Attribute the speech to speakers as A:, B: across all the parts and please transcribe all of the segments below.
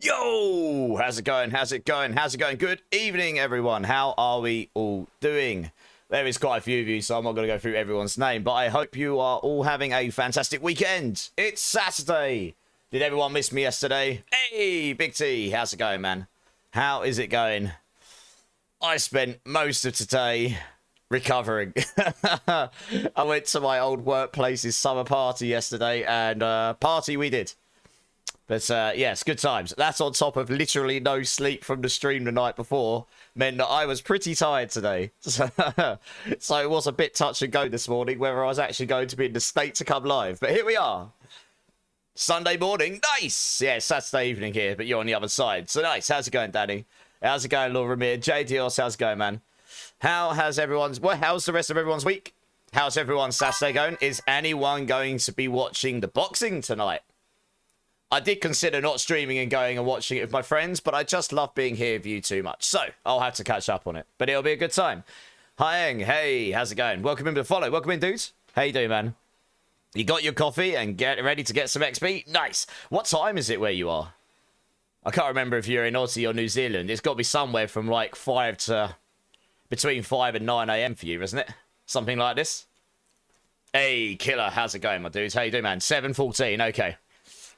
A: Yo, how's it going? How's it going? How's it going? Good evening, everyone. How are we all doing? There is quite a few of you, so I'm not going to go through everyone's name, but I hope you are all having a fantastic weekend. It's Saturday. Did everyone miss me yesterday? Hey, Big T, how's it going, man? How is it going? I spent most of today recovering. I went to my old workplace's summer party yesterday, and party we did. But yes, good times. That's on top of literally no sleep from the stream the night before. Meant that I was pretty tired today. So it was a bit touch and go this morning whether I was actually going to be in the state to come live. But here we are. Sunday morning. Nice. Yeah, Saturday evening here, but you're on the other side. So nice. How's it going, Danny? How's it going, Lord Ramir? JDOS, how's it going, man? How's the rest of everyone's week? How's everyone's Saturday going? Is anyone going to be watching the boxing tonight? I did consider not streaming and going and watching it with my friends, but I just love being here with you too much. So, I'll have to catch up on it. But it'll be a good time. Hi, hey, how's it going? Welcome in to the follow. Welcome in, dudes. How you doing, man? You got your coffee and get ready to get some XP? Nice. What time is it where you are? I can't remember if you're in Aussie or New Zealand. It's got to be somewhere from like between 5 and 9 a.m. for you, isn't it? Something like this. Hey, killer, how's it going, my dudes? How you doing, man? 7:14, okay.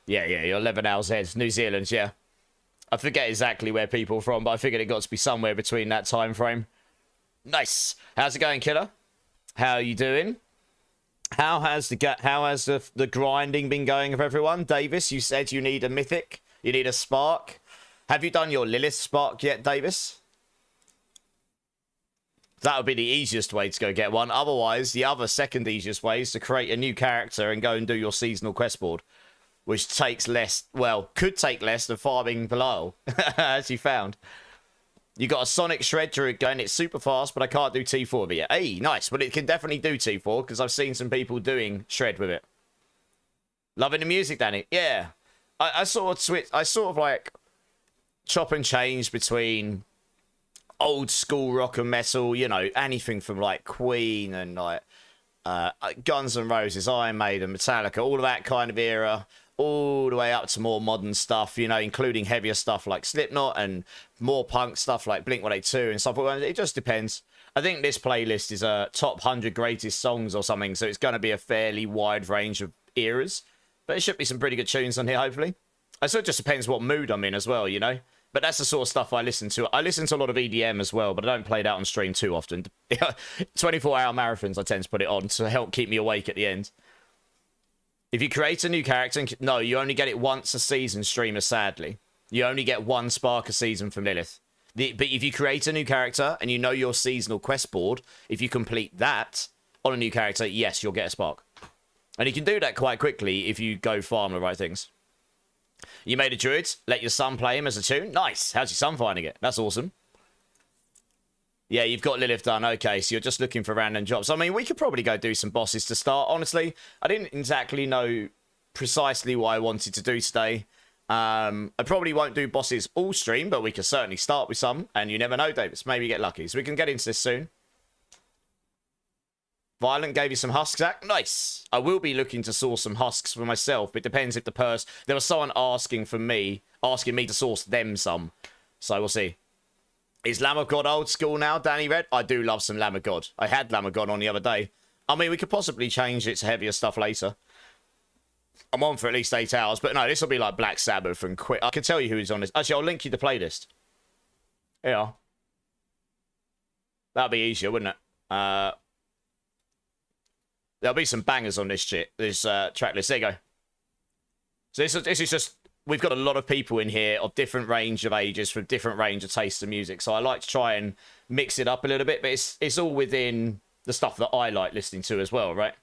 A: Yeah, you're 11 hours ahead. New Zealand, yeah. I forget exactly where people are from, but I figured it got to be somewhere between that time frame. Nice. How's it going, killer? How are you doing? How has the grinding been going for everyone? Davis, you said you need a mythic. You need a spark. Have you done your Lilith spark yet, Davis? That would be the easiest way to go get one. Otherwise, the other second easiest way is to create a new character and go and do your seasonal quest board. Which takes less, well, could take less than farming below, as you found. You got a Sonic Shred Druid going, it's super fast, but I can't do T4 with it yet. Hey, nice, but it can definitely do T4, because I've seen some people doing Shred with it. Loving the music, Danny. Yeah. I sort of like chop and change between old school rock and metal, you know, anything from like Queen and like Guns N' Roses, Iron Maiden, Metallica, all of that kind of era. All the way up to more modern stuff, you know, including heavier stuff like Slipknot and more punk stuff like Blink-182 and stuff. It just depends. I think this playlist is a top 100 greatest songs or something, so it's going to be a fairly wide range of eras. But it should be some pretty good tunes on here, hopefully. It sort of just depends what mood I'm in as well, you know. But that's the sort of stuff I listen to. I listen to a lot of EDM as well, but I don't play it out on stream too often. 24-hour marathons, I tend to put it on to help keep me awake at the end. If you create a new character, no, you only get it once a season, streamer, sadly. You only get one spark a season from Lilith. But if you create a new character and you know your seasonal quest board, if you complete that on a new character, yes, you'll get a spark. And you can do that quite quickly if you go farm the right things. You made a druid, let your son play him as a tune. Nice. How's your son finding it? That's awesome. Yeah, you've got Lilith done. Okay, so you're just looking for random jobs. I mean, we could probably go do some bosses to start. Honestly, I didn't exactly know precisely what I wanted to do today. I probably won't do bosses all stream, but we could certainly start with some. And you never know, Davis. Maybe get lucky. So we can get into this soon. Violent gave you some husks, Zach. Nice. I will be looking to source some husks for myself. But it depends if the person... There was someone asking me to source them some. So we'll see. Is Lamb of God old school now, Danny Red? I do love some Lamb of God. I had Lamb of God on the other day. I mean, we could possibly change it to heavier stuff later. I'm on for at least 8 hours, but no, this will be like Black Sabbath and Quit. I can tell you who's on this. Actually, I'll link you the playlist. Yeah. That'll be easier, wouldn't it? There'll be some bangers on this track list. There you go. So this is just... We've got a lot of people in here of different range of ages from different range of tastes of music. So I like to try and mix it up a little bit, but it's all within the stuff that I like listening to as well, right?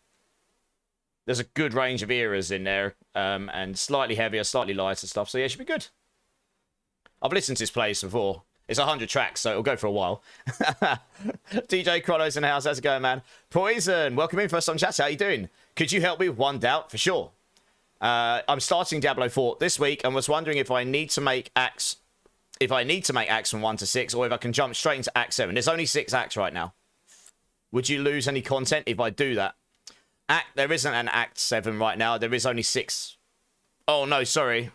A: There's a good range of eras in there, and slightly heavier, slightly lighter stuff. So yeah, it should be good. I've listened to this playlist before. It's 100 tracks, so it'll go for a while. DJ Chronos in the house. How's it going, man? Poison, welcome in first on chat. How you doing? Could you help me with one doubt? For sure. I'm starting Diablo 4 this week and was wondering if I need to make acts from 1 to 6 or if I can jump straight into Act 7. There's only 6 acts right now. Would you lose any content if I do that? There isn't an Act 7 right now. There is only 6. Oh, no, sorry.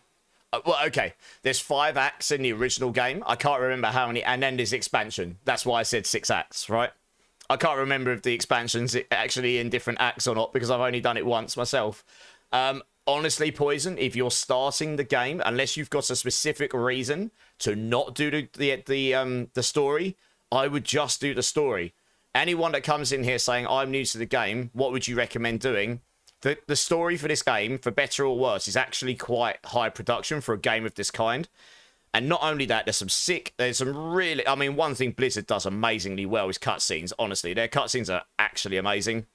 A: Well, okay. There's 5 acts in the original game. I can't remember how many, and then there's expansion. That's why I said 6 acts, right? I can't remember if the expansion's actually in different acts or not because I've only done it once myself. Honestly, Poison, if you're starting the game, unless you've got a specific reason to not do the story, I would just do the story. Anyone that comes in here saying, I'm new to the game, what would you recommend doing? The story for this game, for better or worse, is actually quite high production for a game of this kind. And not only that, there's some really, I mean, one thing Blizzard does amazingly well is cutscenes, honestly. Their cutscenes are actually amazing.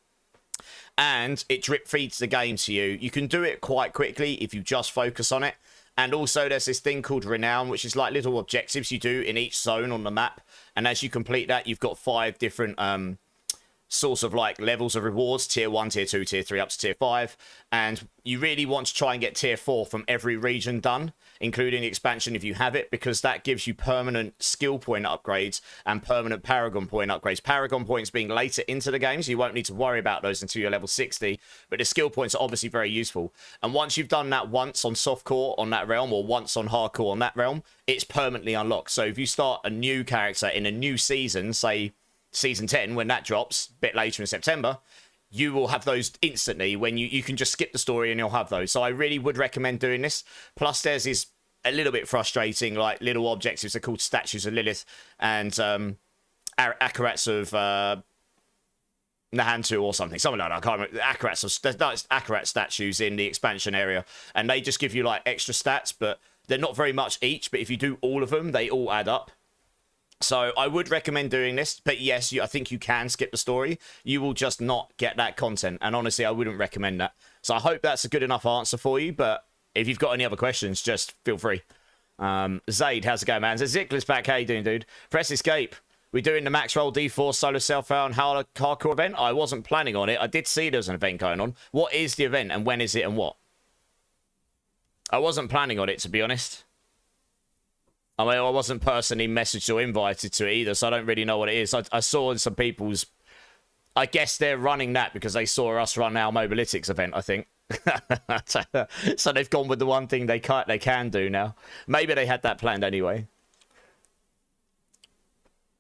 A: And it drip feeds the game to you. You can do it quite quickly if you just focus on it. And also there's this thing called Renown, which is like little objectives you do in each zone on the map. And as you complete that, you've got 5 different sorts of like levels of rewards, tier 1, tier 2, tier 3, up to tier 5. And you really want to try and get tier 4 from every region done, including the expansion if you have it, because that gives you permanent skill point upgrades and permanent Paragon point upgrades. Paragon points being later into the game, so you won't need to worry about those until you're level 60, but the skill points are obviously very useful. And once you've done that once on softcore on that realm, or once on hardcore on that realm, it's permanently unlocked. So if you start a new character in a new season, say season 10, when that drops a bit later in September, you will have those instantly when you can just skip the story and you'll have those. So I really would recommend doing this. Plus there's this a little bit frustrating, like little objectives are called statues of Lilith and Akarats of Nahantu or something like that. I can't remember. Akarat statues in the expansion area, and they just give you like extra stats, but they're not very much each, but if you do all of them, they all add up. So I would recommend doing this, but yes, I think you can skip the story. You will just not get that content, and honestly, I wouldn't recommend that. So I hope that's a good enough answer for you, but if you've got any other questions, just feel free. Zaid, how's it going, man? Zickler's back. How you doing, dude? Press escape. We're doing the max roll D4 solo self-found hardcore event. I wasn't planning on it. I did see there was an event going on. What is the event, and when is it, and what? I wasn't planning on it, to be honest. I mean, I wasn't personally messaged or invited to it either, so I don't really know what it is. I saw some people's... I guess they're running that because they saw us run our Mobalytics event, I think. So they've gone with the one thing they can do now. Maybe they had that planned anyway.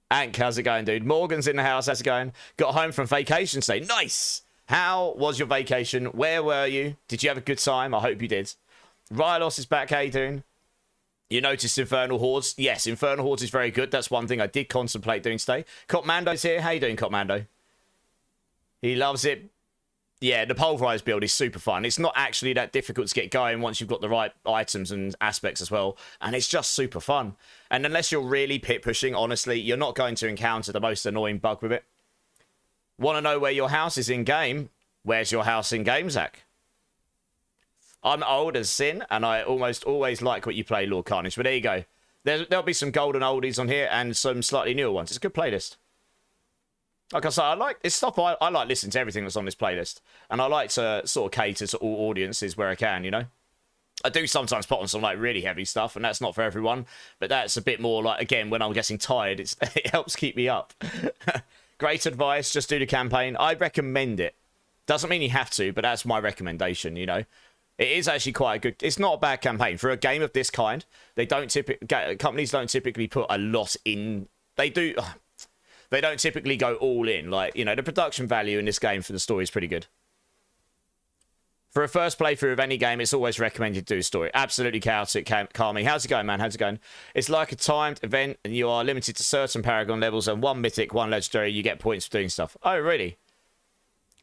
A: Ank, how's it going, dude? Morgan's in the house. How's it going? Got home from vacation today. Nice! How was your vacation? Where were you? Did you have a good time? I hope you did. Rylos is back. How you doing? You noticed Infernal Hordes? Yes, Infernal Hordes is very good. That's one thing I did contemplate doing today. Copmando's here. How you doing, Copmando? He loves it. Yeah, the Pulverise build is super fun. It's not actually that difficult to get going once you've got the right items and aspects as well. And it's just super fun. And unless you're really pit pushing, honestly, you're not going to encounter the most annoying bug with it. Want to know where your house is in-game? Where's your house in-game, Zach? I'm old as sin, and I almost always like what you play, Lord Carnage. But there you go. There'll be some golden oldies on here and some slightly newer ones. It's a good playlist. Like I say, I like it's stuff. I like listening to everything that's on this playlist, and I like to sort of cater to all audiences where I can. You know, I do sometimes put on some like really heavy stuff, and that's not for everyone. But that's a bit more like, again, when I'm getting tired, it helps keep me up. Great advice. Just do the campaign. I recommend it. Doesn't mean you have to, but that's my recommendation. You know. It is actually quite a good... It's not a bad campaign. For a game of this kind, companies don't typically put a lot in... They don't typically go all in. Like, you know, the production value in this game for the story is pretty good. For a first playthrough of any game, it's always recommended to do a story. Absolutely chaotic, calming. How's it going, man? How's it going? It's like a timed event, and you are limited to certain Paragon levels, and 1 mythic, 1 legendary, you get points for doing stuff. Oh, really?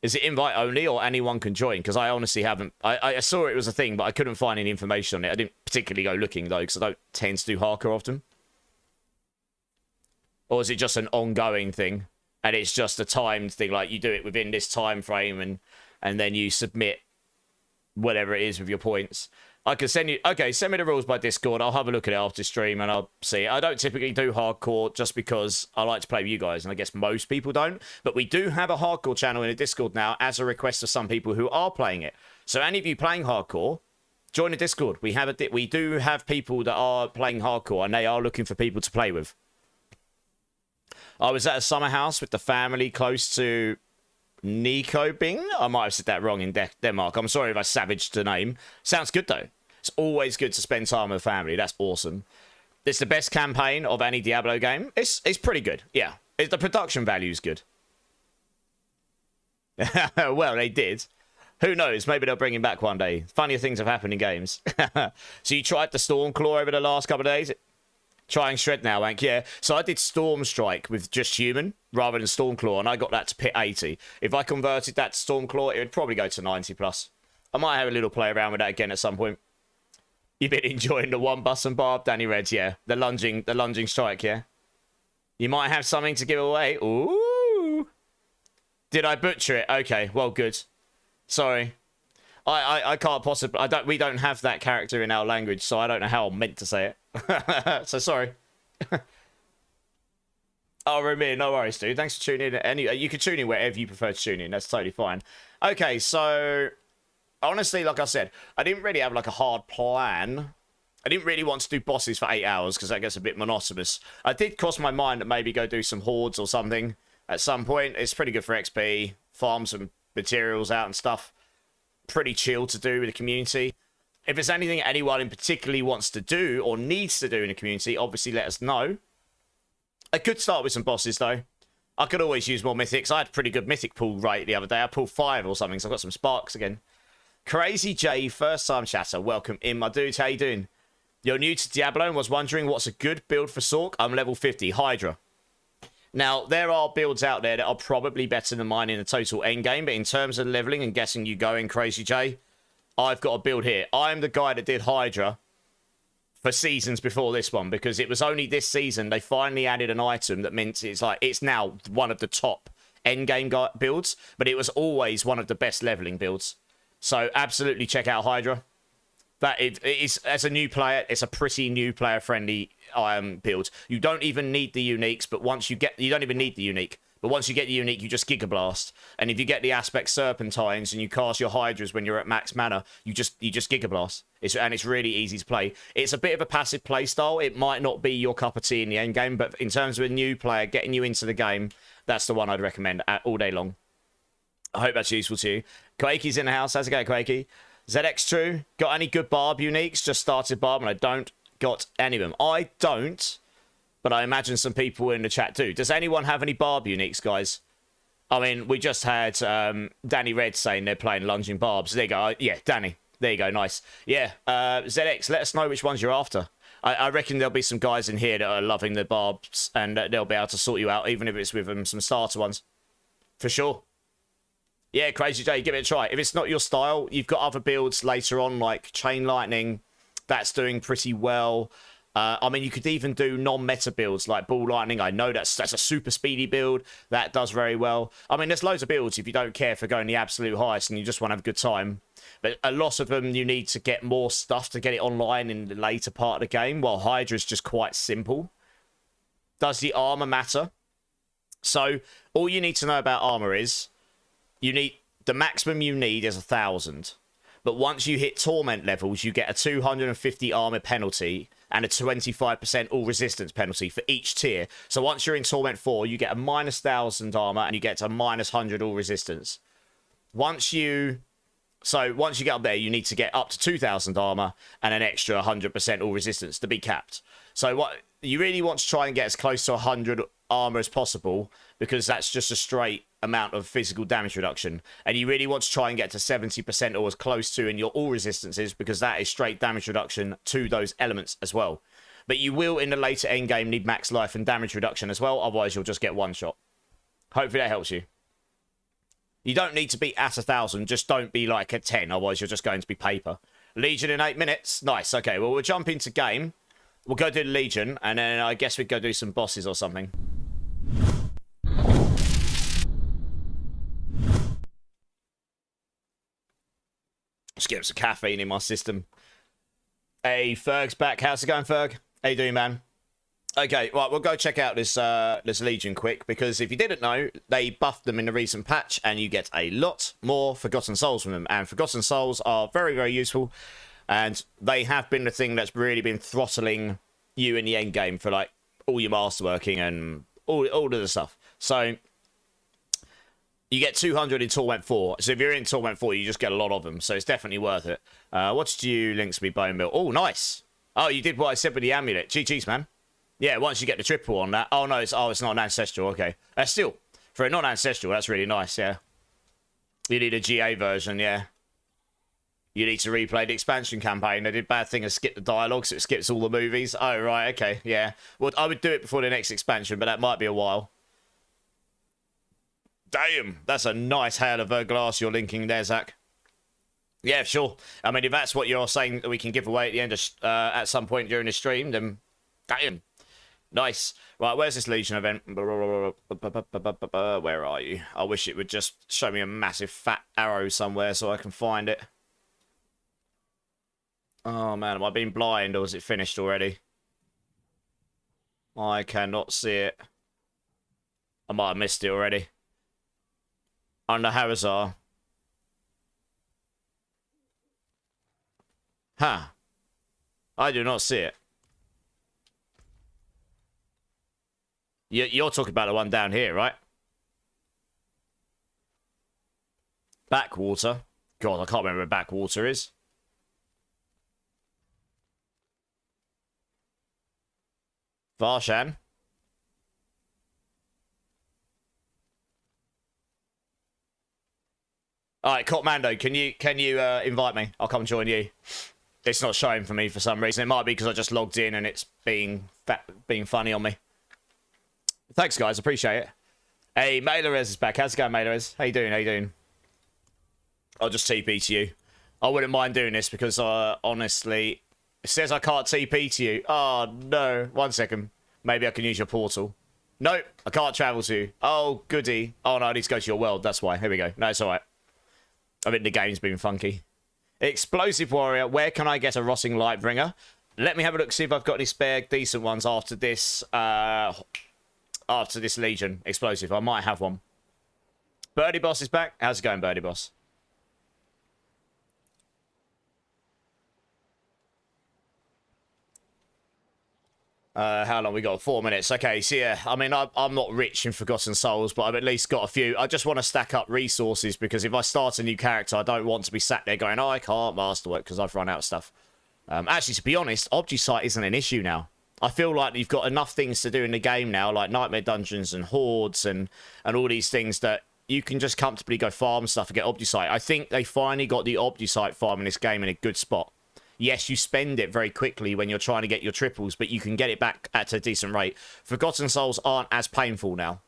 A: Is it invite only or anyone can join? Because I honestly haven't... I saw it was a thing, but I couldn't find any information on it. I didn't particularly go looking, though, because I don't tend to do hardcore often. Or is it just an ongoing thing? And it's just a timed thing, like you do it within this time frame and then you submit whatever it is with your points. I can send you... Okay, send me the rules by Discord. I'll have a look at it after stream and I'll see. I don't typically do hardcore just because I like to play with you guys, and I guess most people don't. But we do have a hardcore channel in the Discord now as a request of some people who are playing it. So any of you playing hardcore, join the Discord. We do have people that are playing hardcore, and they are looking for people to play with. I was at a summer house with the family close to Nico Bing. I might have said that wrong in Denmark. I'm sorry if I savaged the name. Sounds good, though. It's always good to spend time with family. That's awesome. It's the best campaign of any Diablo game. It's pretty good. Yeah. The production value is good. Well, they did. Who knows? Maybe they'll bring him back one day. Funnier things have happened in games. So you tried the Stormclaw over the last couple of days? Trying Shred now, Wank. Yeah. So I did Storm Strike with just human rather than Stormclaw, and I got that to pit 80. If I converted that to Stormclaw, it would probably go to 90 plus. I might have a little play around with that again at some point. You've been enjoying the one bus and barb, Danny Reds, yeah. The lunging strike, yeah. You might have something to give away. Ooh. Did I butcher it? Okay, well, good. Sorry. I can't possibly... We don't have that character in our language, so I don't know how I'm meant to say it. So sorry. Oh, Ramir, no worries, dude. Thanks for tuning in. You can tune in wherever you prefer to tune in. That's totally fine. Okay, so... Honestly, like I said, I didn't really have like a hard plan. I didn't really want to do bosses for 8 hours because that gets a bit monotonous. I did cross my mind to maybe go do some hordes or something at some point. It's pretty good for XP, farm some materials out and stuff. Pretty chill to do with the community. If there's anything anyone in particularly wants to do or needs to do in the community, obviously let us know. I could start with some bosses though. I could always use more mythics. I had a pretty good mythic pull rate the other day. I pulled 5 or something, so I've got some sparks again. Crazy J, first time chatter. Welcome in, my dude. How you doing? You're new to Diablo and was wondering what's a good build for Sork? I'm level 50, Hydra. Now, there are builds out there that are probably better than mine in the total endgame, but in terms of leveling and guessing you going, Crazy J, I've got a build here. I'm the guy that did Hydra for seasons before this one, because it was only this season they finally added an item that meant it's now one of the top endgame builds, but it was always one of the best leveling builds. So absolutely check out Hydra. That it is, as a new player, it's a pretty new player friendly build. You don't even need the uniques, but once you don't even need the unique. But once you get the unique, you just Giga Blast. And if you get the aspect Serpentines and you cast your Hydras when you're at max mana, you just Giga Blast. And it's really easy to play. It's a bit of a passive play style. It might not be your cup of tea in the end game, but in terms of a new player getting you into the game, that's the one I'd recommend all day long. I hope that's useful to you. Quakey's in the house. How's it going, Quakey? ZX True. Got any good Barb uniques? Just started Barb and I don't got any of them. I don't, but I imagine some people in the chat do. Does anyone have any Barb uniques, guys? I mean, we just had Danny Red saying they're playing lunging Barbs. There you go. Yeah, Danny. There you go. Nice. Yeah. ZX, let us know which ones you're after. I reckon there'll be some guys in here that are loving the Barbs and they'll be able to sort you out, even if it's with some starter ones. For sure. Yeah, Crazy J, give it a try. If it's not your style, you've got other builds later on, like Chain Lightning. That's doing pretty well. I mean, you could even do non-meta builds like Ball Lightning. I know that's a super speedy build. That does very well. I mean, there's loads of builds if you don't care for going the absolute highest and you just want to have a good time. But a lot of them, you need to get more stuff to get it online in the later part of the game, while Hydra is just quite simple. Does the armor matter? So all you need to know about armor is... the maximum you need is 1,000. But once you hit torment levels, you get a 250 armor penalty and a 25% all resistance penalty for each tier. So once you're in torment 4, you get a minus 1,000 armor and you get a minus 100 all resistance. Once you get up there, you need to get up to 2,000 armor and an extra 100% all resistance to be capped. So what you really want to try and get as close to 100 armor as possible, because that's just a straight amount of physical damage reduction. And you really want to try and get to 70% or as close to in your all resistances, because that is straight damage reduction to those elements as well. But you will, in the later end game, need max life and damage reduction as well, otherwise you'll just get one shot. Hopefully that helps you. You don't need to be at 1,000, just don't be like at 10, otherwise you're just going to be paper. Legion in 8 minutes. Nice. Okay, well, we'll jump into game. We'll go do the Legion, and then I guess we'd go do some bosses or something. Just get some caffeine in my system. Hey, Ferg's back. How's it going, Ferg? How you doing, man? Okay, right, we'll go check out this Legion quick, because if you didn't know, they buffed them in the recent patch, and you get a lot more Forgotten Souls from them. And Forgotten Souls are very, very useful, and they have been the thing that's really been throttling you in the end game for like all your masterworking and all of the stuff. So You get 200 in Torment 4. So if you're in Torment 4, you just get a lot of them. So it's definitely worth it. What did you links me bone mill? Oh, nice. Oh, you did what I said with the amulet. GG's, man. Yeah, once you get the triple on that. Oh, no, it's not an ancestral. Okay. Still, for a non-ancestral, that's really nice, yeah. You need a GA version, yeah. You need to replay the expansion campaign. They did bad thing and skip the dialogue, so it skips all the movies. Oh, right, okay, yeah. Well, I would do it before the next expansion, but that might be a while. Damn, that's a nice hail of glass you're linking there, Zach. Yeah, sure. I mean, if that's what you're saying that we can give away at the end of, at some point during the stream, then damn. Nice. Right, where's this Legion event? Where are you? I wish it would just show me a massive fat arrow somewhere so I can find it. Oh, man, am I being blind or is it finished already? I cannot see it. I might have missed it already. Under Harazar. Huh. I do not see it. You're talking about the one down here, right? Backwater. God, I can't remember where Backwater is. Varshan. All right, Cotmando, can you invite me? I'll come join you. It's not showing for me for some reason. It might be because I just logged in and it's being funny on me. Thanks, guys. Appreciate it. Hey, Maylorez is back. How's it going, Maylorez? How you doing? How you doing? I'll just TP to you. I wouldn't mind doing this because, honestly, it says I can't TP to you. Oh, no. 1 second. Maybe I can use your portal. Nope. I can't travel to you. Oh, goody. Oh, no. I need to go to your world. That's why. Here we go. No, it's all right. I think the game's been funky. Explosive Warrior. Where can I get a Rotting Lightbringer? Let me have a look, see if I've got any spare decent ones after this Legion Explosive. I might have one. Birdie Boss is back. How's it going, Birdie Boss? How long we got? 4 minutes. Okay, so yeah, I mean, I'm not rich in Forgotten Souls, but I've at least got a few. I just want to stack up resources because if I start a new character, I don't want to be sat there going, oh, I can't masterwork because I've run out of stuff. Actually, to be honest, Obgisite isn't an issue now. I feel like you've got enough things to do in the game now, like Nightmare Dungeons and Hordes and all these things that you can just comfortably go farm stuff and get Obgisite. I think they finally got the Obgisite farm in this game in a good spot. Yes, you spend it very quickly when you're trying to get your triples, but you can get it back at a decent rate. Forgotten Souls aren't as painful now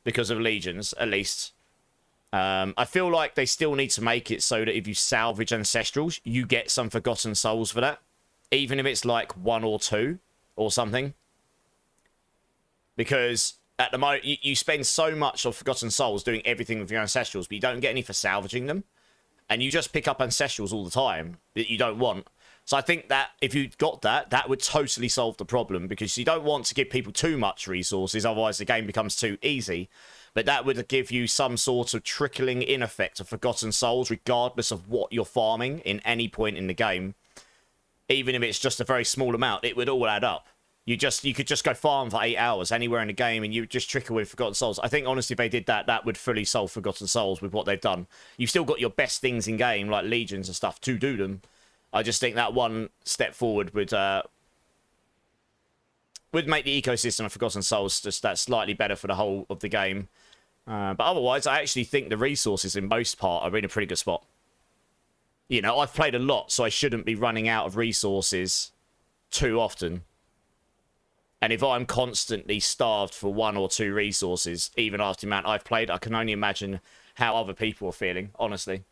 A: because of Legions, at least. I feel like they still need to make it so that if you salvage Ancestrals, you get some Forgotten Souls for that. Even if it's like 1 or 2 or something. Because at the moment, you spend so much of Forgotten Souls doing everything with your Ancestrals, but you don't get any for salvaging them. And you just pick up Ancestrals all the time that you don't want. So I think that if you got that, that would totally solve the problem because you don't want to give people too much resources, otherwise the game becomes too easy. But that would give you some sort of trickling in effect of Forgotten Souls, regardless of what you're farming in any point in the game. Even if it's just a very small amount, it would all add up. You could just go farm for 8 hours anywhere in the game and you would just trickle with Forgotten Souls. I think, honestly, if they did that, that would fully solve Forgotten Souls with what they've done. You've still got your best things in game, like Legions and stuff, to do them. I just think that one step forward would make the ecosystem of Forgotten Souls just that slightly better for the whole of the game. But otherwise, I actually think the resources in most part are in a pretty good spot. You know, I've played a lot, so I shouldn't be running out of resources too often. And if I'm constantly starved for 1 or 2 resources, even after the amount I've played, I can only imagine how other people are feeling, honestly.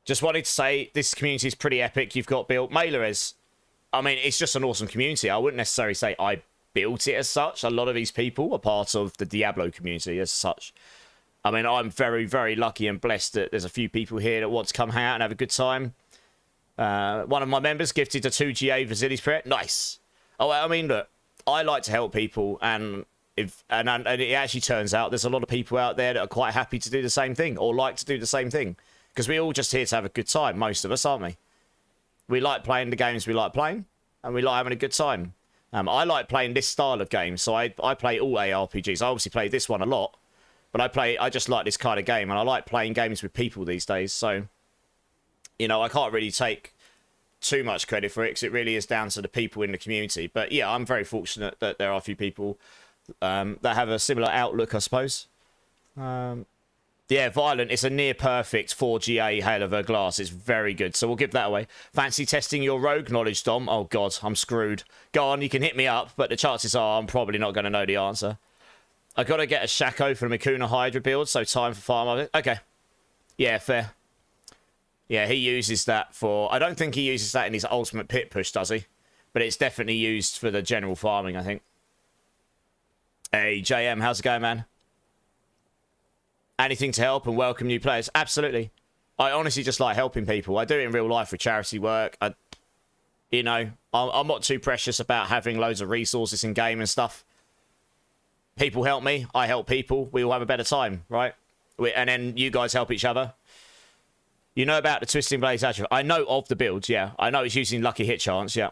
A: Just wanted to say, this community is pretty epic. You've got built Maylorez. I mean, it's just an awesome community. I wouldn't necessarily say I built it as such. A lot of these people are part of the Diablo community as such. I mean, I'm very, very lucky and blessed that there's a few people here that want to come hang out and have a good time. One of my members gifted a 2 GA Vasilis prayer. Nice. Oh, I mean, look, I like to help people, and it actually turns out there's a lot of people out there that are quite happy to do the same thing or like to do the same thing. Because we're all just here to have a good time, most of us, aren't we? We like playing the games we like playing, and we like having a good time. I like playing this style of game, so I play all ARPGs. I obviously play this one a lot, But I just like this kind of game, and I like playing games with people these days. So, you know, I can't really take too much credit for it because it really is down to the people in the community. But yeah, I'm very fortunate that there are a few people that have a similar outlook, I suppose. Yeah, Violent, it's a near perfect 4GA Hail of a Glass. It's very good, so we'll give that away. Fancy testing your rogue knowledge, Dom? Oh, God, I'm screwed. Go on, you can hit me up, but the chances are I'm probably not going to know the answer. I got to get a Shaco for the Makuna Hydra build, so time for farm of it. Okay. Yeah, fair. Yeah, he uses that for... I don't think he uses that in his ultimate pit push, does he? But it's definitely used for the general farming, I think. Hey, JM, how's it going, man? Anything to help and welcome new players? Absolutely. I honestly just like helping people. I do it in real life with charity work. You know, I'm not too precious about having loads of resources in game and stuff. People help me. I help people. We all have a better time, right? And then you guys help each other. You know about the Twisting Blades attribute. I know of the builds, yeah. I know it's using Lucky Hit Chance, yeah.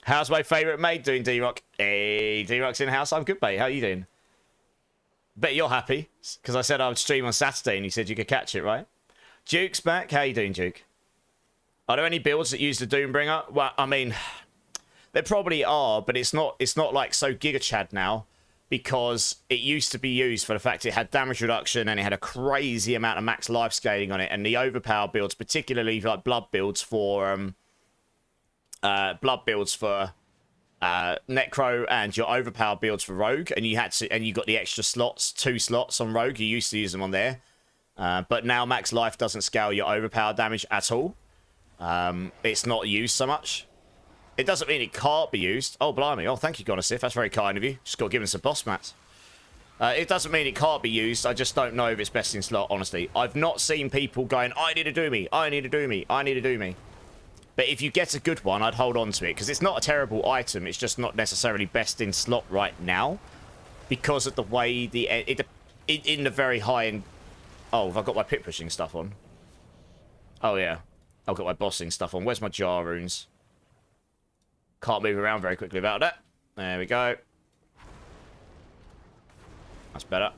A: How's my favourite mate doing, D-Rock? Hey, D-Rock's in the house. I'm good, mate. How are you doing? Bet you're happy, because I said I would stream on Saturday and you said you could catch it, right? Duke's back. How you doing, Duke? Are there any builds that use the Doombringer? Well, I mean, there probably are, but it's not like so Giga Chad now, because it used to be used for the fact it had damage reduction and it had a crazy amount of max life scaling on it, and the overpower builds, particularly like blood builds for Necro and your overpower builds for Rogue, and you got the extra slots, 2 slots on Rogue. You used to use them on there, but now max life doesn't scale your overpower damage at all. It's not used so much. It doesn't mean it can't be used. Oh, blimey. Oh, thank you, Gonosif. That's very kind of you. Just got to give him some boss mats. It doesn't mean it can't be used. I just don't know if it's best in slot, honestly. I've not seen people going, I need to do me. I need to do me. I need to do me. But if you get a good one, I'd hold on to it, because it's not a terrible item. It's just not necessarily best in slot right now, because of the way in the very high end. Oh, have I got my pit pushing stuff on? Oh yeah, I've got my bossing stuff on. Where's my jar runes? Can't move around very quickly about that. There we go. That's better.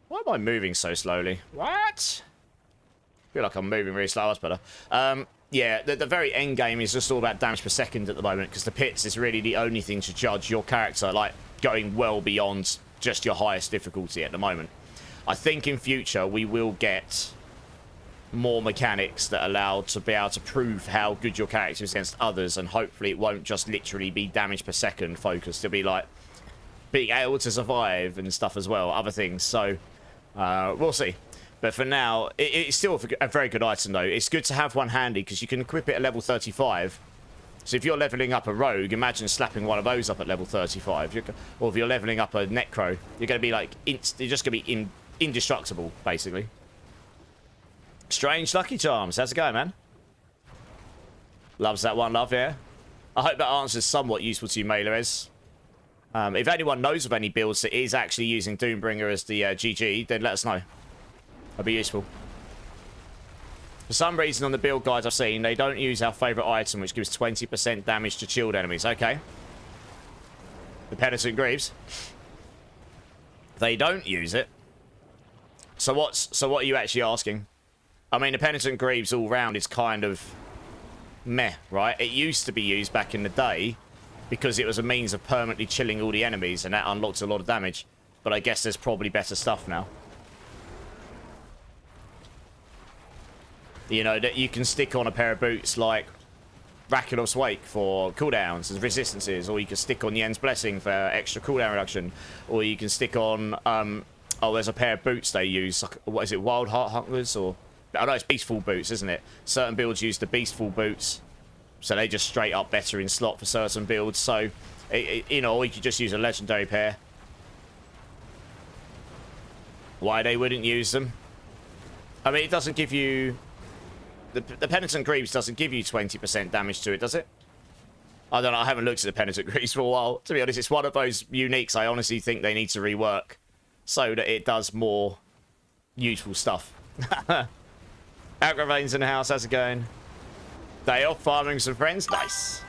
A: Why am I moving so slowly? What? I feel like I'm moving really slow. That's better. Yeah, the very end game is just all about damage per second at the moment, because the pits is really the only thing to judge your character, like going well beyond just your highest difficulty at the moment. I think in future we will get more mechanics that allow to be able to prove how good your character is against others, and hopefully it won't just literally be damage per second focused. It'll be like being able to survive and stuff as well, other things. So we'll see. But for now, it's still a very good item, though. It's good to have one handy, because you can equip it at level 35. So if you're leveling up a rogue, imagine slapping one of those up at level 35. Or if you're leveling up a Necro, you're going to be like, you're just going to be indestructible, basically. Strange Lucky Charms. How's it going, man? Loves that one, love, yeah? I hope that answer is somewhat useful to you, Mailers. If anyone knows of any builds that is actually using Doombringer as the GG, then let us know. That'd be useful. For some reason on the build guides I've seen, they don't use our favourite item, which gives 20% damage to chilled enemies. Okay. The Penitent Greaves. They don't use it. So what are you actually asking? I mean, the Penitent Greaves all round is kind of meh, right? It used to be used back in the day because it was a means of permanently chilling all the enemies, and that unlocked a lot of damage. But I guess there's probably better stuff now. You know, that you can stick on a pair of boots like Rakulov's Wake for cooldowns and resistances, or you can stick on Yen's Blessing for extra cooldown reduction, or you can stick on, oh, there's a pair of boots they use, like, what is it, Wild Heart Hunters, or, I know it's Beastful Boots, isn't it? Certain builds use the Beastful Boots, so they just straight up better in slot for certain builds, so, you know, or you could just use a legendary pair. Why they wouldn't use them? I mean, it doesn't give you... The Penitent Greaves doesn't give you 20% damage to it, does it? I don't know. I haven't looked at the Penitent Greaves for a while. To be honest, it's one of those uniques I honestly think they need to rework so that it does more useful stuff. Agravain's in the house. How's it going? Day off farming some friends. Nice.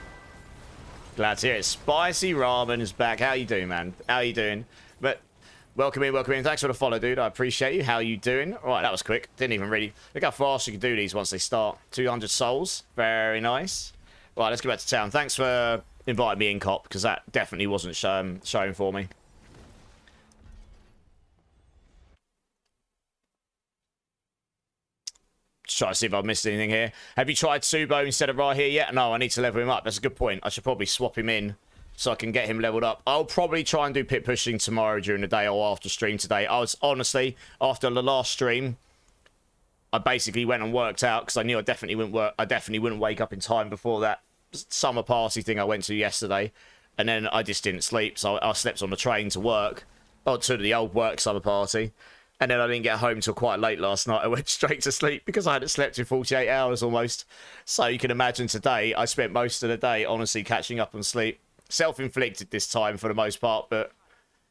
A: Glad to hear it. Spicy Ramen is back. How you doing, man? How you doing? But Welcome in, welcome in. Thanks for the follow, dude. I appreciate you. How you doing? All right, that was quick. Didn't even really... Look how fast you can do these once they start. 200 souls. Very nice. Right, let's get back to town. Thanks for inviting me in, Cop, because that definitely wasn't showing for me. Just try to see if I've missed anything here. Have you tried Subo instead of right here yet? No, I need to level him up. That's a good point. I should probably swap him in so I can get him leveled up. I'll probably try and do pit pushing tomorrow during the day or after stream today. I was honestly, after the last stream, I basically went and worked out because I knew I definitely wouldn't wake up in time before that summer party thing I went to yesterday. And then I just didn't sleep, so I slept on the train to work, or to the old work summer party. And then I didn't get home till quite late last night. I went straight to sleep because I hadn't slept in 48 hours almost. So you can imagine today, I spent most of the day honestly catching up on sleep. Self-inflicted this time for the most part, but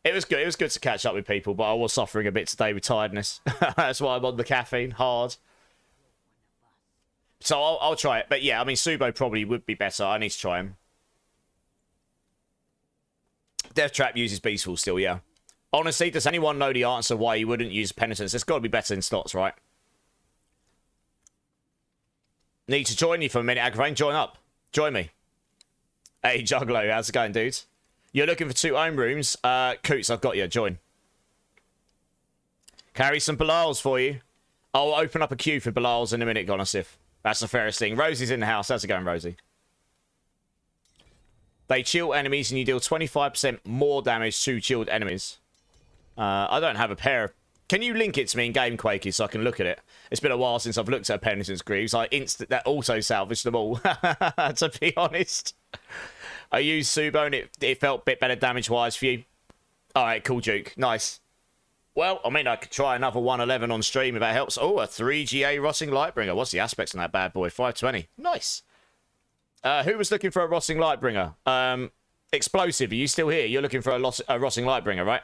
A: it was good. It was good to catch up with people, but I was suffering a bit today with tiredness. That's why I'm on the caffeine hard. So I'll try it. But yeah, I mean, Subo probably would be better. I need to try him. Death Trap uses Beastful still, yeah. Honestly, does anyone know the answer why you wouldn't use Penitence? It's got to be better in slots, right? Need to join you for a minute, Agravain. Join up. Join me. Hey, Juggalo, how's it going, dudes? You're looking for 2 home rooms? Coots, I've got you. Join. Carry some Bilals for you. I'll open up a queue for Bilals in a minute, Gonosif. That's the fairest thing. Rosie's in the house. How's it going, Rosie? They chill enemies and you deal 25% more damage to chilled enemies. I don't have a pair of... Can you link it to me in Game Quakey so I can look at it? It's been a while since I've looked at Penitence Greaves. That also salvaged them all, to be honest. I used Subo and it felt a bit better damage-wise for you. Alright, cool, Duke. Nice. Well, I mean, I could try another 111 on stream if that helps. Oh, a 3GA Rotting Lightbringer. What's the aspects on that bad boy? 520. Nice. Who was looking for a Rotting Lightbringer? Explosive, are you still here? You're looking for a Rotting Lightbringer, right?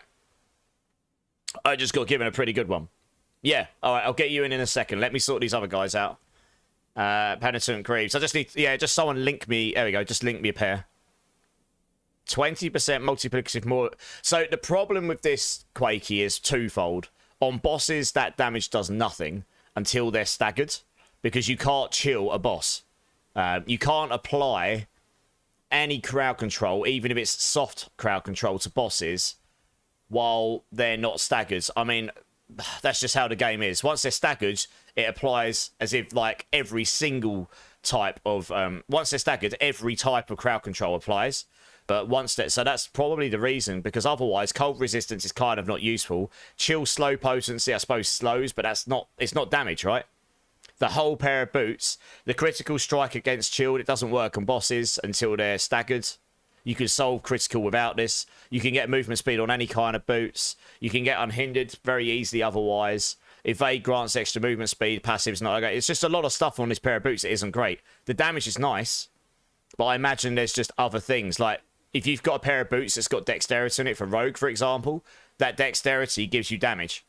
A: I just got given a pretty good one. Yeah, alright, I'll get you in a second. Let me sort these other guys out. Penitent Greaves. I just need... Yeah, just someone link me... There we go, just link me a pair. 20% multiplicative more... So the problem with this Quakey is twofold. On bosses, that damage does nothing until they're staggered. Because you can't chill a boss. You can't apply any crowd control, even if it's soft crowd control to bosses, while they're not staggered. I mean, that's just how the game is. Once they're staggered, it applies as if, like, every single type of... once they're staggered, every type of crowd control applies. But once that... So that's probably the reason, because otherwise, cold resistance is kind of not useful. Chill, slow potency, I suppose, slows, but that's not... It's not damage, right? The whole pair of boots, the critical strike against chilled, it doesn't work on bosses until they're staggered. You can solve critical without this. You can get movement speed on any kind of boots. You can get unhindered very easily otherwise. Evade grants extra movement speed. Passive's not okay. It's just a lot of stuff on this pair of boots that isn't great. The damage is nice, but I imagine there's just other things. Like, if you've got a pair of boots that's got dexterity in it, for Rogue, for example, that dexterity gives you damage.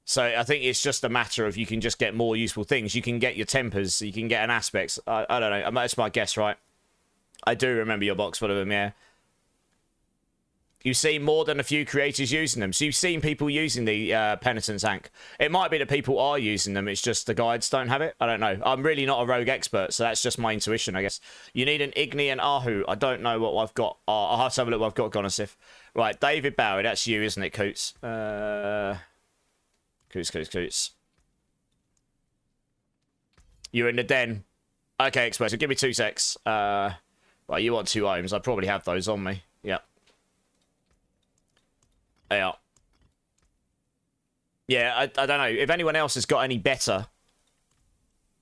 A: So I think it's just a matter of you can just get more useful things. You can get your tempers. You can get an aspects. I don't know. That's my guess, right? I do remember your box full of them, yeah. You see more than a few creators using them. So you've seen people using the Penitence Ankh. It might be that people are using them. It's just the guides don't have it. I don't know. I'm really not a rogue expert, so that's just my intuition, I guess. You need an Igni and Ahu. I don't know what I've got. I'll have to have a look what I've got, Gonosif. Right, David Bowie. That's you, isn't it, Coots? Coots. You're in the den. Okay, Explosive. Give me 2 secs. Well, you want 2 ohms. I probably have those on me. Yep. Yeah. Yeah, I don't know. If anyone else has got any better...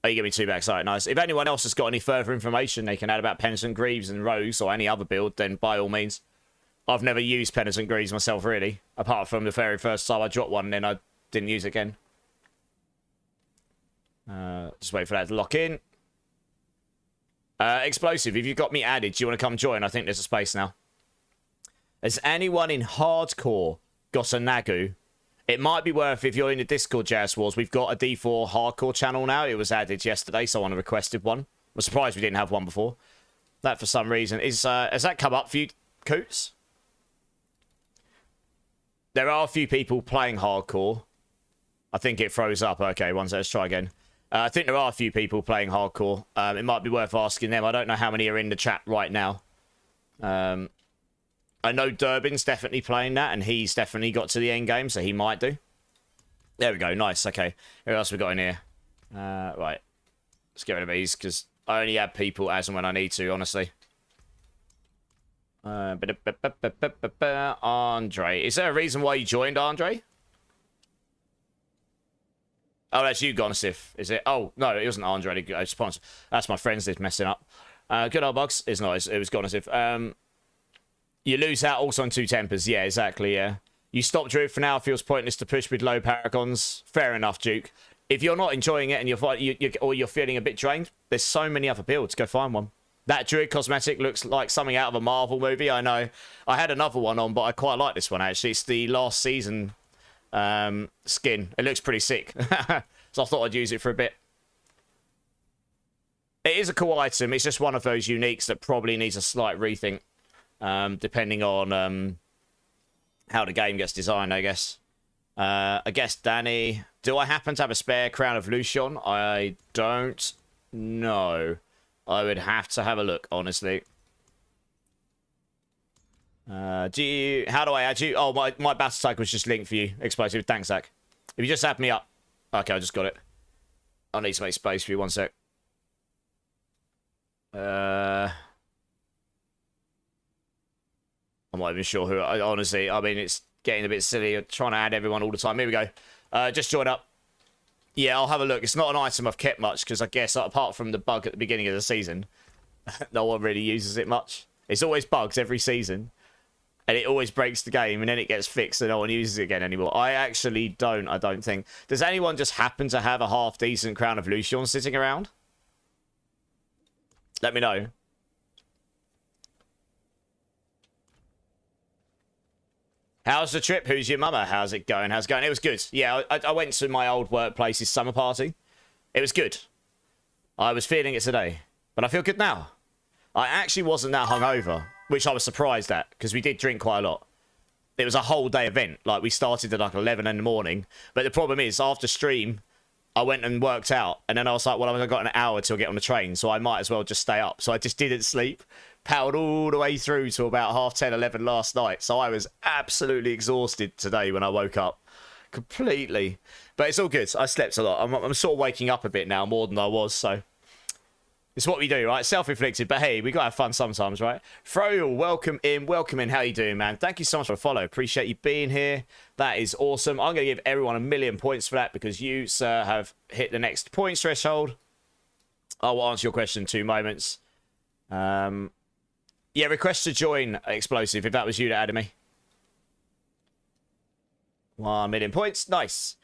A: Oh, you give me 2 back. Alright, nice. If anyone else has got any further information they can add about Penitent Greaves and Rogues or any other build, then by all means. I've never used Penitent Greaves myself, really. Apart from the very first time I dropped one, then I didn't use it again. Just wait for that to lock in. Explosive, if you've got me added, do you want to come join? I think there's a space now. Has anyone in hardcore got a Nagu? It might be worth, if you're in the Discord, Jazz Wars, we've got a D4 hardcore channel now. It was added yesterday, someone requested one. I'm surprised we didn't have one before. That, for some reason, is... has that come up for you, Coots? There are a few people playing hardcore. I think it froze up. Okay, let's try again. I think there are a few people playing hardcore. It might be worth asking them. I don't know how many are in the chat right now. I know Durbin's definitely playing that, and he's definitely got to the end game, so he might do. There we go. Nice. Okay. Who else we got in here? Right. Let's get rid of these, because I only add people as and when I need to, honestly. Andre. Is there a reason why you joined, Andre? Oh, that's you, Gonosif. Is it? Oh, no, it wasn't Andre. That's my friends that's messing up. Good old Bugs. It's not. It was Gonosif. You lose out also on 2 tempers. Yeah, exactly, yeah. You stop Druid for now. Feels pointless to push with low paragons. Fair enough, Duke. If you're not enjoying it and you're feeling a bit drained, there's so many other builds. Go find one. That Druid cosmetic looks like something out of a Marvel movie. I know. I had another one on, but I quite like this one, actually. It's the last season skin. It looks pretty sick. So I thought I'd use it for a bit. It is a cool item. It's just one of those uniques that probably needs a slight rethink. Depending on how the game gets designed, I guess. I guess, Danny, do I happen to have a spare Crown of Lucian? I don't know. I would have to have a look, honestly. How do I add you? Oh, my battle tag was just linked for you. Explosive. Thanks, Zach. If you just add me up. Okay, I just got it. I need to make space for you. 1 sec. I'm not even sure who. Honestly, I mean, it's getting a bit silly trying to add everyone all the time. Here we go. Just join up. Yeah, I'll have a look. It's not an item I've kept much because I guess apart from the bug at the beginning of the season, no one really uses it much. It's always bugs every season, and it always breaks the game, and then it gets fixed and no one uses it again anymore. I actually don't. I don't think. Does anyone just happen to have a half decent Crown of Lucian sitting around? Let me know. How's the trip? Who's your mama? How's it going? How's it going? It was good. Yeah, I went to my old workplace's summer party. It was good. I was feeling it today, but I feel good now. I actually wasn't that hungover, which I was surprised at, because we did drink quite a lot. It was a whole day event. Like, we started at like 11 in the morning, but the problem is, after stream, I went and worked out, and then I was like, well, I've got an hour till I get on the train, so I might as well just stay up. So I just didn't sleep. Powered all the way through to about 10:30, 11 last night. So I was absolutely exhausted today when I woke up. Completely. But it's all good. I slept a lot. I'm sort of waking up a bit now, more than I was, so... It's what we do, right? Self-inflicted, but hey, we got to have fun sometimes, right? Froyle, welcome in. Welcome in. How you doing, man? Thank you so much for the follow. Appreciate you being here. That is awesome. I'm going to give everyone 1,000,000 points for that because you, sir, have hit the next points threshold. I will answer your question in 2 moments. Yeah, request to join, Explosive, if that was you that added me. 1,000,000 points. Nice.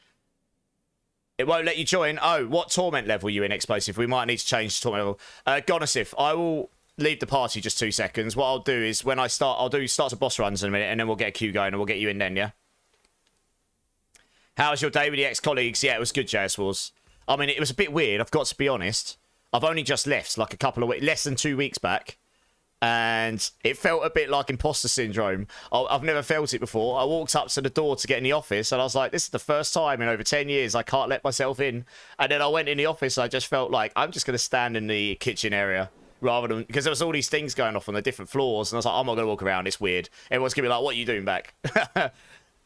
A: It won't let you join. Oh, what torment level are you in, Explosive? We might need to change torment level. Gonosif, I will leave the party just 2 seconds. What I'll do is, when I start, I'll do starts of boss runs in a minute, and then we'll get a queue going, and we'll get you in then, yeah? How was your day with the ex-colleagues? Yeah, it was good, JS Wars. I mean, it was a bit weird, I've got to be honest. I've only just left, like a couple of weeks, less than 2 weeks back. And it felt a bit like imposter syndrome. I've never felt it before. I walked up to the door to get in the office, and I was like, this is the first time in over 10 years I can't let myself in. And then I went in the office, and I just felt like I'm just going to stand in the kitchen area rather than... Because there was all these things going off on the different floors, and I was like, I'm not going to walk around, it's weird. Everyone's going to be like, what are you doing back?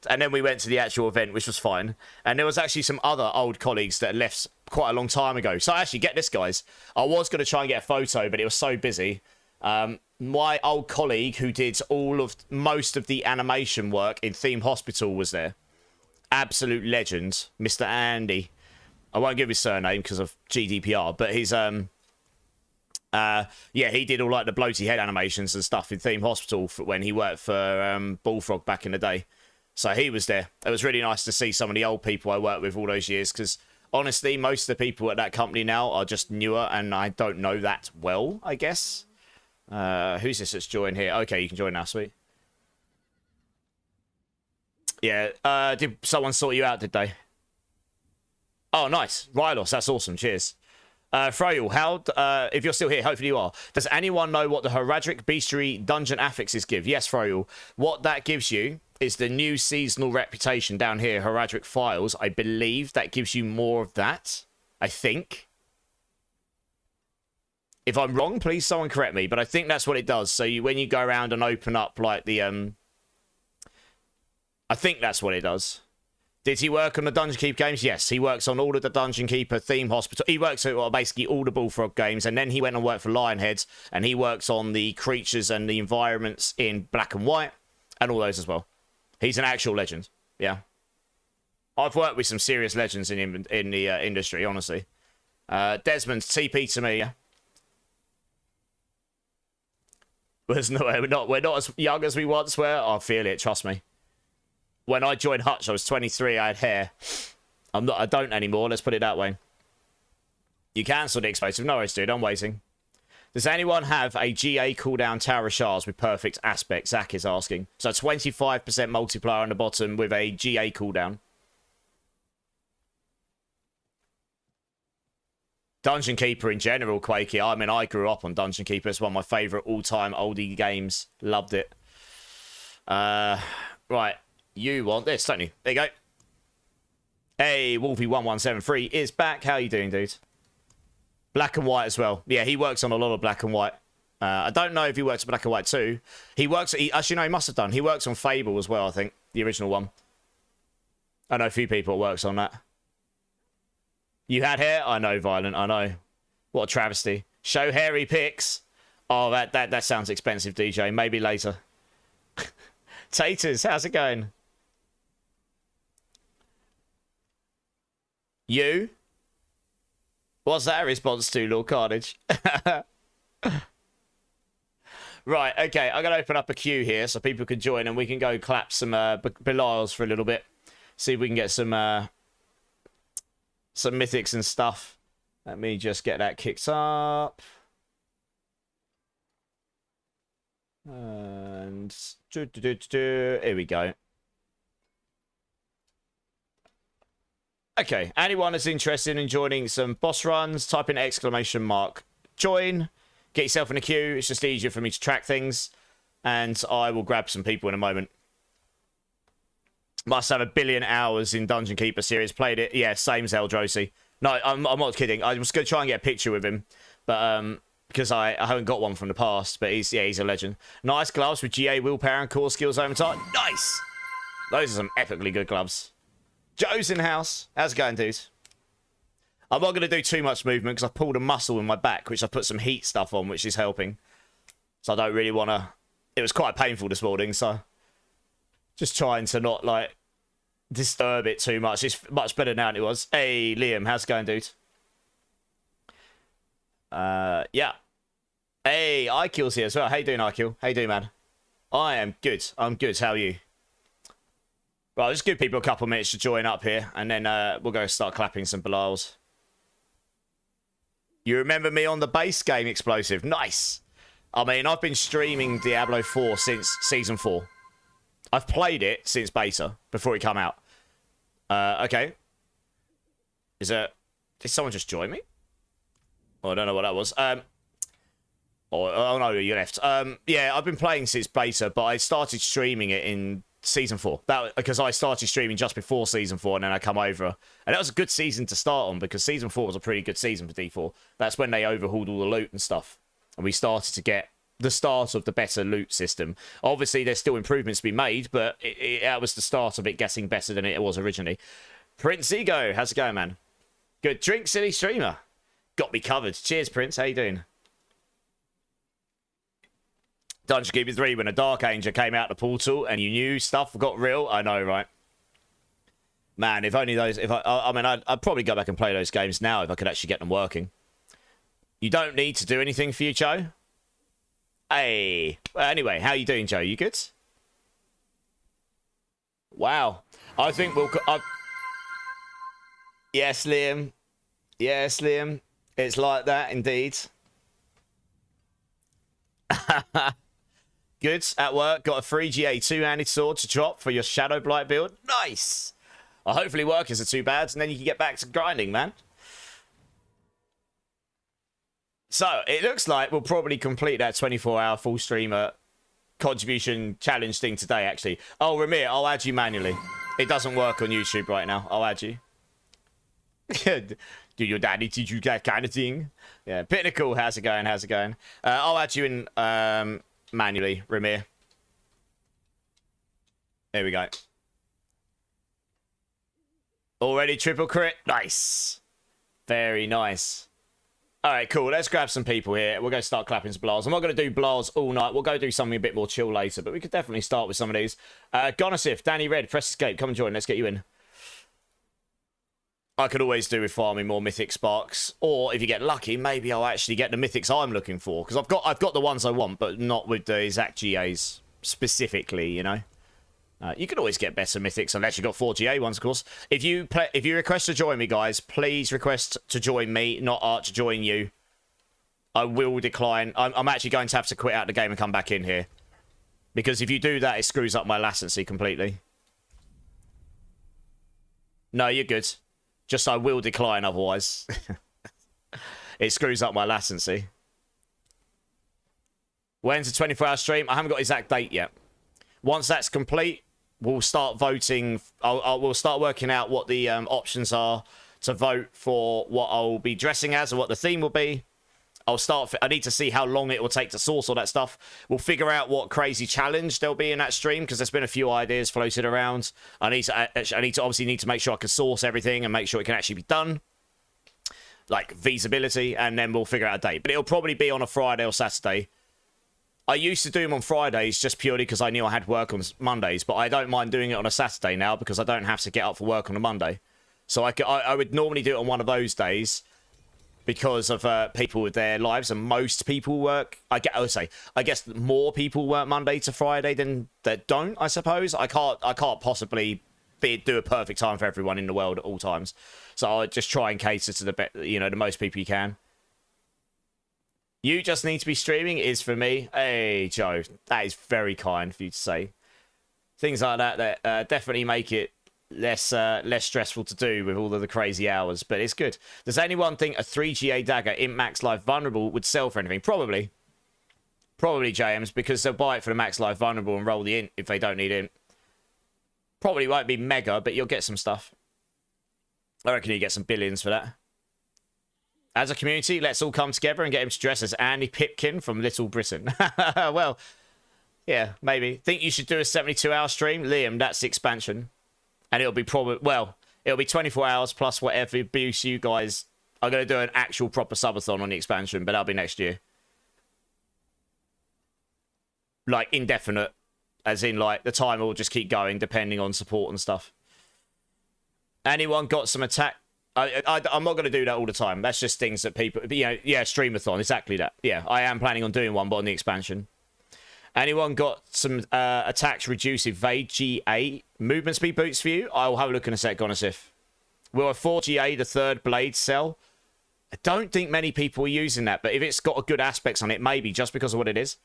A: And then we went to the actual event, which was fine. And there was actually some other old colleagues that left quite a long time ago. So actually, get this, guys. I was going to try and get a photo, but it was so busy. My old colleague who did most of the animation work in Theme Hospital was there. Absolute legend, Mr. Andy. I won't give his surname because of GDPR, but he's yeah, he did all like the bloaty head animations and stuff in Theme Hospital when he worked for Bullfrog back in the day. So he was there. It was really nice to see some of the old people I worked with all those years, because honestly, most of the people at that company now are just newer, and I don't know that well, I guess. Who's this that's joined here? Okay, you can join now, sweet. Yeah, did someone sort you out, did they? Oh, nice. Rylos, that's awesome. Cheers. Froyle, if you're still here, hopefully you are. Does anyone know what the Heraldric Bestiary dungeon affixes give? Yes, Froyle. What that gives you is the new seasonal reputation down here, Heraldric Files. I believe that gives you more of that. I think. If I'm wrong, please someone correct me. But I think that's what it does. So when you go around and open up like the... I think that's what it does. Did he work on the Dungeon Keeper games? Yes, he works on all of the Dungeon Keeper theme hospital. He works at basically all the Bullfrog games, and then he went and worked for Lionheads, and he works on the creatures and the environments in Black and White, and all those as well. He's an actual legend. Yeah, I've worked with some serious legends in the industry, honestly. Desmond, TP to me. Yeah. We're not as young as we once were. I feel it. Trust me. When I joined Hutch, I was 23. I had hair. I don't anymore. Let's put it that way. You cancelled the explosive. No worries, dude. I'm waiting. Does anyone have a GA cooldown Tower of Shards with perfect aspect? Zach is asking. So 25% multiplier on the bottom with a GA cooldown. Dungeon Keeper in general, Quakey. I mean, I grew up on Dungeon Keeper. It's one of my favourite all-time oldie games. Loved it. Right. You want this, don't you? There you go. Hey, Wolfie1173 is back. How you doing, dude? Black and White as well. Yeah, he works on a lot of Black and White. I don't know if he works on Black and White too. Actually, no, he must have done. He works on Fable as well, I think. The original one. I know a few people works on that. You had hair? I know, Violent. I know. What a travesty. Show hairy pics. Oh, that sounds expensive, DJ. Maybe later. Taters, how's it going? You? What's that a response to, Lord Carnage? Right, okay. I'm going to open up a queue here so people can join and we can go clap some Belials for a little bit. See if we can get some mythics and stuff. Let me just get that kicked up. And... here we go. Okay, anyone that's interested in joining some boss runs, type in ! Join. Get yourself in a queue. It's just easier for me to track things. And I will grab some people in a moment. Must have 1 billion hours in Dungeon Keeper series. Played it. Yeah, same as Eldrosi. No, I'm not kidding. I was going to try and get a picture with him. But, because I haven't got one from the past. But he's a legend. Nice gloves with GA willpower and core skills over time. Nice! Those are some epically good gloves. Joe's in house. How's it going, dude? I'm not going to do too much movement because I've pulled a muscle in my back, which I've put some heat stuff on, which is helping. So I don't really want to... It was quite painful this morning, so... Just trying to not, like, disturb it too much. It's much better now than it was. Hey, Liam, how's it going, dude? Yeah. Hey, iKill's here as well. How you doing, iKill? How you doing, man? I am good. I'm good. How are you? Right, just give people a couple of minutes to join up here, and then we'll go start clapping some Belials. You remember me on the base game, Explosive? Nice! I mean, I've been streaming Diablo 4 since Season 4. I've played it since beta, before it came out. Okay. Did someone just join me? Oh, I don't know what that was. Oh no, you left. Yeah, I've been playing since beta, but I started streaming it in Season 4. Because I started streaming just before Season 4, and then I come over. And that was a good season to start on, because Season 4 was a pretty good season for D4. That's when they overhauled all the loot and stuff. And we started to get the start of the better loot system. Obviously, there's still improvements to be made, but that was the start of it getting better than it was originally. Prince Ego, how's it going, man? Good. Drink City Streamer. Got me covered. Cheers, Prince. How you doing? Dungeon Keeper 3, when a Dark Angel came out the portal and you knew stuff got real. I know, right? Man, if only those... I'd probably go back and play those games now if I could actually get them working. You don't need to do anything for you, Joe. Hey. Well, anyway, how you doing, Joe? You good? Wow. I think we'll... Yes, Liam. Yes, Liam. It's like that, indeed. Good. At work, got a free GA two-handed sword to drop for your Shadow Blight build. Nice. Well, hopefully work isn't too bad, and then you can get back to grinding, man. So it looks like we'll probably complete that 24-hour full streamer contribution challenge thing today, actually. Oh, Ramir, I'll add you manually. It doesn't work on YouTube right now. I'll add you. Do your daddy teach you that kind of thing? Yeah, Pinnacle, how's it going? How's it going? I'll add you in manually, Ramir. There we go. Already triple crit. Nice. Very nice. All right, cool. Let's grab some people here. We're going to start clapping some blars. I'm not going to do blars all night. We'll go do something a bit more chill later, but we could definitely start with some of these. Gonosif, Danny Red, press escape. Come and join. Let's get you in. I could always do with farming more mythic sparks, or if you get lucky, maybe I'll actually get the mythics I'm looking for, because I've got the ones I want, but not with the exact GAs specifically, you know. You can always get better mythics unless you've got 4 GA ones, of course. If you request to join me, guys, please request to join me, not Art to join you. I will decline. I'm actually going to have to quit out the game and come back in here, because if you do that, it screws up my latency completely. No, you're good. Just I will decline otherwise. It screws up my latency. When's the 24-hour stream? I haven't got exact date yet. Once that's complete, we'll start voting. We'll start working out what the options are to vote for what I'll be dressing as and what the theme will be. I need to see how long it will take to source all that stuff. We'll figure out what crazy challenge there'll be in that stream, because there's been a few ideas floated around. I need to obviously need to make sure I can source everything and make sure it can actually be done, like feasibility, and then we'll figure out a date. But it'll probably be on a Friday or Saturday. I used to do them on Fridays just purely because I knew I had work on Mondays, but I don't mind doing it on a Saturday now because I don't have to get up for work on a Monday. So I would normally do it on one of those days, because of people with their lives, and most people work. I guess more people work Monday to Friday than that don't. I suppose I can't possibly do a perfect time for everyone in the world at all times. So I just try and cater to the most people you can. You just need to be streaming is for me. Hey Joe, that is very kind for you to say. Things like that definitely make it less stressful to do with all of the crazy hours, but it's good. Does anyone think a 3GA dagger in max life vulnerable would sell for anything? Probably James, because they'll buy it for the max life vulnerable and roll the int if they don't need int. Probably won't be mega, but you'll get some stuff. I reckon you get some billions for that. As a community, let's all come together and get him to dress as Andy Pipkin from Little Britain. Well, yeah, maybe. Think you should do a 72-hour stream? Liam, that's the expansion. And it'll be it'll be 24 hours plus whatever abuse you guys are going to do an actual proper subathon on the expansion, but that'll be next year. Like, indefinite. As in, like, the timer will just keep going depending on support and stuff. Anyone got some attack? I'm not going to do that all the time. That's just things that people... yeah, streamathon, exactly that. Yeah, I am planning on doing one, but on the expansion. Anyone got some attacks reduced with VGA movement speed boots for you? I'll have a look in a sec, Gonosif. Will a 4GA, the third blade, sell? I don't think many people are using that, but if it's got a good aspects on it, maybe, just because of what it is.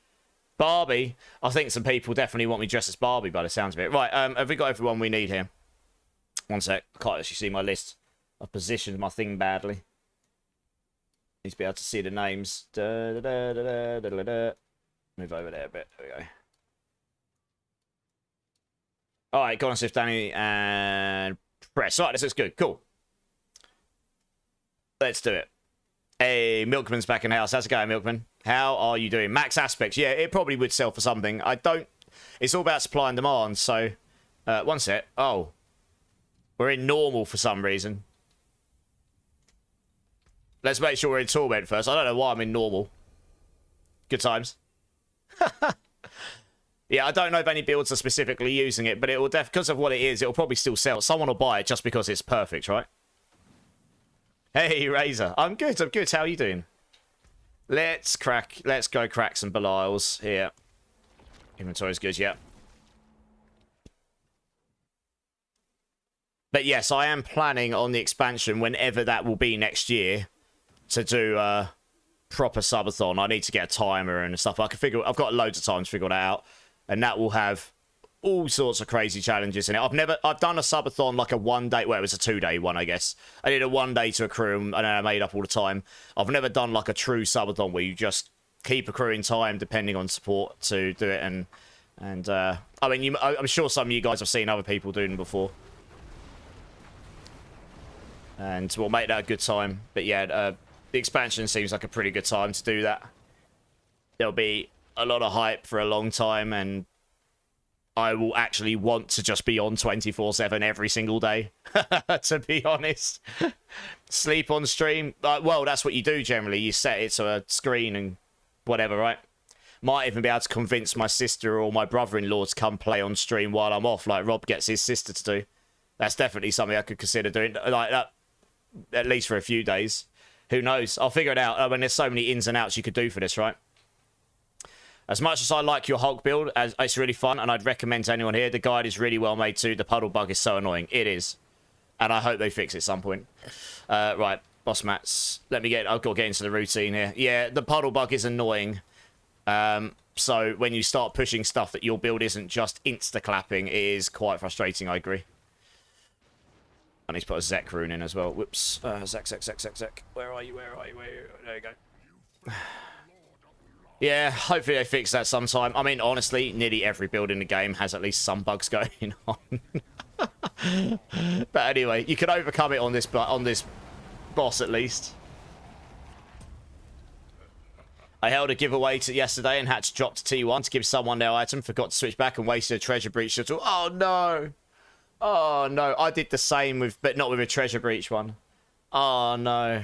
A: Barbie. I think some people definitely want me dressed as Barbie by the sounds of it. Right, have we got everyone we need here? One sec. I can't actually see my list. I've positioned my thing badly. Need to be able to see the names. Move over there a bit. There we go. Alright, go on, Sif, Danny, and press. Alright, this looks good. Cool. Let's do it. Hey, Milkman's back in the house. How's it going, Milkman? How are you doing? Max aspects. Yeah, it probably would sell for something. It's all about supply and demand, so... one sec. Oh. We're in normal for some reason. Let's make sure we're in torment first. I don't know why I'm in normal. Good times. Yeah, I don't know if any builds are specifically using it, but it will because of what it is, it'll probably still sell. Someone will buy it just because it's perfect, right? Hey, Razor. I'm good. How are you doing? Let's go crack some Belials here. Inventory's good, yeah. But yes, I am planning on the expansion, whenever that will be next year, to do proper subathon. I need to get a timer and stuff. I've got loads of time to figure that out, and that will have all sorts of crazy challenges in it. I've done a subathon, like a 1 day, well, it was a 2-day one, I guess. I did a 1 day to accrue, and I made up all the time. I've never done like a true subathon where you just keep accruing time depending on support to do it. And I mean, I'm sure some of you guys have seen other people doing them before. And we'll make that a good time. But yeah, the expansion seems like a pretty good time to do that. There'll be a lot of hype for a long time, and I will actually want to just be on 24/7 every single day, to be honest. Sleep on stream. Well, that's what you do generally. You set it to a screen and whatever, right? Might even be able to convince my sister or my brother-in-law to come play on stream while I'm off, like Rob gets his sister to do. That's definitely something I could consider doing, like that, at least for a few days. Who knows? I'll figure it out. I mean, there's so many ins and outs you could do for this, right? As much as I like your Hulk build, it's really fun, and I'd recommend to anyone here, the guide is really well made too. The puddle bug is so annoying. It is. And I hope they fix it at some point. Right, boss mats. I've got to get into the routine here. Yeah, the puddle bug is annoying. So when you start pushing stuff that your build isn't just insta-clapping, it is quite frustrating, I agree. I need to put a Zek rune in as well. Whoops. Zek. Where are you? There you go. Yeah, hopefully they fix that sometime. I mean, honestly, nearly every build in the game has at least some bugs going on. But anyway, you can overcome it on this boss at least. I held a giveaway yesterday and had to drop to T1 to give someone their item. Forgot to switch back and wasted a treasure breach shuttle. Oh no! Oh no! I did the same but not with a treasure breach one. Oh no!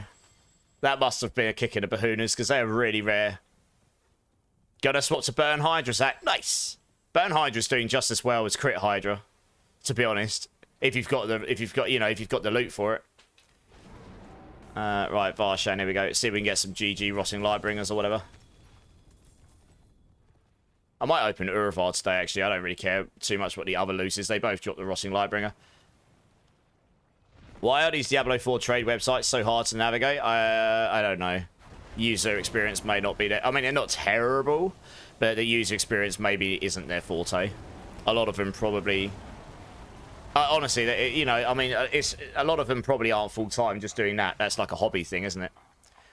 A: That must have been a kick in the bahunas because they are really rare. Gotta swap to Burn Hydra, Zach. Nice. Burn Hydra's doing just as well as Crit Hydra, to be honest. If you've got the loot for it. Right, Varshan, here we go. Let's see if we can get some GG Rotting Lightbringers or whatever. I might open Uravar today, actually. I don't really care too much what the other loot is. They both drop the Rotting Lightbringer. Why are these Diablo 4 trade websites so hard to navigate? I don't know. User experience may not be there. I mean, they're not terrible, but the user experience maybe isn't their forte. A lot of them probably... honestly, you know, I mean, a lot of them probably aren't full-time just doing that. That's like a hobby thing, isn't it?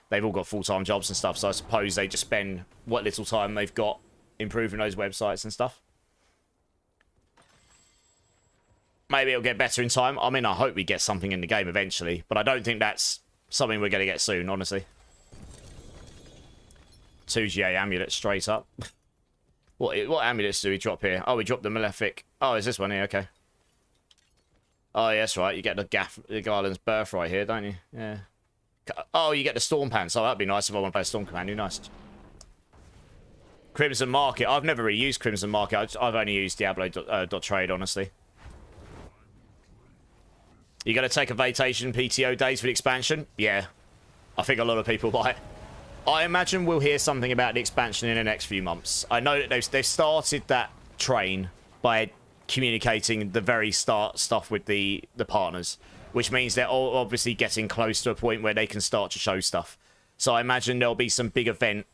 A: They've all got full-time jobs and stuff, so I suppose they just spend what little time they've got improving those websites and stuff. Maybe it'll get better in time. I mean, I hope we get something in the game eventually, but I don't think that's something we're going to get soon, honestly. 2GA amulet straight up. What amulets do we drop here? Oh, we dropped the Malefic. Oh, is this one here? Okay. Oh, yeah, that's right. You get the Garland's Birthright here, don't you? Yeah. Oh, you get the Storm Pants. Oh, that'd be nice if I want to play Storm Commander. Nice. Crimson Market. I've never really used Crimson Market. I've only used Diablo.trade, honestly. You going to take a vacation PTO days for the expansion? Yeah. I think a lot of people might. I imagine we'll hear something about the expansion in the next few months. I know that they've started that train by communicating the very start stuff with the partners, which means they're all obviously getting close to a point where they can start to show stuff. So I imagine there'll be some big event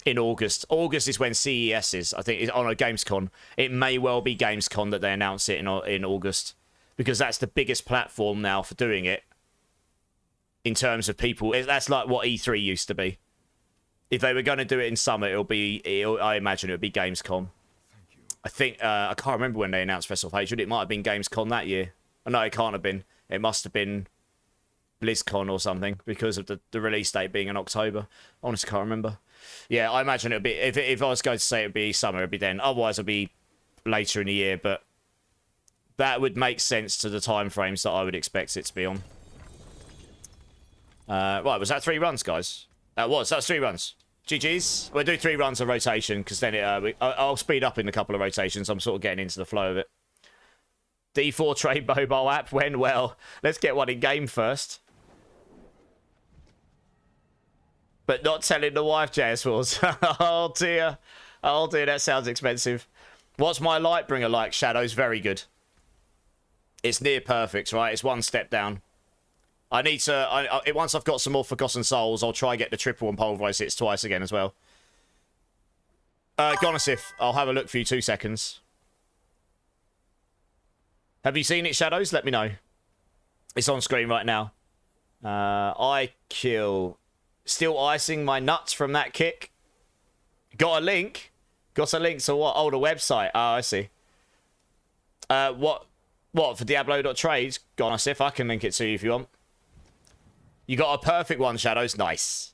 A: in August. August is when CES is, I think, on a Gamescom. It may well be Gamescom that they announce it in August, because that's the biggest platform now for doing it in terms of people. That's like what E3 used to be. If they were going to do it in summer, I imagine it would be Gamescom. I think, I can't remember when they announced Festival of Hatred. It might have been Gamescom that year. Oh, no, it can't have been. It must have been BlizzCon or something, because of the release date being in October. I honestly can't remember. Yeah, I imagine it would be, if I was going to say it would be summer, it would be then. Otherwise, it would be later in the year, but that would make sense to the time frames that I would expect it to be on. Right, was that 3 runs, guys? That was 3 runs. GG's. We'll do 3 runs of rotation, because then I'll speed up in a couple of rotations. I'm sort of getting into the flow of it. D4 trade mobile app, when? Well, let's get one in game first. But not telling the wife, JS Wars. Oh dear. Oh dear, that sounds expensive. What's my Lightbringer like? Shadows, very good. It's near perfect, right? It's 1 step down. I need to... once I've got some more Forgotten Souls, I'll try get the triple and pulverize hits twice again as well. Gonosif, I'll have a look for you 2 seconds. Have you seen it, Shadows? Let me know. It's on screen right now. I kill. Still icing my nuts from that kick. Got a link. Got a link to what? Oh, the website. Oh, I see. What for Diablo.trade? Go on, if I can link it to you if you want. You got a perfect one, Shadows. Nice.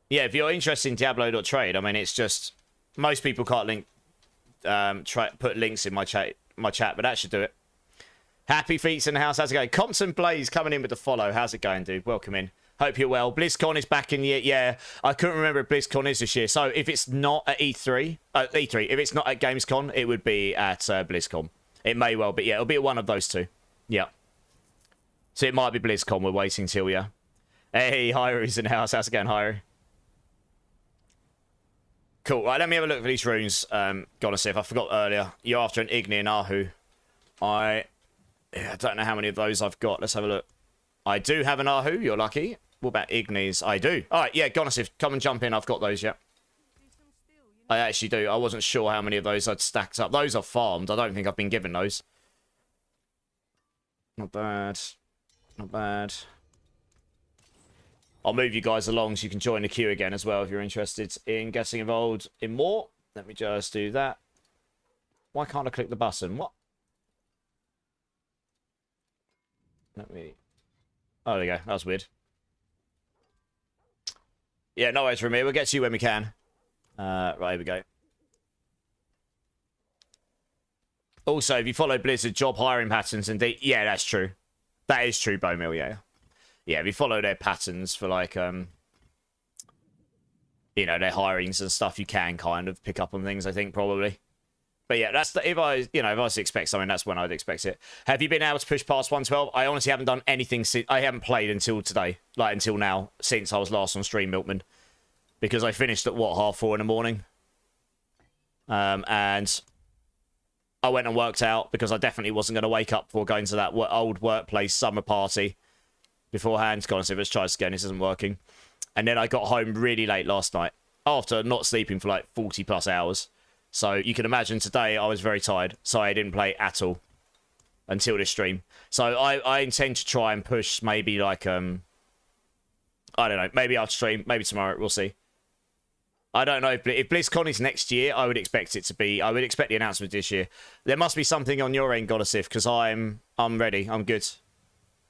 A: Yeah, if you're interested in Diablo.trade, I mean, it's just most people can't link. Put links in my chat, but that should do it. Happy Feets in the house. How's it going? Compton Blaze coming in with the follow. How's it going, dude? Welcome in. Hope you're well. BlizzCon is back in the... Yeah, I couldn't remember if BlizzCon is this year. So if it's not at E3... if it's not at Gamescom, it would be at BlizzCon. It may well be. Yeah, it'll be one of those two. Yeah. So it might be BlizzCon. We're waiting till, yeah. Hey, Hyru's in the house. How's it going, Hyru? Cool. Right, let me have a look for these runes. Gonna see if I forgot earlier. You're after an Igni and Ahu. I don't know how many of those I've got. Let's have a look. I do have an Ahu. You're lucky. What about Ignis? I do. All right, yeah, Gonosif, come and jump in. I've got those, yeah. I actually do. I wasn't sure how many of those I'd stacked up. Those are farmed. I don't think I've been given those. Not bad. Not bad. I'll move you guys along so you can join the queue again as well if you're interested in getting involved in more. Let me just do that. Why can't I click the button? What? Let me... Oh, there you go. That was weird. Yeah, no worries from here. We'll get to you when we can. Right, here we go. Also, if you follow Blizzard job hiring patterns, indeed... Yeah, that's true. That is true, Bowmill, yeah. Yeah, if you follow their patterns for, like, you know, their hirings and stuff, you can kind of pick up on things, I think, probably. But yeah, that's the, if I was to expect something, that's when I'd expect it. Have you been able to push past 112? I honestly haven't done anything since... I haven't played until today. Like, until now, since I was last on stream, Milkman. Because I finished at, what, 4:30 in the morning? And I went and worked out because I definitely wasn't going to wake up before going to that old workplace summer party beforehand. God, let's try this again. This isn't working. And then I got home really late last night after not sleeping for like 40 plus hours. So you can imagine today I was very tired. So I didn't play at all until this stream. So I intend to try and push maybe like, I don't know, maybe I'll stream, maybe tomorrow, we'll see. I don't know if BlizzCon is next year, I would expect it to be, I would expect the announcement this year. There must be something on your end, Goddessif, because I'm ready, I'm good.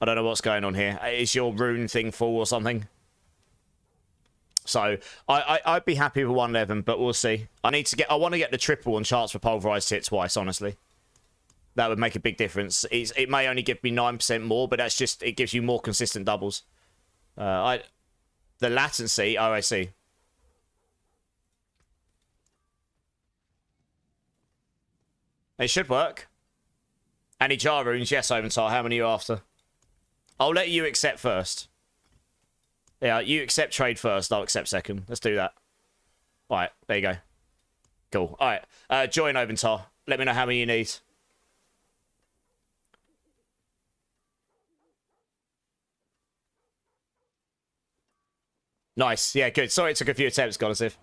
A: I don't know what's going on here. Is your rune thing full or something? So, I'd be happy with 111, but we'll see. I want to get the triple on charts for Pulverise hit twice, honestly. That would make a big difference. It may only give me 9% more, but that's just, it gives you more consistent doubles. The latency, oh, I see. It should work. Any jar runes? Yes, Oventar. How many are you after? I'll let you accept first. Yeah, you accept trade first. I'll accept second. Let's do that. All right, there you go. Cool. All right, join Oventar. Let me know how many you need. Nice. Yeah, good. Sorry it took a few attempts, Goddessif.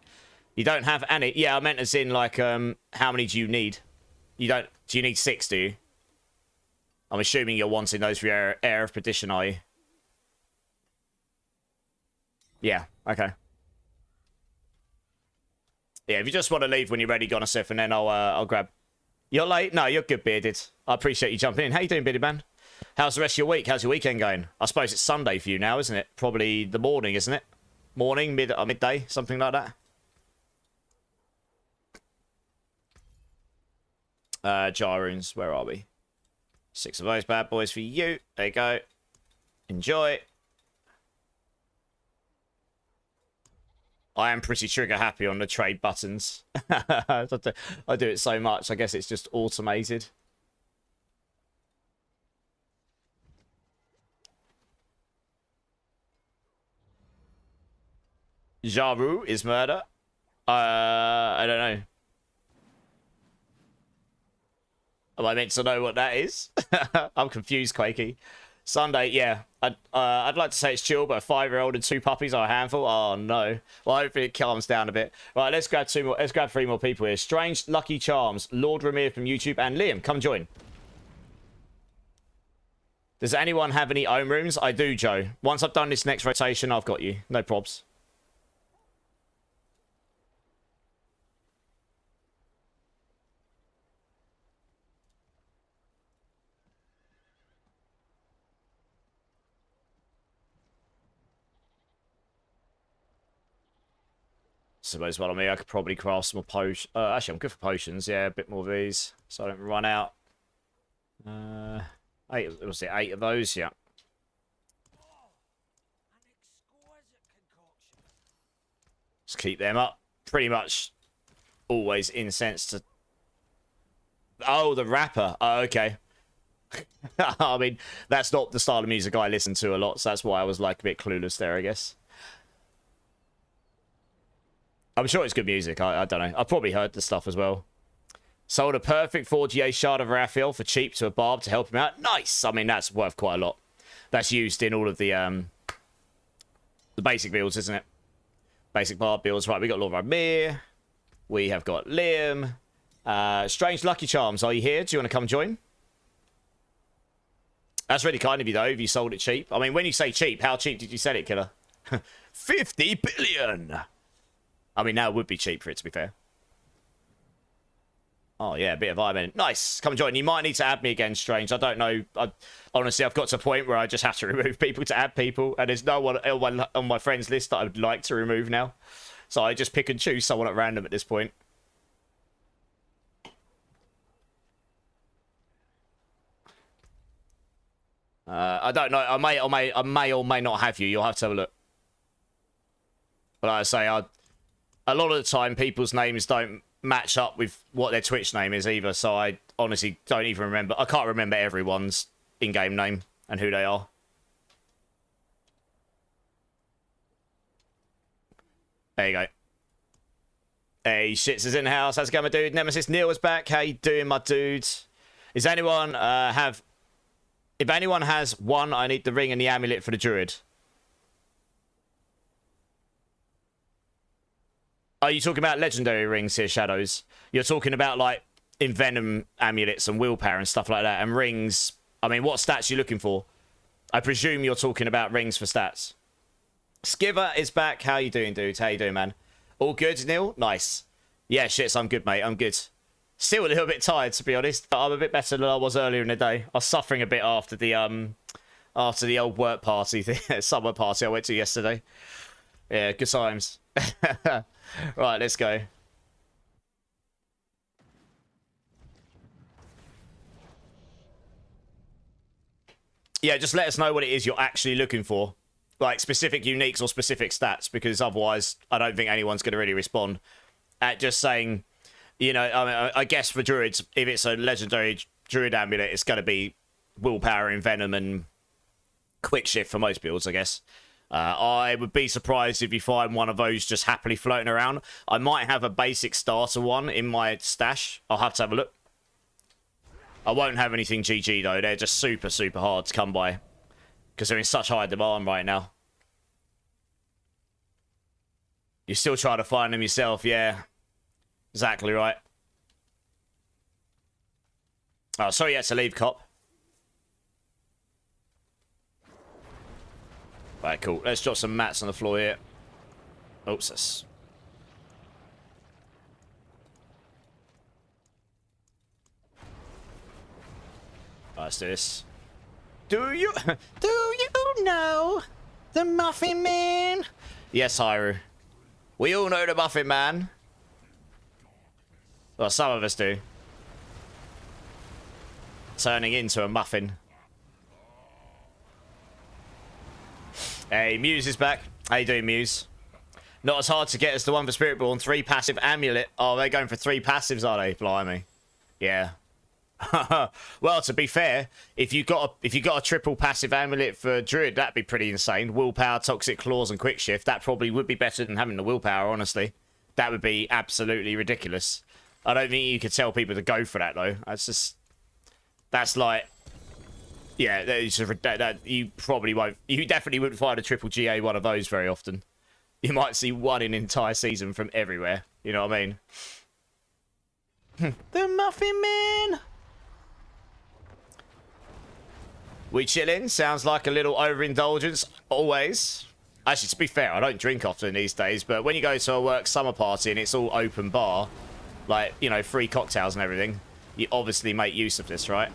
A: You don't have any. Yeah, I meant as in, like, how many do you need? You don't... Do you need 6, do you? I'm assuming you're wanting those for your Air of Perdition, are you? Yeah, okay. Yeah, if you just want to leave when you're ready, Gonosif, and then I'll grab... You're late? No, you're good, Bearded. I appreciate you jumping in. How you doing, Bearded Man? How's the rest of your week? How's your weekend going? I suppose it's Sunday for you now, isn't it? Probably the morning, isn't it? Morning, midday, something like that. Jar runes, where are we? 6 of those bad boys for you. There you go. Enjoy. I am pretty trigger happy on the trade buttons. I do it so much. I guess it's just automated. Jaru is murder. I don't know. Am I meant to know what that is? I'm confused, Quakey. Sunday, yeah. I'd like to say it's chill, but a 5-year-old and 2 puppies are a handful. Oh no. Well, hopefully it calms down a bit. Right, let's grab 2 more. Let's grab 3 more people here. Strange Lucky Charms, Lord Ramir from YouTube, and Liam. Come join. Does anyone have any own rooms? I do, Joe. Once I've done this next rotation, I've got you. No probs. Suppose what I mean, I could probably craft some more potions. Actually, I'm good for potions. Yeah, a bit more of these, so I don't run out. 8. Was it 8 of those? Yeah. Just keep them up. Pretty much always incense to. Oh, the rapper. Oh, okay. I mean, that's not the style of music I listen to a lot, so that's why I was like a bit clueless there, I guess. I'm sure it's good music. I don't know. I've probably heard the stuff as well. Sold a perfect 4GA shard of Raphael for cheap to a barb to help him out. Nice. I mean, that's worth quite a lot. That's used in all of the basic builds, isn't it? Basic barb builds. Right, we got Lord Ramir. We have got Liam. Strange Lucky Charms, are you here? Do you want to come join? That's really kind of you, though, if you sold it cheap. I mean, when you say cheap, how cheap did you sell it, killer? 50 billion! I mean, now it would be cheap for it, to be fair. Oh, yeah, a bit of Iron. Nice. Come join. You might need to add me again, Strange. I don't know. Honestly, I've got to a point where I just have to remove people to add people. And there's no one on my friends list that I would like to remove now. So I just pick and choose someone at random at this point. I don't know. I may or may not have you. You'll have to have a look. But like I say, a lot of the time, people's names don't match up with what their Twitch name is either. So I honestly don't even remember. I can't remember everyone's in-game name and who they are. There you go. Hey, Shits is in the house. How's it going, my dude? Nemesis Neil is back. How you doing, my dude? Is anyone have... If anyone has one, I need the ring and the amulet for the druid. Are you talking about legendary rings here, Shadows? You're talking about, like, Envenom amulets and willpower and stuff like that. And rings... I mean, what stats are you looking for? I presume you're talking about rings for stats. Skiver is back. How you doing, dude? How you doing, man? All good, Neil? Nice. Yeah, shits, I'm good, mate. I'm good. Still a little bit tired, to be honest, but I'm a bit better than I was earlier in the day. I was suffering a bit after the old work party, summer party I went to yesterday. Yeah, good times. Right, let's go. Yeah, just let us know what it is you're actually looking for. Like, specific uniques or specific stats, because otherwise I don't think anyone's going to really respond at just saying... You know, I mean, I guess for druids, if it's a legendary druid amulet, it's going to be willpower, envenom, and quick shift for most builds, I guess. I would be surprised if you find one of those just happily floating around. I might have a basic starter one in my stash. I'll have to have a look. I won't have anything GG, though. They're just super, super hard to come by because they're in such high demand right now. You're still trying to find them yourself, yeah. Exactly right. Oh, sorry you had to leave, cop. Right, cool. Let's drop some mats on the floor here. Oops, that's... Right, let's do this. Do you know the Muffin Man? Yes, Hyru. We all know the Muffin Man. Well, some of us do. Turning into a muffin. Hey, Muse is back. How you doing, Muse? Not as hard to get as the one for Spiritborn. 3 passive amulet. Oh, they're going for 3 passives, are they? Blimey. Yeah. Well, to be fair, if you got a triple passive amulet for Druid, that'd be pretty insane. Willpower, Toxic Claws, and Quick Shift. That probably would be better than having the willpower, honestly. That would be absolutely ridiculous. I don't think you could tell people to go for that, though. That's just... That's like... Yeah, that you probably won't... You definitely wouldn't find a triple GA one of those very often. You might see one in an entire season from everywhere. You know what I mean? The Muffin Man! We chilling. Sounds like a little overindulgence. Always. Actually, to be fair, I don't drink often these days, but when you go to a work summer party and it's all open bar, like, you know, free cocktails and everything, you obviously make use of this, right?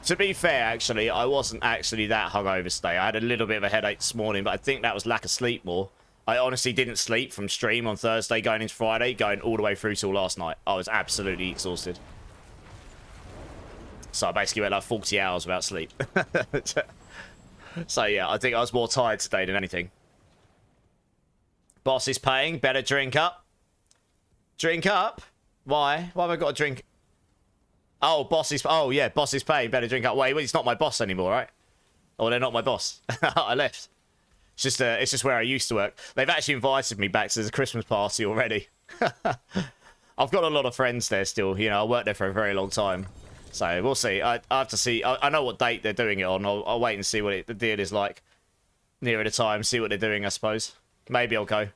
A: To be fair, actually, I wasn't actually that hungover today. I had a little bit of a headache this morning, but I think that was lack of sleep more. I honestly didn't sleep from stream on Thursday going into Friday, going all the way through till last night. I was absolutely exhausted. So I basically went like 40 hours without sleep. So yeah, I think I was more tired today than anything. Boss is paying. Better drink up. Drink up? Why? Why have I got to drink? Oh, boss is... Oh, yeah, boss is paying. Better drink up. Wait, he's not my boss anymore, right? Oh, they're not my boss. I left. It's just where I used to work. They've actually invited me back to the Christmas party already. I've got a lot of friends there still. You know, I worked there for a very long time. So we'll see. I have to see. I know what date they're doing it on. I'll wait and see what the deal is like nearer the time. See what they're doing, I suppose. Maybe I'll go.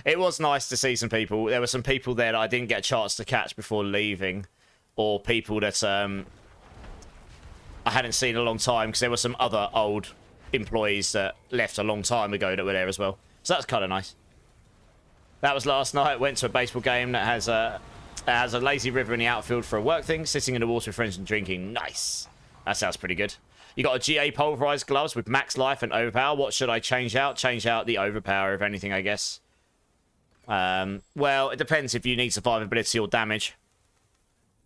A: It was nice to see some people. There were some people there that I didn't get a chance to catch before leaving, or people that I hadn't seen in a long time, because there were some other old employees that left a long time ago that were there as well. So that's kind of nice. That was last night. Went to a baseball game that has a lazy river in the outfield for a work thing. Sitting in the water with friends and drinking. Nice. That sounds pretty good. You got a GA pulverized gloves with max life and overpower. What should I change out? Change out the overpower, if anything, I guess. Well, it depends if you need survivability or damage.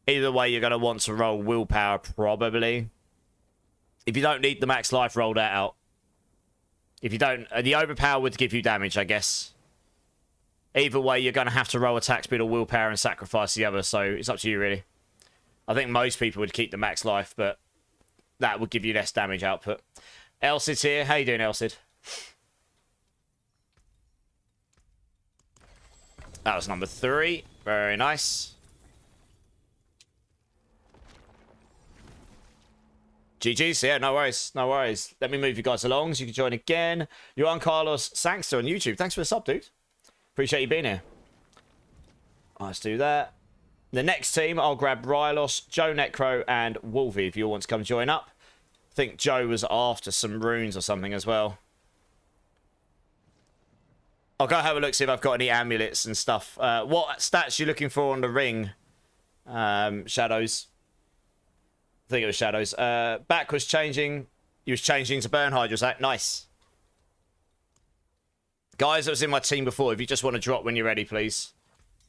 A: Either way, you're going to want to roll willpower, probably. If you don't need the max life, roll that out. If you don't... the overpower would give you damage, I guess. Either way, you're going to have to roll attack speed or willpower and sacrifice the other, so it's up to you, really. I think most people would keep the max life, but that would give you less damage output. Elsid's here. How you doing, Elsid? That was number 3. Very nice. GG's, yeah, no worries, no worries. Let me move you guys along so you can join again. You're on Carlos Sangster on YouTube. Thanks for the sub, dude. Appreciate you being here. Let's do that. The next team, I'll grab Rylos, Joe Necro, and Wolvie if you all want to come join up. I think Joe was after some runes or something as well. I'll go have a look, see if I've got any amulets and stuff. What stats you looking for on the ring? Shadows. I think it was Shadows. Back was changing. He was changing to Burn Hydra. Was that nice? Guys that was in my team before, if you just want to drop when you're ready, please.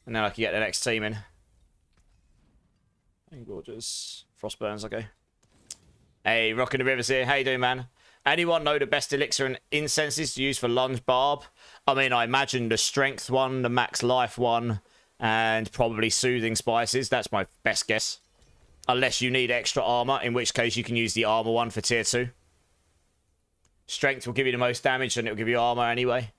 A: And then I can get the next team in. Hey, gorgeous. Frostburns, okay. Hey, Rockin' the Rivers here. How you doing, man? Anyone know the best elixir and incenses to use for lunge barb? I mean, I imagine the strength one, the max life one, and probably soothing spices. That's my best guess. Unless you need extra armor, in which case you can use the armor one for tier 2. Strength will give you the most damage and it'll give you armor anyway.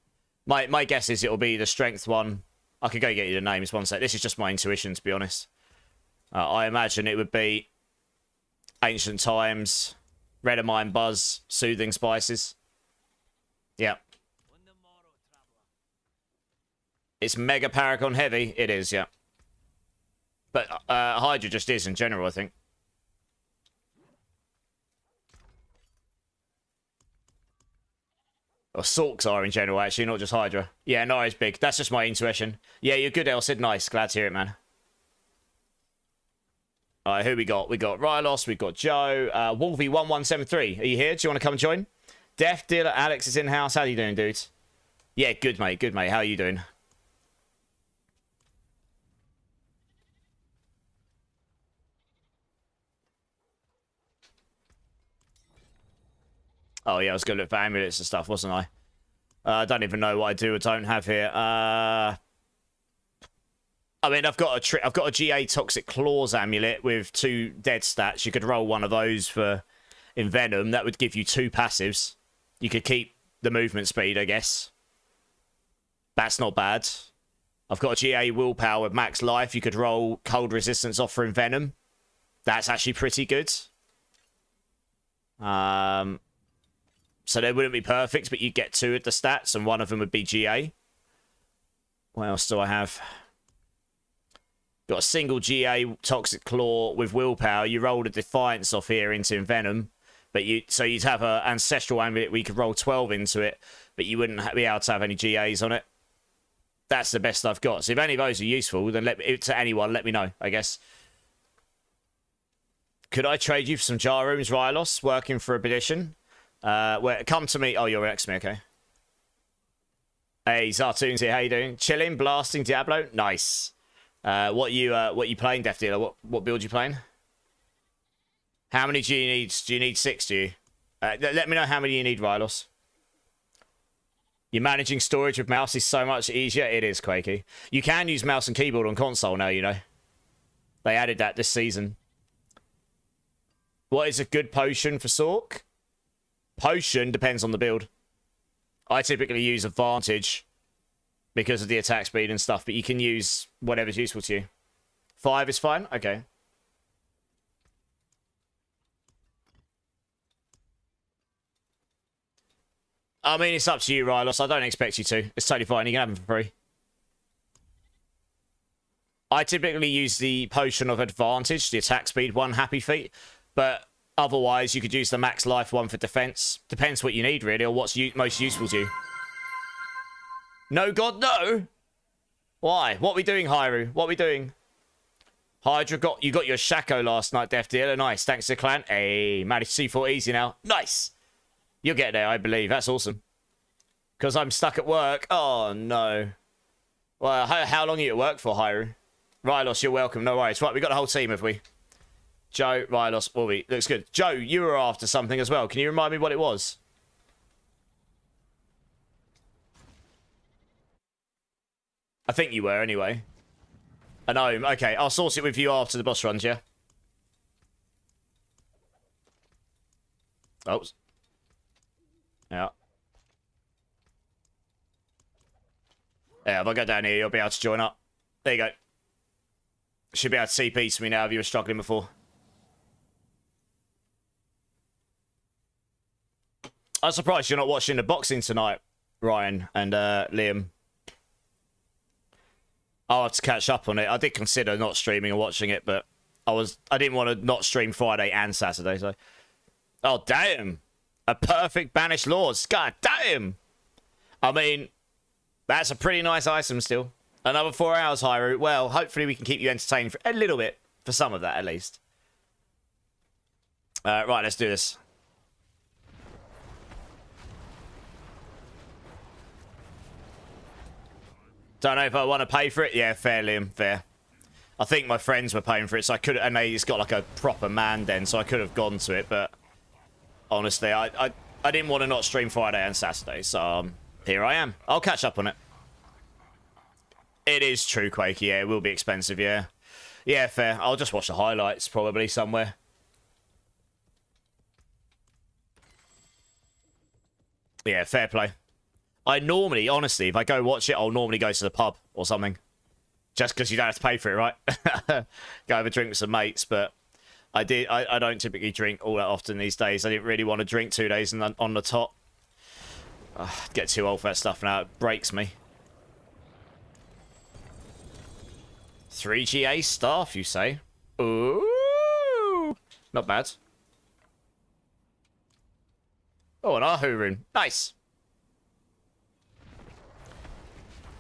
A: My guess is it'll be the strength one. I could go get you the names one sec. This is just my intuition, to be honest. I imagine it would be Ancient Times, Redamine Buzz, Soothing Spices. Yeah. It's Mega Paragon Heavy. It is, yeah. But Hydra just is in general, I think. Or Sorks are in general, actually, not just Hydra. Yeah, no, it's big. That's just my intuition. Yeah, you're good, Elsid. Nice. Glad to hear it, man. Alright, who we got? We got Rylos, we got Joe, Wolvie1173. Are you here? Do you want to come and join? Def Dealer Alex is in house. How you doing, dudes? Yeah, good, mate. Good, mate. How are you doing? Oh, yeah, I was going to look for amulets and stuff, wasn't I? I don't even know what I do or don't have here. I mean, I've got a GA Toxic Claws amulet with 2 dead stats. You could roll one of those for Envenom. That would give you 2 passives. You could keep the movement speed, I guess. That's not bad. I've got a GA Willpower with max life. You could roll Cold Resistance off for Envenom. That's actually pretty good. So they wouldn't be perfect, but you'd get 2 at the stats, and one of them would be GA. What else do I have? Got a single GA Toxic Claw with Willpower. You rolled a Defiance off here into Venom. But you'd have an Ancestral Amulet where you could roll 12 into it, but you wouldn't be able to have any GAs on it. That's the best I've got. So if any of those are useful, then to anyone, let me know, I guess. Could I trade you for some jar rooms, Rylos, working for a petition? Come to me. Oh, you're next to me, okay. Hey, Zartoons here, how you doing? Chilling, blasting Diablo? Nice. What you playing, Death Dealer? What build you playing? How many do you need? Do you need 6, do you? Let me know how many you need, Rylos. You're managing storage with mouse is so much easier. It is, Quakey. You can use mouse and keyboard on console now, you know. They added that this season. What is a good potion for Sork? Potion depends on the build. I typically use Advantage because of the attack speed and stuff, but you can use whatever's useful to you. 5 is fine? Okay. I mean, it's up to you, Rylos. I don't expect you to. It's totally fine. You can have them for free. I typically use the Potion of Advantage, the attack speed one, Happy Feet. But otherwise, you could use the max life one for defense. Depends what you need, really, or what's most useful to you. No, God, no! Why? What are we doing, Hyru? What are we doing? Hydra you got your Shaco last night, Death Dealer. Nice. Thanks to the clan. Hey, managed C4 easy now. Nice! You'll get there, I believe. That's awesome. Because I'm stuck at work. Oh, no. Well, how long are you at work for, Hyru? Rylos, you're welcome. No worries. Right, we got a whole team, have we? Joe, Rylos, Orby. Looks good. Joe, you were after something as well. Can you remind me what it was? I think you were, anyway. A gnome. Okay, I'll source it with you after the boss runs, yeah? Oh. Yeah. Yeah, if I go down here, you'll be able to join up. There you go. Should be able to CP to me now if you were struggling before. I'm surprised you're not watching the boxing tonight, Ryan and Liam. I'll have to catch up on it. I did consider not streaming and watching it, but I didn't want to not stream Friday and Saturday, so. Oh, damn. A perfect Banished Lords. God damn. I mean, that's a pretty nice item still. Another 4 hours, Hyru. Well, hopefully we can keep you entertained for a little bit. For some of that, at least. Right, let's do this. Don't know if I want to pay for it. Yeah, fair, Liam. Fair. I think my friends were paying for it, so I could... And it's got like a proper man den, so I could have gone to it, but... Honestly, I didn't want to not stream Friday and Saturday, so here I am. I'll catch up on it. It is true, Quakey. Yeah, it will be expensive, yeah. Yeah, fair. I'll just watch the highlights probably somewhere. Yeah, fair play. I normally, honestly, if I go watch it, I'll normally go to the pub or something. Just because you don't have to pay for it, right? Go have a drink with some mates, but... I don't typically drink all that often these days. I didn't really want to drink 2 days on the top. Get too old for that stuff now. It breaks me. 3 GA staff, you say? Ooh! Not bad. Oh, an Ahu rune. Nice.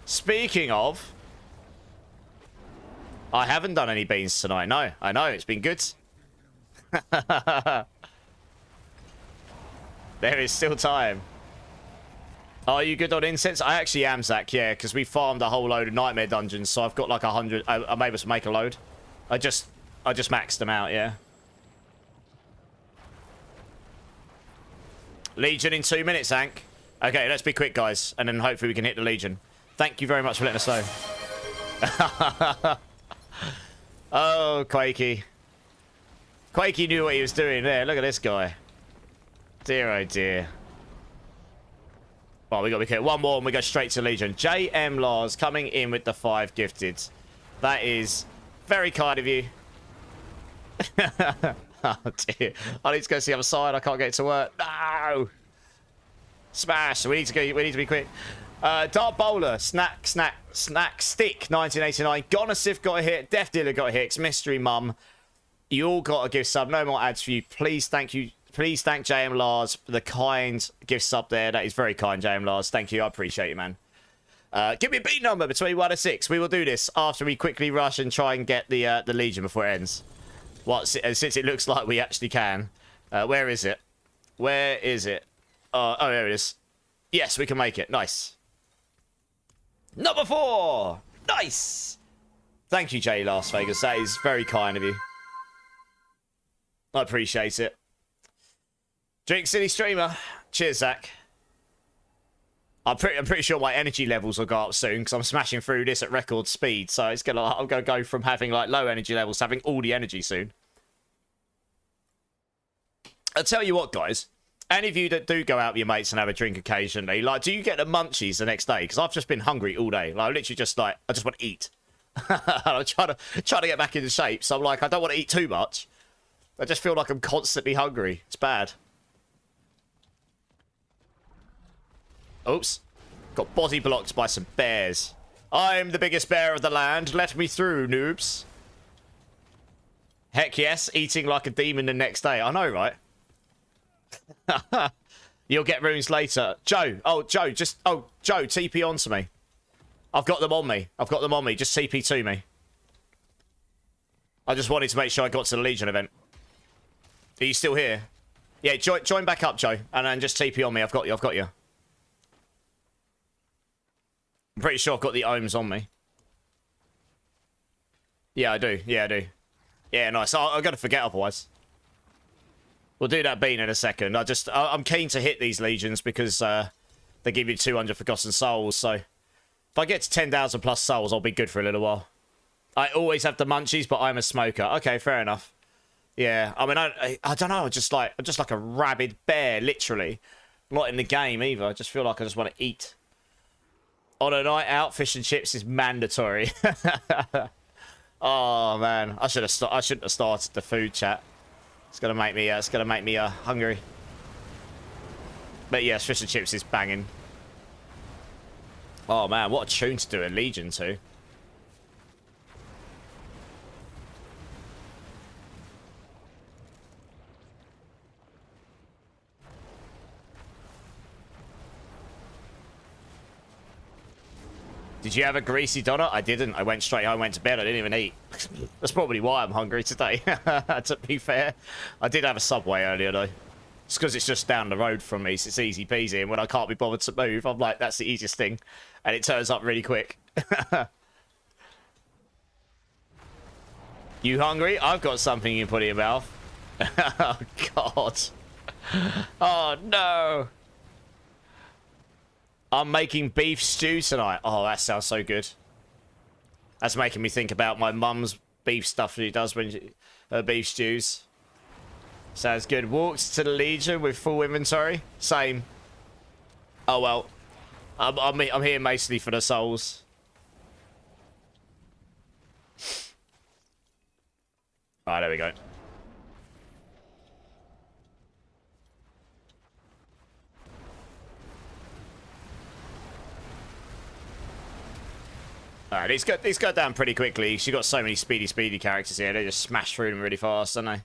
A: Speaking of... I haven't done any beans tonight. No, I know. It's been good. There is still time. Are you good on incense? I actually am, Zach, yeah, because we farmed a whole load of nightmare dungeons, so I've got like 100. I'm able to make a load. I just maxed them out, yeah. Legion in 2 minutes, Hank. Okay, let's be quick, guys, and then hopefully we can hit the Legion. Thank you very much for letting us know. Oh, Quakey. Quakey knew what he was doing there. Look at this guy. Dear, oh dear. Well, we got to be careful. One more and we go straight to Legion. JM Lars coming in with the 5 gifted. That is very kind of you. Oh dear. I need to go to the other side. I can't get to work. No! Smash! We need to be quick. Dart Bowler, Snack Stick, 1989. Gonosif got a hit. Death Dealer got a hit. Mystery Mum. You all got a gift sub. No more ads for you. Please thank you. Please thank JM Lars for the kind gift sub there. That is very kind, JM Lars. Thank you. I appreciate it, man. Give me a beat number between 1 and 6. We will do this after we quickly rush and try and get the Legion before it ends. Since it looks like we actually can. Where is it? Where is it? Oh, there it is. Yes, we can make it. Nice. Number 4. Nice. Thank you, Jay Las Vegas. That is very kind of you. I appreciate it. Drink City Streamer. Cheers, Zach. I'm pretty sure my energy levels will go up soon because I'm smashing through this at record speed. So I'm gonna go from having like low energy levels to having all the energy soon. I'll tell you what, guys. Any of you that do go out with your mates and have a drink occasionally, like, do you get the munchies the next day? Because I've just been hungry all day. Like, I literally just like I just want to eat. I'm trying to get back into shape. So I'm like, I don't want to eat too much. I just feel like I'm constantly hungry. It's bad. Oops. Got body blocked by some bears. I'm the biggest bear of the land. Let me through, noobs. Heck yes. Eating like a demon the next day. I know, right? You'll get runes later. Joe. Oh, Joe. Joe, TP onto me. I've got them on me. Just TP to me. I just wanted to make sure I got to the Legion event. Are you still here? Yeah, join back up, Joe. And then just TP on me. I've got you. I'm pretty sure I've got the ohms on me. Yeah, I do. Yeah, nice. I'm going to forget otherwise. We'll do that bean in a second. I'm keen to hit these Legions because they give you 200 Forgotten Souls. So if I get to 10,000 plus souls, I'll be good for a little while. I always have the munchies, but I'm a smoker. Okay, fair enough. Yeah, I mean, I don't know. I'm just like a rabid bear, literally. Not in the game either. I just feel like I just want to eat. On a night out, fish and chips is mandatory. Oh man, I shouldn't have started the food chat. It's gonna make me hungry. But yes, fish and chips is banging. Oh man, what a tune to do a Legion to. Did you have a greasy donut? I didn't. I went straight home, went to bed. I didn't even eat. That's probably why I'm hungry today. To be fair. I did have a Subway earlier, though. It's because it's just down the road from me, so it's easy peasy. And when I can't be bothered to move, I'm like, that's the easiest thing. And it turns up really quick. You hungry? I've got something you can put in your mouth. Oh, God. Oh, no. I'm making beef stew tonight. Oh, that sounds so good. That's making me think about my mum's beef stuff that she does when she, her beef stews. Sounds good. Walked to the Legion with full inventory. Same. Oh, well. I'm here mostly for the souls. Alright, there we go. Alright, these go down pretty quickly. She got so many speedy characters here. They just smash through them really fast, don't they?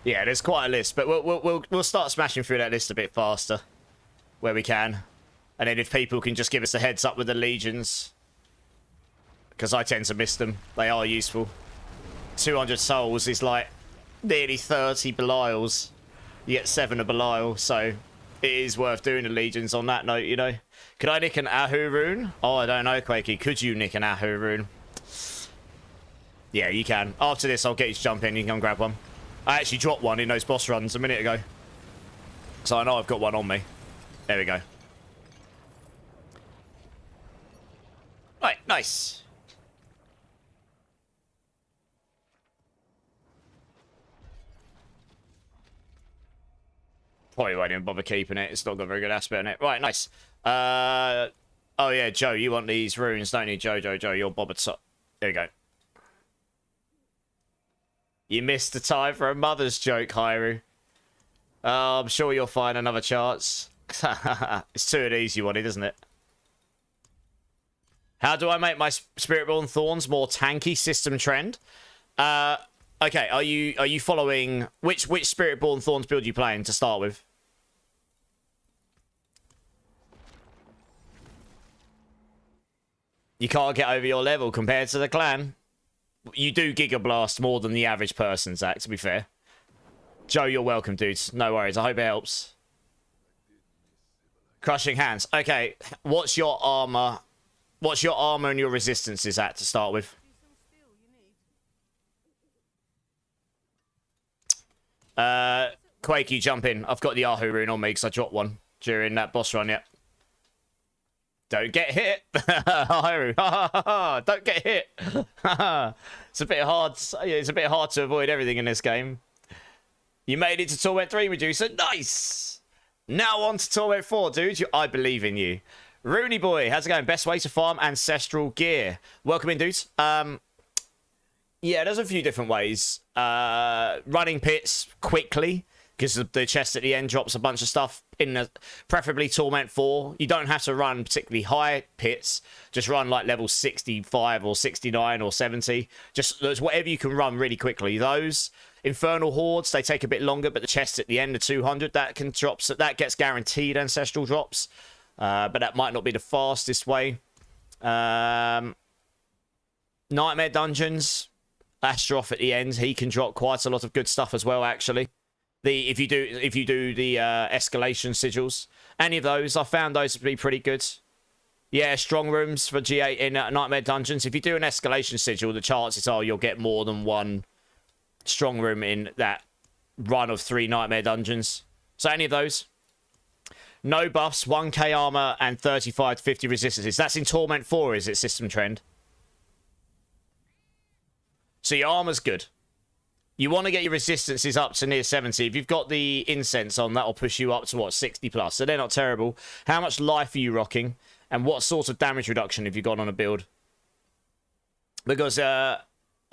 A: Yeah, there's quite a list, but we'll start smashing through that list a bit faster where we can, and then if people can just give us a heads up with the Legions, because I tend to miss them. They are useful. 200 souls is like nearly 30 Belials. You get 7 of Belial, so it is worth doing the Legions on that note, you know. Could I nick an Ahu rune? Oh, I don't know, Quakey. Could you nick an Ahu rune? Yeah, you can. After this, I'll get you to jump in. You can come grab one. I actually dropped one in those boss runs a minute ago. So I know I've got one on me. There we go. Right, nice. Probably won't even bother keeping it. It's not got a very good aspect on it. Right, nice. Oh yeah, Joe, you want these runes, don't you? Joe, you're bothered. There you go. You missed the time for a mother's joke, Hyru. I'm sure you'll find another chance. It's too an easy one, isn't it? How do I make my Spiritborn Thorns more tanky? System trend. Okay, are you following which Spiritborn Thorns build you playing to start with? You can't get over your level compared to the clan. You do Giga Blast more than the average person, Zach, to be fair. Joe, you're welcome, dudes. No worries. I hope it helps. Crushing Hands. Okay, what's your armor? What's your armor and your resistances at to start with? Quake, you jump in. I've got the Ahu rune on me because I dropped one during that boss run, yep. Don't get hit. Don't get hit. It's a bit hard. It's a bit hard to avoid everything in this game. You made it to Torment 3, Medusa. Nice. Now on to Torment 4, dude. I believe in you. Rooney boy, how's it going? Best way to farm ancestral gear. Welcome in, dudes. Yeah, there's a few different ways. Running pits quickly, because the chest at the end drops a bunch of stuff in the, preferably Torment 4. You don't have to run particularly high pits. Just run like level 65 or 69 or 70. Just whatever you can run really quickly. Those Infernal Hordes, they take a bit longer, but the chest at the end of 200, that can drop. So that gets guaranteed ancestral drops. But that might not be the fastest way. Nightmare Dungeons, Astroth at the end, he can drop quite a lot of good stuff as well, actually. If you do the escalation sigils, any of those, I found those to be pretty good. Yeah, strong rooms for G8 in Nightmare Dungeons. If you do an escalation sigil, the chances are you'll get more than one strong room in that run of 3 Nightmare Dungeons. So any of those. No buffs, 1k armor, and 35 to 50 resistances. That's in Torment 4, is it, system trend? So your armor's good. You want to get your resistances up to near 70. If you've got the incense on, that'll push you up to, what, 60 plus. So they're not terrible. How much life are you rocking? And what sort of damage reduction have you got on a build? Because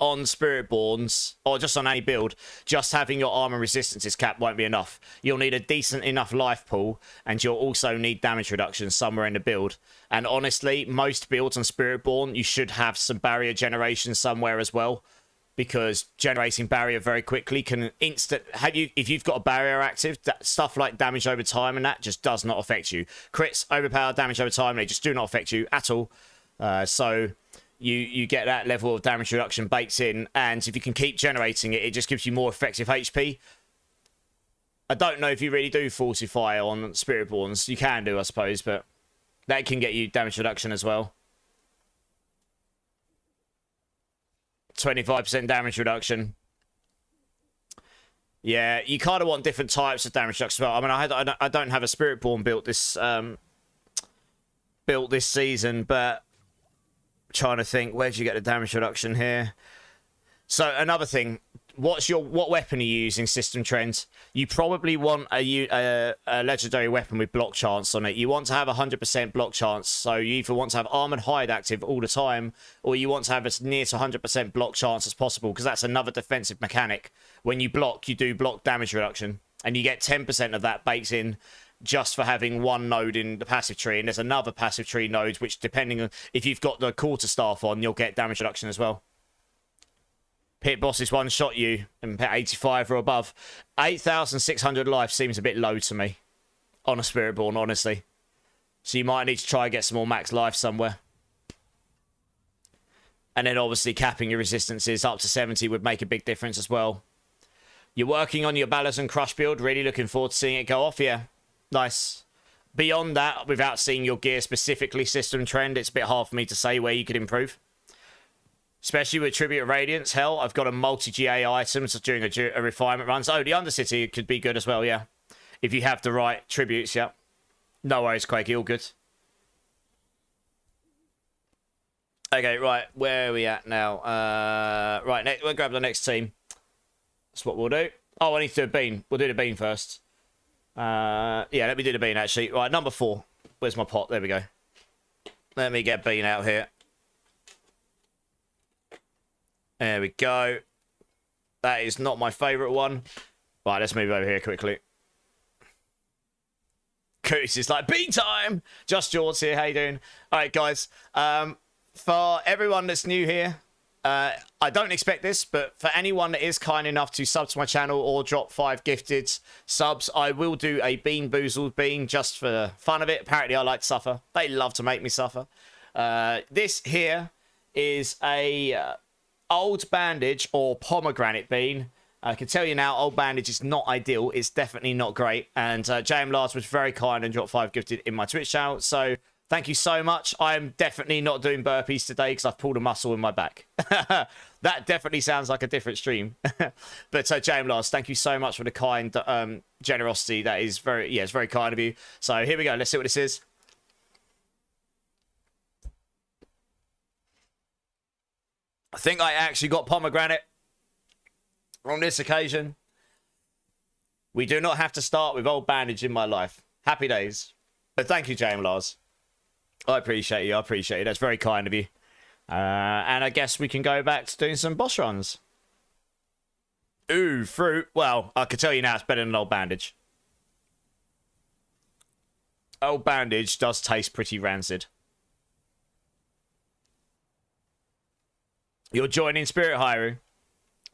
A: on Spiritborns, or just on any build, just having your armor resistances cap won't be enough. You'll need a decent enough life pool, and you'll also need damage reduction somewhere in the build. And honestly, most builds on Spiritborn, you should have some barrier generation somewhere as well, because generating barrier very quickly can if you've got a barrier active, that stuff like damage over time and that just does not affect you. Crits, overpower, damage over time, they just do not affect you at all. So you get that level of damage reduction baked in, and if you can keep generating it, it just gives you more effective HP. I don't know if you really do Fortify on Spiritborns. You can do, I suppose, but that can get you damage reduction as well. 25% damage reduction. Yeah, you kind of want different types of damage reduction as well. I mean, I don't have a Spiritborn built this season, but I'm trying to think, where do you get the damage reduction here? So another thing, what weapon are you using, system trends? You probably want a legendary weapon with block chance on it. You want to have 100% block chance, so you either want to have Armored Hide active all the time, or you want to have as near to 100% block chance as possible, because that's another defensive mechanic. When you block, you do block damage reduction, and you get 10% of that baked in just for having one node in the passive tree, and there's another passive tree node, which depending on if you've got the quarterstaff on, you'll get damage reduction as well. Pit bosses one-shot you and pit 85 or above. 8,600 life seems a bit low to me on a Spiritborn, honestly. So you might need to try and get some more max life somewhere. And then obviously capping your resistances up to 70 would make a big difference as well. You're working on your Balazan Crush build. Really looking forward to seeing it go off. Yeah, nice. Beyond that, without seeing your gear specifically system trend, it's a bit hard for me to say where you could improve. Especially with Tribute of Radiance. Hell, I've got a multi-GA items during a refinement run. So the Undercity could be good as well, yeah. If you have the right tributes, yeah. No worries, Quakey, all good. Okay, right, where are we at now? Right, we'll grab the next team. That's what we'll do. Oh, I need to do a bean. We'll do the bean first. Yeah, let me do the bean, actually. Right, number 4. Where's my pot? There we go. Let me get bean out here. There we go. That is not my favourite one. Right, let's move over here quickly. Coots is like, bean time! Just George here, how you doing? Alright, guys. For everyone that's new here, I don't expect this, but for anyone that is kind enough to sub to my channel or drop 5 gifted subs, I will do a Bean Boozled bean just for the fun of it. Apparently, I like to suffer. They love to make me suffer. This here is a old bandage or pomegranate bean. I can tell you now, old bandage is not ideal. It's definitely not great. And JM Lars was very kind and dropped 5 gifted in my Twitch channel. So thank you so much. I'm definitely not doing burpees today because I've pulled a muscle in my back. That definitely sounds like a different stream. But JM Lars, thank you so much for the kind generosity. That is very, yeah, it's very kind of you. So here we go. Let's see what this is. I think I actually got pomegranate on this occasion. We do not have to start with old bandage in my life. Happy days. But thank you, James Lars. I appreciate you. I appreciate you. That's very kind of you. And I guess we can go back to doing some boss runs. Ooh, fruit. Well, I can tell you now it's better than old bandage. Old bandage does taste pretty rancid. You're joining Spirit Hyrule.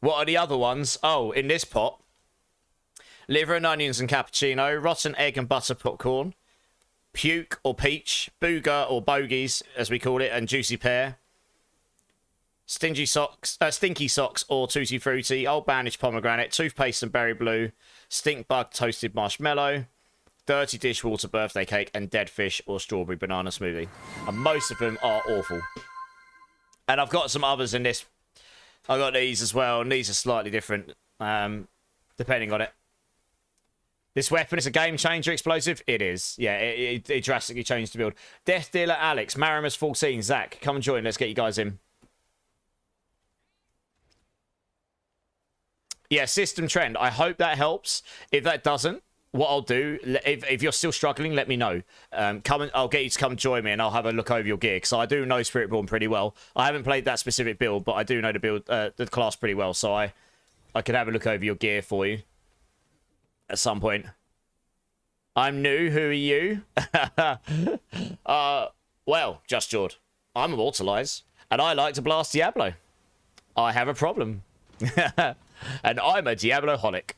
A: What are the other ones? Oh, in this pot. Liver and onions and cappuccino. Rotten egg and butter popcorn. Puke or peach. Booger or bogies, as we call it. And juicy pear. Stinky socks or tutti frutti. Old bandage pomegranate. Toothpaste and berry blue. Stink bug toasted marshmallow. Dirty dishwater birthday cake. And dead fish or strawberry banana smoothie. And most of them are awful. And I've got some others in this. I've got these as well, and these are slightly different, depending on it. This weapon is a game changer explosive? It is. Yeah, it drastically changed the build. Death Dealer Alex, Marimus 14, Zach, come and join. Let's get you guys in. Yeah, system trend. I hope that helps. If that doesn't, what I'll do, if you're still struggling, let me know. I'll get you to come join me, and I'll have a look over your gear, because I do know Spiritborn pretty well. I haven't played that specific build, but I do know the build, the class pretty well, so I could have a look over your gear for you at some point. I'm new. Who are you? Well, Just Jord. I'm Immortalize, and I like to blast Diablo. I have a problem, and I'm a Diabloholic.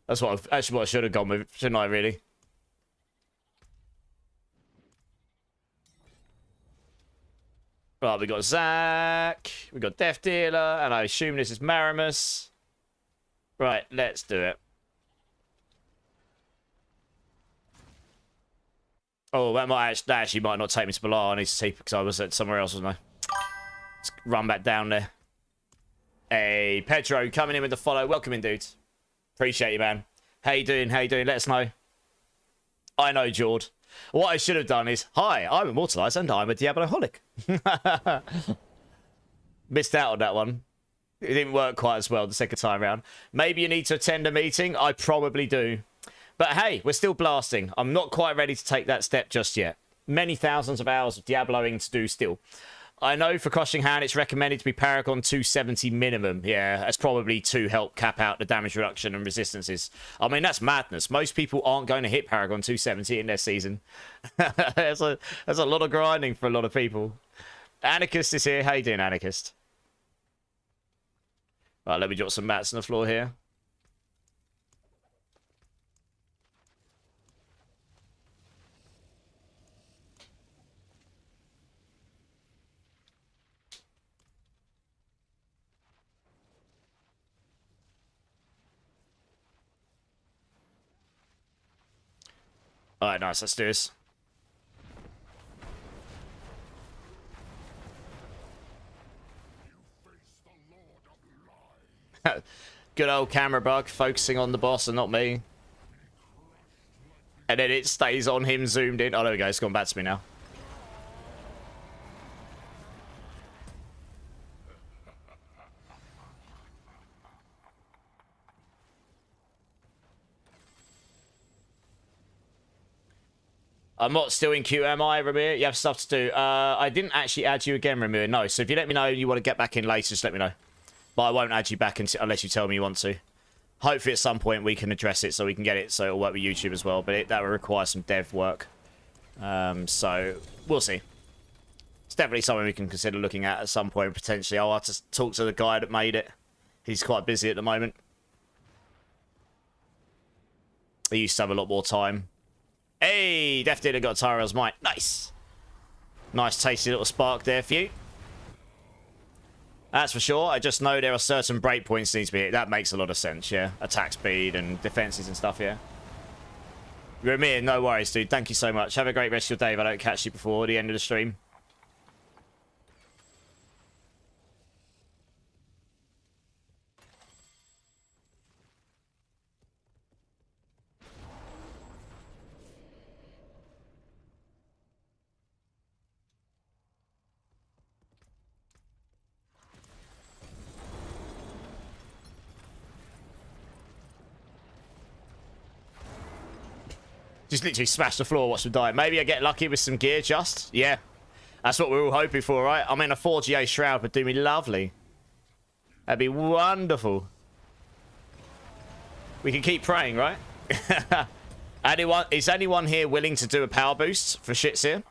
A: That's what I should have gone with, shouldn't I, really? Right, we got Zach, we got Death Dealer, and I assume this is Marimus. Right, let's do it. Oh, that actually might not take me to Balar. I need to see because I was at somewhere else, wasn't I? Let's run back down there. Hey, Pedro, coming in with the follow. Welcome in, dudes. Appreciate you, man. How you doing? How you doing? Let us know. I know, Jord. What I should have done is, hi, I'm Immortalized and I'm a Diabloholic. Missed out on that one. It didn't work quite as well the second time around. Maybe you need to attend a meeting. I probably do. But hey, we're still blasting. I'm not quite ready to take that step just yet. Many thousands of hours of Diabloing to do still. I know for Crushing Hand, it's recommended to be Paragon 270 minimum. Yeah, that's probably to help cap out the damage reduction and resistances. I mean, that's madness. Most people aren't going to hit Paragon 270 in their season. That's a lot of grinding for a lot of people. Anarchist is here. How you doing, Anarchist? Right, let me drop some mats on the floor here. Alright, nice. Let's do this. Good old camera bug, focusing on the boss and not me. And then it stays on him zoomed in. Oh, there we go. It's gone back to me now. I'm not still in queue, am I, Ramir? You have stuff to do. I didn't actually add you again, Ramir. No, so if you let me know you want to get back in later, just let me know. But I won't add you back unless you tell me you want to. Hopefully at some point we can address it so we can get it so it'll work with YouTube as well. But that will require some dev work. So we'll see. It's definitely something we can consider looking at some point potentially. I'll have to talk to the guy that made it. He's quite busy at the moment. He used to have a lot more time. Hey, Def Dealer got Tyrell's Might. Nice. Nice tasty little spark there for you. That's for sure. I just know there are certain breakpoints that need to be hit. That makes a lot of sense, yeah. Attack speed and defenses and stuff, yeah. Ramir, no worries, dude. Thank you so much. Have a great rest of your day if I don't catch you before the end of the stream. Just literally smash the floor, watch them die. Maybe I get lucky with some gear just. Yeah. That's what we're all hoping for, right? I mean, a 4GA Shroud would do me lovely. That'd be wonderful. We can keep praying, right? Is anyone here willing to do a power boost for shits here?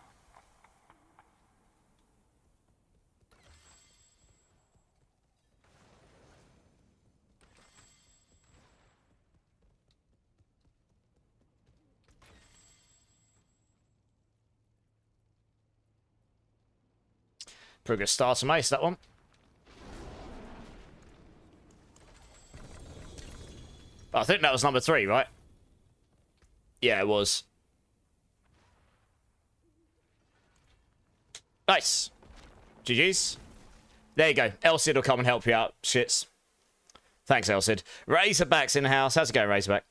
A: Pretty good start to mace, that one. I think that was number 3, right? Yeah, it was. Nice. GG's. There you go. Elsid will come and help you out, shits. Thanks, Elsid. Razorback's in the house. How's it going, Razorback?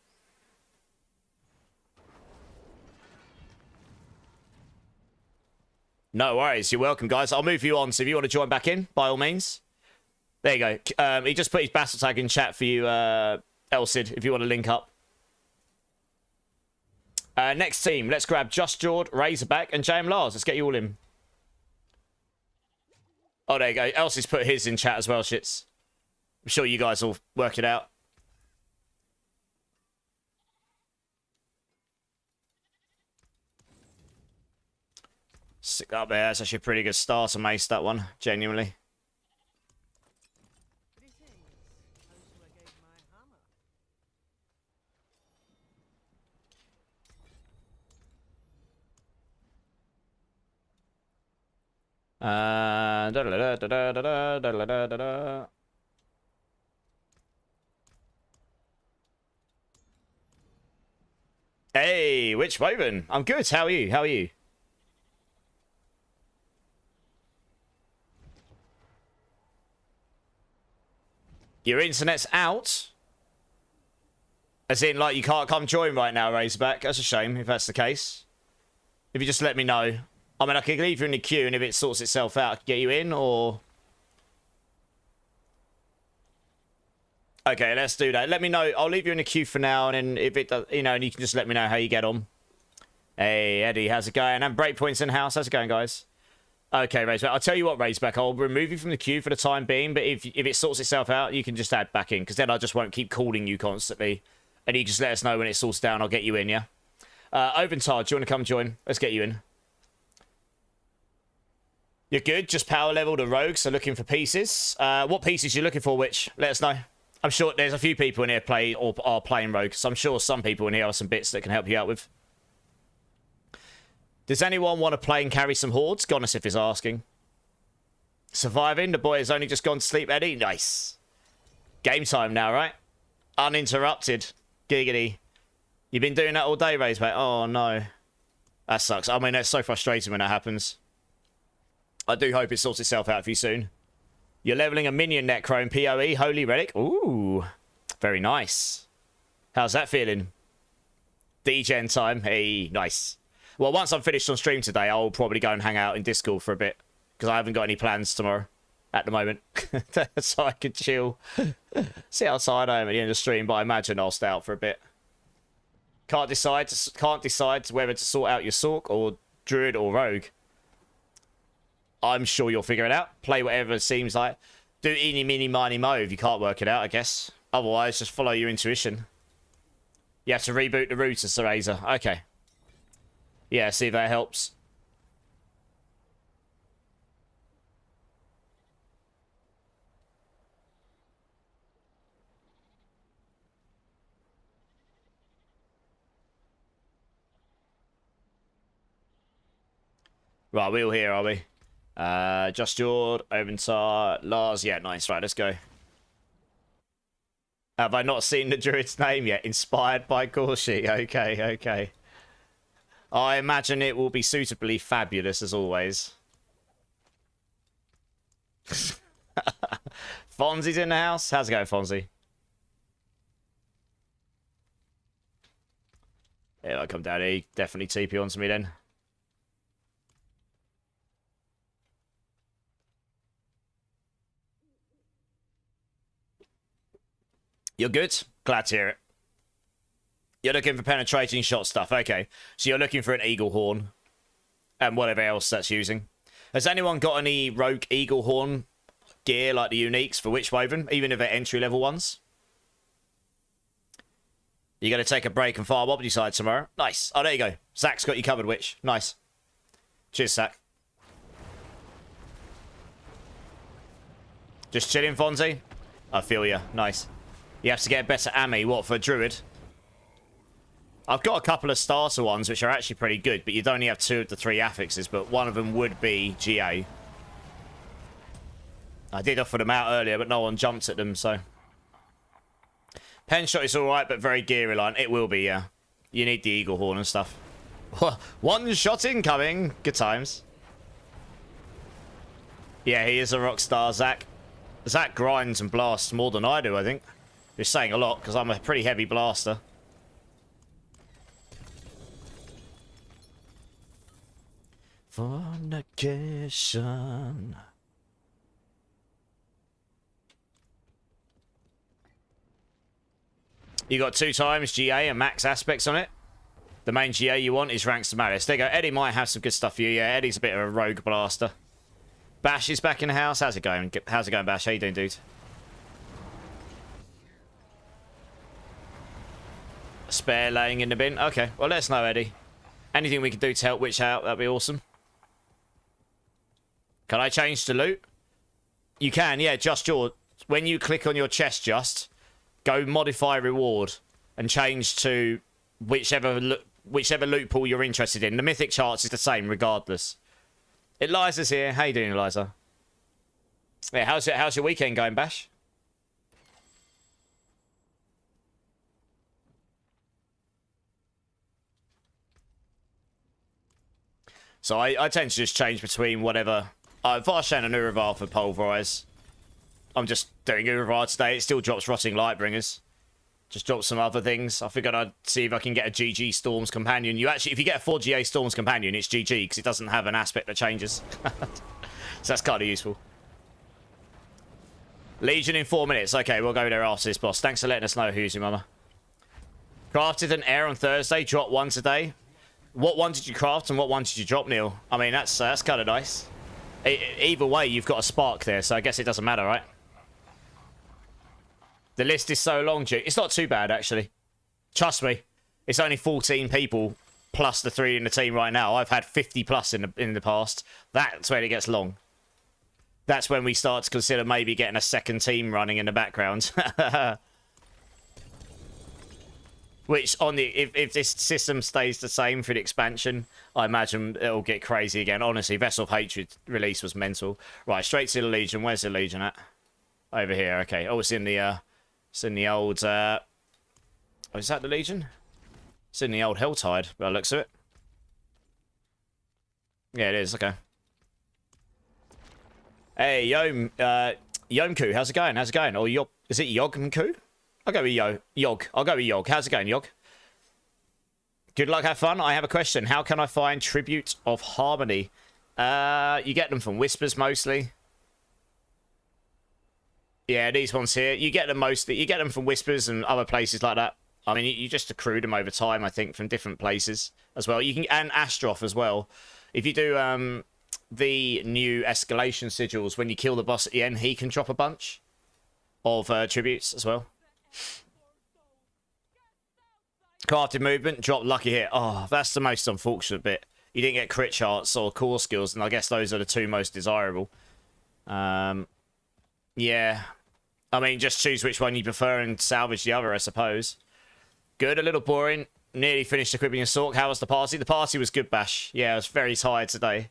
A: No worries. You're welcome, guys. I'll move you on, so if you want to join back in, by all means. There you go. He just put his battle tag in chat for you, Elsid, if you want to link up. Next team. Let's grab Just Jord, Razorback, and JM Lars. Let's get you all in. Oh, there you go. Elsie's put his in chat as well, shits. I'm sure you guys will work it out. Stick that up there. That's actually a pretty good start to mace that one, genuinely. Hey, Witch Woven. I'm good. How are you? How are you? Your internet's out? As in, like, you can't come join right now, Razorback. That's a shame, if that's the case. If you just let me know. I mean, I can leave you in the queue, and if it sorts itself out, I can get you in, or... Okay, let's do that. Let me know. I'll leave you in the queue for now, and then if it does, you know, and you can just let me know how you get on. Hey, Eddie, how's it going? And Breakpoint's in house. How's it going, guys? Okay, Razorback. I'll tell you what, Razorback. I'll remove you from the queue for the time being, but if it sorts itself out, you can just add back in, because then I just won't keep calling you constantly. And you just let us know when it sorts down. I'll get you in, yeah? Oventard, do you want to come join? Let's get you in. You're good. Just power level the rogue, so looking for pieces. What pieces you looking for, Which? Let us know. I'm sure there's a few people in here play or are playing rogue, so I'm sure some people in here are some bits that can help you out with. Does anyone want to play and carry some hordes? Gonosif is asking. Surviving. The boy has only just gone to sleep, Eddie. Nice. Game time now, right? Uninterrupted. Giggity. You've been doing that all day, Razorback. Oh, no. That sucks. I mean, that's so frustrating when that happens. I do hope it sorts itself out for you soon. You're leveling a minion Necrone PoE. Holy Relic. Ooh. Very nice. How's that feeling? D-Gen time. Hey, nice. Well, once I'm finished on stream today, I'll probably go and hang out in Discord for a bit. Because I haven't got any plans tomorrow. At the moment. So I can chill. See how tired I am at the end of the stream. But I imagine I'll stay out for a bit. Can't decide whether to sort out your Sork or Druid or Rogue. I'm sure you'll figure it out. Play whatever it seems like. Do eeny, meeny, miny, mo if you can't work it out, I guess. Otherwise, just follow your intuition. You have to reboot the router, Cereza. Okay. Yeah, see if that helps. Right, we all here, are we? Just Jord, Oventar, Lars. Yeah, nice. Right, let's go. Have I not seen the Druid's name yet? Inspired by Gorshi. Okay, okay. I imagine it will be suitably fabulous as always. Fonzie's in the house. How's it going, Fonzie? Yeah, I come down here. Definitely TP onto me then. You're good? Glad to hear it. You're looking for penetrating shot stuff. Okay. So you're looking for an eagle horn. And whatever else that's using. Has anyone got any rogue eagle horn gear like the uniques for Witchwoven? Even if they're entry level ones? You're going to take a break and fire Wobbly side tomorrow? Nice. Oh, there you go. Zach's got you covered, Witch. Nice. Cheers, Zach. Just chilling, Fonzie? I feel you. Nice. You have to get better ammo. What, for Druid? I've got a couple of starter ones, which are actually pretty good, but you'd only have 2 of the 3 affixes, but one of them would be GA. I did offer them out earlier, but no one jumped at them, so... Pen shot is alright, but very gear reliant. It will be, yeah. You need the eagle horn and stuff. One shot incoming! Good times. Yeah, he is a rock star, Zach. Zach grinds and blasts more than I do, I think. You're saying a lot, because I'm a pretty heavy blaster. Fornication. You got 2 times GA and max aspects on it. The main GA you want is Ranks to Malice. There you go. Eddie might have some good stuff for you. Yeah, Eddie's a bit of a rogue blaster. Bash is back in the house. How's it going? How's it going, Bash? How you doing, dude? Spare laying in the bin. Okay, well, let us know, Eddie. Anything we can do to help Witch out, that'd be awesome. Can I change to loot? You can, yeah. Just your... When you click on your chest, go modify reward and change to whichever loot pool you're interested in. The mythic charts is the same regardless. Eliza's here. How you doing, Eliza? Yeah, how's your weekend going, Bash? So I tend to just change between whatever. Varshan and Uravar for Pulverize. I'm just doing Uravar today. It still drops Rotting Lightbringers. Just drops some other things. I figured I'd see if I can get a GG Storms Companion. If you get a 4GA Storms Companion, it's GG because it doesn't have an aspect that changes. So that's kind of useful. Legion in 4 minutes. Okay, we'll go there after this, boss. Thanks for letting us know, who's your mama. Crafted an air on Thursday. Dropped 1 today. What one did you craft and what one did you drop, Neil? I mean, that's kind of nice. Either way, you've got a spark there, so I guess it doesn't matter, right? The list is so long, Duke. It's not too bad, actually. Trust me. It's only 14 people plus the 3 in the team right now. I've had 50 plus in the past. That's when it gets long. That's when we start to consider maybe getting a second team running in the background. Which, on the if this system stays the same for the expansion, I imagine it'll get crazy again. Honestly, Vessel of Hatred release was mental. Right, straight to the Legion. Where's the Legion at? Over here. Okay. Oh, it's in the old. Oh, is that the Legion? It's in the old Helltide, by the looks of it. Yeah, it is. Okay. Hey, Yomku, how's it going? How's it going? Or is it Yogmku? I'll go with Yog. I'll go with Yog. How's it going, Yog? Good luck, have fun. I have a question. How can I find Tribute of Harmony? You get them from Whispers mostly. Yeah, these ones here. You get them mostly. You get them from Whispers and other places like that. I mean, you just accrued them over time, I think, from different places as well. You can, and Astroth as well. If you do the new escalation sigils, when you kill the boss at the end, he can drop a bunch of tributes as well. Crafted movement, drop lucky hit. Oh, that's the most unfortunate bit. You didn't get crit charts or core skills, and I guess those are the two most desirable. Yeah. I mean, just choose which one you prefer and salvage the other, I suppose. Good, a little boring. Nearly finished equipping a Sork. How was the party? The party was good, Bash. Yeah, I was very tired today.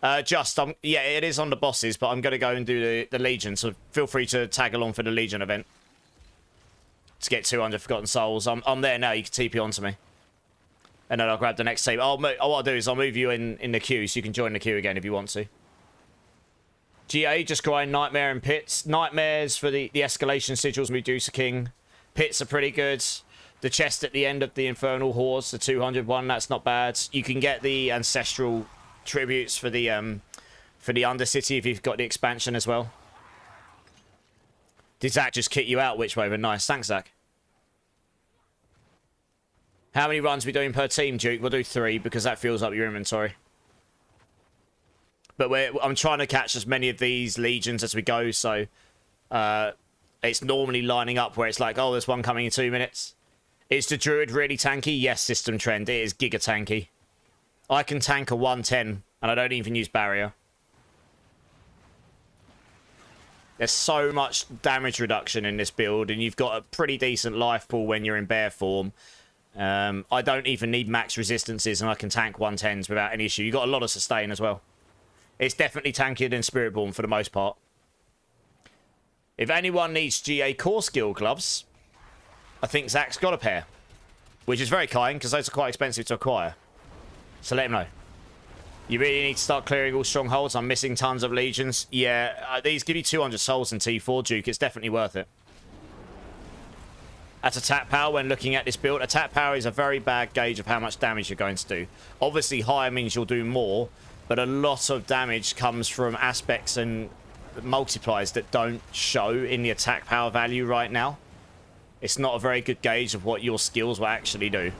A: Yeah, it is on the bosses, but I'm going to go and do the Legion, so feel free to tag along for the Legion event. To get 200 Forgotten Souls. I'm there now, you can TP onto me. And then I'll grab the next team. What I'll do is I'll move you in the queue, so you can join the queue again if you want to. GA, just grind Nightmare and Pits. Nightmares for the escalation sigils, Medusa King. Pits are pretty good. The chest at the end of the Infernal Hordes, the 200 one, that's not bad. You can get the Ancestral tributes for the Undercity if you've got the expansion as well. Did Zach just kick you out? Which way? But nice. Thanks, Zach. How many runs are we doing per team, Duke? We'll do 3 because that fills up your inventory. But I'm trying to catch as many of these legions as we go, so it's normally lining up where it's like, oh, there's one coming in 2 minutes. Is the Druid really tanky? Yes, System Trend. It is giga tanky. I can tank a 110, and I don't even use barrier. There's so much damage reduction in this build, and you've got a pretty decent life pool when you're in bear form. I don't even need max resistances, and I can tank 110s without any issue. You've got a lot of sustain as well. It's definitely tankier than Spiritborn for the most part. If anyone needs GA core skill gloves, I think Zach's got a pair. Which is very kind, because those are quite expensive to acquire. So let him know. You really need to start clearing all strongholds. I'm missing tons of legions. Yeah, these give you 200 souls in T4, Duke. It's definitely worth it. At attack power, when looking at this build, attack power is a very bad gauge of how much damage you're going to do. Obviously, higher means you'll do more, but a lot of damage comes from aspects and multipliers that don't show in the attack power value right now. It's not a very good gauge of what your skills will actually do.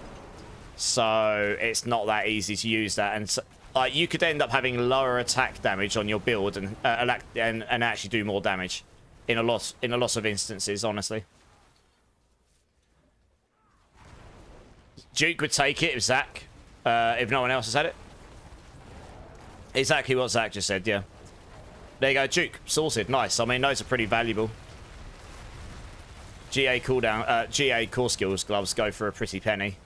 A: So it's not that easy to use that, and you could end up having lower attack damage on your build and actually do more damage in a lot of instances, honestly. Duke would take it if Zach, if no one else has had it. Exactly what Zach just said, yeah. There you go, Duke, sorted, nice. I mean, those are pretty valuable. GA cooldown, GA core skills gloves go for a pretty penny.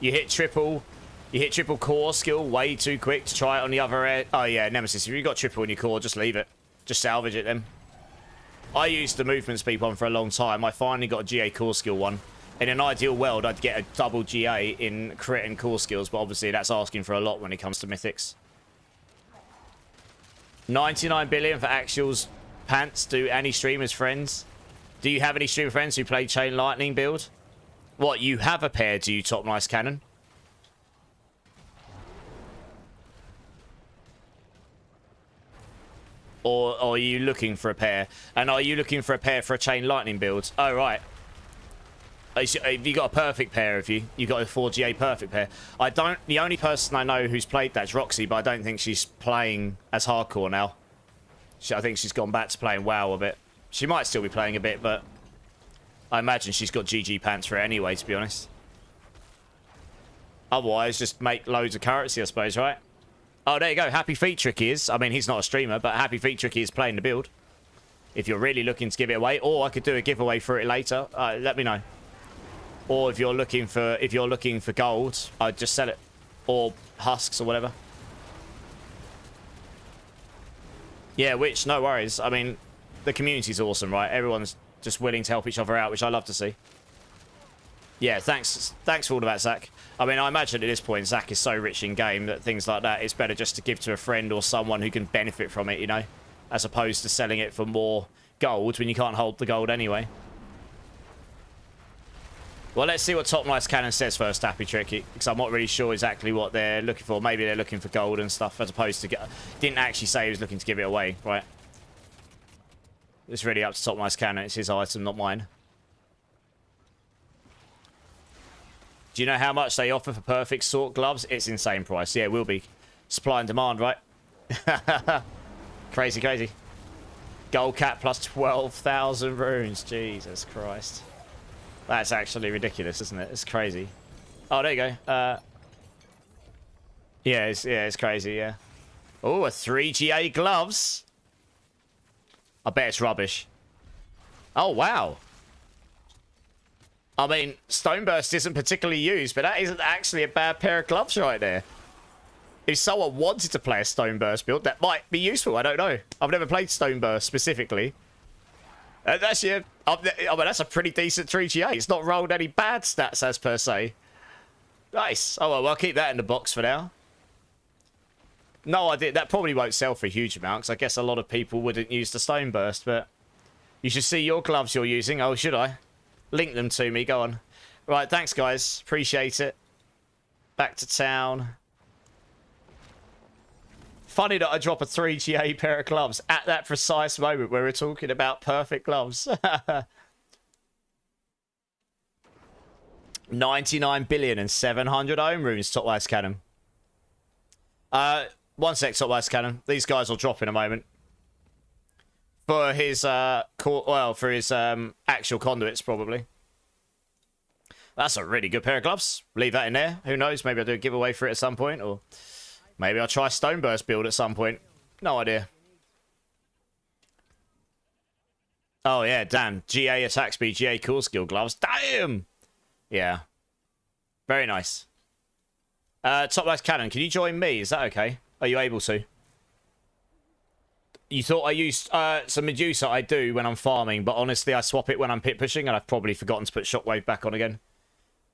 A: You hit triple core skill way too quick to try it on the other end. Oh yeah, Nemesis, if you've got triple in your core, just leave it. Just salvage it then. I used the movement speed one for a long time. I finally got a GA core skill one. In an ideal world, I'd get a double GA in crit and core skills, but obviously that's asking for a lot when it comes to mythics. 99 billion for Axial's pants. Do any streamers friends? Do you have any streamer friends who play Chain Lightning build? What, you have a pair, do you, Top Nice Cannon? Or are you looking for a pair? And are you looking for a pair for a Chain Lightning build? Oh, right. Have you got a perfect pair of you? You've got a 4GA perfect pair. The only person I know who's played that's Roxy, but I don't think she's playing as hardcore now. I think she's gone back to playing WoW a bit. She might still be playing a bit, but I imagine she's got GG pants for it anyway, to be honest. Otherwise, just make loads of currency, I suppose, right? Oh, there you go. Happy Feet Tricky is. I mean, he's not a streamer, but Happy Feet Tricky is playing the build. If you're really looking to give it away, or I could do a giveaway for it later. Let me know. Or if you're looking for gold, I'd just sell it, or husks or whatever. Yeah, which no worries. I mean, the community's awesome, right? Everyone's just willing to help each other out, which I love to see. Yeah, thanks for all of that, Zach. I mean, I imagine at this point, Zach is so rich in game that things like that, it's better just to give to a friend or someone who can benefit from it, you know, as opposed to selling it for more gold when you can't hold the gold anyway. Well, let's see what Top Nice Cannon says first, Happy Tricky, because I'm not really sure exactly what they're looking for. Maybe they're looking for gold and stuff, as opposed to... Didn't actually say he was looking to give it away, right? It's really up to Top Nice Cannon. It's his item, not mine. Do you know how much they offer for perfect sort gloves? It's insane price. Yeah, it will be. Supply and demand, right? Crazy, crazy. Gold cap plus 12,000 runes. Jesus Christ. That's actually ridiculous, isn't it? It's crazy. Oh, there you go. Yeah, it's crazy, yeah. Oh, a 3GA gloves. I bet it's rubbish. Oh, wow. I mean, Stoneburst isn't particularly used, but that isn't actually a bad pair of gloves right there. If someone wanted to play a Stoneburst build, that might be useful. I don't know. I've never played Stoneburst specifically. That's I mean, that's a pretty decent 3GA. It's not rolled any bad stats as per se. Nice. Oh, well, I'll keep that in the box for now. No idea. That probably won't sell for a huge amount, because I guess a lot of people wouldn't use the Stoneburst, but you should see your gloves you're using. Oh, should I? Link them to me. Go on. Right, thanks, guys. Appreciate it. Back to town. Funny that I drop a 3GA pair of gloves at that precise moment where we're talking about perfect gloves. 99 billion and 700 ohm runes, Top Lights Cannon. One sec, Top Lights Cannon. These guys will drop in a moment. For his, for his actual conduits, probably. That's a really good pair of gloves. Leave that in there. Who knows? Maybe I'll do a giveaway for it at some point, or maybe I'll try Stoneburst build at some point. No idea. Oh, yeah, damn. GA attack speed, GA cool skill gloves. Damn! Yeah. Very nice. Top Lights Cannon, can you join me? Is that okay? Are you able to? You thought I used some Medusa? I do when I'm farming, but honestly, I swap it when I'm pit pushing, and I've probably forgotten to put Shockwave back on again.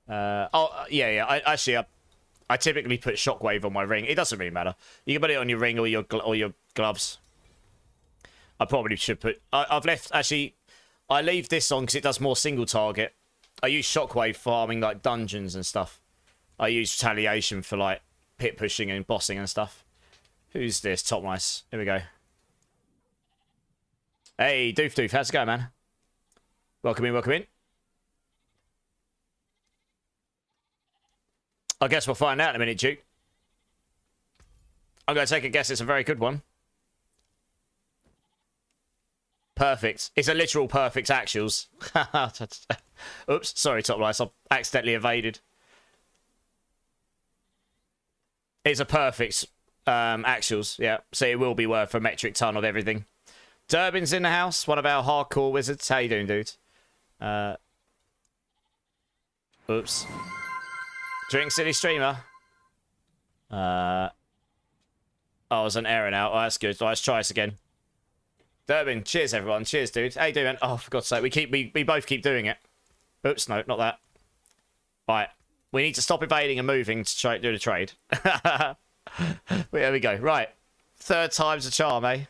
A: Yeah. I typically put Shockwave on my ring. It doesn't really matter. You can put it on your ring or your gloves. I probably should put... I've left... Actually, I leave this on because it does more single target. I use Shockwave farming, like, dungeons and stuff. I use Retaliation for, like, pit pushing and bossing and stuff. Who's this? Top Nice. Here we go. Hey, Doof. How's it going, man? Welcome in, welcome in. I guess we'll find out in a minute, Duke. I'm going to take a guess it's a very good one. Perfect. It's a literal perfect actuals. Oops, sorry, Top Lights. I've accidentally evaded. It's a perfect actuals, yeah. So it will be worth a metric ton of everything. Durbin's in the house, one of our hardcore wizards. How you doing, dude? Oops. Drink City Streamer. Oh, there's an error now. Oh, that's good. Let's try this again. Durbin, cheers, everyone. Cheers, dude. How you doing, man? Oh, for God's sake. We both keep doing it. Oops, no, not that. Right. We need to stop evading and moving to try to do the trade. There we go. Right. Third time's a charm, eh?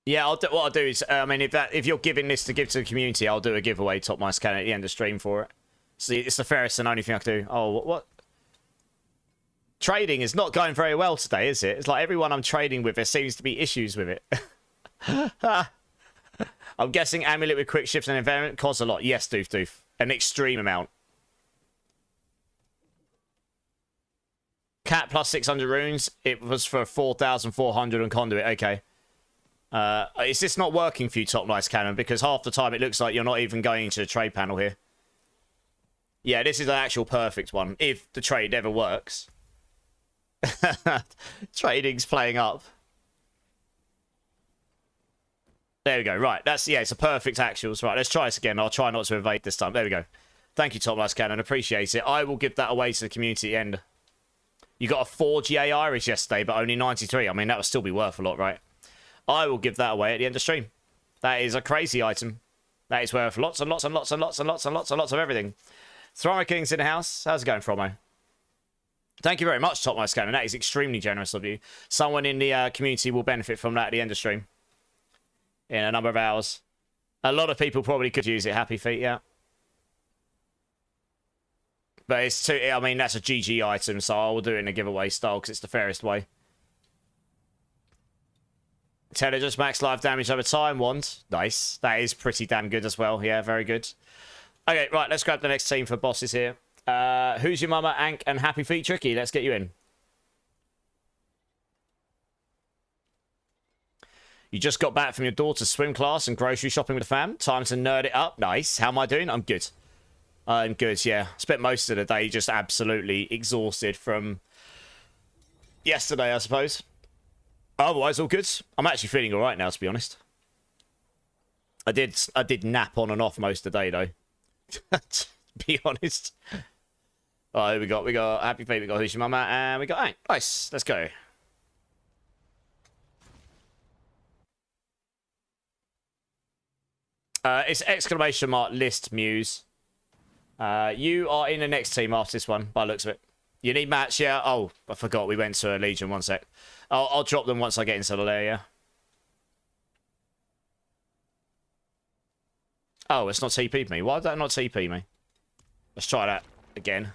A: Yeah, what I'll do is, I mean, if you're giving this to give to the community, I'll do a giveaway, Top Mice Cannon, at the end of stream for it. See, it's the fairest and only thing I can do. Oh, what? Trading is not going very well today, is it? It's like everyone I'm trading with, there seems to be issues with it. I'm guessing Amulet with quick shift and environment costs a lot. Yes, Doof. An extreme amount. Cat plus 600 runes. It was for 4,400 on Conduit. Okay. Is this not working for you, Top Nice Cannon? Because half the time it looks like you're not even going into the trade panel here. Yeah, this is an actual perfect one, if the trade ever works. Trading's playing up. There we go. Right, it's a perfect actuals. Right, let's try this again. I'll try not to evade this time. There we go. Thank you, Top Nice Cannon. Appreciate it. I will give that away to the community at the end. You got a 4GA Irish yesterday, but only 93. I mean, that would still be worth a lot, right? I will give that away at the end of stream. That is a crazy item. That is worth lots and lots and lots and lots and lots and lots and lots of everything. Throma King's in the house. How's it going, Fromo? Thank you very much, Top Nice Cannon. That is extremely generous of you. Someone in the community will benefit from that at the end of stream. In a number of hours. A lot of people probably could use it. Happy feet, yeah. But it's too... I mean, that's a GG item, so I will do it in a giveaway style because it's the fairest way. Intelligence, max life damage over time, wand. Nice. That is pretty damn good as well. Yeah, very good. Okay, right, let's grab the next team for bosses here. Who's your mama, Ank, and Happy Feet Tricky? Let's get you in. You just got back from your daughter's swim class and grocery shopping with the fam. Time to nerd it up. Nice. How am I doing? I'm good. I'm good, yeah. Spent most of the day just absolutely exhausted from yesterday, I suppose. Otherwise, all good. I'm actually feeling all right now, to be honest. I did nap on and off most of the day, though. To be honest. Oh, we got Happy Feet, we got Who's Your Mama, and we got Ank. Nice. Let's go. It's exclamation mark list Muse. You are in the next team after this one, by the looks of it. You need match, yeah? Oh, I forgot we went to a Legion, 1 sec. I'll drop them once I get into the layer, yeah? Oh, it's not TP'd me. Why did that not TP me? Let's try that again.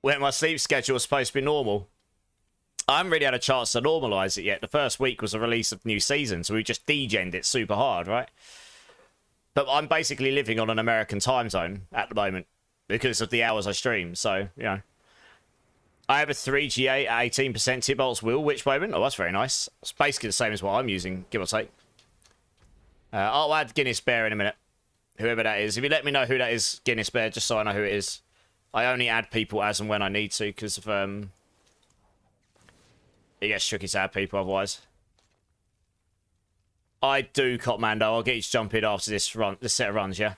A: When my sleep schedule was supposed to be normal. I haven't really had a chance to normalise it yet. The first week was the release of new season, so we just degened it super hard, right? But I'm basically living on an American time zone at the moment because of the hours I stream, so, you know. I have a 3GA at 18% Tibolt's Will. Which moment? Oh, that's very nice. It's basically the same as what I'm using, give or take. I'll add Guinness Bear in a minute. Whoever that is. If you let me know who that is, Guinness Bear, just so I know who it is. I only add people as and when I need to, because of, it gets tricky to add people otherwise. I do, Copmando. I'll get you to jump in after this set of runs, yeah?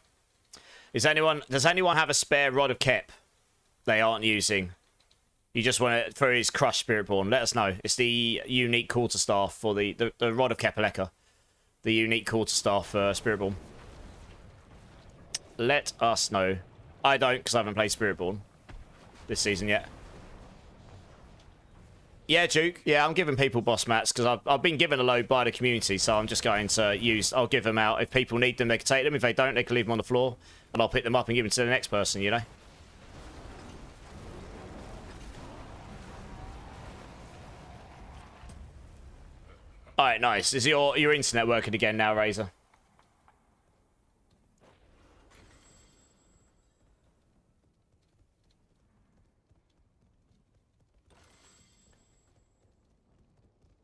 A: Does anyone have a spare Rod of Kep they aren't using? You just want it for his Crush Spiritborn. Let us know. It's the unique quarterstaff for the Rod of Kepaleka. The unique quarterstaff for Spiritborn. Let us know. I don't, because I haven't played Spiritborn this season yet. Yeah, Duke. Yeah, I'm giving people boss mats because I've been given a load by the community, so I'm just going to use... I'll give them out. If people need them, they can take them. If they don't, they can leave them on the floor, and I'll pick them up and give them to the next person, you know? Alright, nice. Is your internet working again now, Razor?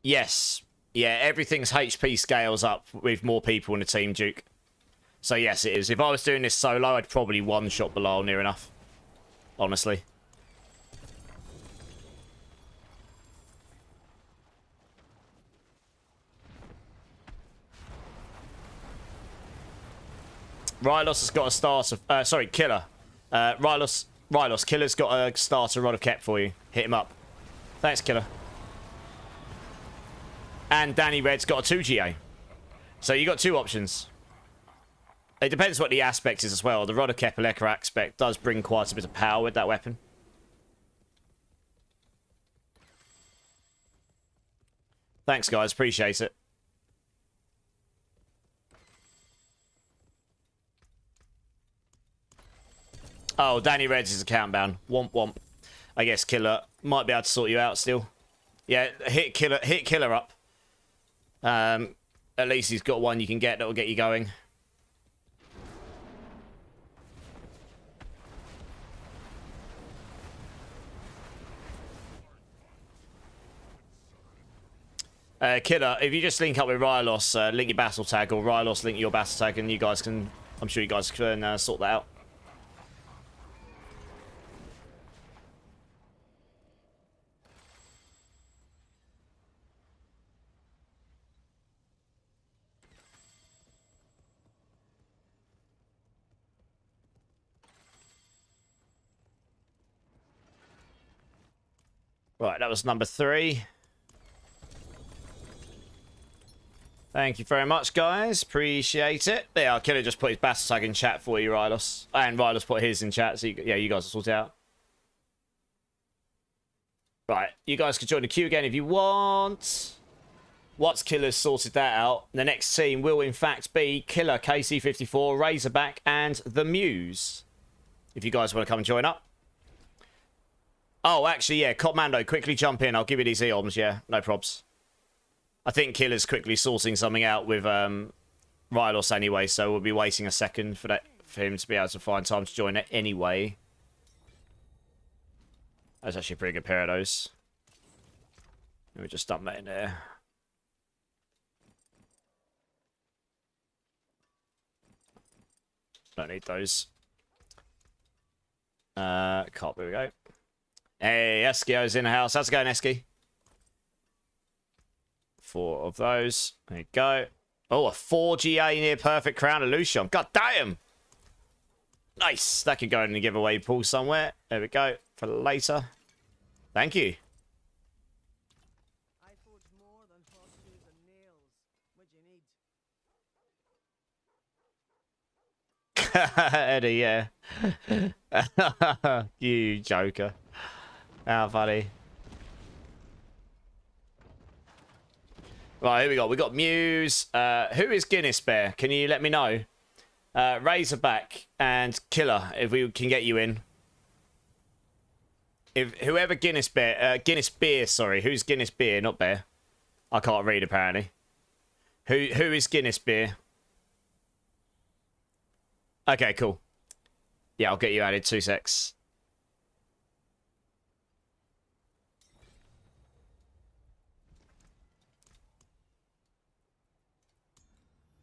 A: Yes. Yeah, everything's HP scales up with more people in the team, Duke. So yes, it is. If I was doing this solo, I'd probably one-shot Bilal near enough. Honestly. Rylos has got a starter... sorry, Killer. Rylos, Killer's got a starter Rod of Kep for you. Hit him up. Thanks, Killer. And Danny Red's got a 2GA. So you got two options. It depends what the aspect is as well. The Rod of Kepaleka aspect does bring quite a bit of power with that weapon. Thanks, guys. Appreciate it. Oh, Danny Red's is account bound. Womp womp. I guess Killer might be able to sort you out still. Yeah, hit Killer up. At least he's got one you can get that'll get you going. Killer, if you just link up with Rylos, link your battle tag, or Rylos link your battle tag, and you guys can... I'm sure you guys can sort that out. Right, that was number 3. Thank you very much, guys. Appreciate it. There, Killer just put his battle tag in chat for you, Rylos. And Rylos put his in chat, so yeah, you guys will sort it out. Right, you guys can join the queue again if you want. Once Killer's sorted that out, the next team will in fact be Killer, KC54, Razorback, and the Muse. If you guys want to come and join up, Oh, actually, yeah. Commando, quickly jump in. I'll give you these eoms. Yeah, no probs. I think Killer's quickly sourcing something out with Rylos anyway, so we'll be waiting a second for him to be able to find time to join it anyway. That's actually a pretty good pair of those. Let me just dump that in there. Don't need those. Cop, here we go. Hey, Eskio's in the house. How's it going, Eski? 4 of those. There you go. Oh, a 4 GA near perfect crown of Lucian. God damn! Nice. That could go in the giveaway pool somewhere. There we go. For later. Thank you.
B: I forge more than horseshoes and nails. What do you need?
A: Eddie, yeah. You joker. How funny. Right, here we go. We got Muse. Who is Guinness Bear? Can you let me know? Razorback and Killer, if we can get you in. If whoever Guinness Beer, sorry. Who's Guinness Beer, not Bear? I can't read apparently. Who is Guinness Beer? Okay, cool. Yeah, I'll get you added. 2 secs.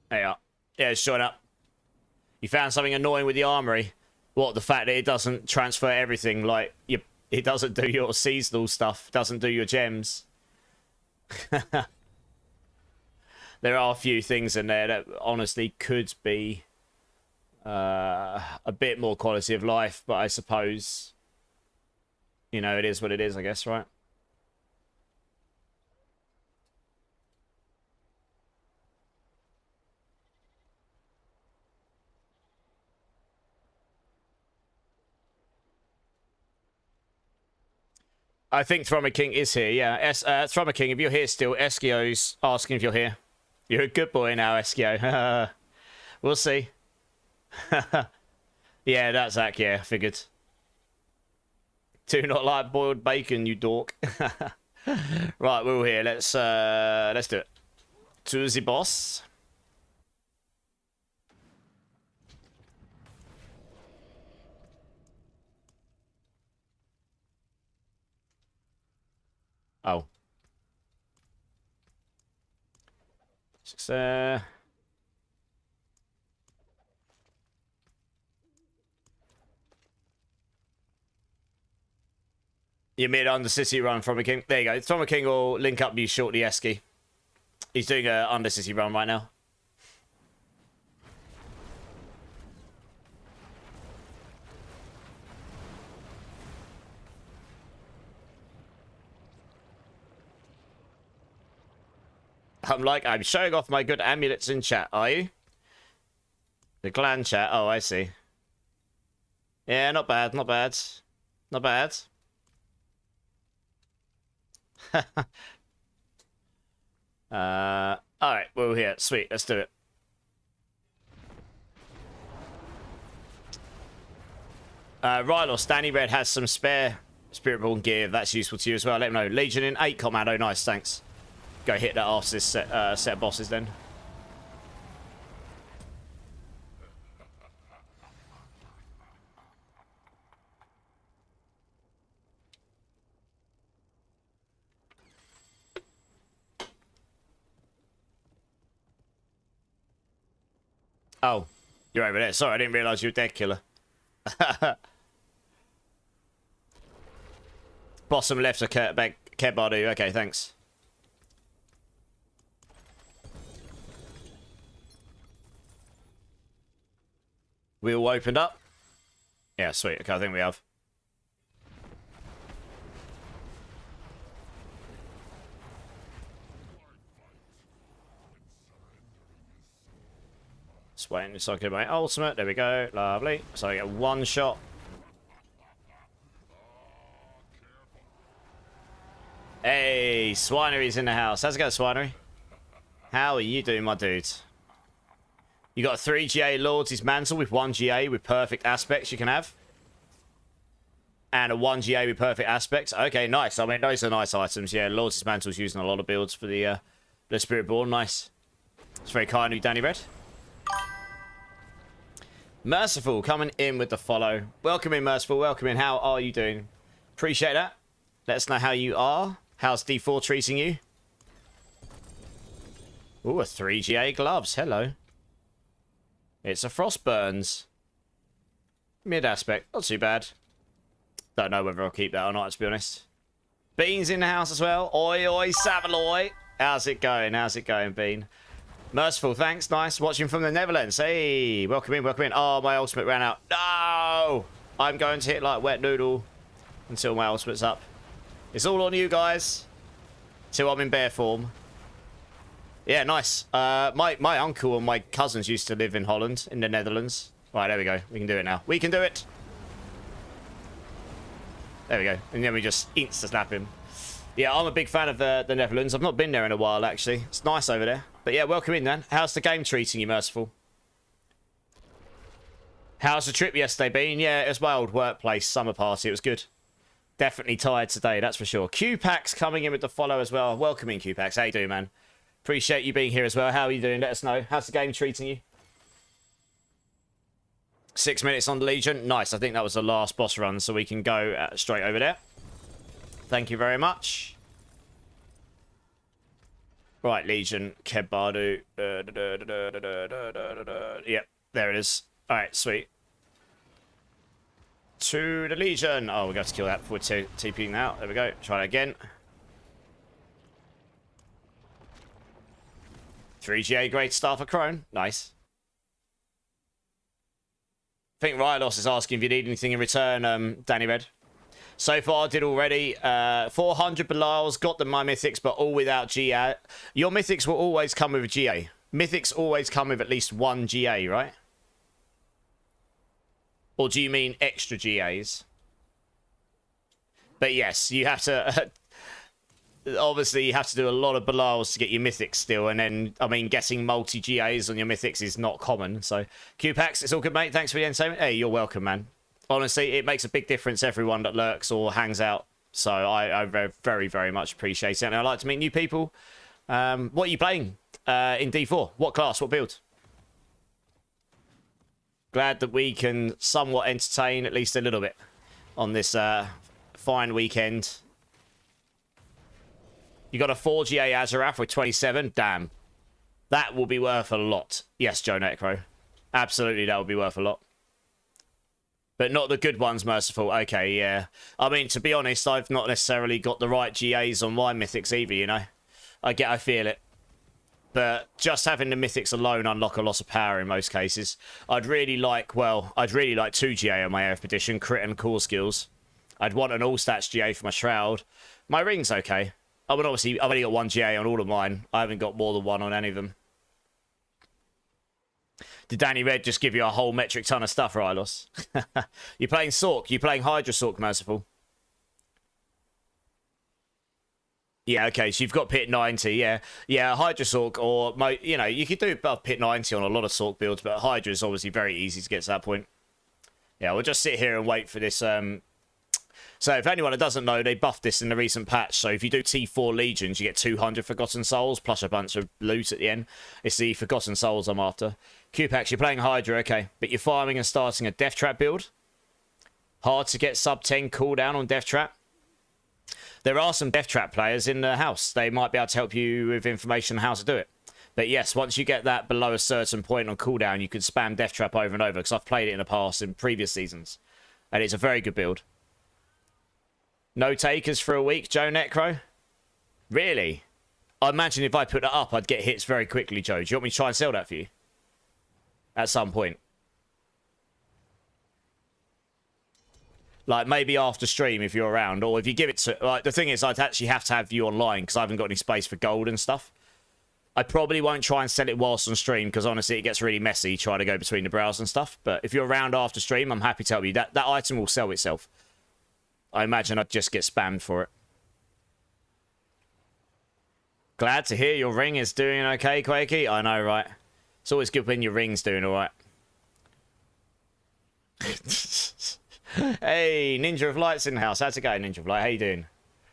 A: There you are. Yeah, it's showing up. You found something annoying with the armory. What, the fact that it doesn't transfer everything? Like, it doesn't do your seasonal stuff. Doesn't do your gems. There are a few things in there that honestly could be a bit more quality of life. But I suppose, you know, it is what it is, I guess, right? I think Thrummer King is here, yeah. Thrummer King, if you're here still, Eskio's asking if you're here. You're a good boy now, Eskio. We'll see. Yeah, that's Zach, yeah, figured. Do not like boiled bacon, you dork. Right, we're all here. Let's do it. To the boss. Oh. Success. You made under city run from a king. There you go. From a king will link up you shortly, Eski. He's doing a under city run right now. I'm showing off my good amulets in chat, are you? The clan chat. Oh, I see. Yeah, not bad, not bad. Not bad. Alright, we're here. Sweet, let's do it. Rylos, Danny Red has some spare Spiritborn gear. That's useful to you as well. Let him know. Legion in 8 Commando. Nice, thanks. Go hit that after this set of bosses then. Oh, you're over there. Sorry, I didn't realise you were dead, Killer. Bottom left of Kebardu. Okay, thanks. We all opened up? Yeah, sweet. Okay, I think we have. Just waiting so I can get my ultimate. There we go. Lovely. So I get one shot. Hey, Swinery's in the house. How's it going, Swinery? How are you doing, my dude? You got 3 GA Lords' Mantle with 1 GA with perfect aspects you can have. And a 1 GA with perfect aspect. Okay, nice. I mean, those are nice items. Yeah, Lord's Mantle's using a lot of builds for the Spiritborn. Nice. It's very kind of you, Danny Red. Merciful coming in with the follow. Welcome in, Merciful. Welcome in. How are you doing? Appreciate that. Let us know how you are. How's D4 treating you? Ooh, a 3 GA gloves. Hello. It's a Frostburns. Mid aspect. Not too bad. Don't know whether I'll keep that or not, to be honest. Bean's in the house as well. Oi, oi, Savaloy. How's it going? How's it going, Bean? Merciful, thanks. Nice. Watching from the Netherlands. Hey, welcome in, welcome in. Oh, my ultimate ran out. No! I'm going to hit like wet noodle until my ultimate's up. It's all on you guys. Till I'm in bear form. Yeah, nice. My uncle and my cousins used to live in Holland, in the Netherlands. Right, there we go. We can do it now. We can do it. There we go. And then we just insta-slap him. Yeah, I'm a big fan of the Netherlands. I've not been there in a while, actually. It's nice over there. But yeah, welcome in, then. How's the game treating you, Merciful? How's the trip yesterday been? Yeah, it was my old workplace summer party. It was good. Definitely tired today, that's for sure. Q-Pax coming in with the follow as well. Welcome in, Q-Pax. How you doing, man? Appreciate you being here as well. How are you doing? Let us know. How's the game treating you? 6 minutes on the Legion. Nice. I think that was the last boss run, so we can go straight over there. Thank you very much. Right, Legion, Kebadu. Yep, there it is. All right, sweet. To the Legion. Oh, we got to kill that before TPing out. There we go. Try it again. 3GA Great Star for Crone. Nice. I think Ryalos is asking if you need anything in return, Danny Red. So far, I did already. 400 Belials, got them my mythics, but all without GA. Your mythics will always come with a GA. Mythics always come with at least 1 GA, right? Or do you mean extra GAs? But yes, you have to... obviously, you have to do a lot of Belials to get your mythics still. And then, I mean, getting multi-GAs on your mythics is not common. So, Q-Pax, it's all good, mate. Thanks for the entertainment. Hey, you're welcome, man. Honestly, it makes a big difference, everyone that lurks or hangs out. So I very, very much appreciate it. And I like to meet new people. What are you playing in D4? What class? What build? Glad that we can somewhat entertain at least a little bit on this fine weekend. You got a 4GA Azarath with 27. Damn. That will be worth a lot. Yes, Joe Necro. Absolutely, that will be worth a lot. But not the good ones, Merciful. Okay, yeah. I mean, to be honest, I've not necessarily got the right GAs on my mythics either, you know. I feel it. But just having the mythics alone unlock a lot of power in most cases. I'd really like 2 GA on my AF Petition, crit and core skills. I'd want an all-stats GA for my Shroud. My ring's okay. I would obviously, I've only got 1 GA on all of mine. I haven't got more than 1 on any of them. Did Danny Red just give you a whole metric ton of stuff, Rylos? You're playing Sork. You're playing Hydra Sork, Merciful. Yeah, okay, so you've got Pit 90, yeah. Yeah, Hydra Sork, or, you know, you could do Pit 90 on a lot of Sork builds, but Hydra is obviously very easy to get to that point. Yeah, we'll just sit here and wait for this. So if anyone that doesn't know, they buffed this in the recent patch. So if you do T4 Legions, you get 200 Forgotten Souls, plus a bunch of loot at the end. It's the Forgotten Souls I'm after. Q-Pax, you're playing Hydra, okay. But you're farming and starting a Death Trap build. Hard to get sub 10 cooldown on Death Trap. There are some Death Trap players in the house. They might be able to help you with information on how to do it. But yes, once you get that below a certain point on cooldown, you can spam Death Trap over and over, because I've played it in the past in previous seasons. And it's a very good build. No takers for a week, Joe Necro? Really? I imagine if I put that up, I'd get hits very quickly, Joe. Do you want me to try and sell that for you? At some point. Like, maybe after stream if you're around. Or if you give it to... Like, the thing is, I'd actually have to have you online, because I haven't got any space for gold and stuff. I probably won't try and sell it whilst on stream, because honestly, it gets really messy trying to go between the brows and stuff. But if you're around after stream, I'm happy to help you. That item will sell itself. I imagine I'd just get spammed for it. Glad to hear your ring is doing okay, Quakey. I know, right? It's always good when your ring's doing all right. Hey, Ninja of Light's in the house. How's it going, Ninja of Light? How you doing?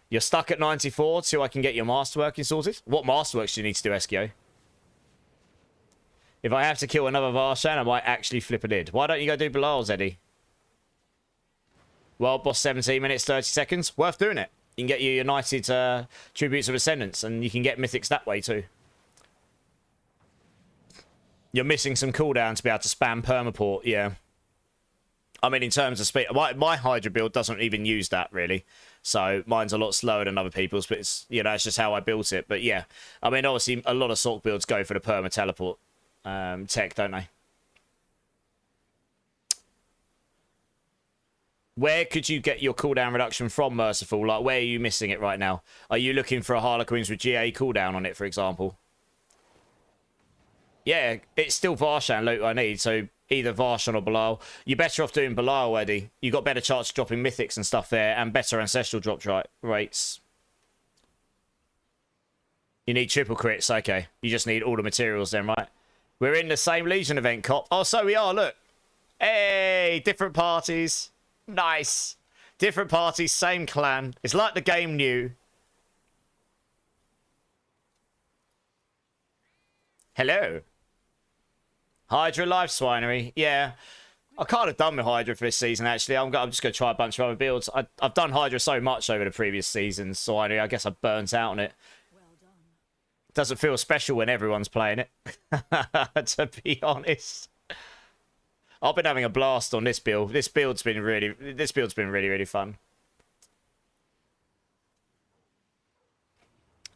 A: You're stuck at 94 till I can get your masterworking sorted? What masterworks do you need to do, Eskio? If I have to kill another Varshan, I might actually flip a lid. Why don't you go do Bilal's, Eddie? World boss 17 minutes, 30 seconds. Worth doing it. You can get your United Tributes of Ascendance, and you can get mythics that way too. You're missing some cooldown to be able to spam permaport, yeah. I mean, in terms of speed, my Hydra build doesn't even use that, really. So mine's a lot slower than other people's, but it's, you know, it's just how I built it. But yeah, I mean, obviously, a lot of Sorc builds go for the perma teleport tech, don't they? Where could you get your cooldown reduction from, Merciful? Like, where are you missing it right now? Are you looking for a Harlequins with GA cooldown on it, for example? Yeah, it's still Varshan loot I need, so either Varshan or Bilal. You're better off doing Bilal, Eddie. You got better chance of dropping mythics and stuff there, and better ancestral drop rates. You need triple crits, okay. You just need all the materials then, right? We're in the same Legion event, Cop. Oh, so we are, look. Hey, different parties. Nice. Different parties, same clan. It's like the game new. Hello. Hydra Life Swinery. Yeah. I kind of done with Hydra for this season, actually. I'm just going to try a bunch of other builds. I've done Hydra so much over the previous seasons, so I guess I burnt out on it.
B: Well done.
A: Doesn't feel special when everyone's playing it, to be honest. I've been having a blast on this build. This build's been really, really fun.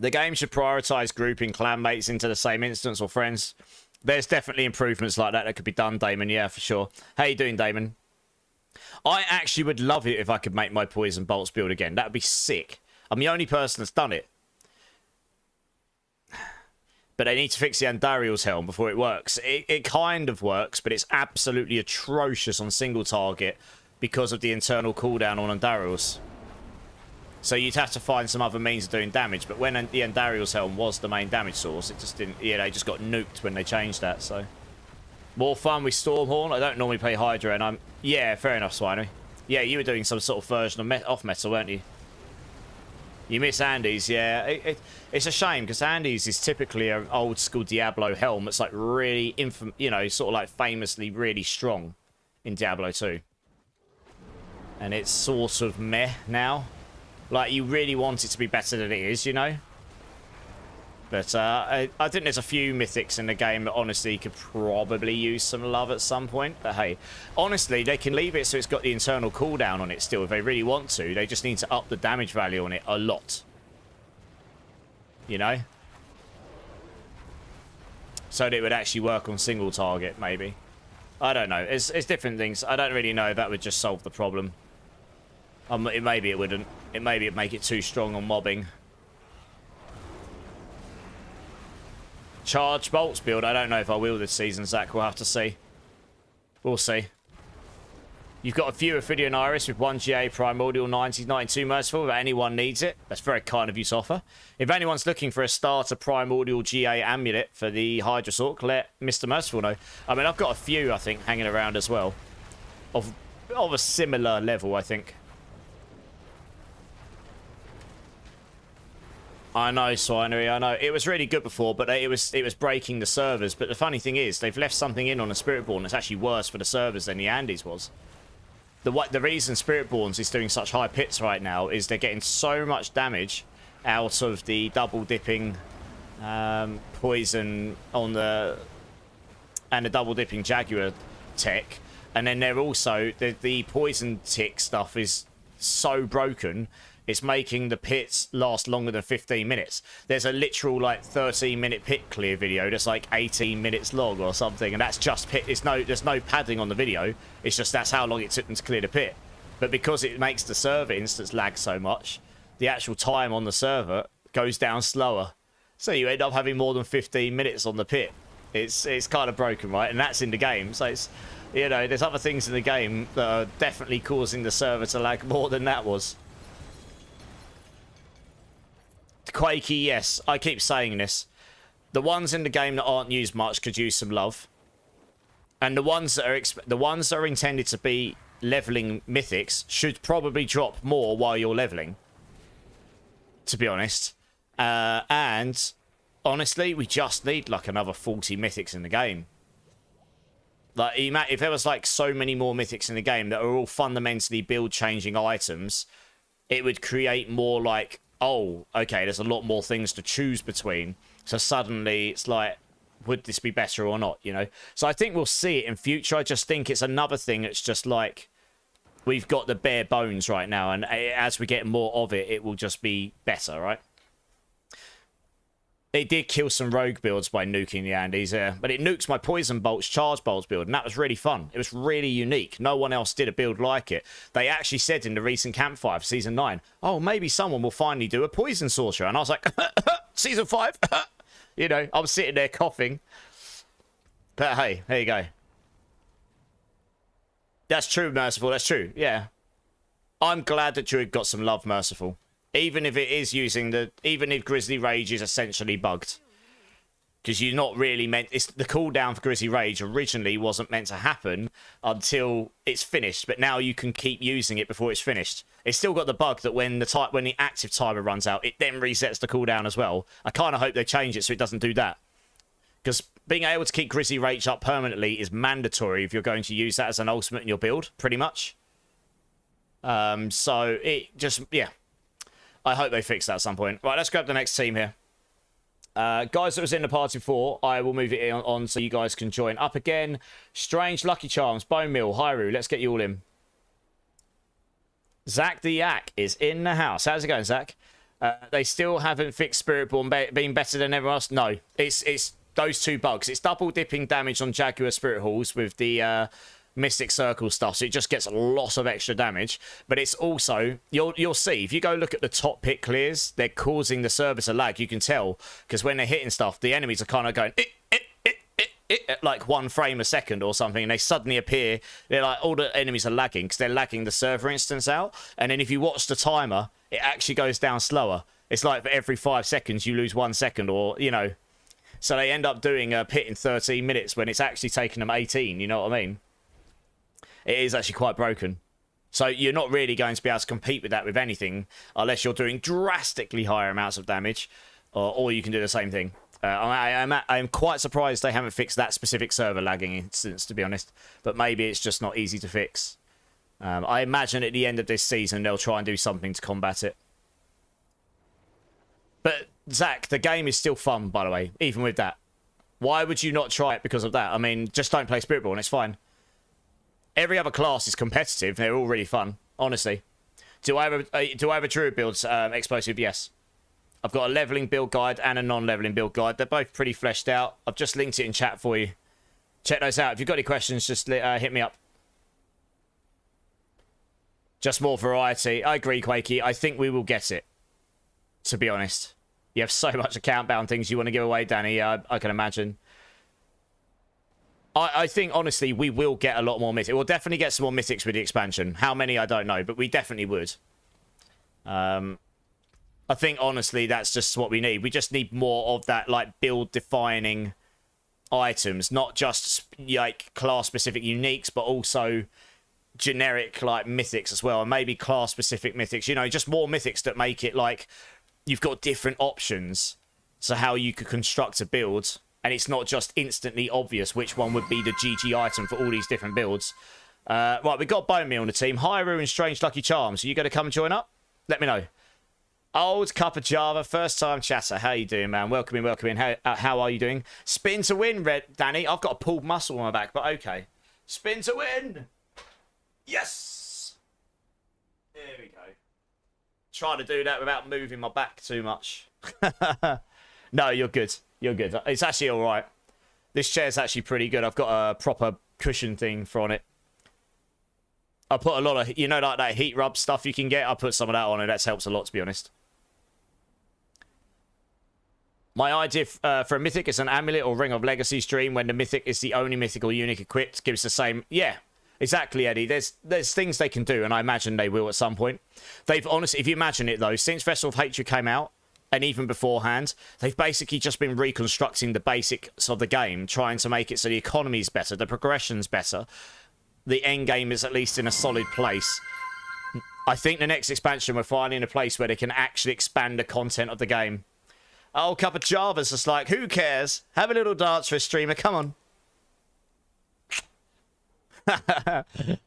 A: The game should prioritize grouping clanmates into the same instance or friends. There's definitely improvements like that could be done, Damon. Yeah, for sure. How you doing, Damon? I actually would love it if I could make my Poison Bolts build again. That would be sick. I'm the only person that's done it. But they need to fix the Andariel's helm before it works. It kind of works, but it's absolutely atrocious on single target because of the internal cooldown on Andariel's. So you'd have to find some other means of doing damage. But when the Andariel's helm was the main damage source, it just didn't... Yeah, they just got nuked when they changed that, so... More fun with Stormhorn. I don't normally play Hydra, and I'm... Yeah, fair enough, Swinery. Yeah, you were doing some sort of version of off-meta, weren't you? You miss Andy's, yeah. It's a shame, because Andy's is typically an old-school Diablo helm that's, like, really... You know, sort of, like, famously really strong in Diablo 2. And it's sort of meh now. Like, you really want it to be better than it is, you know? But I think there's a few mythics in the game that honestly could probably use some love at some point. But hey, honestly, they can leave it so it's got the internal cooldown on it still if they really want to. They just need to up the damage value on it a lot. You know? So that it would actually work on single target, maybe. I don't know. It's different things. I don't really know if that would just solve the problem. Maybe it wouldn't. Maybe it'd make it too strong on mobbing. Charge bolts build. I don't know if I will this season, Zach. We'll have to see. We'll see. You've got a few Ophidian Iris with 1 GA Primordial 90, 92 Merciful if anyone needs it. That's very kind of you to offer. If anyone's looking for a starter Primordial GA Amulet for the Hydra Sorc, let Mr. Merciful know. I mean, I've got a few, I think, hanging around as well. Of a similar level, I think. I know, Swinery, I know. It was really good before, but it was breaking the servers. But the funny thing is, they've left something in on the Spiritborn that's actually worse for the servers than the Andes was. The reason Spiritborns is doing such high pits right now is they're getting so much damage out of the double dipping poison on the... and the double dipping Jaguar tech. And then they're also... The poison tick stuff is so broken... It's making the pits last longer than 15 minutes. There's a literal, like, 13-minute pit clear video that's, like, 18 minutes long or something. And that's just pit. There's no padding on the video. It's just that's how long it took them to clear the pit. But because it makes the server instance lag so much, the actual time on the server goes down slower. So you end up having more than 15 minutes on the pit. It's kind of broken, right? And that's in the game. So it's, you know, there's other things in the game that are definitely causing the server to lag more than that was. Quakey, yes. I keep saying this. The ones in the game that aren't used much could use some love. And the ones that are intended to be leveling mythics should probably drop more while you're leveling, to be honest. And honestly, we just need like another 40 mythics in the game. Like, if there was like so many more mythics in the game that are all fundamentally build changing items, it would create more like, oh, okay, there's a lot more things to choose between. So suddenly it's like, would this be better or not, you know? So I think we'll see it in future. I just think it's another thing that's just like, we've got the bare bones right now, and as we get more of it, it will just be better, right? It did kill some rogue builds by nuking the Andes, but it nukes my Poison Bolts, Charge Bolts build, and that was really fun. It was really unique. No one else did a build like it. They actually said in the recent Campfire for Season 9, oh, maybe someone will finally do a Poison Sorcerer. And I was like, Season 5? You know, I was sitting there coughing. But hey, there you go. That's true, Merciful. That's true, yeah. I'm glad that Druid got some love, Merciful. Even if it is using the... Even if Grizzly Rage is essentially bugged. Because you're not really meant... the cooldown for Grizzly Rage originally wasn't meant to happen until it's finished. But now you can keep using it before it's finished. It's still got the bug that when the active timer runs out, it then resets the cooldown as well. I kind of hope they change it so it doesn't do that. Because being able to keep Grizzly Rage up permanently is mandatory if you're going to use that as an ultimate in your build, pretty much. So it just... yeah. I hope they fix that at some point. Right, let's grab the next team here. Guys that was in the party before, I will move it on so you guys can join up again. Strange, Lucky Charms, Bone Meal, Hyru. Let's get you all in. Zach the Yak is in the house. How's it going, Zach? They still haven't fixed Spiritborn being better than everyone else. No, it's those two bugs. It's double dipping damage on Jaguar Spirit Halls with the... Mystic Circle stuff, so it just gets a lot of extra damage. But it's also, you'll see, if you go look at the top pit clears, they're causing the service a lag. You can tell, because when they're hitting stuff, the enemies are kind of going at like 1 frame a second or something, and they suddenly appear. They're like, all the enemies are lagging, because they're lagging the server instance out. And then if you watch the timer, it actually goes down slower. It's like for every 5 seconds, you lose 1 second, or, you know. So they end up doing a pit in 13 minutes when it's actually taking them 18, you know what I mean? It is actually quite broken. So you're not really going to be able to compete with that with anything unless you're doing drastically higher amounts of damage, or you can do the same thing. I'm quite surprised they haven't fixed that specific server lagging instance, to be honest. But maybe it's just not easy to fix. I imagine at the end of this season they'll try and do something to combat it. But Zach, the game is still fun, by the way, even with that. Why would you not try it because of that? I mean, just don't play Spiritborn, it's fine. Every other class is competitive. They're all really fun, honestly. Do I have a Druid build explosive? Yes. I've got a leveling build guide and a non-leveling build guide. They're both pretty fleshed out. I've just linked it in chat for you. Check those out. If you've got any questions, just hit me up. Just more variety. I agree, Quakey. I think we will get it, to be honest. You have so much account-bound things you want to give away, Danny. I can imagine. I think, honestly, we will get a lot more mythics. We'll definitely get some more mythics with the expansion. How many, I don't know, but we definitely would. I think, honestly, that's just what we need. We just need more of that, like, build-defining items. Not just, like, class-specific uniques, but also generic, like, mythics as well. And maybe class-specific mythics. You know, just more mythics that make it, like, you've got different options to how you could construct a build. And it's not just instantly obvious which one would be the GG item for all these different builds. Right, we've got Bone Meal on the team. Hyru and Strange Lucky Charms. Are you going to come and join up? Let me know. Old Cup of Java, first time chatter. How you doing, man? Welcome in, welcome in. How are you doing? Spin to win, Danny. I've got a pulled muscle on my back, but okay. Spin to win. Yes. There we go. Try to do that without moving my back too much. No, you're good. You're good. It's actually all right. This chair's actually pretty good. I've got a proper cushion thing for on it. I put a lot of, you know, like that heat rub stuff you can get. I put some of that on, and that helps a lot, to be honest. My idea for a mythic is an amulet or ring of legacy stream when the mythic is the only mythic or unique equipped. Gives the same. Yeah, exactly, Eddie. There's things they can do, and I imagine they will at some point. They've honestly, if you imagine it though, since Festival of Hatred came out, and even beforehand, they've basically just been reconstructing the basics of the game, trying to make it so the economy's better, the progression's better. the end game is at least in a solid place. I think the next expansion we're finally in a place where they can actually expand the content of the game. Oh, Cup of Java's just like, who cares? Have a little dance for a streamer, come on.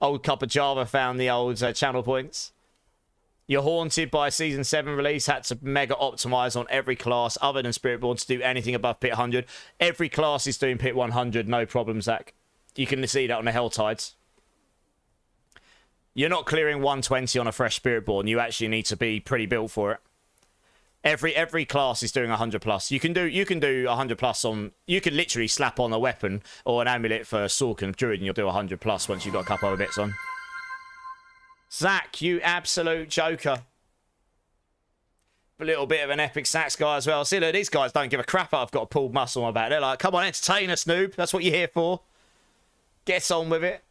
A: Old Cup of Java found the old channel points. You're haunted by Season 7 release. Had to mega optimize on every class other than Spiritborn to do anything above pit 100. Every class is doing pit 100, no problem, Zach. You can see that on the Hell Tides. You're not clearing 120 on a fresh Spiritborn. You actually need to be pretty built for it. Every class is doing 100 plus. You can do 100 plus on. You can literally slap on a weapon or an amulet for Sork and Druid, and you'll do 100 plus once you've got a couple other bits on. Zach, you absolute joker. A little bit of an epic sax guy as well. See, look, these guys don't give a crap. I've got a pulled muscle on my back. They're like, come on, entertain us, noob. That's what you're here for. Get on with it.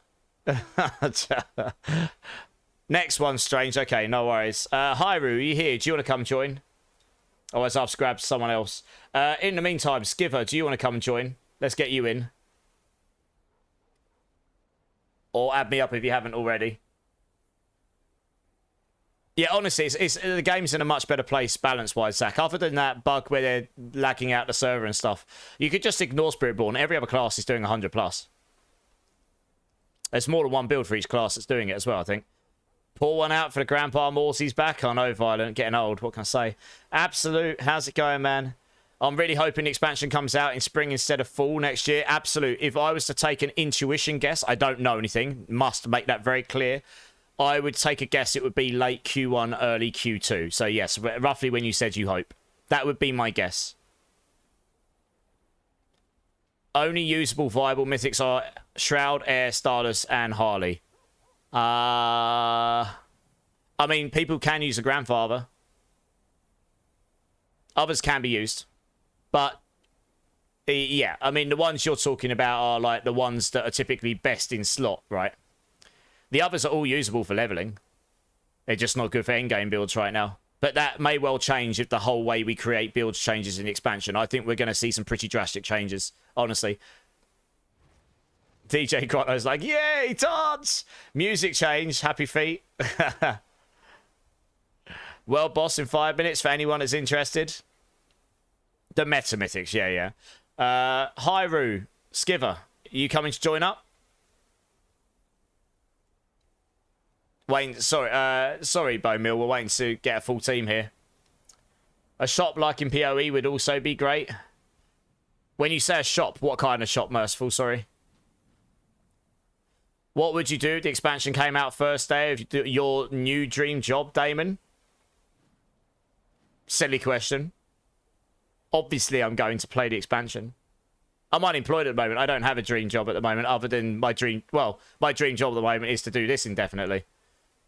A: Next one, strange. Okay, no worries. Hyru, are you here? Do you want to come join? Otherwise, I've grabbed someone else. In the meantime, Skiver, do you want to come and join? Let's get you in. Or add me up if you haven't already. Yeah, honestly, the game's in a much better place balance-wise, Zach. Other than that bug where they're lagging out the server and stuff, you could just ignore Spiritborn. Every other class is doing 100 plus. There's more than one build for each class that's doing it as well, I think. Pour one out for the Grandpa Morsy's back. I know, Violent, getting old. What can I say? Absolute. How's it going, man? I'm really hoping the expansion comes out in spring instead of fall next year. Absolute. If I was to take an intuition guess, I don't know anything. Must make that very clear. I would take a guess it would be late Q1, early Q2. So, yes, roughly when you said you hope. That would be my guess. Only usable viable mythics are Shroud, Air, Stardust, and Harley. I mean, people can use a Grandfather. Others can be used. But, yeah, I mean, the ones you're talking about are like the ones that are typically best in slot, right? The others are all usable for leveling. They're just not good for endgame builds right now. But that may well change if the whole way we create builds changes in the expansion. I think we're going to see some pretty drastic changes, honestly. DJ Grotto's like, yay, dance! Music change, happy feet. World boss in 5 minutes for anyone that's interested. The meta mythics, yeah. Hyru, Skiver, you coming to join up? Wayne, sorry, Bo Mill, we're waiting to get a full team here. A shop like in PoE would also be great. When you say a shop, what kind of shop, Merciful, sorry? What would you do if the expansion came out first day of your new dream job, Damon? Silly question. Obviously, I'm going to play the expansion. I'm unemployed at the moment. I don't have a dream job at the moment other than my dream... Well, my dream job at the moment is to do this indefinitely.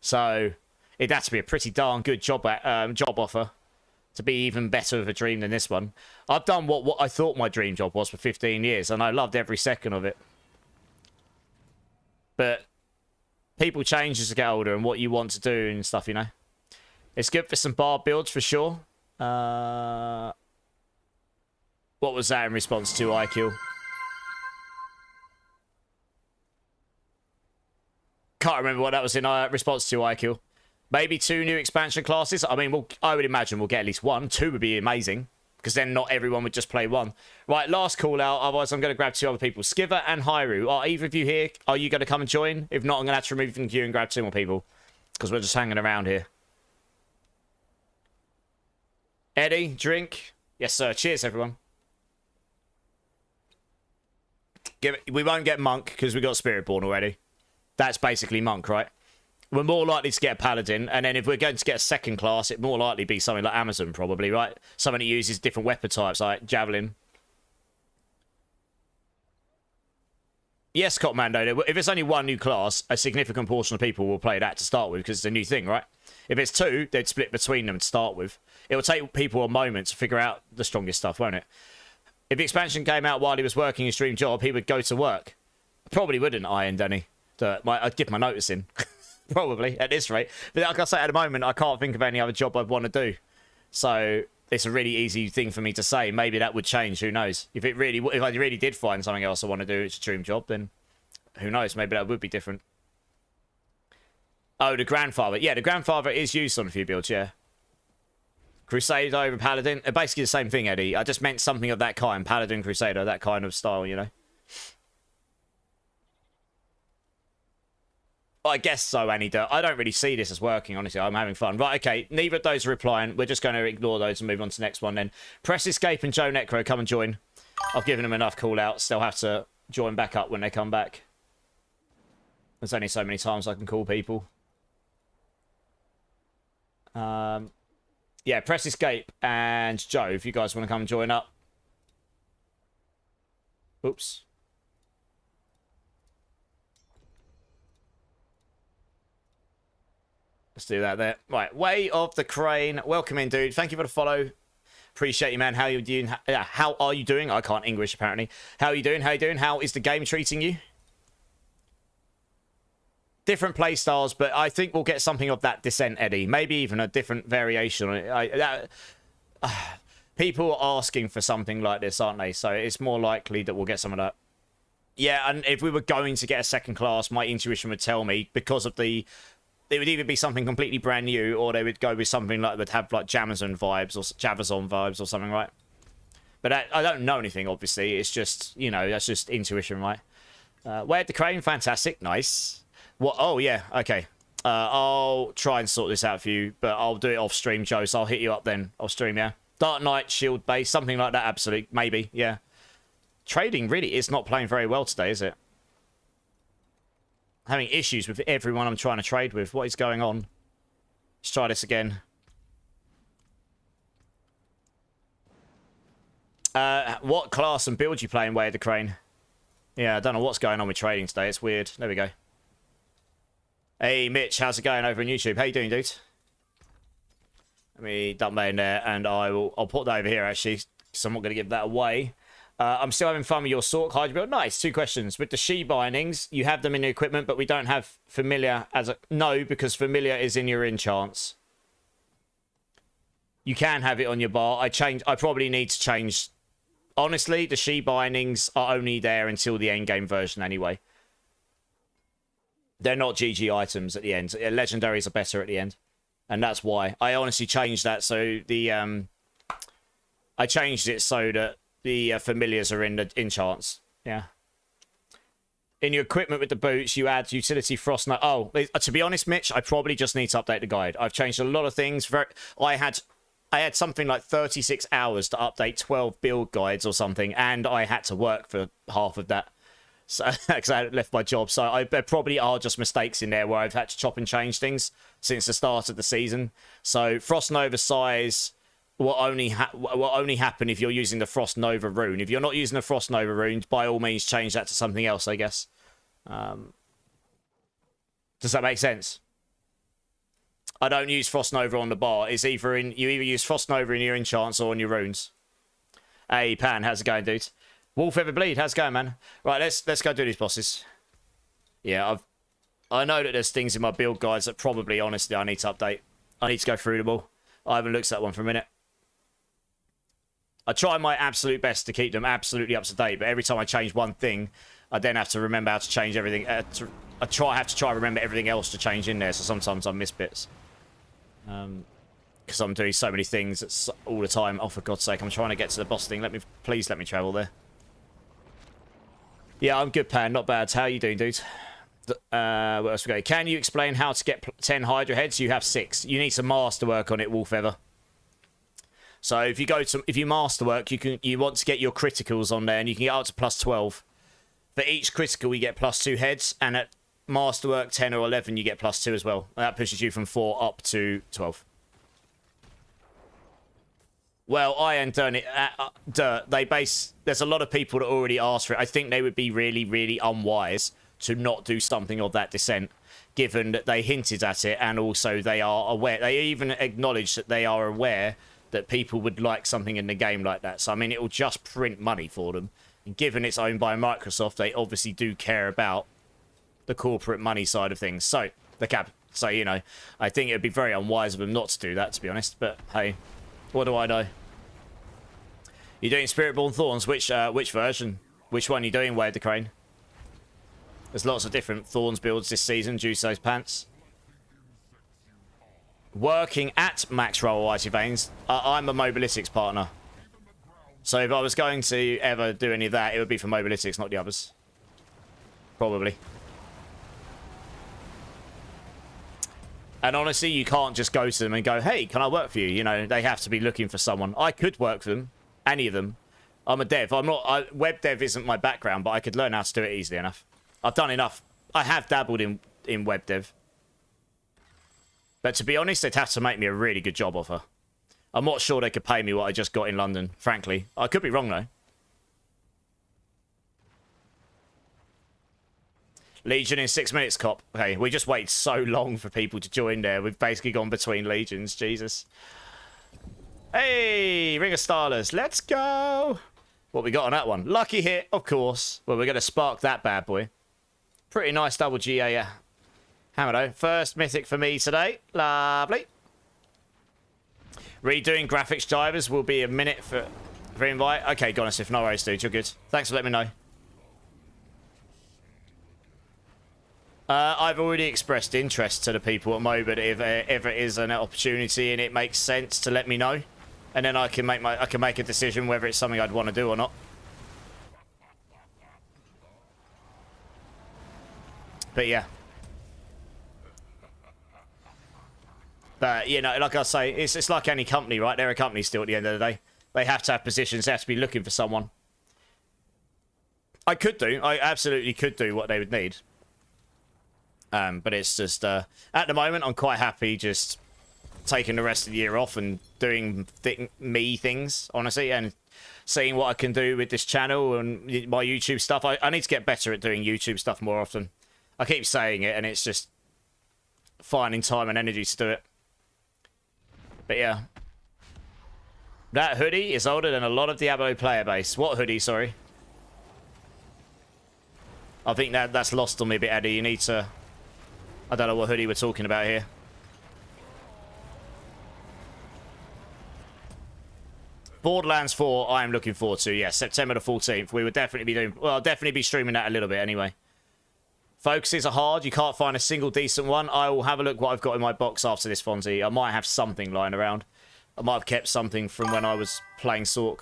A: So, it'd have to be a pretty darn good job offer to be even better of a dream than this one. I've done what I thought my dream job was for 15 years, and I loved every second of it. But people change as they get older and what you want to do and stuff, you know. It's good for some bar builds for sure. What was that in response to IQ? Can't remember what that was in response to IQ. Maybe 2 new expansion classes. I mean, I would imagine we'll get at least 1. 2 would be amazing. Because then not everyone would just play 1. Right, last call out. Otherwise, I'm going to grab 2 other people. Skiver and Hyru. Are either of you here? Are you going to come and join? If not, I'm going to have to remove from the queue and grab 2 more people. Because we're just hanging around here. Eddie, drink. Yes, sir. Cheers, everyone. We won't get Monk because we got Spiritborn already. That's basically Monk, right? We're more likely to get a Paladin, and then if we're going to get a second class, it'd more likely be something like Amazon, probably, right? Something that uses different weapon types, like Javelin. Yes, Copmando, if it's only 1 new class, a significant portion of people will play that to start with, because it's a new thing, right? If it's 2, they'd split between them to start with. It will take people a moment to figure out the strongest stuff, won't it? If the expansion came out while he was working his dream job, he would go to work. Probably wouldn't, Iron Denny. I'd give my notice in. Probably, at this rate. But like I say, at the moment, I can't think of any other job I'd want to do. So, it's a really easy thing for me to say. Maybe that would change, who knows? If I really did find something else I want to do, it's a dream job, then who knows? Maybe that would be different. Oh, the grandfather. Yeah, the grandfather is used on a few builds, yeah. Crusader over Paladin. Basically the same thing, Eddie. I just meant something of that kind. Paladin, Crusader, that kind of style, you know. I guess so, Annie. I don't really see this as working, honestly. I'm having fun. Right, okay. Neither of those are replying. We're just going to ignore those and move on to the next one then. Press Escape and Joe Necro, come and join. I've given them enough call-outs. They'll have to join back up when they come back. There's only so many times I can call people. Yeah, press Escape and Joe, if you guys want to come and join up. Oops. Let's do that there. Right, Way of the Crane. Welcome in, dude. Thank you for the follow. Appreciate you, man. How you doing? How are you doing? I can't English, apparently. How are you doing? How you doing? How is the game treating you? Different play styles, but I think we'll get something of that Descent, Eddie. Maybe even a different variation on it. People are asking for something like this, aren't they? So it's more likely that we'll get some of that. Yeah, and if we were going to get a second class, my intuition would tell me, because of the... It would either be something completely brand new, or they would go with something like would have like Jamazon vibes or Javazon vibes or something, right? But I don't know anything, obviously. It's just, you know, that's just intuition, right? Way of the Crane, fantastic, nice. What? Oh yeah, okay. I'll try and sort this out for you, but I'll do it off stream, Joe. So I'll hit you up then. I'll stream, yeah. Dark Knight, shield base, something like that. Absolutely, maybe, yeah. Trading really is not playing very well today, is it? Having issues with everyone I'm trying to trade with. What is going on? Let's try this again. What class and build you play in Way of the Crane? Yeah, I don't know what's going on with trading today. It's weird. There we go. Hey, Mitch, how's it going over on YouTube? How you doing, dude? Let me dump that in there, and I'll put that over here, actually, because I'm not going to give that away. I'm still having fun with your Sork Hydro build. Nice. 2 questions. With the She bindings, you have them in the equipment, but we don't have Familiar as a... No, because Familiar is in your enchants. You can have it on your bar. I probably need to change... Honestly, the She bindings are only there until the endgame version anyway. They're not GG items at the end. Legendaries are better at the end. And that's why. I honestly changed that so the... I changed it so that the familiars are in the enchants. Yeah. In your equipment with the boots, you add utility frost. Oh, to be honest, Mitch, I probably just need to update the guide. I've changed a lot of things. I had something like 36 hours to update 12 build guides or something, and I had to work for half of that. So, because I left my job. So there probably are just mistakes in there where I've had to chop and change things since the start of the season. So Frost Nova size will only happen if you're using the Frost Nova rune. If you're not using the Frost Nova rune, by all means change that to something else, I guess. Does that make sense? I don't use Frost Nova on the bar. It's you either use Frost Nova in your enchants or on your runes. Hey Pan, how's it going, dude? Wolf Ever Bleed, how's it going, man? Right, let's go do these bosses. Yeah, I know that there's things in my build guides that probably, honestly, I need to update. I need to go through them all. I haven't looked at that one for a minute. I try my absolute best to keep them absolutely up to date, but every time I change one thing, I then have to remember how to change everything. I have to try to remember everything else to change in there, so sometimes I miss bits. Because I'm doing so many things all the time. Oh, for God's sake, I'm trying to get to the boss thing. Please let me travel there. Yeah, I'm good, Pan. Not bad. How are you doing, dude? What else we got? Can you explain how to get 10 Hydra heads? You have 6. You need some masterwork on it, Wolf Ever. So if you masterwork, you want to get your criticals on there, and you can get up to plus 12. For each critical, you get plus 2 heads, and at masterwork 10 or 11, you get plus 2 as well. And that pushes you from 4 up to 12. Well, I ain't done it. There's a lot of people that already asked for it. I think they would be really, really unwise to not do something of that descent, given that they hinted at it, and also they are aware. They even acknowledge that they are aware that people would like something in the game like that. So, I mean, it will just print money for them. And given it's owned by Microsoft, they obviously do care about the corporate money side of things. So, So, you know, I think it would be very unwise of them not to do that, to be honest. But, hey, what do I know? You're doing Spiritborn Thorns? Which version? Which one are you doing, Way of the Crane? There's lots of different Thorns builds this season due to those pants. Working at Max Roll Icy Veins, I'm a Mobilytics partner. So if I was going to ever do any of that, it would be for Mobilytics, not the others. Probably. And honestly, you can't just go to them and go, hey, can I work for you? You know, they have to be looking for someone. I could work for them, any of them. I'm a dev. I'm not... web dev isn't my background, but I could learn how to do it easily enough. I've done enough. I have dabbled in web dev. But to be honest, they'd have to make me a really good job offer. I'm not sure they could pay me what I just got in London, frankly. I could be wrong, though. Legion in 6 minutes, cop. Okay, we just waited so long for people to join there. We've basically gone between legions. Jesus. Hey, Ring of Starlers. Let's go. What we got on that one? Lucky hit, of course. Well, we're going to spark that bad boy. Pretty nice double GA, yeah. Hammer, though. First mythic for me today. Lovely. Redoing graphics drivers will be a minute for invite. Okay, Gonisif, no worries, dude. You're good. Thanks for letting me know. I've already expressed interest to the people at Mobit if ever is an opportunity and it makes sense to let me know, and then I can make a decision whether it's something I'd want to do or not. But yeah. But, you know, like I say, it's like any company, right? They're a company still at the end of the day. They have to have positions. They have to be looking for someone. I absolutely could do what they would need. But it's just, at the moment, I'm quite happy just taking the rest of the year off and doing me things, honestly, and seeing what I can do with this channel and my YouTube stuff. I need to get better at doing YouTube stuff more often. I keep saying it, and it's just finding time and energy to do it. But yeah. That hoodie is older than a lot of Diablo player base. What hoodie, sorry? I think that's lost on me a bit, Eddie. You need to... I don't know what hoodie we're talking about here. Borderlands 4, I am looking forward to. Yeah, September the 14th. We would definitely be doing... Well, I'll definitely be streaming that a little bit anyway. Focuses are hard. You can't find a single decent one. I will have a look what I've got in my box after this, Fonzie. I might have something lying around. I might have kept something from when I was playing Sork.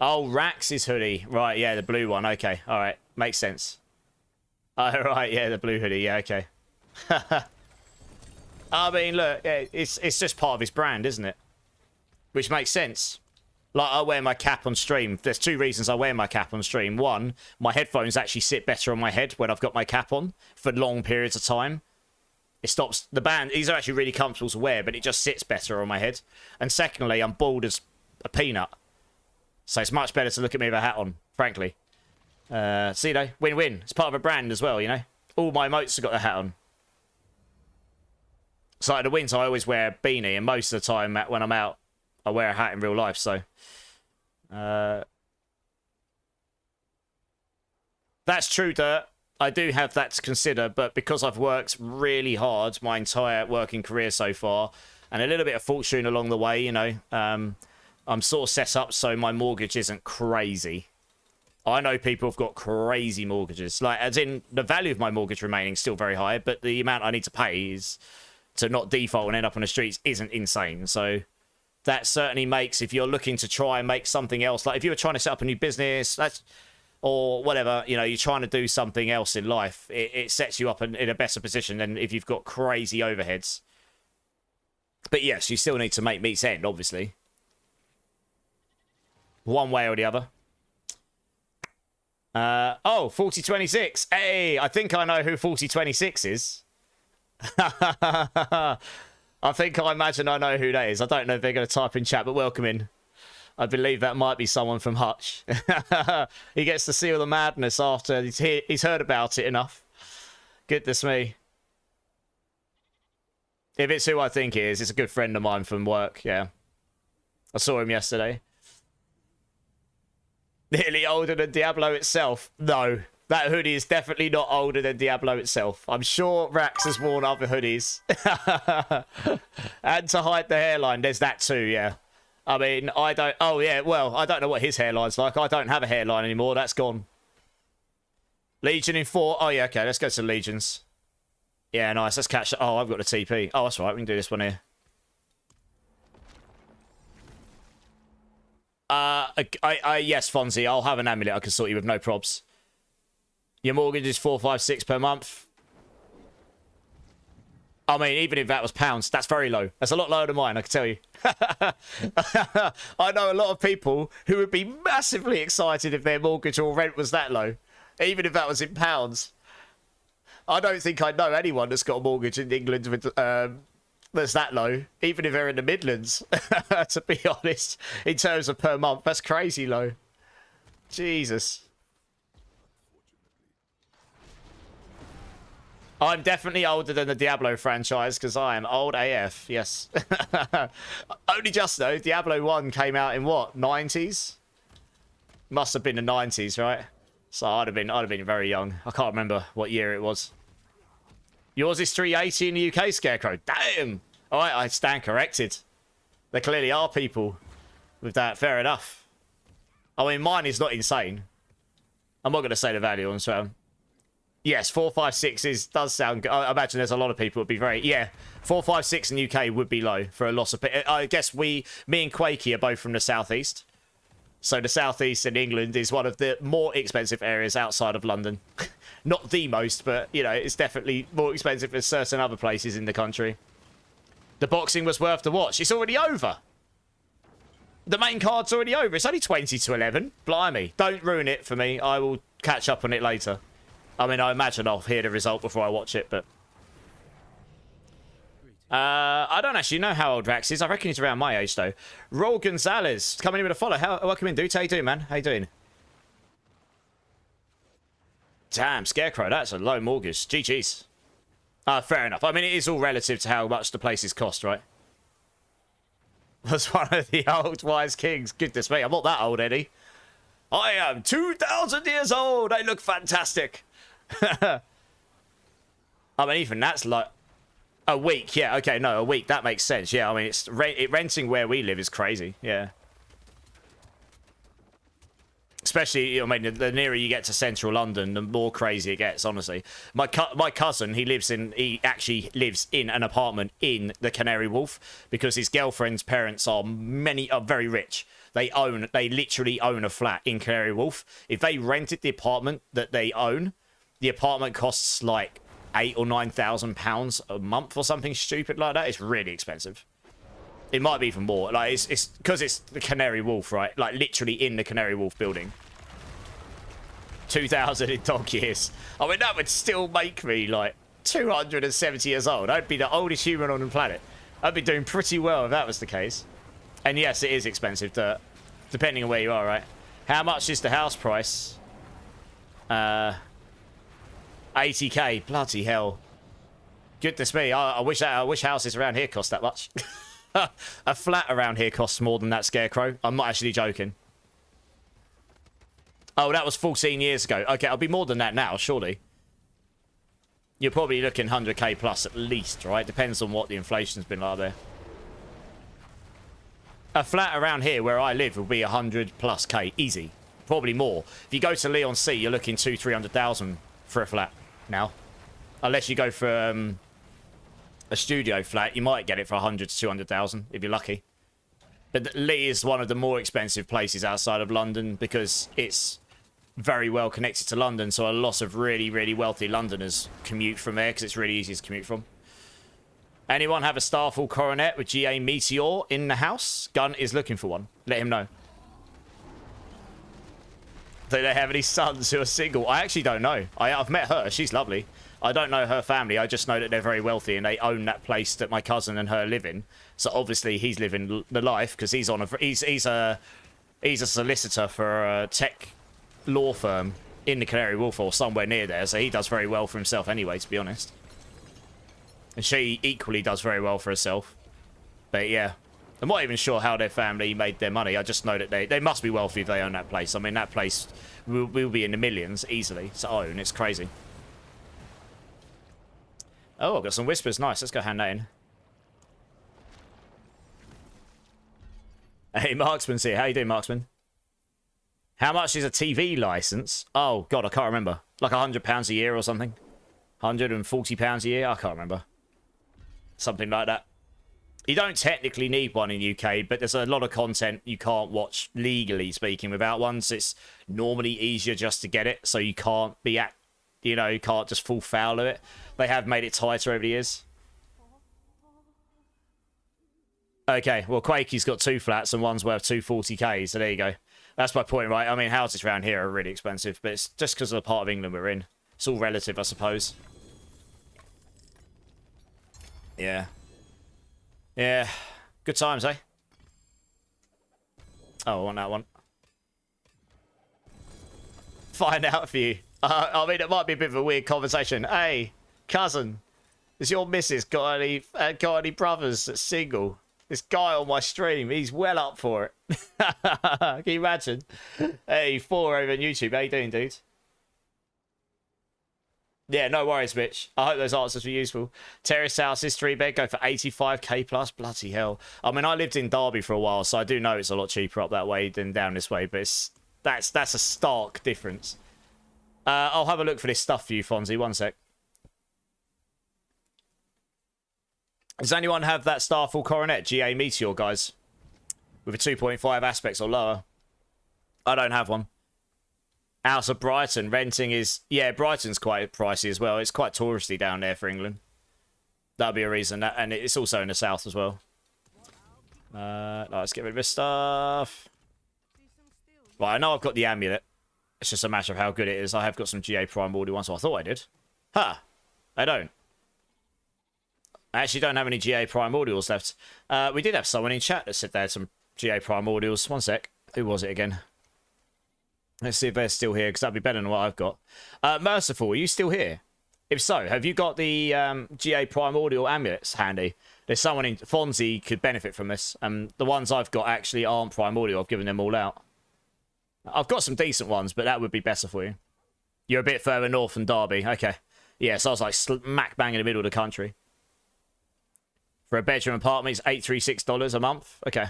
A: Oh, Rax's hoodie. Right, yeah, the blue one. Okay, all right. Makes sense. Oh, right, yeah, the blue hoodie. Yeah, okay. I mean, look, it's just part of his brand, isn't it? Which makes sense. Like, I wear my cap on stream. There's two reasons I wear my cap on stream. One, my headphones actually sit better on my head when I've got my cap on for long periods of time. It stops the band. These are actually really comfortable to wear, but it just sits better on my head. And secondly, I'm bald as a peanut. So it's much better to look at me with a hat on, frankly. See, though, win-win. It's part of a brand as well, you know? All my emotes have got the hat on. So in the winter, I always wear a beanie, and most of the time when I'm out, I wear a hat in real life, so... That's true, Dirt. I do have that to consider, but because I've worked really hard my entire working career so far, and a little bit of fortune along the way, you know, I'm sort of set up so my mortgage isn't crazy. I know people have got crazy mortgages. Like, as in, the value of my mortgage remaining is still very high, but the amount I need to pay is to not default and end up on the streets isn't insane. So that certainly makes, if you're looking to try and make something else, like if you were trying to set up a new business, that's... or whatever, you know, you're trying to do something else in life, it sets you up in a better position than if you've got crazy overheads. But yes, you still need to make meets end, obviously. One way or the other. Oh, 4026. Hey, I think I know who 4026 is. I imagine I know who that is. I don't know if they're going to type in chat, but welcome in. I believe that might be someone from Hutch. He gets to see all the madness after he's heard about it enough. Goodness me. If it's who I think it is, it's a good friend of mine from work, yeah. I saw him yesterday. Nearly older than Diablo itself. No, that hoodie is definitely not older than Diablo itself. I'm sure Rax has worn other hoodies. And to hide the hairline, there's that too, yeah. I mean, I don't... Oh, yeah, well, I don't know what his hairline's like. I don't have a hairline anymore. That's gone. Legion in 4. Oh, yeah, okay. Let's go to Legions. Yeah, nice. Let's catch... Oh, I've got the TP. Oh, that's right. We can do this one here. Yes, Fonzie. I'll have an amulet. I can sort you with no probs. Your mortgage is 456 per month. I mean, even if that was pounds, that's very low. That's a lot lower than mine, I can tell you. I know a lot of people who would be massively excited if their mortgage or rent was that low, even if that was in pounds. I don't think I know anyone that's got a mortgage in England with that's that low, even if they're in the Midlands, to be honest, in terms of per month. That's crazy low. Jesus. I'm definitely older than the Diablo franchise because I am old AF. Yes. Only just though. Diablo 1 came out in what? 90s? Must have been the 90s, right? So I'd have been very young. I can't remember what year it was. Yours is 380 in the UK, Scarecrow. Damn. All right, I stand corrected. There clearly are people with that. Fair enough. I mean, mine is not insane. I'm not going to say the value on so. Yes, 456 does sound good. I imagine there's a lot of people would be very... Yeah, 456 in UK would be low for a loss of... I guess me and Quakey are both from the southeast. So the southeast in England is one of the more expensive areas outside of London. Not the most, but, you know, it's definitely more expensive than certain other places in the country. The boxing was worth the watch. It's already over. The main card's already over. It's only 20-11. Blimey. Don't ruin it for me. I will catch up on it later. I mean, I imagine I'll hear the result before I watch it, but... I don't actually know how old Rax is. I reckon he's around my age, though. Raul Gonzalez, coming in with a follow. Welcome in, dude. How you doing, man? How you doing? Damn, Scarecrow, that's a low mortgage. GG's. Fair enough. I mean, it is all relative to how much the places cost, right? Was one of the old wise kings. Goodness me, I'm not that old, Eddie. I am 2,000 years old. I look fantastic. I mean, even that's like a week. Yeah, okay, no, a week. That makes sense. Yeah, I mean, it's renting where we live is crazy. Yeah. Especially, I mean, the nearer you get to central London, the more crazy it gets, honestly. My cousin, he actually lives in an apartment in the Canary Wharf because his girlfriend's parents are very rich. They literally own a flat in Canary Wharf. If they rented the apartment that they own, the apartment costs like £8,000 or £9,000 a month or something stupid like that. It's really expensive. It might be even more. Like it's because it's the Canary Wharf, right? Like literally in the Canary Wharf building. 2,000 in dog years. I mean, that would still make me like 270 years old. I'd be the oldest human on the planet. I'd be doing pretty well if that was the case. And yes, it is expensive, depending on where you are, right? How much is the house price? 80k. Bloody hell. Goodness me. I wish houses around here cost that much. A flat around here costs more than that, Scarecrow. I'm not actually joking. Oh, that was 14 years ago. Okay, I'll be more than that now, surely. You're probably looking 100k plus at least, right? Depends on what the inflation's been like there. A flat around here where I live will be 100 plus k, easy. Probably more. If you go to Leon C, you're looking 200,000-300,000 for a flat now. Unless you go for a studio flat, you might get it for 100 to 200,000 if you're lucky. But Lee is one of the more expensive places outside of London because it's very well connected to London, so a lot of really, really wealthy Londoners commute from there because it's really easy to commute from. Anyone have a Starfall Coronet with GA Meteor in the house? Gunn is looking for one. Let him know. Do they have any sons who are single? I actually don't know. I've met her. She's lovely. I don't know her family. I just know that they're very wealthy and they own that place that my cousin and her live in. So obviously he's living the life because he's a solicitor for a tech law firm in the Canary Wharf or somewhere near there. So he does very well for himself anyway, to be honest. And she equally does very well for herself. But yeah, I'm not even sure how their family made their money. I just know that they must be wealthy if they own that place. I mean, that place will be in the millions easily to own. It's crazy. Oh, I've got some whispers. Nice. Let's go hand that in. Hey, Marksman's here. How you doing, Marksman? How much is a TV license? Oh, God, I can't remember. Like £100 a year or something? £140 a year? I can't remember. Something like that. You don't technically need one in UK, but there's a lot of content you can't watch, legally speaking, without one. So it's normally easier just to get it, so you can't be you can't just fall foul of it. They have made it tighter over the years. Okay, well, Quakey's got 2 flats and one's worth 240k, so there you go. That's my point, right? I mean, houses around here are really expensive, but it's just because of the part of England we're in. It's all relative, I suppose. Yeah. Yeah. Good times, eh? Oh, I want that one. Find out for you. I mean, it might be a bit of a weird conversation. Hey, cousin, has your missus got any brothers that's single? This guy on my stream, he's well up for it. Can you imagine? Hey, 4 over on YouTube. How you doing, dude? Yeah, no worries, Mitch. I hope those answers were useful. Terrace houses, 3-bed, go for 85k plus. Bloody hell. I mean, I lived in Derby for a while, so I do know it's a lot cheaper up that way than down this way, but that's a stark difference. I'll have a look for this stuff for you, Fonzie. One sec. Does anyone have that Starfall Coronet GA Meteor, guys? With a 2.5 aspects or lower? I don't have one. House of Brighton. Renting is... Yeah, Brighton's quite pricey as well. It's quite touristy down there for England. That'll be a reason. And it's also in the south as well. Let's get rid of this stuff. Right, I know I've got the amulet. It's just a matter of how good it is. I have got some GA Primordial ones, so I thought I did. Huh. I don't. I actually don't have any GA Primordials left. We did have someone in chat that said they had some GA Primordials. One sec. Who was it again? Let's see if they're still here, because that'd be better than what I've got. Merciful, are you still here? If so, have you got the GA Primordial amulets handy? There's someone in... Fonzie could benefit from this. The ones I've got actually aren't Primordial. I've given them all out. I've got some decent ones, but that would be better for you. You're a bit further north than Derby. Okay. Yeah, so I was like smack bang in the middle of the country. For a bedroom apartment, it's $836 a month. Okay.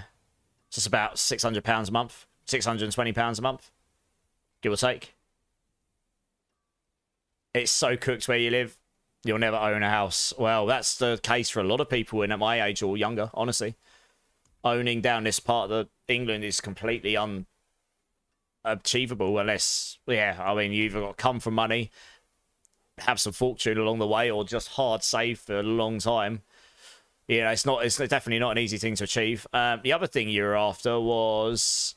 A: So it's about £600 a month. £620 a month. Give or take. It's so cooked where you live, you'll never own a house. Well, that's the case for a lot of people in at my age or younger, honestly. Owning down this part of England is completely unachievable unless, yeah, I mean, you either got to come from money, have some fortune along the way, or just hard save for a long time. Yeah, it's definitely not an easy thing to achieve. The other thing you were after was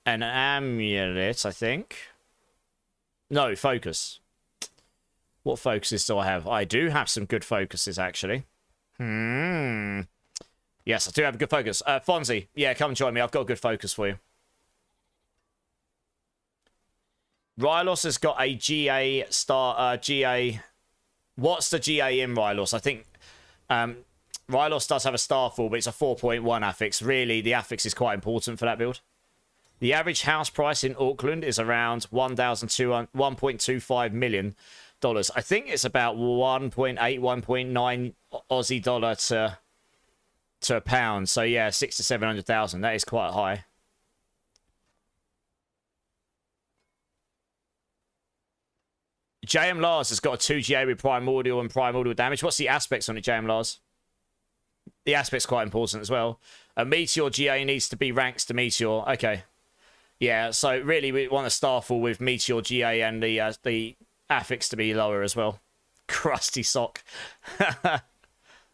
A: an amulet, I think. No, focus. What focuses do I have? I do have some good focuses, actually. Yes, I do have a good focus. Fonzie, yeah, come and join me. I've got a good focus for you. Rylos has got a GA GA. What's the GA in Rylos? I think Rylos does have a Starfall, but it's a 4.1 affix. Really, the affix is quite important for that build. The average house price in Auckland is around $1.25 million. I think it's about 1.8, 1.9 Aussie dollar to a pound. So yeah, 600 to 700,000. That is quite high. JM Lars has got a 2GA with Primordial and Primordial damage. What's the aspects on it, JM Lars? The aspect's quite important as well. A Meteor GA needs to be ranks to Meteor. Okay. Yeah, so really we want a Starfall with Meteor GA and the affix to be lower as well. Crusty sock.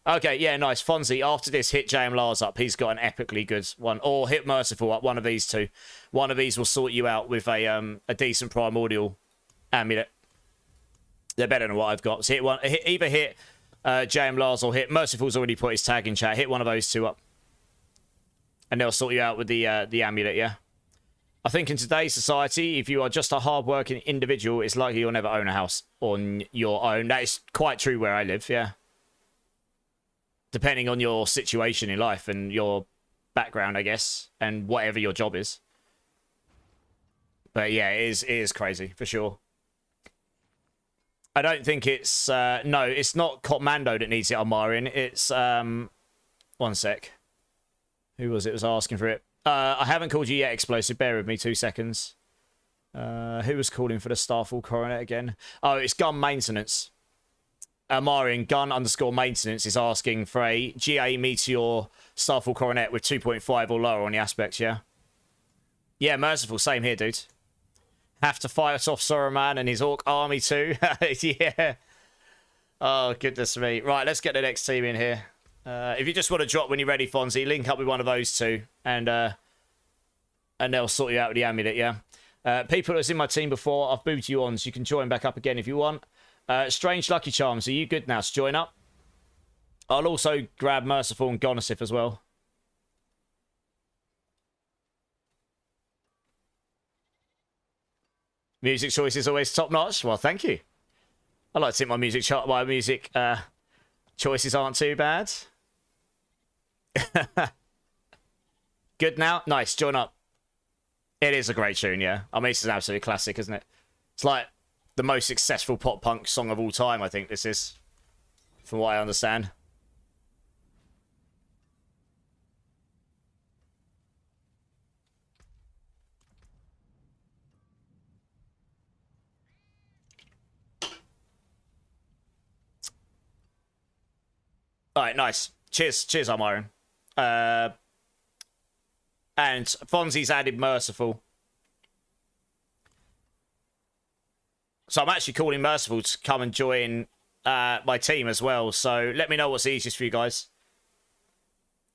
A: Okay, yeah, nice. Fonzie, after this, hit JM Lars up. He's got an epically good one. Or hit Merciful up, one of these two. One of these will sort you out with a decent Primordial amulet. They're better than what I've got. So either hit JM Lars or hit... Merciful's already put his tag in chat. Hit one of those two up. And they'll sort you out with the amulet, yeah? I think in today's society, if you are just a hard-working individual, it's likely you'll never own a house on your own. That is quite true where I live, yeah. Depending on your situation in life and your background, I guess, and whatever your job is. But yeah, it is crazy, for sure. I don't think it's... no, it's not Commando that needs it on Marion. It's... one sec. Who was it was asking for it? I haven't called you yet, Explosive. Bear with me 2 seconds. Who was calling for the Starfall Coronet again? Oh, it's Gun Maintenance. Marion, Gun_maintenance is asking for a GA Meteor Starfall Coronet with 2.5 or lower on the aspects, yeah? Yeah, Merciful, same here, dude. Have to fight off Saruman and his Orc army too. Yeah. Oh, goodness me. Right, let's get the next team in here. If you just want to drop when you're ready, Fonzie, link up with one of those two, and they'll sort you out with the amulet, yeah? People that was in my team before, I've moved you on, so you can join back up again if you want. Strange Lucky Charms, are you good now to join up? I'll also grab Merciful and Gonosif as well. Music choice is always top notch. Well, thank you. I like to think my music choices aren't too bad. Good now? Nice, join up. It is a great tune, yeah. I mean, it's an absolute classic, isn't it? It's like the most successful pop punk song of all time, I think this is. From what I understand. Alright, nice. Cheers, I'm Iron. And Fonzie's added Merciful. So I'm actually calling Merciful to come and join my team as well. So let me know what's easiest for you guys.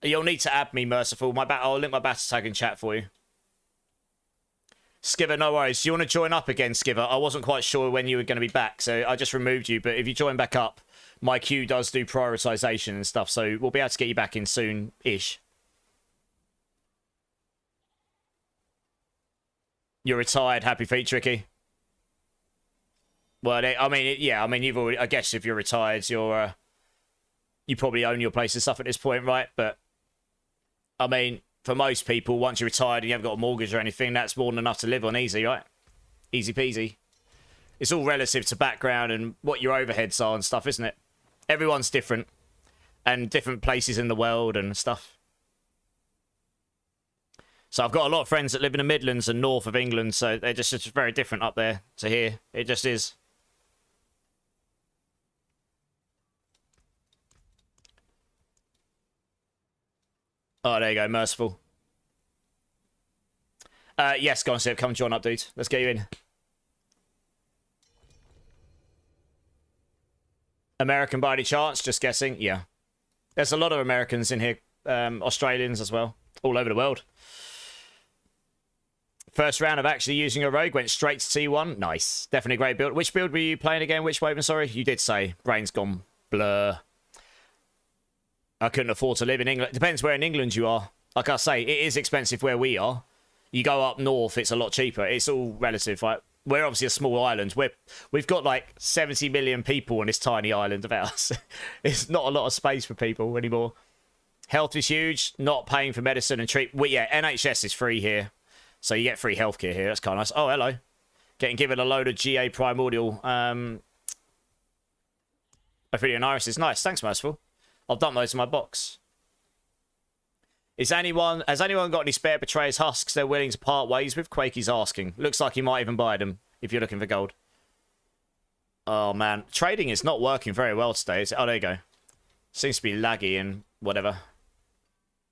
A: You'll need to add me, Merciful. I'll link my battle tag in chat for you. Skiver, no worries. Do you want to join up again, Skiver? I wasn't quite sure when you were going to be back, so I just removed you. But if you join back up, my queue does do prioritization and stuff, so we'll be able to get you back in soon-ish. You're retired. Happy feet, Tricky. Well, I mean, yeah. I mean, you've already. I guess if you're retired, you probably own your place and stuff at this point, right? But I mean, for most people, once you're retired and you haven't got a mortgage or anything, that's more than enough to live on easy, right? Easy peasy. It's all relative to background and what your overheads are and stuff, isn't it? Everyone's different, and different places in the world and stuff. So I've got a lot of friends that live in the Midlands and north of England, so they're just very different up there to here. It just is. Oh, there you go, Merciful. Yes, go on, Sip. Come join up, dude. Let's get you in. American by any chance? Just guessing. Yeah. There's a lot of Americans in here. Australians as well. All over the world. First round of actually using a rogue. Went straight to T1. Nice. Definitely a great build. Which build were you playing again? Which Waven, sorry? You did say. Brain's gone blur. I couldn't afford to live in England. Depends where in England you are. Like I say, it is expensive where we are. You go up north, it's a lot cheaper. It's all relative, right? We're obviously a small island. We've got like 70 million people on this tiny island of ours. It's not a lot of space for people anymore. Health is huge. Not paying for medicine and treat. Well, yeah, NHS is free here. So you get free healthcare here. That's kind of nice. Oh, hello. Getting given a load of GA Primordial. Ophidian Irises. Nice. Thanks, Merciful. I'll dump those in my box. Has anyone got any spare Betrayer's husks they're willing to part ways with? Quakey's asking. Looks like he might even buy them if you're looking for gold. Oh, man. Trading is not working very well today, is it? Oh, there you go. Seems to be laggy and whatever.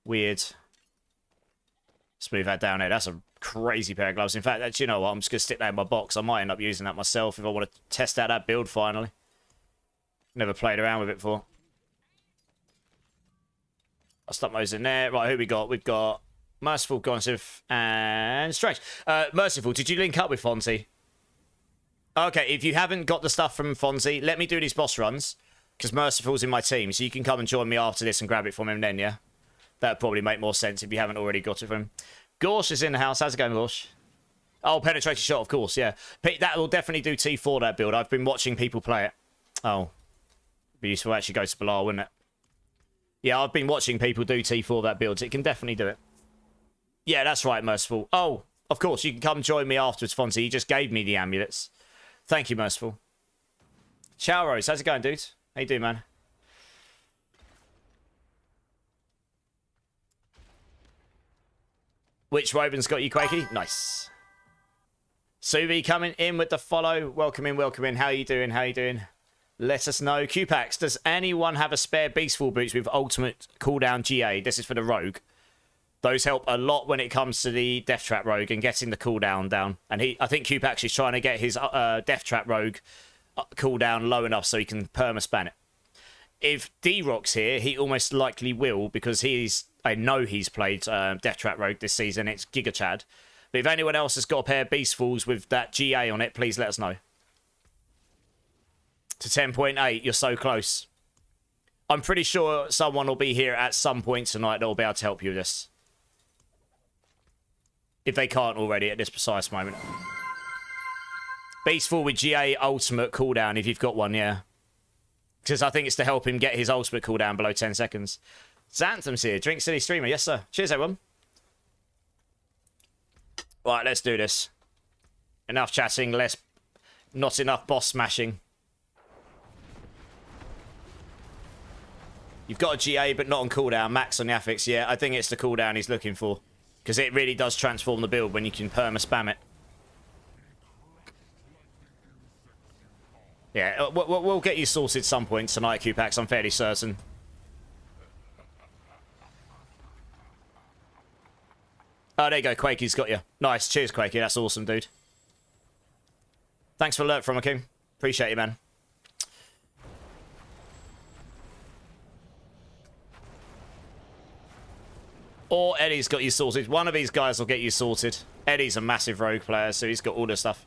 A: Weird. Let's move that down here. That's a crazy pair of gloves. In fact, you know what? I'm just going to stick that in my box. I might end up using that myself if I want to test out that build finally. Never played around with it before. I'll stuff those in there. Right, who we got? We've got Merciful, Gonsiv, and Strange. Merciful, did you link up with Fonzie? Okay, if you haven't got the stuff from Fonzie, let me do these boss runs, because Merciful's in my team, so you can come and join me after this and grab it from him then, yeah? That'd probably make more sense if you haven't already got it from him. Gorsh is in the house. How's it going, Gorsh? Oh, Penetrating Shot, of course, yeah. That will definitely do T4, that build. I've been watching people play it. Oh. It'd be useful to actually go to Bilal, wouldn't it? Yeah, I've been watching people do T4 that builds. It can definitely do it. Yeah, that's right, Merciful. Oh, of course, you can come join me afterwards, Fonzie. You just gave me the amulets. Thank you, Merciful. Ciao, Rose. How's it going, dude? How you doing, man? Which Woven's got you, Quakey? Nice. Subi coming in with the follow. Welcome in, welcome in. How you doing? How you doing? Let us know. Qpax, does anyone have a spare Beastful boots with ultimate cooldown GA? This is for the rogue. Those help a lot when it comes to the Death Trap rogue and getting the cooldown down. And I think Qpax is trying to get his Death Trap rogue cooldown low enough so he can perma-span it. If D-Rock's here, he almost likely will, because I know he's played Death Trap rogue this season. It's Giga Chad. But if anyone else has got a pair of Beastfuls with that GA on it, please let us know. To 10.8, you're so close. I'm pretty sure someone will be here at some point tonight that will be able to help you with this. If they can't already at this precise moment. Beastful with GA ultimate cooldown if you've got one, yeah. Because I think it's to help him get his ultimate cooldown below 10 seconds. Xantham's here. Drink City Streamer. Yes, sir. Cheers, everyone. Right, let's do this. Enough chatting, not enough boss smashing. You've got a GA, but not on cooldown. Max on the affix. Yeah, I think it's the cooldown he's looking for. Because it really does transform the build when you can perma-spam it. Yeah, we'll get you sorted some point tonight, Qpax, I'm fairly certain. Oh, there you go, Quakey's got you. Nice, cheers, Quakey, that's awesome, dude. Thanks for alert from a king. Appreciate you, man. Or Eddie's got you sorted. One of these guys will get you sorted. Eddie's a massive rogue player, so he's got all the stuff.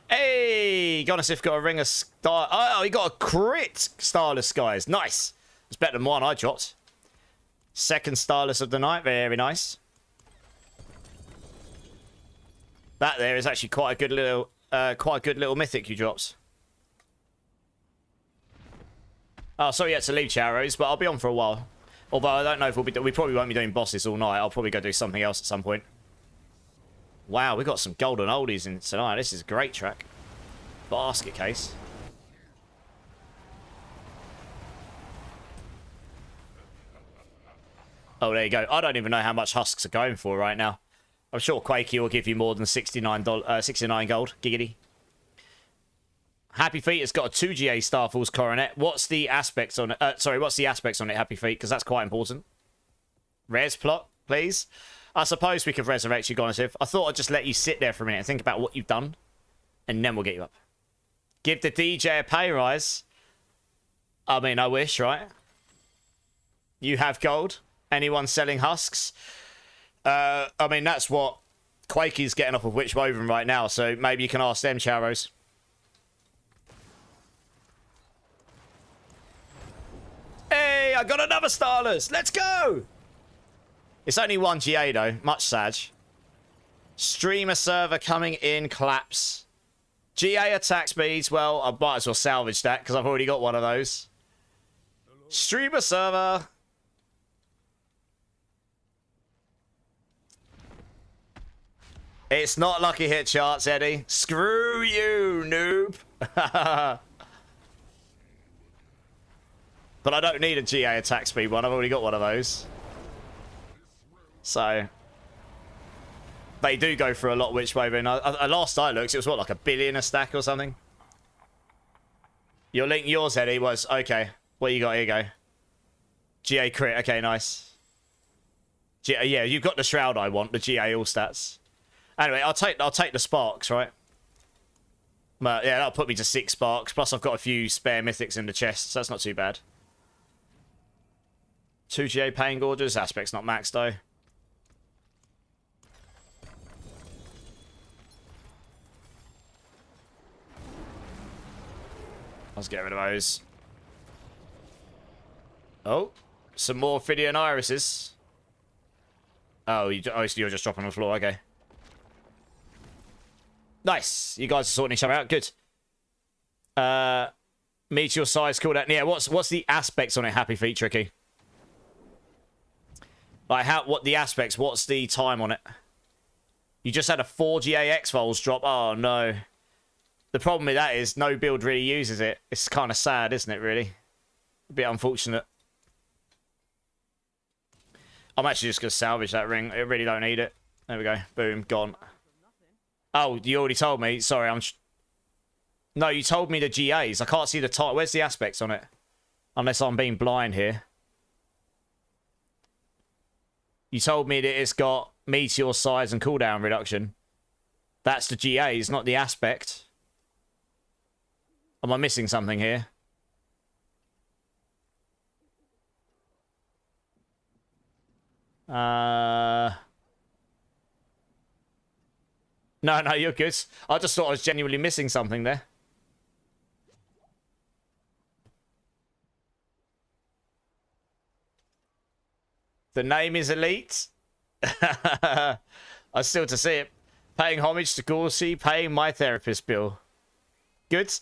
A: Hey, Gonisif got a ring of star. Oh, he got a crit Starless Skies. Nice. It's better than one I dropped. Second Starless of the night. Very nice. That there is actually quite a good little mythic you dropped. Oh, sorry, you had to leave Charos, but I'll be on for a while. Although I don't know if we probably won't be doing bosses all night. I'll probably go do something else at some point. Wow, we got some golden oldies in tonight. This is a great track. Basket case. Oh, there you go. I don't even know how much husks are going for right now. I'm sure Quakey will give you more than 69 gold. Giggity. Happy Feet has got a 2GA Starfall's Coronet. What's the aspects on it? Sorry, what's the aspects on it, Happy Feet? Because that's quite important. Res plot, please. I suppose we could resurrect you, Gonisif. I thought I'd just let you sit there for a minute and think about what you've done. And then we'll get you up. Give the DJ a pay rise. I mean, I wish, right? You have gold. Anyone selling husks? I mean, that's what Quakey's getting off of Witch Woven right now. So maybe you can ask them, Charos. Hey, I got another Starless. Let's go. It's only one GA, though. Much Sag. Streamer server coming in. Collapse. GA attack speeds. Well, I might as well salvage that because I've already got one of those. Streamer server. It's not lucky hit charts, Eddie. Screw you, noob. But I don't need a GA attack speed one. I've already got one of those. So they do go for a lot which way. Last I looked, it was what, like $1 billion a stack or something? Your link, yours, Eddie, was okay. What you got? Here you go. GA crit. Okay, nice. Yeah, you've got the shroud I want, the GA all stats. Anyway, I'll take the sparks, right? But yeah, that'll put me to 6 sparks. Plus, I've got a few spare mythics in the chest, so that's not too bad. 2 GA Pain Gorges. Aspect's not maxed, though. Let's get rid of those. Oh, some more Ophidian Irises. Oh, you're just dropping on the floor. Okay. Nice. You guys are sorting each other out. Good. Meteor size called out. Yeah, what's the aspects on it, Happy Feet, Tricky? Like, what the aspects, what's the time on it? You just had a 4 GA X-Vols drop. Oh, no. The problem with that is no build really uses it. It's kind of sad, isn't it, really? A bit unfortunate. I'm actually just going to salvage that ring. I really don't need it. There we go. Boom. Gone. Oh, you already told me. Sorry, No, you told me the GAs. I can't see the title. Where's the aspects on it? Unless I'm being blind here. You told me that it's got meteor size and cooldown reduction. That's the GAs, not the aspect. Am I missing something here? No, you're good. I just thought I was genuinely missing something there. The name is Elite. I still to see it. Paying homage to Gorsey, paying my therapist bill. Good.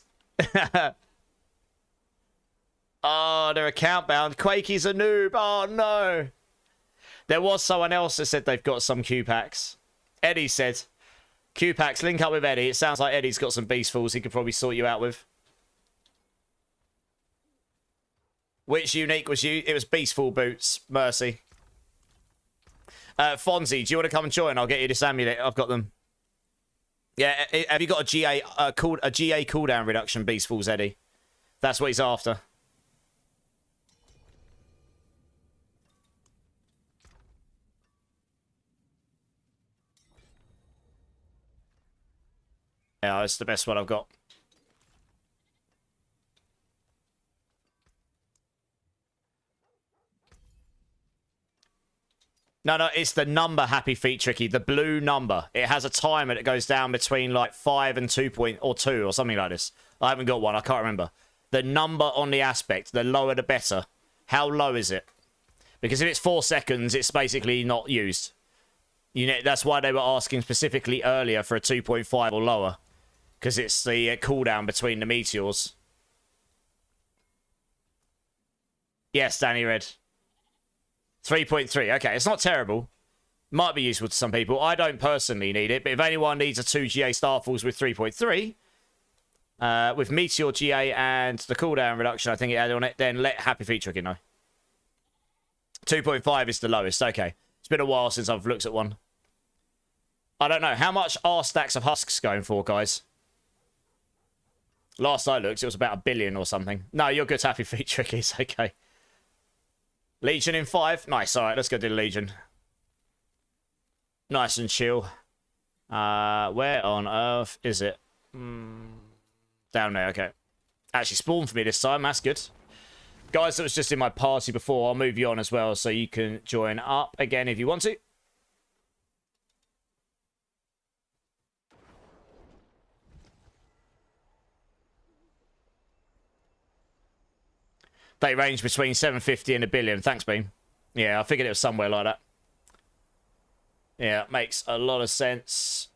A: Oh, they're account bound. Quakey's a noob. Oh, no. There was someone else that said they've got some Q packs. Eddie said, Q packs, link up with Eddie. It sounds like Eddie's got some beast falls he could probably sort you out with. Which unique was you? It was Beastfall boots. Mercy. Fonzie, do you want to come and join? I'll get you this amulet. I've got them. Yeah, have you got a GA cooldown reduction, Beastfalls, Eddie? That's what he's after. Yeah, it's the best one I've got. No, it's the number, Happy Feet Tricky. The blue number. It has a timer that goes down between like 5 and 2 or something like this. I haven't got one. I can't remember. The number on the aspect, the lower the better. How low is it? Because if it's 4 seconds, it's basically not used. You know, that's why they were asking specifically earlier for a 2.5 or lower. Because it's the cooldown between the meteors. Yes, Danny Red. 3.3. Okay, it's not terrible. Might be useful to some people. I don't personally need it, but if anyone needs a 2 GA Starfalls with 3.3, with Meteor GA and the cooldown reduction, I think it added on it, then let Happy Feet Tricky know. 2.5 is the lowest. Okay. It's been a while since I've looked at one. I don't know. How much are stacks of husks going for, guys? Last I looked, it was about 1 billion or something. No, you're good, Happy Feet Tricky. It's okay. Legion in 5. Nice. All right, let's go do the Legion. Nice and chill. Where on earth is it? Down there. Okay. Actually spawned for me this time. That's good. Guys, that was just in my party before. I'll move you on as well so you can join up again if you want to. They range between 750 and 1 billion. Thanks, Beam. Yeah, I figured it was somewhere like that. Yeah, makes a lot of sense.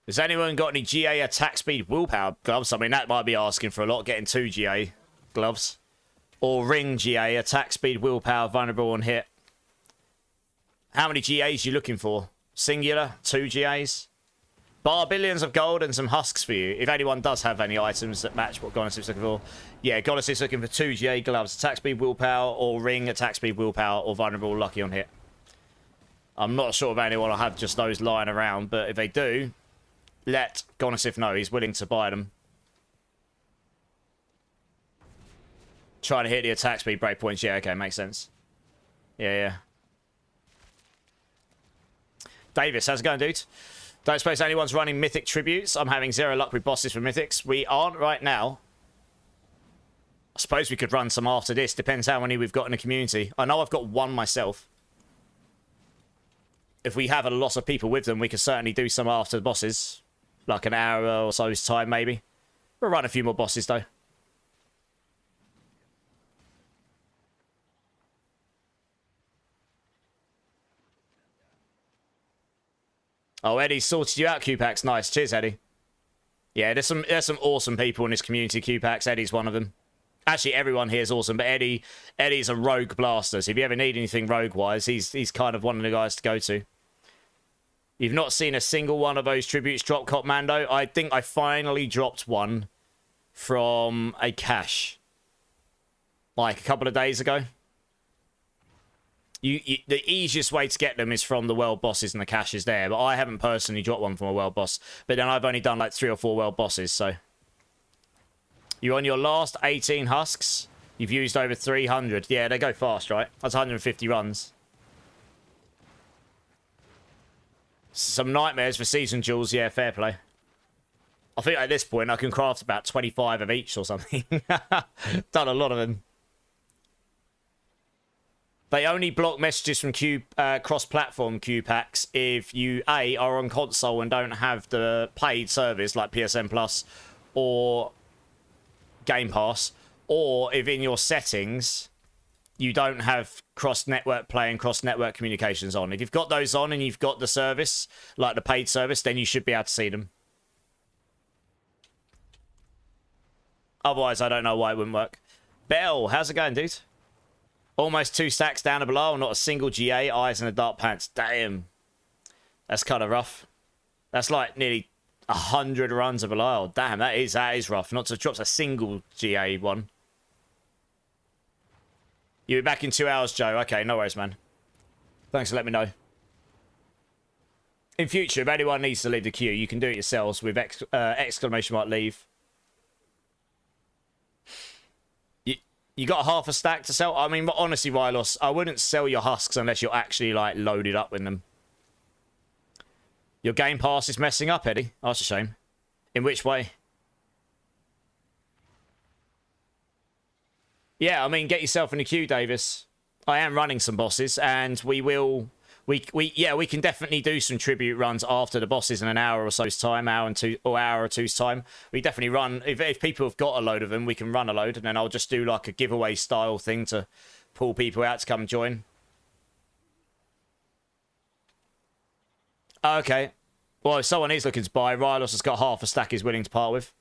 A: Has anyone got any GA attack speed willpower gloves? I mean, that might be asking for a lot, getting 2 GA gloves. Or ring GA, attack speed, willpower, vulnerable on hit. How many GAs are you looking for? Singular? 2 GAs? Bar billions of gold and some husks for you. If anyone does have any items that match what Goddess is looking for. Yeah, Goddess is looking for 2 GA gloves. Attack speed, willpower, or ring, attack speed, willpower, or vulnerable, lucky on hit. I'm not sure if anyone will have just those lying around, but if they do, let Gonosif know he's willing to buy them. Trying to hit the attack speed breakpoints. Yeah, okay, makes sense. Yeah. Davis, how's it going, dude? Don't suppose anyone's running Mythic tributes. I'm having 0 luck with bosses for Mythics. We aren't right now. I suppose we could run some after this. Depends how many we've got in the community. I know I've got 1 myself. If we have a lot of people with them, we could certainly do some after the bosses. Like an hour or so's time, maybe. We'll run a few more bosses, though. Oh, Eddie sorted you out, Q-Packs. Nice. Cheers, Eddie. Yeah, there's some awesome people in this community, Q-Packs. Eddie's one of them. Actually, everyone here is awesome, but Eddie's a rogue blaster. So if you ever need anything rogue-wise, he's kind of one of the guys to go to. You've not seen a single one of those tributes drop, Cop Mando? I think I finally dropped one from a cache. Like a couple of days ago. The easiest way to get them is from the world bosses and the caches there. But I haven't personally dropped one from a world boss. But then I've only done like 3 or 4 world bosses, so... You're on your last 18 husks. You've used over 300. Yeah, they go fast, right? That's 150 runs. Some nightmares for season jewels. Yeah, fair play. I think at this point I can craft about 25 of each or something. Done a lot of them. They only block messages from cross-platform queue packs if you A, are on console and don't have the paid service like PSN Plus or Game Pass, or if in your settings you don't have cross-network play and cross-network communications on. If you've got those on and you've got the service, like the paid service, then you should be able to see them. Otherwise, I don't know why it wouldn't work. Bell, how's it going, dude? Almost 2 stacks down to below, not a single GA, eyes in the dark pants. Damn. That's kind of rough. That's like nearly 100 runs of below. Damn, that is rough. Not to drop a single GA one. You'll be back in 2 hours, Joe. Okay, no worries, man. Thanks for letting me know. In future, if anyone needs to leave the queue, you can do it yourselves with exclamation mark leave. You got half a stack to sell? I mean, honestly, Rylos, I wouldn't sell your husks unless you're actually, like, loaded up with them. Your Game Pass is messing up, Eddie. Oh, that's a shame. In which way? Yeah, I mean, get yourself in the queue, Davis. I am running some bosses, and we will... we can definitely do some tribute runs after the bosses in an hour or so's time, hour or two's time. We definitely run, if people have got a load of them, we can run a load, and then I'll just do like a giveaway style thing to pull people out to come join. Okay. Well, if someone is looking to buy, Rylos has got half a stack he's willing to part with.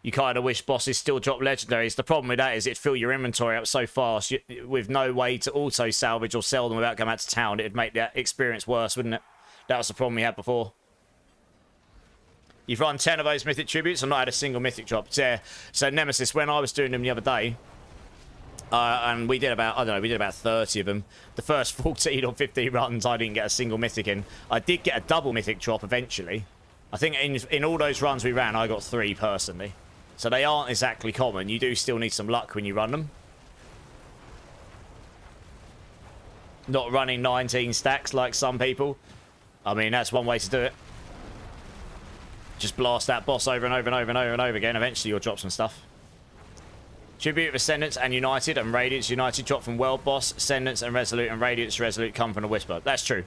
A: You kind of wish bosses still drop legendaries. The problem with that is it'd fill your inventory up so fast with no way to auto salvage or sell them without going out to town. It'd make that experience worse, wouldn't it? That was the problem we had before. You've run 10 of those mythic tributes and not had a single mythic drop. Yeah. So Nemesis, when I was doing them the other day, and we did about, I don't know, we did about 30 of them. The first 14 or 15 runs, I didn't get a single mythic in. I did get a double mythic drop eventually. I think in all those runs we ran, I got 3 personally. So they aren't exactly common. You do still need some luck when you run them. Not running 19 stacks like some people. I mean, that's one way to do it. Just blast that boss over and over and over and over and over again. Eventually you'll drop some stuff. Tribute of Ascendance and United and Radiance. United drop from World Boss. Ascendance and Resolute and Radiance Resolute come from the Whisper. That's true.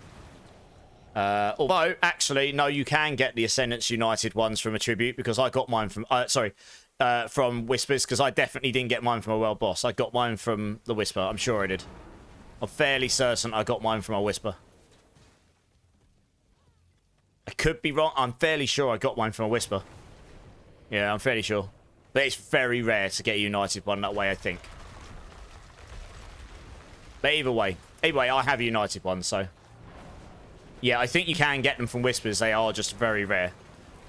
A: Although, actually, no, you can get the Ascendance United ones from a tribute because I got mine from... from Whispers, because I definitely didn't get mine from a World Boss. I got mine from the Whisper. I'm sure I did. I'm fairly certain I got mine from a Whisper. I could be wrong. I'm fairly sure I got mine from a Whisper. Yeah, I'm fairly sure. But it's very rare to get a United one that way, I think. But either way, I have a United one, so... Yeah, I think you can get them from Whispers. They are just very rare.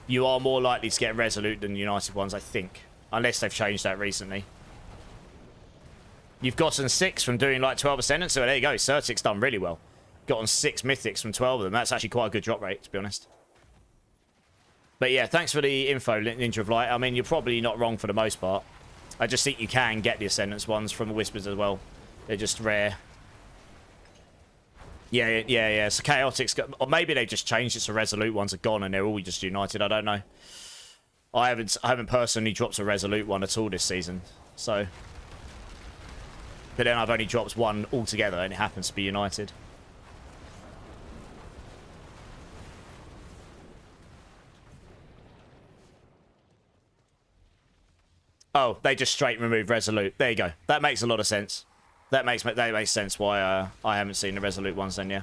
A: You are more likely to get Resolute than United ones, I think. Unless they've changed that recently. You've gotten 6 from doing like 12 Ascendants, so there you go. Certic's done really well. Gotten 6 Mythics from 12 of them. That's actually quite a good drop rate, to be honest. But yeah, thanks for the info, Ninja of Light. I mean, you're probably not wrong for the most part. I just think you can get the Ascendants ones from the Whispers as well. They're just rare. Yeah. So Chaotic's got... Or maybe they just changed it so Resolute ones are gone and they're all just United. I don't know. I haven't personally dropped a Resolute one at all this season. So... But then I've only dropped one altogether and it happens to be United. Oh, they just straight remove Resolute. There you go. That makes a lot of sense. That makes sense why I haven't seen the Resolute ones then, yeah.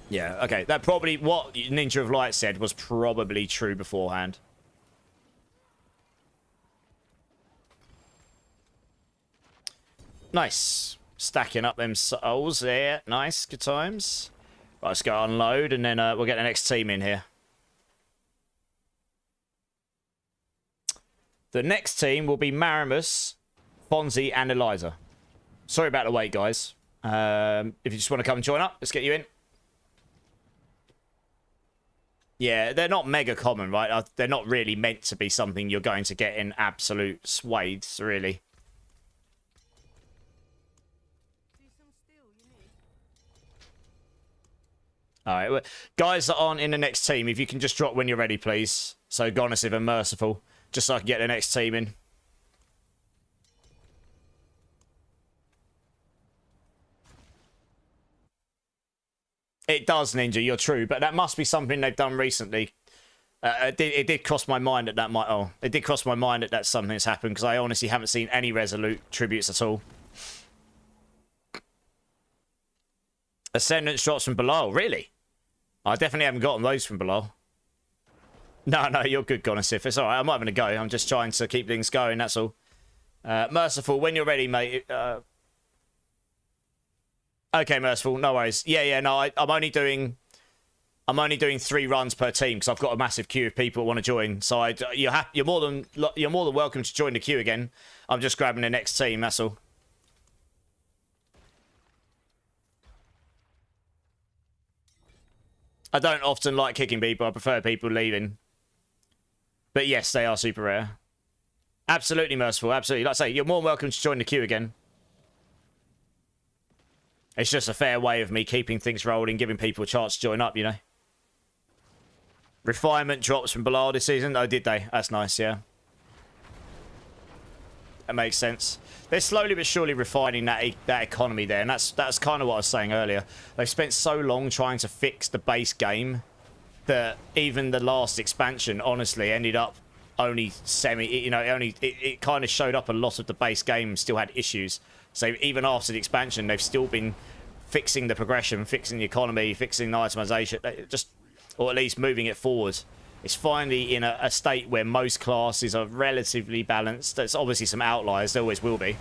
A: Yeah, okay. That probably, what Ninja of Light said was probably true beforehand. Nice. Stacking up them souls there. Nice. Good times. Right, let's go unload, and then we'll get the next team in here. The next team will be Marimus, Fonzie, and Eliza. Sorry about the wait, guys. If you just want to come and join up, let's get you in. Yeah, they're not mega common, right? They're not really meant to be something you're going to get in absolute swathes, really. All right, well, guys that aren't in the next team, if you can just drop when you're ready, please. So Gonisiv and Merciful, just so I can get the next team in. It does, Ninja, you're true, but that must be something they've done recently. It did cross my mind that it did cross my mind that that's something that's happened, because I honestly haven't seen any Resolute tributes at all. Ascendance drops from Bilal, really? I definitely haven't gotten those from Bilal. No, you're good, Gonasif. It's alright, I'm not having a go. I'm just trying to keep things going, that's all. Merciful, when you're ready, mate. Okay, Merciful, no worries. Yeah, no, I'm only doing 3 runs per team because I've got a massive queue of people who want to join. So you're more than welcome to join the queue again. I'm just grabbing the next team, that's all. I don't often like kicking people. I prefer people leaving. But yes, they are super rare. Absolutely, Merciful, absolutely. Like I say, you're more than welcome to join the queue again. It's just a fair way of me keeping things rolling, giving people a chance to join up, you know. Refinement drops from Bilal this season. Oh, did they? That's nice, yeah. That makes sense. They're slowly but surely refining that economy there, and that's kind of what I was saying earlier. They've spent so long trying to fix the base game that even the last expansion, honestly, ended up only it kind of showed up a lot of the base game still had issues. So even after the expansion, they've still been fixing the progression, fixing the economy, fixing the itemization, or at least moving it forward. It's finally in a state where most classes are relatively balanced. There's obviously some outliers, there always will be.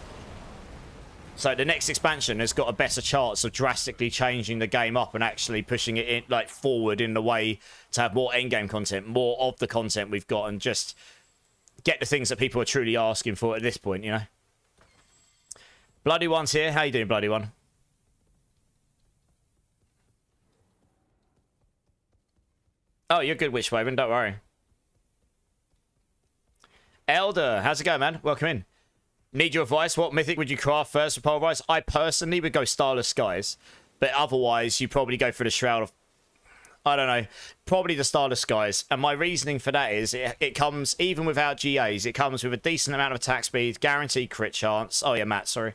A: So the next expansion has got a better chance of drastically changing the game up and actually pushing it in, like, forward in the way to have more endgame content, more of the content we've got, and just get the things that people are truly asking for at this point, you know. Bloody One's here. How you doing, Bloody One? Oh, you're good, Witchwaven. Don't worry. Elder, how's it going, man? Welcome in. Need your advice. What mythic would you craft first for Pulverise? I personally would go Starless Skies. But otherwise, you probably go for the Shroud of... I don't know. Probably the Starless Skies. And my reasoning for that is it comes, even without GAs, it comes with a decent amount of attack speed, guaranteed crit chance. Oh, yeah, Matt, sorry.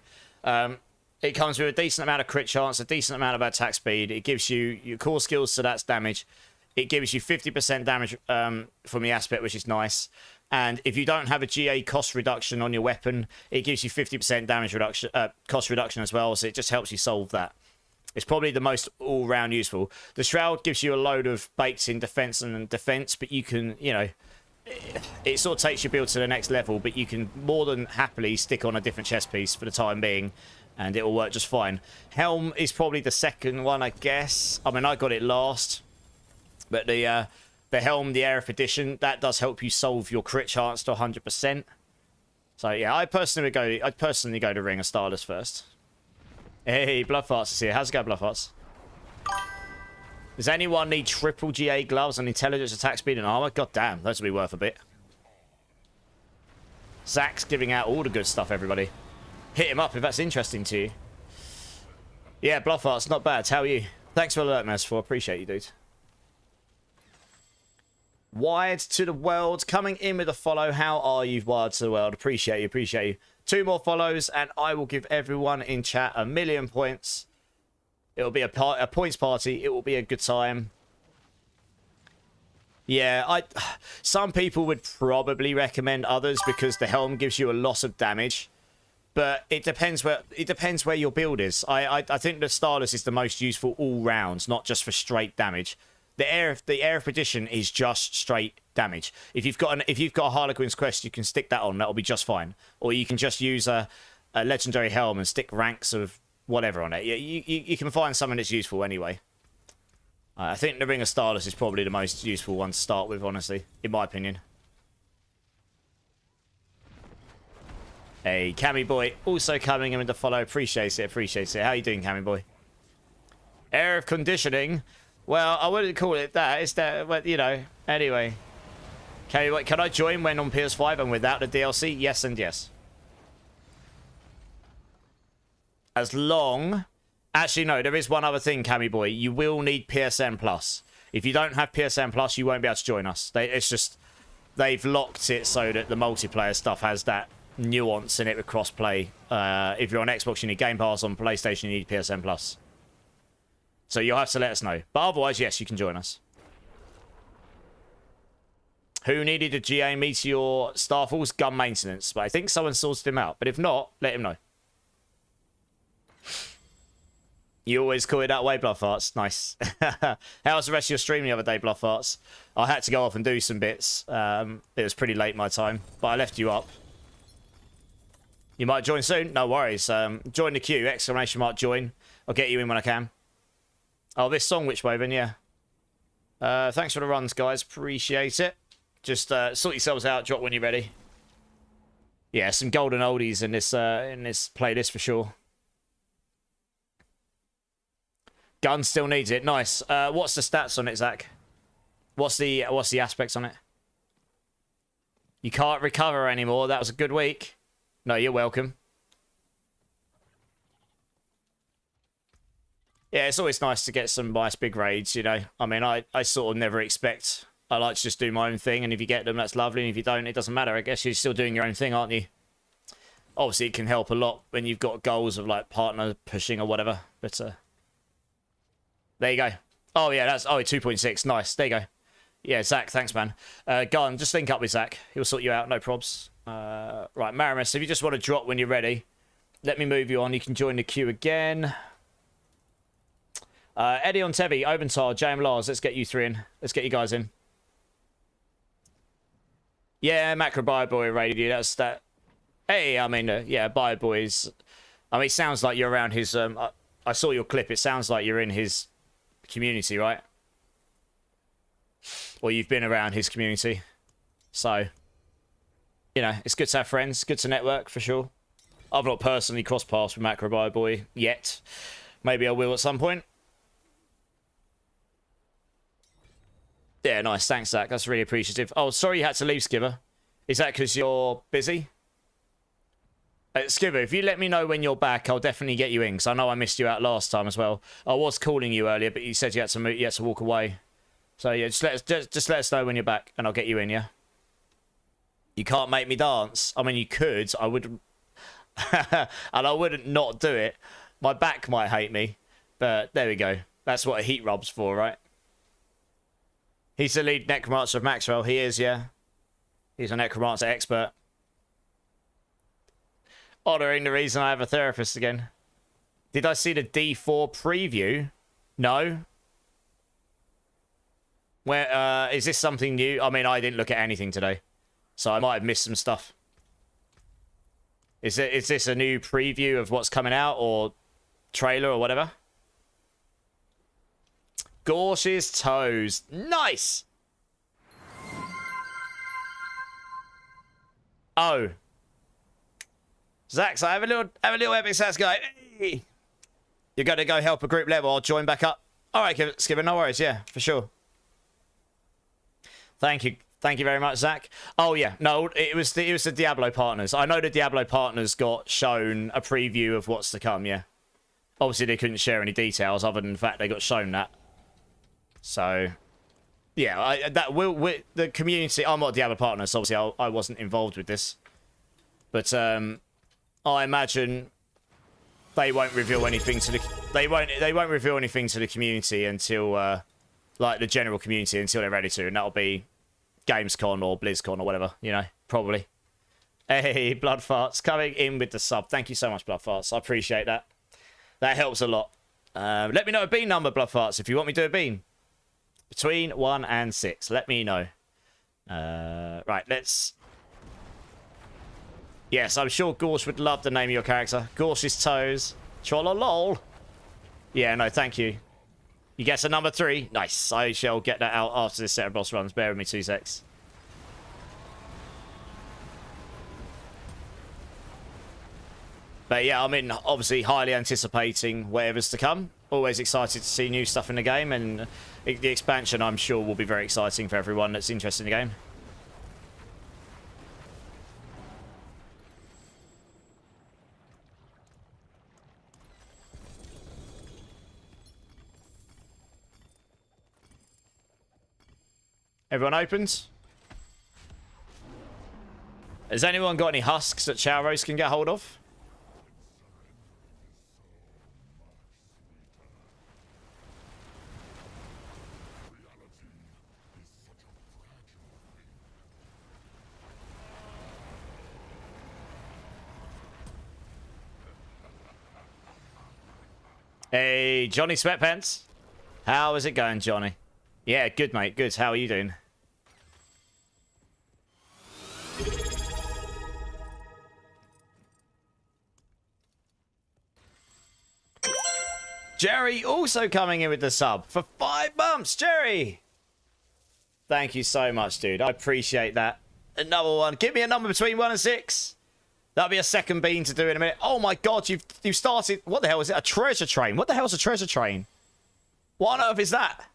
A: It comes with a decent amount of crit chance, a decent amount of attack speed. It gives you your core skills, so that's damage. It gives you 50% damage from the aspect, which is nice. And if you don't have a GA cost reduction on your weapon, it gives you 50% damage reduction, cost reduction as well. So it just helps you solve that. It's probably the most all-round useful. The Shroud gives you a load of bakes in defense and defense, but you can, you know, it sort of takes your build to the next level, but you can more than happily stick on a different chest piece for the time being, and it will work just fine. Helm is probably the second one, I guess. I mean, I got it last, but the Helm, the Aerith edition, that does help you solve your crit chance to 100%. So yeah, I'd personally go to Ring of Starless first. Hey, Bloodfarts is here. How's it going, Bloodfarts? Does anyone need triple GA gloves and intelligence, attack speed, and armor? God damn, those will be worth a bit. Zach's giving out all the good stuff, everybody. Hit him up if that's interesting to you. Yeah, Bloodfarts, not bad. How are you? Thanks for the alert, Merciful. Appreciate you, dude. Wide to the world, coming in with a follow. How are you, Wide to the world? Appreciate you, appreciate you. 2 more follows, and I will give everyone in chat 1,000,000 points. It'll be a points party. It will be a good time. Yeah, some people would probably recommend others because the Helm gives you a lot of damage, but it depends where your build is. I think the Starless is the most useful all round, not just for straight damage. The Aerith edition is just straight damage. If you've got a Harlequin's Quest, you can stick that on. That'll be just fine. Or you can just use a legendary Helm and stick ranks of whatever on it. You can find something that's useful anyway. I think the Ring of Stardust is probably the most useful one to start with, honestly, in my opinion. Hey, Cammy boy, also coming in with the follow. Appreciate it, appreciate it. How you doing, Cammy boy? Air of conditioning. Well, I wouldn't call it that. It's that, but you know. Anyway, can I join when on PS5 and without the DLC? Yes and yes. As long... Actually, no, there is one other thing, Cammy boy. You will need PSN Plus. If you don't have PSN Plus, you won't be able to join us. It's just... They've locked it so that the multiplayer stuff has that nuance in it with crossplay. If you're on Xbox, you need Game Pass. On PlayStation, you need PSN Plus. So you'll have to let us know. But otherwise, yes, you can join us. Who needed a GA Meteor Starfall's gun maintenance? But I think someone sorted him out. But if not, let him know. You always call it that way, Blood Farts. Nice. How was the rest of your stream the other day, Blood Farts? I had to go off and do some bits. It was pretty late my time, but I left you up. You might join soon. No worries. Join the queue. Exclamation mark join. I'll get you in when I can. Oh, this song, Witchwoven, yeah. Thanks for the runs, guys. Appreciate it. Just sort yourselves out. Drop when you're ready. Yeah, some golden oldies in this playlist for sure. Gun still needs it. Nice. What's the stats on it, Zach? What's the aspects on it? You can't recover anymore. That was a good week. No, you're welcome. Yeah, it's always nice to get some nice big raids, you know. I mean, I sort of never expect. I like to just do my own thing, and if you get them, that's lovely. And if you don't, it doesn't matter. I guess you're still doing your own thing, aren't you? Obviously, it can help a lot when you've got goals of, like, partner pushing or whatever. But, there you go. Oh, yeah, that's... Oh, 2.6. Nice. There you go. Yeah, Zach, thanks, man. Go on, just link up with Zach. He'll sort you out, no probs. Right, Marimus, if you just want to drop when you're ready, let me move you on. You can join the queue again. Eddie on Tevi, Oventar, JM Lars, let's get you three in. Let's get you guys in. Yeah, Macro Bio Boy raided you. That's that. Hey, I mean, yeah, Bio Boy's... I mean, it sounds like you're around his... I saw your clip. It sounds like you're in his community, right? Or you've been around his community. So, you know, it's good to have friends. Good to network, for sure. I've not personally crossed paths with Macro Bio Boy yet. Maybe I will at some point. Yeah, nice. Thanks, Zach. That's really appreciative. Oh, sorry you had to leave, Skiver. Is that because you're busy? Skiver, if you let me know when you're back, I'll definitely get you in, because I know I missed you out last time as well. I was calling you earlier, but you said you had to walk away. So, yeah, just let us know when you're back, and I'll get you in, yeah? You can't make me dance. I mean, you could. I would... and I wouldn't not do it. My back might hate me, but there we go. That's what a heat rub's for, right? He's the lead necromancer of Maxwell. He is, yeah. He's a necromancer expert. Honouring the reason I have a therapist again. Did I see the D4 preview? No. Where, is this something new? I mean, I didn't look at anything today, so I might have missed some stuff. Is this a new preview of what's coming out, or trailer, or whatever? Gorsh's toes. Nice! Oh. Zach, so I have a little epic stats guy. Hey. You're going to go help a group level. I'll join back up. All right, Skipper, no worries. Yeah, for sure. Thank you. Thank you very much, Zach. Oh, yeah. No, it was the Diablo partners. I know the Diablo partners got shown a preview of what's to come, yeah. Obviously, they couldn't share any details other than the fact they got shown that. So, yeah, the community... I'm not a Diablo partner, so obviously I wasn't involved with this. But I imagine they won't reveal anything to the... They won't reveal anything to the community until... like, the general community until they're ready to. And that'll be Gamescom or BlizzCon or whatever, you know, probably. Hey, Blood Farts, coming in with the sub. Thank you so much, Blood Farts. I appreciate that. That helps a lot. Let me know a bean number, Blood Farts, if you want me to do a bean. Between 1 and 6. Let me know. Right, let's... Yes, I'm sure Gorsh would love the name of your character. Gorsh's Toes. Trollolol. Yeah, no, thank you. You get to number 3. Nice. I shall get that out after this set of boss runs. Bear with me 2 secs. But yeah, I mean, obviously highly anticipating whatever's to come. Always excited to see new stuff in the game, and the expansion, I'm sure, will be very exciting for everyone that's interested in the game. Everyone opens? Has anyone got any husks that Chowros can get hold of? Hey, Johnny Sweatpants. How is it going, Johnny? Yeah, good, mate. Good. How are you doing? Jerry also coming in with the sub for 5 months. Jerry! Thank you so much, dude. I appreciate that. Another one. Give me a number between 1 and 6. That'll be a second bean to do in a minute. Oh my god, you've started... What the hell is it? A treasure train? What the hell is a treasure train? What on earth is that?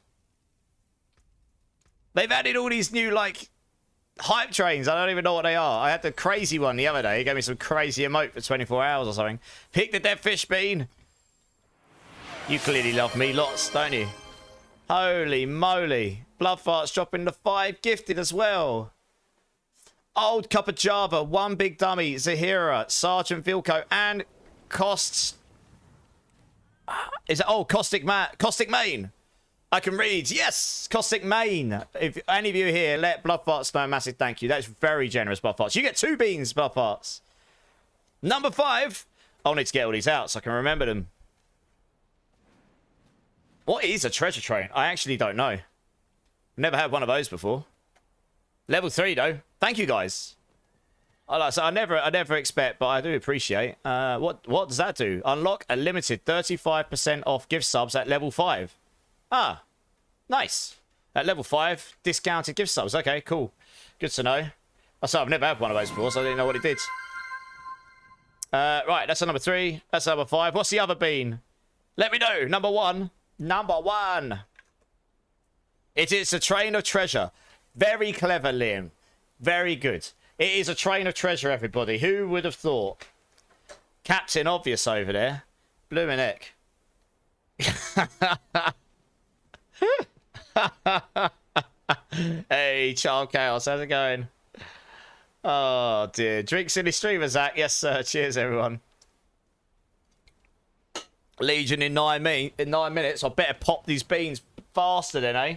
A: They've added all these new, like, hype trains. I don't even know what they are. I had the crazy one the other day. He gave me some crazy emote for 24 hours or something. Pick the dead fish bean. You clearly love me lots, don't you? Holy moly. Bloodfart's dropping the 5 gifted as well. Old Cup of Java, One Big Dummy, Zahira, Sergeant Vilko, and Costs... Is it? Oh, Caustic Main. I can read. Yes, Caustic Main. If any of you here, let Bloodfarts know a massive thank you. That's very generous, Bloodfarts. You get 2 beans, Bloodfarts. Number 5. I'll need to get all these out so I can remember them. What is a treasure train? I actually don't know. Never had one of those before. Level 3 though. Thank you guys. I never expect, but I do appreciate. What does that do? Unlock a limited 35% off gift subs at level 5. Ah, nice. At level 5, discounted gift subs. Okay, cool. Good to know. I've never had one of those before, so I didn't know what it did. Right, that's a number 3. That's a number 5. What's the other bean? Let me know. Number 1. Number 1. It is a train of treasure. Very clever, Liam. Very good. It is a train of treasure, everybody. Who would have thought? Captain Obvious over there. Bloomin' heck. Hey, Child Chaos. How's it going? Oh, dear. Drink Silly Streamer, Zach. Yes, sir. Cheers, everyone. Legion in 9 minutes. I better pop these beans faster then, eh?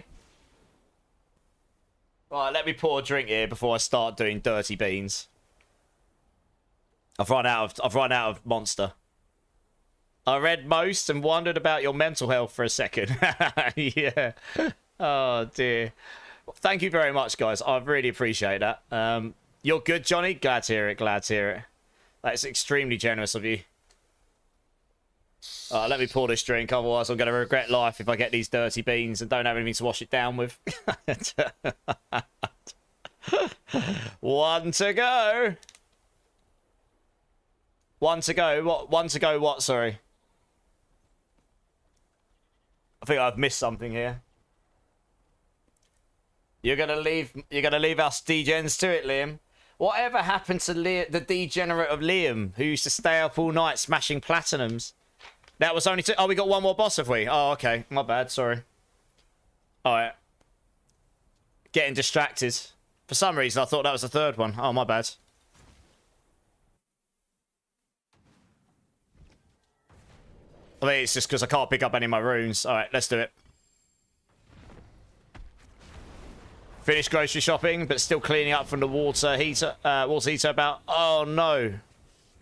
A: Right, let me pour a drink here before I start doing dirty beans. I've run out of Monster. I read most and wondered about your mental health for a second. Yeah. Oh dear. Thank you very much, guys. I really appreciate that. You're good, Johnny. Glad to hear it. Glad to hear it. That's extremely generous of you. Let me pour this drink, otherwise I'm going to regret life if I get these dirty beans and don't have anything to wash it down with. 1 to go. 1 to go. What? 1 to go what? Sorry. I think I've missed something here. You're gonna leave us degens to it, Liam. Whatever happened to the degenerate of Liam, who used to stay up all night smashing platinums? That was only 2. Oh, we got 1 more boss, have we? Oh, okay. My bad. Sorry. All right. Getting distracted. For some reason, I thought that was the 3rd one. Oh, my bad. I mean, it's just because I can't pick up any of my runes. All right, let's do it. Finished grocery shopping, but still cleaning up from the water heater about... Oh, no.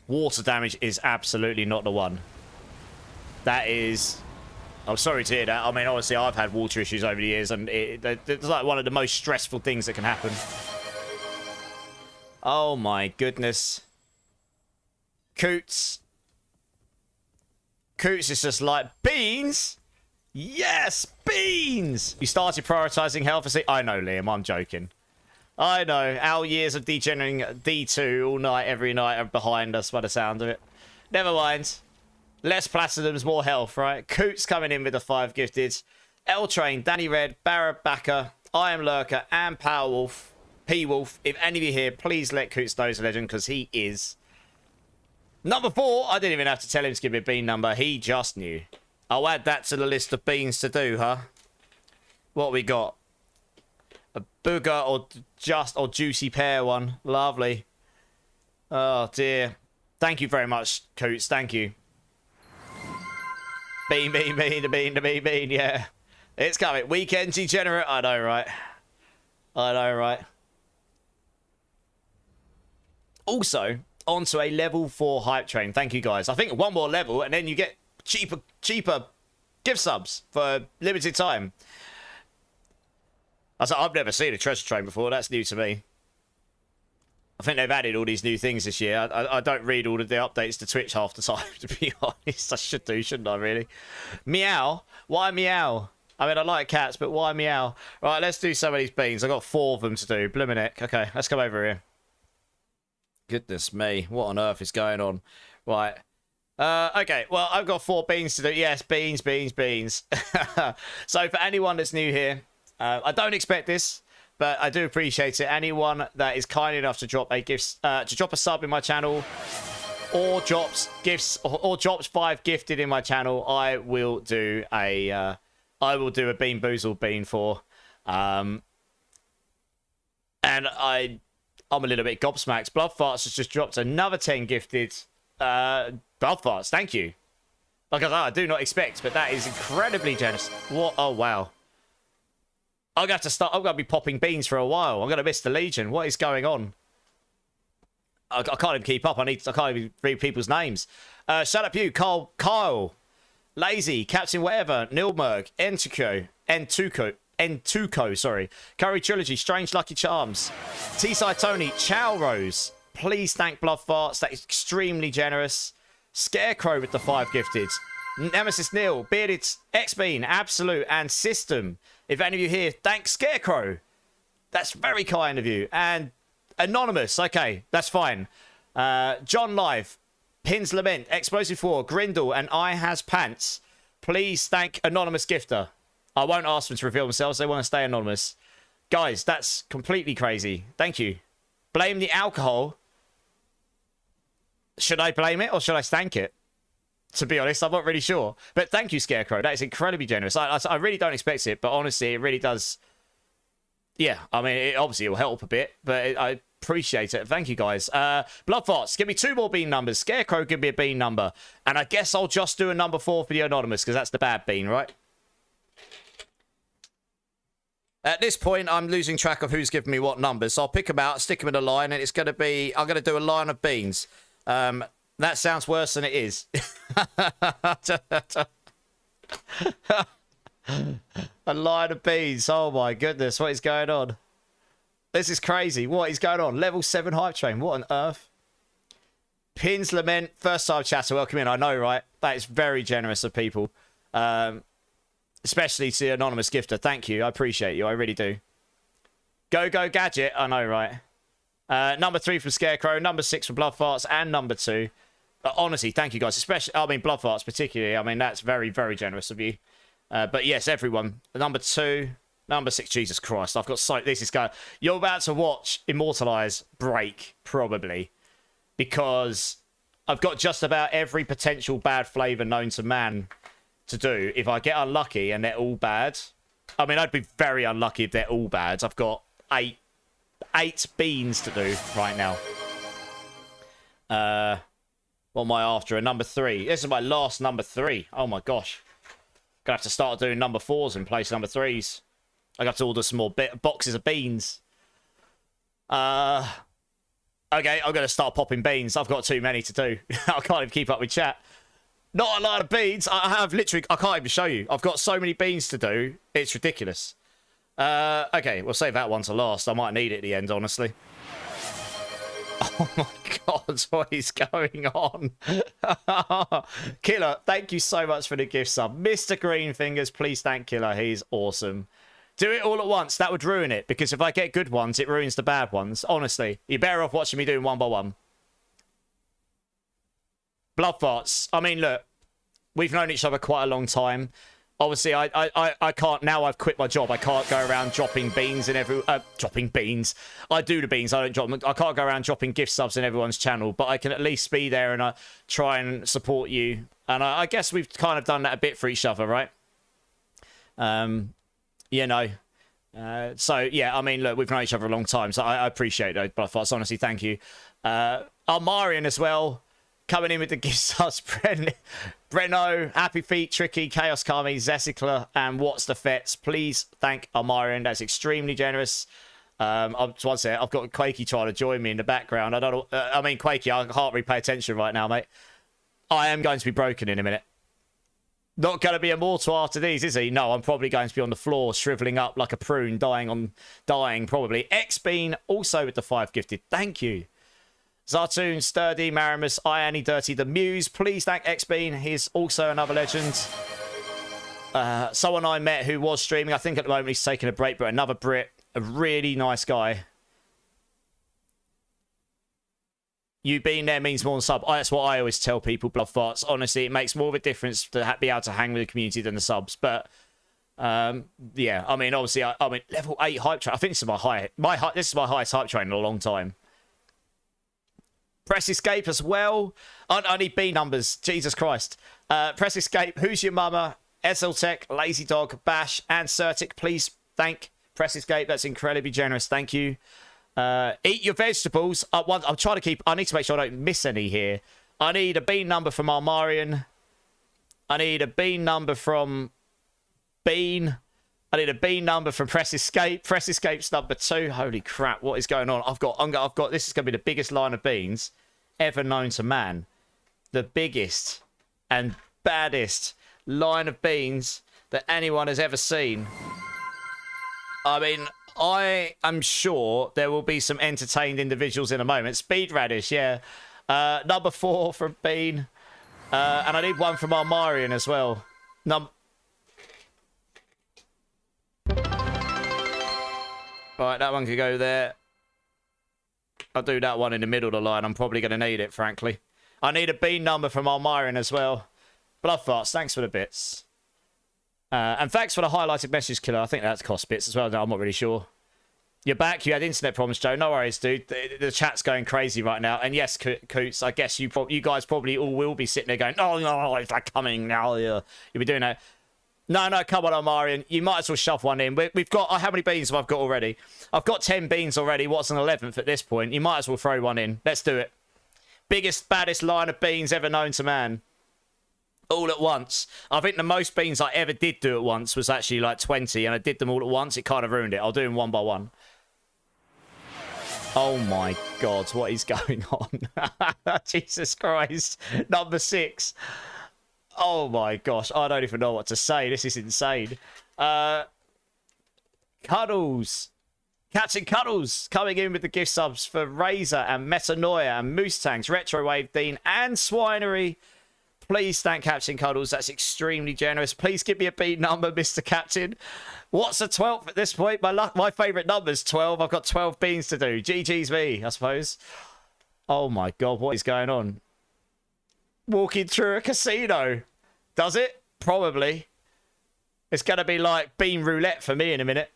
A: Water damage is absolutely not the one. That is... I'm sorry to hear that. I mean, honestly, I've had water issues over the years, and it's like one of the most stressful things that can happen. Oh, my goodness. Coots. Coots is just like, beans? Yes, beans! You started prioritizing health. I know, Liam, I'm joking. I know, our years of degenerating D2 all night, every night are behind us by the sound of it. Never mind. Less platinums, more health, right? Coots coming in with the 5 gifted. L-Train, Danny Red, Barrett Backer, I Am Lurker, and Powerwolf, P-Wolf. If any of you here, please let Coots know he's a legend, because he is. Number 4, I didn't even have to tell him to give me a bean number. He just knew. I'll add that to the list of beans to do, huh? What we got? A booger or juicy pear one. Lovely. Oh, dear. Thank you very much, Coots. Thank you. Bean, yeah. It's coming. Weekend degenerate. I know, right? I know, right? Also, onto a level 4 hype train. Thank you, guys. I think one more level, and then you get cheaper gift subs for limited time. I've never seen a treasure train before. That's new to me. I think they've added all these new things this year. I don't read all of the updates to Twitch half the time, to be honest. I should do, shouldn't I, really? Meow? Why meow? I mean, I like cats, but why meow? Right, let's do some of these beans. I've got 4 of them to do. Bliminick. Okay, let's come over here. Goodness me. What on earth is going on? Right. Okay, well, I've got 4 beans to do. Yes, beans. So for anyone that's new here, I don't expect this, but I do appreciate it. Anyone that is kind enough to drop a drop a sub in my channel, or drops gifts, or drops 5 gifted in my channel, I will do a Bean Boozled bean for. And I'm a little bit gobsmacked. Blood Farts has just dropped another 10 gifted. Blood Farts, thank you. Like I do not expect, but that is incredibly generous. What? Oh wow. I'm gonna be popping beans for a while. I'm gonna miss the Legion. What is going on? I can't even keep up. I can't even read people's names. Shout out to you, Kyle, Lazy, Captain Whatever, Nilmerg, Entuko, sorry. Curry Trilogy, Strange Lucky Charms, T-Side Tony, Chow Rose. Please thank Blood Farts. That is extremely generous. Scarecrow with the 5 gifted. Nemesis Neil, Bearded, X-Bean, Absolute, and System. If any of you here, thank Scarecrow. That's very kind of you. And Anonymous, okay, that's fine. John Live, Pins Lament, Explosive 4, Grindle, and I Has Pants. Please thank Anonymous Gifter. I won't ask them to reveal themselves. They want to stay anonymous. Guys, that's completely crazy. Thank you. Blame the alcohol. Should I blame it or should I thank it? To be honest, I'm not really sure. But thank you, Scarecrow. That is incredibly generous. I really don't expect it, but honestly, it really does. Yeah, I mean, obviously it will help a bit, but I appreciate it. Thank you, guys. Blood Farts, give me 2 more bean numbers. Scarecrow, give me a bean number. And I guess I'll just do a number 4 for the anonymous, because that's the bad bean, right? At this point, I'm losing track of who's giving me what numbers. So I'll pick them out, stick them in a line, and it's going to be... I'm going to do a line of beans. That sounds worse than it is. A line of beans. Oh my goodness, what is going on? This is crazy. What is going on? Level 7 hype train. What on earth? Pins Lament. First time chatter. Welcome in. I know, right? That is very generous of people. Especially to the anonymous gifter. Thank you. I appreciate you. I really do. Go Gadget. I know, right? Number 3 from Scarecrow. Number 6 from Blood Farts. And number 2. Honestly, thank you guys. Especially, I mean, Blood Farts particularly. I mean, that's very, very generous of you. But yes, everyone. Number 2. Number 6. Jesus Christ. I've got so... This is going... You're about to watch Immortalize break, probably. Because I've got just about every potential bad flavour known to man to do. If I get unlucky and they're all bad... I mean, I'd be very unlucky if they're all bad. I've got 8 beans to do right now. What am I after? A number 3. This is my last number 3. Oh my gosh. Gonna have to start doing number 4s in place of number 3s. I got to order some more boxes of beans. Okay, I'm gonna start popping beans. I've got too many to do. I can't even keep up with chat. Not a lot of beans. I have literally... I can't even show you. I've got so many beans to do. It's ridiculous. Okay, we'll save that one to last. I might need it at the end, honestly. Oh my god, what is going on? Killer, thank you so much for the gift sub. Mr. Greenfingers, please thank Killer. He's awesome. Do it all at once. That would ruin it, because if I get good ones, it ruins the bad ones. Honestly, you're better off watching me doing one by one. Blood farts. I mean, look, we've known each other quite a long time. Obviously, I can't, now I've quit my job, I can't go around dropping beans in dropping beans. I do the beans, I don't drop them. I can't go around dropping gift subs in everyone's channel, but I can at least be there and try and support you. And I guess we've kind of done that a bit for each other, right? You know. So, yeah, I mean, look, we've known each other a long time, so I appreciate those blood farts, honestly, thank you. Armarian as well. Coming in with the gift subs, Breno, Happy Feet, Tricky, Chaos Kami, Zesicler, and What's the Fets. Please thank Armarian. That's extremely generous. I've got Quakey trying to join me in the background. I don't know. I mean, Quakey, I can't really pay attention right now, mate. I am going to be broken in a minute. Not going to be immortal after these, is he? No, I'm probably going to be on the floor, shriveling up like a prune, dying probably. X-Bean, also with the 5 gifted. Thank you. Zartoon, Sturdy, Marimus, Iani, Dirty, The Muse. Please thank X-Bean. He's also another legend. Someone I met who was streaming. I think at the moment he's taking a break, but another Brit. A really nice guy. You being there means more than sub. That's what I always tell people, blood farts. Honestly, it makes more of a difference to be able to hang with the community than the subs. But, yeah, I mean, obviously, I mean, level 8 hype train. I think this is this is my highest hype train in a long time. Press escape as well. I need B numbers. Jesus Christ. Press escape. Who's your mama? Ezeltech, Lazy Dog, Bash, and Certic. Please thank Press escape. That's incredibly generous. Thank you. Eat your vegetables. I'm trying to keep. I need to make sure I don't miss any here. I need a bean number from Armarian. I need a bean number from Bean. I need a bean number from Press Escape. Press Escape's number 2. Holy crap, what is going on? I've got this is going to be the biggest line of beans ever known to man. The biggest and baddest line of beans that anyone has ever seen. I mean, I am sure there will be some entertained individuals in a moment. Speed Radish, yeah. Number 4 from Bean. And I need one from Armarian as well. Right, that one could go there. I'll do that one in the middle of the line. I'm probably going to need it, frankly. I need a bean number from Almiron as well. Blood farts, thanks for the bits. And thanks for the highlighted message, Killer. I think that's cost bits as well. No, I'm not really sure. You're back. You had internet problems, Joe. No worries, dude. The chat's going crazy right now. And yes, Coots, I guess you guys probably all will be sitting there going, oh, no, it's like coming now. You'll be doing that. No, come on, Omarion. You might as well shove one in. We've got... how many beans have I got already? I've got 10 beans already. What's an 11th at this point? You might as well throw one in. Let's do it. Biggest, baddest line of beans ever known to man. All at once. I think the most beans I ever did do at once was actually like 20, and I did them all at once. It kind of ruined it. I'll do them one by one. Oh my God, what is going on? Jesus Christ. Number 6. Oh my gosh, I don't even know what to say. This is insane. Cuddles. Captain Cuddles coming in with the gift subs for Razor and Metanoia and Moose Tanks, Retrowave Dean and Swinery. Please thank Captain Cuddles. That's extremely generous. Please give me a beat number, Mr. Captain. What's a 12th at this point? My favourite number's 12. I've got 12 beans to do. GG's me, I suppose. Oh my God, what is going on? Walking through a casino. Does it? Probably. It's going to be like bean roulette for me in a minute.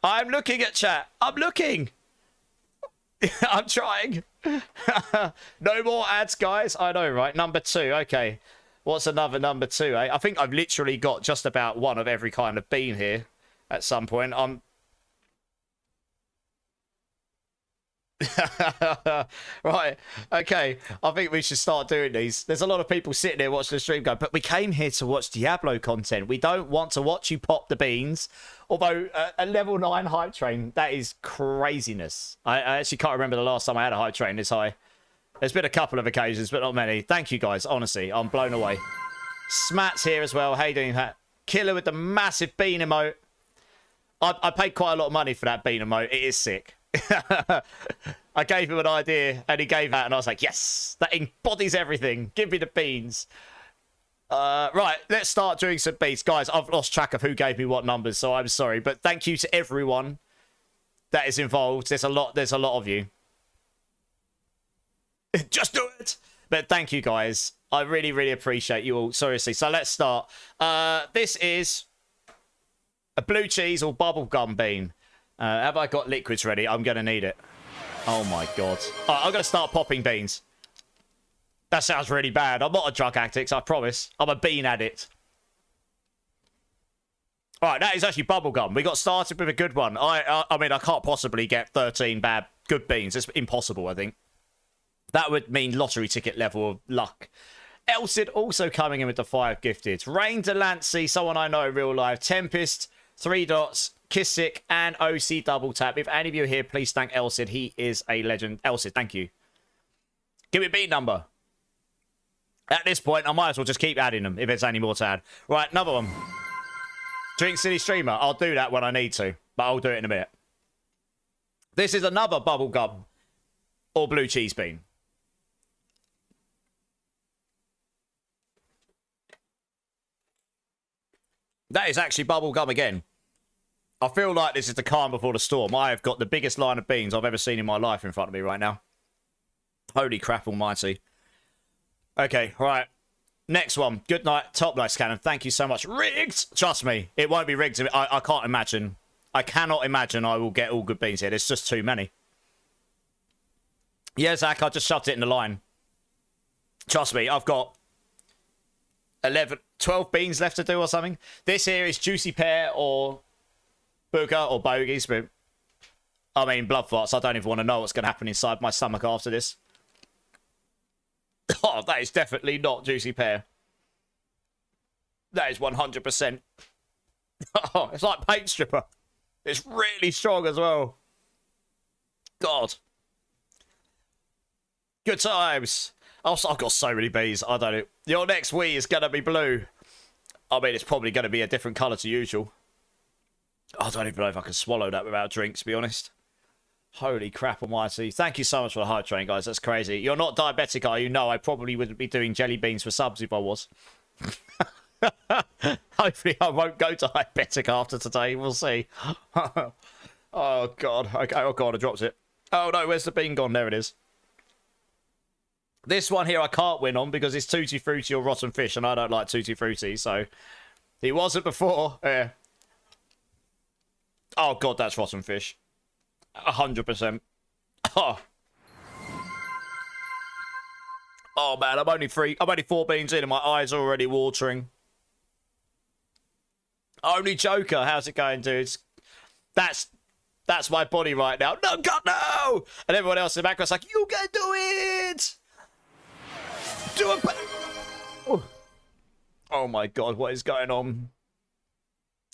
A: I'm looking at chat. I'm looking. I'm trying. No more ads, guys. I know, right? Number 2. Okay. What's another number 2, eh? I think I've literally got just about one of every kind of bean here at some point. Right, okay, I think we should start doing these. There's a lot of people sitting there watching the stream going, but we came here to watch Diablo content. We don't want to watch you pop the beans. Although a level 9 hype train, that is craziness. I actually can't remember the last time I had a hype train this high. There's been a couple of occasions, but not many. Thank you guys, honestly, I'm blown away. Smat's here as well. How you doing, Pat? Killer with the massive bean emote. I paid quite a lot of money for that bean emote. It is sick. I gave him an idea, and he gave that, and I was like, yes, that embodies everything. Give me the beans. Right, let's start doing some beats. Guys, I've lost track of who gave me what numbers, so I'm sorry. But thank you to everyone that is involved. There's a lot of you. Just do it! But thank you, guys. I really, really appreciate you all. Seriously. So let's start. This is a blue cheese or bubblegum bean. Have I got liquids ready? I'm going to need it. Oh, my God. All right, I'm going to start popping beans. That sounds really bad. I'm not a drug addict, I promise. I'm a bean addict. All right, that is actually bubblegum. We got started with a good one. I mean, I can't possibly get 13 bad good beans. It's impossible, I think. That would mean lottery ticket level of luck. Elsid also coming in with the 5 gifted. Rain Delancey, someone I know in real life. Tempest, 3 dots. Kissick, and OC double tap. If any of you are here, please thank Elsid. He is a legend. Elsid, thank you. Give me a beat number. At this point, I might as well just keep adding them if there's any more to add. Right, another one. Drink City Streamer. I'll do that when I need to, but I'll do it in a minute. This is another bubblegum or blue cheese bean. That is actually bubblegum again. I feel like this is the calm before the storm. I have got the biggest line of beans I've ever seen in my life in front of me right now. Holy crap almighty. Okay, right. Next one. Good night. Top nice cannon. Thank you so much. Rigged! Trust me, it won't be rigged. I can't imagine. I cannot imagine I will get all good beans here. There's just too many. Yeah, Zach, I just shoved it in the line. Trust me, I've got 12 beans left to do or something. This here is Juicy Pear or Booger or Bogies. But I mean, blood farts. I don't even want to know what's going to happen inside my stomach after this. Oh, that is definitely not Juicy Pear. That is 100%. Oh, it's like paint stripper. It's really strong as well. God. Good times. Also, I've got so many bees. I don't know. Your next Wii is going to be blue. I mean, it's probably going to be a different colour to usual. I don't even know if I can swallow that without drinks, to be honest. Holy crap almighty. Thank you so much for the hype train, guys. That's crazy. You're not diabetic, are you? No, I probably wouldn't be doing jelly beans for subs if I was. Hopefully I won't go diabetic after today. We'll see. Oh, God. Okay. Oh, God, I dropped it. Oh, no. Where's the bean gone? There it is. This one here I can't win on because it's Tutti Frutti or Rotten Fish, and I don't like Tutti Frutti, so... He wasn't before. Yeah. Oh, God, that's Rotten Fish. 100%. Oh. Oh, man, I'm only 4 beans in and my eyes are already watering. Only Joker. How's it going, dudes? That's my body right now. No, God, no! And everyone else in the background's like, you can do it! Do it! Oh, my God, what is going on?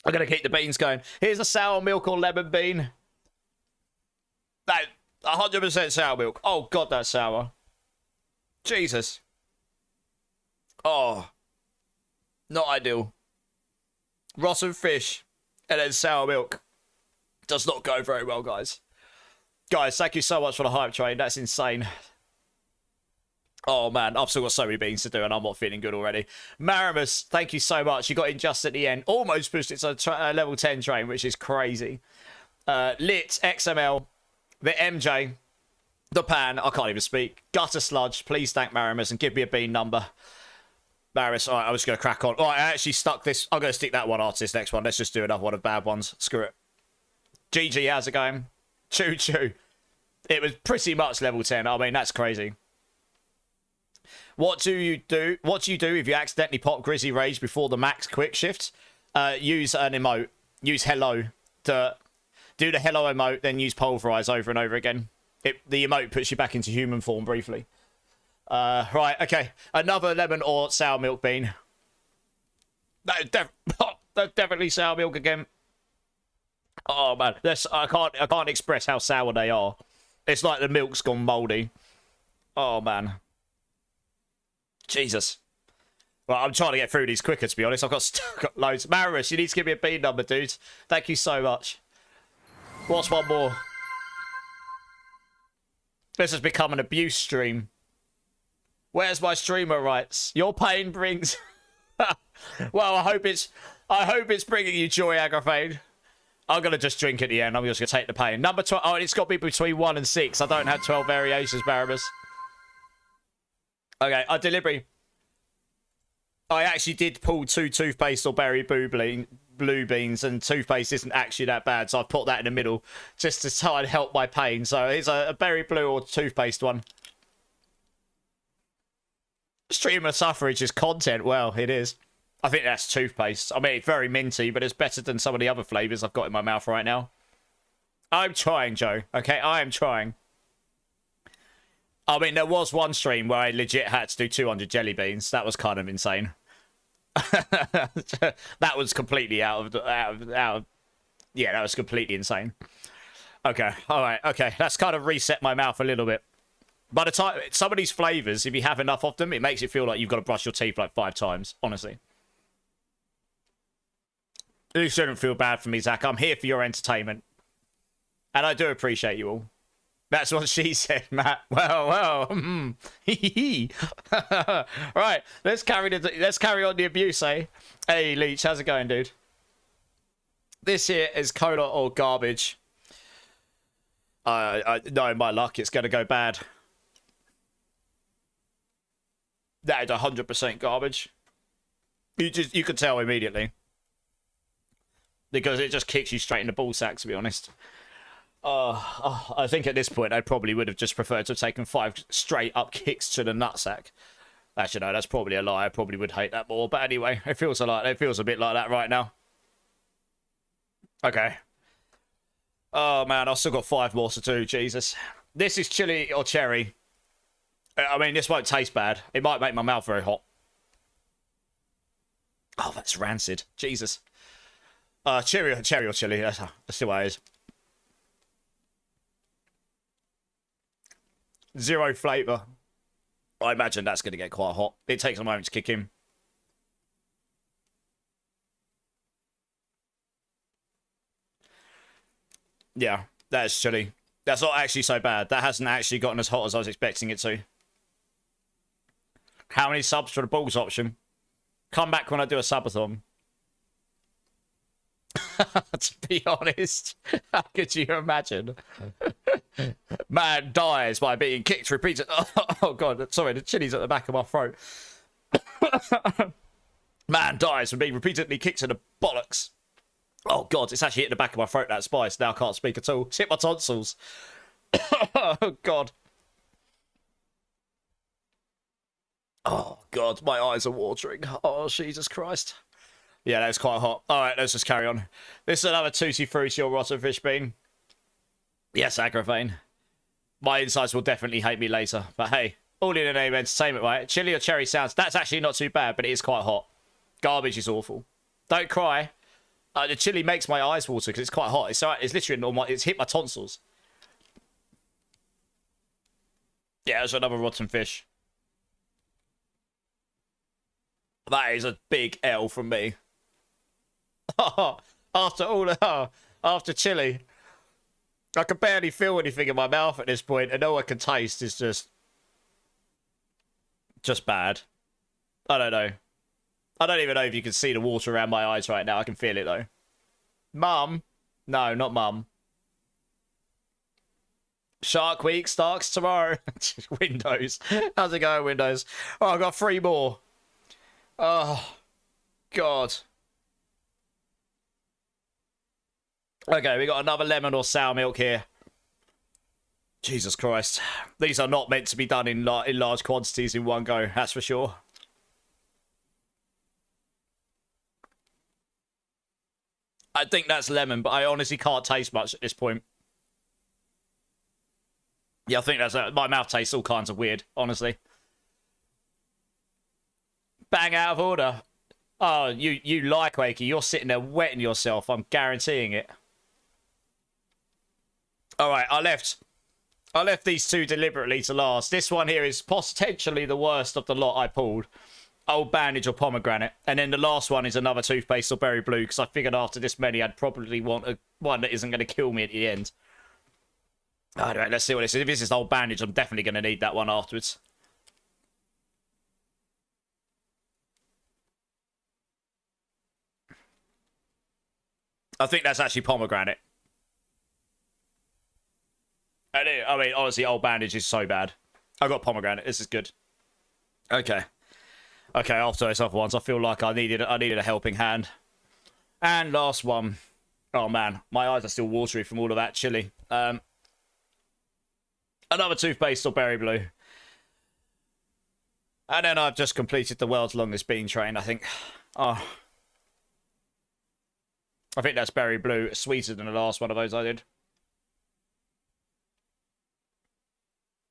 A: I'm going to keep the beans going. Here's a sour milk or lemon bean. That 100% sour milk. Oh, God, that's sour. Jesus. Oh. Not ideal. Rotten fish and then sour milk. Does not go very well, guys. Guys, thank you so much for the hype train. That's insane. Oh, man. I've still got so many beans to do and I'm not feeling good already. Maramus, thank you so much. You got in just at the end. Almost pushed it to a level 10 train, which is crazy. Lit, XML, the MJ, the Pan, I can't even speak. Gutter Sludge, please thank Maramus and give me a bean number. Maramus, all right, I'm just going to crack on. All right, I actually stuck this. I'm going to stick that one after this next one. Let's just do another one of bad ones. Screw it. GG, how's it going? Choo choo. It was pretty much level 10. I mean, that's crazy. What do you do? What do you do if you accidentally pop Grizzly Rage before the max quick shift? Use an emote. Use hello to do the hello emote, then use Pulverize over and over again. The emote puts you back into human form briefly. Right, okay. Another lemon or sour milk bean. That's definitely sour milk again. Oh man, I can't express how sour they are. It's like the milk's gone mouldy. Oh man. Jesus. Well, I'm trying to get through these quicker, to be honest. I've got loads. Maris, you need to give me a bean number, dude. Thank you so much. What's one more? This has become an abuse stream. Where's my streamer rights? Your pain brings... Well, I hope it's bringing you joy, Agrafade. I'm going to just drink at the end. I'm just going to take the pain. Number 12. Oh, it's got to be between 1 and 6. I don't have 12 variations, Barabbas. Okay, I deliberately... I actually did pull 2 toothpaste or berry blue beans, and toothpaste isn't actually that bad, so I've put that in the middle just to try and help my pain. So it's a berry blue or toothpaste one. Streamer suffrage is content. Well, it is. I think that's toothpaste. I mean, it's very minty, but it's better than some of the other flavours I've got in my mouth right now. I'm trying, Joe. Okay, I am trying. I mean, there was one stream where I legit had to do 200 jelly beans. That was kind of insane. That was completely out of... Yeah, that was completely insane. Okay, all right, okay. That's kind of reset my mouth a little bit. By the time... Some of these flavours, if you have enough of them, it makes it feel like you've got to brush your teeth like 5 times, honestly. You shouldn't feel bad for me, Zach. I'm here for your entertainment. And I do appreciate you all. That's what she said, Matt. Well. Right, let's carry on the abuse, eh? Hey, Leech, how's it going, dude? This here is cola or garbage. No, my luck, it's gonna go bad. That is 100% garbage. You could tell immediately. Because it just kicks you straight in the ball sack, to be honest. I think at this point I probably would have just preferred to have taken 5 straight up kicks to the nutsack. Actually, no, that's probably a lie. I probably would hate that more. But anyway, it feels a bit like that right now. Okay. Oh man, I've still got 5 more to do. Jesus. This is chili or cherry. I mean, this won't taste bad. It might make my mouth very hot. Oh, that's rancid. Jesus. Cherry or chili. That's the way it is. 0 flavour. I imagine that's going to get quite hot. It takes a moment to kick in. Yeah, that is chilly. That's not actually so bad. That hasn't actually gotten as hot as I was expecting it to. How many subs for the balls option? Come back when I do a subathon. To be honest, how could you imagine? Man dies by being kicked repeatedly. Oh god, sorry, the chili's at the back of my throat. Man dies from being repeatedly kicked in the bollocks. Oh god, it's actually hit the back of my throat, that spice. Now I can't speak at all. It's hit my tonsils. Oh god. Oh god, my eyes are watering. Oh Jesus Christ. Yeah, that's quite hot. All right, let's just carry on. This is another Tutti Frutti or Rotten Fish Bean. Yes, Agrafane. My insides will definitely hate me later. But hey, all in the name of entertainment, right? Chili or cherry sounds. That's actually not too bad, but it is quite hot. Garbage is awful. Don't cry. The chili makes my eyes water because it's quite hot. It's literally normal. It's hit my tonsils. Yeah, there's another rotten fish. That is a big L from me. After chili, I can barely feel anything in my mouth at this point, and all I can taste is just bad. I don't know. I don't even know if you can see the water around my eyes right now. I can feel it though. Mum? No, not Mum. Shark Week starts tomorrow. Windows. How's it going, Windows? Oh, I've got 3 more. Oh, God. Okay, we got another lemon or sour milk here. Jesus Christ. These are not meant to be done in large quantities in one go, that's for sure. I think that's lemon, but I honestly can't taste much at this point. Yeah, I think that's... my mouth tastes all kinds of weird, honestly. Bang out of order. Oh, you like Wakey. You're sitting there wetting yourself. I'm guaranteeing it. All right, I left these 2 deliberately to last. This one here is potentially the worst of the lot I pulled. Old Bandage or Pomegranate. And then the last one is another toothpaste or Berry Blue, because I figured after this many I'd probably want one that isn't going to kill me at the end. All right, let's see what this is. If this is old bandage, I'm definitely going to need that one afterwards. I think that's actually pomegranate. I mean, honestly, old bandage is so bad. I got pomegranate. This is good. Okay. Okay, after those other ones, I feel like I needed a helping hand. And last one. Oh, man. My eyes are still watery from all of that chili. Another toothpaste or berry blue. And then I've just completed the world's longest bean train, I think. Oh. I think that's berry blue. It's sweeter than the last one of those I did.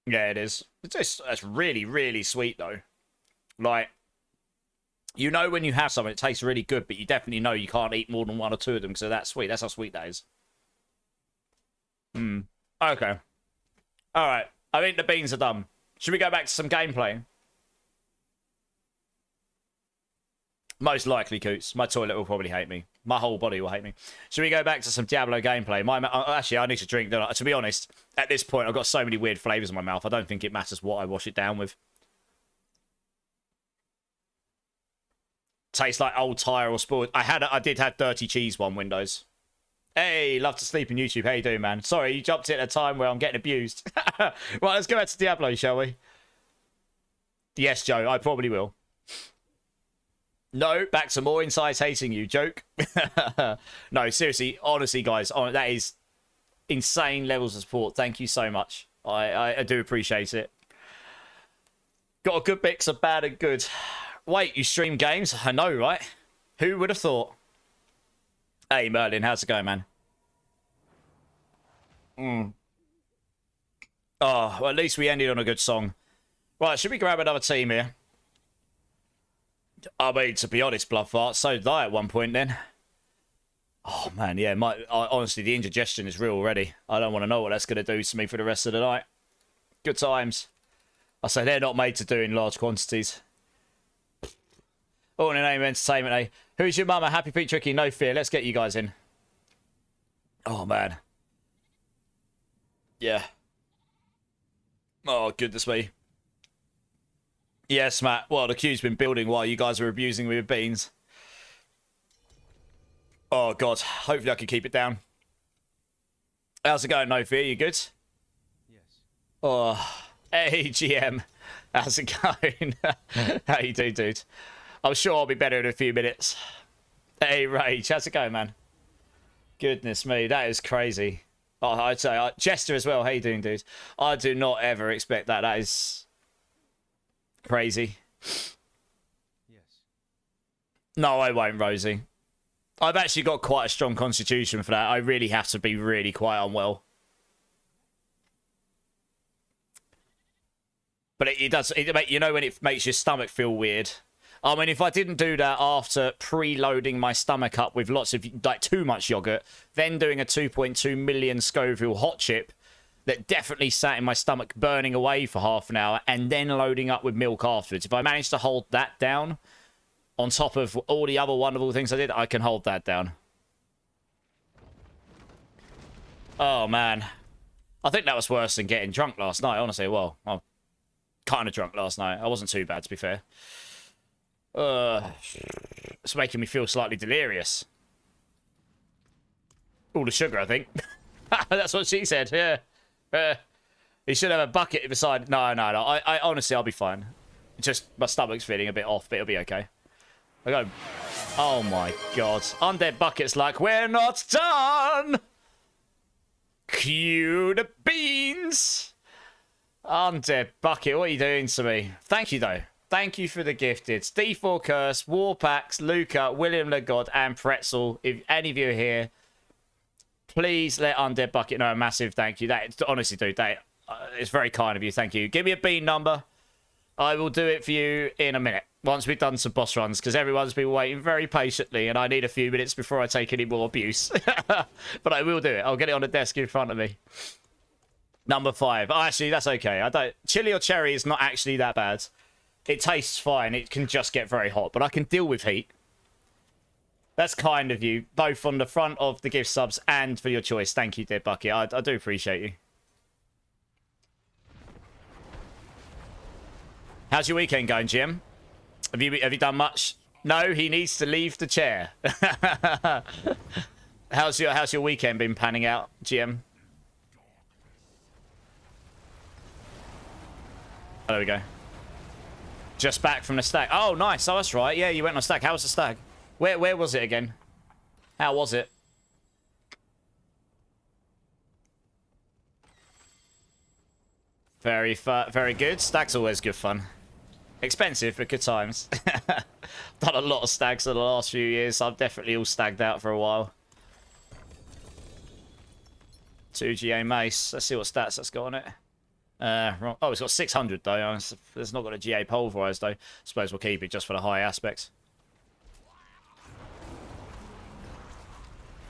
A: Yeah, it is. It's really, really sweet, though. Like, you know when you have something, it tastes really good, but you definitely know you can't eat more than one or two of them because they're that sweet. That's how sweet that is. Okay. Alright. I think the beans are done. Should we go back to some gameplay? Most likely, Coots. My toilet will probably hate me. My whole body will hate me. Should we go back to some Diablo gameplay? Actually, I need to drink. To be honest, at this point, I've got so many weird flavours in my mouth. I don't think it matters what I wash it down with. Tastes like old tyre or spoiled. I did have dirty cheese one, Windows. Hey, love to sleep in YouTube. How you doing, man? Sorry, you jumped in at a time where I'm getting abused. Right, let's go back to Diablo, shall we? Yes, Joe, I probably will. No, back to more insides hating you. Joke. No, seriously, honestly, guys, that is insane levels of support. Thank you so much. I do appreciate it. Got a good mix of bad and good. Wait, you stream games? I know, right? Who would have thought? Hey, Merlin, how's it going, man? Oh, well, at least we ended on a good song. Right, should we grab another team here? I mean, to be honest, Bloodfart, so did I at one point then. Oh, man, yeah, honestly, the indigestion is real already. I don't want to know what that's going to do to me for the rest of the night. Good times. I say they're not made to do in large quantities. All in the name of entertainment, eh? Who's your mama? Happy Pete Tricky, no fear. Let's get you guys in. Oh, man. Yeah. Oh, goodness me. Yes, Matt. Well, the queue's been building while you guys are abusing me with beans. Oh, God. Hopefully I can keep it down. How's it going, No Fear? You good?
C: Yes.
A: Oh, hey, GM. How's it going? How you doing, dude? I'm sure I'll be better in a few minutes. Hey, Rage. How's it going, man? Goodness me. That is crazy. Oh, I'd say Jester as well. How you doing, dude? I do not ever expect that. That is crazy.
C: Yes.
A: No, I won't, Rosie. I've actually got quite a strong constitution for that. I really have to be really quite unwell. But it does, you know when it makes your stomach feel weird? I mean, if I didn't do that after preloading my stomach up with lots of, like, too much yogurt, then doing a 2.2 million Scoville hot chip that definitely sat in my stomach burning away for half an hour, and then loading up with milk afterwards. If I manage to hold that down, on top of all the other wonderful things I did, I can hold that down. Oh, man. I think that was worse than getting drunk last night, honestly. Well, I'm kind of drunk last night. I wasn't too bad, to be fair. It's making me feel slightly delirious. All the sugar, I think. That's what she said, yeah. You should have a bucket beside... No. I honestly, I'll be fine. Just my stomach's feeling a bit off, but it'll be okay. I go... Oh, my God. Undead Bucket's like, we're not done! Cue the beans! Undead Bucket, what are you doing to me? Thank you, though. Thank you for the gifted. D4 Curse, Warpax, Luca, William the God, and Pretzel. If any of you are here, please let Undead Bucket know a massive thank you. That honestly, dude, that it's very kind of you. Thank you. Give me a bean number. I will do it for you in a minute once we've done some boss runs, because everyone's been waiting very patiently, and I need a few minutes before I take any more abuse. But I will do it. I'll get it on the desk in front of me. Number 5. Oh, actually, that's okay. I don't. Chili or cherry is not actually that bad. It tastes fine. It can just get very hot, but I can deal with heat. That's kind of you, both on the front of the gift subs and for your choice. Thank you, Dead Bucket. I do appreciate you. How's your weekend going, Jim? Have you done much? No, he needs to leave the chair. How's your weekend been panning out, Jim? Oh, there we go. Just back from the stag. Oh, nice. Oh, that's right. Yeah, you went on a stag. How was the stag? Where was it again? How was it? Very good. Stag's always good fun. Expensive, but good times. Done a lot of stags in the last few years. So I've definitely all stagged out for a while. 2 GA mace. Let's see what stats that's got on it. Wrong. Oh, it's got 600 though. It's not got a GA pulverized though. Suppose we'll keep it just for the high aspects.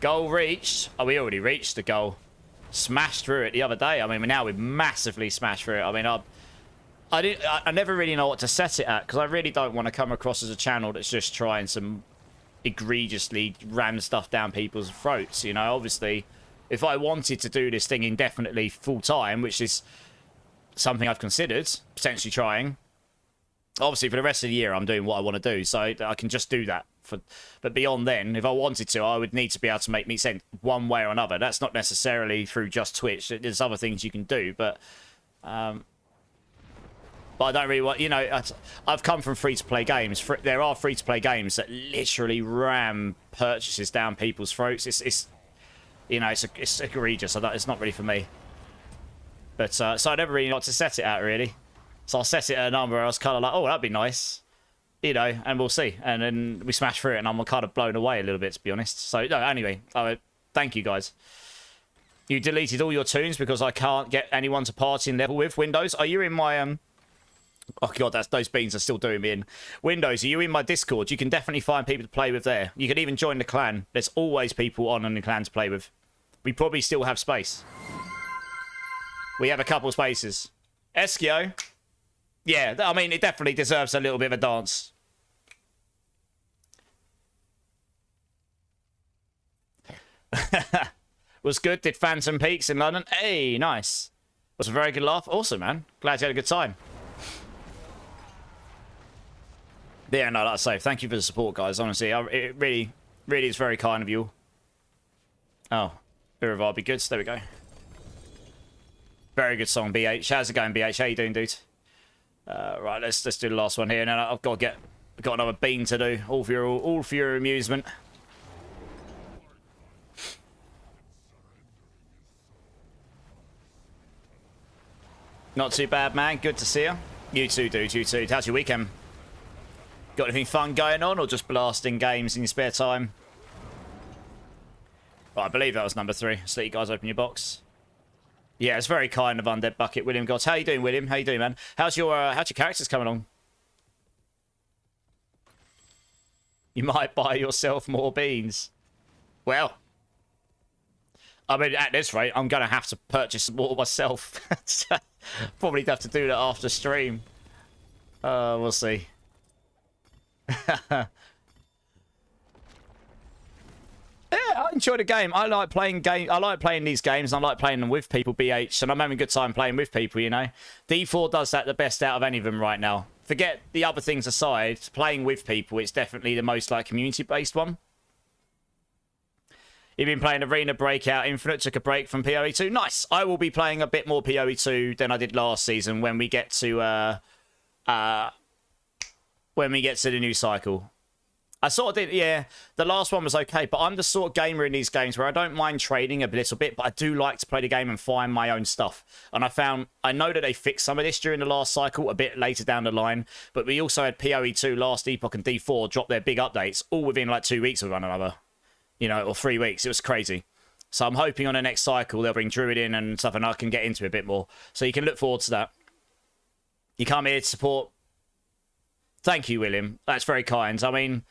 A: Goal reached. Oh, we already reached the goal. Smashed through it the other day. I mean, now we've massively smashed through it. I mean, I never really know what to set it at because I really don't want to come across as a channel that's just trying some egregiously ram stuff down people's throats. You know, obviously, if I wanted to do this thing indefinitely full time, which is something I've considered potentially trying, obviously for the rest of the year I'm doing what I want to do, so I can just do that. But beyond then, if I wanted to, I would need to be able to make me sense one way or another. That's not necessarily through just Twitch. There's other things you can do, but I don't really want, you know, I've come from free-to-play games. There are free-to-play games that literally ram purchases down people's throats. It's you know, it's egregious. It's not really for me. But so I never really know what to set it at, really. So I'll set it at a number. I was kind of like, oh, that'd be nice. You know, and we'll see. And then we smash through it, and I'm kind of blown away a little bit, to be honest. So, no, anyway, thank you, guys. You deleted all your tunes because I can't get anyone to party in level with Windows. Are you in my... Oh, God, those beans are still doing me in. Windows, are you in my Discord? You can definitely find people to play with there. You can even join the clan. There's always people on in the clan to play with. We probably still have space. We have a couple spaces. Eskio. Yeah, I mean, it definitely deserves a little bit of a dance. Was good. Did Phantom Peaks in London. Hey, nice. Was a very good laugh. Awesome, man. Glad you had a good time. Yeah, no, like I say, thank you for the support, guys. Honestly, it really is very kind of you. Oh, Uravar be good. There we go. Very good song, BH. How's it going, BH? How you doing, dude? Right, let's do the last one here, and then I've got another bean to do, all for your amusement. Not too bad, man. Good to see you. You too, dude. You too. How's your weekend? Got anything fun going on, or just blasting games in your spare time? Right, I believe that was number 3. So let you guys open your box. Yeah, it's very kind of Undead Bucket, William Gods. How you doing, William? How you doing, man? How's your characters coming along? You might buy yourself more beans. Well, I mean, at this rate, I'm going to have to purchase some more myself. Probably have to do that after stream. We'll see. Yeah, I enjoy the game. I like playing these games. And I like playing them with people, BH, and I'm having a good time playing with people, you know. D4 does that the best out of any of them right now. Forget the other things aside, playing with people, it's definitely the most like community-based one. You've been playing Arena Breakout Infinite, took a break from PoE 2. Nice. I will be playing a bit more PoE 2 than I did last season when we get to the new cycle. I sort of did, yeah, the last one was okay, but I'm the sort of gamer in these games where I don't mind trading a little bit, but I do like to play the game and find my own stuff. And I know that they fixed some of this during the last cycle, a bit later down the line, but we also had PoE 2, Last Epoch, and D4 drop their big updates, all within like 2 weeks of one another, you know, or 3 weeks. It was crazy. So I'm hoping on the next cycle they'll bring Druid in and stuff, and I can get into it a bit more. So you can look forward to that. You come here to support. Thank you, William. That's very kind. I mean,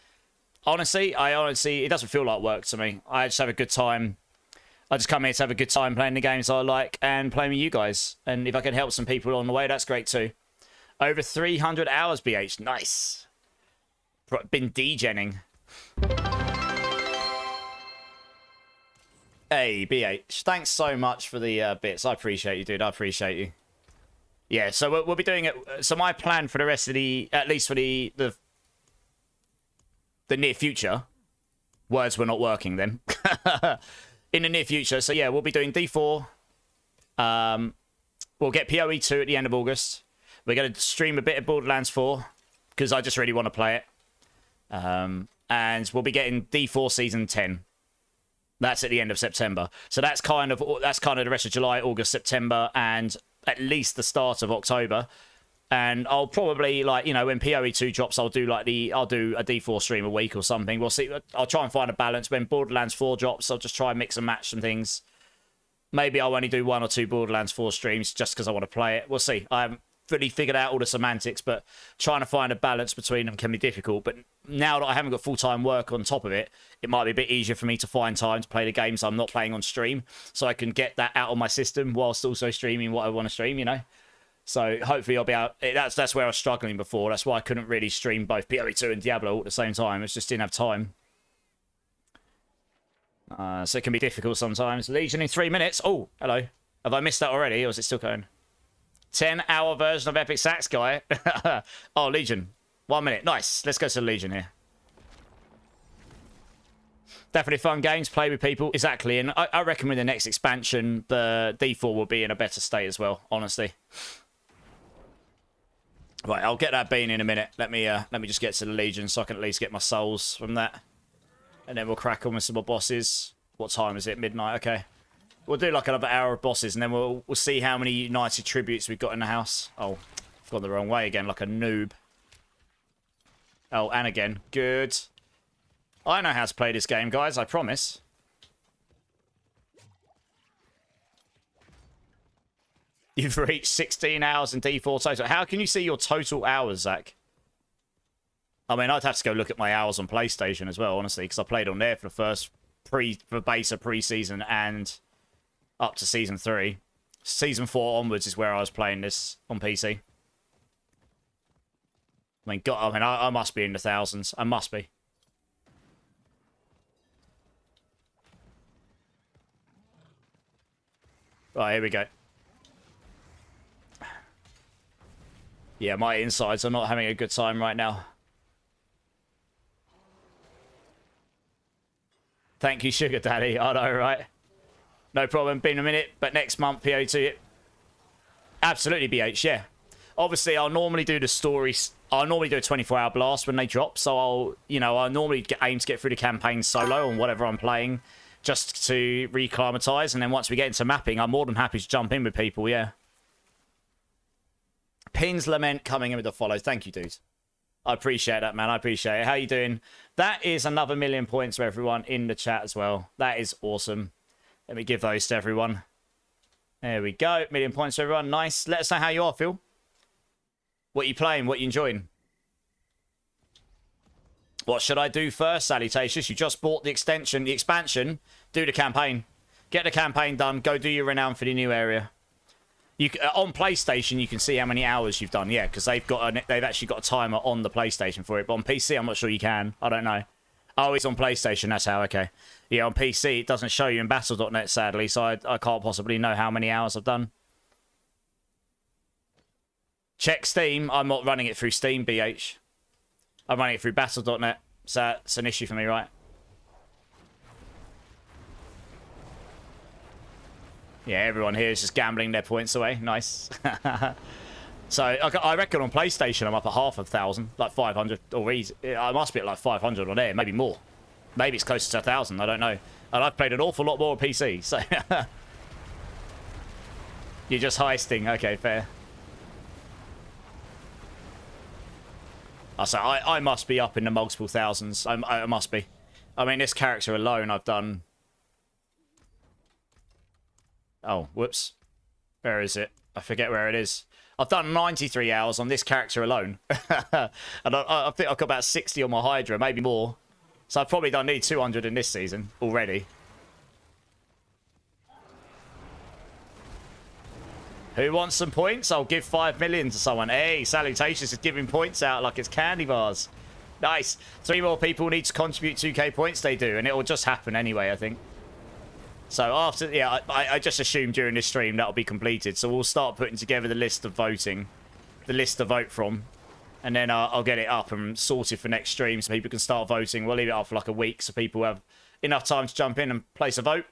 A: honestly, it doesn't feel like work to me. I just have a good time. I just come here to have a good time playing the games I like and playing with you guys. And if I can help some people along the way, that's great too. Over 300 hours, BH. Nice. Been degenning. Hey, BH. Thanks so much for the bits. I appreciate you, dude. I appreciate you. Yeah, so we'll be doing it. So my plan for the rest of the, at least for the near future, words were not working then. In the near future, so yeah, we'll be doing D4. We'll get PoE 2 at the end of August. We're going to stream a bit of Borderlands 4 because I just really want to play it. And we'll be getting D4 season 10. That's at the end of September. So that's kind of the rest of July, August, September, and at least the start of October. And I'll probably, like, you know, when PoE 2 drops, I'll do a D4 stream a week or something. We'll see. I'll try and find a balance. When Borderlands 4 drops, I'll just try and mix and match some things. Maybe I'll only do 1 or 2 Borderlands 4 streams just because I want to play it. We'll see. I haven't fully figured out all the semantics, but trying to find a balance between them can be difficult. But now that I haven't got full-time work on top of it, it might be a bit easier for me to find time to play the games I'm not playing on stream, so I can get that out of my system whilst also streaming what I want to stream, you know? So hopefully I'll be out. That's where I was struggling before. That's why I couldn't really stream both PoE 2 and Diablo all at the same time. It just didn't have time. So it can be difficult sometimes. Legion in 3 minutes. Oh, hello. Have I missed that already, or is it still going? 10-hour version of Epic Sax guy. Oh, Legion. 1 minute. Nice. Let's go to the Legion here. Definitely fun games. Play with people. Exactly. And I reckon with the next expansion, the D4 will be in a better state as well, honestly. Right, I'll get that bean in a minute. Let me just get to the Legion so I can at least get my souls from that. And then we'll crack on with some more bosses. What time is it? Midnight. Okay. We'll do like another hour of bosses, and then we'll see how many United Tributes we've got in the house. Oh, I've gone the wrong way again, like a noob. Oh, and again. Good. I know how to play this game, guys. I promise. You've reached 16 hours in D4 total. How can you see your total hours, Zach? I mean, I'd have to go look at my hours on PlayStation as well, honestly, because I played on there for the first beta pre-season and up to Season 3. Season 4 onwards is where I was playing this on PC. I mean, God, I must be in the thousands. I must be. Right, here we go. Yeah, my insides are not having a good time right now. Thank you, Sugar Daddy. I know, right? No problem. Been a minute, but next month, PO2. Absolutely, BH, yeah. Obviously, I'll normally do the stories. I'll normally do a 24-hour blast when they drop. So I'll normally aim to get through the campaign solo on whatever I'm playing, just to reclimatize. And then once we get into mapping, I'm more than happy to jump in with people, yeah. Pins Lament coming in with a follow. Thank you, dude. I appreciate that, man. I appreciate it. How you doing? That is another 1,000,000 points for everyone in the chat as well. That is awesome. Let me give those to everyone. There we go. 1,000,000 points for everyone. Nice. Let us know how you are, Phil. What you playing? What you enjoying? What should I do first, Salutations? You just bought the expansion. Do the campaign. Get the campaign done. Go do your renown for the new area. You on PlayStation, you can see how many hours you've done. Yeah, because they've actually got a timer on the PlayStation for it. But on PC, I'm not sure you can. I don't know. Oh, it's on PlayStation. That's how. Okay. Yeah, on PC, it doesn't show you in Battle.net, sadly. So I can't possibly know how many hours I've done. Check Steam. I'm not running it through Steam, BH. I'm running it through Battle.net. So that's an issue for me, right? Yeah, everyone here is just gambling their points away. Nice. So I reckon on PlayStation I'm up at 500,000, like 500 or easy. I must be at like 500 on there, maybe more. Maybe it's closer to 1,000. I don't know. And I've played an awful lot more on PC. So you're just heisting. Okay, fair. So I must be up in the multiple thousands. I must be. I mean, this character alone, I've done. Oh, whoops. Where is it? I forget where it is. I've done 93 hours on this character alone. And I think I've got about 60 on my Hydra, maybe more. So I've probably done nearly 200 in this season already. Who wants some points? I'll give 5,000,000 to someone. Hey, Salutations is giving points out like it's candy bars. Nice. 3 more people need to contribute 2k points. They do, and it will just happen anyway, I think. So after, yeah, I just assumed during this stream that'll be completed. So we'll start putting together the list of voting, the list to vote from, and then I'll get it up and sorted for next stream so people can start voting. We'll leave it up for like a week so people have enough time to jump in and place a vote.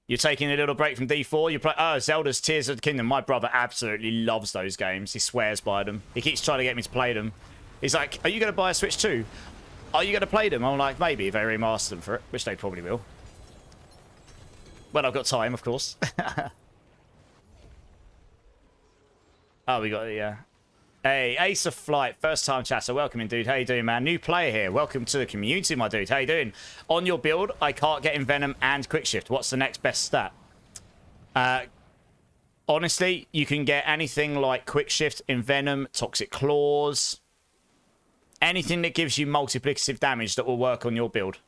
A: You're taking a little break from D4. You play Zelda's Tears of the Kingdom. My brother absolutely loves those games. He swears by them. He keeps trying to get me to play them. He's like, "Are you going to buy a Switch 2? Are you going to play them?" I'm like, maybe if they remaster them for it, which they probably will. When I've got time, of course. Oh, we got the, Hey, Ace of Flight, first time chatter. Welcome in, dude. How you doing, man? New player here. Welcome to the community, my dude. How you doing? On your build, I can't get Envenom and Quick Shift. What's the next best stat? Honestly, you can get anything like Quick Shift, Envenom, Toxic Claws. Anything that gives you multiplicative damage that will work on your build.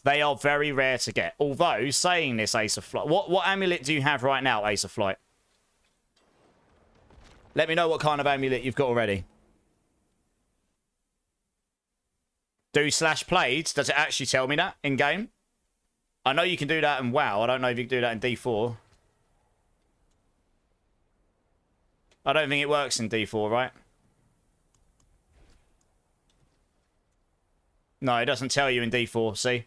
A: They are very rare to get. Although, saying this, Ace of Flight... What amulet do you have right now, Ace of Flight? Let me know what kind of amulet you've got already. Do/played. Does it actually tell me that in-game? I know you can do that in WoW. I don't know if you can do that in D4. I don't think it works in D4, right? No, it doesn't tell you in D4, see?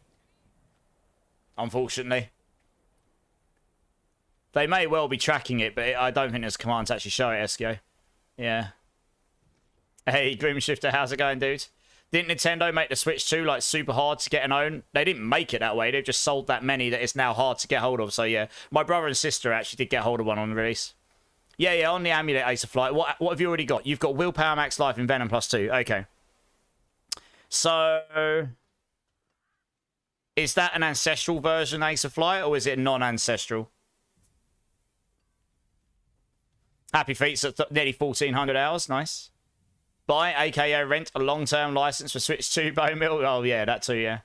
A: Unfortunately. They may well be tracking it, but I don't think there's a command to actually show it, Eskio. Yeah. Hey, Grimshifter, how's it going, dude? Didn't Nintendo make the Switch 2, like, super hard to get an own? They didn't make it that way. They've just sold that many that it's now hard to get hold of. So, yeah. My brother and sister actually did get hold of one on the release. Yeah, on the amulet, Ace of Flight. What have you already got? You've got Willpower, Max Life, and Venom +2. Okay. So... is that an ancestral version, Ace of Flight, or is it non-ancestral? Happy feats at nearly 1,400 hours. Nice. Buy, aka rent, a long-term license for Switch 2 bone meal. Oh, yeah, that too, yeah.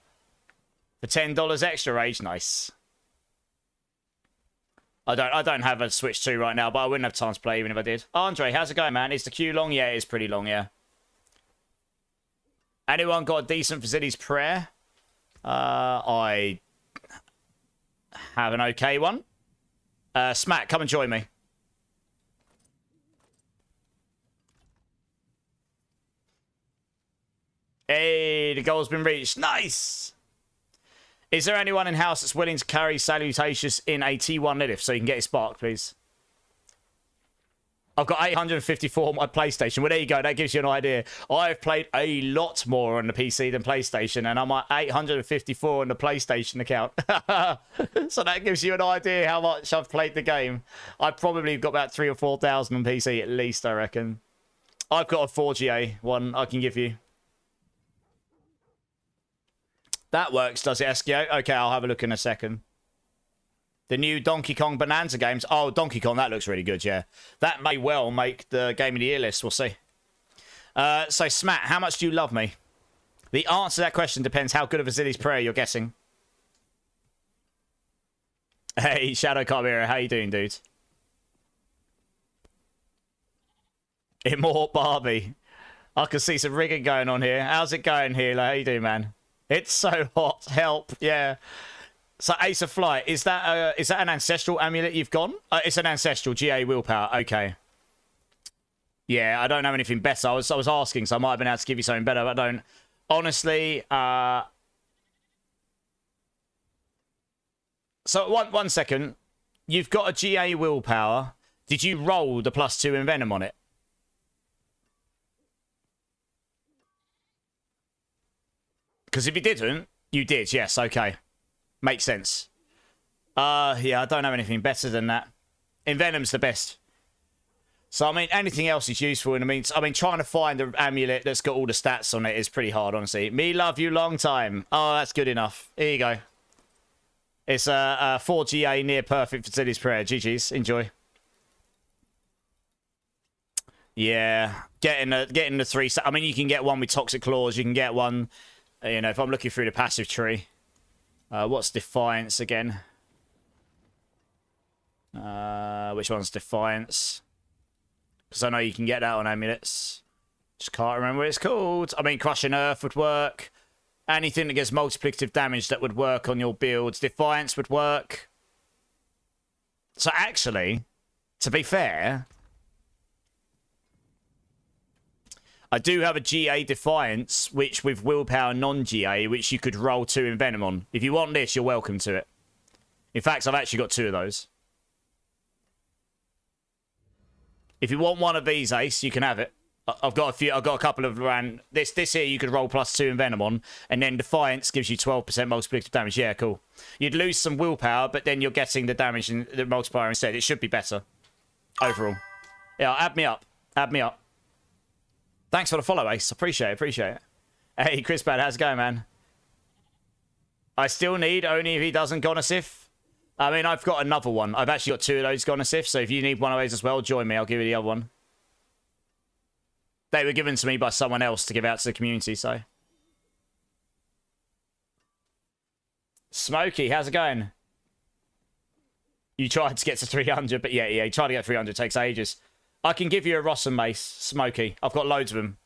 A: For $10 extra rage. Nice. I don't have a Switch 2 right now, but I wouldn't have time to play even if I did. Andre, how's it going, man? Is the queue long? Yeah, it is pretty long, yeah. Anyone got a decent Facilities Prayer? I have an okay one. Smack, come and join me. Hey, the goal's been reached. Nice! Is there anyone in-house that's willing to carry Salutations in a T1 Lilith so you can get it sparked, please? I've got 854 on my PlayStation. Well, there you go. That gives you an idea. I've played a lot more on the PC than PlayStation, and I'm at 854 on the PlayStation account. So that gives you an idea how much I've played the game. I've probably got about 3,000 or 4,000 on PC at least, I reckon. I've got a 4GA one I can give you. That works, does it, Eskio? Okay, I'll have a look in a second. The new Donkey Kong Bonanza games. Oh, Donkey Kong, that looks really good, yeah. That may well make the Game of the Year list. We'll see. So, Smat, how much do you love me? The answer to that question depends how good of a Zilly's Prayer you're guessing. Hey, Shadow Chimera, how you doing, dude? Immort Barbie. I can see some rigging going on here. How's it going here? Like, how you doing, man? It's so hot. Help. Yeah. So Ace of Flight, is that an ancestral amulet you've gone? It's an ancestral GA willpower. Okay. Yeah, I don't know anything better. I was asking, so I might have been able to give you something better, but I don't. Honestly, so one second. You've got a GA willpower. Did you roll the +2 in Venom on it? Because if you didn't, you did. Yes, okay. Makes sense. Yeah, I don't have anything better than that. Envenom's the best. So, I mean, anything else is useful. And I mean, trying to find an amulet that's got all the stats on it is pretty hard, honestly. Me love you long time. Oh, that's good enough. Here you go. It's a 4GA near perfect Facilities Prayer. GG's. Enjoy. Yeah. Getting the 3... I mean, you can get one with Toxic Claws. You can get one... You know, if I'm looking through the passive tree. What's Defiance again? Which one's Defiance? Because I know you can get that on amulets. Just can't remember what it's called. I mean, Crushing Earth would work. Anything that gets multiplicative damage that would work on your builds. Defiance would work. So actually, to be fair, I do have a GA Defiance, which with Willpower non-GA, which you could roll 2 in Venom on. If you want this, you're welcome to it. In fact, I've actually got 2 of those. If you want one of these, Ace, you can have it. I've got a few. I've got a couple of around this here. You could roll +2 in Venom on, and then Defiance gives you 12% multiplicative damage. Yeah, cool. You'd lose some willpower, but then you're getting the damage and the multiplier instead. It should be better overall. Yeah, add me up. Add me up. Thanks for the follow, Ace. Appreciate it. Appreciate it. Hey, Chris Bad, how's it going, man? I still need only if he doesn't Gonosif. I mean, I've got another one. I've actually got 2 of those Gonosif, so if you need one of those as well, join me. I'll give you the other one. They were given to me by someone else to give out to the community, so. Smokey, how's it going? You tried to get to 300, but yeah, you tried to get 300. It takes ages. I can give you a Rossum mace, Smokey. I've got loads of them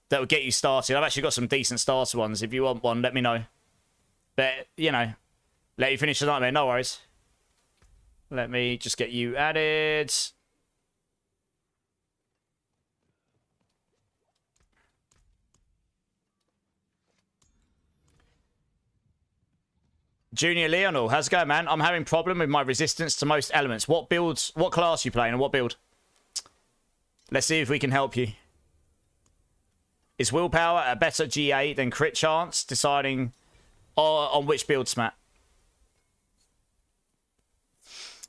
A: that will get you started. I've actually got some decent starter ones. If you want one, let me know. But, you know, let you finish the nightmare. No worries. Let me just get you added. Junior Leonel, how's it going, man? I'm having problem with my resistance to most elements. What builds, what class you playing and what build? Let's see if we can help you. Is willpower a better GA than crit chance? Deciding on which builds, Matt.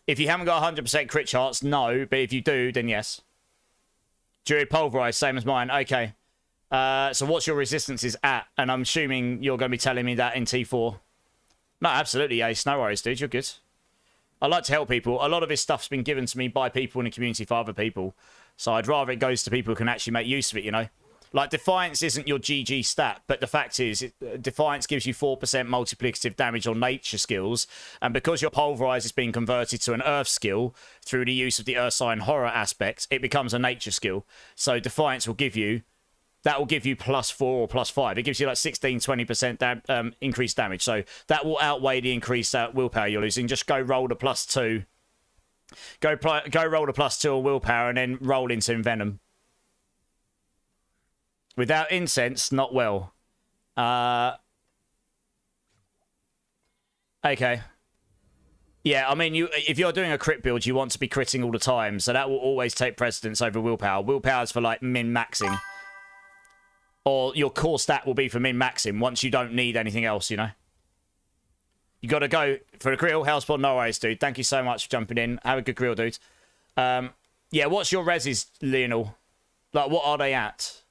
A: If you haven't got 100% crit chance, no. But if you do, then yes. Druid Pulverise, same as mine. Okay. So what's your resistances at? And I'm assuming you're going to be telling me that in T4. No, absolutely, Ace. No worries, dude. You're good. I like to help people. A lot of this stuff's been given to me by people in the community for other people. So I'd rather it goes to people who can actually make use of it, you know? Like, Defiance isn't your GG stat, but the fact is, Defiance gives you 4% multiplicative damage on nature skills, and because your Pulverize is being converted to an Earth skill through the use of the Earth Sign Horror aspect, it becomes a nature skill. So Defiance will give you... That will give you +4 or +5. It gives you like 16-20% increased damage. So that will outweigh the increased willpower you're losing. Just go roll the +2. Go roll the +2 on willpower and then roll into Envenom. Without incense, not well. Okay. Yeah, I mean, if you're doing a crit build, you want to be critting all the time. So that will always take precedence over willpower. Willpower's for like min-maxing. Or your core stat will be for min-maxing once you don't need anything else, you know? You got to go for a grill. Hellspawn, no worries, dude. Thank you so much for jumping in. Have a good grill, dude. Yeah, what's your reses, Lionel? Like, what are they at?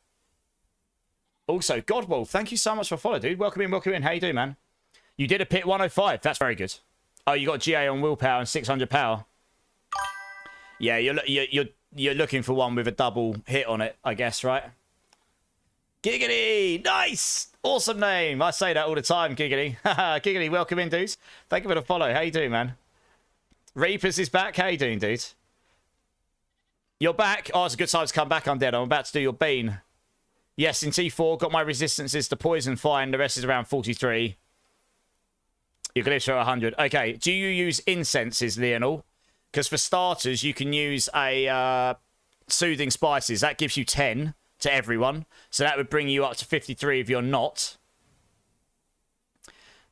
A: Also, Godwall, thank you so much for follow, dude. Welcome in, welcome in. How you doing, man? You did a pit 105. That's very good. Oh, you got GA on willpower and 600 power. Yeah, you're looking for one with a double hit on it, I guess, right? Giggity! Nice! Awesome name! I say that all the time, Giggity. Giggity, welcome in, dudes. Thank you for the follow. How you doing, man? Reapers is back. How you doing, dude? You're back? Oh, it's a good time to come back, Undead. I'm about to do your Bean. Yes, in T4, got my resistances to poison fine. The rest is around 43. Your glyphs are 100. Okay, do you use incenses, Lionel? Because for starters, you can use a soothing spices. That gives you 10 to everyone. So that would bring you up to 53 if you're not.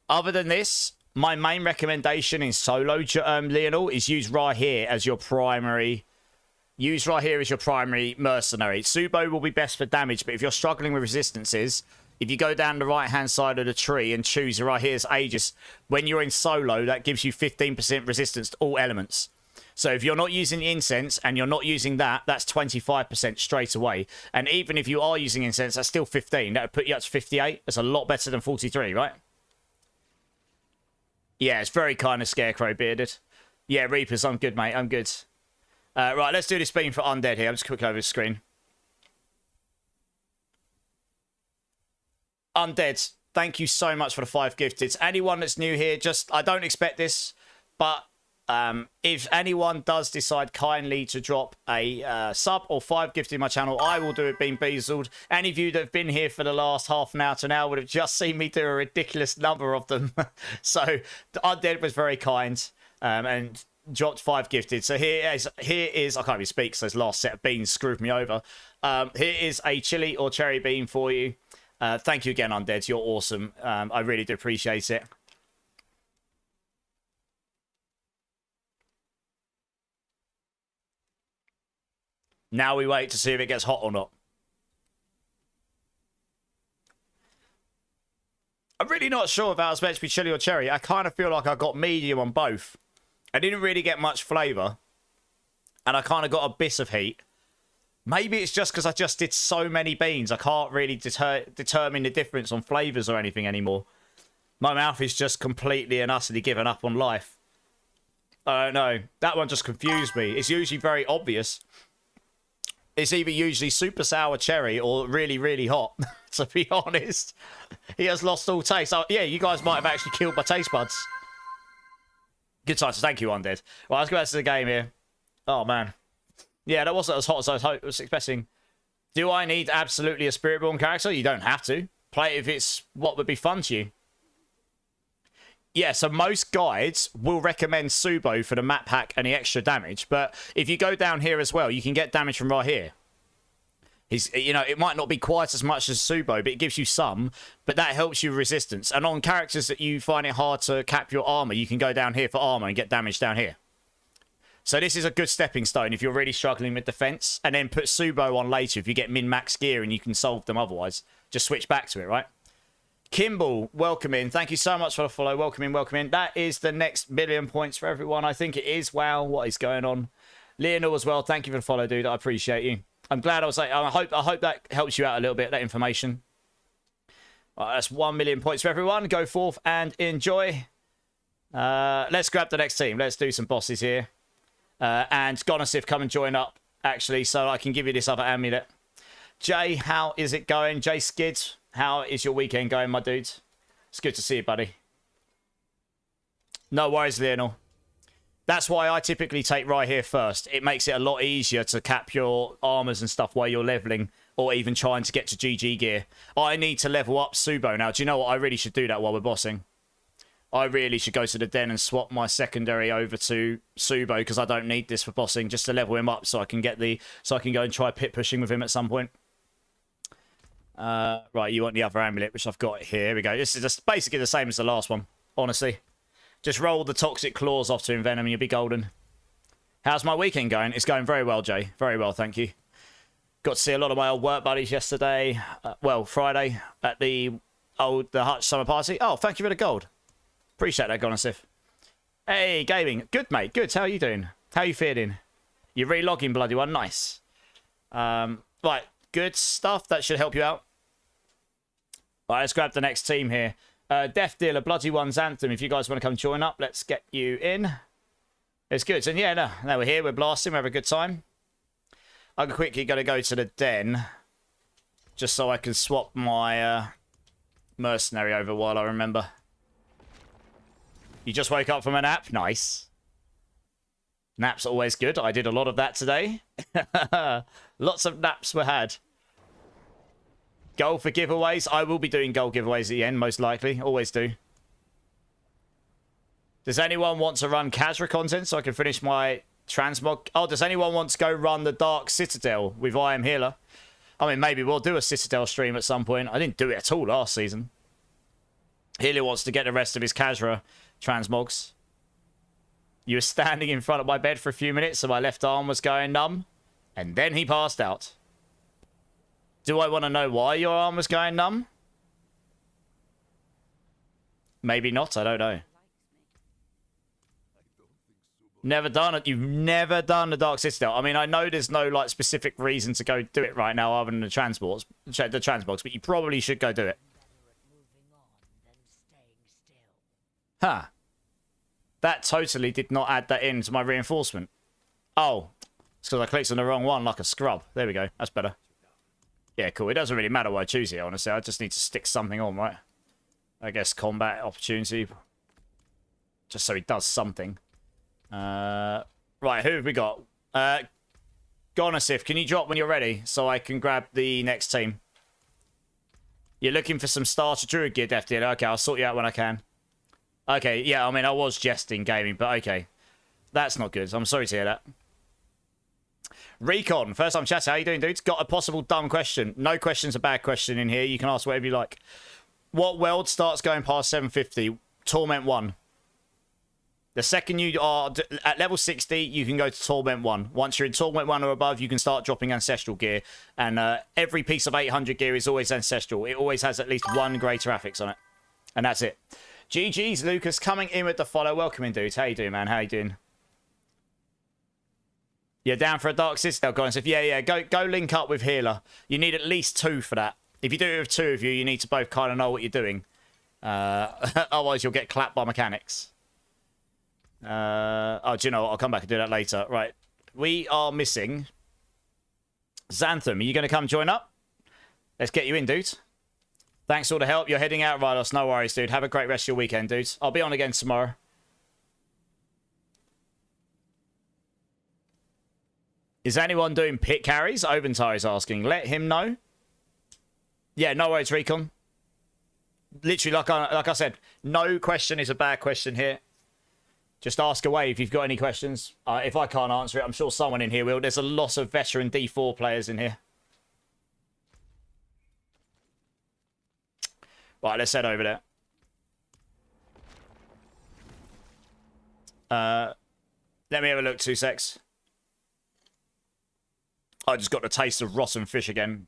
A: Other than this, my main recommendation in solo, Lionel, is use Rahir as your primary... Use Rahir as your primary mercenary. Subo will be best for damage, but if you're struggling with resistances, if you go down the right-hand side of the tree and choose Rahir's Aegis, when you're in solo, that gives you 15% resistance to all elements. So if you're not using incense and you're not using that, that's 25% straight away. And even if you are using incense, that's still 15. That would put you up to 58. That's a lot better than 43, right? Yeah, it's very kind of scarecrow bearded. Yeah, Reapers, I'm good, mate. I'm good. Right, let's do this beam for Undead here. I'm just quick over the screen. Undead, thank you so much for the 5 gifted. Anyone that's new here, just, I don't expect this, but If anyone does decide kindly to drop a sub or 5 gift in my channel, I will do it being Beazled. Any of you that have been here for the last half an hour to now would have just seen me do a ridiculous number of them. So Undead was very kind and dropped 5 gifted. So here is I can't even speak because those last set of beans screwed me over. Here is a chili or cherry bean for you. Thank you again, Undead. You're awesome. I really do appreciate it. Now we wait to see if it gets hot or not. I'm really not sure if that was meant to be chili or cherry. I kind of feel like I got medium on both. I didn't really get much flavour. And I kind of got a bit of heat. Maybe it's just because I just did so many beans. I can't really determine the difference on flavours or anything anymore. My mouth is just completely and utterly given up on life. I don't know. That one just confused me. It's usually very obvious. It's either usually super sour cherry or really, really hot, to be honest. He has lost all taste. Oh, yeah, you guys might have actually killed my taste buds. Good times. Thank you, Undead. Well, let's go back to the game here. Oh, man. Yeah, that wasn't as hot as I was expecting. Do I need absolutely a Spiritborn character? You don't have to. Play it if it's what would be fun to you. Yeah, so most guides will recommend Subo for the map hack and the extra damage. But if you go down here as well, you can get damage from right here. You know, it might not be quite as much as Subo, but it gives you some. But that helps you resistance. And on characters that you find it hard to cap your armor, you can go down here for armor and get damage down here. So this is a good stepping stone if you're really struggling with defense. And then put Subo on later if you get min-max gear and you can solve them otherwise. Just switch back to it, right? Kimball, welcome in. Thank you so much for the follow. Welcome in, welcome in. That is the next 1,000,000 points for everyone. I think it is. Wow, what is going on? Leonor as well. Thank you for the follow, dude. I appreciate you. I'm glad I was like, I hope that helps you out a little bit, that information. Right, that's 1,000,000 points for everyone. Go forth and enjoy. Let's grab the next team. Let's do some bosses here. And Gonosif, come and join up, actually, so I can give you this other amulet. Jay, how is it going? Jay Skids, how is your weekend going, my dude? It's good to see you, buddy. No worries, Lionel. That's why I typically take right here first. It makes it a lot easier to cap your armors and stuff while you're leveling or even trying to get to GG gear. I need to level up Subo now. Do you know what? I really should do that while we're bossing. I really should go to the den and swap my secondary over to Subo because I don't need this for bossing, just to level him up so I can get so I can go and try pit pushing with him at some point. Right, you want the other amulet, which I've got here. Here we go. This is just basically the same as the last one, honestly. Just roll the toxic claws off to envenom and you'll be golden. How's my weekend going? It's going very well, Jay. Very well, thank you. Got to see a lot of my old work buddies yesterday. Well, Friday at the Hutch summer party. Oh, thank you for the gold. Appreciate that, Gonosif. Hey, gaming. Good, mate. Good. How are you doing? How are you feeling? You're re-logging, bloody one. Nice. Right. Good stuff. That should help you out. Right, let's grab the next team here. Death Dealer, Bloody One's Anthem. If you guys want to come join up, let's get you in. It's good. And yeah, no, we're here. We're blasting. We're having a good time. I'm quickly going to go to the den. Just so I can swap my mercenary over while I remember. You just woke up from a nap? Nice. Naps are always good. I did a lot of that today. Lots of naps were had. Goal for giveaways. I will be doing goal giveaways at the end, most likely. Always do. Does anyone want to run Kazra content so I can finish my transmog? Oh, does anyone want to go run the Dark Citadel with I Am Healer? I mean, maybe we'll do a Citadel stream at some point. I didn't do it at all last season. Healer wants to get the rest of his Kazra transmogs. You were standing in front of my bed for a few minutes, so my left arm was going numb. And then he passed out. Do I want to know why your arm was going numb? Maybe not, I don't know. Never done it. You've never done the Dark Citadel. I mean, I know there's no like specific reason to go do it right now other than the transmogs, but you probably should go do it. Huh. That totally did not add that into my reinforcement. Oh. It's because I clicked on the wrong one like a scrub. There we go. That's better. Yeah, cool. It doesn't really matter what I choose here, honestly. I just need to stick something on, right? I guess combat opportunity. Just so he does something. Right, who have we got? Gonasif, can you drop when you're ready so I can grab the next team? You're looking for some starter druid gear, Death Dealer. Okay, I'll sort you out when I can. Okay, yeah, I mean, I was jesting gaming, but okay. That's not good. I'm sorry to hear that. Recon, first time chatting. How you doing, dudes? Got a possible dumb question. No question's a bad question in here. You can ask whatever you like. What world starts going past 750? Torment 1. The second you are at level 60, you can go to Torment 1. Once you're in Torment 1 or above, you can start dropping Ancestral gear. And every piece of 800 gear is always Ancestral. It always has at least one greater affix on it. And that's it. GG's, Lucas, coming in with the follow. Welcome in, dudes. How you doing, man? How you doing? You're down for a Dark Citadel, guys. Yeah, go link up with Healer. You need at least 2 for that. If you do it with 2 of you, you need to both kind of know what you're doing. Otherwise, you'll get clapped by mechanics. Oh, do you know what? I'll come back and do that later. Right. We are missing Xantham. Are you going to come join up? Let's get you in, dude. Thanks for all the help. You're heading out, Rydos. No worries, dude. Have a great rest of your weekend, dudes. I'll be on again tomorrow. Is anyone doing pit carries? Oventar is asking. Let him know. Yeah, no worries, Recon. Literally, like I said, no question is a bad question here. Just ask away if you've got any questions. If I can't answer it, I'm sure someone in here will. There's a lot of veteran D4 players in here. Right, let's head over there. Let me have a look, 2 secs. I just got the taste of rotten fish again.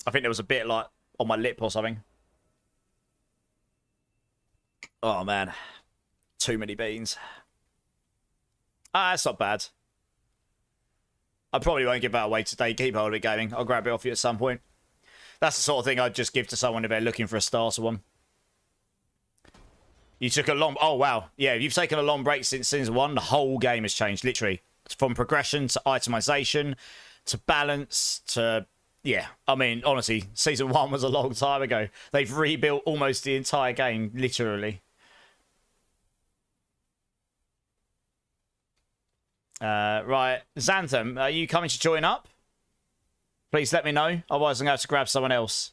A: I think there was a bit like on my lip or something. Oh, man. Too many beans. That's not bad. I probably won't give that away today. Keep hold of it, gaming. I'll grab it off you at some point. That's the sort of thing I'd just give to someone if they're looking for a starter one. You took a long... Oh, wow. Yeah, you've taken a long break since Season 1. The whole game has changed, literally. From progression to itemization to balance to... Yeah, I mean, honestly, Season 1 was a long time ago. They've rebuilt almost the entire game, literally. Right, Xantham, are you coming to join up? Please let me know, otherwise I'm going to have to grab someone else.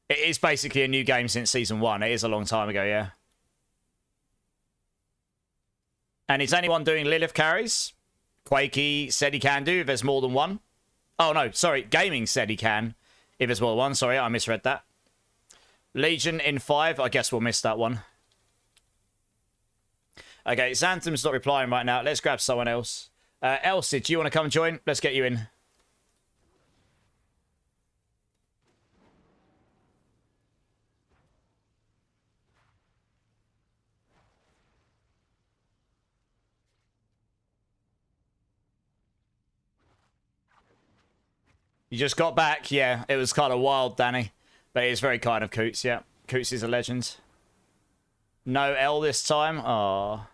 A: It is basically a new game since Season 1. It is a long time ago, yeah. And is anyone doing Lilith carries? Quakey said he can do if there's more than one. Oh, no, sorry. Gaming said he can if there's more than one. Sorry, I misread that. Legion in 5. I guess we'll miss that one. Okay, Xantham's not replying right now. Let's grab someone else. Elsie, do you want to come and join? Let's get you in. You just got back? Yeah, it was kind of wild, Danny. But it is very kind of Coots, yeah. Coots is a legend. No L this time? Oh.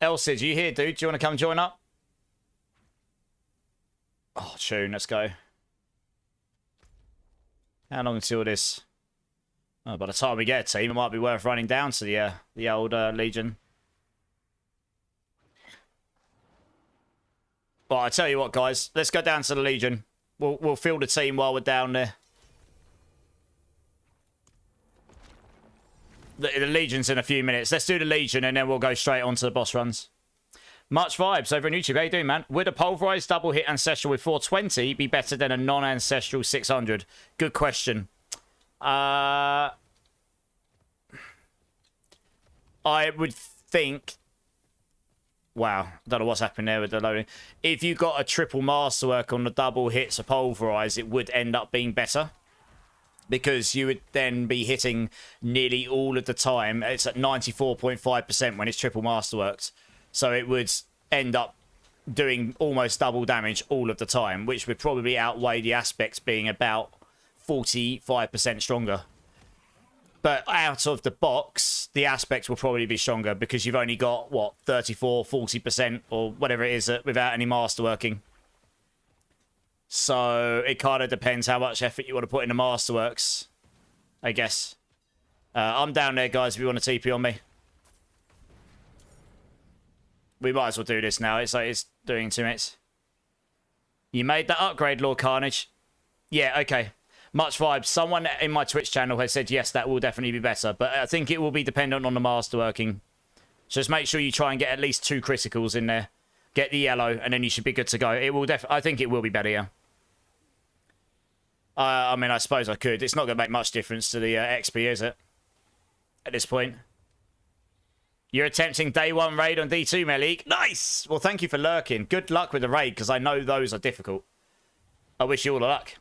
A: Elsie, you here, dude? Do you want to come join up? Oh, tune, let's go. How long until this? Oh, by the time we get a team, it might be worth running down to the old Legion. But I tell you what, guys, let's go down to the Legion. We'll field a team while we're down there. The Legion's in a few minutes. Let's do the Legion and then we'll go straight on to the boss runs. Much vibes over on YouTube. How you doing, man? Would a pulverized double hit ancestral with 420 be better than a non-ancestral 600? Good question. I would think... Wow, don't know what's happening there with the loading. If you got a triple masterwork on the double hits of pulverize, it would end up being better. Because you would then be hitting nearly all of the time. It's at 94.5% when it's triple masterworked. So it would end up doing almost double damage all of the time, which would probably outweigh the aspects being about 45% stronger. But out of the box, the aspects will probably be stronger because you've only got, what, 34, 40% or whatever it is without any masterworking. So it kind of depends how much effort you want to put into masterworks, I guess. I'm down there, guys, if you want to TP on me. We might as well do this now. It's like it's doing 2 minutes. You made that upgrade, Lord Carnage. Yeah, okay. Much vibes. Someone in my Twitch channel has said, yes, that will definitely be better. But I think it will be dependent on the masterworking. So just make sure you try and get at least 2 criticals in there. Get the yellow, and then you should be good to go. It will I think it will be better, yeah. I mean, I suppose I could. It's not going to make much difference to the XP, is it? At this point. You're attempting day 1 raid on D2, Melik. Nice! Well, thank you for lurking. Good luck with the raid, because I know those are difficult. I wish you all the luck.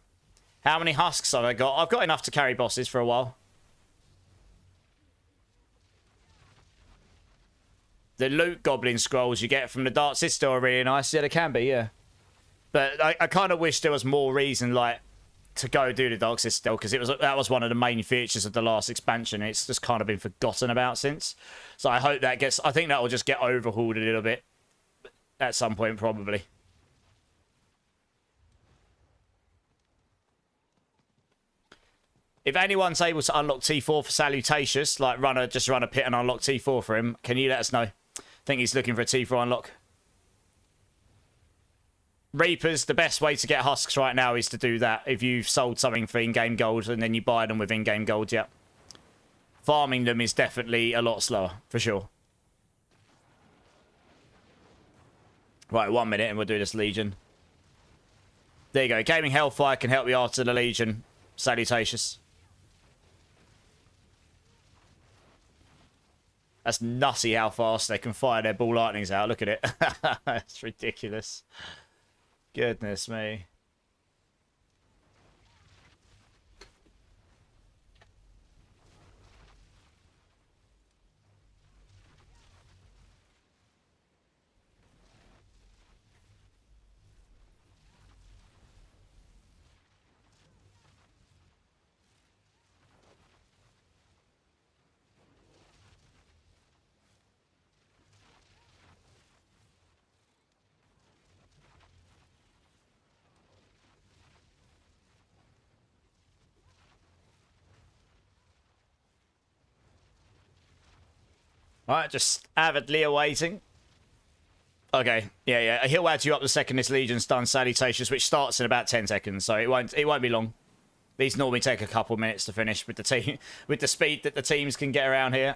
A: How many husks have I got? I've got enough to carry bosses for a while. The loot goblin scrolls you get from the Dark Sister are really nice. Yeah, they can be, yeah. But I kind of wish there was more reason, like, to go do the Dark Sister, because that was one of the main features of the last expansion. It's just kind of been forgotten about since. So I hope that I think that will just get overhauled a little bit at some point, probably. If anyone's able to unlock T4 for Salutatious, like just run a pit and unlock T4 for him, can you let us know? I think he's looking for a T4 unlock. Reapers, the best way to get husks right now is to do that. If you've sold something for in-game gold and then you buy them with in-game gold, yeah. Farming them is definitely a lot slower, for sure. Right, 1 minute and we'll do this Legion. There you go. Gaming Hellfire can help you after the Legion. Salutations. That's nutty how fast they can fire their ball lightnings out. Look at it. It's ridiculous. Goodness me. Alright, just avidly awaiting. Okay, yeah. He'll add you up the second this Legion's done Salutations, which starts in about 10 seconds, so it won't be long. These normally take a couple minutes to finish with the team, with the speed that the teams can get around here.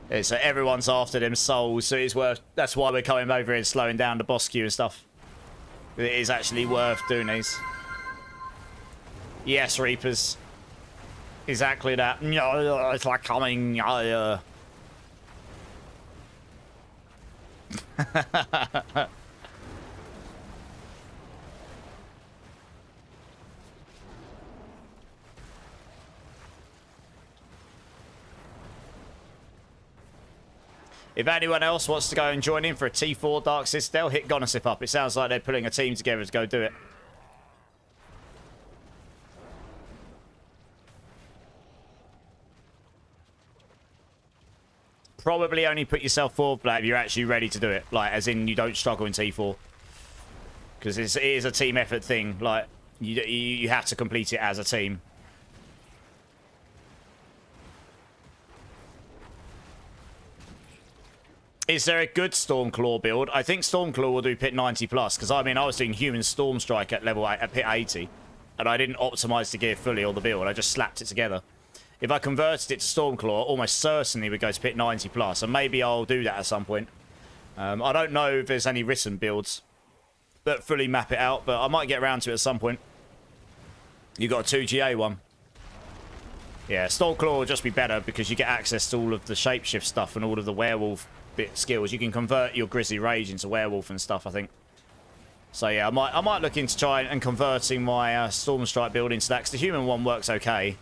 A: Yeah, so everyone's after them souls, so it's worth. That's why we're coming over here and slowing down the boss queue and stuff. It is actually worth doing these. Yes, Reapers. Exactly that. No, it's like coming. If anyone else wants to go and join in for a T4 Dark Citadel, hit Gonosip up. It sounds like they're putting a team together to go do it. Probably only put yourself forward if you're actually ready to do it. Like, as in you don't struggle in T4. Because it is a team effort thing. Like, you have to complete it as a team. Is there a good Stormclaw build? I think Stormclaw will do pit 90 plus. Because, I mean, I was doing Human Storm Strike at level 8, at pit 80. And I didn't optimize the gear fully or the build. I just slapped it together. If I converted it to Stormclaw, almost certainly we'd go to pit 90 plus, and maybe I'll do that at some point. I don't know if there's any written builds that fully map it out, but I might get around to it at some point. You got a 2GA one. Yeah, Stormclaw will just be better because you get access to all of the shapeshift stuff and all of the werewolf bit skills. You can convert your Grizzly Rage into werewolf and stuff, I think. So yeah, I might look into trying and converting my Stormstrike build into that, because the human one works okay.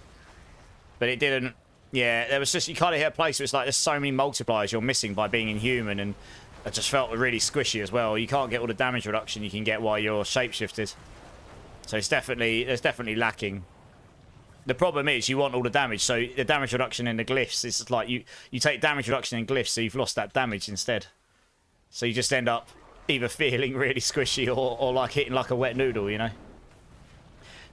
A: But it didn't. Yeah, there was just, you kind of hit a place where it's like there's so many multipliers you're missing by being inhuman, and it just felt really squishy as well. You can't get all the damage reduction you can get while you're shapeshifted. So it's definitely lacking. The problem is you want all the damage, so the damage reduction in the glyphs is like you take damage reduction in glyphs, so you've lost that damage instead. So you just end up either feeling really squishy or like hitting like a wet noodle, you know.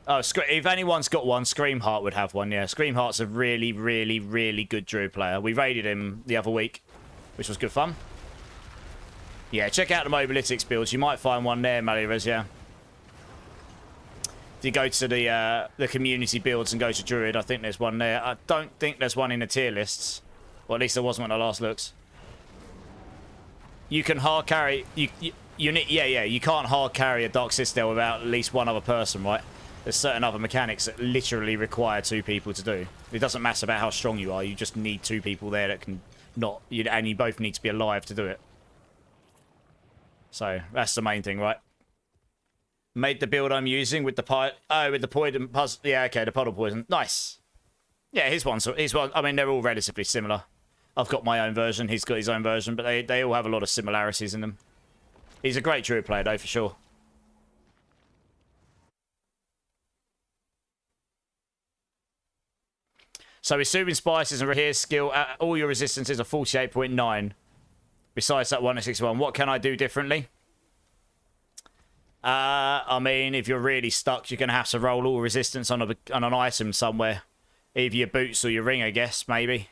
A: Oh, if anyone's got one, Screamheart would have one, yeah. Screamheart's a really, really, really good Druid player. We raided him the other week, which was good fun. Yeah, check out the Mobalytics builds. You might find one there, Malirez, yeah. If you go to the community builds and go to Druid, I think there's one there. I don't think there's one in the tier lists. Or at least there wasn't when I last looked. You can hard carry... You need, yeah, you can't hard carry a Dark Citadel without at least one other person, right? There's certain other mechanics that literally require 2 people to do. It doesn't matter about how strong you are. You just need 2 people there that can not... And you both need to be alive to do it. So, that's the main thing, right? Made the build I'm using with the with the poison puzzle. Yeah, okay, the puddle poison. Nice. Yeah, his one. I mean, they're all relatively similar. I've got my own version. He's got his own version, but they all have a lot of similarities in them. He's a great Druid player, though, for sure. So, assuming spices and here skill, all your resistances are 48.9. Besides that 1 at 61, what can I do differently? I mean, if you're really stuck, you're going to have to roll all resistance on an item somewhere. Either your boots or your ring, I guess, maybe.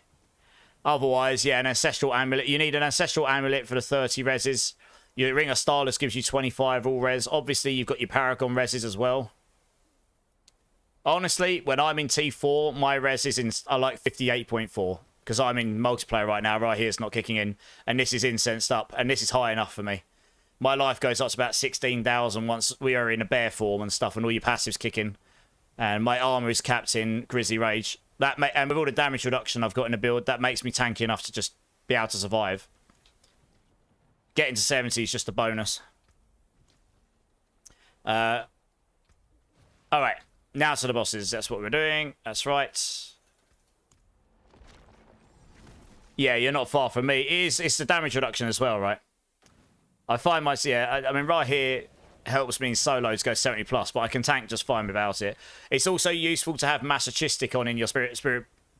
A: Otherwise, yeah, an Ancestral Amulet. You need an Ancestral Amulet for the 30 reses. Your Ring of Starless gives you 25 all res. Obviously, you've got your Paragon reses as well. Honestly, when I'm in T4, my res are like 58.4. Because I'm in multiplayer right now. Right here, it's not kicking in. And this is incensed up. And this is high enough for me. My life goes up to about 16,000 once we are in a bear form and stuff. And all your passives kick in. And my armor is capped in Grizzly Rage. And with all the damage reduction I've got in the build, that makes me tanky enough to just be able to survive. Getting to 70 is just a bonus. Alright. Now to the bosses. That's what we're doing. That's right. Yeah, you're not far from me. It's the damage reduction as well, right? I find my... Yeah, I mean, right here helps me in solo to go 70 plus, but I can tank just fine without it. It's also useful to have Masochistic on in your spirit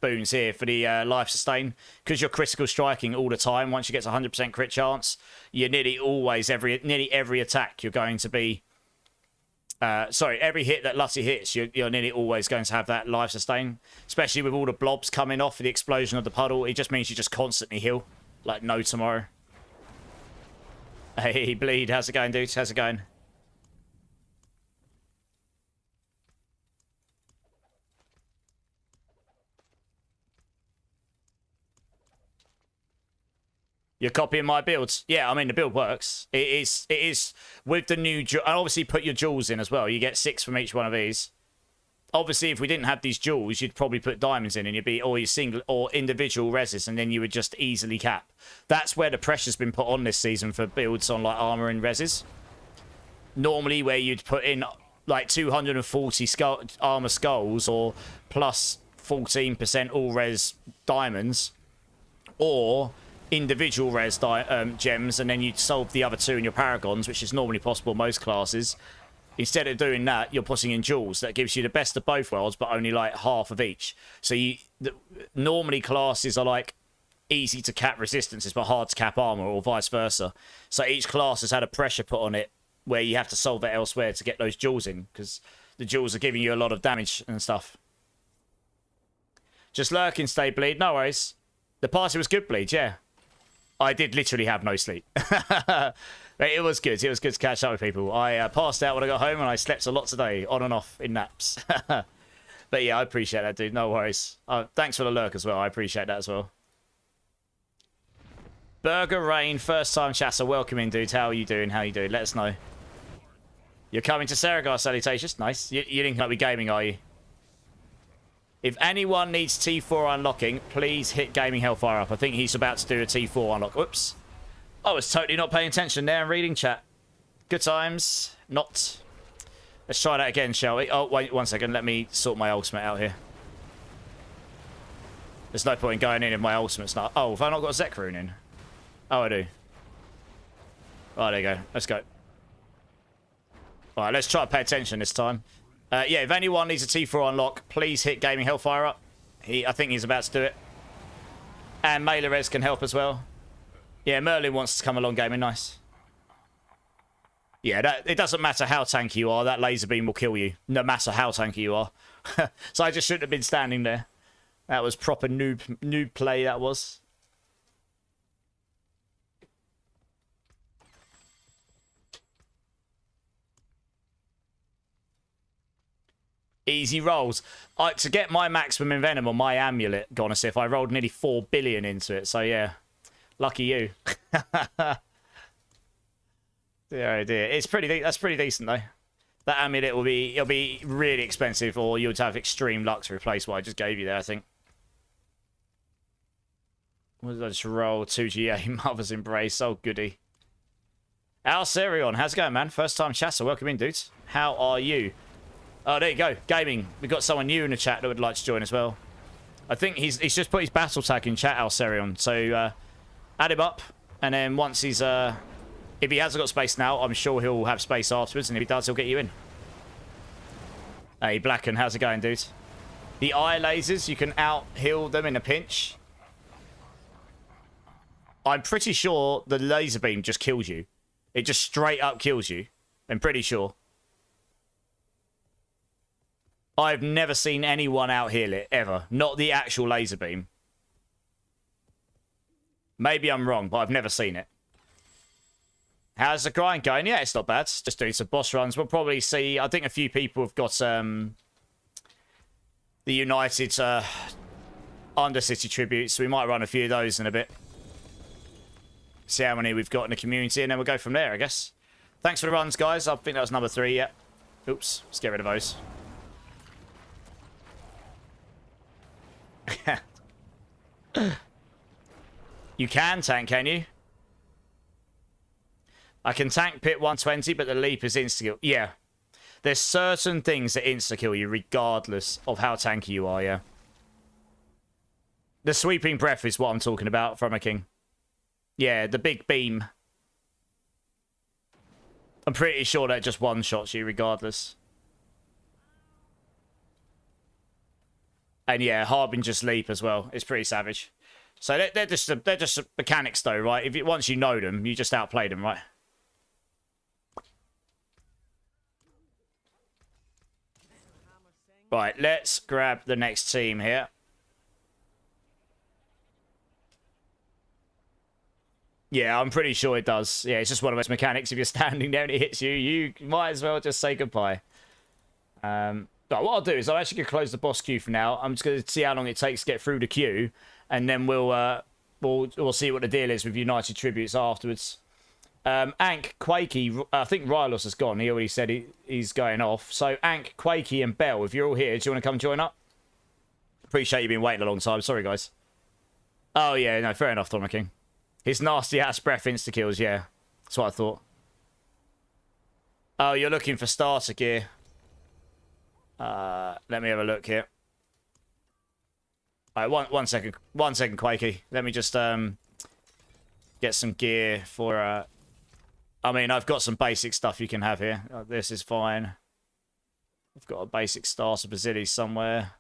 A: boons here for the life sustain, because you're critical striking all the time. Once you get to 100% crit chance, you're nearly always nearly every attack you're going to be... every hit that Lutty hits, you're nearly always going to have that life sustain. Especially with all the blobs coming off for the explosion of the puddle. It just means you just constantly heal. Like no tomorrow. Hey, Bleed. How's it going, dude? How's it going? You're copying my builds. Yeah, I mean, the build works. It is with the new... And obviously, put your jewels in as well. You get 6 from each one of these. Obviously, if we didn't have these jewels, you'd probably put diamonds in and you'd be all your single or individual reses, and then you would just easily cap. That's where the pressure's been put on this season for builds on like armor and reses. Normally, where you'd put in like 240 armor skulls or plus 14% all res diamonds, or individual res gems, and then you'd solve the other 2 in your paragons, which is normally possible in most classes. Instead of doing that, you're putting in jewels. That gives you the best of both worlds, but only like half of each. So normally classes are like easy to cap resistances, but hard to cap armor, or vice versa. So each class has had a pressure put on it where you have to solve it elsewhere to get those jewels in, because the jewels are giving you a lot of damage and stuff. Just lurking, stay, Bleed. No worries. The party was good, Bleed, yeah. I did literally have no sleep. It was good. It was good to catch up with people. I passed out when I got home, and I slept a lot today, on and off, in naps. But yeah, I appreciate that, dude. No worries. Thanks for the lurk as well. I appreciate that as well. Burger Rain, first time chatter. Welcome in, dude. How are you doing? How are you doing? Let us know. You're coming to Saragar, salutations. Nice. You didn't like we gaming, are you? If anyone needs T4 unlocking, please hit Gaming Hellfire up. I think he's about to do a T4 unlock. Whoops. I was totally not paying attention there and reading chat. Good times. Not. Let's try that again, shall we? Oh, wait 1 second. Let me sort my ultimate out here. There's no point in going in if my ultimate's not... Oh, have I not got a Zek rune in? Oh, I do. Oh, there you go. Let's go. Alright, let's try to pay attention this time. Yeah, if anyone needs a T4 unlock, please hit Gaming Hellfire up. I think he's about to do it. And Mailerez can help as well. Yeah, Merlin wants to come along gaming. Nice. Yeah, it doesn't matter how tanky you are. That laser beam will kill you, no matter how tanky you are. So I just shouldn't have been standing there. That was proper noob play, that was. Easy rolls. To get my maximum envenom on my amulet, Gonisif, I rolled nearly 4 billion into it. So yeah, lucky you. Dear, oh dear. It's that's pretty decent though. That amulet it'll be really expensive, or you'll have extreme luck to replace what I just gave you there, I think. What did I just roll? 2GA, Mother's Embrace. Oh, goody. Alcerion, how's it going, man? First time chatter. Welcome in, dudes. How are you? Oh, there you go. Gaming. We've got someone new in the chat that would like to join as well. I think he's just put his battle tag in chat, Alcerion. So, add him up. And then once he's, if he hasn't got space now, I'm sure he'll have space afterwards. And if he does, he'll get you in. Hey, Blacken, how's it going, dude? The eye lasers, you can out-heal them in a pinch. I'm pretty sure the laser beam just kills you. It just straight up kills you. I'm pretty sure. I've never seen anyone out-heal it, ever. Not the actual laser beam. Maybe I'm wrong, but I've never seen it. How's the grind going? Yeah, it's not bad. Just doing some boss runs. We'll probably see... I think a few people have got the United Undercity tributes. So we might run a few of those in a bit. See how many we've got in the community, and then we'll go from there, I guess. Thanks for the runs, guys. I think that was number 3, yeah. Oops, let's get rid of those. You can tank, can you? I can tank pit 120, but the leap is insta-kill. Yeah. There's certain things that insta-kill you, regardless of how tanky you are, yeah. The sweeping breath is what I'm talking about from a king. Yeah, the big beam. I'm pretty sure that just one-shots you regardless. And yeah, Harbinger's leap as well. It's pretty savage. So they're just mechanics though, right? Once you know them, you just outplay them, right? Right, let's grab the next team here. Yeah, I'm pretty sure it does. Yeah, it's just one of those mechanics. If you're standing there and it hits you, you might as well just say goodbye. But what I'll do is I'm actually going to close the boss queue for now. I'm just going to see how long it takes to get through the queue, and then we'll see what the deal is with United Tributes afterwards. Ank, Quakey, I think Rylos has gone. He already said he's going off. So Ank, Quakey, and Bell, if you're all here, do you want to come join up? Appreciate you been waiting a long time. Sorry, guys. Oh, yeah, no, fair enough, Thomas King. His nasty-ass breath insta-kills, yeah. That's what I thought. Oh, you're looking for starter gear. Let me have a look here. Alright, one second. 1 second, Quakey. Let me just get some gear for... I mean, I've got some basic stuff you can have here. This is fine. I've got a basic starter Basili somewhere.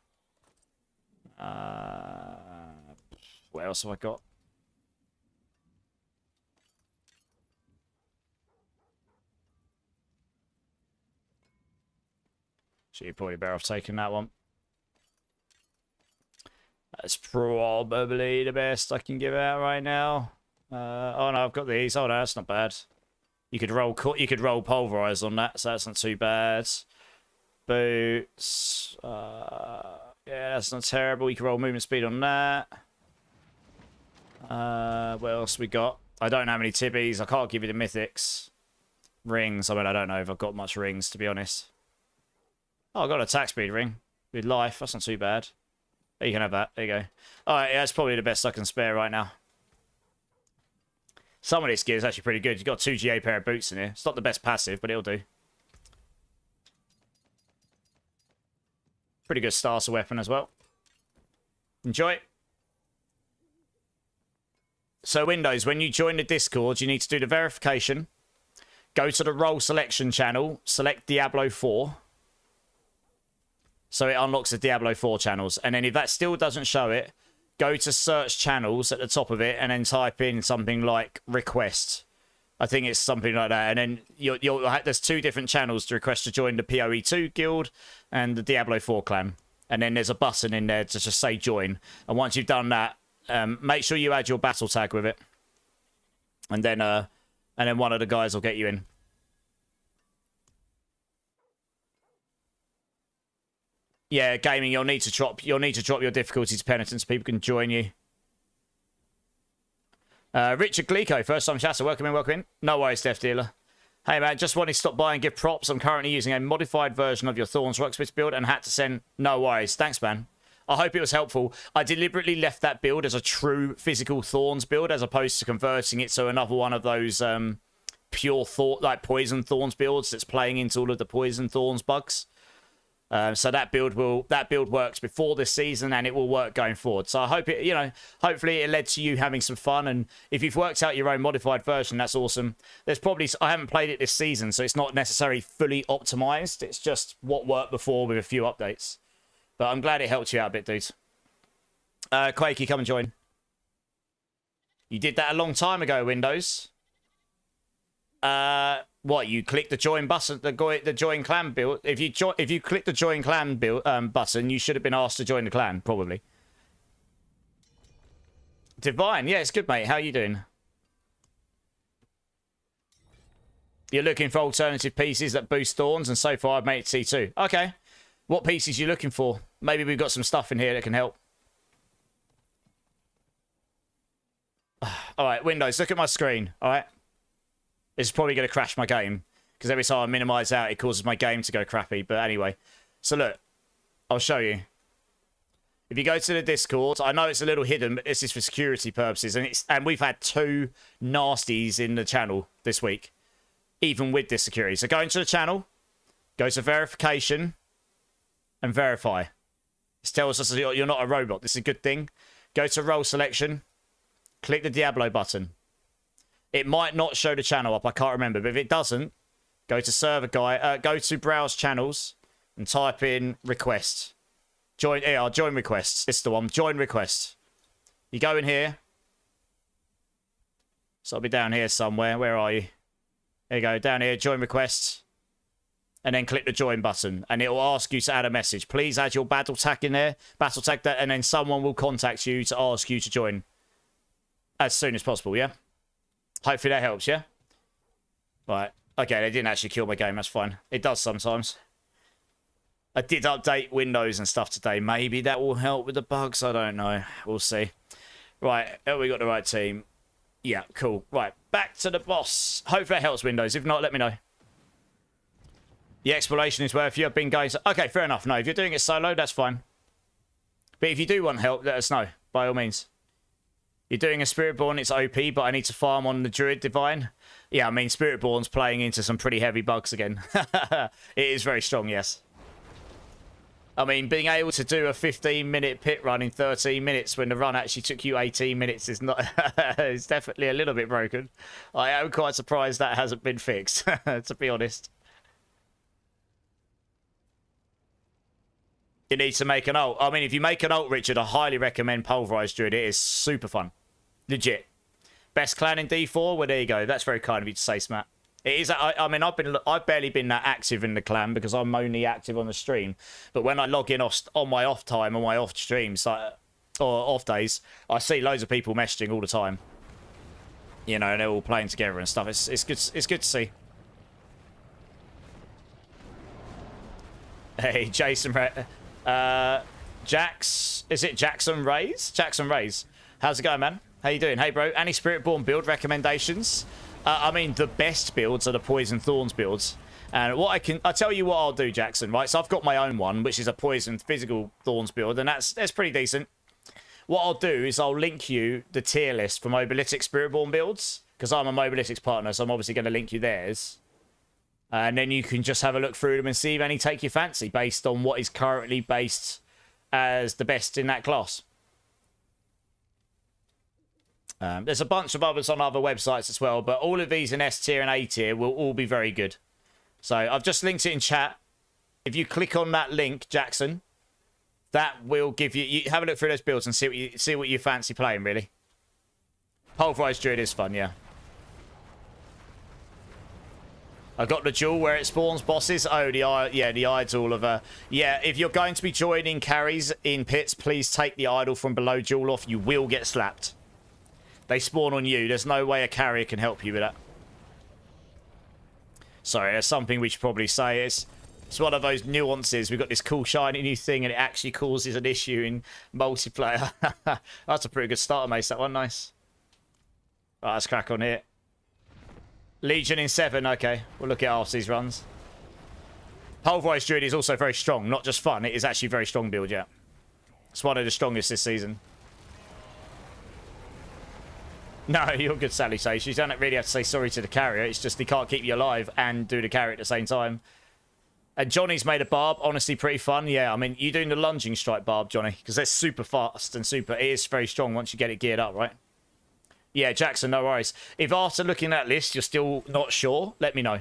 A: What else have I got? So you're probably better off taking that one. That's probably the best I can give out right now. Oh no, I've got these. Oh no, that's not bad. You could roll Pulverize on that, so that's not too bad. Boots. Yeah, that's not terrible. You can roll movement speed on that. What else we got? I don't know how many tibbies. I can't give you the mythics. Rings. I mean, I don't know if I've got much rings, to be honest. Oh, I got an attack speed ring with life. That's not too bad. You can have that. There you go. Alright, yeah, that's probably the best I can spare right now. Some of this gear is actually pretty good. You've got 2 GA pair of boots in here. It's not the best passive, but it'll do. Pretty good starter weapon as well. Enjoy. So Windows, when you join the Discord, you need to do the verification. Go to the role selection channel. Select Diablo 4. So it unlocks the Diablo 4 channels. And then if that still doesn't show it, go to search channels at the top of it and then type in something like request. I think it's something like that. And then there's 2 different channels to request to join the PoE2 guild and the Diablo 4 clan. And then there's a button in there to just say join. And once you've done that, make sure you add your battle tag with it. And then one of the guys will get you in. Yeah, gaming, you'll need to drop your difficulty to penitence. People can join you. Richard Glico, first time chatter. Welcome in, welcome in. No worries, Death Dealer. Hey man, just wanted to stop by and give props. I'm currently using a modified version of your Thorns Rocksmith build and had to send. No worries. Thanks, man. I hope it was helpful. I deliberately left that build as a true physical Thorns build as opposed to converting it to another one of those pure poison Thorns builds that's playing into all of the poison Thorns bugs. So that build works before this season and it will work going forward. So I hope hopefully it led to you having some fun. And if you've worked out your own modified version, that's awesome. I haven't played it this season, so it's not necessarily fully optimized. It's just what worked before with a few updates. But I'm glad it helped you out a bit, dudes. Quakey, come and join. You did that a long time ago, Windows. What, you click the join button, the join clan build? If you click the join clan build button, you should have been asked to join the clan, probably. Divine, yeah, it's good, mate. How you doing? You're looking for alternative pieces that boost thorns, and so far I've made it C2. Okay, what pieces are you looking for? Maybe we've got some stuff in here that can help. All right, Windows, look at my screen. All right. This is probably going to crash my game because every time I minimize out, it causes my game to go crappy. But anyway, so look, I'll show you. If you go to the Discord, I know it's a little hidden, but this is for security purposes, and we've had 2 nasties in the channel this week, even with this security. So go into the channel, go to verification, and verify. This tells us you're not a robot. This is a good thing. Go to role selection, click the Diablo button. It might not show the channel up, I can't remember. But if it doesn't, go to server guy, go to browse channels and type in request. Join requests. This is the one. Join request. You go in here. So I'll be down here somewhere. Where are you? There you go. Down here, join request. And then click the join button. And it will ask you to add a message. Please add your battle tag in there. Battle tag that, and then someone will contact you to ask you to join. As soon as possible, yeah? Hopefully that helps, yeah? Right. Okay, they didn't actually kill my game. That's fine. It does sometimes. I did update Windows and stuff today. Maybe that will help with the bugs. I don't know. We'll see. Right. We got the right team. Yeah, cool. Right. Back to the boss. Hopefully that helps, Windows. If not, let me know. The exploration is where if you have been going... Okay, fair enough. No, if you're doing it solo, that's fine. But if you do want help, let us know. By all means. You're doing a Spiritborn, it's OP, but I need to farm on the Druid Divine. Yeah, I mean, Spiritborn's playing into some pretty heavy bugs again. It is very strong, yes. I mean, being able to do a 15-minute pit run in 13 minutes when the run actually took you 18 minutes is not... it's definitely a little bit broken. I am quite surprised that hasn't been fixed, to be honest. You need to make an ult. I mean, if you make an ult, Richard, I highly recommend Pulverise Druid. It is super fun. Legit. Best clan in D4? Well, there you go. That's very kind of you to say, Smat. It is. I mean, I've barely been that active in the clan because I'm only active on the stream. But when I log in on my off time, on my off streams, or off days, I see loads of people messaging all the time. You know, and they're all playing together and stuff. It's good. It's good to see. Hey, Jason. Jax. Is it Jackson Rays? Jackson Rays. How's it going, man? How you doing? Hey, bro. Any Spiritborn build recommendations? I mean, the best builds are the Poison Thorns builds. And I'll tell you what I'll do, Jackson, right? So I've got my own one, which is a Poison Physical Thorns build, and that's pretty decent. What I'll do is I'll link you the tier list for Mobilytics Spiritborn builds, because I'm a Mobilytics partner, so I'm obviously going to link you theirs. And then you can just have a look through them and see if any take your fancy based on what is currently based as the best in that class. There's a bunch of others on other websites as well, but all of these in S tier and A tier will all be very good. So I've just linked it in chat. If you click on that link, Jackson, that will give you have a look through those builds and see what you fancy playing, really. Pulverise Druid is fun, yeah. I got the jewel where it spawns bosses. Oh, the idol of yeah, if you're going to be joining carries in pits, please take the idol from below jewel off. You will get slapped. They spawn on you. There's no way a carrier can help you with that. Sorry, there's something we should probably say. It's one of those nuances. We've got this cool shiny new thing and it actually causes an issue in multiplayer. That's a pretty good starter, mate. That one, nice. Right, let's crack on here. Legion in 7, okay. We'll look at after these runs. Pulverise Druid is also very strong, not just fun. It is actually a very strong build, yeah. It's one of the strongest this season. No, you're good, Sally says. You don't really have to say sorry to the carrier. It's just he can't keep you alive and do the carry at the same time. And Johnny's made a barb. Honestly, pretty fun. Yeah, I mean, you're doing the lunging strike barb, Johnny, because they're super fast and super... It is very strong once you get it geared up, right? Yeah, Jackson, no worries. If after looking at that list you're still not sure, let me know.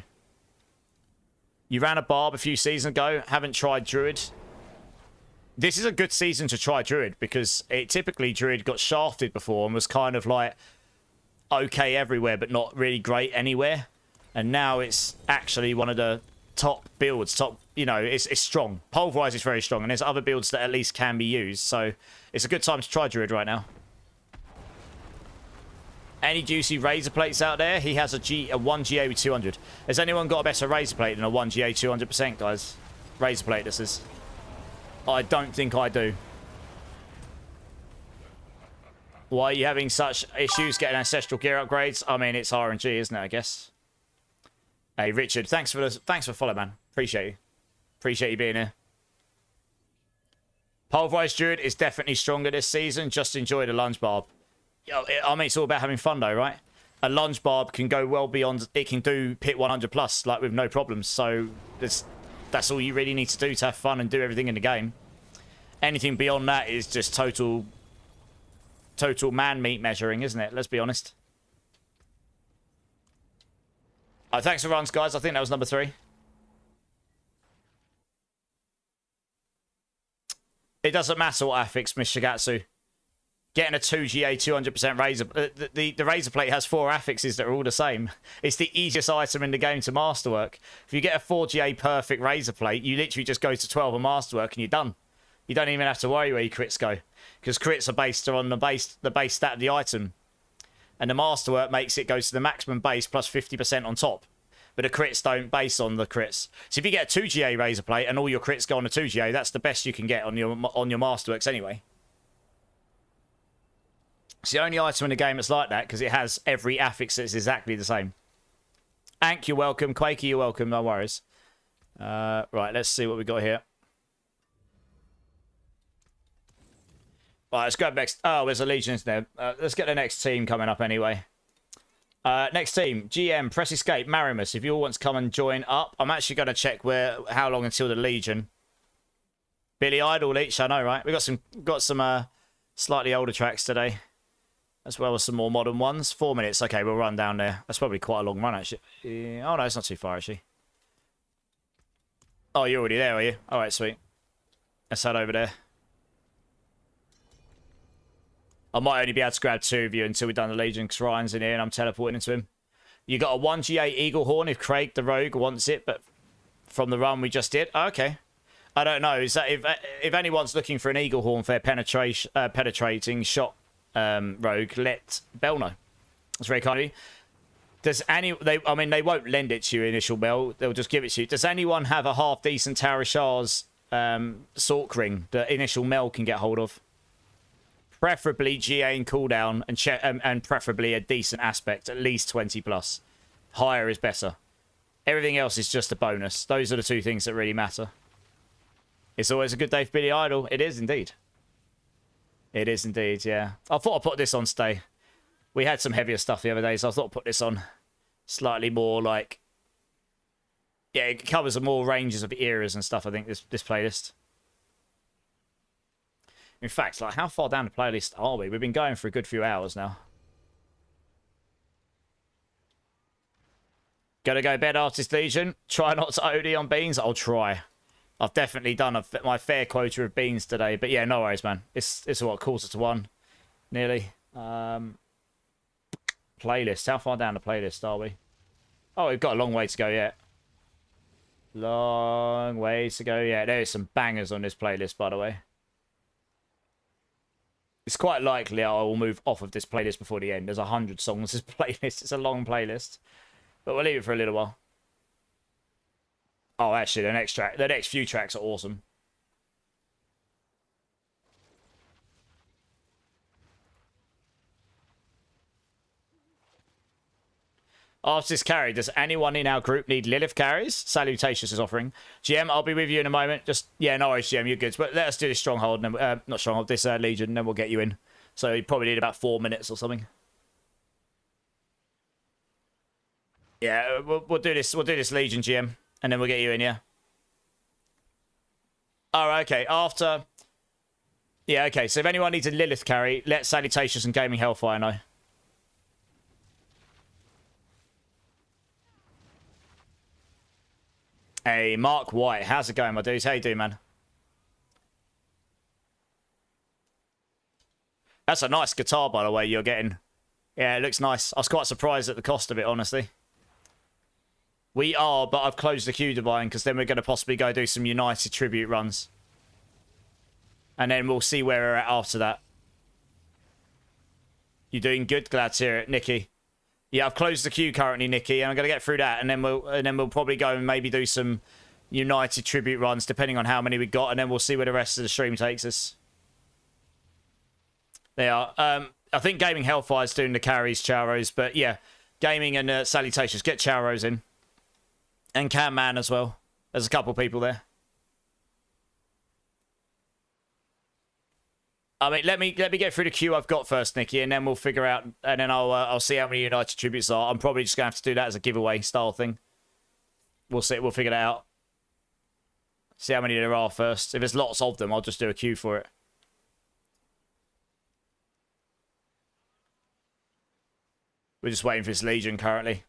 A: You ran a barb a few seasons ago, haven't tried Druid. This is a good season to try Druid because typically Druid got shafted before and was kind of like okay everywhere but not really great anywhere. And now it's actually one of the top builds, you know, it's strong. Pulverize is very strong and there's other builds that at least can be used. So it's a good time to try Druid right now. Any juicy razor plates out there? He has a 1 GA with 200. Has anyone got a better razor plate than a 1 GA 200%, guys? Razor plate, this is. I don't think I do. Why are you having such issues getting ancestral gear upgrades? I mean, it's RNG, isn't it, I guess? Hey, Richard, thanks for follow, man. Appreciate you. Appreciate you being here. Pulverized Druid is definitely stronger this season. Just enjoy the lunge barb. I mean, it's all about having fun, though, right? A lunge barb can go well beyond... It can do pit 100 plus, like, with no problems. So, that's all you really need to do to have fun and do everything in the game. Anything beyond that is just total man-meat measuring, isn't it? Let's be honest. Thanks for runs, guys. I think that was number 3. It doesn't matter what affix, Miss Shigatsu. Getting a 2GA 200% razor... The razor plate has 4 affixes that are all the same. It's the easiest item in the game to masterwork. If you get a 4GA perfect razor plate, you literally just go to 12 on masterwork and you're done. You don't even have to worry where your crits go. Because crits are based on the base stat of the item. And the masterwork makes it go to the maximum base plus 50% on top. But the crits don't base on the crits. So if you get a 2GA razor plate and all your crits go on a 2GA, that's the best you can get on your masterworks anyway. It's the only item in the game that's like that because it has every affix that's exactly the same. Ank, you're welcome. Quakey, you're welcome. No worries. Right, let's see what we got here. Right, let's grab next. Oh, there's a Legion there. Let's get the next team coming up anyway. Next team, GM, press escape, Marimus. If you all want to come and join up, I'm actually going to check how long until the Legion. Billy Idol each, I know, right? We got some slightly older tracks today. As well as some more modern ones. 4 minutes. Okay, we'll run down there. That's probably quite a long run, actually. Oh, no, it's not too far, actually. Oh, you're already there, are you? All right, sweet. Let's head over there. I might only be able to grab 2 of you until we've done the Legion, because Ryan's in here and I'm teleporting into him. You got a 1 GA Eagle Horn if Craig the Rogue wants it, but from the run we just did. Oh, okay. I don't know. Is that if anyone's looking for an Eagle Horn for penetrating shot rogue, let Bell know. That's very kind of you. Does I mean, they won't lend it to you, initial Bell. They'll just give it to you. Does anyone have a half decent Tower of Shah's Sork ring that initial Mel can get hold of? Preferably GA and cooldown and preferably a decent aspect, at least 20 plus. Higher is better. Everything else is just a bonus. Those are the 2 things that really matter. It's always a good day for Billy Idol. It is indeed. It is indeed, yeah. I thought I'd put this on today. We had some heavier stuff the other day, so I thought I'd put this on. Slightly more like... Yeah, it covers more ranges of eras and stuff, I think, this playlist. In fact, like, how far down the playlist are we? We've been going for a good few hours now. Gotta go bed, Artist Legion. Try not to OD on beans. I'll try. I've definitely done my fair quota of beans today. But yeah, no worries, man. It's what, 1:45? Nearly. Playlist. How far down the playlist are we? Oh, we've got a long way to go yet. Long ways to go. Yeah, there's some bangers on this playlist, by the way. It's quite likely I will move off of this playlist before the end. There's 100 songs this playlist. It's a long playlist. But we'll leave it for a little while. Oh, actually, the next few tracks are awesome. After this carry, does anyone in our group need Lilith carries? Salutations is offering. GM, I'll be with you in a moment. Just, yeah, no worries, GM, you're good. But let us do this stronghold, and then, not stronghold, this Legion, and then we'll get you in. So you probably need about 4 minutes or something. Yeah, we'll do this. We'll do this Legion, GM, and then we'll get you in, yeah? Alright, okay, after... Yeah, okay, so if anyone needs a Lilith carry, let Salutations and Gaming Hellfire know. Hey, Mark White. How's it going, my dudes? How you doing, man? That's a nice guitar, by the way, you're getting. Yeah, it looks nice. I was quite surprised at the cost of it, honestly. We are, but I've closed the queue to buy because then we're going to possibly go do some United Tribute runs. And then we'll see where we're at after that. You doing good? Glad to hear it, Nikki. Yeah, I've closed the queue currently, Nikki, and I'm gonna get through that, and then we'll probably go and maybe do some United Tribute runs, depending on how many we got, and then we'll see where the rest of the stream takes us. They are. I think Gaming Hellfire's doing the carries, Chauros, but yeah, Gaming and Salutations. Get Chauros in, and Cam Man as well. There's a couple people there. I mean, let me get through the queue I've got first, Nikki, and then we'll figure out, and then I'll see how many United Tributes are. I'm probably just gonna have to do that as a giveaway style thing. We'll see. We'll figure that out. See how many there are first. If there's lots of them, I'll just do a queue for it. We're just waiting for this Legion currently.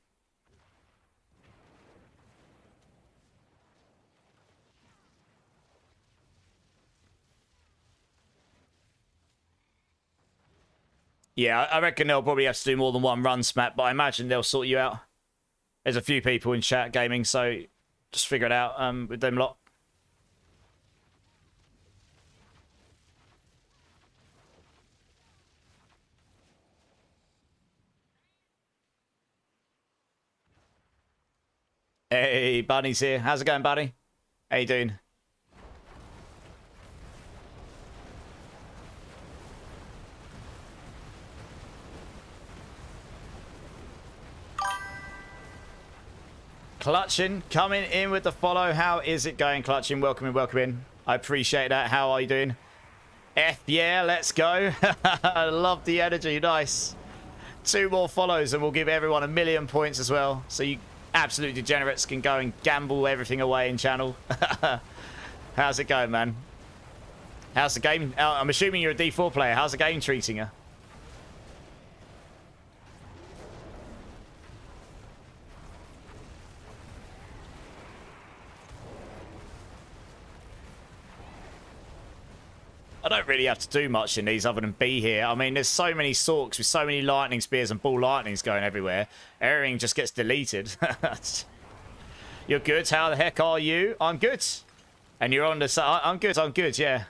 A: Yeah, I reckon they'll probably have to do more than one run, Smat, but I imagine they'll sort you out. There's a few people in chat gaming, so just figure it out with them lot. Hey, Bunny's here. How's it going, Bunny? How you doing? Clutching, coming in with the follow. How is it going, Clutching? Welcome in, welcome in. I appreciate that. How are you doing? F, yeah, let's go. I love the energy. Nice. 2 more follows and we'll give everyone 1,000,000 points as well. So you absolute degenerates can go and gamble everything away in channel. How's it going, man? How's the game? I'm assuming you're a D4 player. How's the game treating you? I don't really have to do much in these other than be here. I mean, there's so many Sorks with so many lightning spears and ball lightnings going everywhere. Everything just gets deleted. You're good. How the heck are you? I'm good. And you're on the... I'm good, yeah.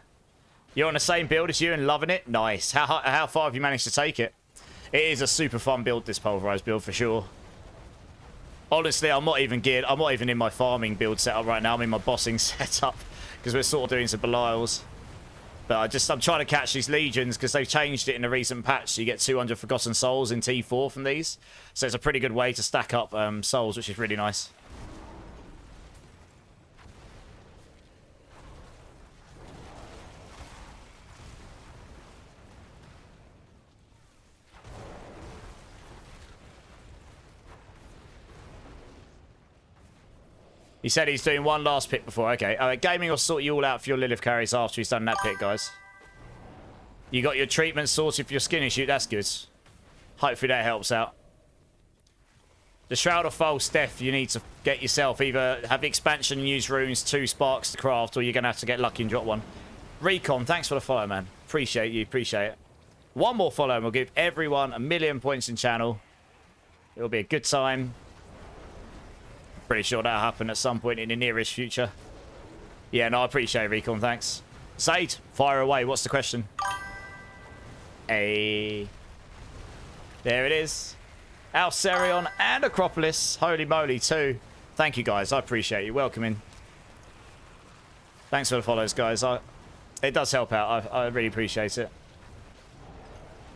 A: You're on the same build as you and loving it? Nice. How far have you managed to take it? It is a super fun build, this Pulverise build, for sure. Honestly, I'm not even geared. I'm not even in my farming build setup right now. I'm in my bossing setup because we're sort of doing some Belials. But I'm trying to catch these Legions because they've changed it in a recent patch. So you get 200 Forgotten Souls in T4 from these. So it's a pretty good way to stack up souls, which is really nice. He said he's doing one last pick before. Okay. Gaming will sort you all out for your Lilith carries after he's done that pick, guys. You got your treatment sorted for your skinny shoot. That's good. Hopefully that helps out. The Shroud of False Death, you need to get yourself either have expansion and use runes, 2 sparks to craft, or you're going to have to get lucky and drop one. Recon, thanks for the follow, man. Appreciate you. Appreciate it. One more follow and we'll give everyone 1,000,000 points in channel. It'll be a good time. Pretty sure that'll happen at some point in the nearest future. Yeah, no, I appreciate it, Recon, thanks. Sade, fire away. What's the question? Hey. There it is. Alcerion and Acropolis. Holy moly, too. Thank you, guys. I appreciate you. Welcome in. Thanks for the follows, guys. It does help out. I really appreciate it.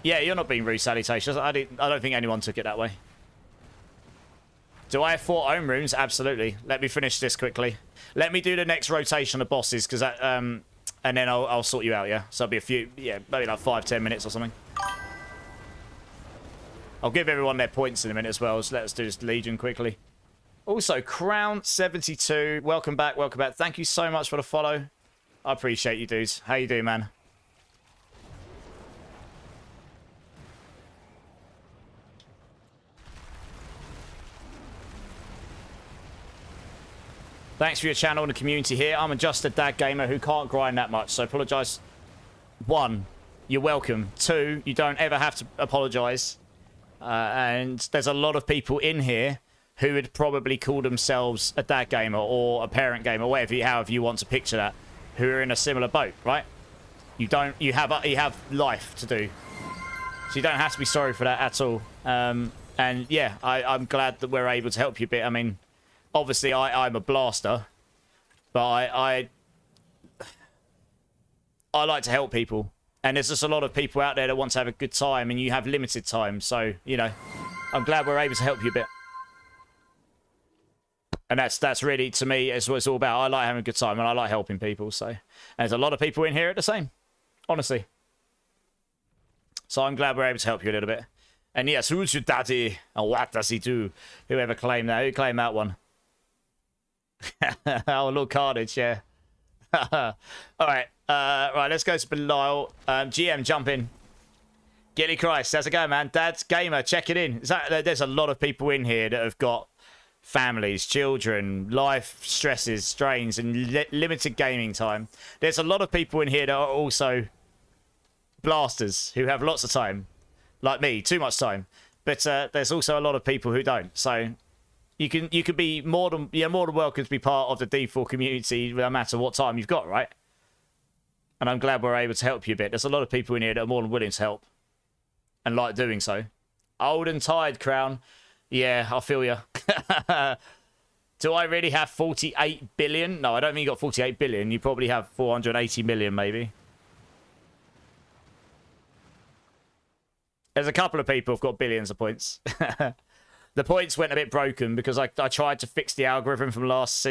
A: Yeah, you're not being rude, Salutations. I don't think anyone took it that way. Do I have 4 own rooms? Absolutely. Let me finish this quickly. Let me do the next rotation of bosses, because that, and then I'll sort you out, yeah? So it'll be a few, yeah, maybe like 5-10 minutes or something. I'll give everyone their points in a minute as well, so let's do this Legion quickly. Also, Crown72, welcome back, welcome back. Thank you so much for the follow. I appreciate you, dudes. How you doing, man? Thanks for your channel and the community here. I'm just a dad gamer who can't grind that much, so apologise. 1, you're welcome. 2, you don't ever have to apologise. And there's a lot of people in here who would probably call themselves a dad gamer or a parent gamer, however you want to picture that, who are in a similar boat, right? You have life to do, so you don't have to be sorry for that at all. And yeah, I'm glad that we're able to help you a bit. I mean, obviously I'm a blaster, but I like to help people. And there's just a lot of people out there that want to have a good time, and you have limited time. So, you know, I'm glad we're able to help you a bit. And that's really, to me, is what it's all about. I like having a good time, and I like helping people. So, and there's a lot of people in here at the same, honestly. So I'm glad we're able to help you a little bit. And yes, who's your daddy? And what does he do? Whoever claimed that? Who claimed that one? Oh, Lord Carnage, yeah. All right. Right, let's go to Belial. GM, jump in. Gilly Christ, how's it going, man? Dad's Gamer, check it in. There's a lot of people in here that have got families, children, life stresses, strains, and limited gaming time. There's a lot of people in here that are also blasters who have lots of time. Like me, too much time. But there's also a lot of people who don't. So you could be more than welcome to be part of the D4 community no matter what time you've got, right? And I'm glad we're able to help you a bit. There's a lot of people in here that are more than willing to help and like doing so. Old and tired, Crown. Yeah, I feel you. Do I really have 48 billion? No, I don't think you got 48 billion. You probably have 480 million, maybe. There's a couple of people who've got billions of points. The points went a bit broken because I tried to fix the algorithm from last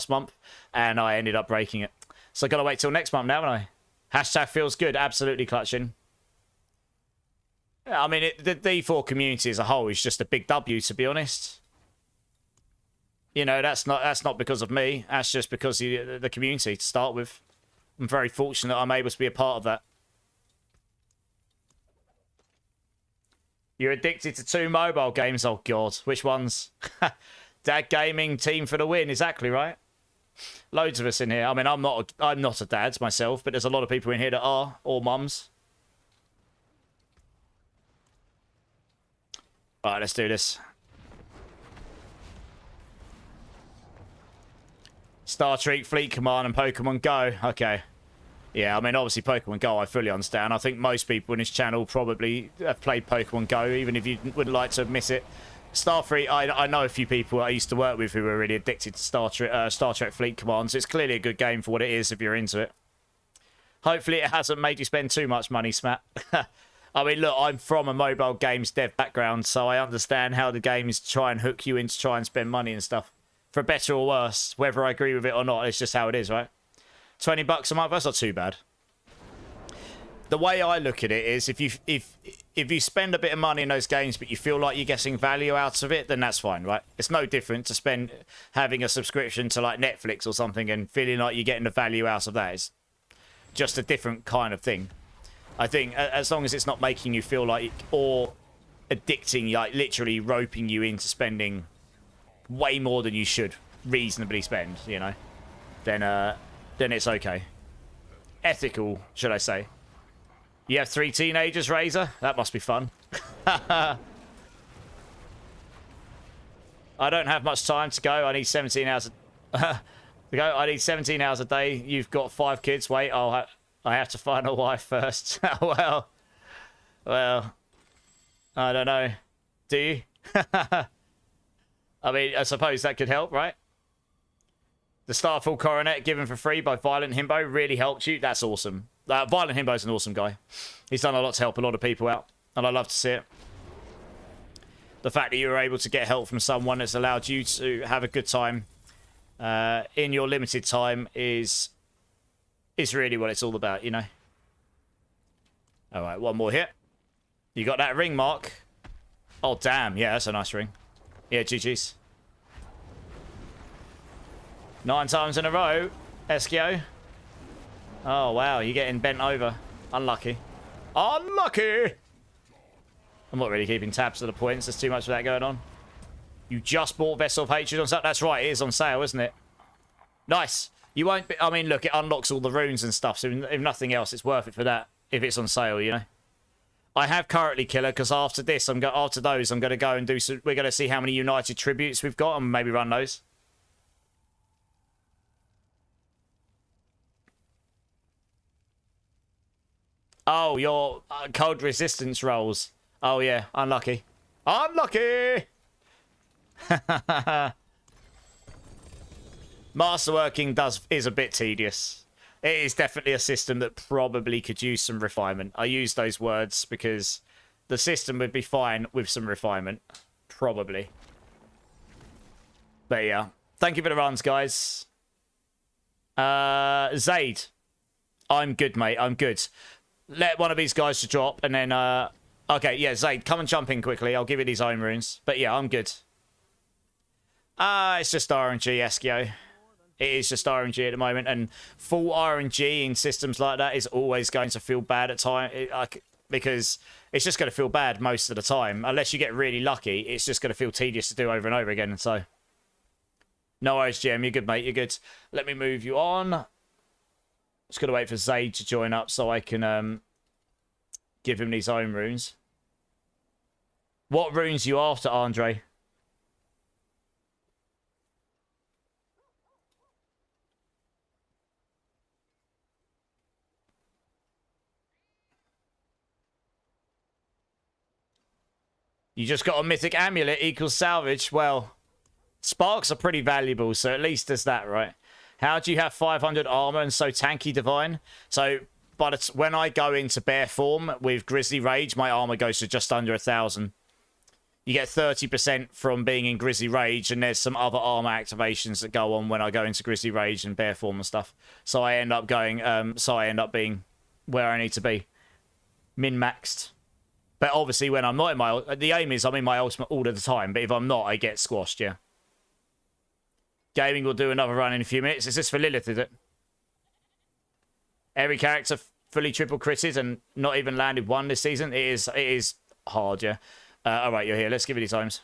A: month, and I ended up breaking it. So I gotta wait till next month now, haven't I? Hashtag feels good. Absolutely clutching. Yeah, I mean, the D4 community as a whole is just a big W, to be honest. You know, that's not because of me. That's just because of the community to start with. I'm very fortunate I'm able to be a part of that. You're addicted to 2 mobile games. Oh, God. Which ones? Dad Gaming, Team for the win. Exactly right. Loads of us in here. I mean, I'm not a dad myself, but there's a lot of people in here that are, or mums. All right, let's do this. Star Trek, Fleet Command, and Pokemon Go. Okay. Yeah, I mean, obviously Pokemon Go, I fully understand. I think most people in this channel probably have played Pokemon Go, even if you wouldn't like to admit it. Starfleet, I know a few people I used to work with who were really addicted to Star Trek Fleet Command, so it's clearly a good game for what it is if you're into it. Hopefully it hasn't made you spend too much money, Smat. I mean, look, I'm from a mobile games dev background, so I understand how the games try and hook you in to try and spend money and stuff. For better or worse, whether I agree with it or not, it's just how it is, right? $20 a month, that's not too bad. The way I look at it is if you spend a bit of money in those games but you feel like you're getting value out of it, then that's fine, right? It's no different to having a subscription to like Netflix or something and feeling like you're getting the value out of that. It's just a different kind of thing. I think as long as it's not making you feel like, or addicting, like literally roping you into spending way more than you should reasonably spend, you know, then it's okay. Ethical, should I say. You have 3 teenagers, Razor? That must be fun. I I don't have much time to go. I need 17 hours to go. I need 17 hours a day. You've got 5 kids. Wait, I have to find a wife first. well, I don't know. Do you? I mean, I suppose that could help, right? The Starfall Coronet given for free by Violent Himbo really helped you. That's awesome. Violent Himbo's an awesome guy. He's done a lot to help a lot of people out, and I love to see it. The fact that you were able to get help from someone that's allowed you to have a good time in your limited time is really what it's all about, you know? All right, one more hit. You got that ring, Mark. Oh, damn. Yeah, that's a nice ring. Yeah, GG's. 9 times in a row, Eskio. Oh, wow. You're getting bent over. Unlucky. Unlucky! I'm not really keeping tabs of the points. There's too much of that going on. You just bought Vessel of Hatred on sale. That's right. It is on sale, isn't it? Nice. You won't be... I mean, look, it unlocks all the runes and stuff. So if nothing else, it's worth it for that. If it's on sale, you know. I have currently Killer because after this, after those, I'm going to go and do some... We're going to see how many United Tributes we've got and maybe run those. Oh, your cold resistance rolls. Oh, yeah. Unlucky. Unlucky! Masterworking is a bit tedious. It is definitely a system that probably could use some refinement. I use those words because the system would be fine with some refinement. Probably. But yeah. Thank you for the runs, guys. Zaid. I'm good, mate. I'm good. Let one of these guys to drop, and then, okay, yeah, Zaid, come and jump in quickly. I'll give you these iron runes. But yeah, I'm good. It's just RNG, Eskio. It is just RNG at the moment, and full RNG in systems like that is always going to feel bad at time, because it's just going to feel bad most of the time. Unless you get really lucky, it's just going to feel tedious to do over and over again, and so... No worries, GM. You're good, mate. You're good. Let me move you on. Just got to wait for Zaid to join up so I can give him these iron runes. What runes are you after, Andre? You just got a mythic amulet equals salvage. Well, sparks are pretty valuable, so at least there's that, right? How do you have 500 armor and so tanky divine? So, but when I go into bear form with Grizzly Rage, my armor goes to just under 1,000. You get 30% from being in Grizzly Rage, and there's some other armor activations that go on when I go into Grizzly Rage and bear form and stuff. So I end up going, being where I need to be, min-maxed. But obviously, when I'm not in my, the aim is I'm in my ultimate all of the time. But if I'm not, I get squashed. Yeah. Gaming will do another run in a few minutes. Is this for Lilith, is it? Every character fully triple critted and not even landed one this season. It is hard, yeah. All right, you're here. Let's give it these times.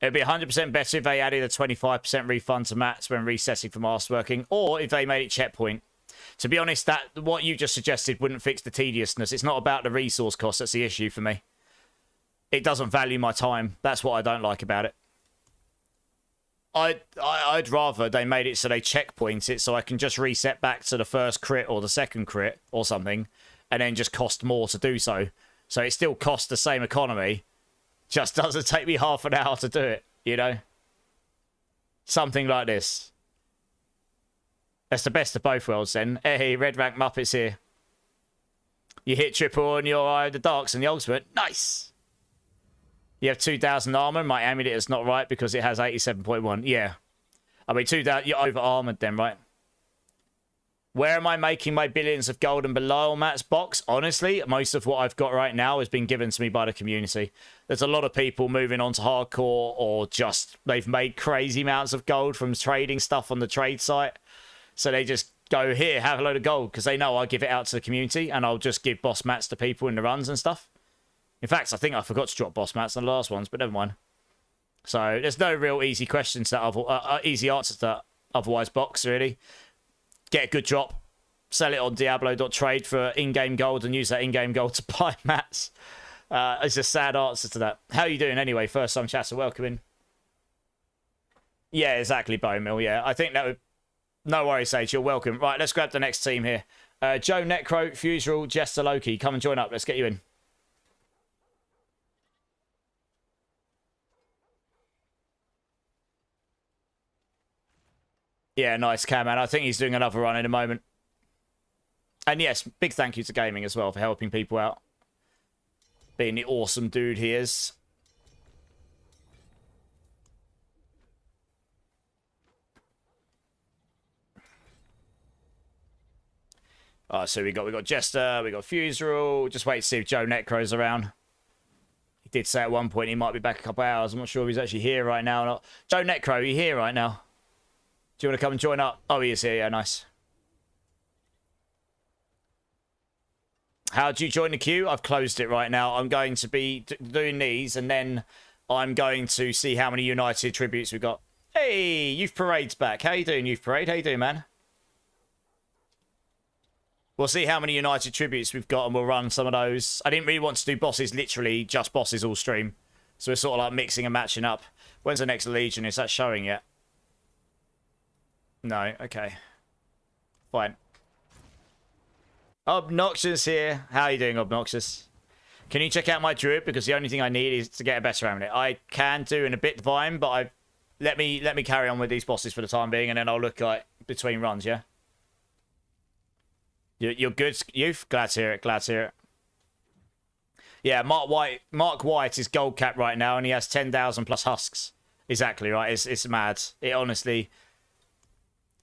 A: It'd be 100% better if they added a 25% refund to mats when resetting for masterworking, or if they made it checkpoint. To be honest, what you just suggested wouldn't fix the tediousness. It's not about the resource cost that's the issue for me. It doesn't value my time. That's what I don't like about it. I'd rather they made it so they checkpoint it so I can just reset back to the first crit or the second crit or something and then just cost more to do so. So it still costs the same economy, just doesn't take me half an hour to do it, you know? Something like this. That's the best of both worlds then. Hey, Red Rank Muppets here. You hit triple on your Eye of the Darks and the ultimate. Nice! You have 2,000 armor. My amulet is not right because it has 87.1. Yeah. I mean, 2,000. You're over-armored then, right? Where am I making my billions of gold and below Matt's box? Honestly, most of what I've got right now has been given to me by the community. There's a lot of people moving on to hardcore or just they've made crazy amounts of gold from trading stuff on the trade site. So they just go, here, have a load of gold because they know I'll give it out to the community and I'll just give boss mats to people in the runs and stuff. In fact, I think I forgot to drop boss mats on the last ones, but never mind. So there's no real easy questions that easy answers to that otherwise box, really. Get a good drop, sell it on Diablo.trade for in-game gold and use that in-game gold to buy mats. It's a sad answer to that. How are you doing anyway? First time chatter, welcome in. Yeah, exactly, Bone Mill. Yeah, I think that would... No worries, Sage. You're welcome. Right, let's grab the next team here. Joe Necro, Fuseral, Jester Loki. Come and join up. Let's get you in. Yeah, nice, Cam, man. I think he's doing another run in a moment. And yes, big thank you to Gaming as well for helping people out. Being the awesome dude he is. So we got Jester, we got Fuseral. Just wait to see if Joe Necro's around. He did say at one point he might be back a couple hours. I'm not sure if he's actually here right now or not. Joe Necro, are you here right now? Do you want to come and join up? Oh, he is here. Yeah, nice. How do you join the queue? I've closed it right now. I'm going to be doing these, and then I'm going to see how many United tributes we've got. Hey, Youth Parade's back. How you doing, Youth Parade? How you doing, man? We'll see how many United tributes we've got, and we'll run some of those. I didn't really want to do bosses, literally just bosses all stream. So we're sort of like mixing and matching up. When's the next Legion? Is that showing yet? No, okay. Fine. Obnoxious here. How are you doing, Obnoxious? Can you check out my Druid? Because the only thing I need is to get a better amulet. I can do in a bit Divine, but let me carry on with these bosses for the time being, and then I'll look like between runs, yeah? You're good, Youth? Glad to hear it, glad to hear it. Yeah, Mark White is gold cap right now, and he has 10,000 plus husks. Exactly, right? It's mad. It honestly...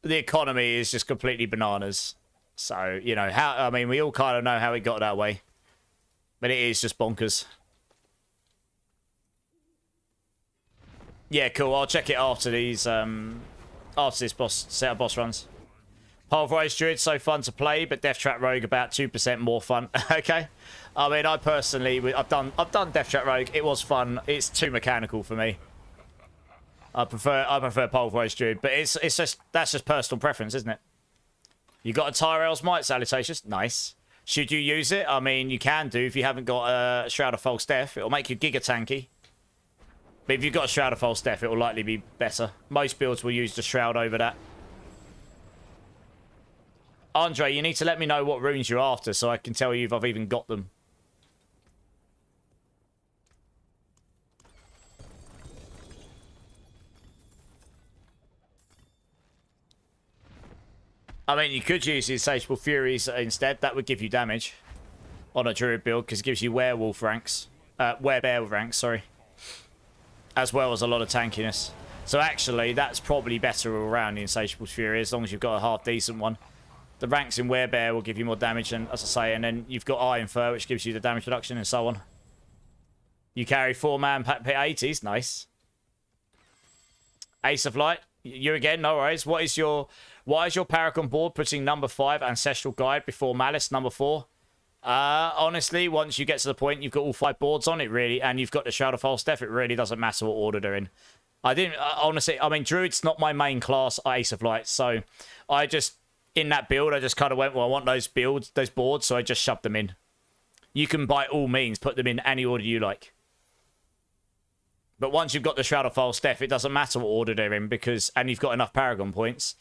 A: The economy is just completely bananas. So, you know, I mean, we all kind of know how it got that way. But it is just bonkers. Yeah, cool. I'll check it after these, after this set of boss runs. Pulverise Druid, so fun to play, but Death Trap Rogue about 2% more fun. Okay. I mean, I personally, I've done Death Trap Rogue. It was fun. It's too mechanical for me. I prefer Pulverise Druid, but it's just, that's just personal preference, isn't it? You got a Tyrell's Might, salutations. Nice. Should you use it? I mean, you can do if you haven't got a Shroud of False Death. It'll make you giga tanky. But if you've got a Shroud of False Death, it will likely be better. Most builds will use the Shroud over that. Andre, you need to let me know what runes you're after so I can tell you if I've even got them. I mean, you could use the Insatiable Furies instead. That would give you damage on a Druid build because it gives you Werewolf ranks. Werebear ranks, sorry. As well as a lot of tankiness. So actually, that's probably better all around, the Insatiable Fury, as long as you've got a half-decent one. The ranks in Werebear will give you more damage, and as I say, and then you've got Iron Fur, which gives you the damage reduction, and so on. You carry 4-man pit 80s. Nice. Ace of Light. You again, no worries. Why is your Paragon board putting number 5 Ancestral Guide before Malice number 4? Honestly, once you get to the point you've got all 5 boards on it, really, and you've got the Shroud of False Death, it really doesn't matter what order they're in. I didn't, honestly, I mean, Druid's not my main class, Ace of Light, so I just, in that build, I just kind of went, well, I want those boards, so I just shoved them in. You can, by all means, put them in any order you like. But once you've got the Shroud of False Death, it doesn't matter what order they're in, because, and you've got enough Paragon points.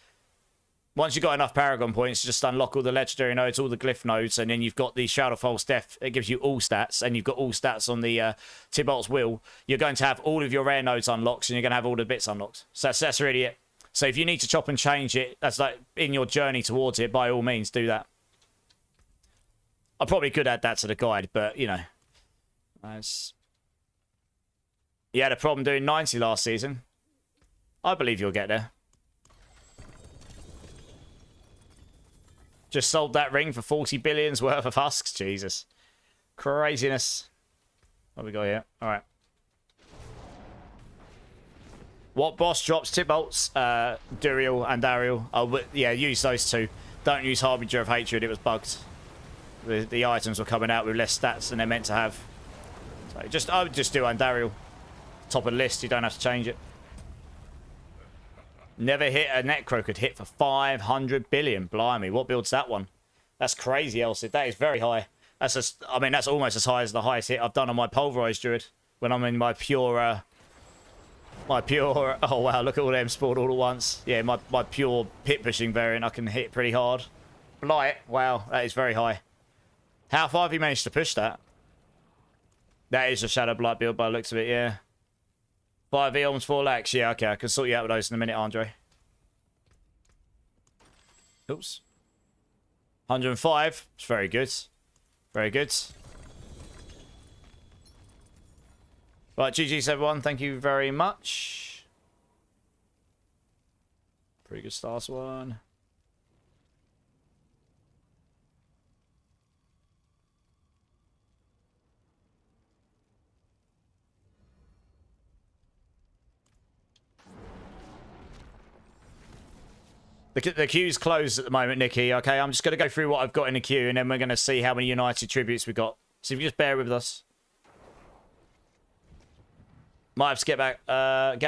A: Once you've got enough Paragon points, just unlock all the Legendary nodes, all the Glyph nodes, and then you've got the Shroud of False Death. It gives you all stats, and you've got all stats on the Tybalt's Will. You're going to have all of your rare nodes unlocked, and you're going to have all the bits unlocked. So that's really it. So if you need to chop and change it, that's like in your journey towards it, by all means, do that. I probably could add that to the guide, but, you know. You had a problem doing 90 last season. I believe you'll get there. Just sold that ring for 40 billions worth of husks. Jesus. Craziness. What we got here? Alright. What boss drops Tybalt's? Duriel and Dariel. Oh, yeah, use those two. Don't use Harbinger of Hatred. It was bugged. The items were coming out with less stats than they're meant to have. So I would just do Andariel. Top of the list. You don't have to change it. Never hit a Necro could hit for 500 billion. Blimey, what builds that one? That's crazy, Elsid. That is very high. I mean, that's almost as high as the highest hit I've done on my Pulverise Druid when I'm in my pure. Oh wow, look at all them spawned all at once. Yeah, my pure pit pushing variant, I can hit pretty hard. Blight, wow, that is very high. How far have you managed to push that? That is a Shadow Blight build by the looks of it, yeah. 5 Eons, 4 lakhs. Yeah, okay, I can sort you out with those in a minute, Andre. Oops. 105. It's very good. Very good. Right, GG's everyone. Thank you very much. Pretty good stars one. The queue's closed at the moment, Nikki. Okay, I'm just going to go through what I've got in the queue, and then we're going to see how many United tributes we've got. So if you just bear with us. Might have to get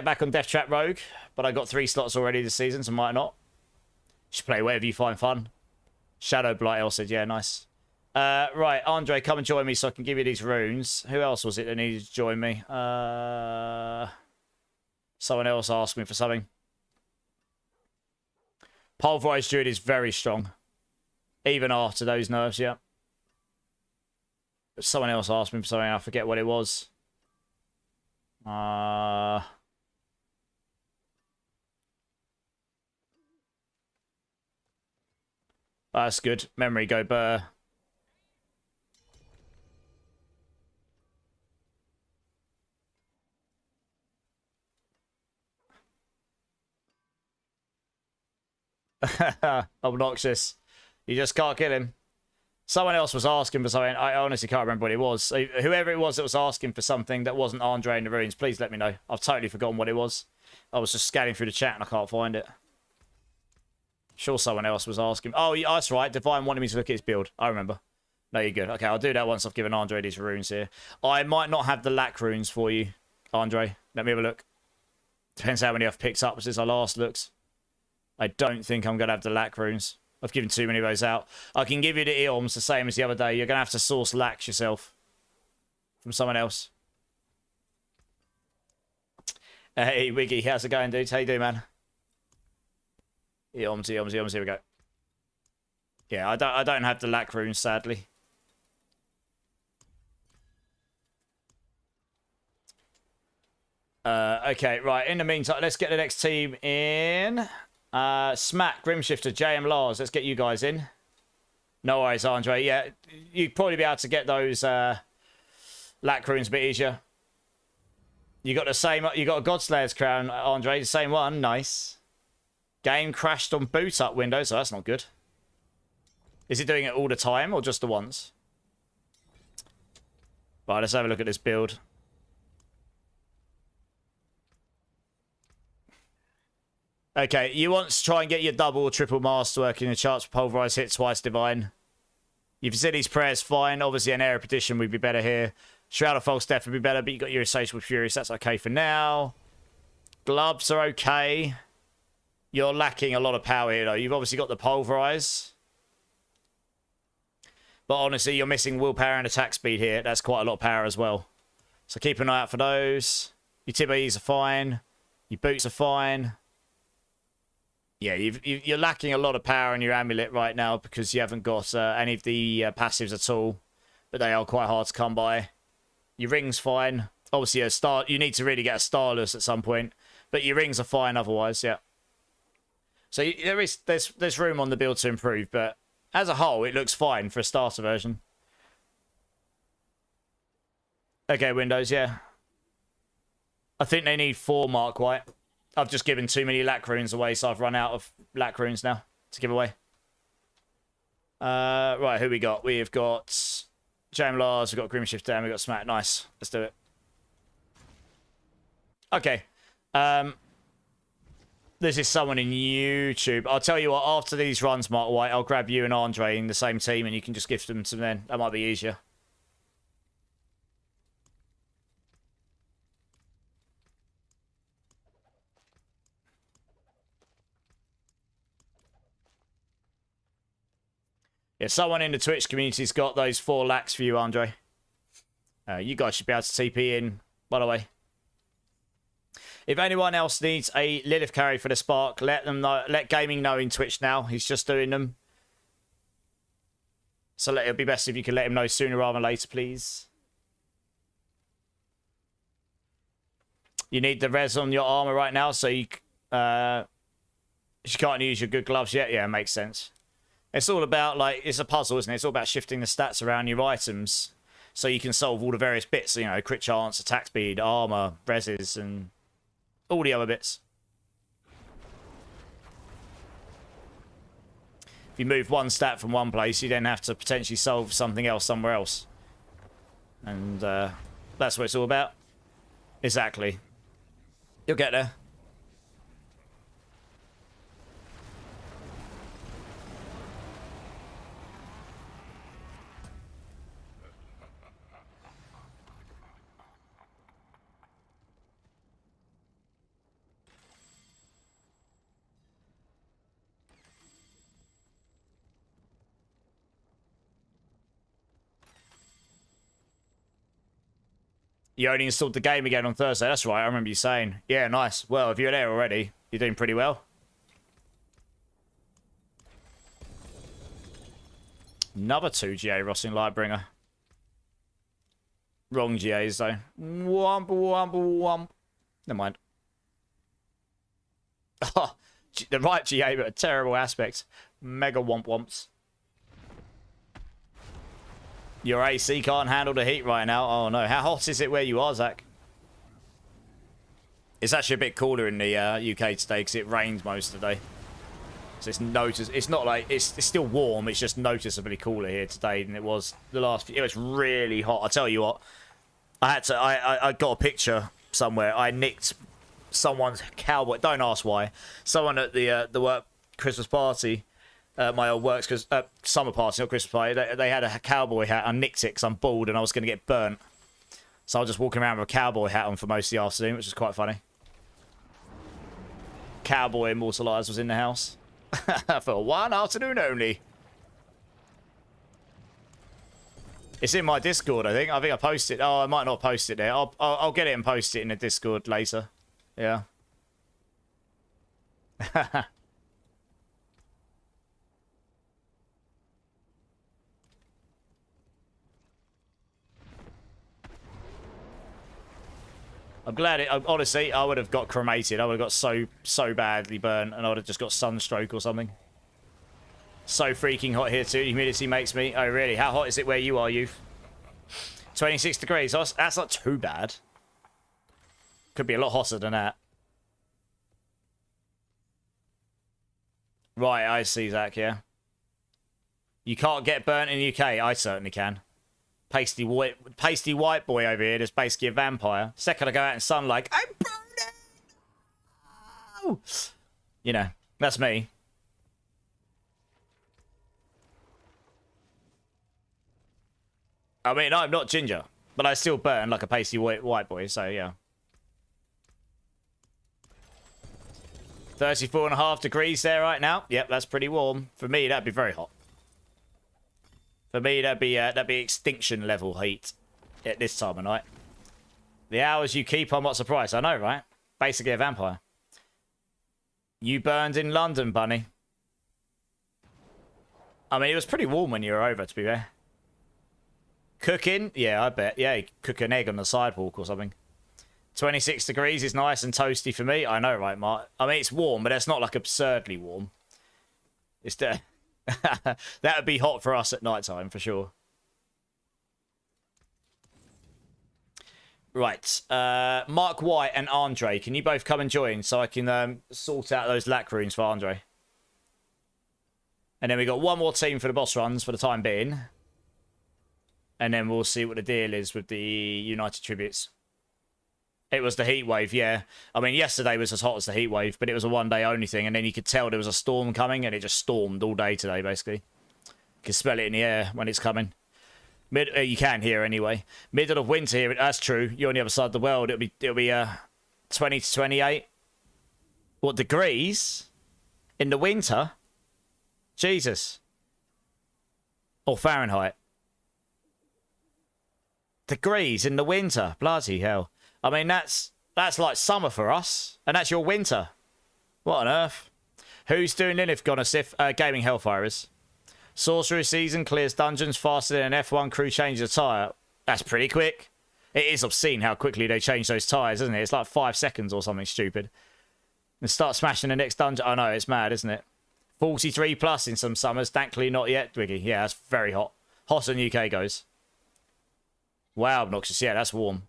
A: back on Death Trap Rogue, but I got 3 slots already this season, so might not. Just play whatever you find fun. Shadow Blight, El said, yeah, nice. Right, Andre, come and join me so I can give you these runes. Who else was it that needed to join me? Someone else asked me for something. Pulverise Druid is very strong. Even after those nerfs, yeah. But someone else asked me for something, I forget what it was. That's good. Memory go burr. Obnoxious. You just can't kill him. Someone else was asking for something. I honestly can't remember what it was. So whoever it was that was asking for something that wasn't Andre in the runes, please let me know. I've totally forgotten what it was. I was just scanning through the chat and I can't find it. Sure someone else was asking. Oh, yeah, that's right. Divine wanted me to look at his build. I remember. No, you're good. Okay, I'll do that once I've given Andre these runes here. I might not have the lack runes for you, Andre. Let me have a look. Depends how many I've picked up since I last looked. I don't think I'm going to have the lack runes. I've given too many of those out. I can give you the Eoms the same as the other day. You're going to have to source lacks yourself from someone else. Hey, Wiggy, how's it going, dude? How you doing, man? Eoms, here we go. Yeah, I don't have the lack runes, sadly. Okay, right. In the meantime, let's get the next team in. Smack, Grimshifter, JM Lars. Let's get you guys in. No worries, Andre. Yeah, you'd probably be able to get those lack runes a bit easier. You got the same. You got a Godslayer's crown, Andre. The same one. Nice. Game crashed on boot up Windows, so that's not good. Is it doing it all the time or just the once? Right, let's have a look at this build. Okay, you want to try and get your double or triple masterwork in your charts for Pulverize hit twice divine. You've said his prayers fine. Obviously, an Air Petition would be better here. Shroud of False Death would be better, but you got your Insatiable Fury, so that's okay for now. Gloves are okay. You're lacking a lot of power here, though. You've obviously got the Pulverize. But honestly, you're missing willpower and attack speed here. That's quite a lot of power as well. So keep an eye out for those. Your Tibbies are fine. Your boots are fine. Yeah, you're lacking a lot of power in your amulet right now because you haven't got any of the passives at all. But they are quite hard to come by. Your ring's fine. Obviously, a star. You need to really get a starless at some point. But your rings are fine otherwise, yeah. So there's room on the build to improve, but as a whole, it looks fine for a starter version. Okay, Windows, yeah. I think they need 4 Mark White. I've just given too many lack runes away, so I've run out of lack runes now to give away. Right, who we got? We've got Jam Lars, we've got Grimshifter, and we've got Smack. Nice. Let's do it. Okay. This is someone in YouTube. I'll tell you what, after these runs, Mark White, I'll grab you and Andre in the same team, and you can just gift them to them. That might be easier. Yeah, someone in the Twitch community's got those 4 lakhs for you, Andre. You guys should be able to TP in, by the way. If anyone else needs a Lilith carry for the Spark, let them know. Let Gaming know in Twitch now. He's just doing them. So it'd be best if you could let him know sooner rather than later, please. You need the res on your armor right now, so you can't use your good gloves yet. Yeah, makes sense. It's all about, like, it's a puzzle, isn't it? It's all about shifting the stats around your items so you can solve all the various bits, you know, crit chance, attack speed, armor, reses, and all the other bits. If you move one stat from one place, you then have to potentially solve something else somewhere else. And that's what it's all about. Exactly. You'll get there. You only installed the game again on Thursday. That's right. I remember you saying. Yeah, nice. Well, if you're there already, you're doing pretty well. Another 2 GA Rossing Lightbringer. Wrong GAs, though. Womp, womp, womp. Never mind. Oh, the right GA, but a terrible aspect. Mega womp womps. Your AC can't handle the heat right now. Oh, no. How hot is it where you are, Zach? It's actually a bit cooler in the UK today because it rains most of the day. So it's not like... It's still warm. It's just noticeably cooler here today than it was the last few... It was really hot. I tell you what. I got a picture somewhere. I nicked someone's cowboy... Don't ask why. Someone at the work Christmas party... my old works, because summer party, not Christmas party, they had a cowboy hat. I nicked it because I'm bald and I was going to get burnt. So I was just walking around with a cowboy hat on for most of the afternoon, which was quite funny. Cowboy Immortalized was in the house. For one afternoon only. It's in my Discord, I think. I think I posted. Oh, I might not post it there. I'll get it and post it in the Discord later. Yeah. I'm glad it... Honestly, I would have got cremated. I would have got so badly burnt, and I would have just got sunstroke or something. So freaking hot here too. Humidity makes me... Oh, really? How hot is it where you are, youth? 26 degrees. That's not too bad. Could be a lot hotter than that. Right, I see, Zach, yeah. You can't get burnt in the UK. I certainly can. Pasty white boy over here that's basically a vampire. Second I go out in sunlight, I'm burning! Oh! You know, that's me. I mean, I'm not ginger, but I still burn like a pasty white boy, so yeah. 34.5 degrees there right now. Yep, that's pretty warm. For me, that'd be very hot. For me, that'd be extinction level heat at this time of night. The hours you keep, I'm not surprised. I know, right? Basically a vampire. You burned in London, Bunny. I mean, it was pretty warm when you were over, to be fair. Cooking? Yeah, I bet. Yeah, you cook an egg on the sidewalk or something. 26 degrees is nice and toasty for me. I know, right, Mark? I mean, it's warm, but it's not like absurdly warm. It's there. That would be hot for us at night time, for sure. Right. Mark White and Andre, can you both come and join so I can sort out those lack runes for Andre? And then we got one more team for the boss runs for the time being. And then we'll see what the deal is with the United Tributes. It was the heat wave, yeah. I mean, yesterday was as hot as the heat wave, but it was a one-day only thing, and then you could tell there was a storm coming, and it just stormed all day today, basically. You can smell it in the air when it's coming. You can hear anyway. Middle of winter here, that's true. You're on the other side of the world. It'll be 20 to 28. What, degrees? In the winter? Jesus. Or Fahrenheit? Degrees in the winter. Bloody hell. I mean, that's like summer for us. And that's your winter. What on earth? Who's doing Lilith gonna Sif? Gaming Hellfire is. Sorcerer season clears dungeons faster than an F1 crew changes a tyre. That's pretty quick. It is obscene how quickly they change those tyres, isn't it? It's like 5 seconds or something stupid. And start smashing the next dungeon. Oh no, it's mad, isn't it? 43 plus in some summers. Thankfully not yet, Twiggy. Yeah, that's very hot. Hotter than UK goes. Wow, obnoxious. Yeah, that's warm.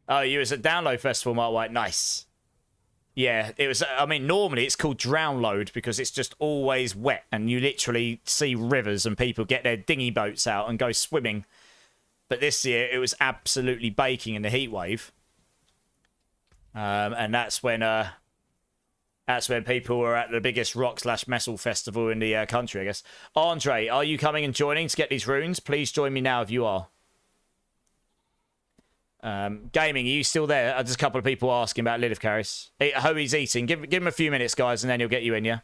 A: Oh, you was at Download Festival, Mark White. Nice. Yeah, it was. I mean, normally it's called Drownload because it's just always wet and you literally see rivers and people get their dinghy boats out and go swimming. But this year it was absolutely baking in the heat wave. And that's when people were at the biggest rock/metal festival in the country, I guess. Andre, are you coming and joining to get these runes? Please join me now if you are. Gaming, are you still there? Just a couple of people asking about Lilith Caris. Hoey's eating. Give him a few minutes, guys, and then he'll get you in, yeah?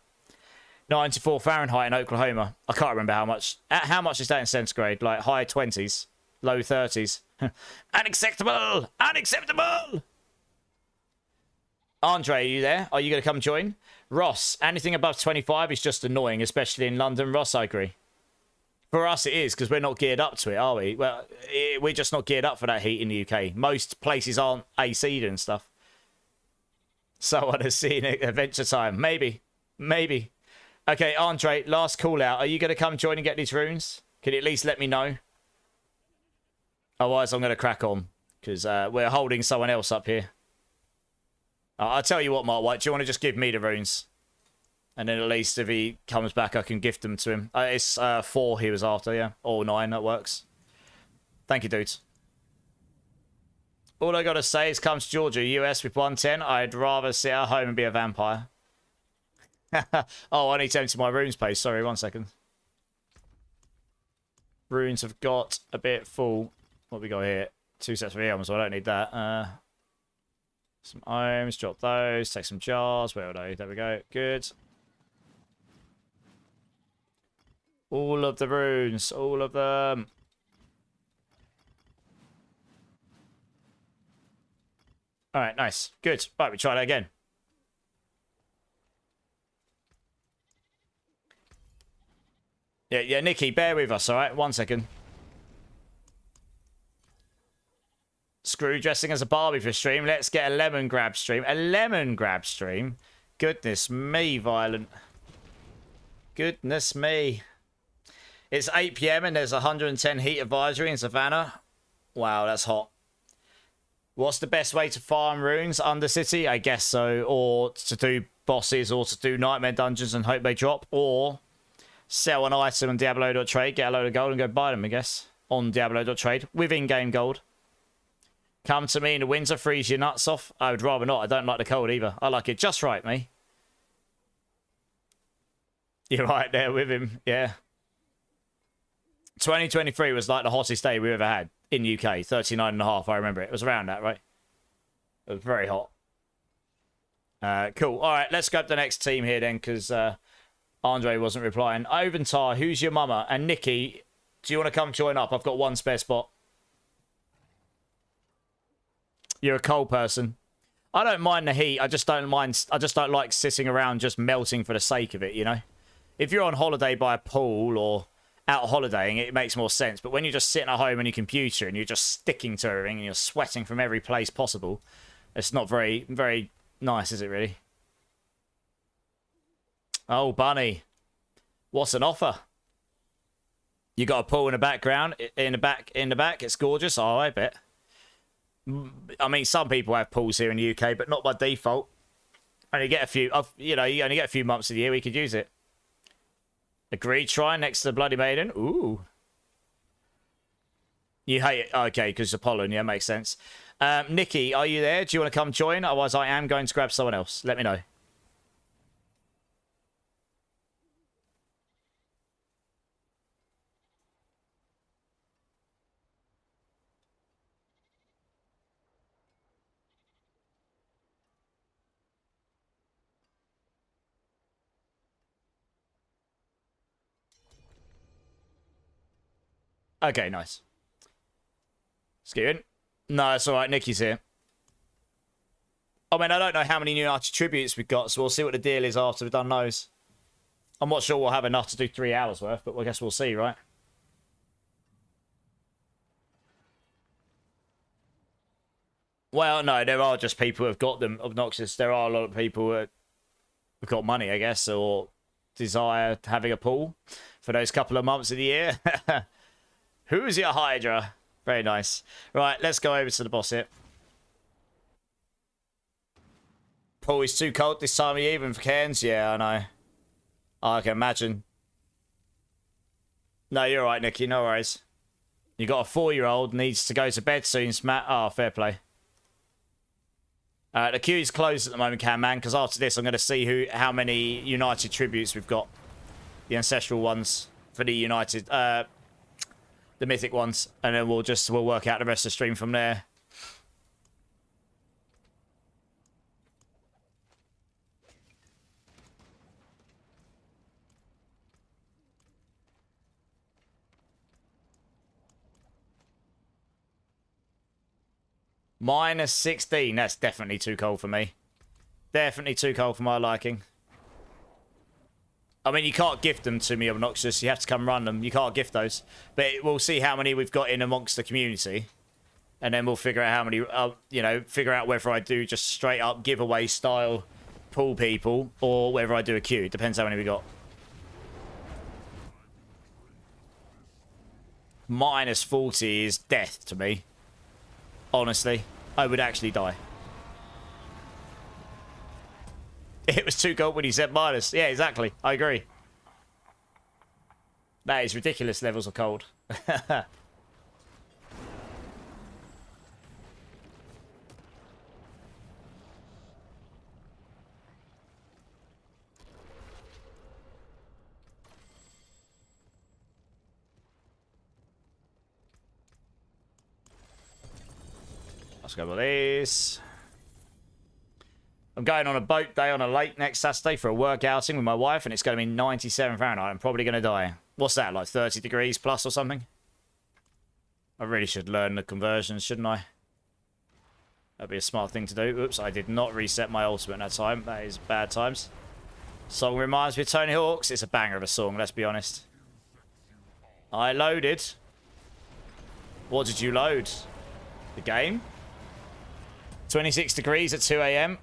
A: 94 Fahrenheit in Oklahoma. I can't remember how much. How much is that in centigrade? Like high 20s, low 30s. Unacceptable! Unacceptable! Andre, are you there? Are you going to come join? Ross, anything above 25 is just annoying, especially in London. Ross, I agree. For us, it is, because we're not geared up to it, are we? Well, we're just not geared up for that heat in the UK. Most places aren't AC'd and stuff. So I want to see an Adventure Time. Maybe. Maybe. Okay, Andre, last call out. Are you going to come join and get these runes? Can you at least let me know? Otherwise, I'm going to crack on, because we're holding someone else up here. I'll tell you what, Mark White, do you want to just give me the runes? And then at least if he comes back, I can gift them to him. It's 4 he was after, yeah. Or 9, that works. Thank you, dudes. All I got to say is come to Georgia, US with 110. I'd rather sit at home and be a vampire. Oh, I need to empty my runes page. Sorry, 1 second. Runes have got a bit full. What we got here? 2 sets of eons, so I don't need that. Some ohms, drop those. Take some jars. Where are they? There we go. Good. All of the runes. All of them. Alright, nice. Good. Right, we try that again. Yeah, Nikki, bear with us, alright? 1 second. Screw dressing as a Barbie for stream. Let's get a lemon grab stream. A lemon grab stream? Goodness me, Violent. Goodness me. It's 8 PM and there's 110 heat advisory in Savannah. Wow, that's hot. What's the best way to farm runes? Undercity? I guess so. Or to do bosses or to do nightmare dungeons and hope they drop. Or sell an item on Diablo.trade, get a load of gold and go buy them, I guess. On Diablo.trade with in-game gold. Come to me in the winter, freeze your nuts off. I would rather not. I don't like the cold either. I like it just right, me. You're right there with him. Yeah. 2023 was like the hottest day we ever had in UK. 39.5, I remember it. It was around that, right? It was very hot. Cool. All right, let's go up the next team here then, because Andre wasn't replying. Oventar, who's your mama? And Nikki, do you want to come join up? I've got 1 spare spot. You're a cold person. I don't mind the heat. I just don't like sitting around just melting for the sake of it, you know? If you're on holiday by a pool or out holidaying, it makes more sense. But when you're just sitting at home on your computer and you're just sticking to everything and you're sweating from every place possible, it's not very, very nice, is it really? Oh, Bunny. What's an offer? You got a pool in the background, in the back, it's gorgeous. Oh, I bet. I mean, some people have pools here in the UK, but not by default. Only get a few, you know, you only get a few months of the year we could use it. Agreed, shrine next to the Bloody Maiden. Ooh. You hate it? Okay, because of pollen. Yeah, makes sense. Nikki, are you there? Do you want to come join? Otherwise, I am going to grab someone else. Let me know. Okay, nice. Let's get in. No, it's alright. Nikki's here. I mean, I don't know how many United tributes we've got, so we'll see what the deal is after we've done those. I'm not sure we'll have enough to do 3 hours worth, but I guess we'll see, right? Well, no, there are just people who have got them obnoxious. There are a lot of people who have got money, I guess, or desire having a pool for those couple of months of the year. Who's your Hydra? Very nice. Right, let's go over to the boss here. Pool is too cold this time of year, even for Cairns. Yeah, I know. I can imagine. No, you're right, Nikki. No worries. You got a 4-year-old needs to go to bed soon, Smat. Oh, fair play. The queue is closed at the moment, man, because after this I'm going to see how many United tributes we've got. The ancestral ones for the United, the mythic ones, and then we'll work out the rest of the stream from there. Minus 16. That's definitely too cold for me. Definitely too cold for my liking. I mean, you can't gift them to me, obnoxious. You have to come run them. You can't gift those. But we'll see how many we've got in amongst the community. And then we'll figure out how many, you know, figure out whether I do just straight up giveaway style pull people or whether I do a queue. It depends how many we got. Minus 40 is death to me. Honestly, I would actually die. It was too cold when he said minus. Yeah, exactly. I agree. That is ridiculous levels of cold. Let's go with this. I'm going on a boat day on a lake next Saturday for a work outing with my wife, and it's going to be 97 Fahrenheit. I'm probably going to die. What's that, like 30 degrees plus or something? I really should learn the conversions, shouldn't I? That'd be a smart thing to do. Oops, I did not reset my ultimate at that time. That is bad times. Song reminds me of Tony Hawk's. It's a banger of a song, let's be honest. I loaded. What did you load? The game? 26 degrees at 2 a.m.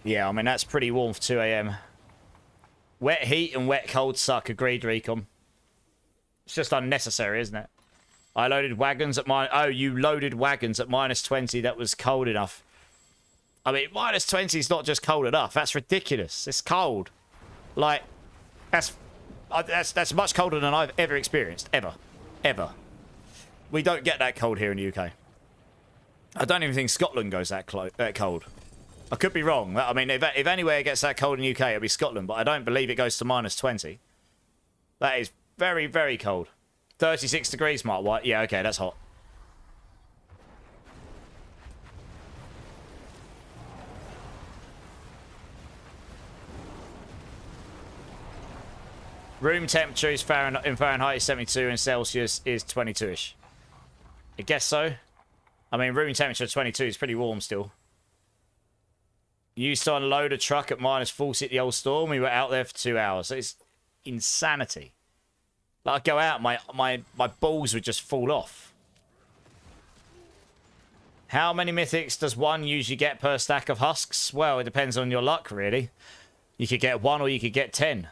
A: Yeah, I mean, that's pretty warm for 2 a.m. Wet heat and wet cold suck. Agreed, Recon. It's just unnecessary, isn't it? I loaded wagons at Oh, you loaded wagons at minus 20. That was cold enough. I mean, minus 20 is not just cold enough. That's ridiculous. It's cold. Like, that's much colder than I've ever experienced. Ever. Ever. We don't get that cold here in the UK. I don't even think Scotland goes that cold. I could be wrong. I mean, if anywhere gets that cold in the UK, it'll be Scotland, but I don't believe it goes to minus 20. That is very, very cold. 36 degrees, Mark White. Yeah, okay, that's hot. Room temperature is in Fahrenheit is 72 and Celsius is 22-ish. I guess so. I mean, room temperature 22 is pretty warm still. Used to unload a truck at minus 40 at the old store, and we were out there for 2 hours. It's insanity. Like, I'd go out, my balls would just fall off. How many mythics does one usually get per stack of husks? Well, it depends on your luck, really. You could get 1 or you could get 10.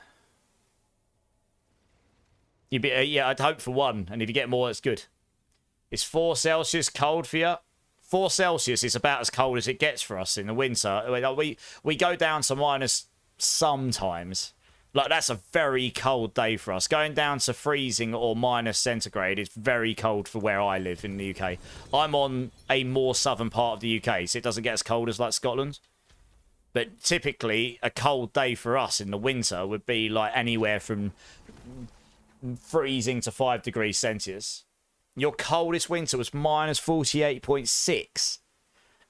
A: Yeah, I'd hope for 1, and if you get more, that's good. Is 4 Celsius cold for you? 4 Celsius is about as cold as it gets for us in the winter. We go down to minus sometimes. Like, that's a very cold day for us. Going down to freezing or minus centigrade is very cold for where I live in the UK. I'm on a more southern part of the UK, so it doesn't get as cold as, like, Scotland. But typically, a cold day for us in the winter would be, like, anywhere from freezing to 5 degrees Celsius. Your coldest winter was minus 48.6.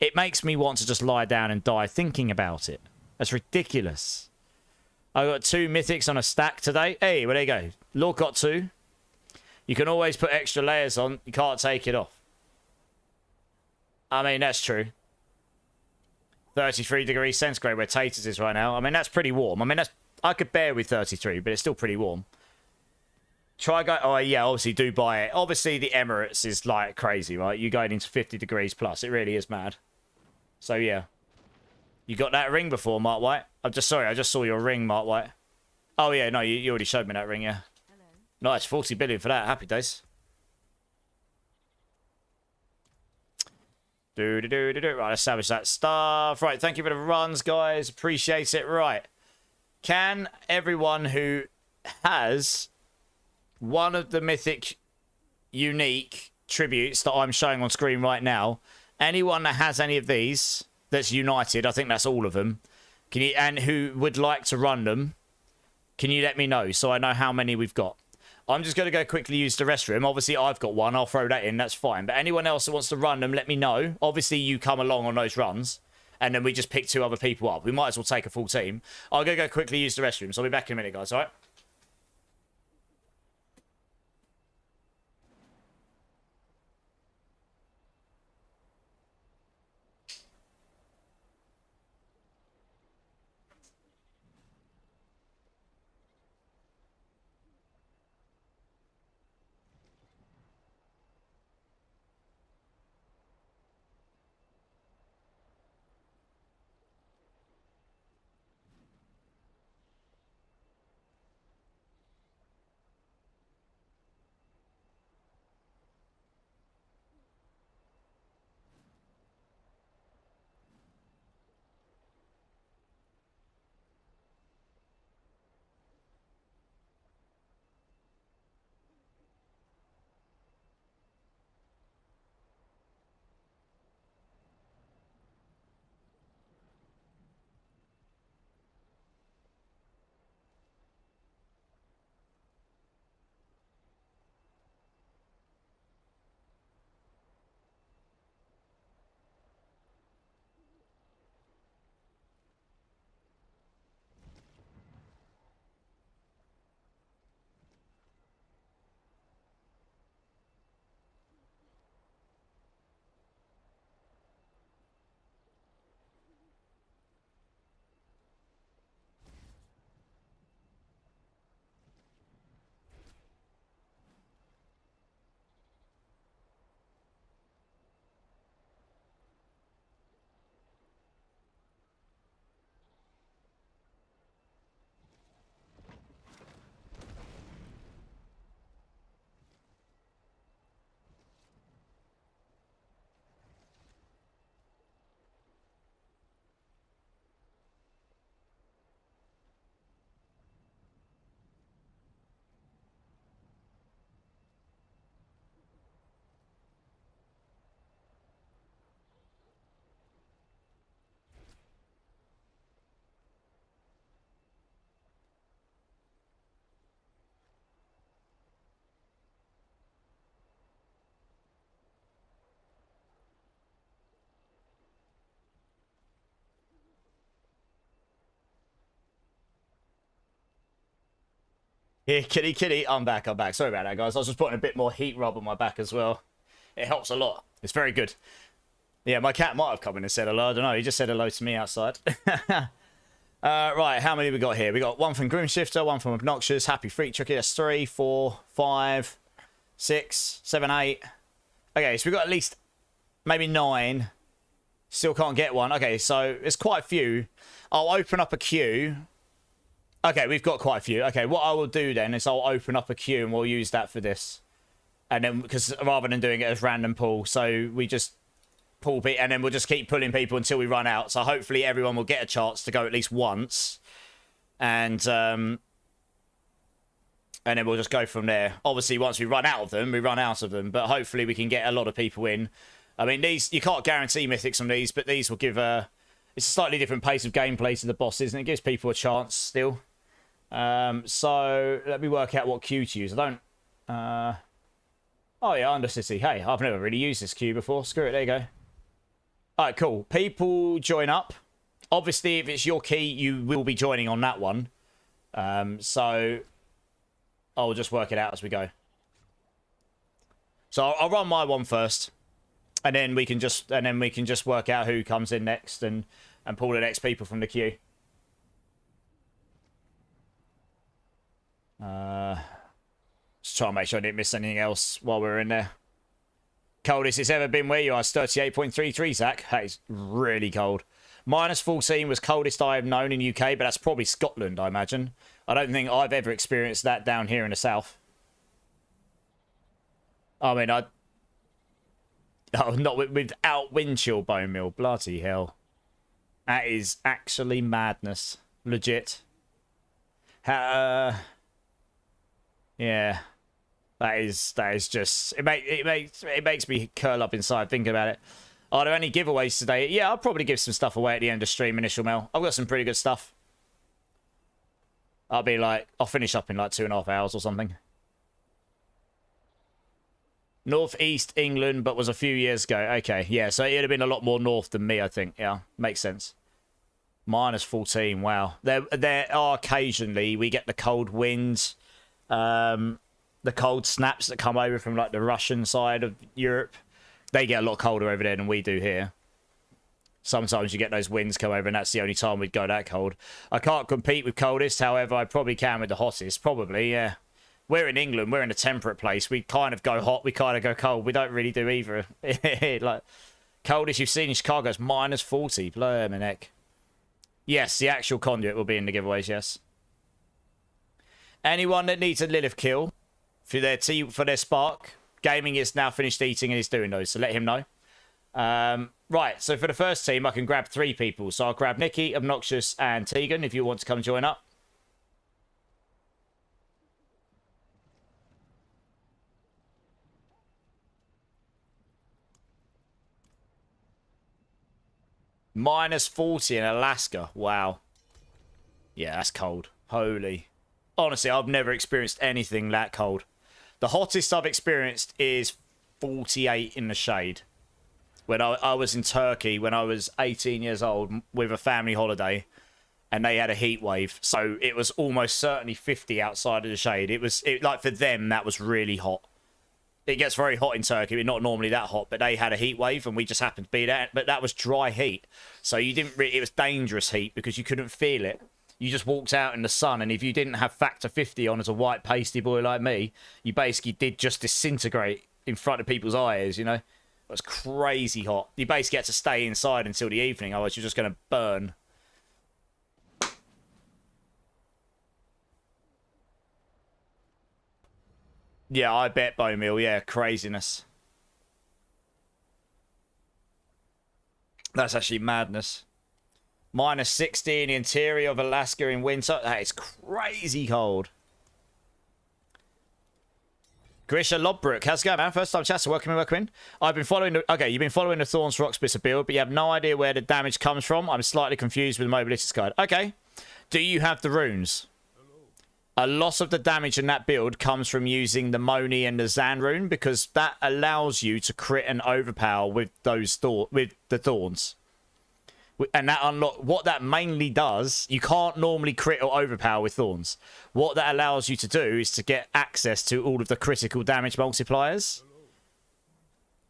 A: It makes me want to just lie down and die thinking about it. That's ridiculous. I got 2 mythics on a stack today. Hey, well, there you go. Lord got 2. You can always put extra layers on. You can't take it off. I mean, that's true. 33 degrees centigrade where Taters is right now. I mean, that's pretty warm. I mean, I could bear with 33, but it's still pretty warm. Try go. Oh, yeah, obviously do buy it. Obviously, the Emirates is like crazy, right? You're going into 50 degrees plus. It really is mad. So, yeah. You got that ring before, Mark White? I'm just sorry. I just saw your ring, Mark White. Oh, yeah. No, you already showed me that ring, yeah.
B: Hello.
A: Nice. 40 billion for that. Happy days. Right, establish that stuff. Right, thank you for the runs, guys. Appreciate it. Right. Can everyone who has one of the mythic unique tributes that I'm showing on screen right now, anyone that has any of these that's united, I think that's all of them, can you, and who would like to run them, can you let me know so I know how many we've got? I'm just going to go quickly use the restroom. Obviously, I've got one. I'll throw that in. That's fine. But anyone else that wants to run them, let me know. Obviously, you come along on those runs, and then we just pick 2 other people up. We might as well take a full team. I'll go quickly use the restroom. So I'll be back in a minute, guys. All right? Yeah, kitty. I'm back. Sorry about that, guys. I was just putting a bit more heat rub on my back as well. It helps a lot. It's very good. Yeah, my cat might have come in and said hello. I don't know. He just said hello to me outside. Right, how many we got here? We got 1 from Grimshifter, 1 from Obnoxious, Happy Freak Tricky. That's 3, 4, 5, 6, 7, 8. Okay, so we got at least maybe 9. Still can't get one. Okay, so it's quite a few. I'll open up a queue. Okay, we've got quite a few. Okay, what I will do then is I'll open up a queue and we'll use that for this. And then, because rather than doing it as random pull, so we just pull people, and then we'll just keep pulling people until we run out. So hopefully everyone will get a chance to go at least once. And then we'll just go from there. Obviously, once we run out of them, we run out of them. But hopefully we can get a lot of people in. I mean, these, you can't guarantee mythics on these, but these will give it's a slightly different pace of gameplay to the bosses, and it gives people a chance still. So let me work out what queue to use. I don't. Oh yeah, Undercity. Hey, I've never really used this queue before. Screw it. There you go. All right, cool. People join up. Obviously, if it's your key, you will be joining on that one. So I'll just work it out as we go. So I'll run my one first, and then we can just work out who comes in next and pull the next people from the queue. Just try and make sure I didn't miss anything else while we were in there. Coldest it's ever been where you are is 38.33, Zach. That is really cold. -14 was coldest I have known in UK, but that's probably Scotland, I imagine. I don't think I've ever experienced that down here in the south. I mean, not without wind chill, bone meal. Bloody hell. That is actually madness. Legit. Yeah. That is just it makes me curl up inside thinking about it. Are there any giveaways today? Yeah, I'll probably give some stuff away at the end of stream, initial mail. I've got some pretty good stuff. I'll finish up in like 2.5 hours or something. Northeast England, but was a few years ago. Okay, yeah, so it'd have been a lot more north than me, I think. Yeah, makes sense. -14, wow. There are occasionally, we get the cold winds, the cold snaps that come over from like the Russian side of Europe. They get a lot colder over there than we do here. Sometimes you get those winds come over, and that's the only time we'd go that cold. I can't compete with coldest, however, I probably can with the hottest. Probably, yeah. We're in England. We're in a temperate place. We kind of go hot. We kind of go cold. We don't really do either. Like, coldest you've seen in Chicago is -40. Blimey neck. Yes, the actual conduit will be in the giveaways, yes. Anyone that needs a Lilith kill for their spark, Gaming is now finished eating and is doing those, so let him know. Right, so for the first team, I can grab 3 people. So I'll grab Nikki, Obnoxious, and Tegan if you want to come join up. -40 in Alaska. Wow. Yeah, that's cold. Holy. Honestly, I've never experienced anything that cold. The hottest I've experienced is 48 in the shade. When I was in Turkey when I was 18 years old with a family holiday, and they had a heat wave. So it was almost certainly 50 outside of the shade. Like for them, that was really hot. It gets very hot in Turkey. It's not normally that hot, but they had a heat wave and we just happened to be there. But that was dry heat. So you didn't it was dangerous heat because you couldn't feel it. You just walked out in the sun, and if you didn't have factor 50 on as a white pasty boy like me, you basically did just disintegrate in front of people's eyes, you know? It was crazy hot. You basically had to stay inside until the evening, otherwise you're just going to burn. Yeah, I bet, Bone Meal. Yeah, craziness. That's actually madness. -60 in the interior of Alaska in winter. That is crazy cold. Grisha Lodbrook, how's it going, man? First time chatting. Welcome in. I've been following the... Okay, you've been following the Thorns Rock Splitter build, but you have no idea where the damage comes from. I'm slightly confused with the Mobilities Guide. Okay. Do you have the runes? A lot of the damage in that build comes from using the Moni and the Zan rune, because that allows you to crit and overpower with with the Thorns. And that what that mainly does, you can't normally crit or overpower with Thorns. What that allows you to do is to get access to all of the critical damage multipliers.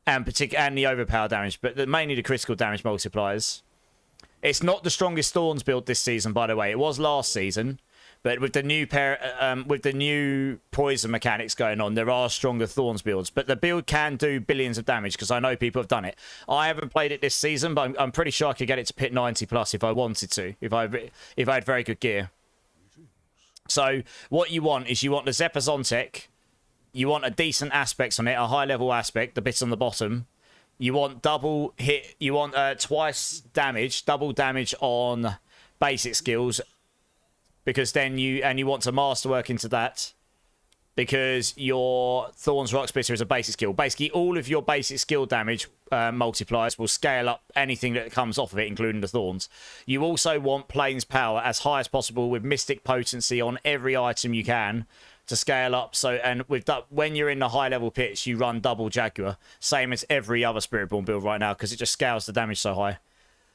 A: And the overpower damage, but mainly the critical damage multipliers. It's not the strongest Thorns build this season, by the way. It was last season. But with the new poison mechanics going on, there are stronger Thorns builds. But the build can do billions of damage, because I know people have done it. I haven't played it this season, but I'm pretty sure I could get it to pit 90 plus if I wanted to, if I had very good gear. So what you want is you want the Zepazontek, you want a decent aspect on it, a high level aspect, the bit on the bottom. You want double hit, you want twice damage, double damage on basic skills. Because then you want to masterwork into that, because your Thorns Rock Splitter is a basic skill. Basically, all of your basic skill damage multipliers will scale up anything that comes off of it, including the Thorns. You also want Plains Power as high as possible with Mystic Potency on every item you can to scale up. So, and with that, when you're in the high level pits, you run double Jaguar, same as every other Spiritborn build right now, because it just scales the damage so high.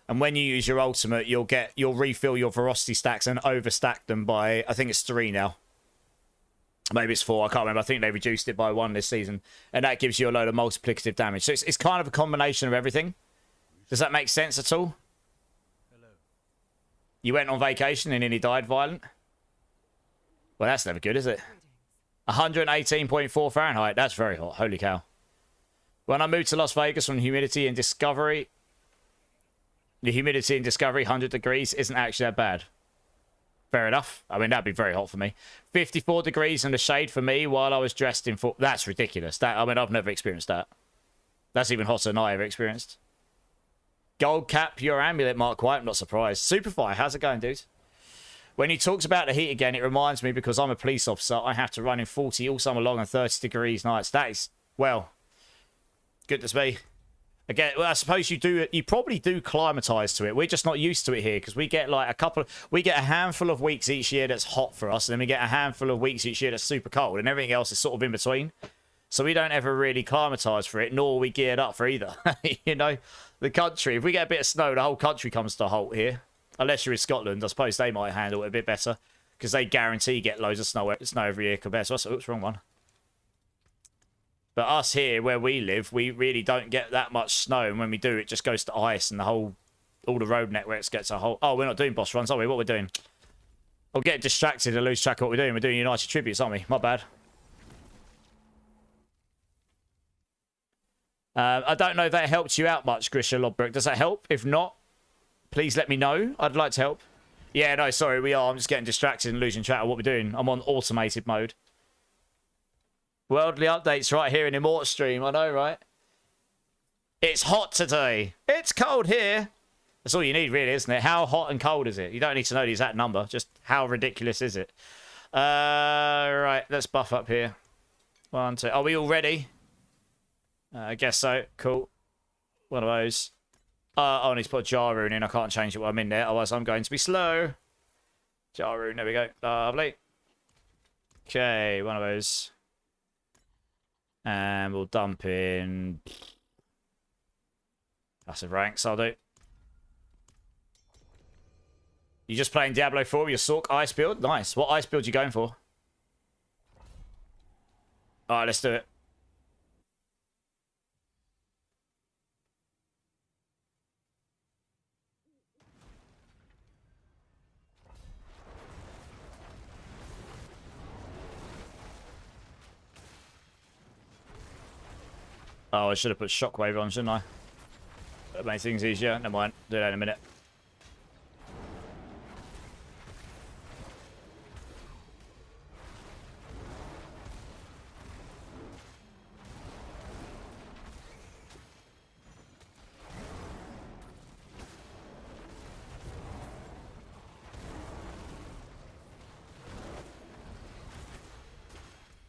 A: And when you use your ultimate, you'll refill your ferocity stacks and overstack them by, I think it's 3 now. Maybe it's 4, I can't remember. I think they reduced it by 1 this season. And that gives you a load of multiplicative damage. So it's kind of a combination of everything. Does that make sense at all?
C: Hello.
A: You went on vacation and nearly died violent? Well, that's never good, is it? 118.4 Fahrenheit. That's very hot. Holy cow. When I moved to Las Vegas from humidity and Discovery, the humidity in Discovery, 100 degrees, isn't actually that bad. Fair enough. I mean, that'd be very hot for me. 54 degrees in the shade for me while I was dressed in full... That's ridiculous. I mean, I've never experienced that. That's even hotter than I ever experienced. Gold cap, your amulet, Mark White. I'm not surprised. Superfire, how's it going, dude? When he talks about the heat again, it reminds me because I'm a police officer, I have to run in 40 all summer long and 30 degrees nights. That is, well, goodness me. Again, well, I suppose you probably do climatize to it. We're just not used to it here because we get like we get a handful of weeks each year that's hot for us, and then we get a handful of weeks each year that's super cold, and everything else is sort of in between. So we don't ever really climatize for it, nor are we geared up for either. You know, the country, if we get a bit of snow, the whole country comes to a halt here. Unless you're in Scotland, I suppose they might handle it a bit better because they guarantee get loads of snow every year compared to us. Oops, wrong one. But us here, where we live, we really don't get that much snow, and when we do, it just goes to ice, and all the road networks gets a whole... Oh, we're not doing boss runs, are we? What we're doing? I'll get distracted and lose track of what we're doing. We're doing United Tributes, aren't we? My bad. I don't know if that helped you out much, Grisha Lodbrook. Does that help? If not, please let me know. I'd like to help. Yeah, no, sorry, we are. I'm just getting distracted and losing track of what we're doing. I'm on automated mode. Worldly updates right here in Immortal Stream. I know, right? It's hot today. It's cold here. That's all you need, really, isn't it? How hot and cold is it? You don't need to know the exact number. Just how ridiculous is it? Right, let's buff up here. 1, 2. Are we all ready? I guess so. Cool. One of those. I need to put a jar rune in. I can't change it while I'm in there. Otherwise, I'm going to be slow. Jar rune. There we go. Lovely. Okay, one of those. And we'll dump in... Passive ranks, I'll do. You just playing Diablo 4 with your Sork ice build? Nice. What ice build you going for? Alright, let's do it. Oh, I should have put Shockwave on, shouldn't I? That makes things easier. Never mind. Do that in a minute.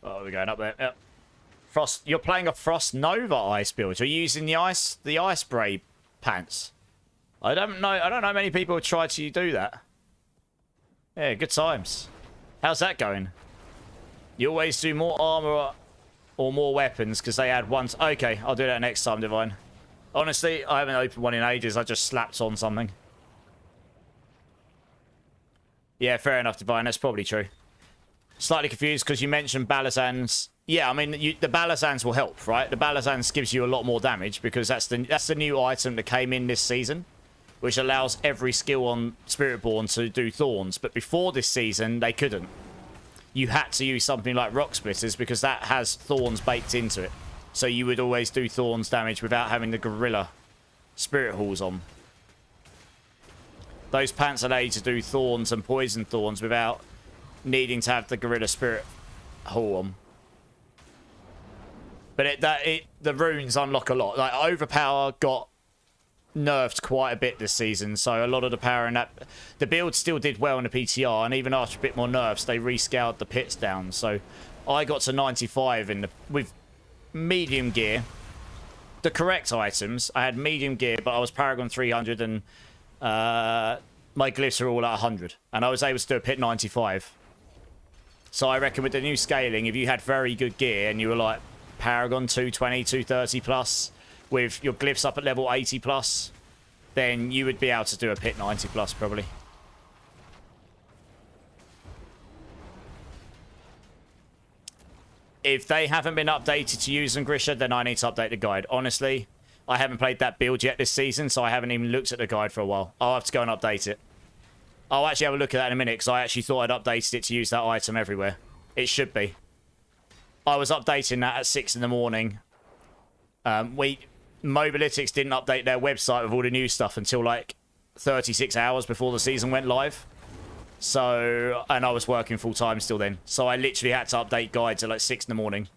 A: Oh, we're going up there. Yep. Frost. You're playing a Frost Nova ice build. You're using the ice spray pants. I don't know many people have tried to do that. Yeah, good times. How's that going? You always do more armor or more weapons because they add ones. Okay, I'll do that next time, Divine. Honestly, I haven't opened one in ages. I just slapped on something. Yeah, fair enough, Divine. That's probably true. Slightly confused because you mentioned Balazans. Yeah, I mean, the Balazans will help, right? The Balazans gives you a lot more damage because that's the new item that came in this season, which allows every skill on Spiritborn to do Thorns. But before this season, they couldn't. You had to use something like Rock Splitters because that has Thorns baked into it. So you would always do Thorns damage without having the Gorilla Spirit Halls on. Those pants allow you to do Thorns and Poison Thorns without needing to have the Gorilla Spirit Hall on. But the runes unlock a lot. Like, Overpower got nerfed quite a bit this season, so a lot of the power in that... The build still did well in the PTR, and even after a bit more nerfs, they rescaled the pits down. So I got to 95 with medium gear. The correct items, I had medium gear, but I was Paragon 300, and my glyphs are all at 100. And I was able to do a pit 95. So I reckon with the new scaling, if you had very good gear, and you were like... Paragon 220, 230 plus, with your glyphs up at level 80 plus, then you would be able to do a pit 90 plus probably. If they haven't been updated to use them, Grisha, then I need to update the guide. Honestly, I haven't played that build yet this season, so I haven't even looked at the guide for a while. I'll have to go and update it. I'll actually have a look at that in a minute, because I actually thought I'd updated it to use that item everywhere. It should be. I was updating that at 6 in the morning. Mobalytics didn't update their website with all the new stuff until like 36 hours before the season went live. So, and I was working full time still then. So I literally had to update guides at like 6 in the morning.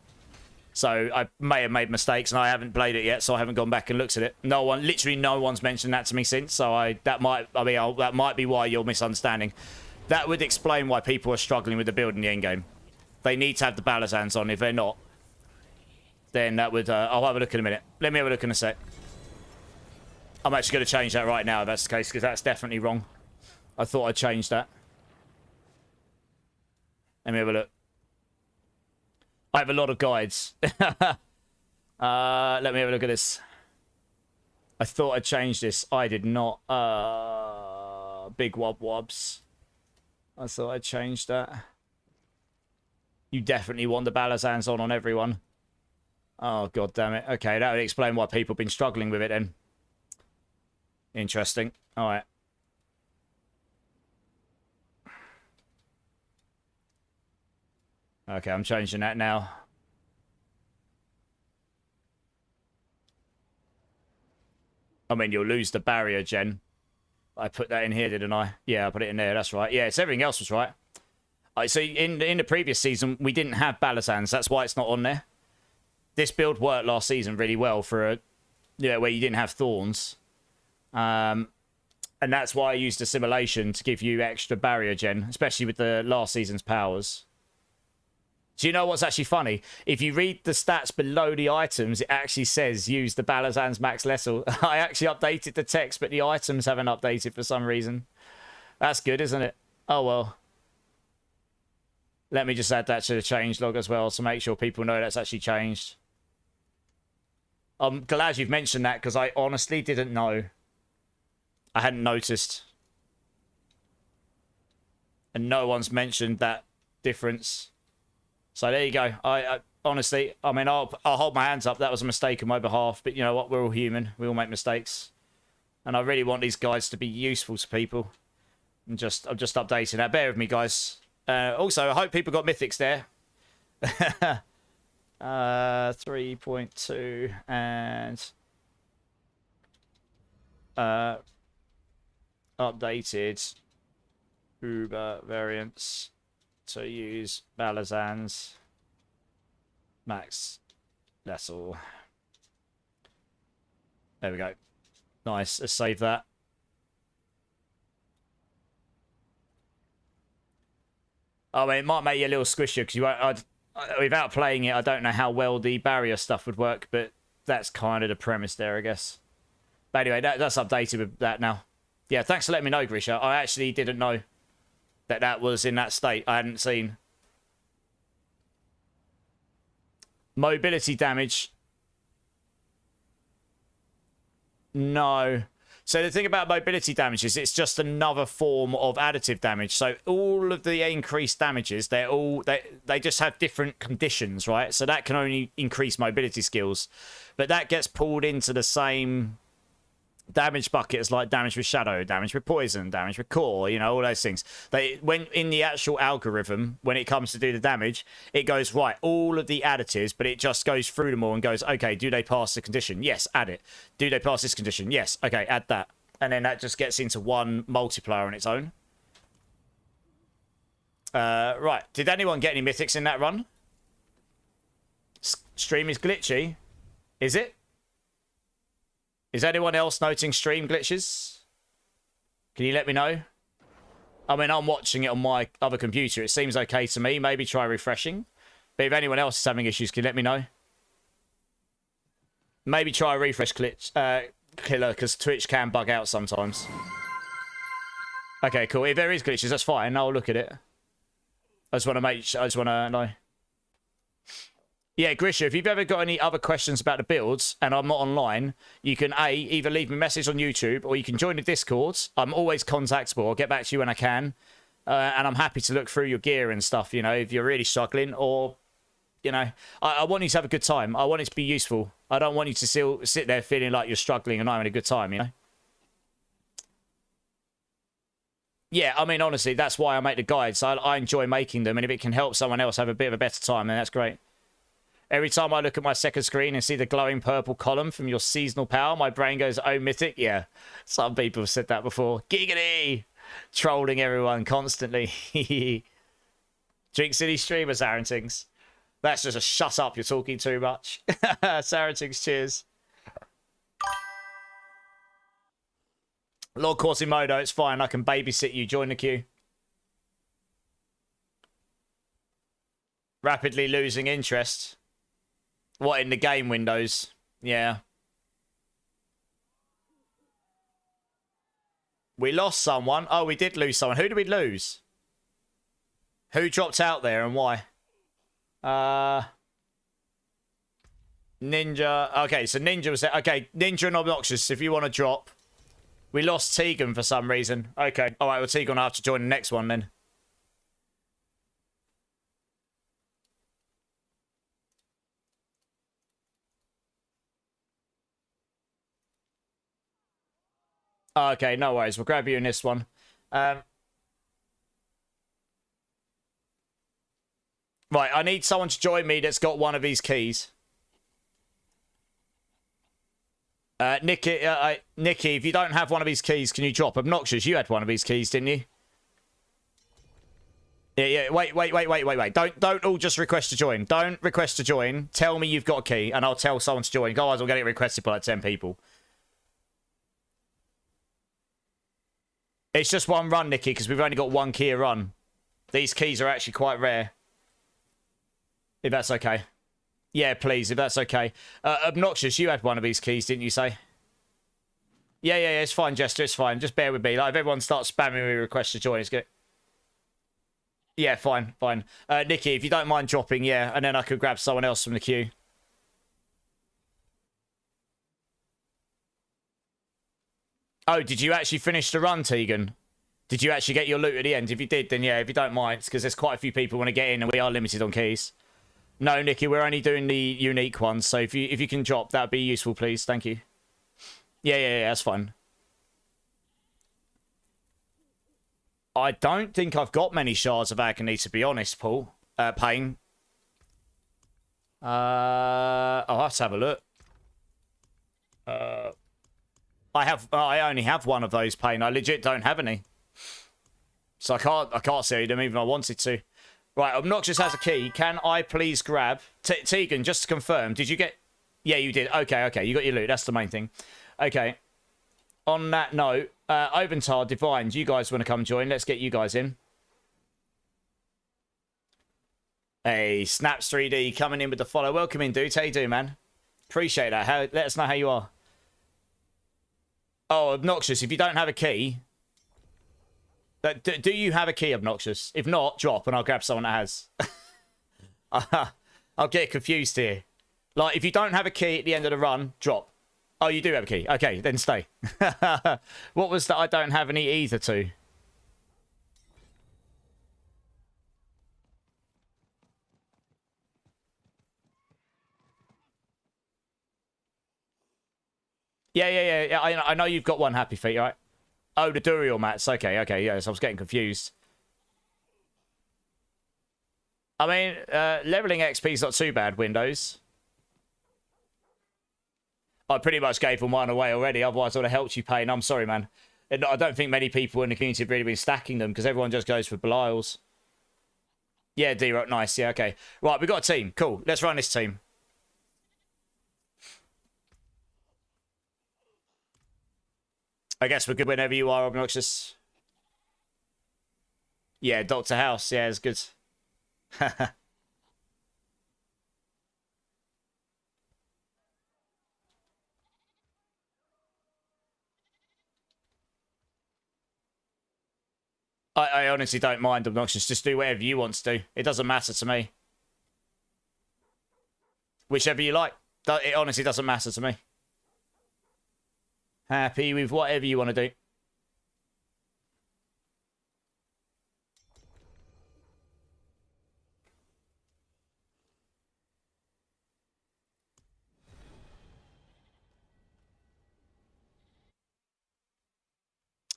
A: So I may have made mistakes and I haven't played it yet, so I haven't gone back and looked at it. Literally no one's mentioned that to me since. So that might be why you're misunderstanding. That would explain why people are struggling with the build in the endgame. They need to have the Balazans on. If they're not, then that would... I'll have a look in a minute. Let me have a look in a sec. I'm actually going to change that right now if that's the case, because that's definitely wrong. I thought I'd change that. Let me have a look. I have a lot of guides. Let me have a look at this. I thought I'd change this. I did not. Big wob wobs. I thought I'd change that. You definitely want the Balazans on everyone. Oh, god damn it. Okay, that would explain why people have been struggling with it then. Interesting. Alright. Okay, I'm changing that now. I mean, you'll lose the barrier, Jen. I put that in here, didn't I? Yeah, I put it in there. That's right. Yeah, so everything else was right. So in the previous season, we didn't have Balazans. That's why it's not on there. This build worked last season really well for where you didn't have thorns. And that's why I used assimilation to give you extra barrier gen, especially with the last season's powers. Do you know what's actually funny? If you read the stats below the items, it actually says use the Balazans max Lessel. I actually updated the text, but the items haven't updated for some reason. That's good, isn't it? Oh, well. Let me just add that to the change log as well, so make sure people know that's actually changed. I'm glad you've mentioned that, because I honestly didn't know. I hadn't noticed. And no one's mentioned that difference. So there you go. I honestly, I mean, I'll hold my hands up. That was a mistake on my behalf. But you know what? We're all human. We all make mistakes. And I really want these guys to be useful to people. And I'm just updating that. Bear with me, guys. Also, I hope people got mythics there. 3.2 and updated Uber variants to use Balazans max Lessel. There we go. Nice. Let's save that. I mean, it might make you a little squishier because you won't. Without playing it, I don't know how well the barrier stuff would work, but that's kind of the premise there, I guess. But anyway, that's updated with that now. Yeah, thanks for letting me know, Grisha. I actually didn't know that was in that state. I hadn't seen. Mobility damage. No. So the thing about mobility damage is it's just another form of additive damage. So all of the increased damages, they just have different conditions, right? So that can only increase mobility skills. But that gets pulled into the same damage bucket as like damage with shadow, damage with poison, damage with core, you know, all those things. When in the actual algorithm, when it comes to do the damage, it goes, right, all of the additives, but it just goes through them all and goes, okay, do they pass the condition? Yes, add it. Do they pass this condition? Yes. Okay, add that. And then that just gets into one multiplier on its own. Right. Did anyone get any mythics in that run? Stream is glitchy. Is it? Is anyone else noting stream glitches? Can you let me know? I mean, I'm watching it on my other computer. It seems okay to me. Maybe try refreshing. But if anyone else is having issues, can you let me know? Maybe try a refresh killer, because Twitch can bug out sometimes. Okay, cool. If there is glitches, that's fine. I'll look at it. I just want to know. Yeah, Grisha, if you've ever got any other questions about the builds and I'm not online, you can either leave me a message on YouTube or you can join the Discord. I'm always contactable. I'll get back to you when I can. And I'm happy to look through your gear and stuff, you know, if you're really struggling. Or You know, I want you to have a good time. I want it to be useful. I don't want you to still sit there feeling like you're struggling and not having a good time, you know? Yeah, I mean, honestly, that's why I make the guides. I enjoy making them, and if it can help someone else have a bit of a better time, then that's great. Every time I look at my second screen and see the glowing purple column from your seasonal power, my brain goes, oh, mythic. Yeah, some people have said that before. Giggity! Trolling everyone constantly. Drink City streamers, Sarantings. That's just a shut up, you're talking too much. Sarantings, cheers. Lord Quasimodo, it's fine. I can babysit you. Join the queue. Rapidly losing interest. What, in the game windows? Yeah. We lost someone. Oh, we did lose someone. Who did we lose? Who dropped out there and why? Ninja. Okay, so Ninja was there. Okay, Ninja and Obnoxious, if you want to drop. We lost Tegan for some reason. Okay. All right, well, Tegan will have to join the next one then. Okay, no worries. We'll grab you in this one. Right, I need someone to join me that's got one of these keys. Nikki, Nikki, if you don't have one of these keys, can you drop? Obnoxious, you had one of these keys, didn't you? Yeah, wait. Don't all just request to join. Don't request to join. Tell me you've got a key, and I'll tell someone to join. Otherwise, I'll get it requested by like 10 people. It's just one run, Nikki, because we've only got one key a run. These keys are actually quite rare. If that's okay. Yeah, please, if that's okay. Obnoxious, you had one of these keys, didn't you say? Yeah, it's fine, Jester, it's fine. Just bear with me. Like, if everyone starts spamming me requests to join, it's good. Yeah, fine. Nikki, if you don't mind dropping, yeah, and then I could grab someone else from the queue. Oh, did you actually finish the run, Tegan? Did you actually get your loot at the end? If you did, then yeah, if you don't mind, because there's quite a few people want to get in, and we are limited on keys. No, Nikki, we're only doing the unique ones, so if you can drop, that'd be useful, please. Thank you. Yeah, that's fine. I don't think I've got many shards of agony, to be honest, Paul. Pain. I'll have to have a look. I only have one of those, Pain. I legit don't have any. So I can't see them even if I wanted to. Right, Obnoxious has a key. Can I please grab... Tegan, just to confirm, did you get... Yeah, you did. Okay, you got your loot. That's the main thing. Okay. On that note, Oventar, Divine, do you guys want to come join? Let's get you guys in. Hey, Snaps 3D coming in with the follow. Welcome in, dudes. How you doing, man? Appreciate that. Let us know how you are. Oh, Obnoxious, if you don't have a key... Do you have a key, Obnoxious? If not, drop and I'll grab someone that has. I'll get confused here. Like, if you don't have a key at the end of the run, drop. Oh, you do have a key. Okay, then stay. What was that I don't have any either to? Yeah. I know you've got one, Happy Feet, right? Oh, the Duriel mats. Okay, yeah, so I was getting confused. I mean, leveling XP is not too bad, Windows. I pretty much gave them one away already, otherwise I would have helped you, Pain. I'm sorry, man. And I don't think many people in the community have really been stacking them, because everyone just goes for Belials. Yeah, D-Rock, nice, yeah, okay. Right, we've got a team. Cool, let's run this team. I guess we're good whenever you are, Obnoxious. Yeah, Dr. House. Yeah, it's good. I honestly don't mind, Obnoxious. Just do whatever you want to do. It doesn't matter to me. Whichever you like. It honestly doesn't matter to me. Happy with whatever you want to do.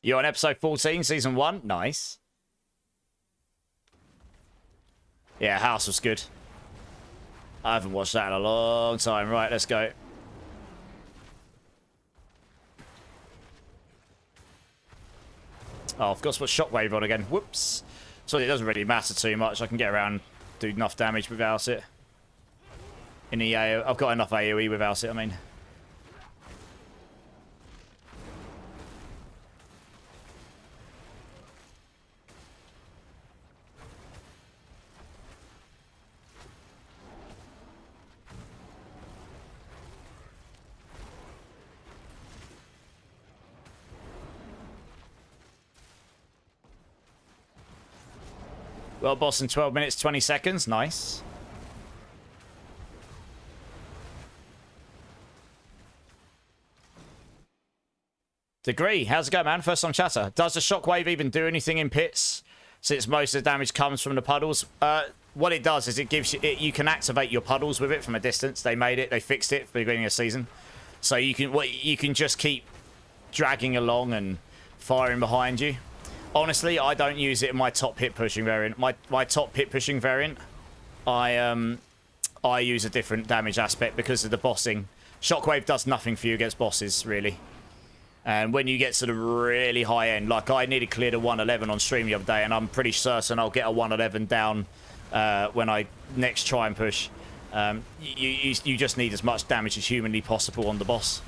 A: You're on episode 14, season 1. Nice. Yeah, House was good. I haven't watched that in a long time. Right, let's go. Oh, I've got to put Shockwave on again. Whoops. So it doesn't really matter too much. I can get around, do enough damage without it. In the AoE, I've got enough AoE without it, I mean. Well, boss in 12 minutes, 20 seconds. Nice. Degree, how's it going, man? First time chatter. Does the Shockwave even do anything in pits, since most of the damage comes from the puddles? What it does is it gives you... you can activate your puddles with it from a distance. They made it. They fixed it for the beginning of the season. So you can just keep dragging along and firing behind you. Honestly, I don't use it in my top hit pushing variant. My top hit pushing variant, I use a different damage aspect because of the bossing. Shockwave does nothing for you against bosses, really. And when you get to the really high end, like I nearly cleared a 111 on stream the other day, and I'm pretty certain I'll get a 111 down when I next try and push. You just need as much damage as humanly possible on the boss.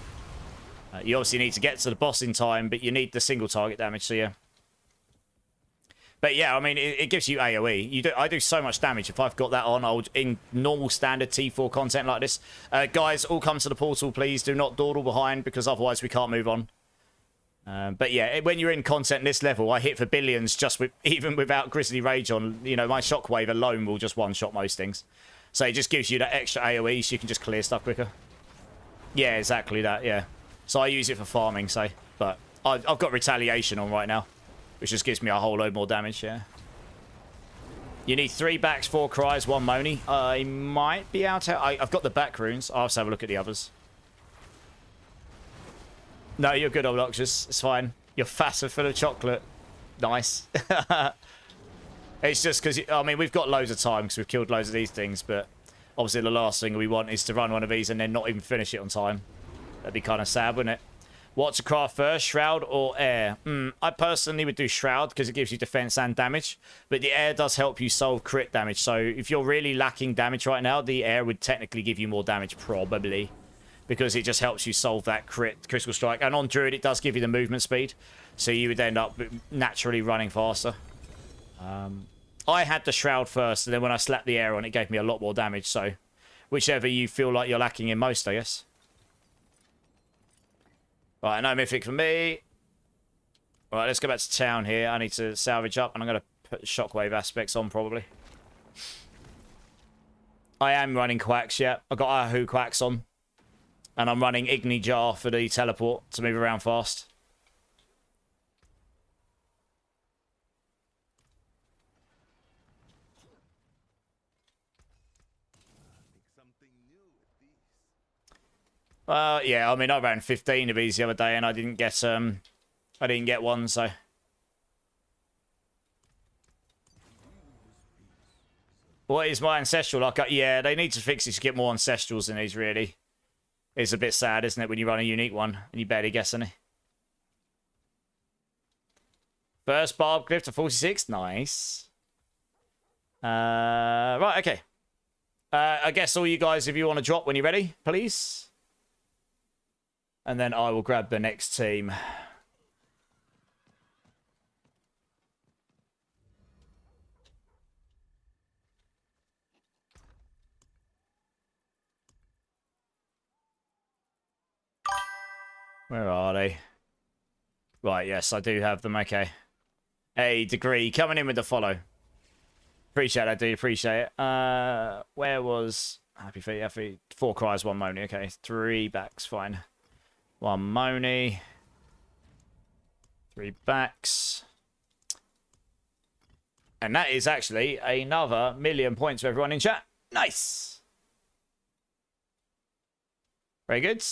A: You obviously need to get to the boss in time, but you need the single target damage, so yeah. But yeah, I mean, it gives you AoE. I do so much damage. If I've got that on, in normal standard T4 content like this. Guys, all come to the portal, please. Do not dawdle behind, because otherwise we can't move on. But yeah, when you're in content this level, I hit for billions just with, even without Grizzly Rage on. You know, my Shockwave alone will just one-shot most things. So it just gives you that extra AoE so you can just clear stuff quicker. Yeah, exactly that, yeah. So I use it for farming, say. But I've got Retaliation on right now, which just gives me a whole load more damage, yeah. You need 3 backs, 4 cries, 1 Moni. I might be out. I've got the back runes. I'll just have a look at the others. No, you're good, Obnoxious. It's fine. You're fat and full of chocolate. Nice. It's just because, I mean, we've got loads of time because we've killed loads of these things, but obviously the last thing we want is to run one of these and then not even finish it on time. That'd be kind of sad, wouldn't it? What to craft first, Shroud or Air? I personally would do Shroud because it gives you defense and damage, but the Air does help you solve crit damage. So if you're really lacking damage right now, the Air would technically give you more damage, probably, because it just helps you solve that critical strike. And on Druid, it does give you the movement speed, so you would end up naturally running faster. I had the Shroud first, and then when I slapped the Air on, it gave me a lot more damage. So whichever you feel like you're lacking in most, I guess. Right, no mythic for me. Right, let's go back to town here. I need to salvage up, and I'm going to put Shockwave aspects on, probably. I am running Quacks, yeah. I've got Ahu Quacks on. And I'm running Igni Jar for the teleport to move around fast. Yeah, I mean, I ran 15 of these the other day, and I didn't get one, so. What is my ancestral like? Yeah, they need to fix it to get more ancestrals in these, really. It's a bit sad, isn't it, when you run a unique one and you barely guess any. First barb glyph to 46, nice. Right, okay. I guess all you guys, if you want to drop when you're ready, please. And then I will grab the next team. Where are they? Right, yes, I do have them. Okay. Hey, Degree, coming in with the follow. Appreciate it, I do appreciate it. Where was... Happy feet, happy... 4 cries, 1 Moni. Okay, 3 backs, fine. 1 Moni. 3 backs. And that is actually another 1,000,000 points for everyone in chat. Nice! Very good.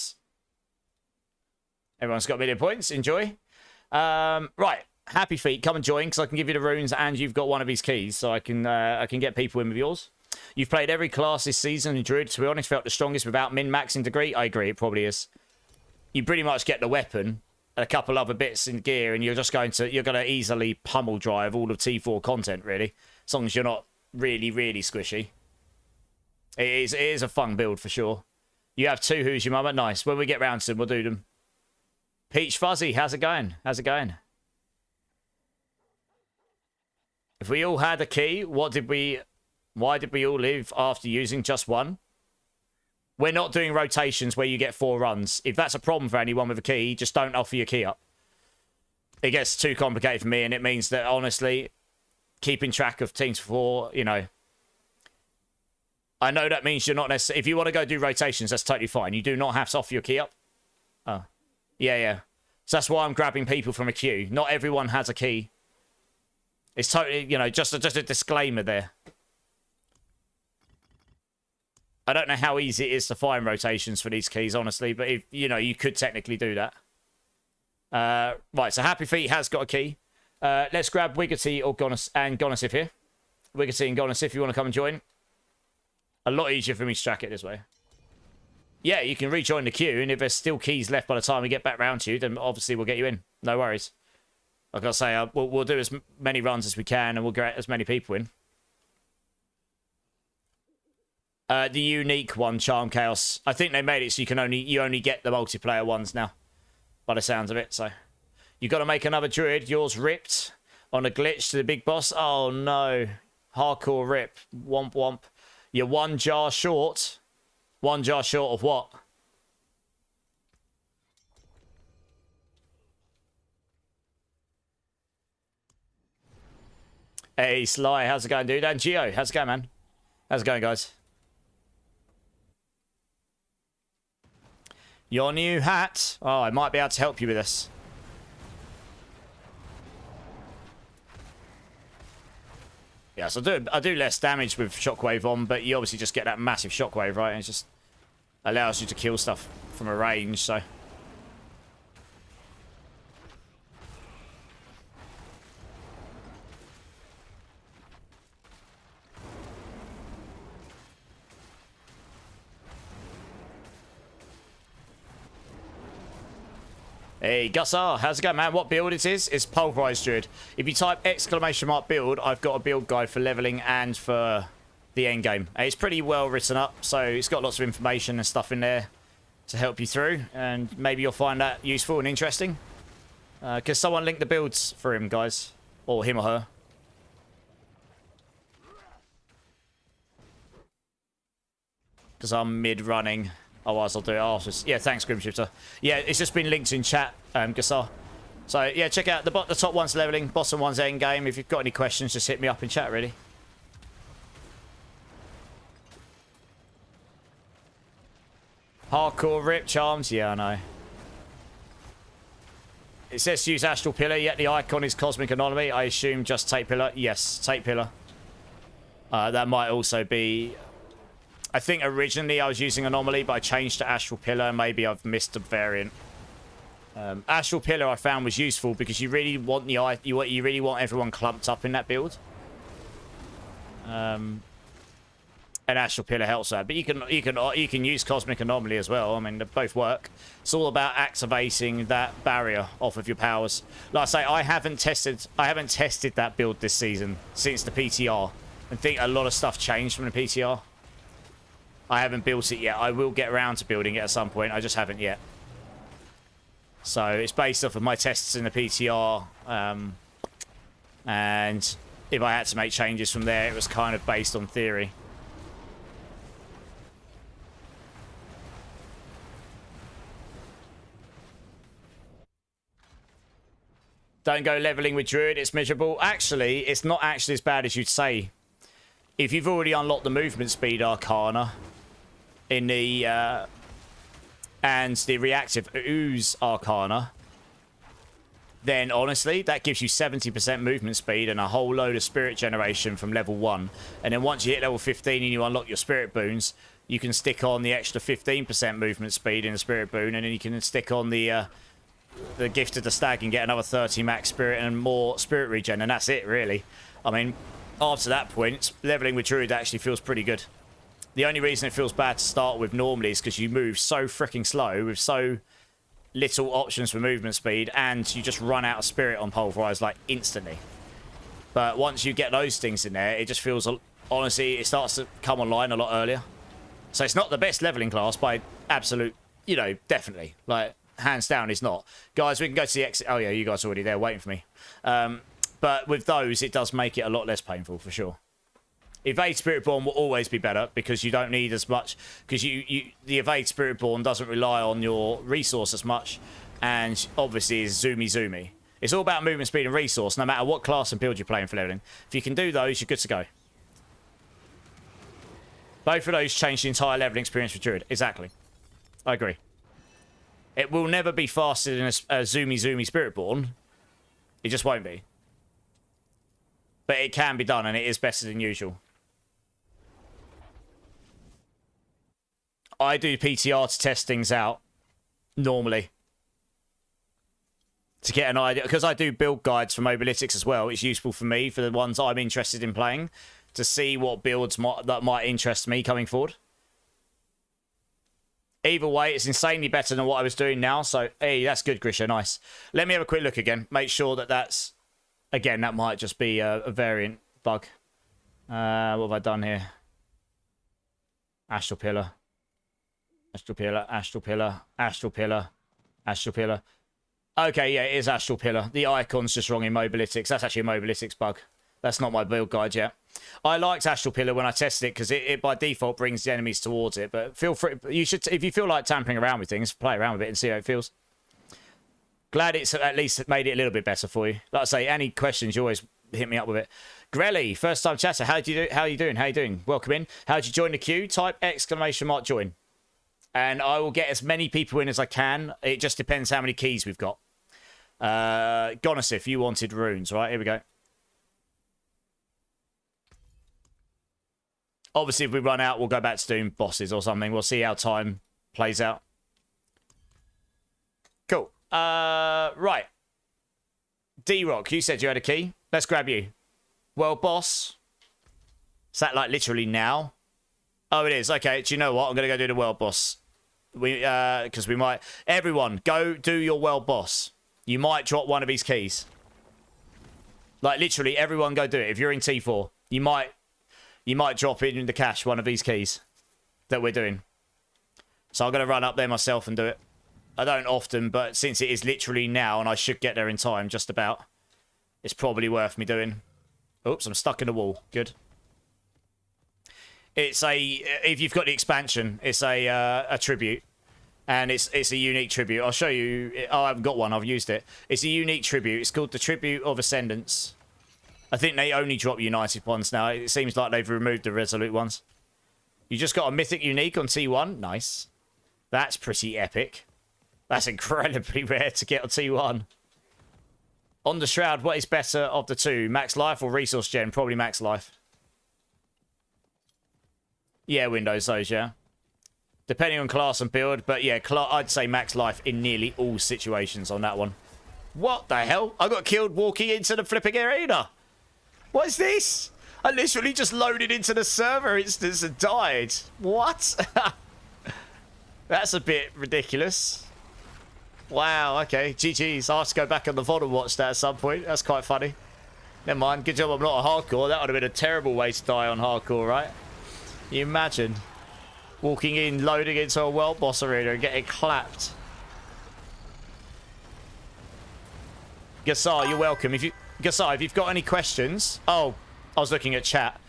A: Everyone's got 1,000,000 points. Enjoy. Right. Happy Feet, come and join because I can give you the runes and you've got one of his keys, so I can get people in with yours. You've played every class this season in Druid. To be honest, felt the strongest without min-maxing degree. I agree, it probably is. You pretty much get the weapon, a couple other bits in gear, and you're gonna easily pummel drive all of T4 content, really, as long as you're not really squishy. It is a fun build for sure. You have 2 Who's Your Mama? Nice. When we get round to them, we'll do them. Peach Fuzzy, how's it going? How's it going? If we all had a key, why did we all live after using just one? We're not doing rotations where you get 4 runs. If that's a problem for anyone with a key, just don't offer your key up. It gets too complicated for me, and it means that, honestly, keeping track of teams 4, you know... I know that means you're not necessarily... If you want to go do rotations, that's totally fine. You do not have to offer your key up. Oh. Yeah. So that's why I'm grabbing people from a queue. Not everyone has a key. It's totally, you know, just a disclaimer there. I don't know how easy it is to find rotations for these keys, honestly, but if you know, you could technically do that. Right, so Happy Feet has got a key. Let's grab Wiggity or Gonosif here. Wiggity and Gonosif, if you want to come and join. A lot easier for me to track it this way. Yeah, you can rejoin the queue, and if there's still keys left by the time we get back round to you, then obviously we'll get you in. No worries. Like I say, we'll do as many runs as we can, and we'll get as many people in. The unique one, Charm Chaos. I think they made it so you only get the multiplayer ones now, by the sounds of it. So you got to make another druid. Yours ripped on a glitch to the big boss. Oh no, hardcore rip. Womp womp. You're 1 jar short. 1 jar short of what? Hey, Sly, how's it going, dude? And Gio, how's it going, man? How's it going, guys? Your new hat. Oh, I might be able to help you with this. Yeah, so I do less damage with Shockwave on, but you obviously just get that massive Shockwave, right? And it just allows you to kill stuff from a range, so... Hey, Gussar, how's it going, man? What build it is? It's Pulverise Druid. If you type ! build, I've got a build guide for leveling and for the end game. It's pretty well written up, so it's got lots of information and stuff in there to help you through, and maybe you'll find that useful and interesting. Because someone linked the builds for him, guys. Or him or her. Because I'm mid-running. Otherwise, I'll do it after. Yeah, thanks, Grimshifter. Yeah, it's just been linked in chat, Gassar. So, yeah, check out the top one's leveling, bottom one's end game. If you've got any questions, just hit me up in chat, really. Hardcore rip charms? Yeah, I know. It says use Astral Pillar, yet the icon is Cosmic Anomaly. I assume just Tape Pillar. Yes, Tape Pillar. That might also be... I think originally I was using Anomaly, but I changed to Astral Pillar. Maybe I've missed a variant. Astral Pillar I found was useful because you really want you really want everyone clumped up in that build. And Astral Pillar helps that, but you can use Cosmic Anomaly as well. I mean, they both work. It's all about activating that barrier off of your powers. Like I say, I haven't tested that build this season since the PTR. I think a lot of stuff changed from the PTR. I haven't built it yet. I will get around to building it at some point. I just haven't yet. So it's based off of my tests in the PTR. And if I had to make changes from there, it was kind of based on theory. Don't go leveling with Druid. It's miserable. Actually, it's not actually as bad as you'd say. If you've already unlocked the movement speed Arcana... in the and the reactive ooze Arcana, then honestly that gives you 70% movement speed and a whole load of spirit generation from level 1. And then once you hit level 15 and you unlock your spirit boons, you can stick on the extra 15% movement speed in the spirit boon, and then you can stick on the the Gift of the Stag and get another 30 max spirit and more spirit regen, and that's it, really. I mean, after that point, leveling with Druid actually feels pretty good. The only reason it feels bad to start with normally is because you move so freaking slow with so little options for movement speed, and you just run out of spirit on Pulverise, like, instantly. But once you get those things in there, it just feels, honestly, it starts to come online a lot earlier. So it's not the best leveling class by absolute, you know, definitely. Like, hands down, it's not. Guys, we can go to the exit. Oh, yeah, you guys are already there waiting for me. But with those, it does make it a lot less painful, for sure. Evade Spiritborn will always be better because you don't need as much, because the Evade Spiritborn doesn't rely on your resource as much, and obviously is zoomy. It's all about movement speed and resource, no matter what class and build you're playing for leveling. If you can do those, you're good to go. Both of those change the entire leveling experience for Druid. Exactly. I agree. It will never be faster than a zoomy Spiritborn. It just won't be. But it can be done, and it is better than usual. I do PTR to test things out, normally. To get an idea, because I do build guides for Mobalytics as well. It's useful for me, for the ones I'm interested in playing, to see what builds that might interest me coming forward. Either way, it's insanely better than what I was doing now, so, hey, that's good, Grisha, nice. Let me have a quick look again, make sure that that's... Again, that might just be a variant bug. What have I done here? Astral Pillar. Astral Pillar, Astral Pillar, Astral Pillar, Astral Pillar. Okay, yeah, it is Astral Pillar. The icon's just wrong in Mobalytics. That's actually a Mobalytics bug. That's not my build guide yet. I liked Astral Pillar when I tested it because it by default brings the enemies towards it. But feel free, you should, if you feel like tampering around with things, play around with it and see how it feels. Glad it's at least made it a little bit better for you. Like I say, any questions, you always hit me up with it. Grelly, first time chatter. How are you doing? Welcome in. How'd you join the queue? Type !join. And I will get as many people in as I can. It just depends how many keys we've got. Gonosif, you wanted runes, right? Here we go. Obviously, if we run out, we'll go back to doing bosses or something. We'll see how time plays out. Cool. Right. D-Rock, you said you had a key. Let's grab you. World boss. Is that like literally now? Oh, it is. Okay, do you know what? I'm going to go do the world boss. Because we might... Everyone, go do your world boss. You might drop one of these keys. Like, literally, everyone go do it. If you're in T4, you might drop in the cache one of these keys that we're doing. So I'm going to run up there myself and do it. I don't often, but since it is literally now and I should get there in time, just about, it's probably worth me doing. Oops, I'm stuck in the wall. Good. It's a, if you've got the expansion, it's a tribute. And it's a unique tribute. I'll show you. Oh, I haven't got one. I've used it. It's a unique tribute. It's called the Tribute of Ascendance. I think they only drop United ones now. It seems like they've removed the Resolute ones. You just got a Mythic Unique on T1. Nice. That's pretty epic. That's incredibly rare to get on T1. On the Shroud, what is better of the two? Max Life or Resource Gen? Probably Max Life. Yeah, Windows, those, yeah. Depending on class and build, but yeah, I'd say Max Life in nearly all situations on that one. What the hell? I got killed walking into the flipping arena. What is this? I literally just loaded into the server instance and died. What? That's a bit ridiculous. Wow, okay. GG's. I'll have to go back on the VOD and watch that at some point. That's quite funny. Never mind. Good job I'm not a hardcore. That would have been a terrible way to die on hardcore, right? You imagine walking in, loading into a world boss arena and getting clapped. Gassar, you're welcome. Gassar, if you've got any questions... Oh, I was looking at chat.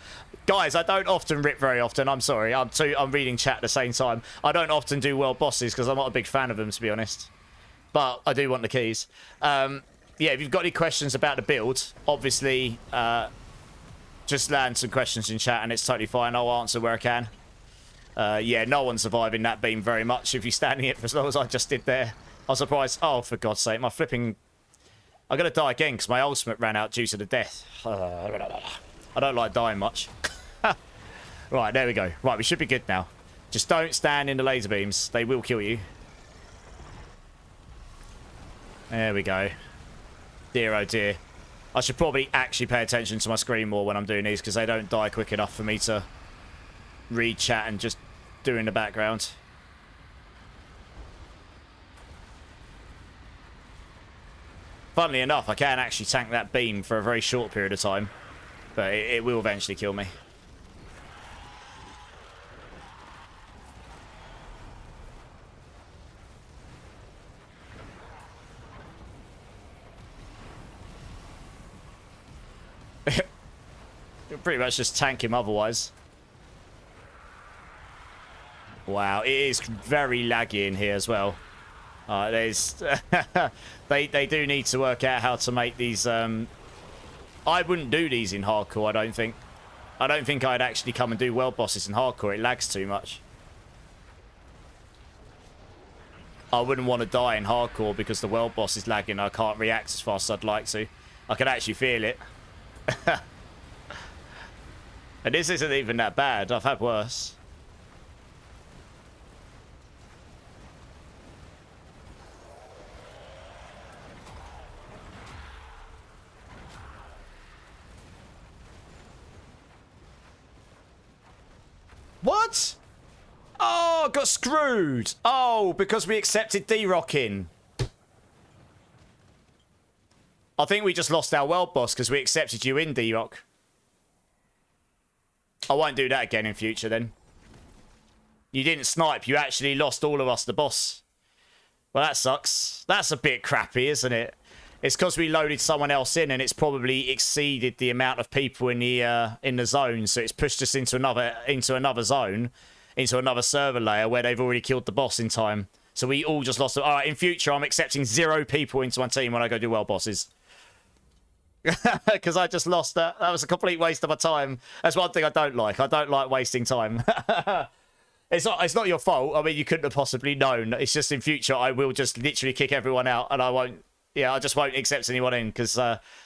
A: Guys, I don't often rip very often. I'm sorry. I'm reading chat at the same time. I don't often do world bosses because I'm not a big fan of them, to be honest. But I do want the keys. Yeah, if you've got any questions about the build, obviously, just land some questions in chat and it's totally fine. I'll answer where I can. Yeah, no one's surviving that beam very much if you're standing it for as long as I just did there. I was surprised. Oh, for God's sake, my flipping... I'm going to die again because my ultimate ran out due to the death. I don't like dying much. Right, there we go. Right, we should be good now. Just don't stand in the laser beams. They will kill you. There we go. Dear, oh dear. I should probably actually pay attention to my screen more when I'm doing these, because they don't die quick enough for me to read chat and just do in the background. Funnily enough, I can actually tank that beam for a very short period of time, but it will eventually kill me. Pretty much just tank him otherwise. Wow, it is very laggy in here as well. There's they do need to work out how to make these. I wouldn't do these in hardcore. I don't think. I don't think I'd actually come and do world bosses in hardcore. It lags too much. I wouldn't want to die in hardcore because the world boss is lagging. I can't react as fast as I'd like to. I can actually feel it. And this isn't even that bad. I've had worse. What? Oh, got screwed. Oh, because we accepted D-Rock in. I think we just lost our world boss because we accepted you in, D-Rock. I won't do that again in future then. You didn't snipe. You actually lost all of us the boss. Well, that sucks. That's a bit crappy, isn't it? It's because we loaded someone else in and it's probably exceeded the amount of people in the zone. So it's pushed us into another zone, into another server layer where they've already killed the boss in time. So we all just lost. All right, in future, I'm accepting 0 people into my team when I go do world bosses. Because I just lost that. That was a complete waste of my time. That's one thing I don't like. I don't like wasting time. It's not your fault. I mean, you couldn't have possibly known. It's just in future, I will just literally kick everyone out and I won't. Yeah, I just won't accept anyone in because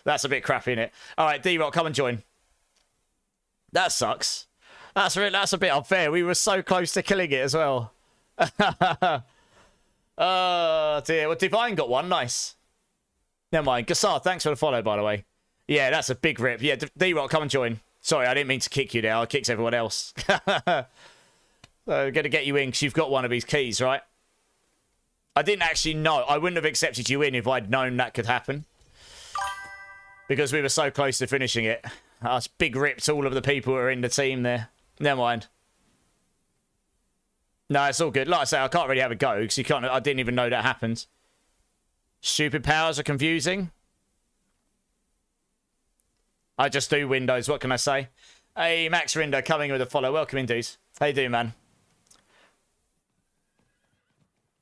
A: that's a bit crappy, innit? All right, D-Rock, come and join. That sucks. That's a bit unfair. We were so close to killing it as well. Oh, dear. Well, Divine got one. Nice. Never mind. Gassar, thanks for the follow, by the way. Yeah, that's a big rip. Yeah, D-Rock, come and join. Sorry, I didn't mean to kick you there. I kicked everyone else. So I'm going to get you in because you've got one of these keys, right? I didn't actually know. I wouldn't have accepted you in if I'd known that could happen. Because we were so close to finishing it. That's big rip to all of the people who are in the team there. Never mind. No, it's all good. Like I say, I can't really have a go because you can't. I didn't even know that happened. Stupid powers are confusing. I just do Windows. What can I say? Hey, Max Rindo coming with a follow. Welcome in, dudes. How you doing, man?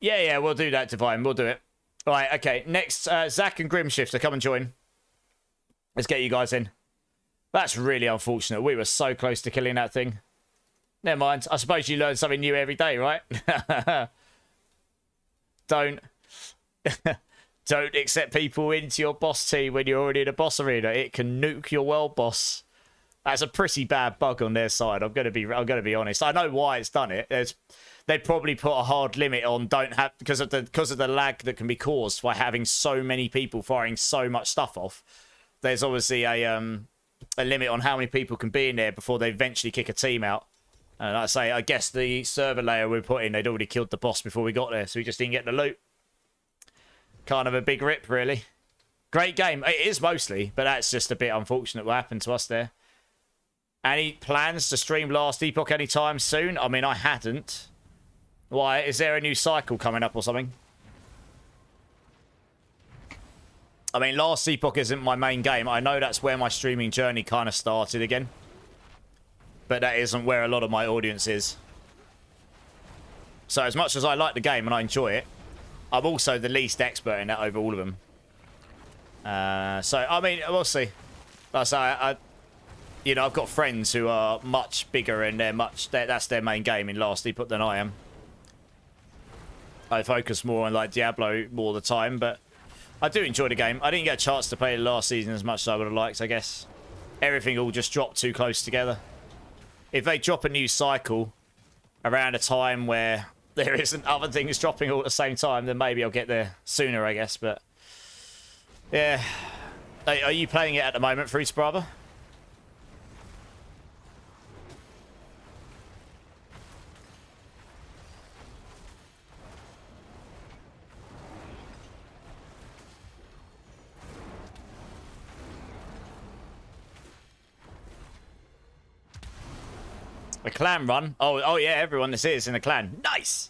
A: Yeah, we'll do that, Divine. We'll do it. All right, okay. Next, Zach and Grimshifter, come and join. Let's get you guys in. That's really unfortunate. We were so close to killing that thing. Never mind. I suppose you learn something new every day, right? Don't accept people into your boss team when you're already in a boss arena. It can nuke your world boss. That's a pretty bad bug on their side. I'm gonna be honest. I know why it's done it. They'd probably put a hard limit on because of the lag that can be caused by having so many people firing so much stuff off. There's obviously a limit on how many people can be in there before they eventually kick a team out. And like I say, I guess the server layer we put in, they'd already killed the boss before we got there, so we just didn't get the loot. Kind of a big rip, really. Great game. It is mostly, but that's just a bit unfortunate what happened to us there. Any plans to stream Last Epoch anytime soon? I mean, I hadn't. Why? Is there a new cycle coming up or something? I mean, Last Epoch isn't my main game. I know that's where my streaming journey kind of started again. But that isn't where a lot of my audience is. So as much as I like the game and I enjoy it, I'm also the least expert in that over all of them. So, I mean, we'll see. Like I say, you know, I've got friends who are much bigger and that's their main game in Last Epoch than I am. I focus more on like Diablo more of the time, but I do enjoy the game. I didn't get a chance to play it last season as much as I would have liked, I guess. Everything all just dropped too close together. If they drop a new cycle around a time where there isn't other things dropping all at the same time, then maybe I'll get there sooner, I guess. But Yeah. Are you playing it at the moment, Fruits Brother? A clan run? Oh yeah, everyone this is in a clan. Nice!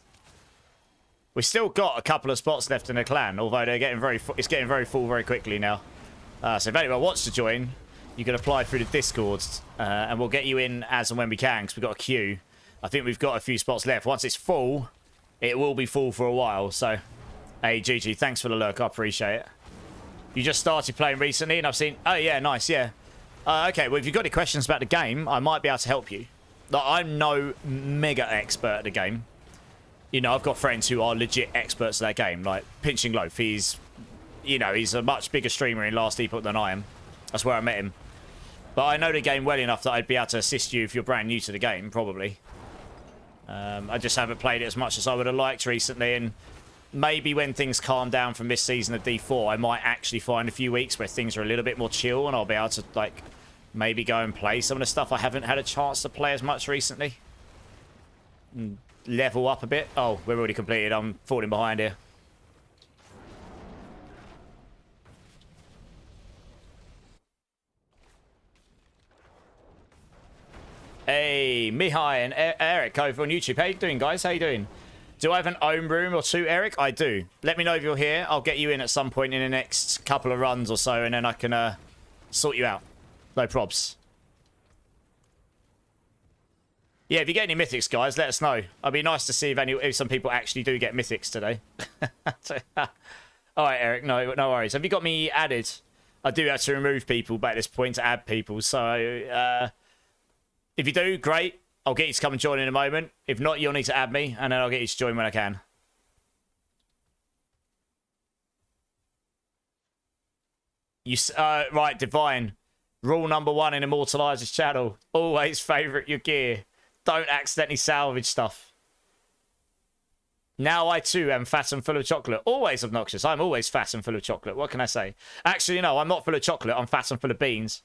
A: We've still got a couple of spots left in the clan, although they're getting it's getting very full very quickly now. So if anyone wants to join, you can apply through the Discord, and we'll get you in as and when we can, because we've got a queue. I think we've got a few spots left. Once it's full, it will be full for a while. So, hey, GG, thanks for the lurk. I appreciate it. You just started playing recently, and I've seen... Oh, yeah, nice, yeah. Okay, well, if you've got any questions about the game, I might be able to help you. Like, I'm no mega expert at the game. You know, I've got friends who are legit experts at that game. Like, Pinching Loaf, he's... You know, he's a much bigger streamer in Last Epoch than I am. That's where I met him. But I know the game well enough that I'd be able to assist you if you're brand new to the game, probably. I just haven't played it as much as I would have liked recently, and maybe when things calm down from this season of D4, I might actually find a few weeks where things are a little bit more chill, and I'll be able to, like, maybe go and play some of the stuff I haven't had a chance to play as much recently. And level up a bit. Oh, we're already completed. I'm falling behind here. Hey, Mihai and Eric over on YouTube. How you doing, guys? How you doing? Do I have an own room or two, Eric? I do. Let me know if you're here. I'll get you in at some point in the next couple of runs or so, and then I can sort you out. No probs. Yeah, if you get any mythics, guys, let us know. It'd be nice to see if some people actually do get mythics today. All right, Eric. No worries. Have you got me added? I do have to remove people, but at this point to add people. So, if you do, great. I'll get you to come and join in a moment. If not, you'll need to add me, and then I'll get you to join when I can. Right, Divine. Rule number 1 in Immortalize this channel. Always favourite your gear. Don't accidentally salvage stuff. Now I too am fat and full of chocolate. Always obnoxious. I'm always fat and full of chocolate. What can I say? Actually, no, I'm not full of chocolate. I'm fat and full of beans.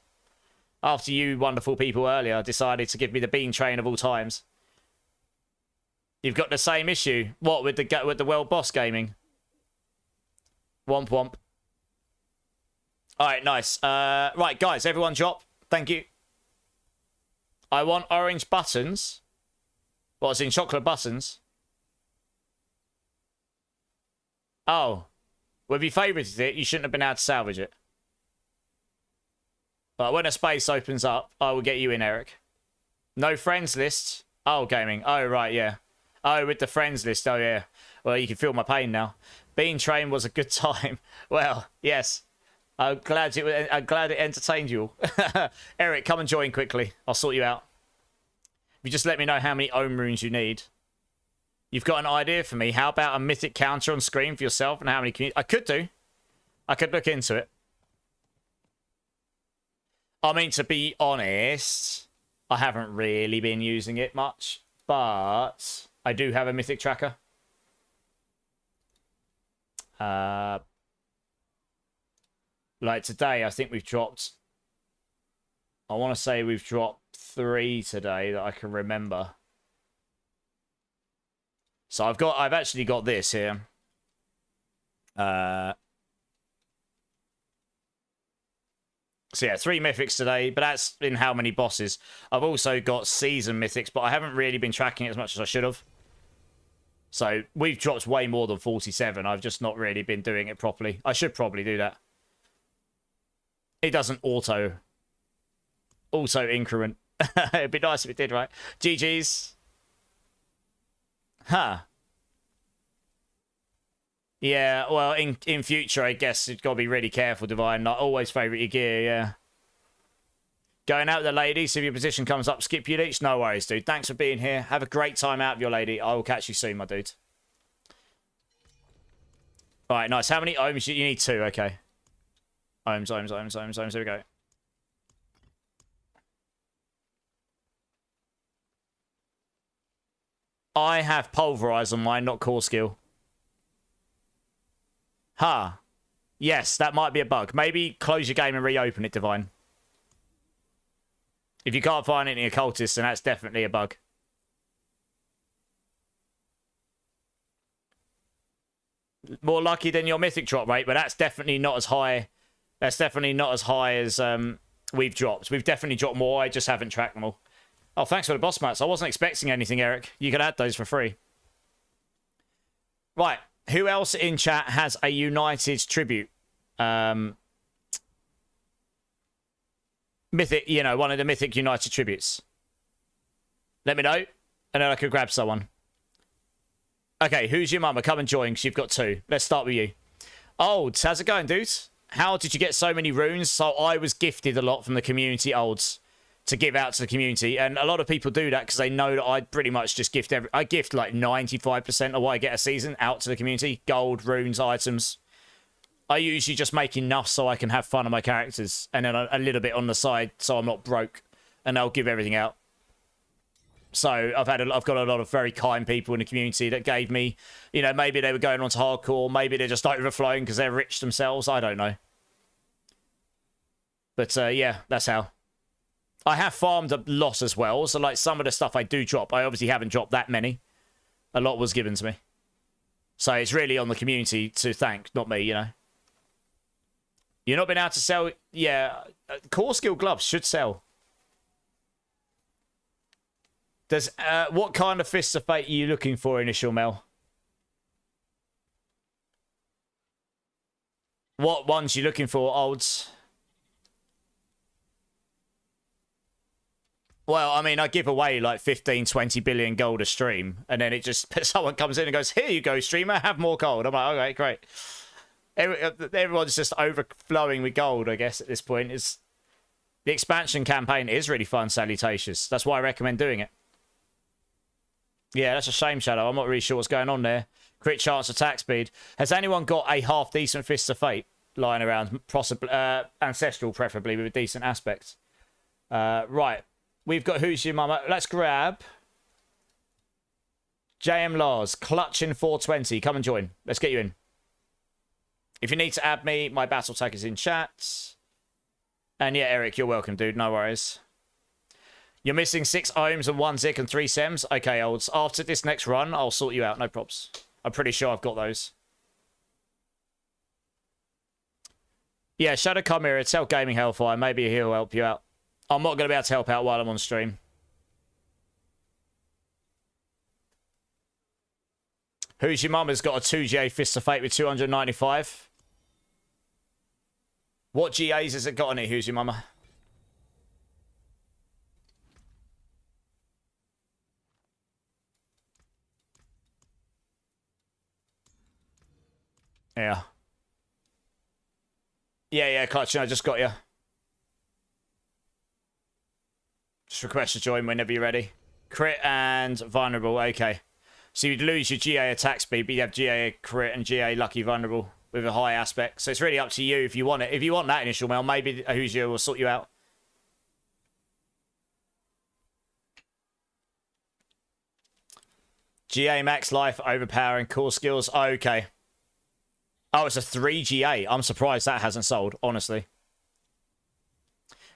A: After you wonderful people earlier decided to give me the bean train of all times. You've got the same issue. What, with the World Boss Gaming? Womp womp. Alright, nice. Right, guys, everyone drop. Thank you. I want orange buttons. What's in chocolate buttons? Oh. Well, if you favorited it, you shouldn't have been able to salvage it. But when a space opens up, I will get you in, Eric. No friends list. Oh, gaming. Oh, right, yeah. Oh, with the friends list. Oh, yeah. Well, you can feel my pain now. Bean train was a good time. Well, yes. I'm glad it entertained you all. Eric, come and join quickly. I'll sort you out. You just let me know how many ohm runes you need. You've got an idea for me. How about a mythic counter on screen for yourself and how many I could do. I could look into it. I mean, to be honest, I haven't really been using it much, but I do have a mythic tracker. Like today, I think we've dropped... I want to say we've dropped 3 today that I can remember. So I've actually got this here. So yeah, 3 mythics today, but that's in how many bosses. I've also got season mythics, but I haven't really been tracking it as much as I should have. So we've dropped way more than 47. I've just not really been doing it properly. I should probably do that. It doesn't auto increment. It'd be nice if it did, right? GG's. Huh. Yeah, well, in future, I guess you've got to be really careful, Divine. Not always favourite your gear, yeah. Going out with the ladies, if your position comes up, skip your leech. No worries, dude. Thanks for being here. Have a great time out with your lady. I will catch you soon, my dude. All right, nice. How many ohms? You need 2, okay. Ohms. Here we go. I have Pulverize on mine, not Core Skill. Huh. Yes, that might be a bug. Maybe close your game and reopen it, Divine. If you can't find any occultists, then that's definitely a bug. More lucky than your mythic drop rate, but that's definitely not as high. That's definitely not as high as we've dropped. We've definitely dropped more. I just haven't tracked them all. Oh, thanks for the boss mats. I wasn't expecting anything, Eric. You can add those for free. Right. Who else in chat has a United tribute? Mythic, you know, one of the Mythic United tributes. Let me know, and then I could grab someone. Okay, who's your mama? Come and join, because you've got 2. Let's start with you. Olds, how's it going, dudes? How did you get so many runes? So I was gifted a lot from the community, Olds, to give out to the community. And a lot of people do that because they know that I pretty much just gift I gift like 95% of what I get a season out to the community. Gold, runes, items. I usually just make enough so I can have fun on my characters. And then a little bit on the side so I'm not broke. And I'll give everything out. So I've got a lot of very kind people in the community that gave me, you know, maybe they were going on to hardcore, maybe they're just overflowing because they're rich themselves. I don't know. But yeah, that's how. I have farmed a lot as well. So like some of the stuff I do drop, I obviously haven't dropped that many. A lot was given to me. So it's really on the community to thank, not me, you know. You've not been able to sell, yeah. Core skill gloves should sell. Does what kind of Fists of Fate are you looking for, Initial Mel? What ones you looking for, Olds? Well, I mean, I give away like 15, 20 billion gold a stream, and then it just someone comes in and goes, "Here you go, streamer, have more gold." I'm like, okay, great. Everyone's just overflowing with gold, I guess, at this point. The expansion campaign is really fun, Salutations. That's why I recommend doing it. Yeah, that's a shame, Shadow. I'm not really sure what's going on there. Crit chance, attack speed. Has anyone got a half-decent Fist of Fate lying around? Possibly, ancestral, preferably, with a decent aspect. Right. We've got Who's Your Mama. Let's grab JM Lars. Clutching 420. Come and join. Let's get you in. If you need to add me, my battle tag is in chat. And yeah, Eric, you're welcome, dude. No worries. You're missing 6 ohms and 1 zik and 3 sems. Okay, Olds. After this next run, I'll sort you out. No props. I'm pretty sure I've got those. Yeah, Shadow come here. Tell Gaming Hellfire. Maybe he'll help you out. I'm not going to be able to help out while I'm on stream. Who's Your Mama's got a 2GA Fist of Fate with 295. What GAs has it got on it, Who's Your Mama? Yeah. Yeah, Clutching, I just got you. Just request to join whenever you're ready. Crit and vulnerable, okay. So you'd lose your GA attack speed, but you have GA crit and GA lucky vulnerable with a high aspect. So it's really up to you if you want it. If you want that initial mail, maybe Who's You will sort you out. GA max life, overpowering, core skills, okay. Oh, it's a 3 GA. I'm surprised that hasn't sold, honestly.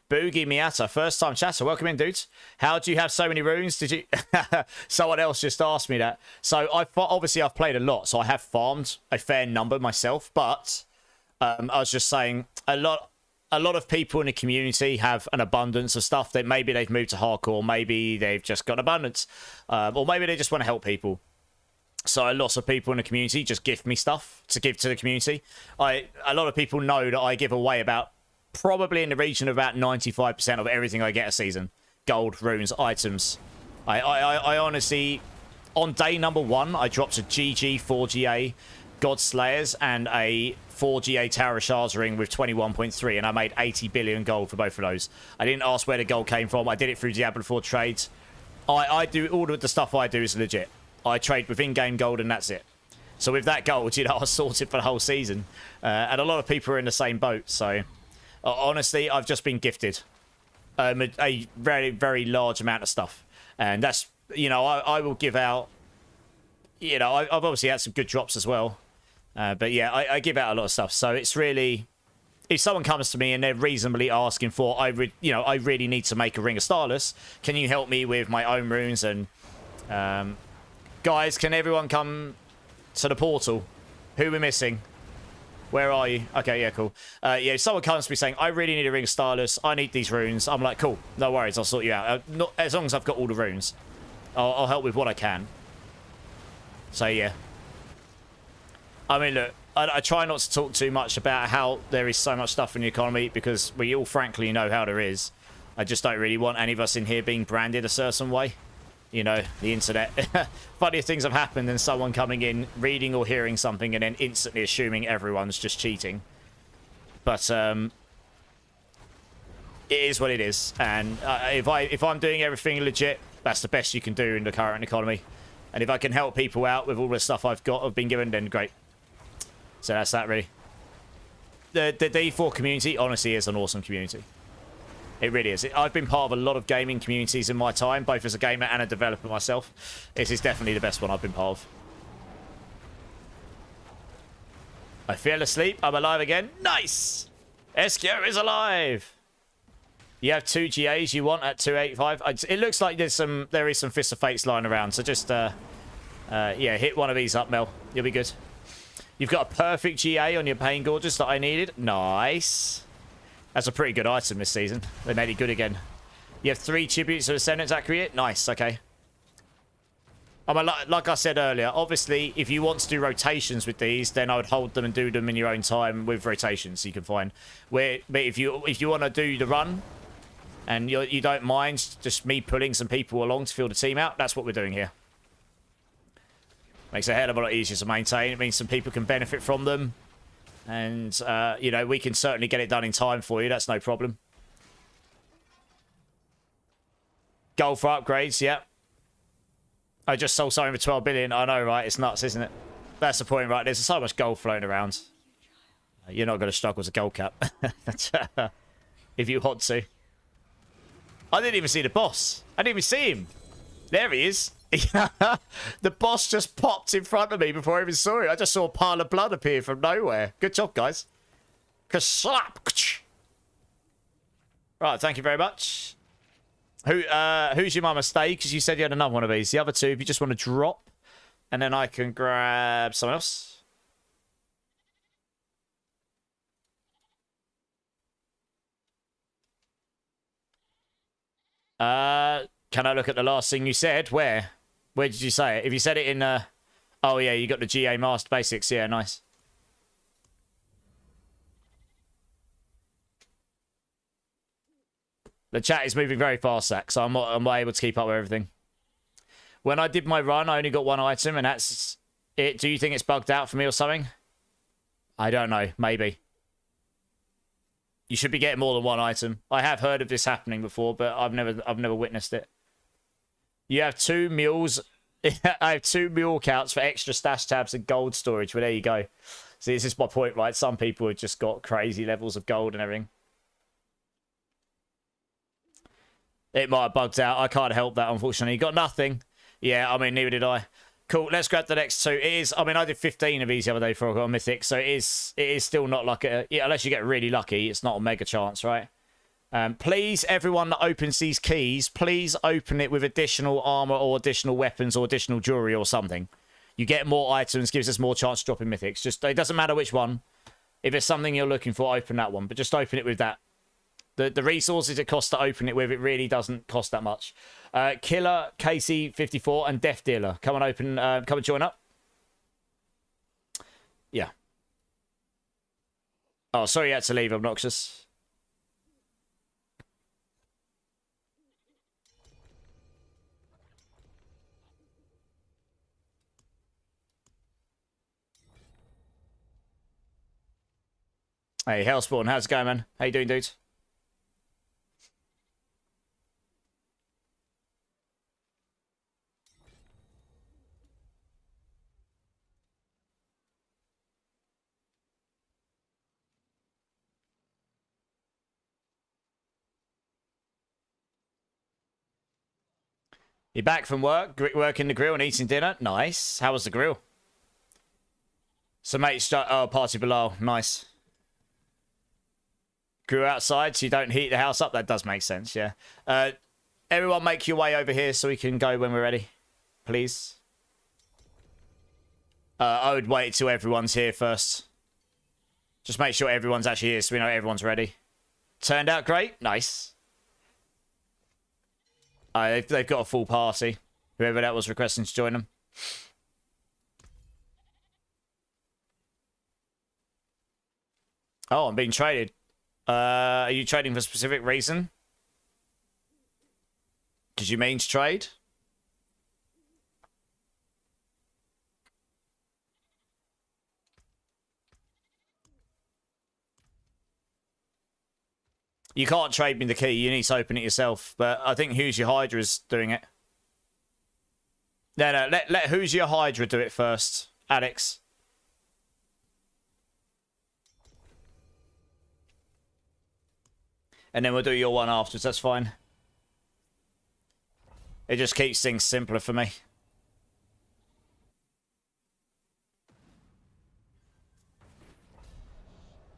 A: Boogie Miata, first time chatter. Welcome in, dudes. How do you have so many runes? Did you... Someone else just asked me that. So, obviously, I've played a lot, so I have farmed a fair number myself, but I was just saying, a lot of people in the community have an abundance of stuff that maybe they've moved to hardcore, maybe they've just got abundance, or maybe they just want to help people. So lots of people in the community just gift me stuff to give to the community. A lot of people know that I give away probably in the region of about 95% of everything I get a season. Gold, runes, items. I honestly, on day number 1, I dropped a GG 4GA God Slayers and a 4GA Tower of Shards ring with 21.3, and I made 80 billion gold for both of those. I didn't ask where the gold came from. I did it through Diablo 4 trades. I do all of the stuff I do is legit. I trade with in-game gold and that's it. So with that gold, you know, I was sorted for the whole season. And a lot of people are in the same boat. So honestly, I've just been gifted a very, very large amount of stuff. And that's, you know, I will give out, you know, I've obviously had some good drops as well. But yeah, I give out a lot of stuff. So it's really, if someone comes to me and they're reasonably asking for, I really need to make a Ring of Starless. Can you help me with my own runes? And guys, can everyone come to the portal? Who are we missing? Where are you? Okay, yeah, cool. Yeah, if someone comes to me saying, I really need a Ring of Starless, I need these runes, I'm like, cool, no worries, I'll sort you out. Not, as long as I've got all the runes. I'll help with what I can. So, yeah. I mean, look, I try not to talk too much about how there is so much stuff in the economy, because we all frankly know how there is. I just don't really want any of us in here being branded a certain way. You know, the internet. Funnier things have happened than someone coming in, reading or hearing something, and then instantly assuming everyone's just cheating. But it is what it is. And if I'm doing everything legit, that's the best you can do in the current economy. And if I can help people out with all the stuff I've been given, then great. So that's that, really. The D4 community, honestly, is an awesome community. It really is. I've been part of a lot of gaming communities in my time, both as a gamer and a developer myself. This is definitely the best one I've been part of. I fell asleep. I'm alive again. Nice! Eskio is alive! You have 2 GAs you want at 285. It looks like there is some Fist of Fates lying around, so just, yeah, hit one of these up, Mel. You'll be good. You've got a perfect GA on your Pain Gorgeous that I needed. Nice. That's a pretty good item this season. They made it good again. You have 3 tributes of Ascendants accurate. Nice, okay. I mean, like I said earlier, obviously, if you want to do rotations with these, then I would hold them and do them in your own time with rotations you can find. But if you want to do the run, and you don't mind just me pulling some people along to fill the team out, that's what we're doing here. Makes it a hell of a lot easier to maintain. It means some people can benefit from them. And, you know, we can certainly get it done in time for you. That's no problem. Gold for upgrades, yeah. I just sold something for 12 billion. I know, right? It's nuts, isn't it? That's the point, right? There's so much gold floating around. You're not going to struggle to gold cap. If you want to. I didn't even see the boss. I didn't even see him. There he is. The boss just popped in front of me before I even saw it. I just saw a pile of blood appear from nowhere. Good job, guys. Kaslap. Right, thank you very much. Who's your mama? Stay, because you said you had another one of these. The other 2, if you just want to drop, and then I can grab someone else. Can I look at the last thing you said? Where? Where did you say it? If you said it in, oh yeah, you got the GA Master Basics. Yeah, nice. The chat is moving very fast, Zach, so I'm not able to keep up with everything. When I did my run, I only got 1 item, and that's it. Do you think it's bugged out for me or something? I don't know. Maybe. You should be getting more than 1 item. I have heard of this happening before, but I've never witnessed it. You have 2 mules. I have 2 mule counts for extra stash tabs and gold storage. Well, there you go. See, this is my point, right? Some people have just got crazy levels of gold and everything. It might have bugged out. I can't help that, unfortunately. Got nothing. Yeah, I mean, neither did I. Cool, let's grab the next 2. It is, I mean, I did 15 of these the other day for a Mythic, so it is still not like a, yeah, unless you get really lucky, it's not a mega chance, right? Please, everyone that opens these keys, please open it with additional armor or additional weapons or additional jewelry or something. You get more items, gives us more chance to drop in Mythics. Just, it doesn't matter which one. If it's something you're looking for, open that one, but just open it with that. The resources it costs to open it with, it really doesn't cost that much. Killer, KC54, and Death Dealer. Come and open, come and join up. Yeah. Oh, sorry you had to leave, Obnoxious. Hey, Hellspawn, how's it going, man? How you doing, dude? You're back from work, working the grill and eating dinner? Nice. How was the grill? So mate, oh, party below. Nice. Grew outside so you don't heat the house up. That does make sense, yeah. Everyone make your way over here so we can go when we're ready. Please. I would wait till everyone's here first. Just make sure everyone's actually here so we know everyone's ready. Turned out great. Nice. They've got a full party. Whoever that was requesting to join them. Oh, I'm being traded. Are you trading for a specific reason? Did you mean to trade? You can't trade me the key. You need to open it yourself. But I think Who's Your Hydra is doing it. No, let Who's Your Hydra do it first. Alex. And then we'll do your one afterwards. That's fine. It just keeps things simpler for me.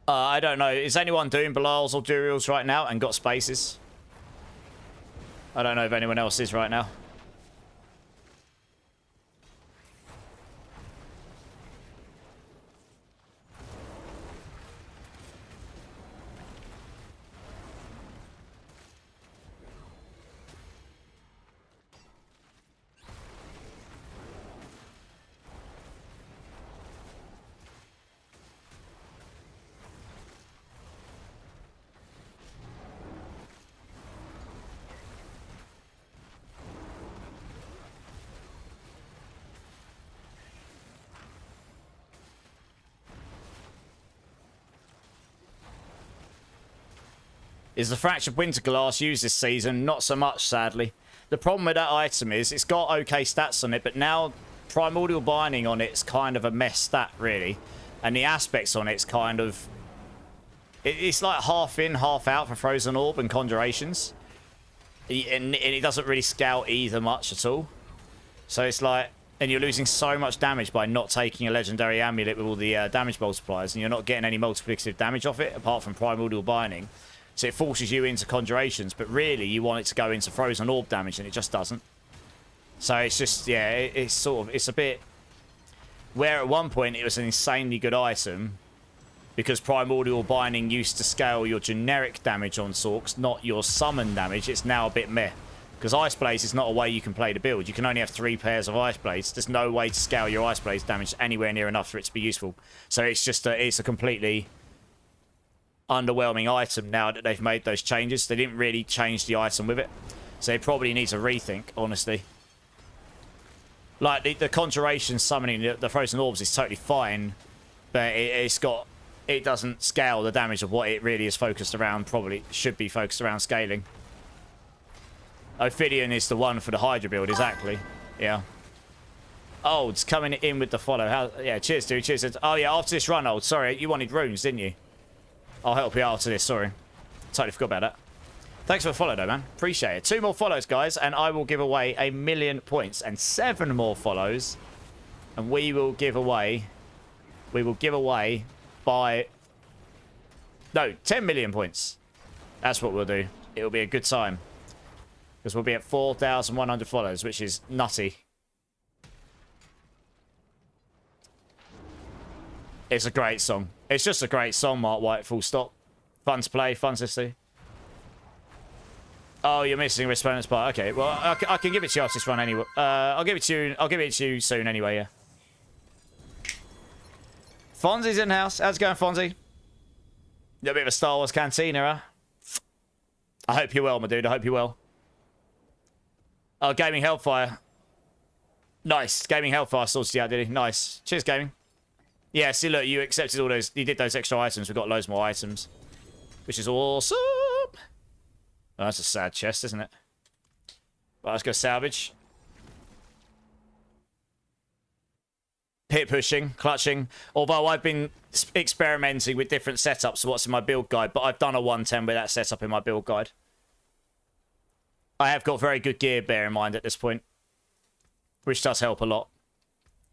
A: I don't know. Is anyone doing Bilal's or Duriel's right now and got spaces? I don't know if anyone else is right now. Is the Fractured Winter Glass used this season? Not so much, sadly. The problem with that item is it's got okay stats on it, but now Primordial Binding on it's kind of a mess stat, really. And the aspects on it's kind of... It's like half in, half out for Frozen Orb and Conjurations. And it doesn't really scale either much at all. So it's like... And you're losing so much damage by not taking a Legendary Amulet with all the damage multipliers, and you're not getting any multiplicative damage off it, apart from Primordial Binding. So it forces you into Conjurations, but really you want it to go into Frozen Orb damage, and it just doesn't. So it's just, yeah, it's sort of, it's a bit... Where at one point it was an insanely good item, because Primordial Binding used to scale your generic damage on Sorks, not your summon damage, it's now a bit meh. Because Ice Blaze is not a way you can play the build. You can only have 3 pairs of Ice Blades. There's no way to scale your Ice Blaze damage anywhere near enough for it to be useful. So it's just it's a completely underwhelming item now that they've made those changes. They didn't really change the item with it. So it probably needs a rethink, honestly. Like, the Conjuration summoning the Frozen Orbs is totally fine, but it doesn't scale the damage of what it really is focused around, probably should be focused around scaling. Ophidian is the one for the Hydra build, exactly. Yeah. Oh, it's coming in with the follow. Yeah, cheers, dude. Cheers. Oh, yeah, after this run, Old. Sorry, you wanted runes, didn't you? I'll help you after this, sorry. Totally forgot about that. Thanks for the follow, though, man. Appreciate it. 2 more follows, guys, and I will give away 1,000,000 points. And 7 more follows, and we will give away... by... No, 10 million points. That's what we'll do. It'll be a good time. Because we'll be at 4,100 follows, which is nutty. It's a great song. It's just a great song, Mark White, full stop. Fun to play, fun to see. Oh, you're missing a respondent's part. Okay, well, I can give it to you after this run anyway. I'll give it to you soon anyway, yeah. Fonzie's in the house. How's it going, Fonzie? A little bit of a Star Wars cantina, huh? I hope you're well, my dude. I hope you're well. Oh, Gaming Hellfire. Nice. Gaming Hellfire sorted you out, did he? Nice. Cheers, Gaming. Yeah, see, look, you accepted all those... You did those extra items. We've got loads more items. Which is awesome. Oh, that's a sad chest, isn't it? Right, let's go salvage. Pit pushing, clutching. Although I've been experimenting with different setups to what's in my build guide, but I've done a 110 with that setup in my build guide. I have got very good gear, bear in mind, at this point. Which does help a lot.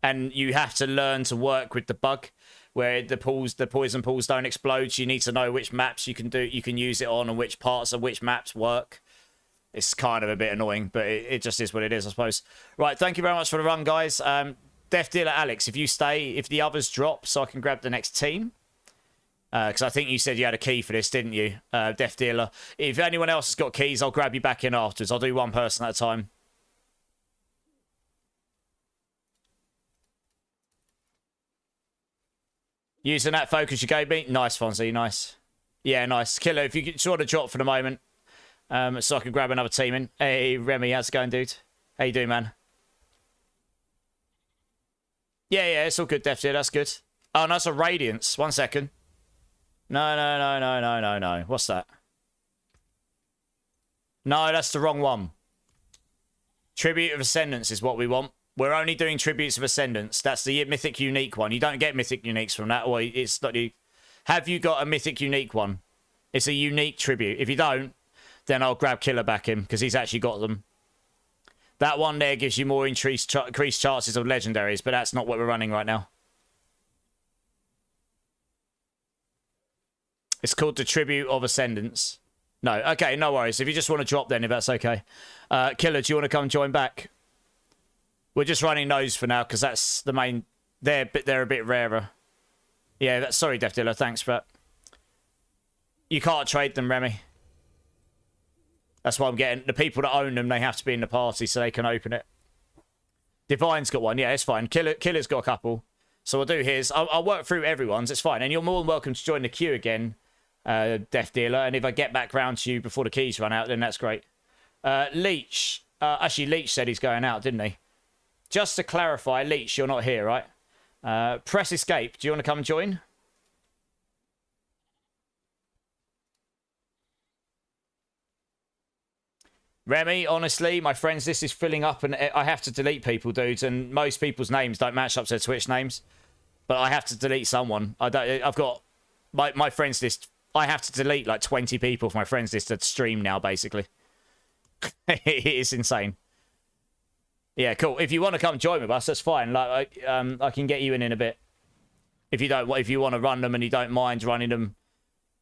A: and you have to learn to work with the bug where the poison pools don't explode. So you need to know which maps you can use it on and which parts of which maps work. It's kind of a bit annoying, but it just is what it is, I suppose. Right, thank you very much for the run, guys. Death Dealer Alex, if you stay, if the others drop, so I can grab the next team. Because I think you said you had a key for this, didn't you, Death Dealer? If anyone else has got keys, I'll grab you back in afterwards. I'll do one person at a time. Using that focus you gave me? Nice, Fonzie, nice. Yeah, nice. Killer, if you could sort of drop for the moment, so I can grab another team in. Hey, Remy, how's it going, dude? How you doing, man? Yeah, it's all good, Death Dealer, that's good. Oh, no, that's a Radiance. 1 second. No. What's that? No, that's the wrong one. Tribute of Ascendance is what we want. We're only doing Tributes of Ascendance. That's the Mythic Unique one. You don't get Mythic Uniques from that. Or it's not. Have you got a Mythic Unique one? It's a unique tribute. If you don't, then I'll grab Killer back him because he's actually got them. That one there gives you more increased chances of legendaries, but that's not what we're running right now. It's called the Tribute of Ascendance. No, okay, no worries. If you just want to drop then, if that's okay. Killer, do you want to come join back? We're just running those for now because that's the main... They're a bit rarer. Yeah, sorry, Death Dealer. Thanks, but... You can't trade them, Remy. That's why I'm getting... The people that own them, they have to be in the party so they can open it. Divine's got one. Yeah, it's fine. Killer's got a couple. So we'll do his. I'll work through everyone's. It's fine. And you're more than welcome to join the queue again, Death Dealer. And if I get back round to you before the keys run out, then that's great. Leech. Actually, Leech said he's going out, didn't he? Just to clarify, Leech, you're not here, right? Press escape. Do you want to come and join? Remy, honestly, my friends, this is filling up and I have to delete people, dudes. And most people's names don't match up to their Twitch names. But I have to delete someone. I've got my friends list. I have to delete like 20 people from my friends list to stream now, basically. It's insane. Yeah, cool. If you want to come join with us, that's fine. Like, I can get you in a bit. If you want to run them and you don't mind running them,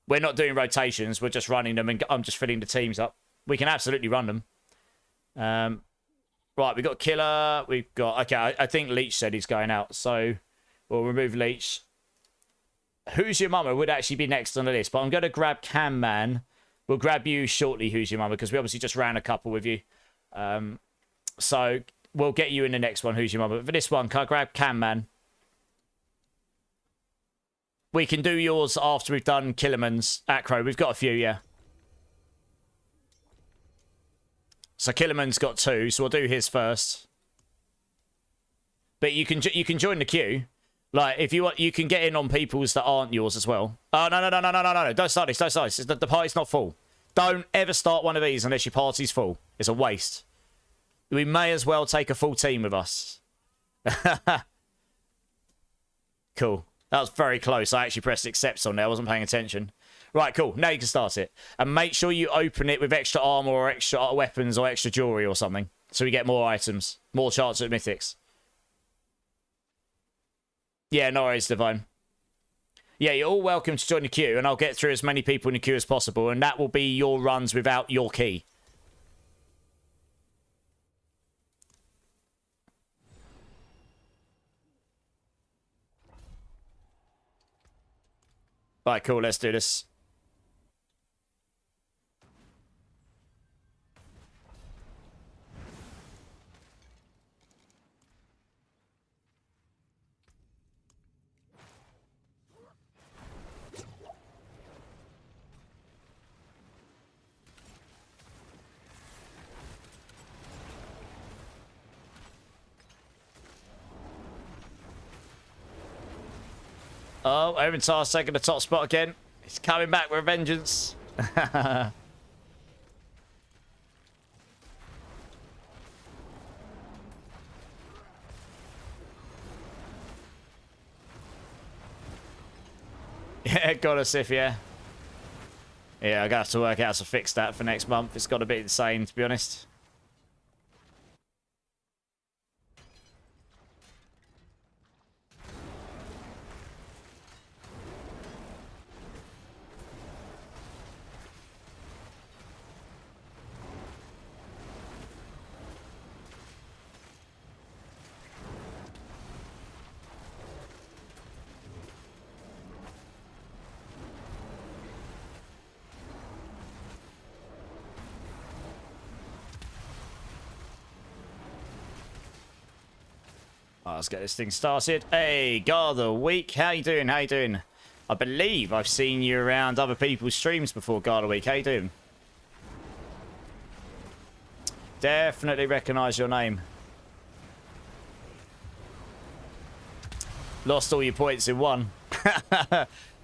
A: we're not doing rotations. We're just running them, and I'm just filling the teams up. We can absolutely run them. Right, we've got Killer. We've got... Okay, I think Leech said he's going out, so we'll remove Leech. Who's Your Mama would actually be next on the list, but I'm going to grab Cam Man. We'll grab you shortly, Who's Your Mama, because we obviously just ran a couple with you. So we'll get you in the next one, Who's Your Mama. But for this one, can I grab Cam Man? We can do yours after we've done Killerman's Acro. We've got a few, yeah. So Killerman's got 2, so we'll do his first. But you can join the queue. Like, if you want, you can get in on people's that aren't yours as well. Oh, no. Don't start this. The party's not full. Don't ever start one of these unless your party's full. It's a waste. We may as well take a full team with us. Cool. That was very close. I actually pressed accept on there. I wasn't paying attention. Right, cool. Now you can start it. And make sure you open it with extra armor or extra weapons or extra jewelry or something. So we get more items. More chance at mythics. Yeah, no worries, Divine. Yeah, you're all welcome to join the queue, and I'll get through as many people in the queue as possible, and that will be your runs without your key. Right, cool. Let's do this. Oh, Oventar's taking the top spot again. He's coming back with a vengeance. Yeah, got us if, yeah. Yeah, I got to work out how to fix that for next month. It's got a bit insane, to be honest. Right, let's get this thing started. Hey, God of the Week. How you doing? How you doing? I believe I've seen you around other people's streams before, God of the Week. How you doing? Definitely recognise your name. Lost all your points in one.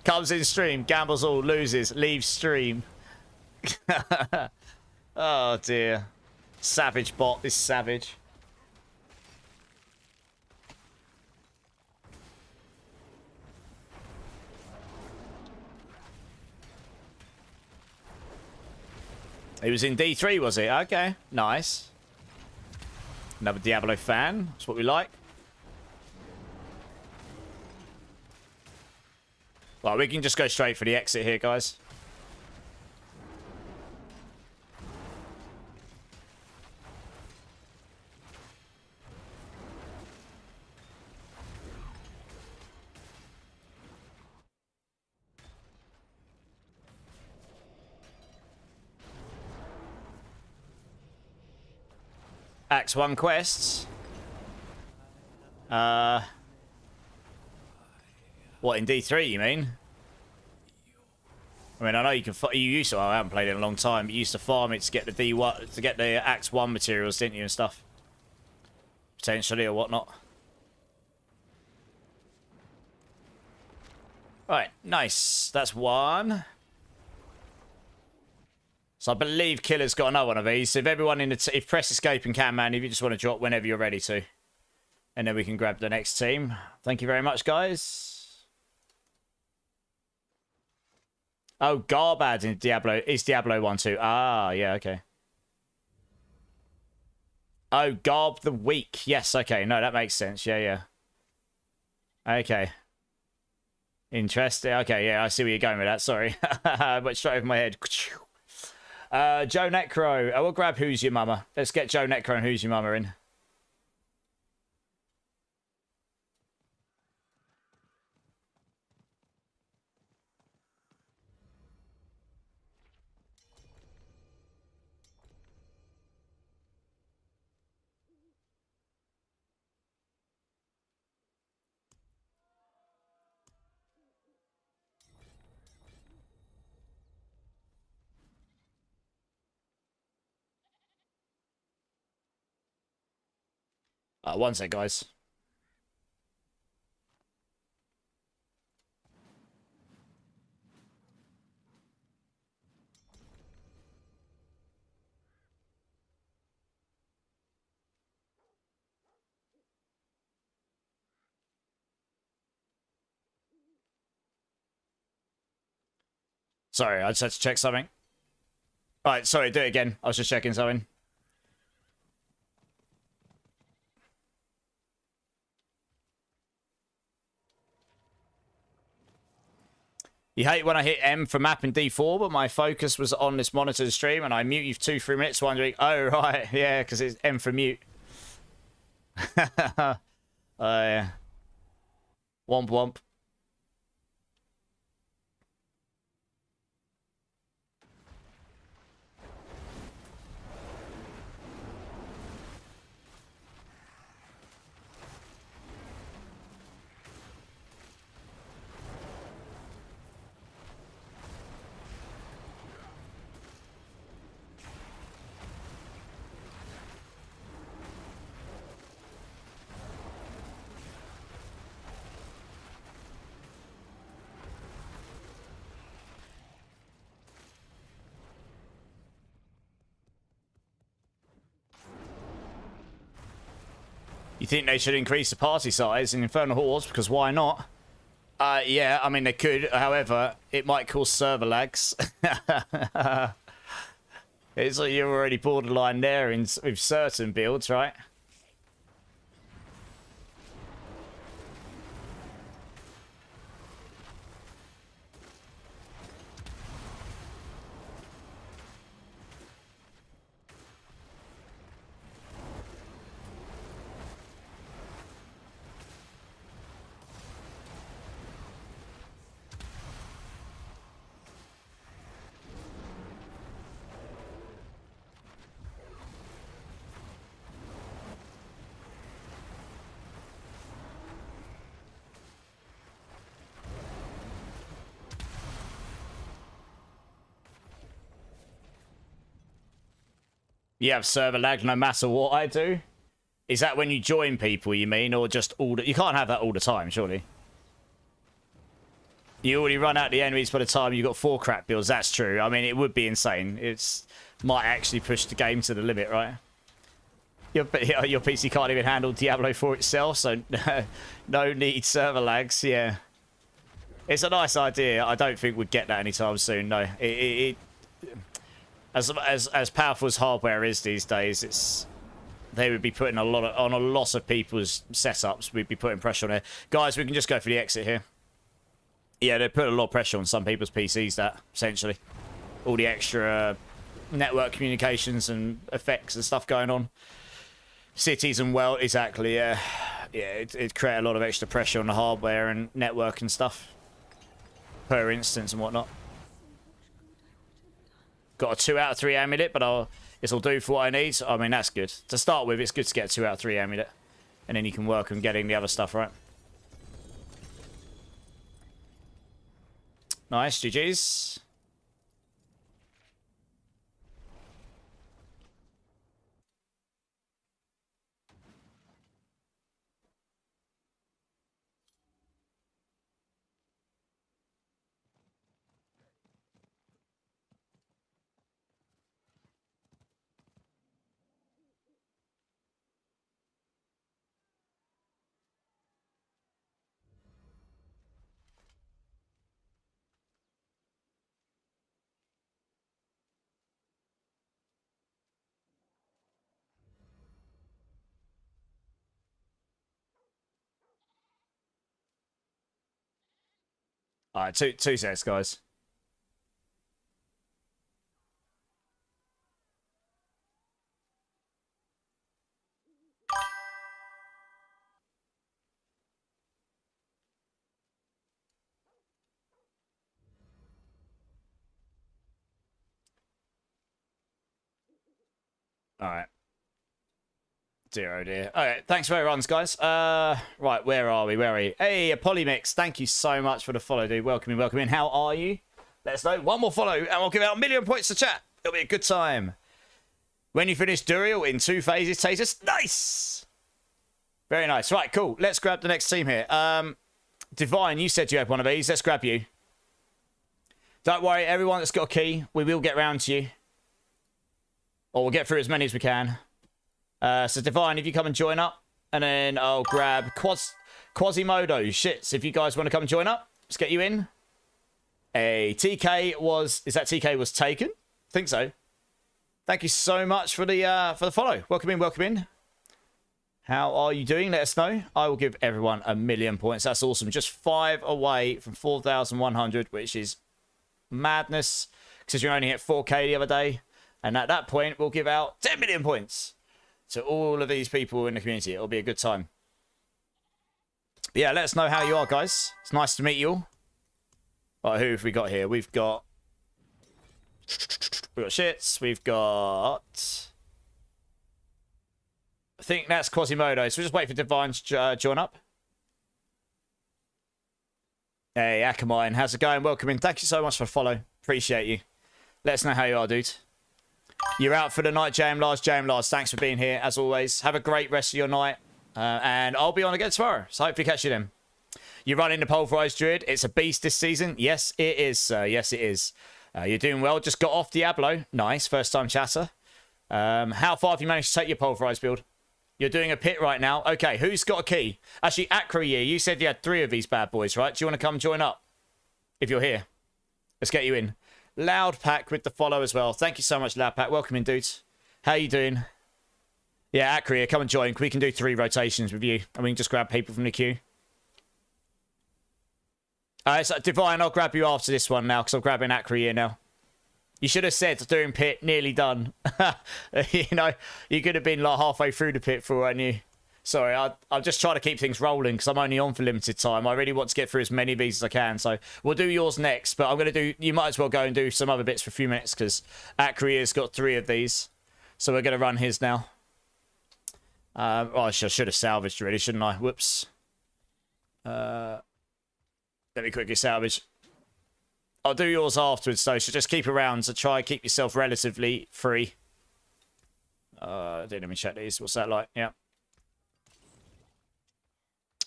A: Comes in stream, gambles all, loses, leaves stream. Oh dear. Savage bot, this savage. He was in D3, was it? Okay, nice. Another Diablo fan. That's what we like. Well, we can just go straight for the exit here, guys. Act 1 quests. What, in D3 you mean? I mean, I know you can. You used to. I haven't played it in a long time. But you used to farm it to get the D1 to get the Act 1 materials, didn't you, and stuff? Potentially or whatnot. Right, nice. That's one. So I believe Killer's got another one of these. So if everyone in the if press escape and can, man, if you just want to drop whenever you're ready to, and then we can grab the next team. Thank you very much, guys. Oh, Garbad in Diablo is Diablo 1 too. Ah, yeah, okay. Oh, Garb the Weak. Yes, okay. No, that makes sense. Yeah, yeah. Okay. Interesting. Okay, yeah, I see where you're going with that. Sorry. I went straight over my head. Joe Necro. I will grab Who's Your Mama. Let's get Joe Necro and Who's Your Mama in. One sec, guys. Sorry, I just had to check something. Alright, sorry, do it again. I was just checking something. You hate when I hit M for map in D4, but my focus was on this monitor stream and I mute you for 2-3 minutes wondering, oh, right, yeah, because it's M for mute. Yeah. Womp womp. You think they should increase the party size in Infernal Hordes? Because why not? Yeah, I mean, they could. However, it might cause server lags. It's like you're already borderline there with certain builds, right? You have server lag no matter what I do? Is that when you join people, you mean? Or just all the... You can't have that all the time, surely. You already run out the enemies by the time you've got 4 crap builds. That's true. I mean, it would be insane. It's might actually push the game to the limit, right? Your PC can't even handle Diablo 4 itself, so no need server lags, yeah. It's a nice idea. I don't think we'd get that anytime soon, no. As powerful as hardware is these days, it's... They would be putting on a lot of people's setups. We'd be putting pressure on it. Guys, we can just go for the exit here. Yeah, they put a lot of pressure on some people's PCs, that, essentially. All the extra network communications and effects and stuff going on. Cities and well, exactly, yeah. Yeah, it'd create a lot of extra pressure on the hardware and network and stuff. Per instance and whatnot. Got a 2 out of 3 amulet, but this'll do for what I need. I mean, that's good. To start with, it's good to get a 2 out of 3 amulet. And then you can work on getting the other stuff, right? Nice, GG's. Alright, two seconds, guys. Alright. Dear, oh dear. Alright, thanks for everyone's, guys. Right, where are we? Where are we? Hey, Polymix, thank you so much for the follow, dude. Welcome in. How are you? Let us know. One more follow, and we'll give out 1,000,000 points to chat. It'll be a good time. When you finish Duriel in 2 phases, Tatus. Nice! Very nice. Right, cool. Let's grab the next team here. Divine, you said you had one of these. Let's grab you. Don't worry, everyone that's got a key, we will get round to you. Or we'll get through as many as we can. So Divine, if you come and join up, and then I'll grab Quasimodo. Shits, if you guys want to come and join up, let's get you in. TK was... Is that TK was taken? I think so. Thank you so much for the follow. Welcome in. How are you doing? Let us know. I will give everyone 1,000,000 points. That's awesome. Just 5 away from 4,100, which is madness. Because you're only at 4k the other day. And at that point, we'll give out 10 million points to all of these people in the community. It'll be a good time. But yeah, let us know how you are, guys. It's nice to meet you all. Right, who have we got here? We've got Shits. We've got... I think that's Quasimodo. So we'll just wait for Divine to join up. Hey, Akamine. How's it going? Welcome in. Thank you so much for the follow. Appreciate you. Let us know how you are, dude. You're out for the night, JM Lars. Thanks for being here, as always. Have a great rest of your night. And I'll be on again tomorrow. So hopefully catch you then. You're running the Pulverise Druid. It's a beast this season. Yes, it is, sir. Yes, it is. You're doing well. Just got off Diablo. Nice. First time chatter. How far have you managed to take your Pulverise build? You're doing a pit right now. Okay, who's got a key? Actually, Acroyear, you said you had 3 of these bad boys, right? Do you want to come join up? If you're here. Let's get you in. Loud Pack with the follow as well. Thank you so much, Loud Pack. Welcome in, dudes. How you doing? Yeah, Acroyear, come and join. We can do 3 rotations with you. And we can just grab people from the queue. So Divine, I'll grab you after this one now, because I'm grabbing Acroyear now. You should have said doing pit, nearly done. You know, you could have been like halfway through the pit for all I knew. Sorry, I'm just trying to keep things rolling because I'm only on for limited time. I really want to get through as many of these as I can. So we'll do yours next, but I'm going to do... You might as well go and do some other bits for a few minutes because Acroyear's got 3 of these. So we're going to run his now. I should have salvaged really, shouldn't I? Whoops. Let me quickly salvage. I'll do yours afterwards, though, so just keep around to try and keep yourself relatively free. Didn't even check these. What's that like? Yeah.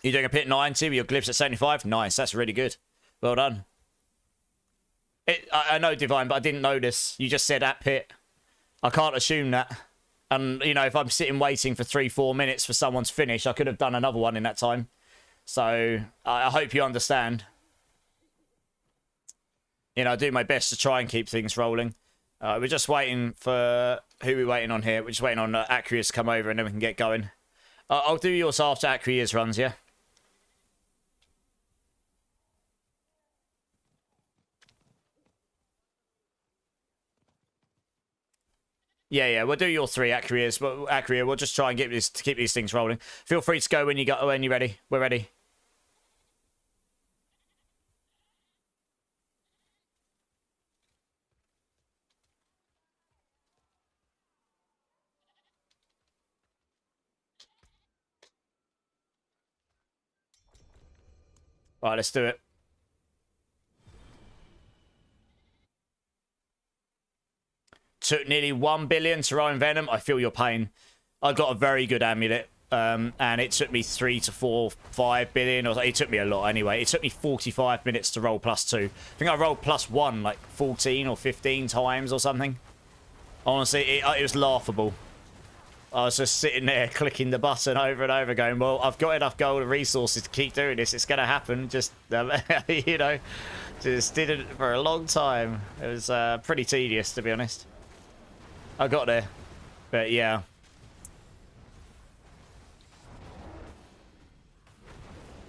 A: You're doing a pit 90 with your glyphs at 75? Nice. That's really good. Well done. I know, Divine, but I didn't notice. You just said at pit. I can't assume that. And, you know, if I'm sitting waiting for 3-4 minutes for someone to finish, I could have done another one in that time. So, I hope you understand. You know, I do my best to try and keep things rolling. We're just waiting for... Who are we waiting on here? We're just waiting on Acreus to come over and then we can get going. I'll do yours after Acreus runs, yeah? Yeah, we'll do your 3 Acreus, but Acrea, we'll just try and keep these things rolling. Feel free to go when you're ready. We're ready. Right, let's do it. Took nearly 1 billion to Ryan Venom. I feel your pain. I got a very good amulet, and it took me 3 to 4, 5 billion. Or it took me a lot anyway. It took me 45 minutes to roll +2. I think I rolled +1 like 14 or 15 times or something. Honestly, it was laughable. I was just sitting there clicking the button over and over going, well, I've got enough gold and resources to keep doing this. It's going to happen. Just, you know, just did it for a long time. It was pretty tedious, to be honest. I got there. But, yeah.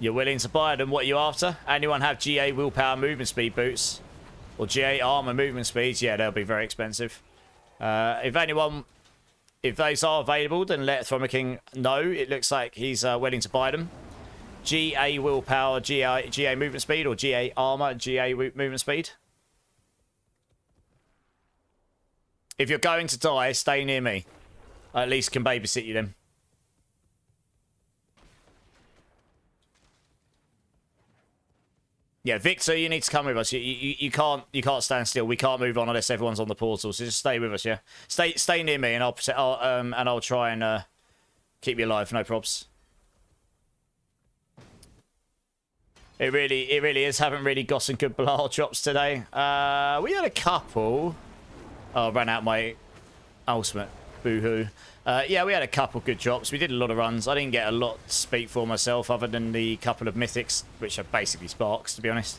A: You're willing to buy them. What are you after? Anyone have GA willpower movement speed boots? Or GA armor movement speeds? Yeah, they'll be very expensive. If those are available, then let Thrummer King know. It looks like he's willing to buy them. GA willpower, GA movement speed, or GA armor, GA movement speed. If you're going to die, stay near me. I at least can babysit you then. Yeah, Victor, you need to come with us. You can't stand still. We can't move on unless everyone's on the portal. So just stay with us, yeah. Stay near me, and I'll try and keep you alive. No probs. It really is. Haven't really got some good Bilal drops today. We had a couple. Oh, I ran out my ultimate. Boo-hoo. Yeah, we had a couple good drops. We did a lot of runs. I didn't get a lot to speak for myself other than the couple of mythics, which are basically sparks, to be honest.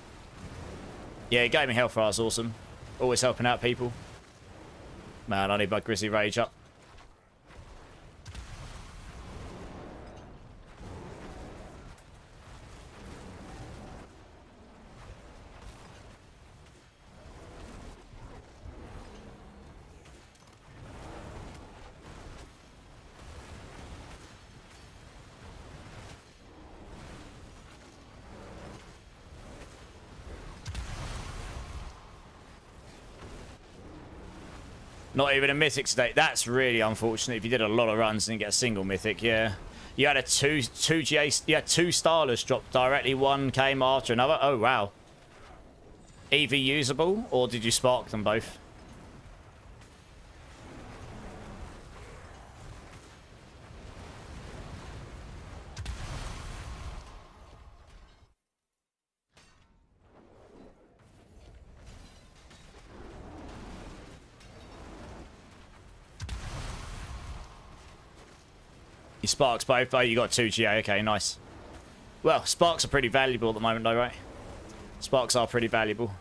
A: Yeah, gaming hellfire is awesome. Always helping out people. Man, I need my Grizzly Rage up. Not even a mythic today. That's really unfortunate. If you did a lot of runs and didn't get a single mythic, yeah. You had a two GA. You had 2 starless drop directly. One came after another. Oh wow. EV usable, or did you spark them both? You sparks both. Oh, you got 2 GA. Okay, nice. Well, sparks are pretty valuable at the moment, though, right? Sparks are pretty valuable.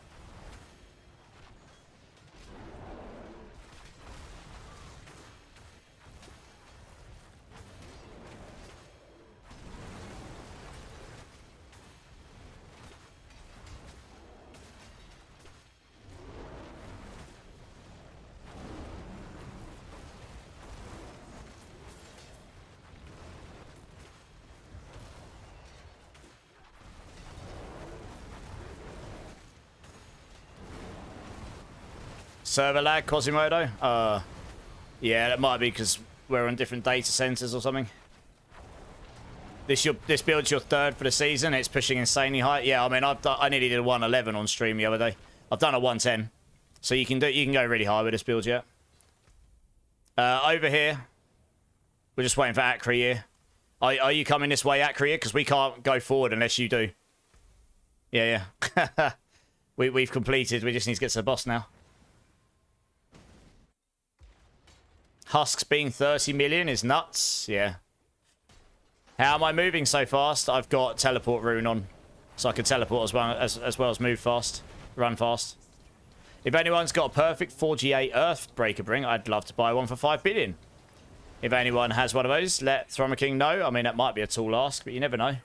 A: Server lag, Quasimodo? Yeah, that might be because we're on different data centers or something. This build's your 3rd for the season. It's pushing insanely high. Yeah, I mean, I nearly did a 111 on stream the other day. I've done a 110, so you can go really high with this build, yeah. Over here, We're just waiting for Acre here. Are you coming this way, Acre here? Because we can't go forward unless you do. Yeah, yeah. We've completed. We just need to get to the boss now. Husks being 30 million is nuts. Yeah. How am I moving so fast? I've got teleport rune on. So I can teleport as well as move fast. Run fast. If anyone's got a perfect 4G8 Earthbreaker Bring, I'd love to buy one for 5 billion. If anyone has one of those, let Thrummer King know. I mean, that might be a tall ask, but you never know.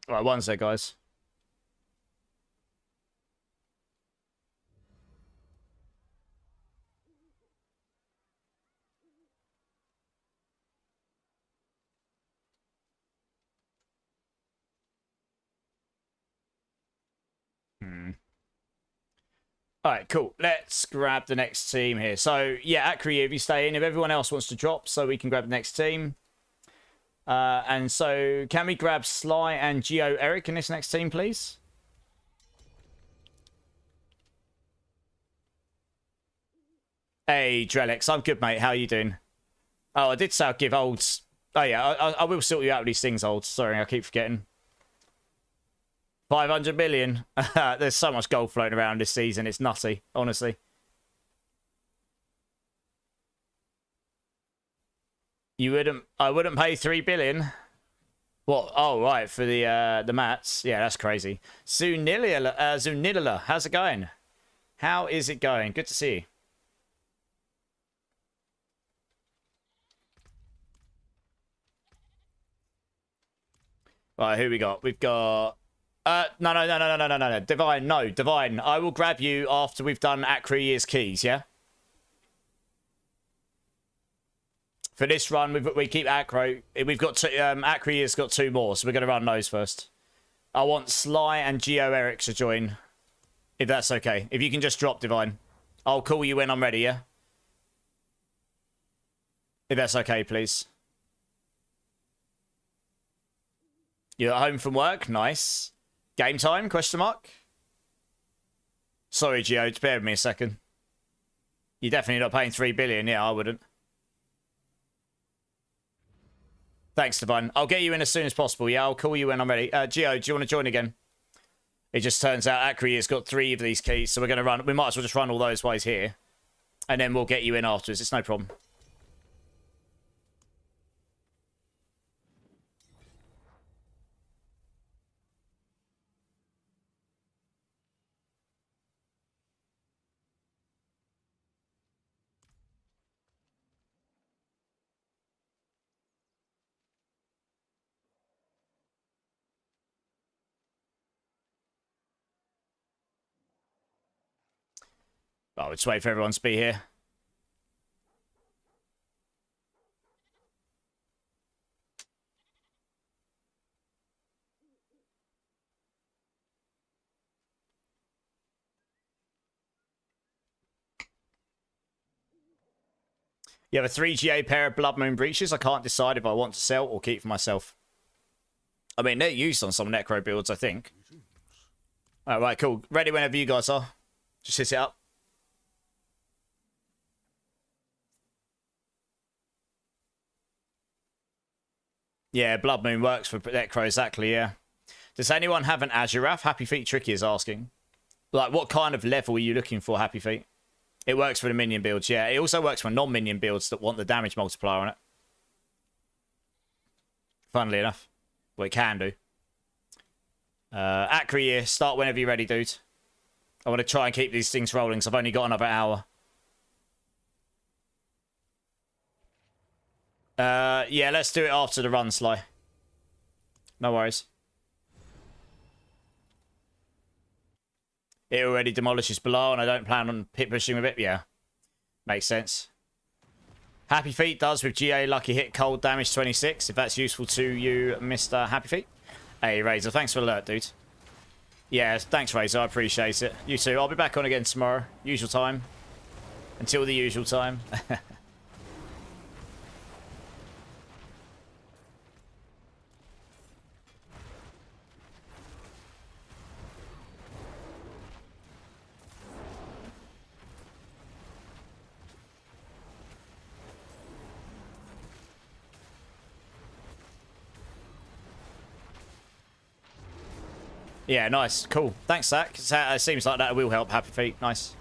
A: Right, one sec, guys. All right, cool. Let's grab the next team here. So, yeah, Acre, if you stay in, if everyone else wants to drop, so we can grab the next team. And so, can we grab Sly and Geo Eric in this next team, please? Hey, Drelix, I'm good, mate. How are you doing? Oh, I did say I'd give olds. Oh, yeah, I will sort you out with these things, olds. Sorry, I keep forgetting. 500 million. There's so much gold floating around this season. It's nutty, honestly. I wouldn't pay 3 billion. What? Oh, right, for the mats. Yeah, that's crazy. Zunilala, how's it going? How is it going? Good to see you. Right, who we got? We've got... No. Divine, no. Divine, I will grab you after we've done Acre Year's keys, yeah? For this run, we keep Acro. We've got two, Acre Year's got 2 more, so we're going to run those first. I want Sly and Geo Eric to join, if that's okay. If you can just drop, Divine. I'll call you when I'm ready, yeah? If that's okay, please. You're at home from work? Nice. Game time? Question mark? Sorry, Geo. Bear with me a second. You're definitely not paying 3 billion. Yeah, I wouldn't. Thanks, Divine. I'll get you in as soon as possible. Yeah, I'll call you when I'm ready. Geo, do you want to join again? It just turns out Acre has got 3 of these keys, so we're going to run. We might as well just run all those ways here. And then we'll get you in afterwards. It's no problem. Oh, let's wait for everyone to be here. You have a 3GA pair of Blood Moon Breaches. I can't decide if I want to sell or keep for myself. I mean, they're used on some Necro builds, I think. Alright, cool. Ready whenever you guys are. Just hit it up. Yeah, Blood Moon works for Necro, exactly, yeah. Does anyone have an Azurath? Happy Feet Tricky is asking. Like, what kind of level are you looking for, Happy Feet? It works for the minion builds, yeah. It also works for non-minion builds that want the damage multiplier on it. Funnily enough. Well, it can do. Acre, start whenever you're ready, dude. I want to try and keep these things rolling, so I've only got another hour. Yeah, let's do it after the run, Sly. No worries. It already demolishes below, and I don't plan on pit pushing with it. Yeah, makes sense. Happy Feet does with GA Lucky Hit cold damage 26, if that's useful to you, Mr. Happy Feet. Hey, Razor, thanks for the alert, dude. Yeah, thanks, Razor, I appreciate it. You too. I'll be back on again tomorrow. Usual time. Until the usual time. Yeah, nice. Cool. Thanks, Zach. It seems like that will help Happy Feet. Nice.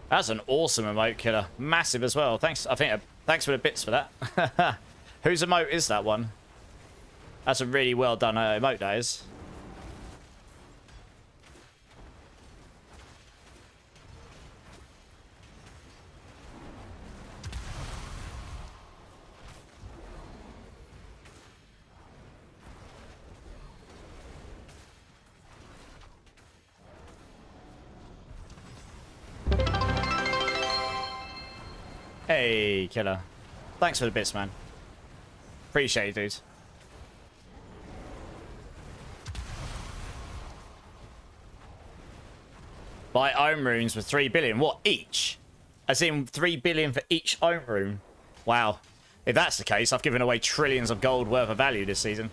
A: That's an awesome emote killer. Massive as well. Thanks. Thanks for the bits for that. Whose emote is that one? That's a really well done emote, that is. Hey, killer. Thanks for the bits, man. Appreciate it, dude. Buy own runes for 3 billion. What, each? As in 3 billion for each own rune? Wow. If that's the case, I've given away trillions of gold worth of value this season.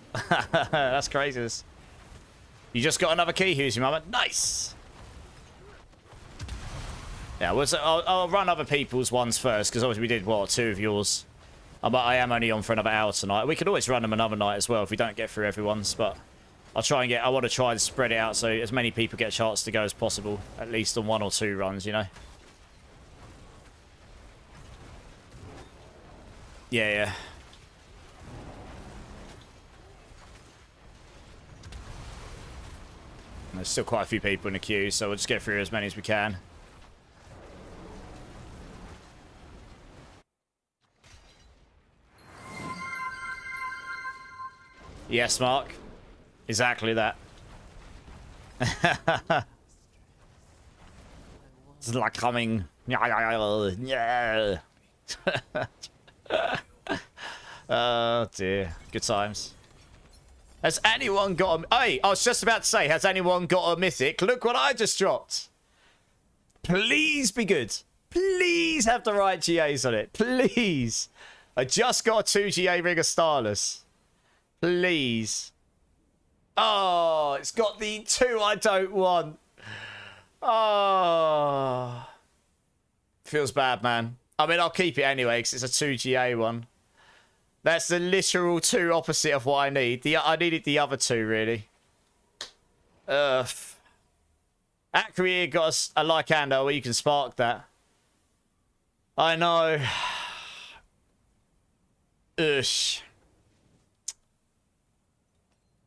A: That's crazy. You just got another key, Hughes, your mama. Nice. Yeah, well, so I'll run other people's ones first, because obviously we did, what, 2 of yours. I am only on for another hour tonight. We could always run them another night as well if we don't get through everyone's, but I want to try and spread it out so as many people get a chance to go as possible, at least on 1 or 2 runs, you know? Yeah. There's still quite a few people in the queue, so we'll just get through as many as we can. Yes, Mark. Exactly that. It's like coming. Yeah. Oh dear. Good times. Has anyone got a... Hey, I was just about to say, has anyone got a mythic? Look what I just dropped. Please be good. Please have the right GAs on it. Please. I just got a 2 GA ring of Starless. Please. Oh, it's got the 2 I don't want. Oh. Feels bad, man. I mean, I'll keep it anyway, because it's a 2 GA one. That's the literal 2 opposite of what I need. I needed the other 2, really. Acquia got a Lycander where you can spark that. I know. Ush.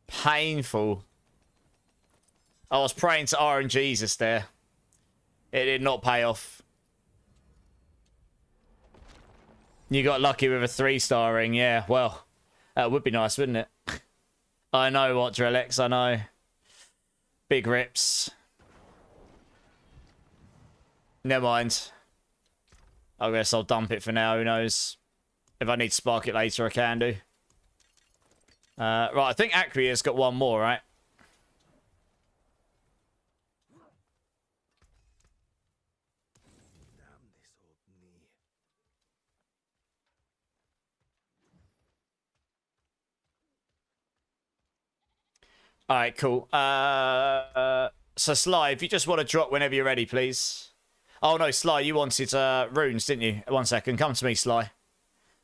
A: Painful. I was praying to RNGesus there. It did not pay off. You got lucky with a 3-star ring, yeah. Well, that would be nice, wouldn't it? I know what, Drelex, I know. Big rips. Never mind. I guess I'll dump it for now, who knows. If I need to spark it later, I can do. Right, I think Acquia's got 1 more, right? Alright, cool. So Sly, if you just want to drop whenever you're ready, please. Oh no, Sly, you wanted runes, didn't you? 1 second, come to me, Sly.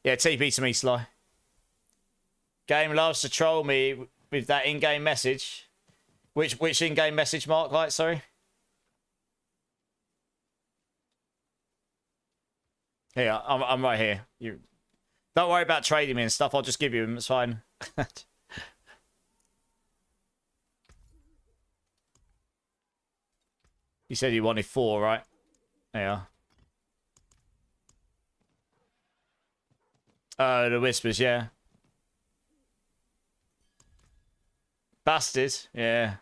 A: Yeah, TP to me, Sly. Game loves to troll me with that in-game message. Which in-game message, Mark? Like, sorry. Here, I'm right here. You don't worry about trading me and stuff. I'll just give you them. It's fine. You said you wanted 4, right? Yeah. Oh, the whispers, yeah. Bastard, yeah.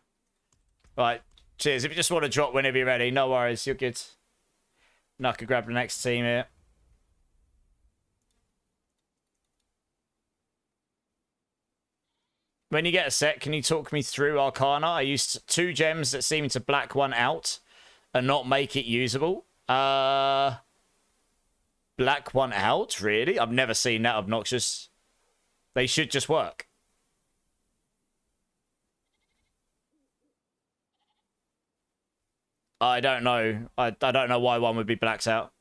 A: Right, cheers. If you just want to drop whenever you're ready, no worries, you're good. And I could grab the next team here. When you get a set, can you talk me through Arcana? I used 2 gems that seem to black one out and not make it usable. Black one out? Really? I've never seen that obnoxious. They should just work. I don't know. I don't know why one would be blacked out.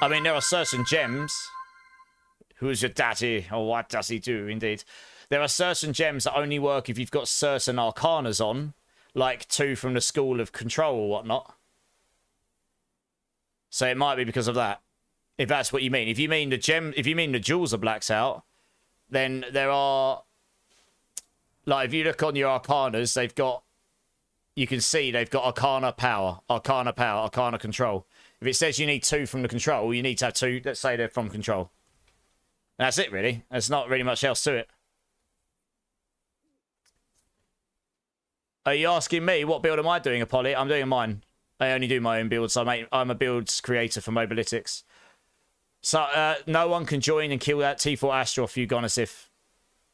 A: I mean, there are certain gems. Who's your daddy? Or what does he do, indeed? There are certain gems that only work if you've got certain arcanas on. Like 2 from the School of Control or whatnot. So it might be because of that. If that's what you mean. If you mean the jewels are blacked out, then there are... Like, if you look on your arcanas, they've got... You can see they've got Arcana Power, Arcana Control. If it says you need 2 from the Control, you need to have 2, let's say they're from Control. And that's it, really. There's not really much else to it. Are you asking me what build am I doing, Apolly? I'm doing mine. I only do my own builds, so I'm a builds creator for Mobalytics. So no one can join and kill that T4 Astroth, you Gonisif.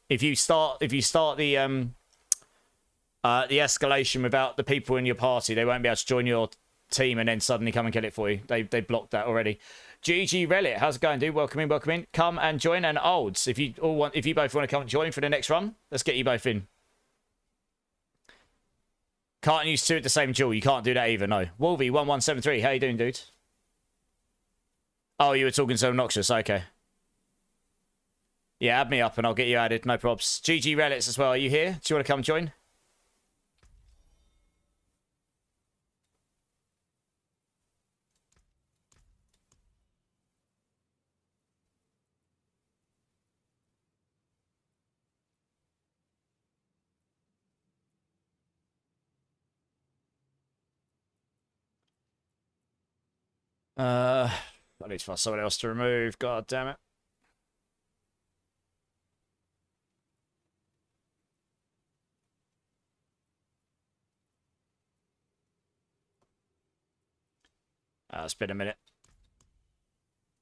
A: If you start the escalation without the people in your party, they won't be able to join your team and then suddenly come and kill it for you. They blocked that already. GG Relic, how's it going, dude? Welcome in, welcome in. Come and join. And Olds, if you both want to come and join for the next run, let's get you both in. Can't use 2 at the same duel. You can't do that either, no. Wolvie1173, how you doing, dude? Oh, you were talking so obnoxious, okay. Yeah, add me up and I'll get you added, no probs. GG Relics as well, are you here? Do you want to come join? I need to find someone else to remove. God damn it. It's been a minute.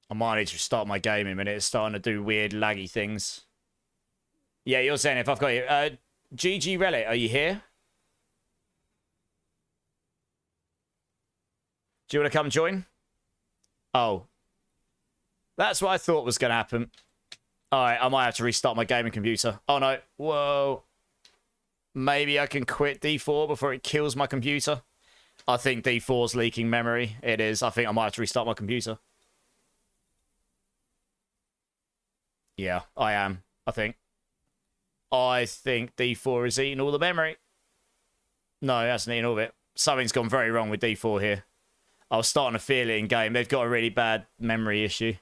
A: I might need to start my game in a minute. It's starting to do weird laggy things. Yeah, you're saying if I've got you. GG Relic, are you here? Do you want to come join? Oh. That's what I thought was going to happen. Alright, I might have to restart my gaming computer. Oh no. Whoa. Maybe I can quit D4 before it kills my computer. I think D4's leaking memory. It is. I think I might have to restart my computer. Yeah, I am. I think D4 is eating all the memory. No, it hasn't eaten all of it. Something's gone very wrong with D4 here. I was starting to feel it in game. They've got a really bad memory issue.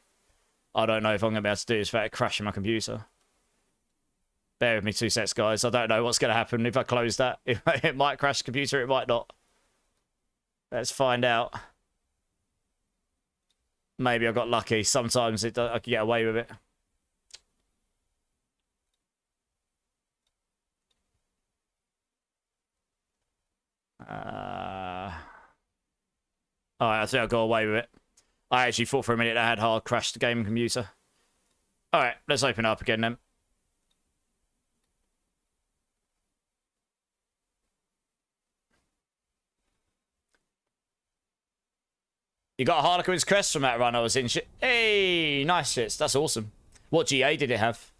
A: I don't know if I'm going to be able to do this without crashing my computer. Bear with me 2 seconds, guys. I don't know what's going to happen if I close that. It might crash the computer, it might not. Let's find out. Maybe I got lucky. Sometimes I can get away with it. Alright, I think I got away with it. I actually thought for a minute I had hard crashed the gaming computer. Alright, let's open it up again then. You got a Harlequin's crest from that run I was in. Hey, nice shits. That's awesome. What GA did it have?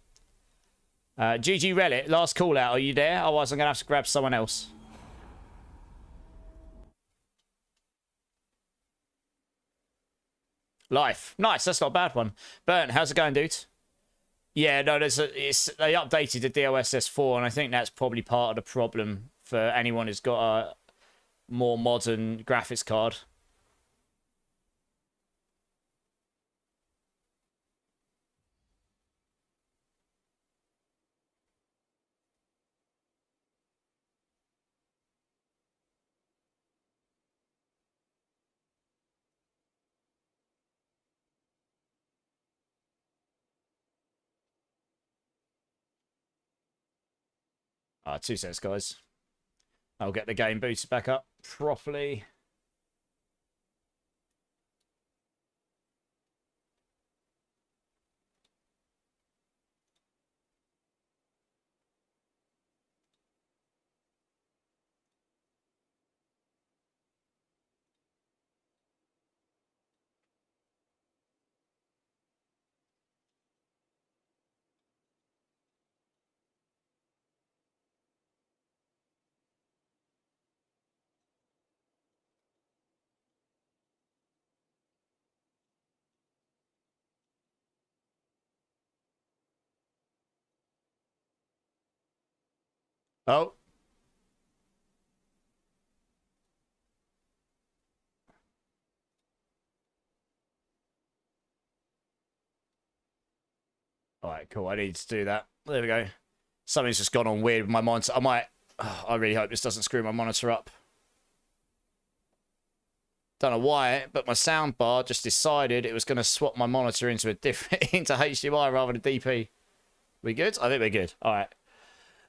A: GG Relic, last call out. Are you there? Otherwise I'm going to have to grab someone else. Life. Nice, that's not a bad one. Burnt, how's it going, dude? Yeah, no, they updated the DLSS 4, and I think that's probably part of the problem for anyone who's got a more modern graphics card. Two sets, guys. I'll get the game booted back up properly. Oh. All right, cool. I need to do that. There we go. Something's just gone on weird with my monitor. I really hope this doesn't screw my monitor up. Don't know why, but my sound bar just decided it was going to swap my monitor into a different into HDMI rather than DP. We good? I think we're good. All right.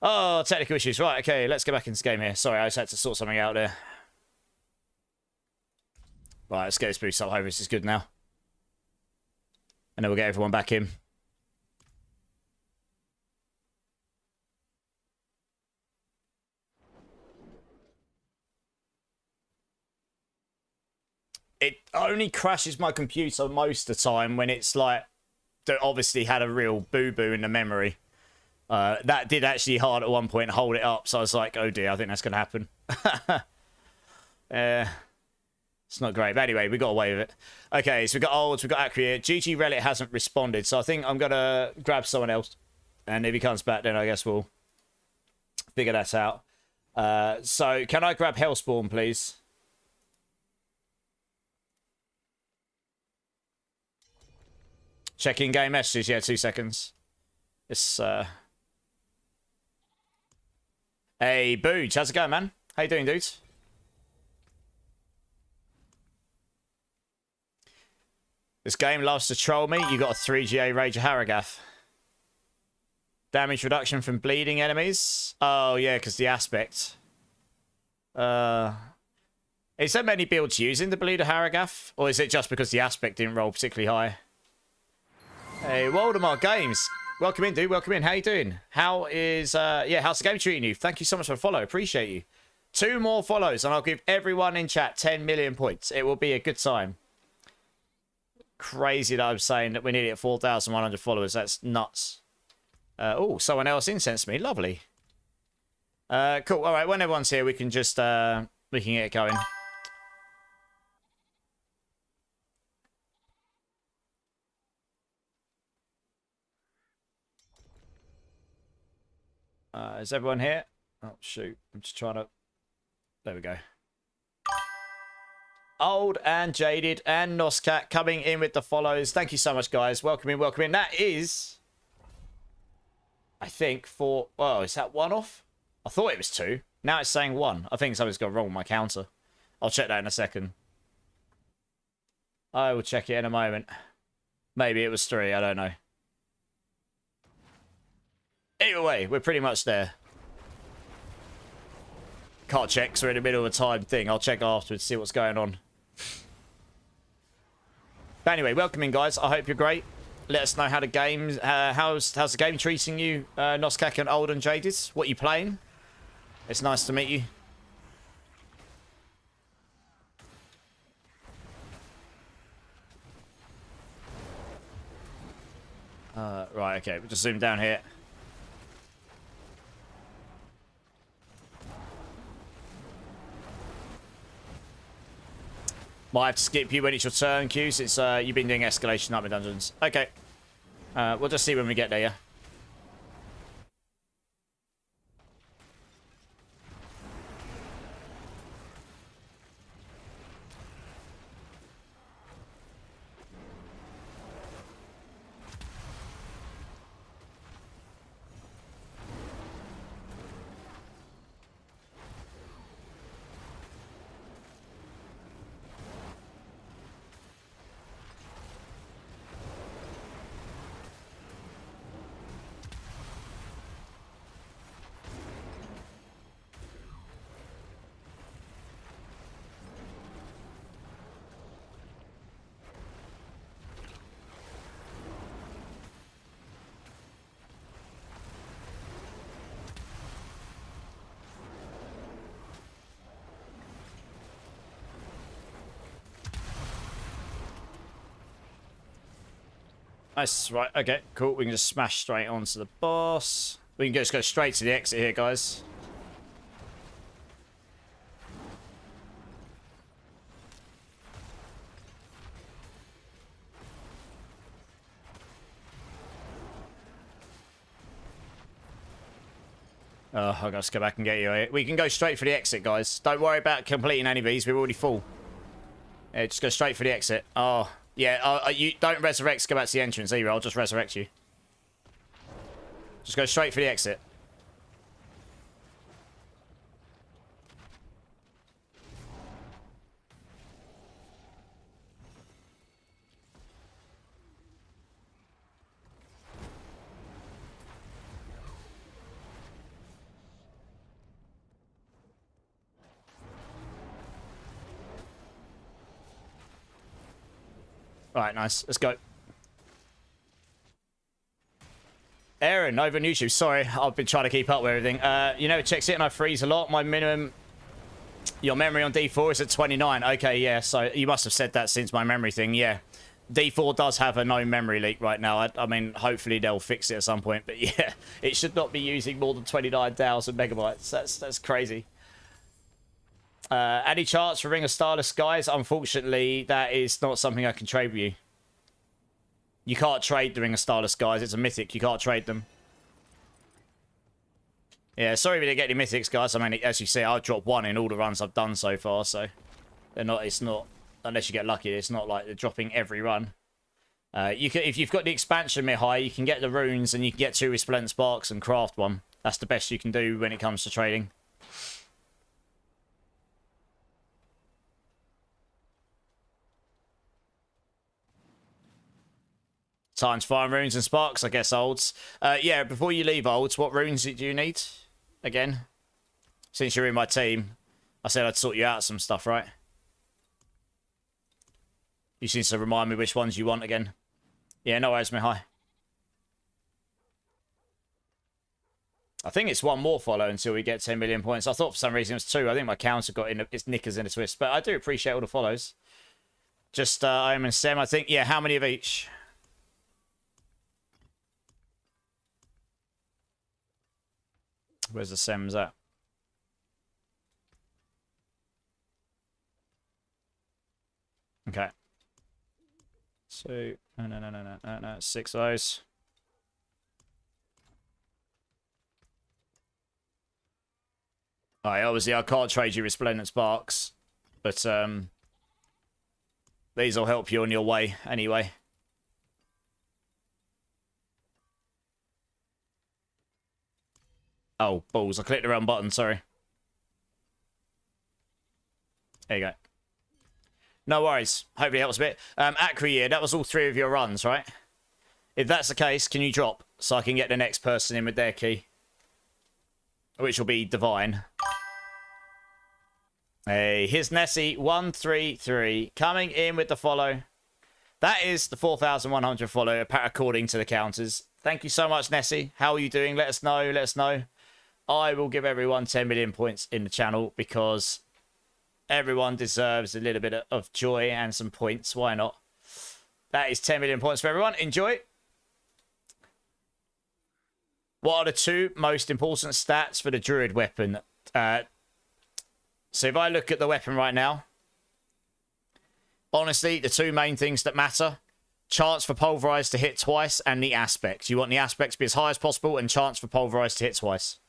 A: Oh, technical issues. Right, okay, let's get back into the game here. Sorry, I just had to sort something out there. Right, let's get this boost up. Hope this is good now. And then we'll get everyone back in. It only crashes my computer most of the time when it's like, that obviously had a real boo-boo in the memory. That did actually hard at one point hold it up, so I was like, oh dear, I think that's going to happen. It's not great, but anyway, we got away with it. Okay, so we got Olds, we got Acria. GG Relic hasn't responded, so I think I'm going to grab someone else. And if he comes back, then I guess we'll figure that out. So, can I grab Hellspawn, please? Check in game messages. Yeah, 2 seconds. It's Hey, Booge, how's it going, man? How you doing, dudes? This game loves to troll me. You got a 3GA Rage of Haragath. Damage reduction from bleeding enemies. Oh yeah, because the aspect. Is there many builds using the Bleed of Haragath? Or is it just because the aspect didn't roll particularly high? Hey, Waldemar Games. Welcome in, dude. Welcome in. How you doing? How is, how's the game treating you? Thank you so much for the follow. Appreciate you. 2 more follows, and I'll give everyone in chat 10 million points. It will be a good time. Crazy that I'm saying that we're nearly at 4,100 followers. That's nuts. Oh, someone else incensed me. Lovely. Cool. All right, when everyone's here, we can just, we can get it going. Is everyone here? Oh, shoot. I'm just trying to... There we go. Old and Jaded and Noscat coming in with the follows. Thank you so much, guys. Welcome in, welcome in. That is... I think for... Oh, is that 1 off? I thought it was 2. Now it's saying 1. I think something's gone wrong with my counter. I'll check that in a second. I will check it in a moment. Maybe it was 3. I don't know. Either way, we're pretty much there. Can't check because we're in the middle of a time thing. I'll check afterwards, see what's going on. But anyway, welcome in, guys. I hope you're great. Let us know how the game's how's the game treating you, Noskak and Old and Jaded. What you playing? It's nice to meet you. Right, okay. We'll just zoom down here. Might have to skip you when it's your turn, Q, since you've been doing escalation up in dungeons. Okay. We'll just see when we get there, yeah? Nice, right, okay, cool. We can just smash straight onto the boss. We can just go straight to the exit here, guys. Oh, I've got to go back and get you. We can go straight for the exit, guys. Don't worry about completing any of these. We're already full. Yeah, just go straight for the exit. Oh, yeah. You don't resurrect. Go back to the entrance either. I'll just resurrect you. Just go straight for the exit. Alright, nice. Let's go. Aaron, over on YouTube. Sorry, I've been trying to keep up with everything. You know, checks it and I freeze a lot. My minimum... Your memory on D4 is at 29. Okay, yeah, so you must have said that since my memory thing, yeah. D4 does have a known memory leak right now. I mean, hopefully they'll fix it at some point. But yeah, it should not be using more than 29,000 megabytes. That's crazy. Any chance for Ring of Starless Skies? Unfortunately, that is not something I can trade with you. You can't trade the Ring of Starless Skies. It's a mythic. You can't trade them. Yeah, sorry we didn't get any mythics, guys. I mean, as you see, I've dropped one in all the runs I've done so far, so they're not. It's not, unless you get lucky. It's not like they're dropping every run. You can, if you've got the expansion Mihai, you can get the runes and you can get 2 Resplendent Sparks and craft one. That's the best you can do when it comes to trading. Time to farm runes and sparks, I guess, Olds. Yeah, before you leave, Olds, what runes do you need? Again? Since you're in my team, I said I'd sort you out some stuff, right? You seem to remind me which ones you want again. Yeah, no worries, Mihai. I think it's one more follow until we get 10 million points. I thought for some reason it was 2. I think my counter got in its knickers in a twist. But I do appreciate all the follows. Just, I am in Sem, I think. Yeah, how many of each? Where's the Sems at? Okay. So, no. 6 of those. Alright, obviously I can't trade you Resplendent Sparks. But, these will help you on your way anyway. Oh, balls. I clicked the wrong button, sorry. There you go. No worries. Hopefully it helps a bit. Acri, yeah, that was all 3 of your runs, right? If that's the case, can you drop so I can get the next person in with their key? Which will be Divine. Hey, here's Nessie, 133, coming in with the follow. That is the 4,100 follow, according to the counters. Thank you so much, Nessie. How are you doing? Let us know, let us know. I will give everyone 10 million points in the channel because everyone deserves a little bit of joy and some points. Why not? That is 10 million points for everyone. Enjoy. What are the 2 most important stats for the Druid weapon? So if I look at the weapon right now, honestly, the 2 main things that matter, chance for Pulverise to hit twice, and the aspect. You want the aspect to be as high as possible, and chance for Pulverise to hit twice.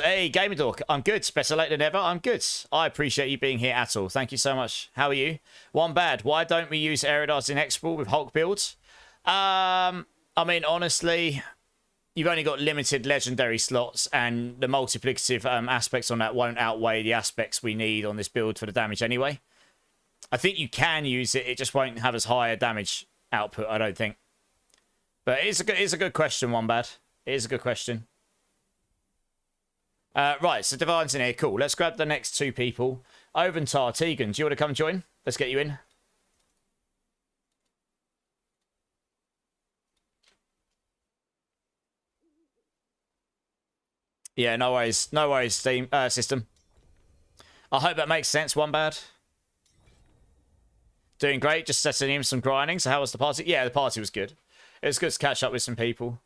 A: Hey, Gamer Dork, I'm good. Better late than ever. I'm good. I appreciate you being here at all. Thank you so much. How are you? One bad. Why don't we use Aeridar's in Export with Hulk builds? I mean, honestly, you've only got limited legendary slots, and the multiplicative aspects on that won't outweigh the aspects we need on this build for the damage anyway. I think you can use it. It just won't have as high a damage output, I don't think. But it's a good question, One bad. It is a good question. Right, so Divine's in here. Cool. Let's grab the next two people. Oventar, Tegan, do you want to come join? Let's get you in. Yeah, no worries. No worries, system. I hope that makes sense, One bad. Doing great. Just setting in some grinding. So how was the party? Yeah, the party was good. It was good to catch up with some people.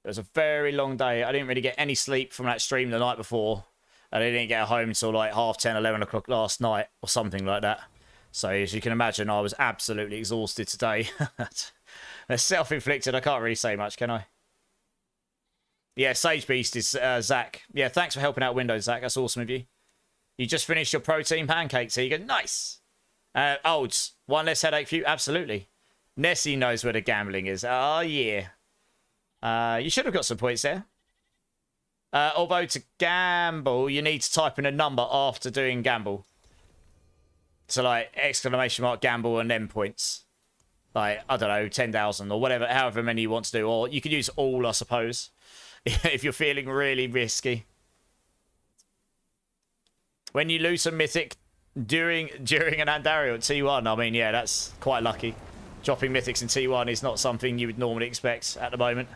A: It was a very long day. I didn't really get any sleep from that stream the night before. And I didn't get home until like 10:30, 11 o'clock last night or something like that. So as you can imagine, I was absolutely exhausted today. It's self-inflicted. I can't really say much, can I? Yeah, Sage Beast is Zach. Yeah, thanks for helping out Windows, Zach. That's awesome of you. You just finished your protein pancakes. Here you go. Nice. Olds, one less headache for you. Absolutely. Nessie knows where the gambling is. Oh, yeah. You should have got some points there. Although to gamble, you need to type in a number after doing gamble. So like exclamation mark gamble and then points. Like, I don't know, 10,000 or whatever, however many you want to do. Or you could use all, I suppose, if you're feeling really risky. When you lose a mythic during an Andario at T1, I mean, yeah, that's quite lucky. Dropping mythics in T1 is not something you would normally expect at the moment.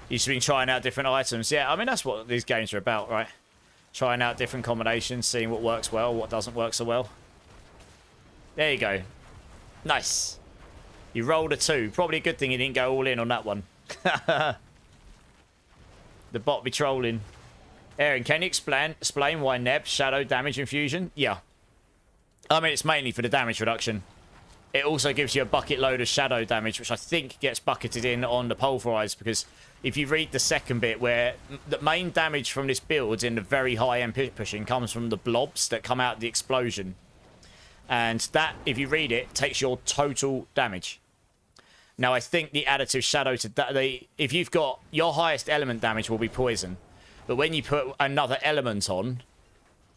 A: You've just been trying out different items. Yeah, I mean, that's what these games are about, right? Trying out different combinations, seeing what works well, what doesn't work so well. There you go. Nice. You rolled a 2. Probably a good thing you didn't go all in on that one. The bot be trolling. Aaron, can you explain why Neb shadow damage infusion? Yeah. I mean, it's mainly for the damage reduction. It also gives you a bucket load of shadow damage, which I think gets bucketed in on the Pulverize, because if you read the second bit, where the main damage from this build in the very high-end pit pushing comes from the blobs that come out of the explosion. And that, if you read it, takes your total damage. Now, I think the additive shadow to that, if you've got your highest element damage will be poison, but when you put another element on,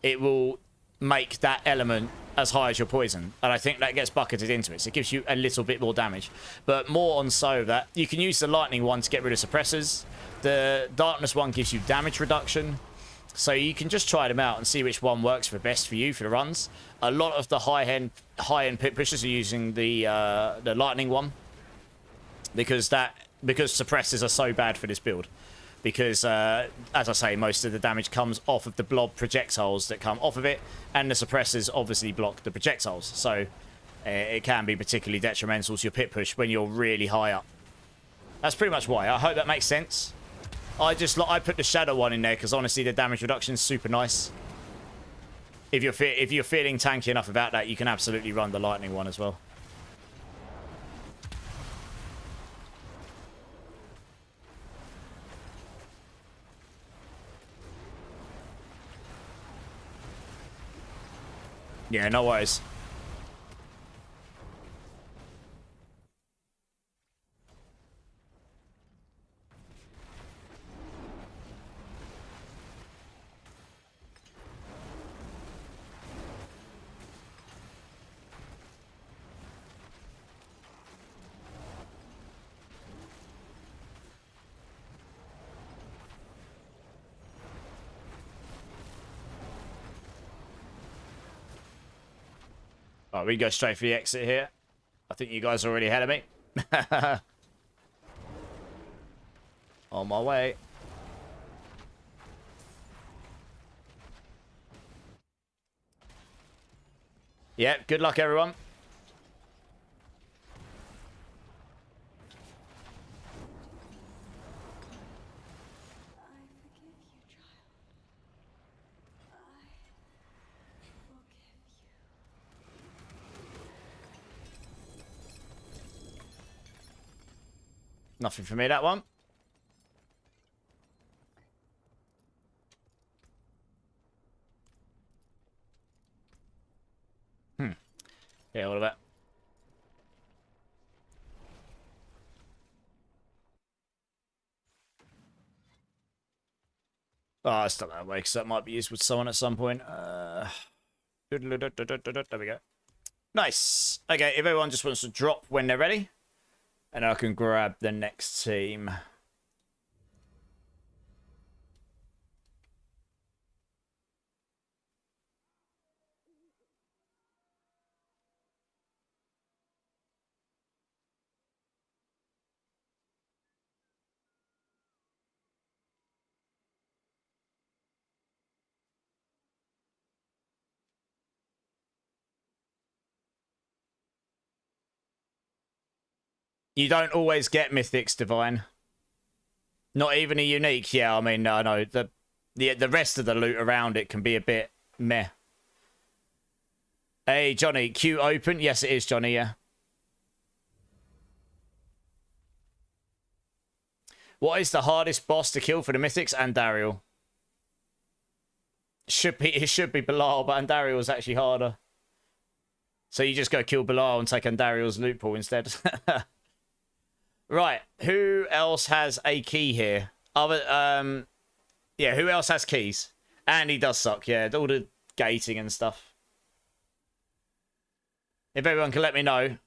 A: it will make that element as high as your poison, and I think that gets bucketed into it, so it gives you a little bit more damage. But more on so that you can use the lightning one to get rid of suppressors. The darkness one gives you damage reduction, so you can just try them out and see which one works for best for you for the runs. A lot of the high-end pit pushers are using the lightning one because suppressors are so bad for this build. Because, as I say, most of the damage comes off of the blob projectiles that come off of it, and the suppressors obviously block the projectiles. So it can be particularly detrimental to your pit push when you're really high up. That's pretty much why. I hope that makes sense. I put the shadow one in there because honestly the damage reduction is super nice. If you're feeling tanky enough about that, you can absolutely run the lightning one as well. Yeah, no worries. Alright, we go straight for the exit here. I think you guys are already ahead of me. On my way. Yeah, good luck, everyone. Nothing for me, that one. Yeah, what about? Oh, it's not that way, because that might be used with someone at some point. There we go. Nice. Okay, if everyone just wants to drop when they're ready, and I can grab the next team. You don't always get mythics, Divine. Not even a unique. Yeah, I mean, no. The rest of the loot around it can be a bit meh. Hey, Johnny, queue open? Yes, it is, Johnny, yeah. What is the hardest boss to kill for the mythics? Andariel. It should be Bilal, but Andariel is actually harder. So you just go kill Bilal and take Andariel's loot pool instead. Right, who else has a key here? Yeah, who else has keys? And he does suck, yeah, all the gating and stuff. If everyone can let me know.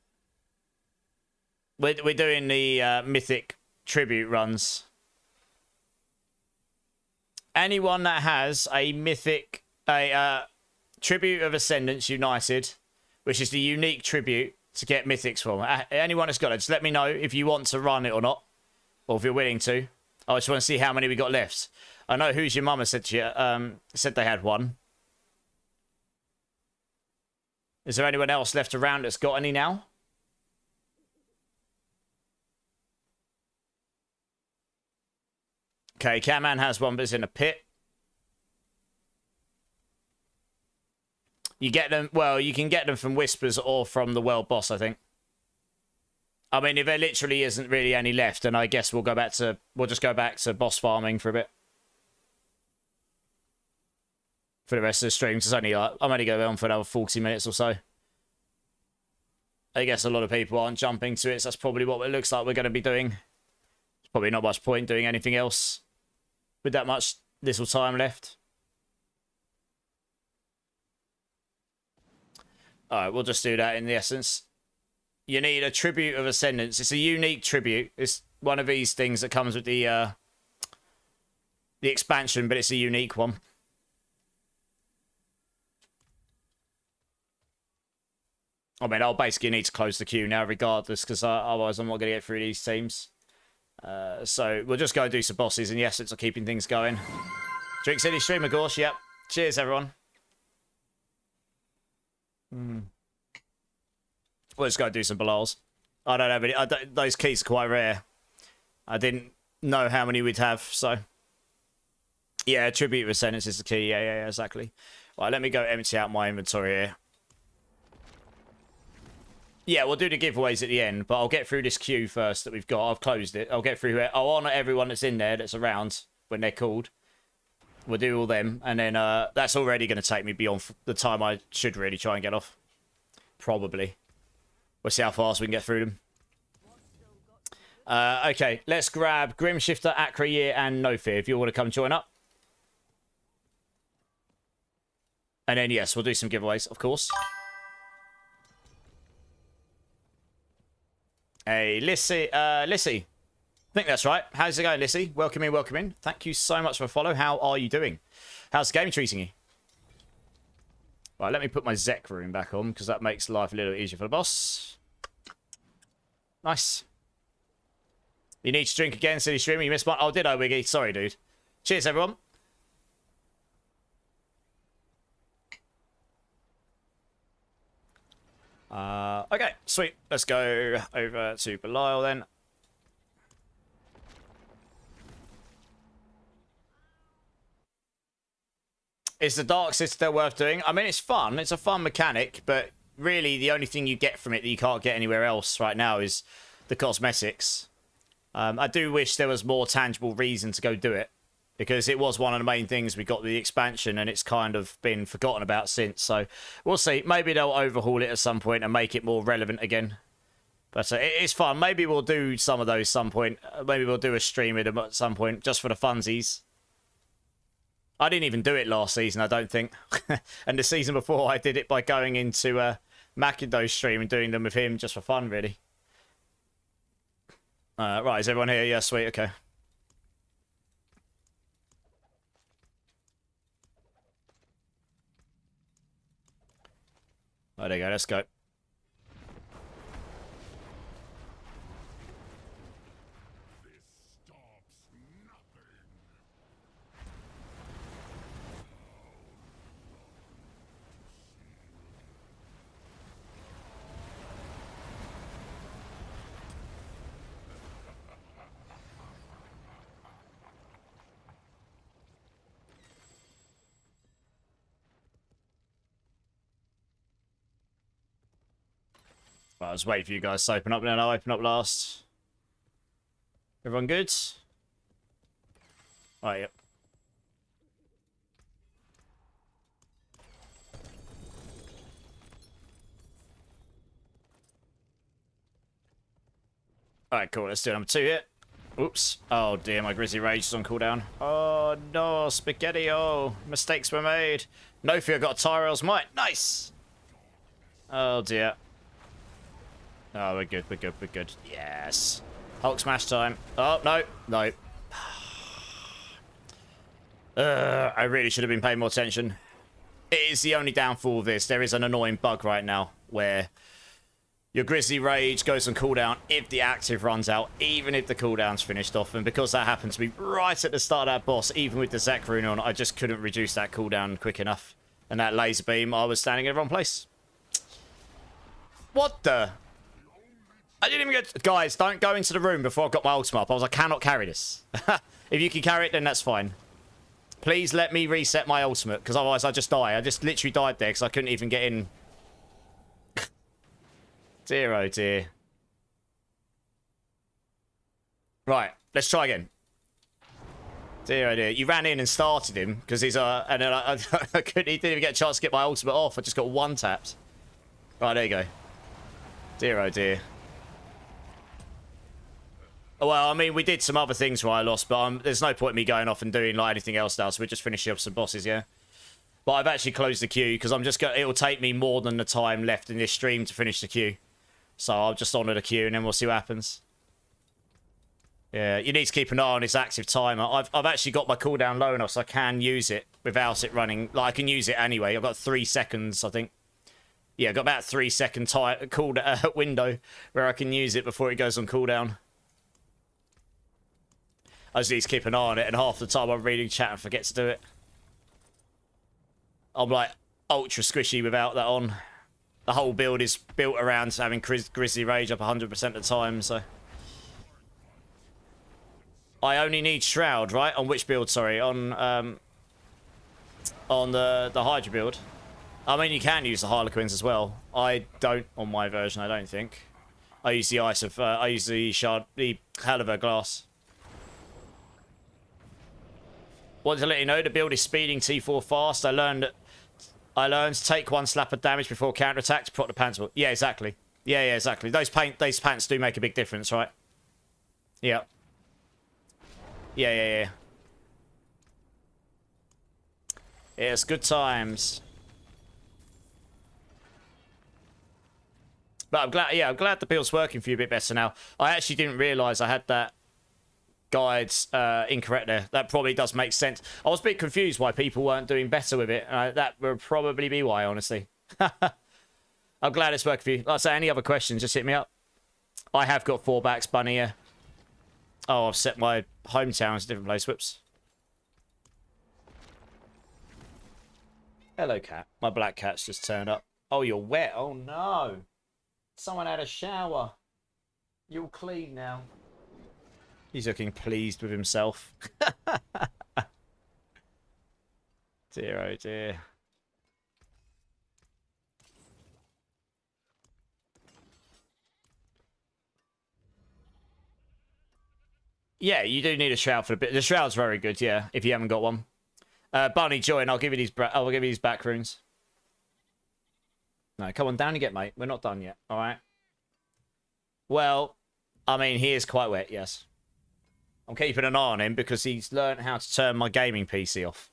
A: We're doing the mythic tribute runs. Anyone that has a mythic, Tribute of Ascendants United, which is the unique tribute to get mythics from. Anyone that's got it, just let me know if you want to run it or not, or if you're willing to. I just want to see how many we got left. I know Who's Your Mama said said they had one. Is there anyone else left around that's got any now? Okay, Catman has one, but it's in a pit. You get them, well, you can get them from Whispers or from the World Boss, I think. I mean, if there literally isn't really any left, then I guess we'll just go back to boss farming for a bit. For the rest of the streams, it's only I'm only going on for another 40 minutes or so. I guess a lot of people aren't jumping to it, so that's probably what it looks like we're going to be doing. There's probably not much point doing anything else with that much little time left. Alright, we'll just do that in the essence. You need a Tribute of Ascendants. It's a unique tribute. It's one of these things that comes with the expansion, but it's a unique one. I mean, I'll basically need to close the queue now regardless, because otherwise I'm not going to get through these teams. So we'll just go do some bosses in the essence of keeping things going. Drink City stream, of course, yep. Cheers, everyone. We'll just go do some Bilals. I don't have any. Those keys are quite rare. I didn't know how many we'd have, so. Yeah, Tribute of Ascendants is the key. Yeah, exactly. Right, let me go empty out my inventory here. Yeah, we'll do the giveaways at the end, but I'll get through this queue first that we've got. I've closed it. I'll get through it. I'll honour everyone that's in there that's around when they're called. We'll do all them, and then that's already going to take me beyond the time I should really try and get off. Probably. We'll see how fast we can get through them. Okay, let's grab Grimshifter, Acrayear, and No Fear if you want to come join up. And then, yes, we'll do some giveaways, of course. Hey, Lissy. Lissy. I think that's right. How's it going, Lissy? Welcome in, welcome in. Thank you so much for a follow. How are you doing? How's the game treating you? Right, let me put my Zek room back on, because that makes life a little easier for the boss. Nice. You need to drink again, City Streamer. You missed one. Oh, did I, Wiggy? Sorry, dude. Cheers, everyone. Okay, sweet. Let's go over to Belial then. Is the Dark Citadel worth doing? I mean, it's fun. It's a fun mechanic, but really the only thing you get from it that you can't get anywhere else right now is the cosmetics. I do wish there was more tangible reason to go do it, because it was one of the main things we got with the expansion, and it's kind of been forgotten about since. So we'll see. Maybe they'll overhaul it at some point and make it more relevant again. But it's fun. Maybe we'll do some of those some point. Maybe we'll do a stream with them at some point, just for the funsies. I didn't even do it last season, I don't think. And the season before, I did it by going into Macindo's stream and doing them with him just for fun, really. Right, is everyone here? Yeah, sweet, okay. Oh, there you go, let's go. Right, I was waiting for you guys to open up, and then I'll open up last. Everyone good? Right, yep. Alright, cool. Let's do number 2 here. Oops. Oh dear, my Grizzly Rage is on cooldown. Oh no, spaghetti. Oh, mistakes were made. No fear, got a Tyrell's Might. Nice! Oh dear. Oh, we're good, we're good, we're good. Yes. Hulk smash time. Oh, no, no. I really should have been paying more attention. It is the only downfall of this. There is an annoying bug right now where your Grizzly Rage goes on cooldown if the active runs out, even if the cooldown's finished off. And because that happened to me right at the start of that boss, even with the Zek rune on, I just couldn't reduce that cooldown quick enough. And that laser beam, I was standing in the wrong place. What the? I didn't even get... Guys, don't go into the room before I got my ultimate up. I was like, I cannot carry this. If you can carry it, then that's fine. Please let me reset my ultimate, because otherwise I just die. I just literally died there because I couldn't even get in. Dear, oh dear. Right, let's try again. Dear, oh dear. You ran in and started him, because he's... and then I couldn't... He didn't even get a chance to get my ultimate off. I just got one tapped. Right, there you go. Dear, oh dear. Well, I mean, we did some other things where I lost, but there's no point in me going off and doing like anything else now, so we're just finishing up some bosses, yeah? But I've actually closed the queue, because I'm just going... It'll take me more than the time left in this stream to finish the queue. So I'll just honour the queue, and then we'll see what happens. Yeah, you need to keep an eye on this active timer. I've actually got my cooldown low enough, so I can use it without it running. Like, I can use it anyway. I've got 3 seconds, I think. Yeah, I've got about 3 second window where I can use it before it goes on cooldown. I just need to keep an eye on it, and half the time I'm reading chat and forget to do it. I'm like ultra squishy without that on. The whole build is built around having Grizzly Rage up 100% of the time, so... I only need Shroud, right? On which build, sorry? On the Hydra build. I mean, you can use the Harlequins as well. I don't on my version, I don't think. I use the Ice of... I use the Caliber Glass. Wanted to let you know, the build is speeding T4 fast. I learned to take 1 slap of damage before counterattack to proc the pants. Yeah, exactly. Yeah, exactly. Those pants do make a big difference, right? Yeah. Yeah. Yes, good times. But I'm glad the build's working for you a bit better now. I actually didn't realise I had that guides incorrect there. That probably does make sense. I was a bit confused why people weren't doing better with it. That would probably be why, honestly. I'm glad it's working for you. Like I say, any other questions, just hit me up. I have got 4 backs, Bunny, yeah. Oh, I've set my hometown as a different place. Whoops. Hello, cat. My black cat's just turned up. Oh, you're wet. Oh, no. Someone had a shower. You're clean now. He's looking pleased with himself. Dear, oh dear. Yeah, you do need a shroud for the bit. The shroud's very good, yeah, if you haven't got one. Barney, join. I'll give you these. I'll give you these back runes. No, come on, down you get, mate. We're not done yet. All right. Well, I mean, he is quite wet. Yes. I'm keeping an eye on him because he's learned how to turn my gaming PC off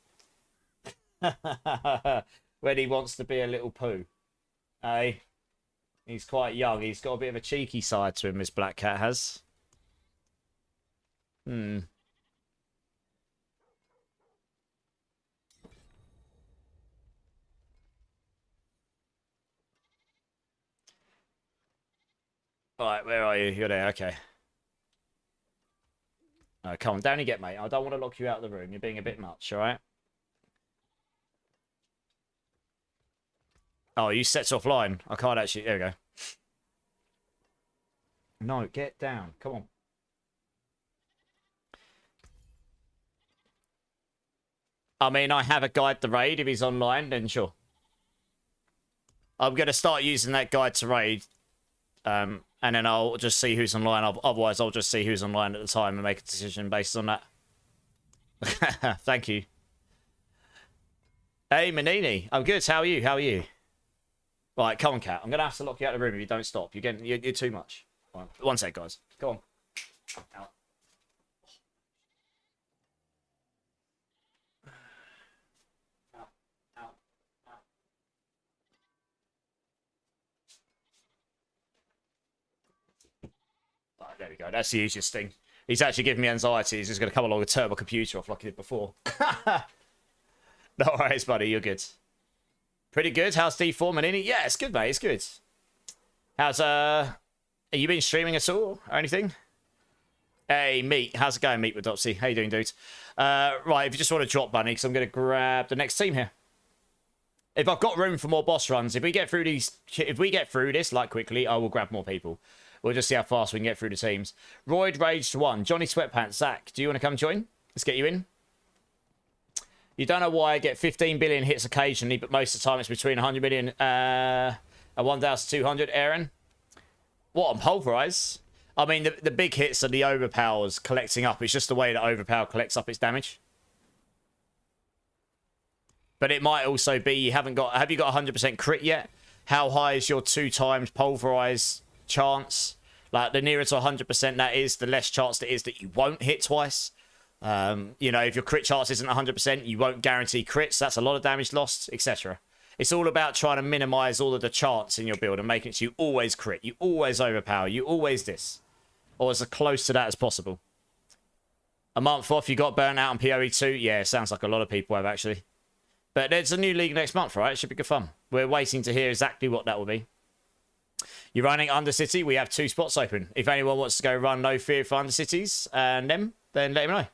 A: when he wants to be a little poo. Hey, he's quite young. He's got a bit of a cheeky side to him. This black cat has. Hmm. All right, where are you? You're there. Okay. Come on, down you get, mate. I don't want to lock you out of the room. You're being a bit much, all right? Oh, you set offline. I can't actually. There we go. No, get down. Come on. I mean, I have a guide to raid. If he's online, then sure. I'm going to start using that guide to raid. And then I'll just see who's online. Otherwise, I'll just see who's online at the time and make a decision based on that. Thank you. Hey, Manini. I'm good. How are you? How are you? Right, come on, cat. I'm going to have to lock you out of the room if you don't stop. You're too much. Right, one sec, guys. Go on. Out. Right, there we go. That's the easiest thing. He's actually giving me anxiety. He's just going to come along and turn my computer off like he did before. No worries, buddy. You're good. Pretty good. How's D4 Manini? Yeah, it's good, mate. It's good. How's have you been streaming at all or anything? Hey, Meat. How's it going, Meat with Dopsy? How you doing, dude? Right, if you just want to drop, Bunny, because I'm going to grab the next team here. If I've got room for more boss runs, if we get through this like quickly, I will grab more people. We'll just see how fast we can get through the teams. Royd Raged 1. Johnny Sweatpants. Zach, do you want to come join? Let's get you in. You don't know why I get 15 billion hits occasionally, but most of the time it's between 100 million and 1,200, Aaron. What, on Pulverize? I mean, the big hits are the overpowers collecting up. It's just the way that overpower collects up its damage. But it might also be you have you got 100% crit yet? How high is your 2 times Pulverize chance? Like, the nearer to 100% that is, the less chance it is that you won't hit twice. You know, if your crit chance isn't 100%, you won't guarantee crits. That's a lot of damage lost, etc. It's all about trying to minimize all of the chance in your build and making it so you always crit, you always overpower, you always this. Or as close to that as possible. A month off, you got burnt out on PoE 2? Yeah, sounds like a lot of people have, actually. But there's a new league next month, right? It should be good fun. We're waiting to hear exactly what that will be. You're running Undercity? We have 2 spots open. If anyone wants to go run No Fear for Undercities and them, then let me know.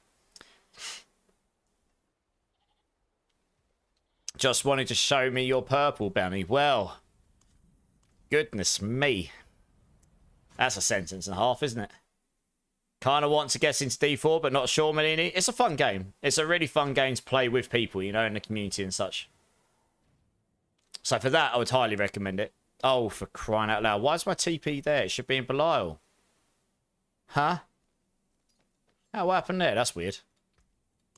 A: Just wanted to show me your purple, Bounty. Well, goodness me. That's a sentence and a half, isn't it? Kind of want to get into D4, but not sure, Manini. It's a fun game. It's a really fun game to play with people, you know, in the community and such. So for that, I would highly recommend it. Oh, for crying out loud. Why is my TP there? It should be in Belial. Huh? Oh, what happened there? That's weird.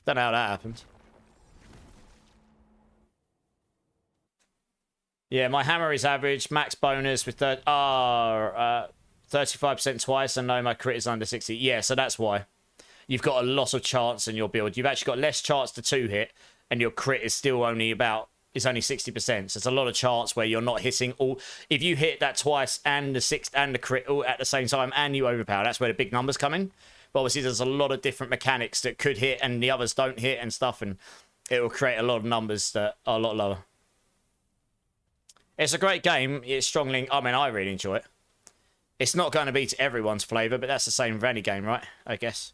A: Don't know how that happened. Yeah, my hammer is average. Max bonus with 35% twice. And no, my crit is under 60. Yeah, so that's why. You've got a lot of chance in your build. You've actually got less chance to 2-hit. And your crit is still only about... It's only 60%. So it's a lot of chance where you're not hitting all... If you hit that twice and the 6th and the crit all at the same time and you overpower, that's where the big numbers come in. But obviously there's a lot of different mechanics that could hit and the others don't hit and stuff. And it will create a lot of numbers that are a lot lower. It's a great game. It's strongly... I mean, I really enjoy it. It's not going to be to everyone's flavour, but that's the same for any game, right? I guess.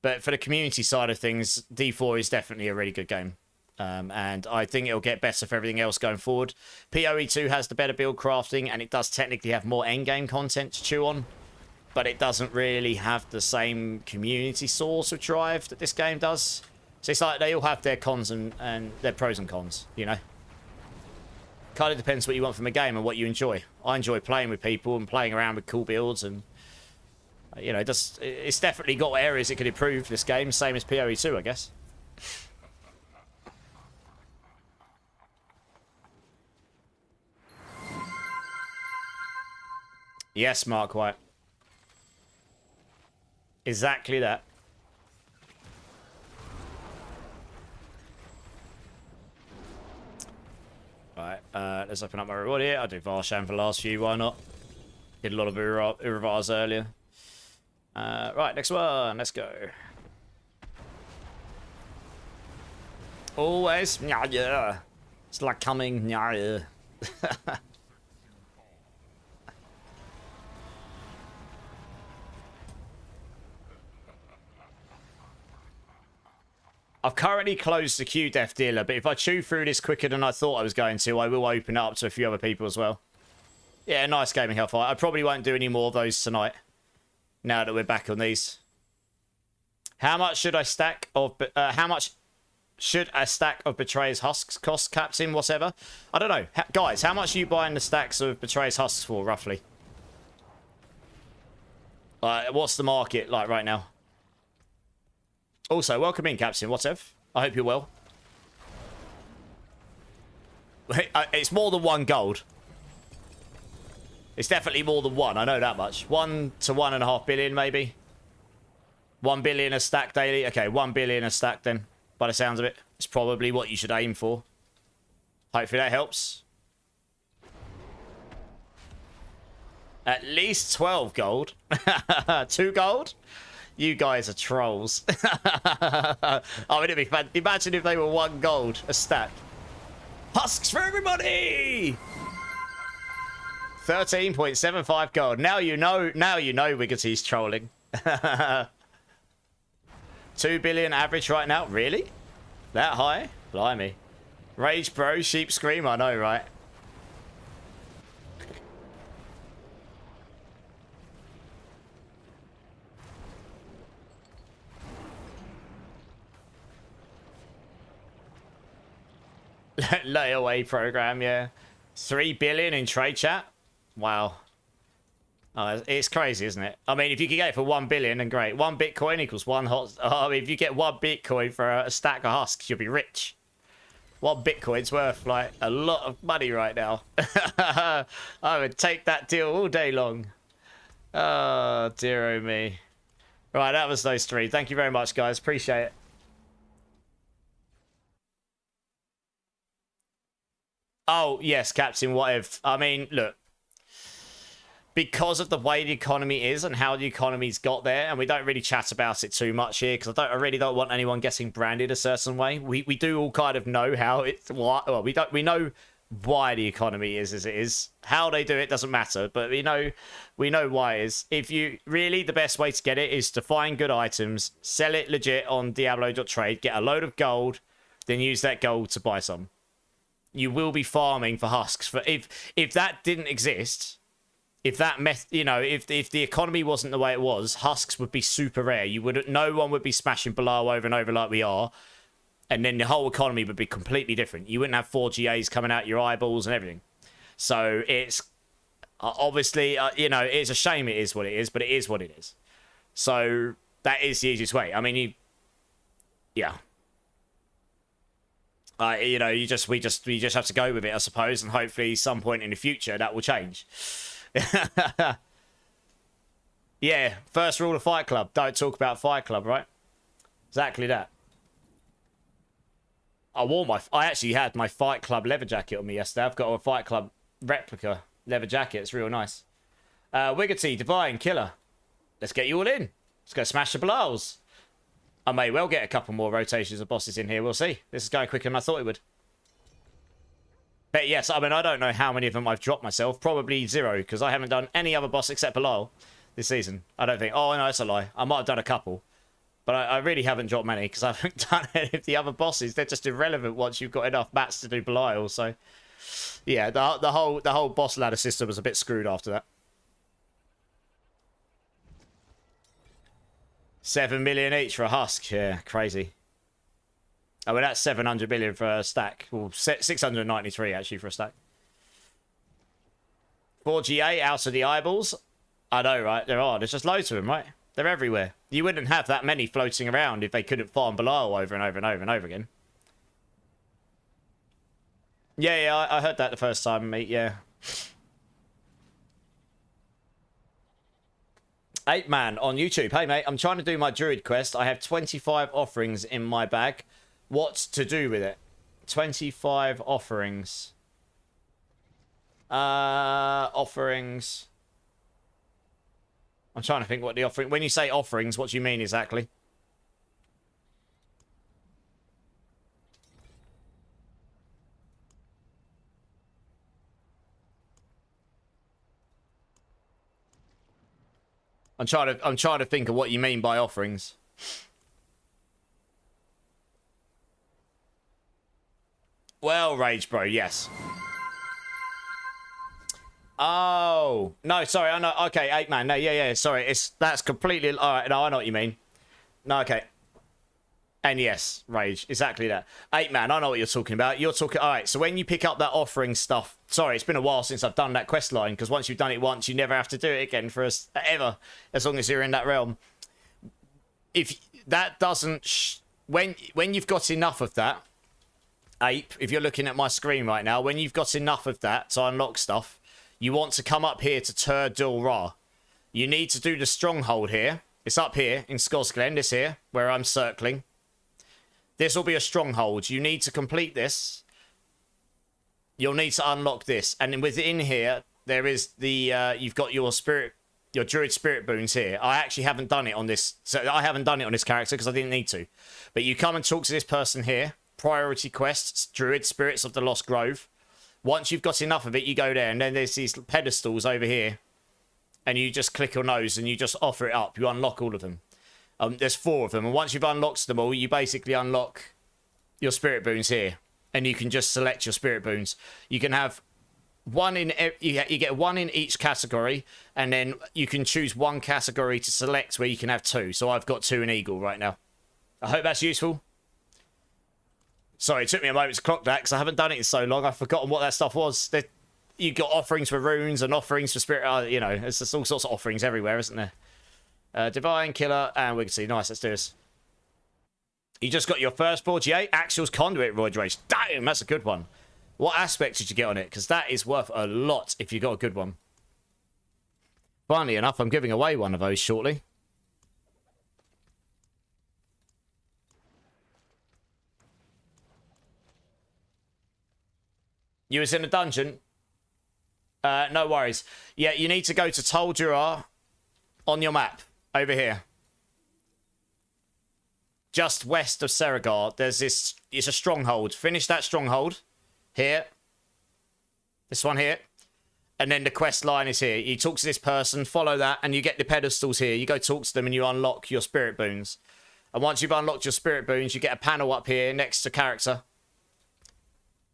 A: But for the community side of things, D4 is definitely a really good game. And I think it'll get better for everything else going forward. PoE 2 has the better build crafting, and it does technically have more endgame content to chew on. But it doesn't really have the same community source of drive that this game does. So it's like they all have their cons and their pros and cons, you know? Kind of depends what you want from a game and what you enjoy. I enjoy playing with people and playing around with cool builds and You know, it's definitely got areas it could improve, this game, same as PoE 2, I guess. Yes, Mark White. Exactly that. Right, let's open up my reward here. I'll do Varshan for the last few, why not? Did a lot of Urivars earlier. Right, next one, let's go. Always, yeah. It's like coming, yeah. I've currently closed the Q-Def dealer, but if I chew through this quicker than I thought I was going to, I will open it up to a few other people as well. Yeah, nice gaming hellfire. I probably won't do any more of those tonight, now that we're back on these. How much should I stack of... how much should a stack of Betrayer's Husks cost, Captain, whatever? I don't know. Guys, how much are you buying the stacks of Betrayer's Husks for, roughly? What's the market like right now? Also, welcome in, Captain. Whatever. I hope you're well. It's more than 1 gold. It's definitely more than 1. I know that much. 1 to 1.5 billion, maybe. 1 billion a stack daily. Okay, 1 billion a stack then. By the sounds of it, it's probably what you should aim for. Hopefully that helps. At least 12 gold. 2 gold? You guys are trolls. I mean, it'd be fun. Imagine if they were 1 gold a stack. Husks for everybody! 13.75 gold. Now you know Wiggerty's trolling. 2 billion average right now? Really? That high? Blimey. Rage bro, sheep scream, I know, right? Layaway program, yeah. 3 billion in trade chat? Wow. Oh, it's crazy, isn't it? I mean, if you could get it for 1 billion, then great. 1 Bitcoin equals 1 hot... Oh, I mean, if you get 1 Bitcoin for a stack of husks, you'll be rich. 1 Bitcoin's worth, like, a lot of money right now. I would take that deal all day long. Oh, dear oh me. Right, that was those 3. Thank you very much, guys. Appreciate it. Oh, yes, Captain, what if... I mean, look. Because of the way the economy is and how the economy's got there, and we don't really chat about it too much here, because I really don't want anyone getting branded a certain way. We do all kind of know how it's... Well, we know why the economy is as it is. How they do it doesn't matter, but we know why it is. If you... Really, the best way to get it is to find good items, sell it legit on Diablo.trade, get a load of gold, then use that gold to buy some. You will be farming for husks. For if that didn't exist, if that if the economy wasn't the way it was, husks would be super rare. No one would be smashing below over and over like we are, and then the whole economy would be completely different. You wouldn't have 4 GAs coming out your eyeballs and everything. So it's obviously it's a shame it is what it is, but it is what it is. So that is the easiest way. I mean, yeah. We just have to go with it, I suppose, and hopefully some point in the future that will change. Yeah, first rule of Fight Club: don't talk about Fight Club, right? Exactly that. I actually had my Fight Club leather jacket on me yesterday. I've got a Fight Club replica leather jacket. It's real nice. Wiggerty, Divine, Killer. Let's get you all in. Let's go smash the blows. I may well get a couple more rotations of bosses in here. We'll see. This is going quicker than I thought it would. But yes, I mean, I don't know how many of them I've dropped myself. Probably 0, because I haven't done any other boss except Belial this season. I don't think. Oh, no, that's a lie. I might have done a couple. But I really haven't dropped many, because I haven't done any of the other bosses. They're just irrelevant once you've got enough mats to do Belial. So, yeah, the whole boss ladder system was a bit screwed after that. 7 million each for a husk. Yeah, crazy. Oh, well, that's 700 million for a stack. Well, 693 actually for a stack. 4 GA out of the eyeballs. I know, right? There are. There's just loads of them, right? They're everywhere. You wouldn't have that many floating around if they couldn't farm Belial over and over and over and over again. Yeah, I heard that the first time, mate, yeah. Ape Man on YouTube. Hey, mate, I'm trying to do my Druid quest. I have 25 offerings in my bag. What's to do with it? 25 offerings. Offerings. I'm trying to think what the offering... When you say offerings, what do you mean exactly? I'm trying to think of what you mean by offerings. Well, Rage Bro, yes. Oh no, sorry, I know. Okay, Ape Man, no, yeah, sorry, that's completely all right. No, I know what you mean. No, okay. And yes, Rage, exactly that. Ape Man, I know what you're talking about. You're talking. All right, so when you pick up that offering stuff, sorry, it's been a while since I've done that quest line because once you've done it once, you never have to do it again for us ever, as long as you're in that realm. If that doesn't, when you've got enough of that, Ape, if you're looking at my screen right now, when you've got enough of that to unlock stuff, you want to come up here to Tur Dul Ra. You need to do the stronghold here. It's up here in Skosglen, this here, where I'm circling. This will be a stronghold. You need to complete this. You'll need to unlock this. And then within here, there is the, you've got your Druid spirit boons here. I actually haven't done it on this. So I haven't done it on this character because I didn't need to. But you come and talk to this person here. Priority quests, Druid Spirits of the Lost Grove. Once you've got enough of it, you go there. And then there's these pedestals over here. And you just click on those and you just offer it up. You unlock all of them. There's 4 of them. And once you've unlocked them all, you basically unlock your spirit boons here. And you can just select your spirit boons. You can have one in... You get 1 in each category. And then you can choose 1 category to select where you can have 2. So I've got 2 in Eagle right now. I hope that's useful. Sorry, it took me a moment to clock that because I haven't done it in so long. I've forgotten what that stuff was. You got offerings for runes and offerings for spirit. You know, there's just all sorts of offerings everywhere, isn't there? Divine, Killer, and Wiggity. Nice, let's do this. You just got your first 48. Axial's Conduit, Roid Rage. Damn, that's a good one. What aspect did you get on it? Because that is worth a lot if you got a good one. Funnily enough, I'm giving away one of those shortly. You was in a dungeon? No worries. Yeah, you need to go to Tol Durar on your map. Over here. Just west of Seregar. There's this... It's a stronghold. Finish that stronghold. Here. This one here. And then the quest line is here. You talk to this person, follow that, and you get the pedestals here. You go talk to them and you unlock your spirit boons. And once you've unlocked your spirit boons, you get a panel up here next to character.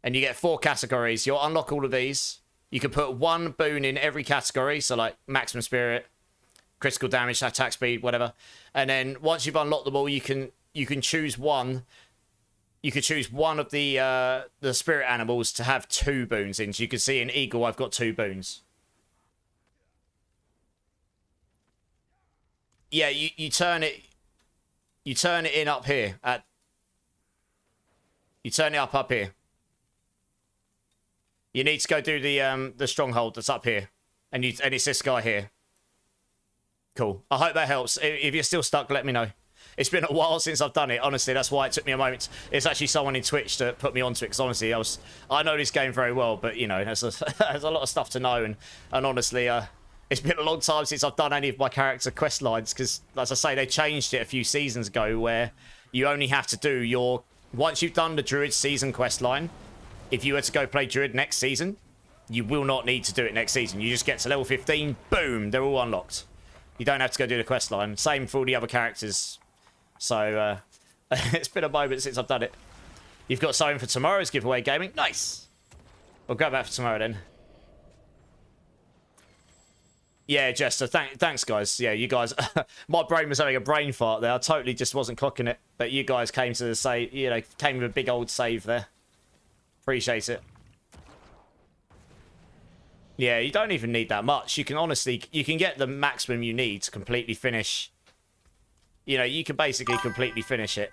A: And you get 4 categories. You'll unlock all of these. You can put 1 boon in every category. So like maximum spirit, critical damage, attack speed, whatever. And then once you've unlocked them all, you can choose one. You could choose one of the spirit animals to have 2 boons in. So you can see in Eagle, I've got 2 boons. Yeah, you turn it in up here at. You turn it up here. You need to go do the stronghold that's up here, and it's this guy here. Cool. I hope that helps. If you're still stuck, let me know. It's been a while since I've done it. Honestly, that's why it took me a moment. It's actually someone in Twitch to put me onto it, because honestly, I know this game very well, but you know, there's a lot of stuff to know, and honestly, it's been a long time since I've done any of my character quest lines, because as I say, they changed it a few seasons ago, where you only have to do your once you've done the Druid season quest line. If you were to go play Druid next season, you will not need to do it next season. You just get to level 15, boom, they're all unlocked. You don't have to go do the quest line. Same for all the other characters. So, it's been a moment since I've done it. You've got something for tomorrow's giveaway gaming. Nice. We'll grab that for tomorrow then. Yeah, Jester, thanks, guys. Yeah, you guys... my brain was having a brain fart there. I totally just wasn't clocking it. But you guys came to say, you know, came with a big old save there. Appreciate it. Yeah, you don't even need that much. You can honestly, you can get the maximum you need to completely finish. You know, you can basically completely finish it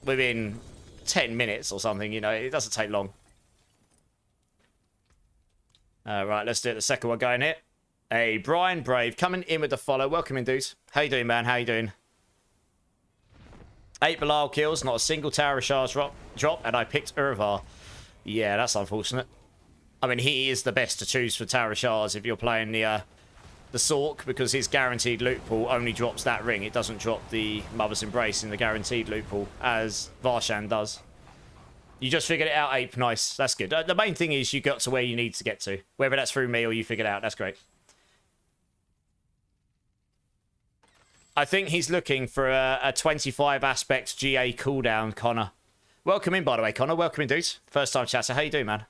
A: within 10 minutes or something. You know, it doesn't take long. Right, let's do it. The second one going here. Hey, Brian Brave coming in with the follow. Welcome in, dudes. How you doing, man? How you doing? 8 Belial kills, not a single tower charge drop, and I picked Urvar. Yeah, that's unfortunate. I mean, he is the best to choose for tower shards if you're playing the Sork, because his guaranteed loot pool only drops that ring. It doesn't drop the Mother's Embrace in the guaranteed loot pool, as Varshan does. You just figured it out, Ape. Nice. That's good. The main thing is you got to where you need to get to. Whether that's through me or you figured it out, that's great. I think he's looking for a 25 aspect GA cooldown, Connor. Welcome in, by the way, Connor. Welcome in, dudes. First time chatter. How you doing, man?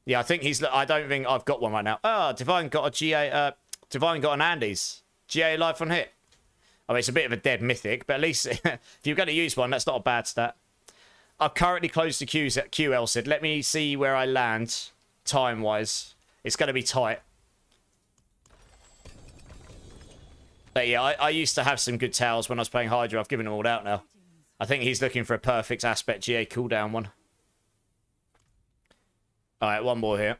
A: Yeah, I think he's... I don't think I've got one right now. Oh, Divine got a GA... Divine got an Andes. GA life on hit. I mean, it's a bit of a dead mythic, but at least if you're going to use one, that's not a bad stat. I've currently closed the queues at QL said. Let me see where I land time-wise. It's going to be tight. But yeah, I used to have some good towers when I was playing Hydra. I've given them all out now. I think he's looking for a perfect aspect GA cooldown one. Alright, one more here.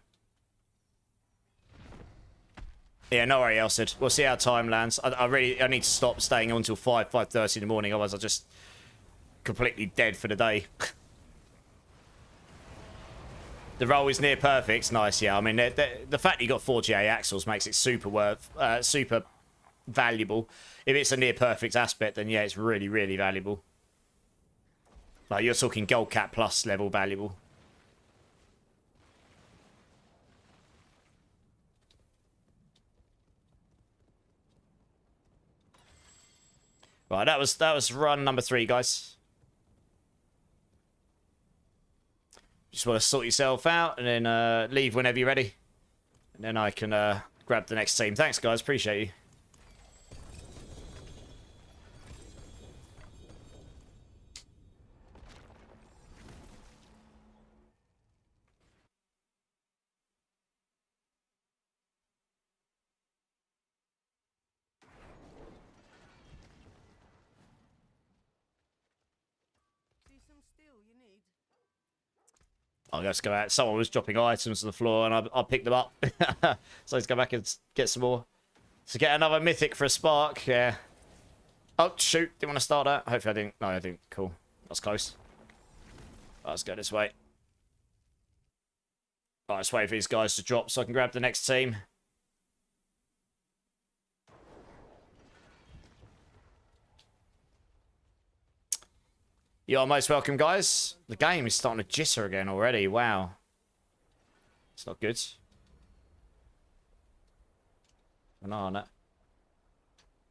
A: Yeah, no worry, Elsid. We'll see how time lands. I need to stop staying on until 5:30 in the morning, otherwise I'll just completely dead for the day. The roll is near perfect. Nice, yeah. I mean, the fact you got 4 GA axles makes it super super valuable. If it's a near perfect aspect, then yeah, it's really, really valuable. Like, you're talking gold cap plus level valuable. Right, that was run number 3, guys. Just want to sort yourself out and then leave whenever you're ready. And then I can grab the next team. Thanks, guys. Appreciate you.
B: See some steel you need.
A: I'll just go out. Someone was dropping items on the floor and I picked them up. So let's go back and get some more. So get another mythic for a spark. Yeah. Oh, shoot. Didn't want to start that. Hopefully I didn't. No, I didn't. Cool. That's close. Right, let's go this way. Right, let's wait for these guys to drop so I can grab the next team. You are most welcome, guys. The game is starting to jitter again already. Wow. It's not good. An eye on it.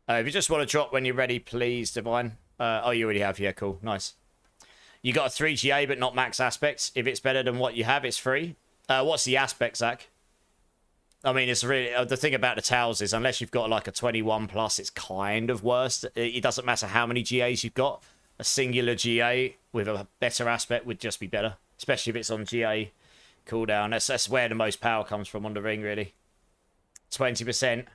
A: If you just want to drop when you're ready, please, Divine. Oh, you already have. Yeah, cool. Nice. You got a 3 GA, but not max aspects. If it's better than what you have, it's free. What's the aspect, Zach? I mean, it's really... the thing about the towels is, unless you've got like a 21 plus, it's kind of worse. It doesn't matter how many GAs you've got. A singular GA with a better aspect would just be better. Especially if it's on GA cooldown. That's where the most power comes from on the ring, really. 20%.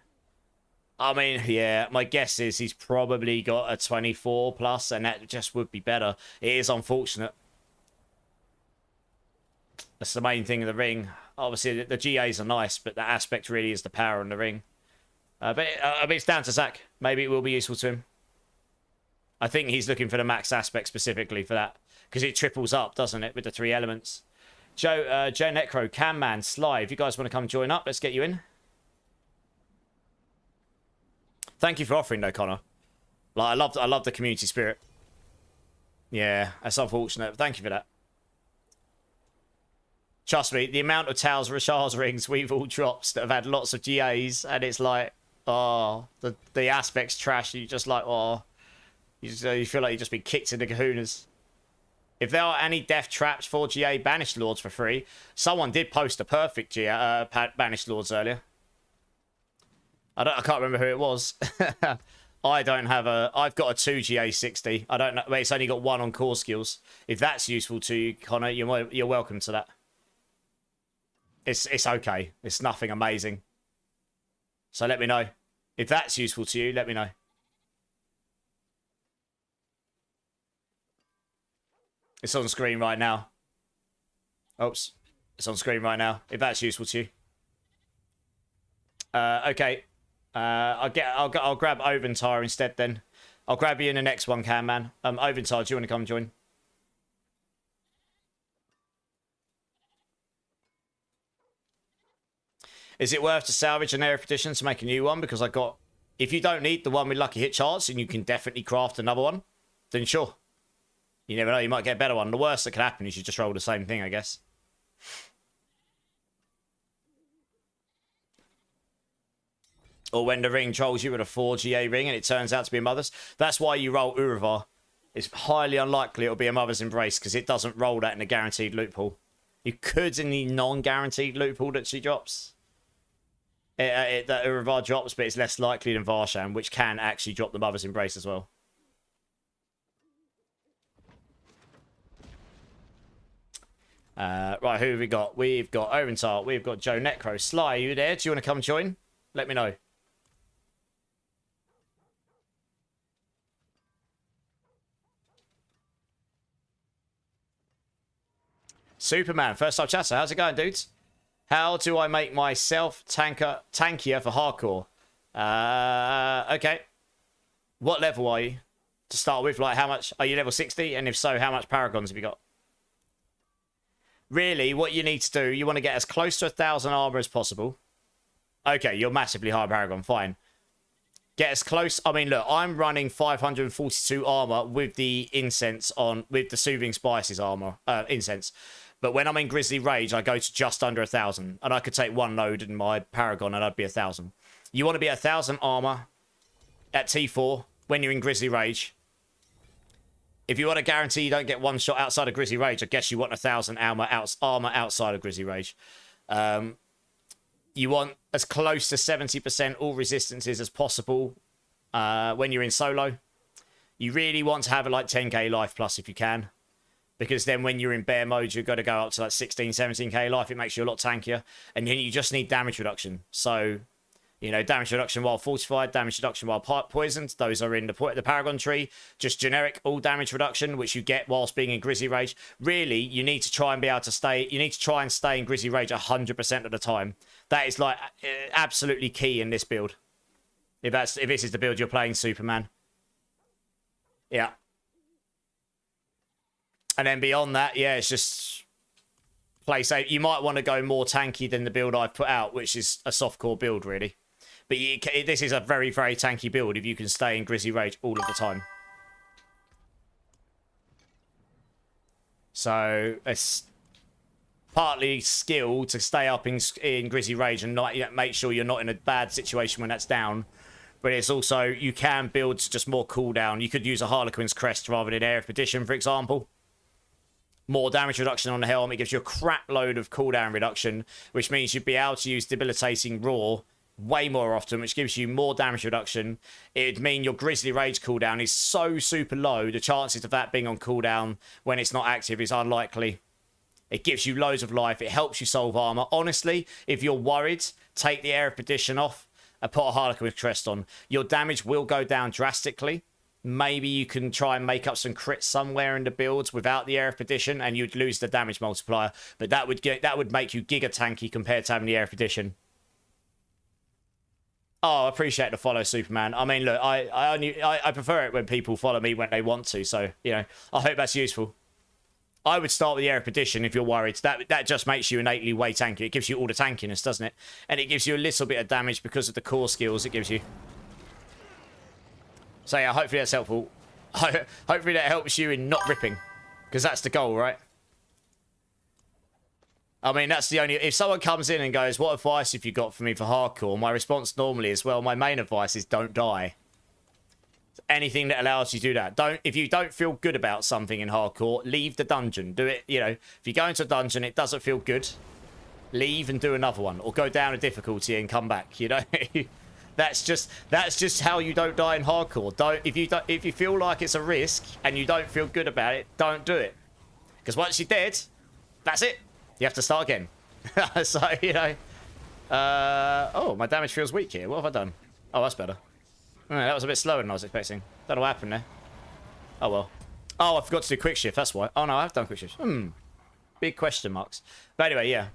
A: I mean, yeah, my guess is he's probably got a 24 plus, and that just would be better. It is unfortunate. That's the main thing in the ring. Obviously, the GAs are nice, but the aspect really is the power in the ring. I mean, it's down to Zach. Maybe it will be useful to him. I think he's looking for the max aspect specifically for that. Because it triples up, doesn't it, with the 3 elements. Joe Necro, Camman, Sly, if you guys want to come join up, let's get you in. Thank you for offering, though, Connor. Like, I love the community spirit. Yeah, that's unfortunate. Thank you for that. Trust me, the amount of Towers Rashard's rings we've all dropped that have had lots of GAs, and it's like, oh, the aspect's trash. You just like, oh, you feel like you've just been kicked in the kahunas. If there are any death traps for GA Banished Lords for free, someone did post a perfect GA Banished Lords earlier. I can't remember who it was. I don't have a... I've got a 2 GA 60. I don't know. Wait, it's only got 1 on core skills. If that's useful to you, Connor, you're welcome to that. It's okay. It's nothing amazing. So let me know. If that's useful to you, let me know. It's on screen right now. Oops. It's on screen right now. If that's useful to you. Okay. I'll grab Oventar instead then. I'll grab you in the next one, Cam Man. Oventar, do you want to come join? Is it worth to salvage an Air Petition to make a new one? Because I got... If you don't need the one with lucky hit charts and you can definitely craft another one, then sure. You never know, you might get a better one. The worst that can happen is you just roll the same thing, I guess. Or when the ring trolls you with a 4 GA ring and it turns out to be a mother's. That's why you roll Uravar. It's highly unlikely it'll be a mother's embrace because it doesn't roll that in a guaranteed loot pool. You could in the non-guaranteed loot pool that she drops. That Uravar drops, but it's less likely than Varshan, which can actually drop the mother's embrace as well. Right, who have we got? We've got Oventar. We've got Joe Necro. Sly, are you there? Do you want to come join? Let me know. Superman, first time chatter. How's it going, dudes? How do I make myself tankier for hardcore? Okay. What level are you? To start with, like how much? Are you level 60? And if so, how much paragons have you got? Really, what you need to do, you want to get as close to 1,000 armor as possible. Okay, you're massively high paragon. Fine. Get as close. I mean, look, I'm running 542 armor with the incense on, with the Soothing Spices armor, incense. But when I'm in Grizzly Rage, I go to just under 1,000. And I could take one node in my paragon and I'd be 1,000. You want to be 1,000 armor at T4 when you're in Grizzly Rage. If you want to guarantee you don't get one shot outside of Grizzly Rage, I guess you want 1,000 armor outside of Grizzly Rage. You want as close to 70% all resistances as possible when you're in solo. You really want to have like 10k life plus if you can. Because then when you're in bear mode, you've got to go up to like 16, 17k life. It makes you a lot tankier. And then you just need damage reduction. So, you know, damage reduction while fortified, damage reduction while poisoned. Those are in the Paragon tree. Just generic all damage reduction, which you get whilst being in Grizzly Rage. Really, you need to try and be able to stay... You need to try and stay in Grizzly Rage 100% of the time. That is like absolutely key in this build. If this is the build you're playing, Superman. Yeah. And then beyond that, yeah, it's just play safe. You might want to go more tanky than the build I've put out, which is a softcore build, really. But this is a very, very tanky build if you can stay in Grizzly Rage all of the time. So it's partly skill to stay up in Grizzly Rage and not make sure you're not in a bad situation when that's down. But it's also, you can build just more cooldown. You could use a Harlequin's Crest rather than Air Expedition, for example. More damage reduction on the helmet gives you a crap load of cooldown reduction, which means you'd be able to use Debilitating Roar way more often, which gives you more damage reduction. It'd mean your Grizzly Rage cooldown is so super low, the chances of that being on cooldown when it's not active is unlikely. It gives you loads of life. It helps you solve armor. Honestly, if you're worried, take the Air Expedition off and put a Harlequin Crest on. Your damage will go down drastically. Maybe you can try and make up some crits somewhere in the builds without the Air Expedition and you'd lose the damage multiplier. But that would make you giga tanky compared to having the Air Expedition. Oh, I appreciate the follow, Superman. I mean, look, I prefer it when people follow me when they want to. So, you know, I hope that's useful. I would start with the Air Expedition if you're worried. That just makes you innately way tanky. It gives you all the tankiness, doesn't it? And it gives you a little bit of damage because of the core skills it gives you. So yeah, hopefully that's helpful. Hopefully that helps you in not ripping. Because that's the goal, right? I mean, that's the only... If someone comes in and goes, what advice have you got for me for hardcore? My response normally is, well, my main advice is don't die. Anything that allows you to do that. If you don't feel good about something in hardcore, leave the dungeon. Do it, you know, if you go into a dungeon, it doesn't feel good, leave and do another one. Or go down a difficulty and come back, you know? That's just how you don't die in hardcore. If you feel like it's a risk and you don't feel good about it, don't do it. Because once you're dead, that's it. You have to start again. So, you know. Oh, my damage feels weak here. What have I done? Oh, that's better. That was a bit slower than I was expecting. Don't know what happened there. Oh, well. Oh, I forgot to do quick shift. That's why. Oh, no, I have done quick shift. Big question marks. But anyway, yeah.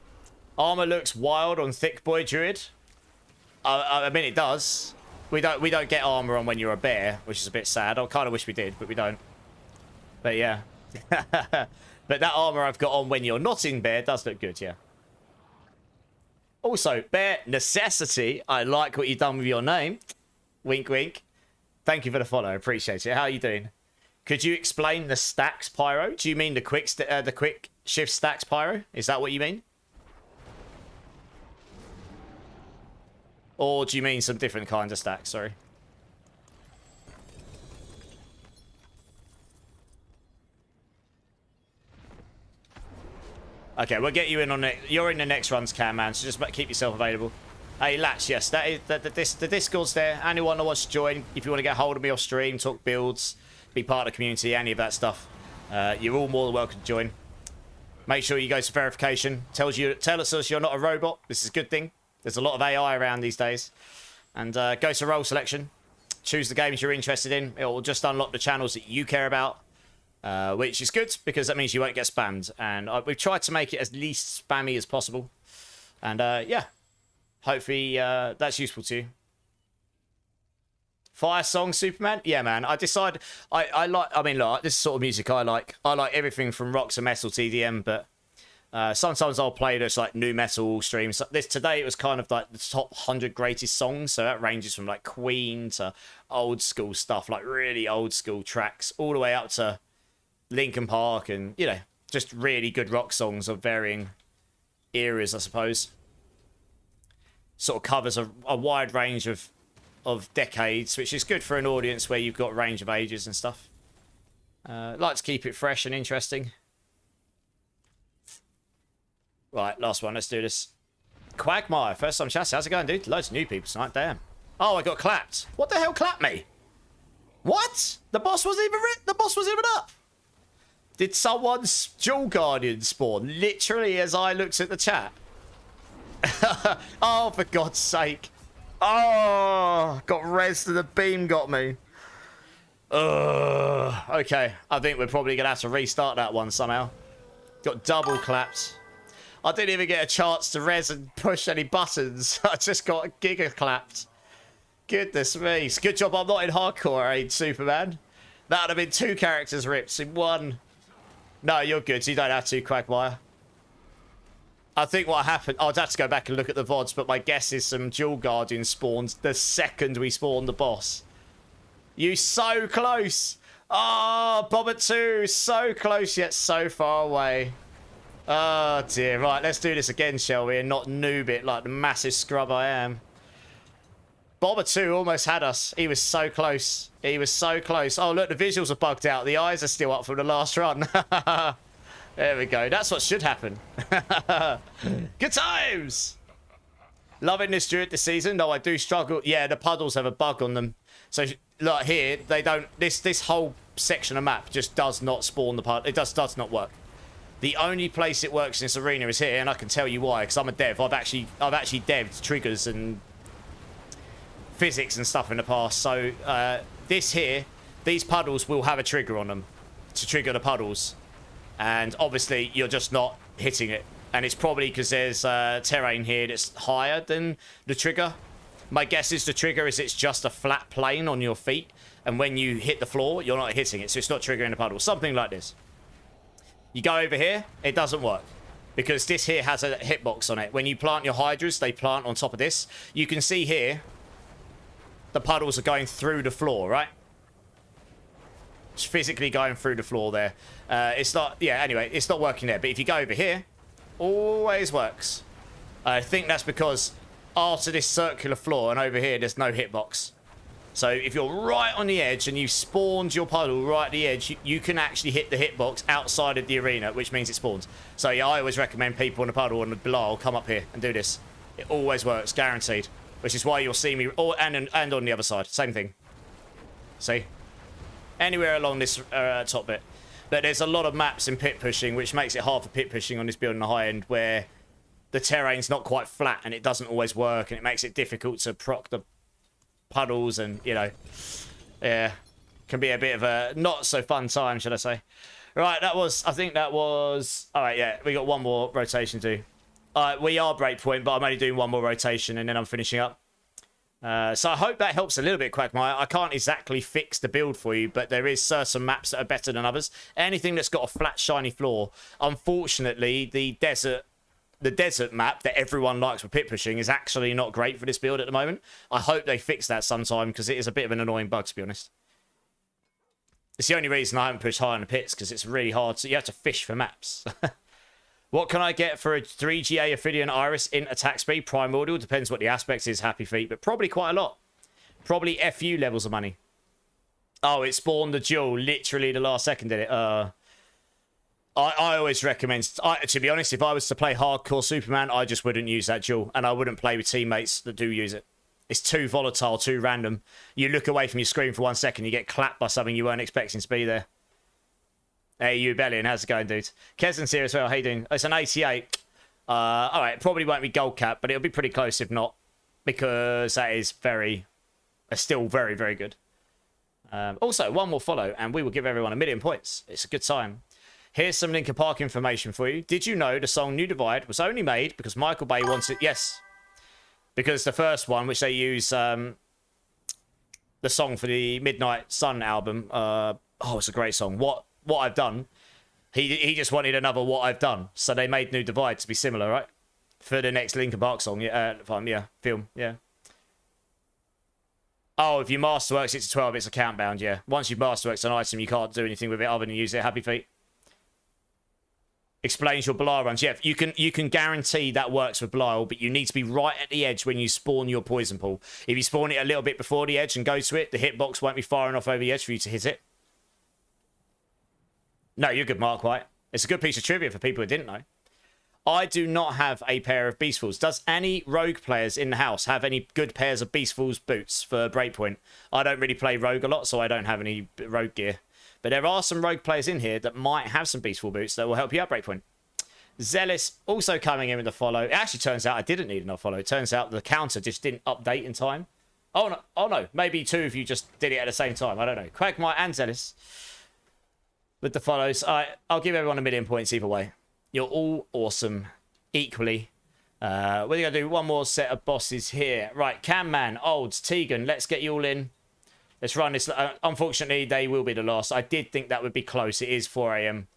A: Armor looks wild on Thick Boy Druid. I mean, it does. We don't get armor on when you're a bear, which is a bit sad. I kind of wish we did, but we don't. But yeah. But that armor I've got on when you're not in bear does look good, yeah. Also, Bear Necessity, I like what you've done with your name. Wink, wink. Thank you for the follow. Appreciate it. How are you doing? Could you explain the stacks pyro? Do you mean the quick shift stacks pyro? Is that what you mean? Or do you mean some different kinds of stacks? Sorry. Okay, we'll get you in on it. You're in the next runs, Cam, man. So just keep yourself available. Hey, Latch, yes, that is the Discord's there. Anyone that wants to join, if you want to get hold of me off stream, talk builds, be part of the community, any of that stuff, you're all more than welcome to join. Make sure you go to verification. Tell us you're not a robot. This is a good thing. There's a lot of AI around these days. And go to role selection. Choose the games you're interested in. It will just unlock the channels that you care about. Which is good, because that means you won't get spammed. And we've tried to make it as least spammy as possible. And yeah, hopefully that's useful to you. Fire song, Superman? Yeah, man. I decide I mean, look, this is sort of music I like. I like everything from rock to metal, TDM, but sometimes I'll play this like new metal streams. Today it was kind of like the top 100 greatest songs, so that ranges from like Queen to old school stuff, like really old school tracks, all the way up to Linkin Park, and you know, just really good rock songs of varying eras, I suppose. Sort of covers a wide range of decades, which is good for an audience where you've got a range of ages and stuff. Like to keep it fresh and interesting. Right, last one. Let's do this. Quagmire, first time chat. How's it going, dude? Loads of new people tonight. Damn. Oh, I got clapped. What the hell clapped me? What? The boss wasn't even up. Did someone's Jewel Guardian spawn literally as I looked at the chat? Oh, for God's sake. Oh, got res to the beam, got me. Okay, I think we're probably going to have to restart that one somehow. Got double clapped. I didn't even get a chance to res and push any buttons. I just got giga clapped. Goodness me. It's a good job I'm not in hardcore, eh, Superman? That would have been 2 characters ripped in one. No, you're good. So you don't have to, Quagmire. I think what happened... I'd have to go back and look at the VODs, but my guess is some Jewel Guardian spawns the second we spawned the boss. You so close. Oh, Bobbert 2. So close, yet so far away. Oh, dear. Right, let's do this again, shall we? And not noob it like the massive scrub I am. Bobbert 2 almost had us. He was so close. He was so close. Oh, look, the visuals are bugged out. The eyes are still up from the last run. There we go. That's what should happen. Good times. Loving this Druid this season, though I do struggle. Yeah, the puddles have a bug on them. So, look, here, they don't... This whole section of map just does not spawn the puddle. It does not work. The only place it works in this arena is here, and I can tell you why, because I'm a dev. I've actually devved triggers and physics and stuff in the past. So this here, these puddles will have a trigger on them to trigger the puddles, and obviously you're just not hitting it, and it's probably because there's terrain here that's higher than the trigger. My guess is the trigger is it's just a flat plane on your feet, and when you hit the floor you're not hitting it, so it's not triggering the puddle. Something like this. You go over here, it doesn't work, because this here has a hitbox on it. When you plant your hydras, they plant on top of this. You can see here the puddles are going through the floor, right? It's physically going through the floor there. It's not, yeah, anyway, it's not working there. But if you go over here, always works. I think that's because after this circular floor and over here, there's no hitbox. So if you're right on the edge and you spawned your puddle right at the edge, you can actually hit the hitbox outside of the arena, which means it spawns. So yeah, I always recommend people in the puddle and below come up here and do this. It always works, guaranteed. Which is why you'll see me, and on the other side, same thing. See? Anywhere along this top bit. But there's a lot of maps in pit pushing, which makes it hard for pit pushing on this build in the high end, where the terrain's not quite flat and it doesn't always work, and it makes it difficult to proc the puddles, and, you know, yeah, can be a bit of a not so fun time, should I say. Right, I think that was, all right, yeah, we got one more rotation to do. We are breakpoint, but I'm only doing one more rotation and then I'm finishing up. So I hope that helps a little bit, Quagmire. I can't exactly fix the build for you, but there is certain maps that are better than others. Anything that's got a flat, shiny floor. Unfortunately, the desert map that everyone likes for pit pushing is actually not great for this build at the moment. I hope they fix that sometime, because it is a bit of an annoying bug, to be honest. It's the only reason I haven't pushed high in the pits, because it's really hard. So you have to fish for maps. What can I get for a 3GA Ophidian Iris in attack speed? Primordial, depends what the aspect is, Happy Feet, but probably quite a lot. Probably FU levels of money. Oh, it spawned the duel literally the last second, did it? I always recommend... to be honest, if I was to play hardcore Superman, I just wouldn't use that duel, and I wouldn't play with teammates that do use it. It's too volatile, too random. You look away from your screen for 1 second, you get clapped by something you weren't expecting to be there. Hey, you Bellion, how's it going, dude? Kesden's here as well. How you doing? It's an 88. All right, probably won't be gold cap, but it'll be pretty close if not, because that is still very, very good. Also, one more follow, and we will give everyone 1,000,000 points. It's a good time. Here's some Linkin Park information for you. Did you know the song New Divide was only made because Michael Bay wants it? Yes. Because the first one, which they use the song for the Midnight Sun album, it's a great song. What I've Done, he just wanted another What I've Done, so they made New Divide to be similar, right? For the next Linkin Park song, film, yeah. Oh, if you Masterworks, it's a 12, it's a countbound, yeah. Once you Masterworks an item, you can't do anything with it other than use it. Happy Feet. Explains your Belial runs. Yeah, you can guarantee that works with Belial, but you need to be right at the edge when you spawn your poison pool. If you spawn it a little bit before the edge and go to it, the hitbox won't be far enough over the edge for you to hit it. No, you're good, Mark White. It's a good piece of trivia for people who didn't know. I do not have a pair of Beastfuls. Does any Rogue players in the house have any good pairs of Beastfuls boots for Breakpoint? I don't really play Rogue a lot, so I don't have any Rogue gear. But there are some Rogue players in here that might have some Beastful boots that will help you out Breakpoint. Zealous also coming in with a follow. It actually turns out I didn't need another follow. It turns out the counter just didn't update in time. Oh no. Maybe two of you just did it at the same time. I don't know. Quagmire and Zealous with the follows. I'll give everyone 1,000,000 points either way. You're all awesome equally. We're going to do one more set of bosses here. Right, Cam Man, Olds, Tegan, let's get you all in. Let's run this. Unfortunately, they will be the last. I did think that would be close. It is 4 a.m.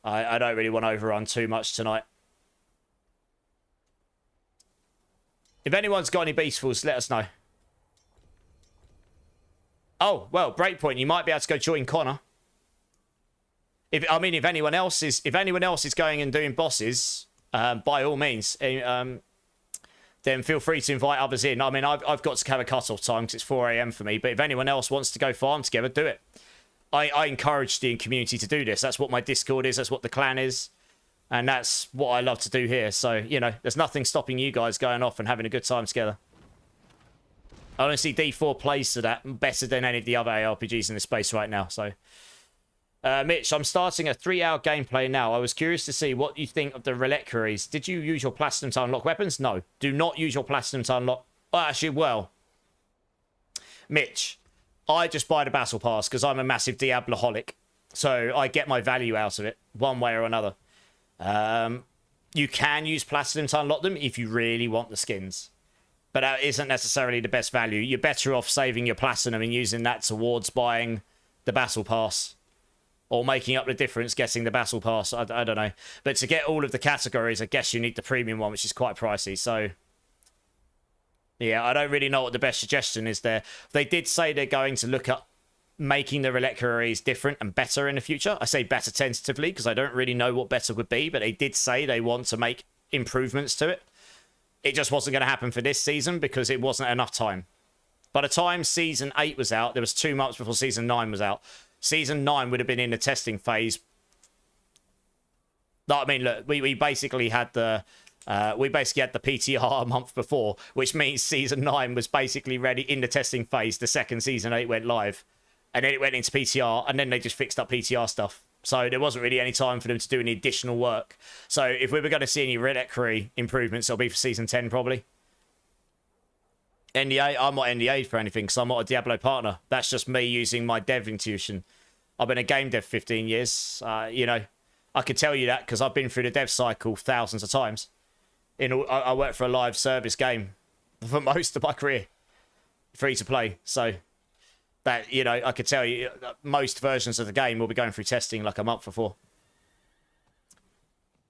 A: I don't really want to overrun too much tonight. If anyone's got any Beastfuls, let us know. Oh, well, Breakpoint, you might be able to go join Connor. If anyone else is going and doing bosses, by all means, then feel free to invite others in. I mean, I've got to have a cut-off time because it's 4 a.m. for me. But if anyone else wants to go farm together, do it. I encourage the community to do this. That's what my Discord is. That's what the clan is. And that's what I love to do here. So, you know, there's nothing stopping you guys going off and having a good time together. I honestly, D4 plays to that better than any of the other ARPGs in the space right now. So, Mitch, I'm starting a 3-hour gameplay now. I was curious to see what you think of the reliquaries. Did you use your platinum to unlock weapons? No. Do not use your platinum to unlock... Oh, actually, well... Mitch, I just buy the battle pass because I'm a massive Diabloholic. So I get my value out of it, one way or another. You can use platinum to unlock them if you really want the skins. But that isn't necessarily the best value. You're better off saving your platinum and using that towards buying the battle pass. Or making up the difference, getting the battle pass. I don't know. But to get all of the categories, I guess you need the premium one, which is quite pricey. So, yeah, I don't really know what the best suggestion is there. They did say they're going to look at making the reliquaries different and better in the future. I say better tentatively because I don't really know what better would be. But they did say they want to make improvements to it. It just wasn't going to happen for this season because it wasn't enough time. By the time Season 8 was out, there was 2 months before Season 9 was out. Season 9 would have been in the testing phase. I mean, look, we basically had the PTR a month before, which means Season 9 was basically ready in the testing phase. The second Season 8 went live, and then it went into PTR, and then they just fixed up PTR stuff, So there wasn't really any time for them to do any additional work. So if we were going to see any reliquary improvements, it'll be for Season 10 probably. NDA, I'm not NDA'd for anything because I'm not a Diablo partner. That's just me using my dev intuition. I've been a game dev 15 years. You know, I could tell you that because I've been through the dev cycle thousands of times. I worked for a live service game for most of my career. Free to play. So that, you know, I could tell you most versions of the game will be going through testing like a month before.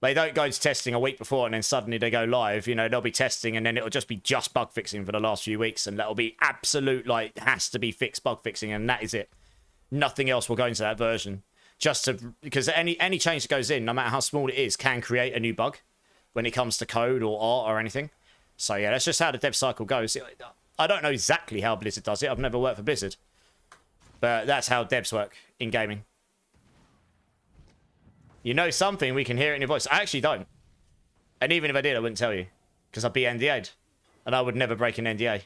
A: They don't go into testing a week before and then suddenly they go live. You know, they'll be testing and then it'll just be just bug fixing for the last few weeks. And that'll be absolute, like, has to be fixed bug fixing. And that is it. Nothing else will go into that version. Just to, because any change that goes in, no matter how small it is, can create a new bug when it comes to code or art or anything. So yeah, that's just how the dev cycle goes. I don't know exactly how Blizzard does it. I've never worked for Blizzard. But that's how devs work in gaming. You know something, we can hear it in your voice. I actually don't. And even if I did, I wouldn't tell you. Because I'd be NDA'd. And I would never break an NDA.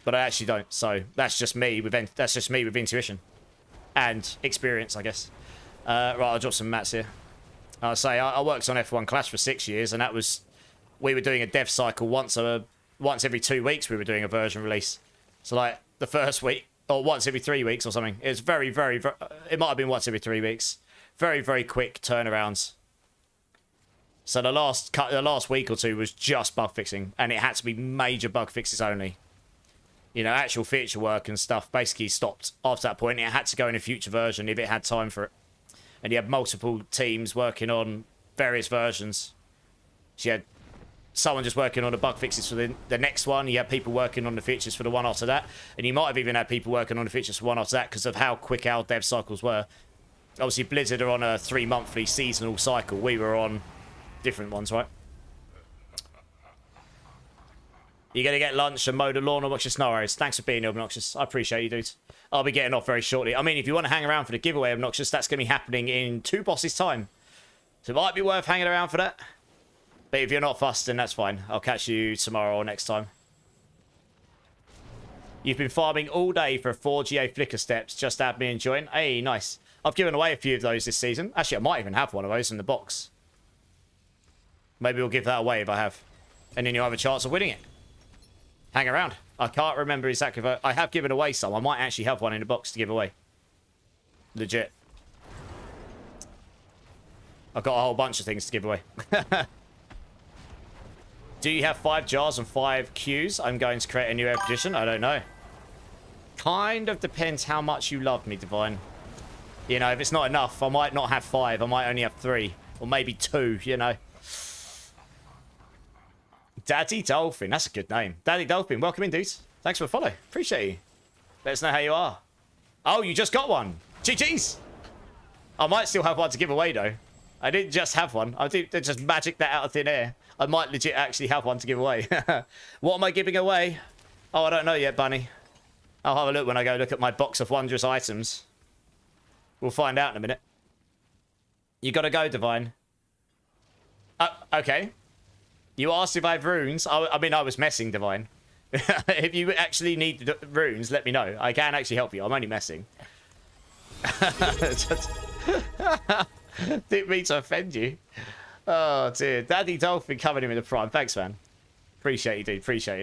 A: But I actually don't. So that's just me with intuition. And experience, I guess. Right, I'll drop some mats here. I'll say, I worked on F1 Clash for 6 years. And that was... We were doing a dev cycle once every 2 weeks we were doing a version release. So like the first week... Or once every 3 weeks or something. It was very, very... It might have been once every 3 weeks. Very, very quick turnarounds. So the last week or two was just bug fixing. And it had to be major bug fixes only. You know, actual feature work and stuff basically stopped after that point. It had to go in a future version if it had time for it. And you had multiple teams working on various versions. So you had someone just working on the bug fixes for the next one. You had people working on the features for the one after that. And you might have even had people working on the features for one after that because of how quick our dev cycles were. Obviously, Blizzard are on a 3-monthly seasonal cycle. We were on different ones, right? You're going to get lunch and mow the lawn, Obnoxious? No worries. Thanks for being here, Obnoxious. I appreciate you, dude. I'll be getting off very shortly. I mean, if you want to hang around for the giveaway, Obnoxious, that's going to be happening in 2 bosses' time. So it might be worth hanging around for that. But if you're not fussed, then that's fine. I'll catch you tomorrow or next time. You've been farming all day for 4GA flicker steps. Just add me and join. Hey, nice. I've given away a few of those this season. Actually, I might even have one of those in the box. Maybe we'll give that away if I have. And then you'll have a chance of winning it. Hang around. I can't remember exactly if I have given away some. I might actually have one in the box to give away. Legit. I've got a whole bunch of things to give away. Do you have 5 jars and 5 queues? I'm going to create a new edition. I don't know. Kind of depends how much you love me, Divine. You know, if it's not enough, I might not have 5. I might only have 3. Or maybe 2, you know. Daddy Dolphin. That's a good name. Daddy Dolphin. Welcome in, dudes. Thanks for the follow. Appreciate you. Let us know how you are. Oh, you just got one. GG's. I might still have one to give away, though. I didn't just have one. I didn't just magic that out of thin air. I might legit actually have one to give away. What am I giving away? Oh, I don't know yet, Bunny. I'll have a look when I go look at my box of wondrous items. We'll find out in a minute. You gotta go, Divine. Okay. You asked if I have runes. I mean, I was messing, Divine. If you actually need runes, let me know. I can actually help you. I'm only messing. Didn't mean to offend you. Oh, dear. Daddy Dolphin coming in with the prime. Thanks, man. Appreciate you, dude. Appreciate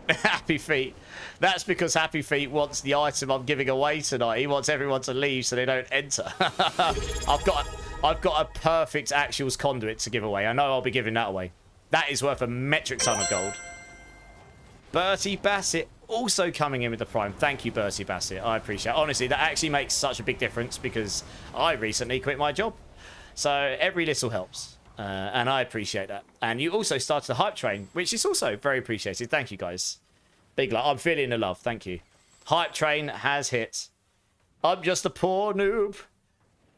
A: you. Happy Feet. That's because Happy Feet wants the item I'm giving away tonight. He wants everyone to leave so they don't enter. I've got a perfect actuals conduit to give away. I know I'll be giving that away. That is worth a metric ton of gold. Bertie Bassett also coming in with the prime. Thank you, Bertie Bassett. I appreciate it. Honestly, that actually makes such a big difference because I recently quit my job. So every little helps. And I appreciate that. And you also started the hype train, which is also very appreciated. Thank you, guys. Big love. I'm feeling the love. Thank you. Hype train has hit. I'm just a poor noob.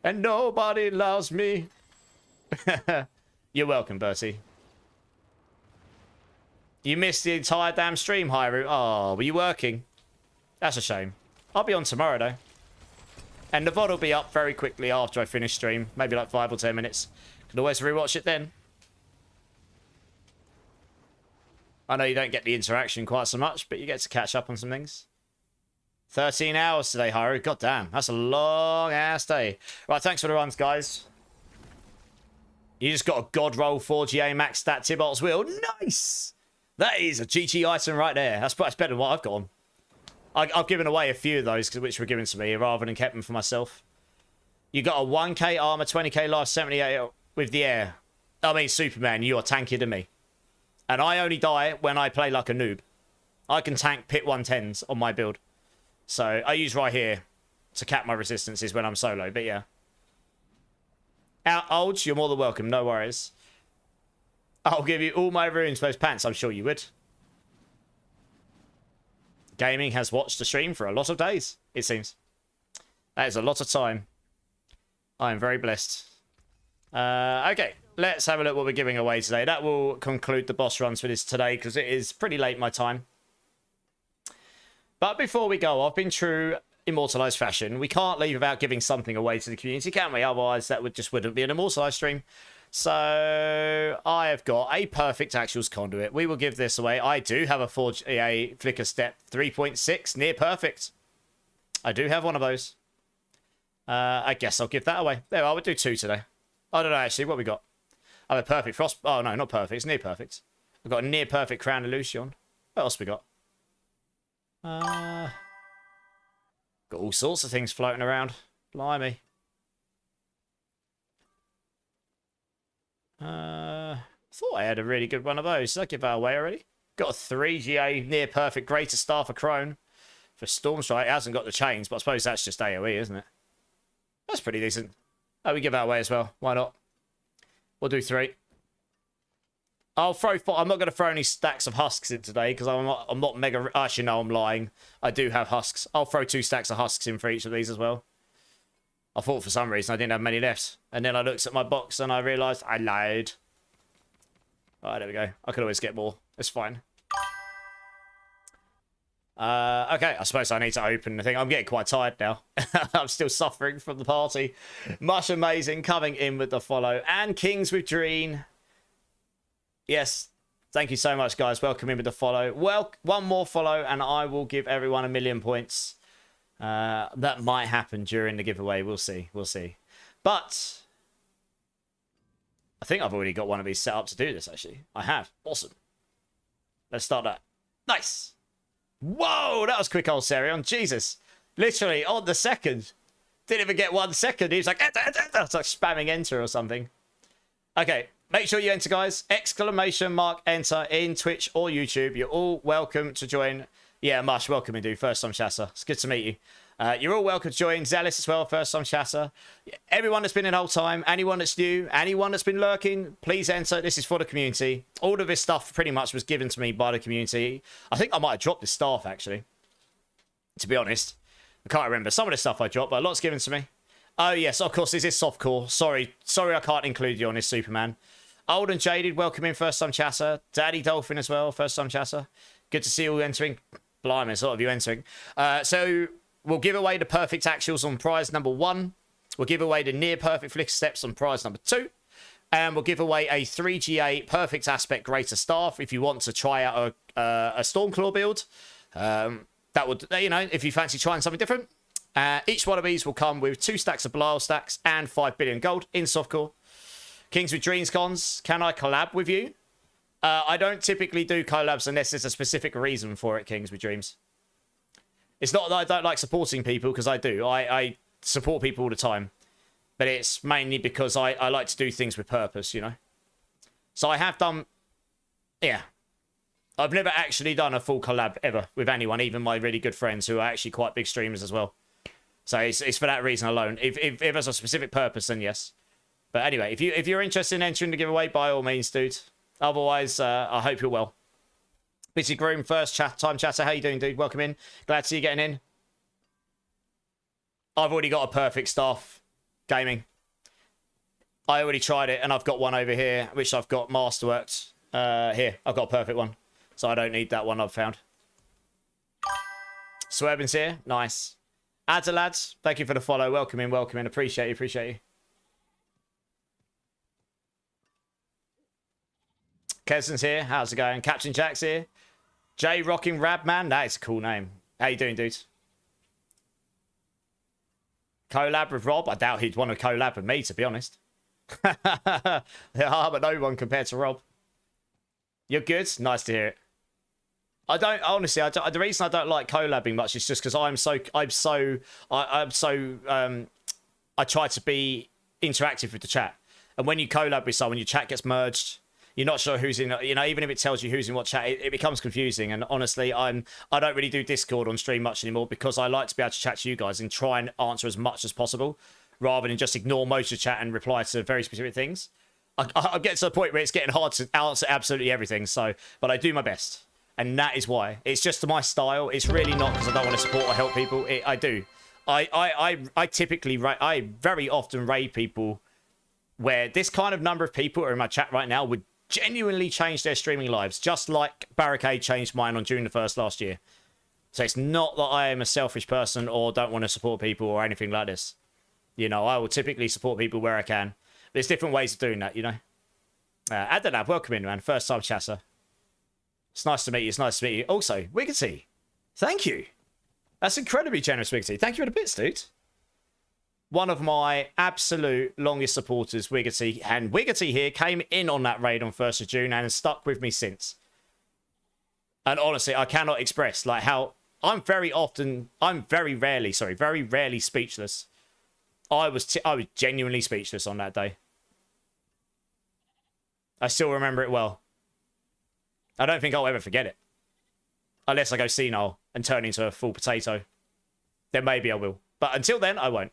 A: And nobody loves me. You're welcome, Bertie. You missed the entire damn stream, Hyru. Oh, were you working? That's a shame. I'll be on tomorrow, though. And the VOD will be up very quickly after I finish stream. Maybe like 5 or 10 minutes. Can always rewatch it then. I know you don't get the interaction quite so much, but you get to catch up on some things. 13 hours today, Haru. God damn, that's a long ass day. Right, thanks for the runs, guys. You just got a god roll 4GA max stat Tibolt's wheel. Nice! That is a GG item right there. That's better than what I've got on. I've given away a few of those which were given to me rather than kept them for myself. You got a 1k armor, 20k life, 78 with the air. I mean, Superman, you are tankier than me. And I only die when I play like a noob. I can tank pit 110s on my build. So I use right here to cap my resistances when I'm solo, but yeah. Out, Olds, you're more than welcome, no worries. I'll give you all my runes post pants, I'm sure you would. Gaming has watched the stream for a lot of days, it seems. That is a lot of time. I am very blessed. Okay, let's have a look what we're giving away today. That will conclude the boss runs for this today because it is pretty late my time. But before we go off, in true Immortalized fashion, we can't leave without giving something away to the community, can we? Otherwise, that wouldn't be an Immortalized stream. So I have got a perfect actuals conduit. We will give this away. I do have a Forge EA Flicker Step 3.6 near perfect. I do have one of those. I guess I'll give that away. There, I would do 2 today. I don't know actually what we got. I have a perfect frost. Oh no, not perfect. It's near perfect. We've got a near perfect Crown Illusion. What else we got? Got all sorts of things floating around. Blimey. Thought I had a really good one of those. Did I give that away already? Got a 3GA near perfect Greater Star for Crone for Stormstrike. It hasn't got the chains, but I suppose that's just AoE, isn't it? That's pretty decent. Oh, we give that away as well. Why not? We'll do 3. I'll throw. I'm not going to throw any stacks of husks in today because I'm not mega. Actually, no, I'm lying. I do have husks. I'll throw 2 stacks of husks in for each of these as well. I thought for some reason I didn't have many left, and then I looked at my box and I realised I lied. Alright, there we go. I could always get more. It's fine. Okay, I suppose I need to open the thing. I'm getting quite tired now. I'm still suffering from the party. Much amazing coming in with the follow. And Kings with Dream. Yes, thank you so much, guys. Welcome in with the follow. Well, one more follow, and I will give everyone 1,000,000 points. That might happen during the giveaway. We'll see. We'll see. But I think I've already got one of these set up to do this, actually. I have. Awesome. Let's start that. Nice. Whoa, that was quick, old Serion. Jesus. Literally, on the second. Didn't even get 1 second. He was like, it's like spamming enter or something. Okay, make sure you enter, guys. Exclamation mark enter in Twitch or YouTube. You're all welcome to join. Yeah, Mush, welcome indeed. First time chatter. It's good to meet you. You're all welcome to join. Zealous as well, first time chatter. Everyone that's been in the whole time, anyone that's new, anyone that's been lurking, please enter. This is for the community. All of this stuff pretty much was given to me by the community. I think I might have dropped this staff, actually. To be honest. I can't remember. Some of the stuff I dropped, but a lot's given to me. Oh, yes, of course, this is softcore. Sorry I can't include you on this, Superman. Old and Jaded, welcome in, first time chatter. Daddy Dolphin as well, first time chatter. Good to see you all entering. Blimey, there's a lot of you entering. So we'll give away the perfect actuals on prize number 1. We'll give away the near perfect flick steps on prize number 2. And we'll give away a 3GA perfect aspect greater staff if you want to try out a Stormclaw build. That would, you know, if you fancy trying something different. Each one of these will come with 2 stacks of Belial stacks and 5 billion gold in softcore. Kings with Dreams cons, can I collab with you? I don't typically do collabs unless there's a specific reason for it, Kings with Dreams. It's not that I don't like supporting people, because I do. I support people all the time. But it's mainly because I like to do things with purpose, you know. So I have done... Yeah. I've never actually done a full collab ever with anyone, even my really good friends who are actually quite big streamers as well. So it's for that reason alone. If there's a specific purpose, then yes. But anyway, if you're interested in entering the giveaway, by all means, dude. Otherwise, I hope you're well. Busy Groom, first time chatter. How you doing, dude? Welcome in. Glad to see you getting in. I've already got a perfect staff gaming. I already tried it, and I've got one over here, which I've got masterworked. Here, I've got a perfect one. So I don't need that one I've found. Swerbin's here. Nice. Adelads, thank you for the follow. Welcome in, welcome in. Appreciate you, appreciate you. Keston's here. How's it going? Captain Jack's here. J Rocking Rabman. That is a cool name. How you doing, dude? Collab with Rob? I doubt he'd want to collab with me, to be honest. Yeah, but no one compared to Rob. You're good? Nice to hear it. I don't, honestly, the reason I don't like collabing much is just because I try to be interactive with the chat. And when you collab with someone, your chat gets merged. You're not sure who's in, you know, even if it tells you who's in what chat, it becomes confusing. And honestly, I don't really do Discord on stream much anymore because I like to be able to chat to you guys and try and answer as much as possible rather than just ignore most of the chat and reply to very specific things. I get to the point where it's getting hard to answer absolutely everything. So, but I do my best. And that is why. It's just my style. It's really not because I don't want to support or help people. I do. I typically, I very often raid people where this kind of number of people are in my chat right now would genuinely change their streaming lives, just like Barricade changed mine on June the 1st last year. So it's not that I am a selfish person or don't want to support people or anything like this. You know, I will typically support people where I can. There's different ways of doing that, you know. Adanab, welcome in, man. First time chatter. It's nice to meet you. It's nice to meet you. Also, Wiggity, thank you. That's incredibly generous, Wiggity. Thank you for the bits, dude. One of my absolute longest supporters, Wiggity. And Wiggity here came in on that raid on 1st of June and has stuck with me since. And honestly, I cannot express like how I'm very rarely speechless. I was genuinely speechless on that day. I still remember it well. I don't think I'll ever forget it. Unless I go senile and turn into a full potato. Then maybe I will. But until then, I won't.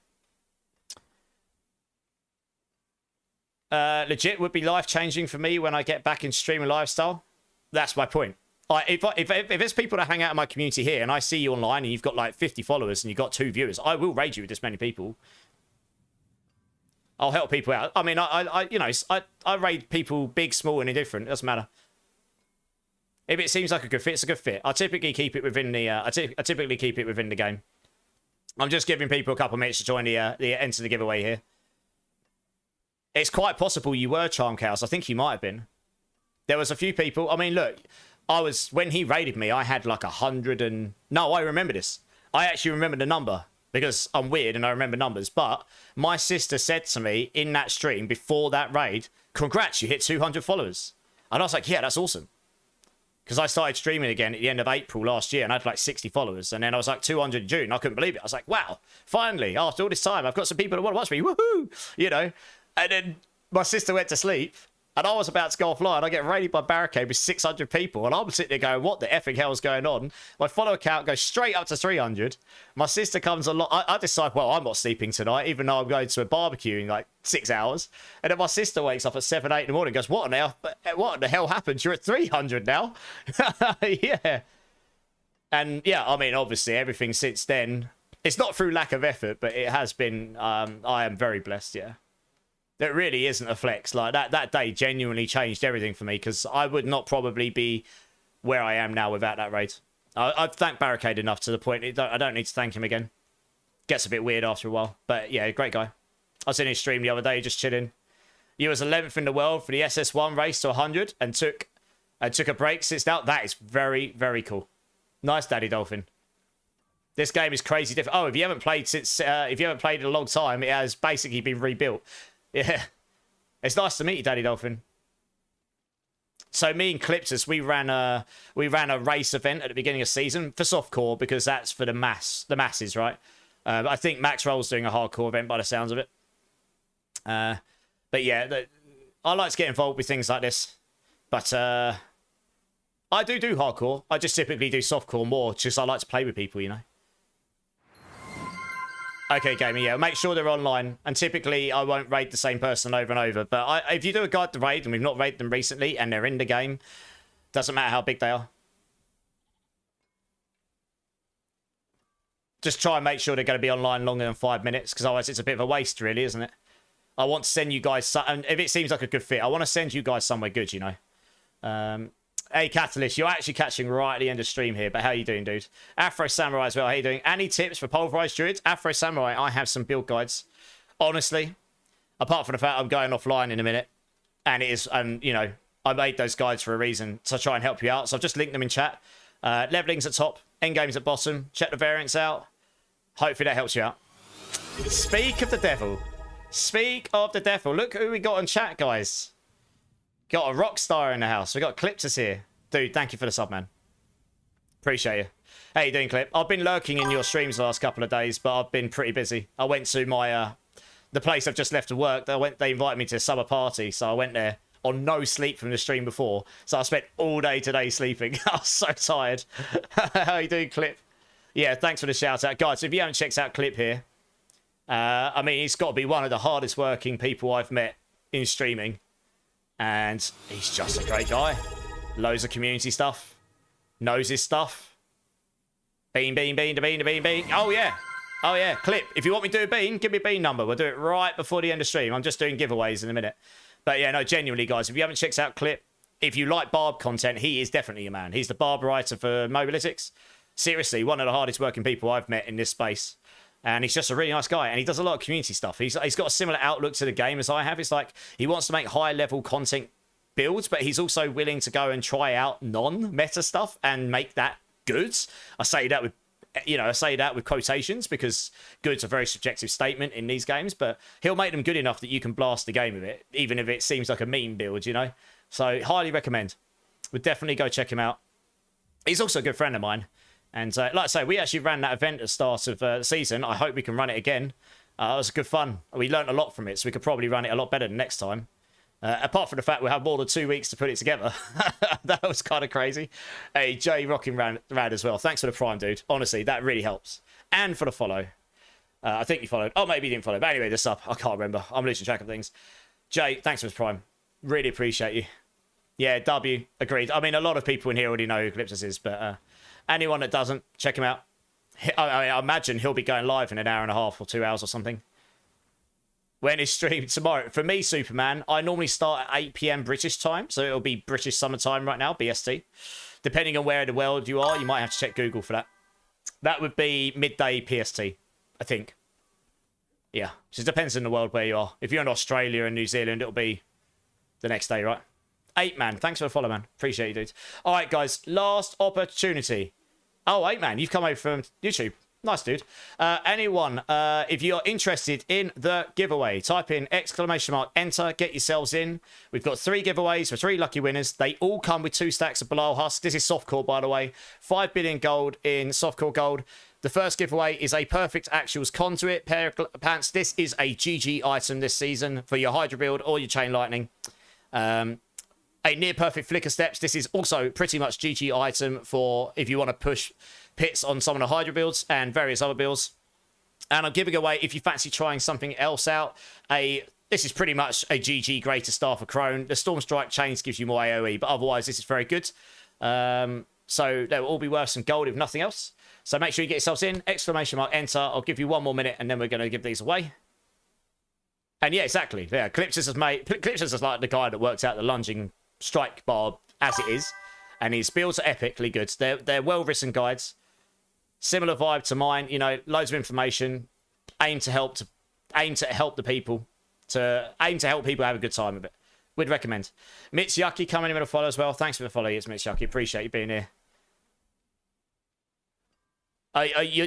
A: Legit would be life-changing for me when I get back in streaming lifestyle. That's my point. If there's people that hang out in my community here and I see you online and you've got like 50 followers and you've got 2 viewers, I will raid you with this many people. I'll help people out. I mean, I raid people big, small, and indifferent. It doesn't matter. If it seems like a good fit, it's a good fit. I typically keep it within the. I typically keep it within the game. I'm just giving people a couple of minutes to join the enter the giveaway here. It's quite possible you were Charm Chaos. I think you might have been. There was a few people. I mean, look, when he raided me, I had like 100 and no, I remember this. I actually remember the number because I'm weird and I remember numbers. But my sister said to me in that stream before that raid, "Congrats, you hit 200 followers." And I was like, "Yeah, that's awesome." Because I started streaming again at the end of April last year and I had like 60 followers. And then I was like 200 in June. I couldn't believe it. I was like, wow, finally, after all this time, I've got some people that want to watch me. Woohoo! You know? And then my sister went to sleep and I was about to go offline. I get raided by Barricade with 600 people. And I'm sitting there going, what the effing hell is going on? My follower count goes straight up to 300. My sister comes along. I decide, well, I'm not sleeping tonight, even though I'm going to a barbecue in like 6 hours. And then my sister wakes up at 7, 8 in the morning and goes, what the hell happened? You're at 300 now? Yeah. And yeah, I mean, obviously everything since then, it's not through lack of effort, but it has been, I am very blessed, yeah. There really isn't a flex. Like that day genuinely changed everything for me because I would not probably be where I am now without that raid. I've thanked Barricade enough to the point I don't need to thank him again. Gets a bit weird after a while. But yeah, great guy. I was in his stream the other day just chilling. He was 11th in the world for the SS1 race to 100 and took a break since now. That is very, very cool. Nice, Daddy Dolphin. This game is crazy different. Oh, if you haven't played in a long time, it has basically been rebuilt. Yeah, it's nice to meet you, Daddy Dolphin. So me and Cliptus, we ran a race event at the beginning of season for softcore because that's for the masses, right? I think Max Roll's doing a hardcore event by the sounds of it. But yeah, I like to get involved with things like this. But I do hardcore. I just typically do softcore more, just I like to play with people, you know. Okay, gamer, yeah, make sure they're online. And typically, I won't raid the same person over and over. But if you do a guide to raid, and we've not raided them recently, and they're in the game, doesn't matter how big they are. Just try and make sure they're going to be online longer than 5 minutes, because otherwise it's a bit of a waste, really, isn't it? I want to send you guys... And if it seems like a good fit, I want to send you guys somewhere good, you know. Hey, Catalyst, you're actually catching right at the end of stream here, but how you doing, dude? Afro Samurai as well, how you doing? Any tips for Pulverise Druid? Afro Samurai, I have some build guides. Honestly, apart from the fact I'm going offline in a minute, and it is, you know, I made those guides for a reason, to try and help you out, so I've just linked them in chat. Leveling's at top, endgame's at bottom, check the variants out. Hopefully that helps you out. Speak of the devil. Speak of the devil. Look who we got on chat, guys. Got a rock star in the house. We got Cliptus here. Dude, thank you for the sub, man. Appreciate you. How you doing, Clip? I've been lurking in your streams the last couple of days, but I've been pretty busy. I went to my the place I've just left to work. They invited me to a summer party, so I went there on no sleep from the stream before. So I spent all day today sleeping. I was so tired. How you doing, Clip? Yeah, thanks for the shout out. Guys, if you haven't checked out Clip here, I mean, he's got to be one of the hardest working people I've met in streaming. And he's just a great guy. Loads of community stuff. Knows his stuff. Bean. Oh, yeah. Oh, yeah. Clip. If you want me to do a bean, give me a bean number. We'll do it right before the end of stream. I'm just doing giveaways in a minute. But yeah, no, genuinely, guys, if you haven't checked out Clip, if you like Barb content, he is definitely your man. He's the Barb writer for Mobalytics. Seriously, one of the hardest working people I've met in this space. And he's just a really nice guy. And he does a lot of community stuff. He's got a similar outlook to the game as I have. It's like he wants to make high-level content builds, but he's also willing to go and try out non-meta stuff and make that good. I say that with quotations because good's a very subjective statement in these games, but he'll make them good enough that you can blast the game with it, even if it seems like a meme build, you know? So highly recommend. Would definitely go check him out. He's also a good friend of mine. And like I say, we actually ran that event at the start of the season. I hope we can run it again. It was good fun. We learned a lot from it, so we could probably run it a lot better than next time. Apart from the fact we have more than 2 weeks to put it together. That was kind of crazy. Hey, Jay rocking rad as well. Thanks for the prime, dude. Honestly, that really helps. And for the follow. I think you followed. Oh, maybe you didn't follow. But anyway, the sub. I can't remember. I'm losing track of things. Jay, thanks for the prime. Really appreciate you. Yeah, W. Agreed. I mean, a lot of people in here already know who Calypsis is, but anyone that doesn't, check him out. I imagine he'll be going live in an hour and a half or 2 hours or something. When is stream tomorrow? For me, Superman, I normally start at 8 p.m. British time, so it'll be British summertime right now, BST. Depending on where in the world you are, you might have to check Google for that. That would be midday PST, I think. Yeah, so it depends on the world where you are. If you're in Australia and New Zealand, it'll be the next day, right? 8 man, thanks for the follow, man. Appreciate you, dude. All right, guys, last opportunity. Oh, 8 man, you've come over from YouTube. Nice, dude. Anyone, if you're interested in the giveaway, type in ! Enter, get yourselves in. We've got 3 giveaways for 3 lucky winners. They all come with 2 stacks of Belial Husk. This is softcore, by the way. 5 billion gold in softcore gold. The first giveaway is a perfect actuals conduit pair of pants. This is a GG item this season for your Hydra build or your Chain Lightning. A near perfect flicker steps. This is also pretty much GG item for if you want to push pits on some of the Hydra builds and various other builds. And I'm giving away, if you fancy trying something else out, this is pretty much a GG greater star for Crone. The Storm Strike Chains gives you more AoE, but otherwise this is very good. So they will all be worth some gold if nothing else. So make sure you get yourselves in, ! Enter. I'll give you 1 more minute and then we're going to give these away. And yeah, exactly. Yeah, Calypsis is like the guy that works out the lunging strike bar as it is. And his builds are epically good. They're well-written guides. Similar vibe to mine, you know, loads of information. Aim to help the people. Aim to help people have a good time with it. Would recommend. Mitsuaki coming in with a follow as well. Thanks for the follow, it's Mitsuaki. Appreciate you being here.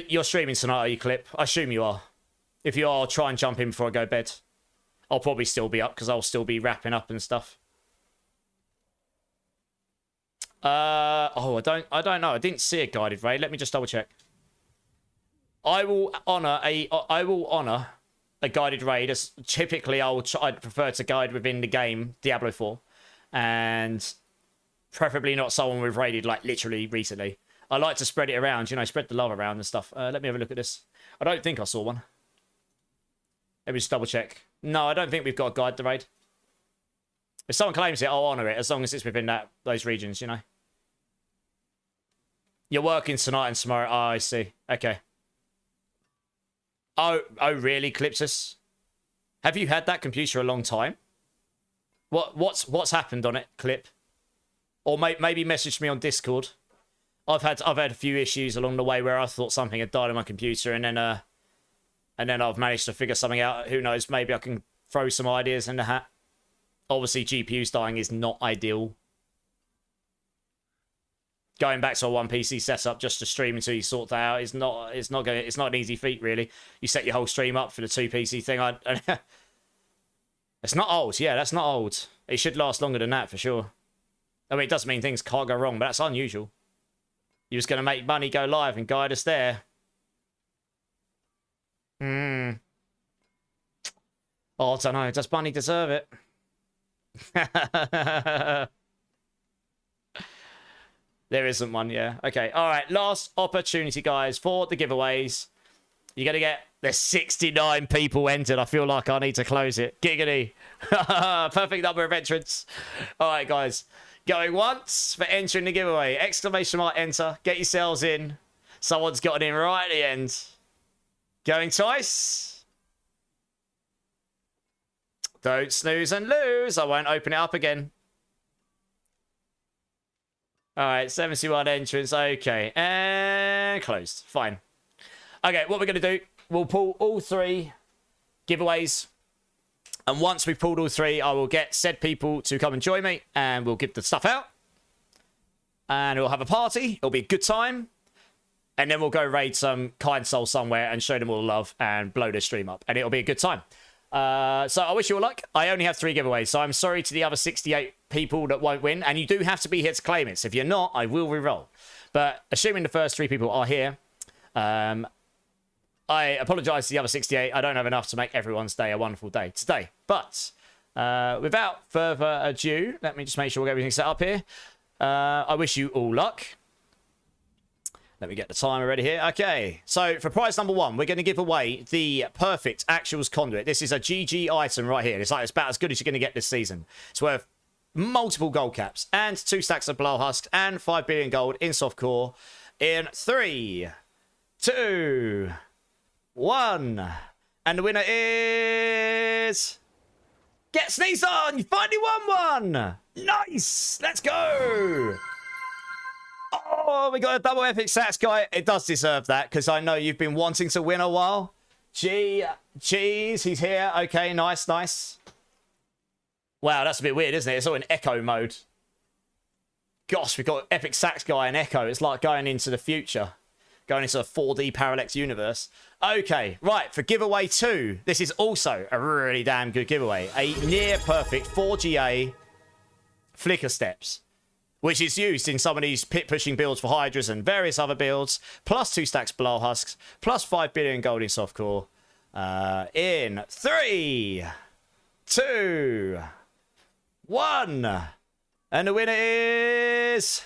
A: You're streaming tonight, are you, Clip? I assume you are. If you are, try and jump in before I go to bed. I'll probably still be up because I'll still be wrapping up and stuff. I don't know. I didn't see a guided raid. Let me just double check. I will honor a guided raid. As typically, I'd prefer to guide within the game Diablo 4, and preferably not someone we've raided like literally recently. I like to spread it around, you know, spread the love around and stuff. Let me have a look at this. I don't think I saw one. Let me just double check. No, I don't think we've got a guide the raid. If someone claims it, I'll honor it as long as it's within those regions, you know. You're working tonight and tomorrow. Oh, I see. Okay. Oh, really, Calypsis? Have you had that computer a long time? What's happened on it, Clip? Or maybe message me on Discord. I've had a few issues along the way where I thought something had died on my computer, and then I've managed to figure something out. Who knows? Maybe I can throw some ideas in the hat. Obviously, GPUs dying is not ideal. Going back to a one PC setup just to stream until you sort that out is not. It's not an easy feat, really. You set your whole stream up for the 2 PC thing. It's not old. Yeah, that's not old. It should last longer than that for sure. I mean, it doesn't mean things can't go wrong, but that's unusual. You're just going to make money go live and guide us there. Oh, I don't know. Does Bunny deserve it? There isn't one, yeah. Okay, all right. Last opportunity, guys, for the giveaways. You're going to get... There's 69 people entered. I feel like I need to close it. Giggity. Perfect number of entrants. All right, guys. Going once for entering the giveaway. Exclamation mark enter. Get yourselves in. Someone's got it in right at the end. Going twice. Don't snooze and lose. I won't open it up again. All right, 71 entrants. Okay, and closed. Fine. Okay, what we're going to do, we'll pull all 3 giveaways. And once we've pulled all 3, I will get said people to come and join me. And we'll give the stuff out. And we'll have a party. It'll be a good time. And then we'll go raid some kind soul somewhere and show them all the love and blow their stream up. And it'll be a good time. So I wish you all luck. I only have 3 giveaways. So I'm sorry to the other 68 people that won't win. And you do have to be here to claim it. So if you're not, I will re-roll. But assuming the first 3 people are here... I apologise to the other 68. I don't have enough to make everyone's day a wonderful day today. But without further ado, let me just make sure we get everything set up here. I wish you all luck. Let me get the timer ready here. Okay, so for prize number 1, we're going to give away the perfect Actuals Conduit. This is a GG item right here. It's about as good as you're going to get this season. It's worth multiple gold caps and 2 stacks of Blow Husk and 5 billion gold in softcore in 3, 2, 1. And the winner is... Get sneezed on! You finally won one! Nice! Let's go! Oh, we got a double epic sats guy. It does deserve that, because I know you've been wanting to win a while. Jeez, he's here. Okay, nice, nice. Wow, that's a bit weird, isn't it? It's all in echo mode. Gosh, we've got epic sax guy in echo. It's like going into the future. Going into a 4D parallax universe. Okay, right, for giveaway 2, this is also a really damn good giveaway. A near perfect 4GA flicker steps, which is used in some of these pit pushing builds for Hydras and various other builds, plus 2 stacks Blow Husks, plus 5 billion gold in softcore. In 3, 2, 1. And the winner is...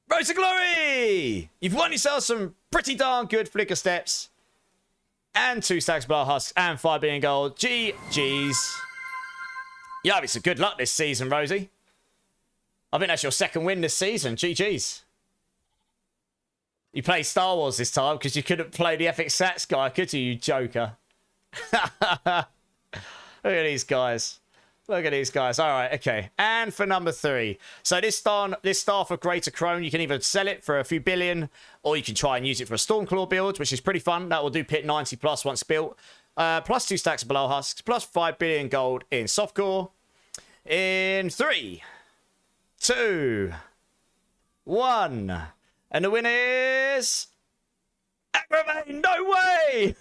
A: Rose of Glory! You've won yourself some pretty darn good flicker steps. And 2 stacks Blow Husks and 5 billion gold. GG's. You're having some good luck this season, Rosie. I think that's your 2nd win this season. GG's. You played Star Wars this time because you couldn't play the epic sats guy, could you, you joker? Look at these guys. Look at these guys. All right, okay. And for number 3. So this star for Greater Crone, you can either sell it for a few billion, or you can try and use it for a Stormclaw build, which is pretty fun. That will do pit 90 plus once built. Plus 2 stacks of Blow Husks, plus 5 billion gold in softcore. In 3, 2, 1. And the winner is... Agravain, no way!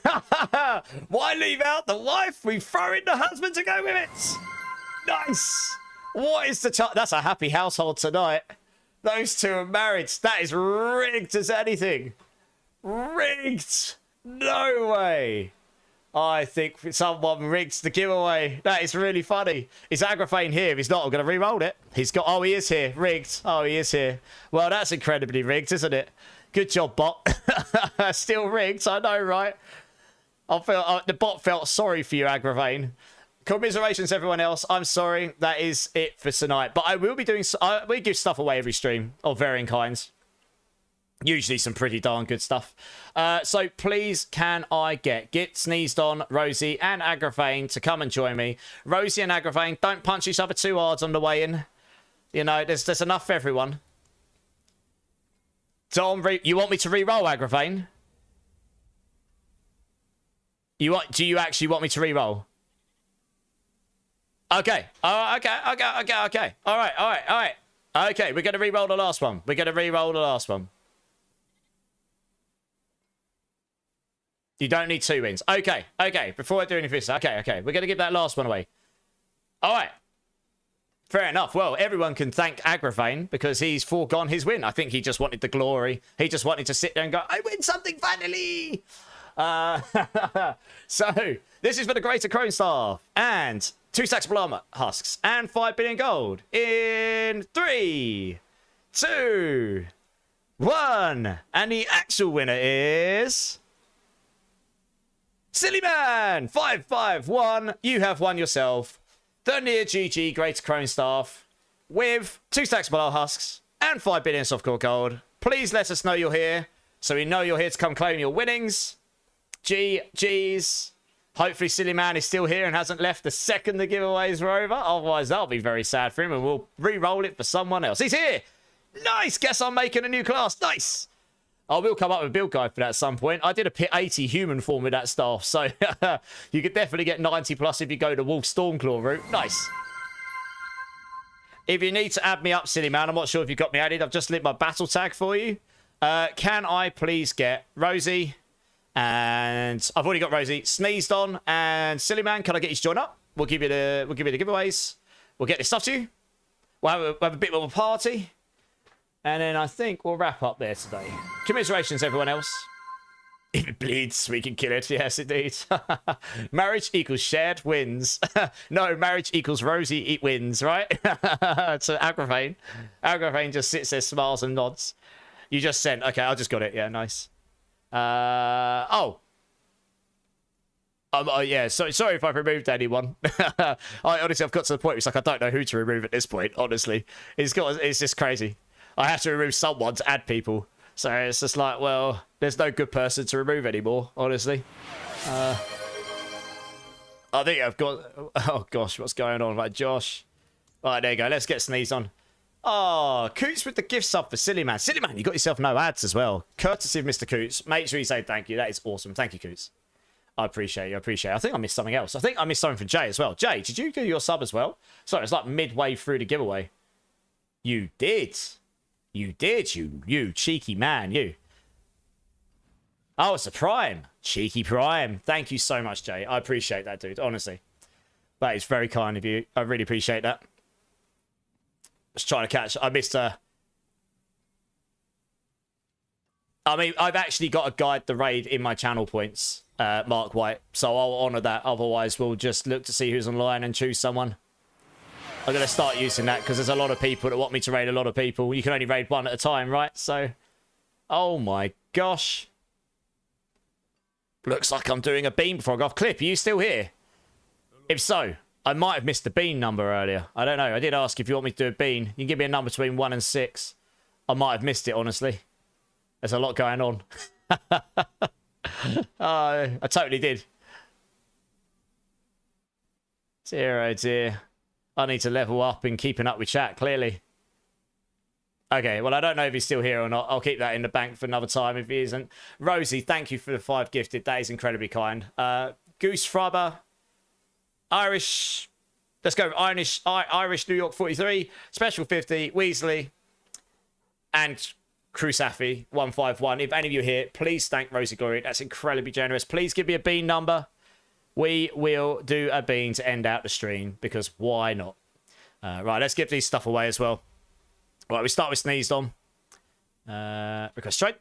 A: Why leave out the wife? We throw in the husband to go with it. Nice. What is the... That's a happy household tonight. Those 2 are married. That is rigged as anything. Rigged. No way. I think someone rigged the giveaway. That is really funny. Is Agravain here? If he's not, I'm going to re-roll it. He's got... Oh, he is here. Rigged. Oh, he is here. Well, that's incredibly rigged, isn't it? Good job, bot. Still rigged, I know, right? The bot felt sorry for you, Agravain. Commiserations, everyone else. I'm sorry. That is it for tonight. But I will be doing... we give stuff away every stream of varying kinds. Usually some pretty darn good stuff. So please, can I get sneezed on, Rosie and Agravain to come and join me. Rosie and Agravain, don't punch each other too hard on the way in. You know, there's enough for everyone. Dom, you want me to re-roll, Agravain? Do you actually want me to re-roll? Okay. Okay. All right. Okay, we're going to re-roll the last one. We're going to re-roll the last one. You don't need 2 wins. Okay, okay. Before I do anything, okay, okay. We're going to give that last one away. All right. Fair enough. Well, everyone can thank Agravane because he's foregone his win. I think he just wanted the glory. He just wanted to sit there and go, I win something finally. So, this is for the Greater Crone Staff. And 2 stacks of llama husks. And 5 billion gold. In 3, 2, 1. And the actual winner is... Silly Man! 551. You have won yourself the near GG Greater Crone Staff with 2 stacks of Malal husks and 5 billion softcore gold. Please let us know you're here so we know you're here to come claim your winnings. GG's. Hopefully Silly Man is still here and hasn't left the second the giveaways were over. Otherwise, that'll be very sad for him and we'll re-roll it for someone else. He's here! Nice! Guess I'm making a new class. Nice! I will come up with a build guide for that at some point. I did a pit 80 human form with that staff, so you could definitely get 90 plus if you go the Wolf Stormclaw route. Nice. If you need to add me up, Silly Man, I'm not sure if you got me added. I've just lit my battle tag for you. Can I please get Rosie? And I've already got Rosie sneezed on. And Silly Man, can I get you to join up? We'll give you the giveaways. We'll get this stuff to you. We'll have a bit of a party. And then I think we'll wrap up there today. Commiserations, everyone else. If it bleeds, we can kill it. Yes, indeed. Marriage equals shared wins. No, marriage equals Rosie wins, right? So Agravane. Agravane just sits there, smiles and nods. You just sent. Okay, I just got it. Yeah, nice. Yeah, sorry if I've removed anyone. Honestly, I've got to the point where it's like I don't know who to remove at this point, honestly. It's just crazy. I have to remove someone to add people. So it's just like, well, there's no good person to remove anymore, honestly. I think I've got... Oh, gosh, what's going on? Right, Josh. All right, there you go. Let's get sneezed on. Oh, Coots with the gift sub for Silly Man. Silly Man, you got yourself no ads as well. Courtesy of Mr. Coots. Make sure you say thank you. That is awesome. Thank you, Coots. I appreciate you. I appreciate it. I think I missed something else. I think I missed something for Jay as well. Jay, did you do your sub as well? Sorry, it's like midway through the giveaway. You did. You did, you cheeky man, you. Oh, it's a Prime. Cheeky Prime. Thank you so much, Jay. I appreciate that, dude, honestly. That is very kind of you. I really appreciate that. Just trying to catch... I missed I mean, I've actually got to guide the raid in my channel points, Mark White. So I'll honour that. Otherwise, we'll just look to see who's online and choose someone. I'm going to start using that because there's a lot of people that want me to raid a lot of people. You can only raid one at a time, right? So, oh my gosh. Looks like I'm doing a bean before I go off. Clip, are you still here? If so, I might have missed the bean number earlier. I don't know. I did ask if you want me to do a bean. You can give me a number between 1 and 6. I might have missed it, honestly. There's a lot going on. I totally did. Dear, oh dear. I need to level up in keeping up with chat, clearly. Okay, well, I don't know if he's still here or not. I'll keep that in the bank for another time if he isn't. Rosie, thank you for the 5 gifted. That is incredibly kind. Goose Frubber. Irish. Let's go. Irish New York 43. Special 50. Weasley. And Crusafi 151. If any of you are here, please thank Rosie Glory. That's incredibly generous. Please give me a bean number. We will do a bean to end out the stream, because why not? Right, let's get these stuff away as well. Right, we start with sneezed on. Request straight.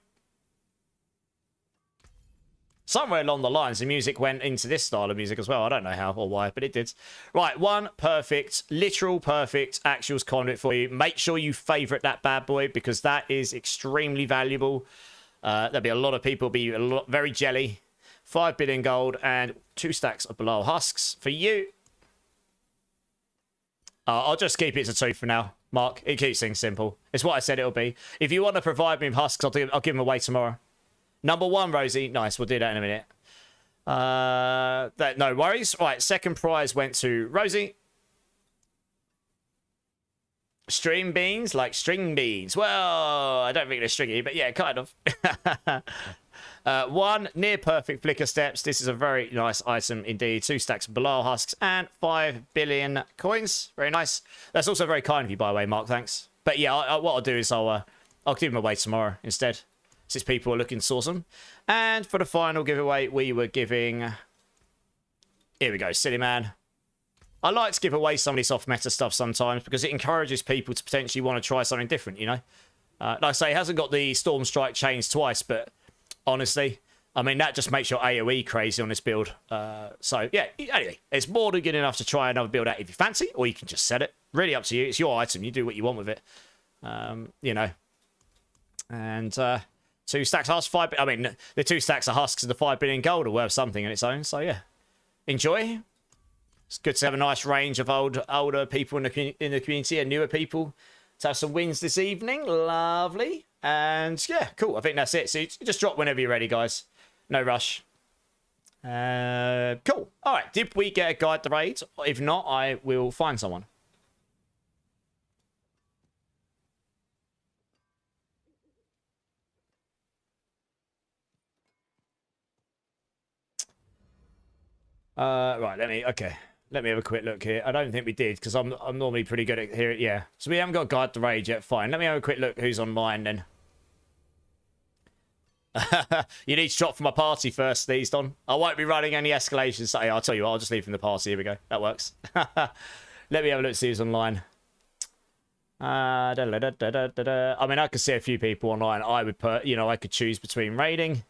A: Somewhere along the lines, the music went into this style of music as well. I don't know how or why, but it did. Right, 1 perfect, literal perfect actuals conduit for you. Make sure you favourite that bad boy, because that is extremely valuable. There'll be a lot of people very jelly. 5 billion gold and 2 stacks of Bilal husks for you. I'll just keep it to 2 for now, Mark. It keeps things simple. It's what I said it'll be. If you want to provide me with husks, I'll give them away tomorrow. Number 1, Rosie. Nice, we'll do that in a minute. No worries. Right, second prize went to Rosie. Stream beans, like string beans. Well, I don't think they're stringy, but yeah, kind of. 1 near perfect flicker steps. This is a very nice item indeed. 2 stacks of Bilal husks and 5 billion coins. Very nice. That's also very kind of you, by the way, Mark. Thanks. But yeah, what I'll do is I'll give them away tomorrow instead, since people are looking to source them. And for the final giveaway, we were giving... Here we go, Silly Man. I like to give away some of this off-meta stuff sometimes because it encourages people to potentially want to try something different, you know? Like I say, it hasn't got the Storm Strike chains twice, but honestly, I mean, that just makes your AoE crazy on this build. So, yeah, anyway, it's more than good enough to try another build out if you fancy, or you can just sell it. Really up to you. It's your item. You do what you want with it. You know. And 2 stacks of husks, 5... I mean, the 2 stacks of husks and the 5 billion gold are worth something in its own. So, yeah. Enjoy. It's good to have a nice range of older people in the community and newer people to have some wins this evening. Lovely. And, yeah, cool. I think that's it. So, you just drop whenever you're ready, guys. No rush. Cool. All right. Did we get a guide to raid? If not, I will find someone. Right, let me have a quick look here. I don't think we did because I'm normally pretty good at here. Yeah, so we haven't got guide to raid yet. Fine, let me have a quick look who's online then. You need to drop from my party first, Don. I won't be running any escalations. So, yeah, I'll tell you what, I'll just leave from the party. Here we go. That works. Let me have a look, see who's online. I mean, I could see a few people online. I would put, you know, I could choose between raiding.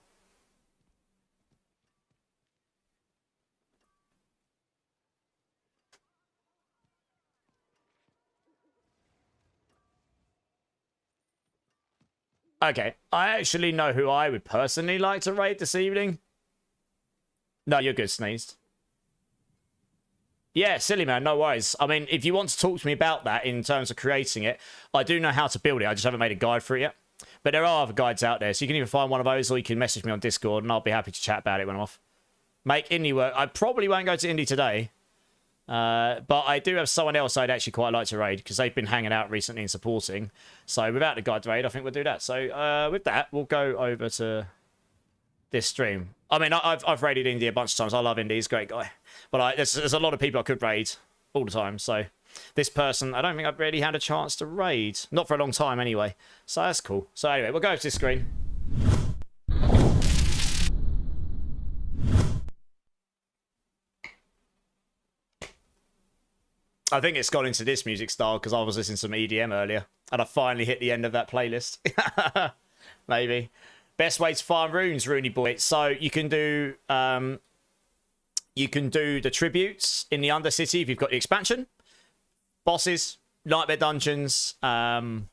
A: Okay, I actually know who I would personally like to raid this evening. No, you're good, Sneezed. Yeah, Silly Man, no worries. I mean, if you want to talk to me about that in terms of creating it, I do know how to build it. I just haven't made a guide for it yet. But there are other guides out there, so you can either find one of those or you can message me on Discord and I'll be happy to chat about it when I'm off. Make indie work. I probably won't go to indie today. But I do have someone else I'd actually quite like to raid because they've been hanging out recently and supporting. So without the guide to raid, I think we'll do that. So with that, we'll go over to this stream. I mean, I've raided Indy a bunch of times. I love Indy. He's a great guy. But there's a lot of people I could raid all the time. So this person, I don't think I've really had a chance to raid. Not for a long time anyway. So that's cool. So anyway, we'll go to this screen. I think it's gone into this music style because I was listening to some EDM earlier. And I finally hit the end of that playlist. Maybe. Best way to farm runes, Rooney boy. So you can do the tributes in the Undercity if you've got the expansion. Bosses, nightmare dungeons. Honestly,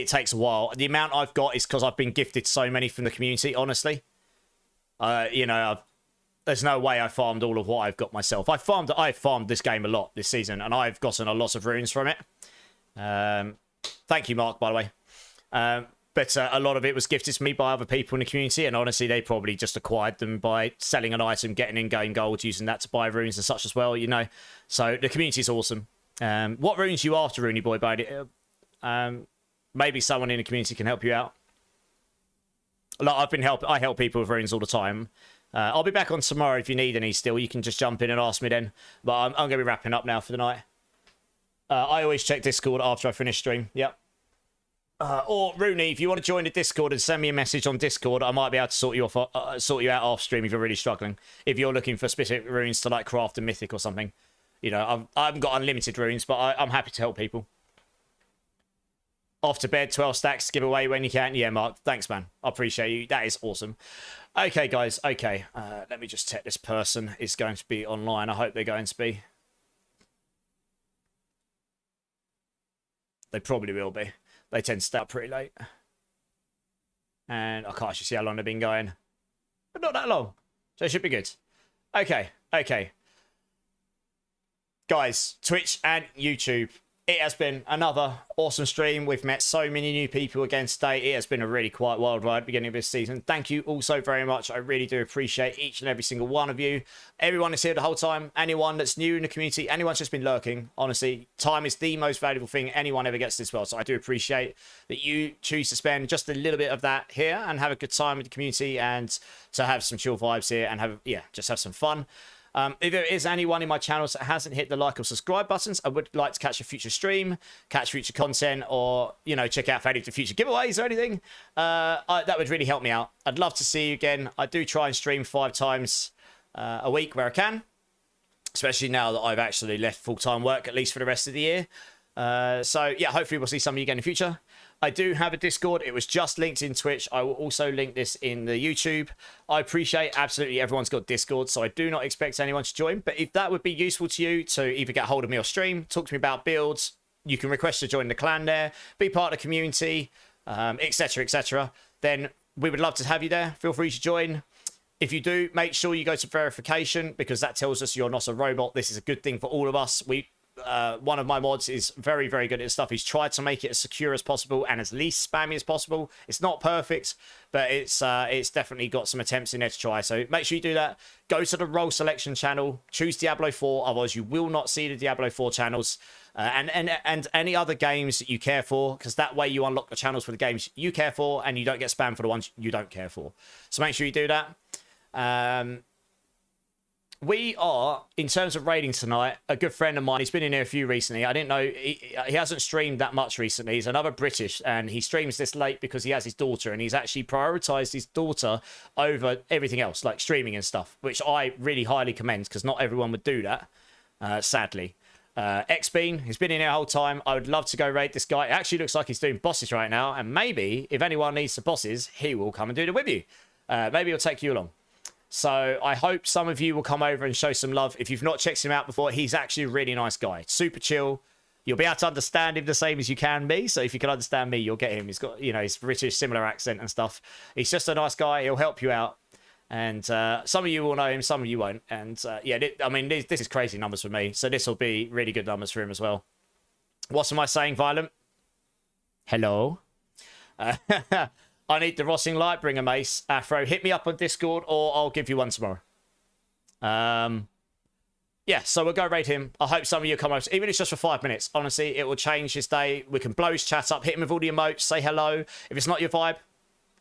A: it takes a while. The amount I've got is because I've been gifted so many from the community, honestly. You know, there's no way I farmed all of what I've got myself. I've farmed this game a lot this season, and I've gotten a lot of runes from it. Thank you, Mark, by the way. But a lot of it was gifted to me by other people in the community, and honestly, they probably just acquired them by selling an item, getting in-game gold, using that to buy runes and such as well, you know. So the community is awesome. What runes are you after, Rooney boy? Maybe someone in the community can help you out. Like I help people with runes all the time. I'll be back on tomorrow if you need any still. You can just jump in and ask me then. But I'm going to be wrapping up now for the night. I always check Discord after I finish stream. Yep. Or Rooney, if you want to join the Discord and send me a message on Discord, I might be able to sort you out off stream if you're really struggling. If you're looking for specific runes to like craft a mythic or something. You know, I haven't got unlimited runes, but I'm happy to help people. Off to bed, 12 stacks, give away when you can. Yeah, Mark, thanks, man. I appreciate you. That is awesome. Okay, guys, okay. Let me just check this person is going to be online. I hope they're going to be. They probably will be. They tend to stay up pretty late. And I can't actually see how long they've been going. But not that long. So it should be good. Okay, okay. Guys, Twitch and YouTube. It has been another awesome stream. We've met so many new people again today. It has been a really quite wild ride beginning of this season. Thank you all so very much. I really do appreciate each and every single one of you. Everyone that's here the whole time. Anyone that's new in the community. Anyone's just been lurking. Honestly, time is the most valuable thing anyone ever gets this world. So I do appreciate that you choose to spend just a little bit of that here and have a good time with the community and to have some chill vibes here and have, yeah, just have some fun. If there is anyone in my channels that hasn't hit the like or subscribe buttons, I would like to catch a future stream, catch future content, or, you know, check out for any of the future giveaways or anything. That would really help me out. I'd love to see you again. I do try and stream 5 times a week where I can, especially now that I've actually left full-time work, at least for the rest of the year. So, yeah, hopefully we'll see some of you again in the future. I do have a Discord. It was just linked in Twitch. I will also link this in the YouTube. I appreciate absolutely everyone's got Discord, so I do not expect anyone to join. But if that would be useful to you to either get hold of me or stream, talk to me about builds, you can request to join the clan there, be part of the community, etc., etc., then we would love to have you there. Feel free to join. If you do, make sure you go to verification, because that tells us you're not a robot. This is a good thing for all of us. One of my mods is very, very good at this stuff. He's tried to make it as secure as possible and as least spammy as possible. It's not perfect, but it's definitely got some attempts in there to try. So make sure you do that. Go to the role selection channel, choose Diablo 4, otherwise you will not see the Diablo 4 channels, and any other games that you care for, because that way you unlock the channels for the games you care for, and you don't get spammed for the ones you don't care for. So make sure you do that. We are, in terms of raiding tonight, a good friend of mine, he's been in here a few recently. I didn't know, he hasn't streamed that much recently. He's another British, and he streams this late because he has his daughter, and he's actually prioritized his daughter over everything else, like streaming and stuff, which I really highly commend, because not everyone would do that, sadly. X-Bean, he's been in here the whole time. I would love to go raid this guy. It actually looks like he's doing bosses right now, and maybe, if anyone needs the bosses, he will come and do it with you. Maybe he'll take you along. So I hope some of you will come over and show some love. If you've not checked him out before, he's actually a really nice guy. Super chill. You'll be able to understand him the same as you can me. So if you can understand me, you'll get him. He's got, you know, his British similar accent and stuff. He's just a nice guy. He'll help you out. And some of you will know him, some of you won't. And yeah, I mean, this is crazy numbers for me. So this will be really good numbers for him as well. What am I saying, Violent? Hello? I need the Rossing light, bring a mace. Afro, hit me up on Discord, or I'll give you one tomorrow. Yeah, so we'll go raid him. I hope some of you come over, even if it's just for 5 minutes. Honestly, it will change his day. We can blow his chat up, hit him with all the emotes, say hello. If it's not your vibe,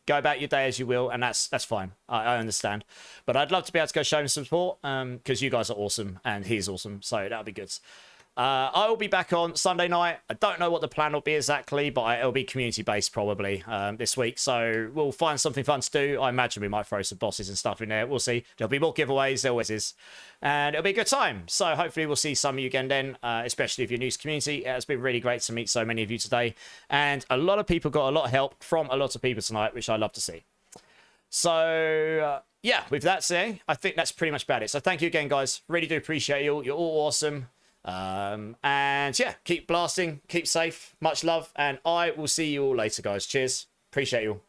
A: go about your day as you will, and that's fine. I understand. But I'd love to be able to go show him some support, because you guys are awesome, and he's awesome, so that'll be good. I will be back on Sunday night. I don't know what the plan will be exactly, but it'll be community-based probably this week. So we'll find something fun to do. I imagine we might throw some bosses and stuff in there. We'll see. There'll be more giveaways. There always is. And it'll be a good time. So hopefully we'll see some of you again then, especially if you're new to the community. It's been really great to meet so many of you today. And a lot of people got a lot of help from a lot of people tonight, which I love to see. So, yeah, with that said, I think that's pretty much about it. So thank you again, guys. Really do appreciate you all. You're all awesome. And yeah, keep blasting, keep safe, much love, and I will see you all later, guys. Cheers, appreciate you all.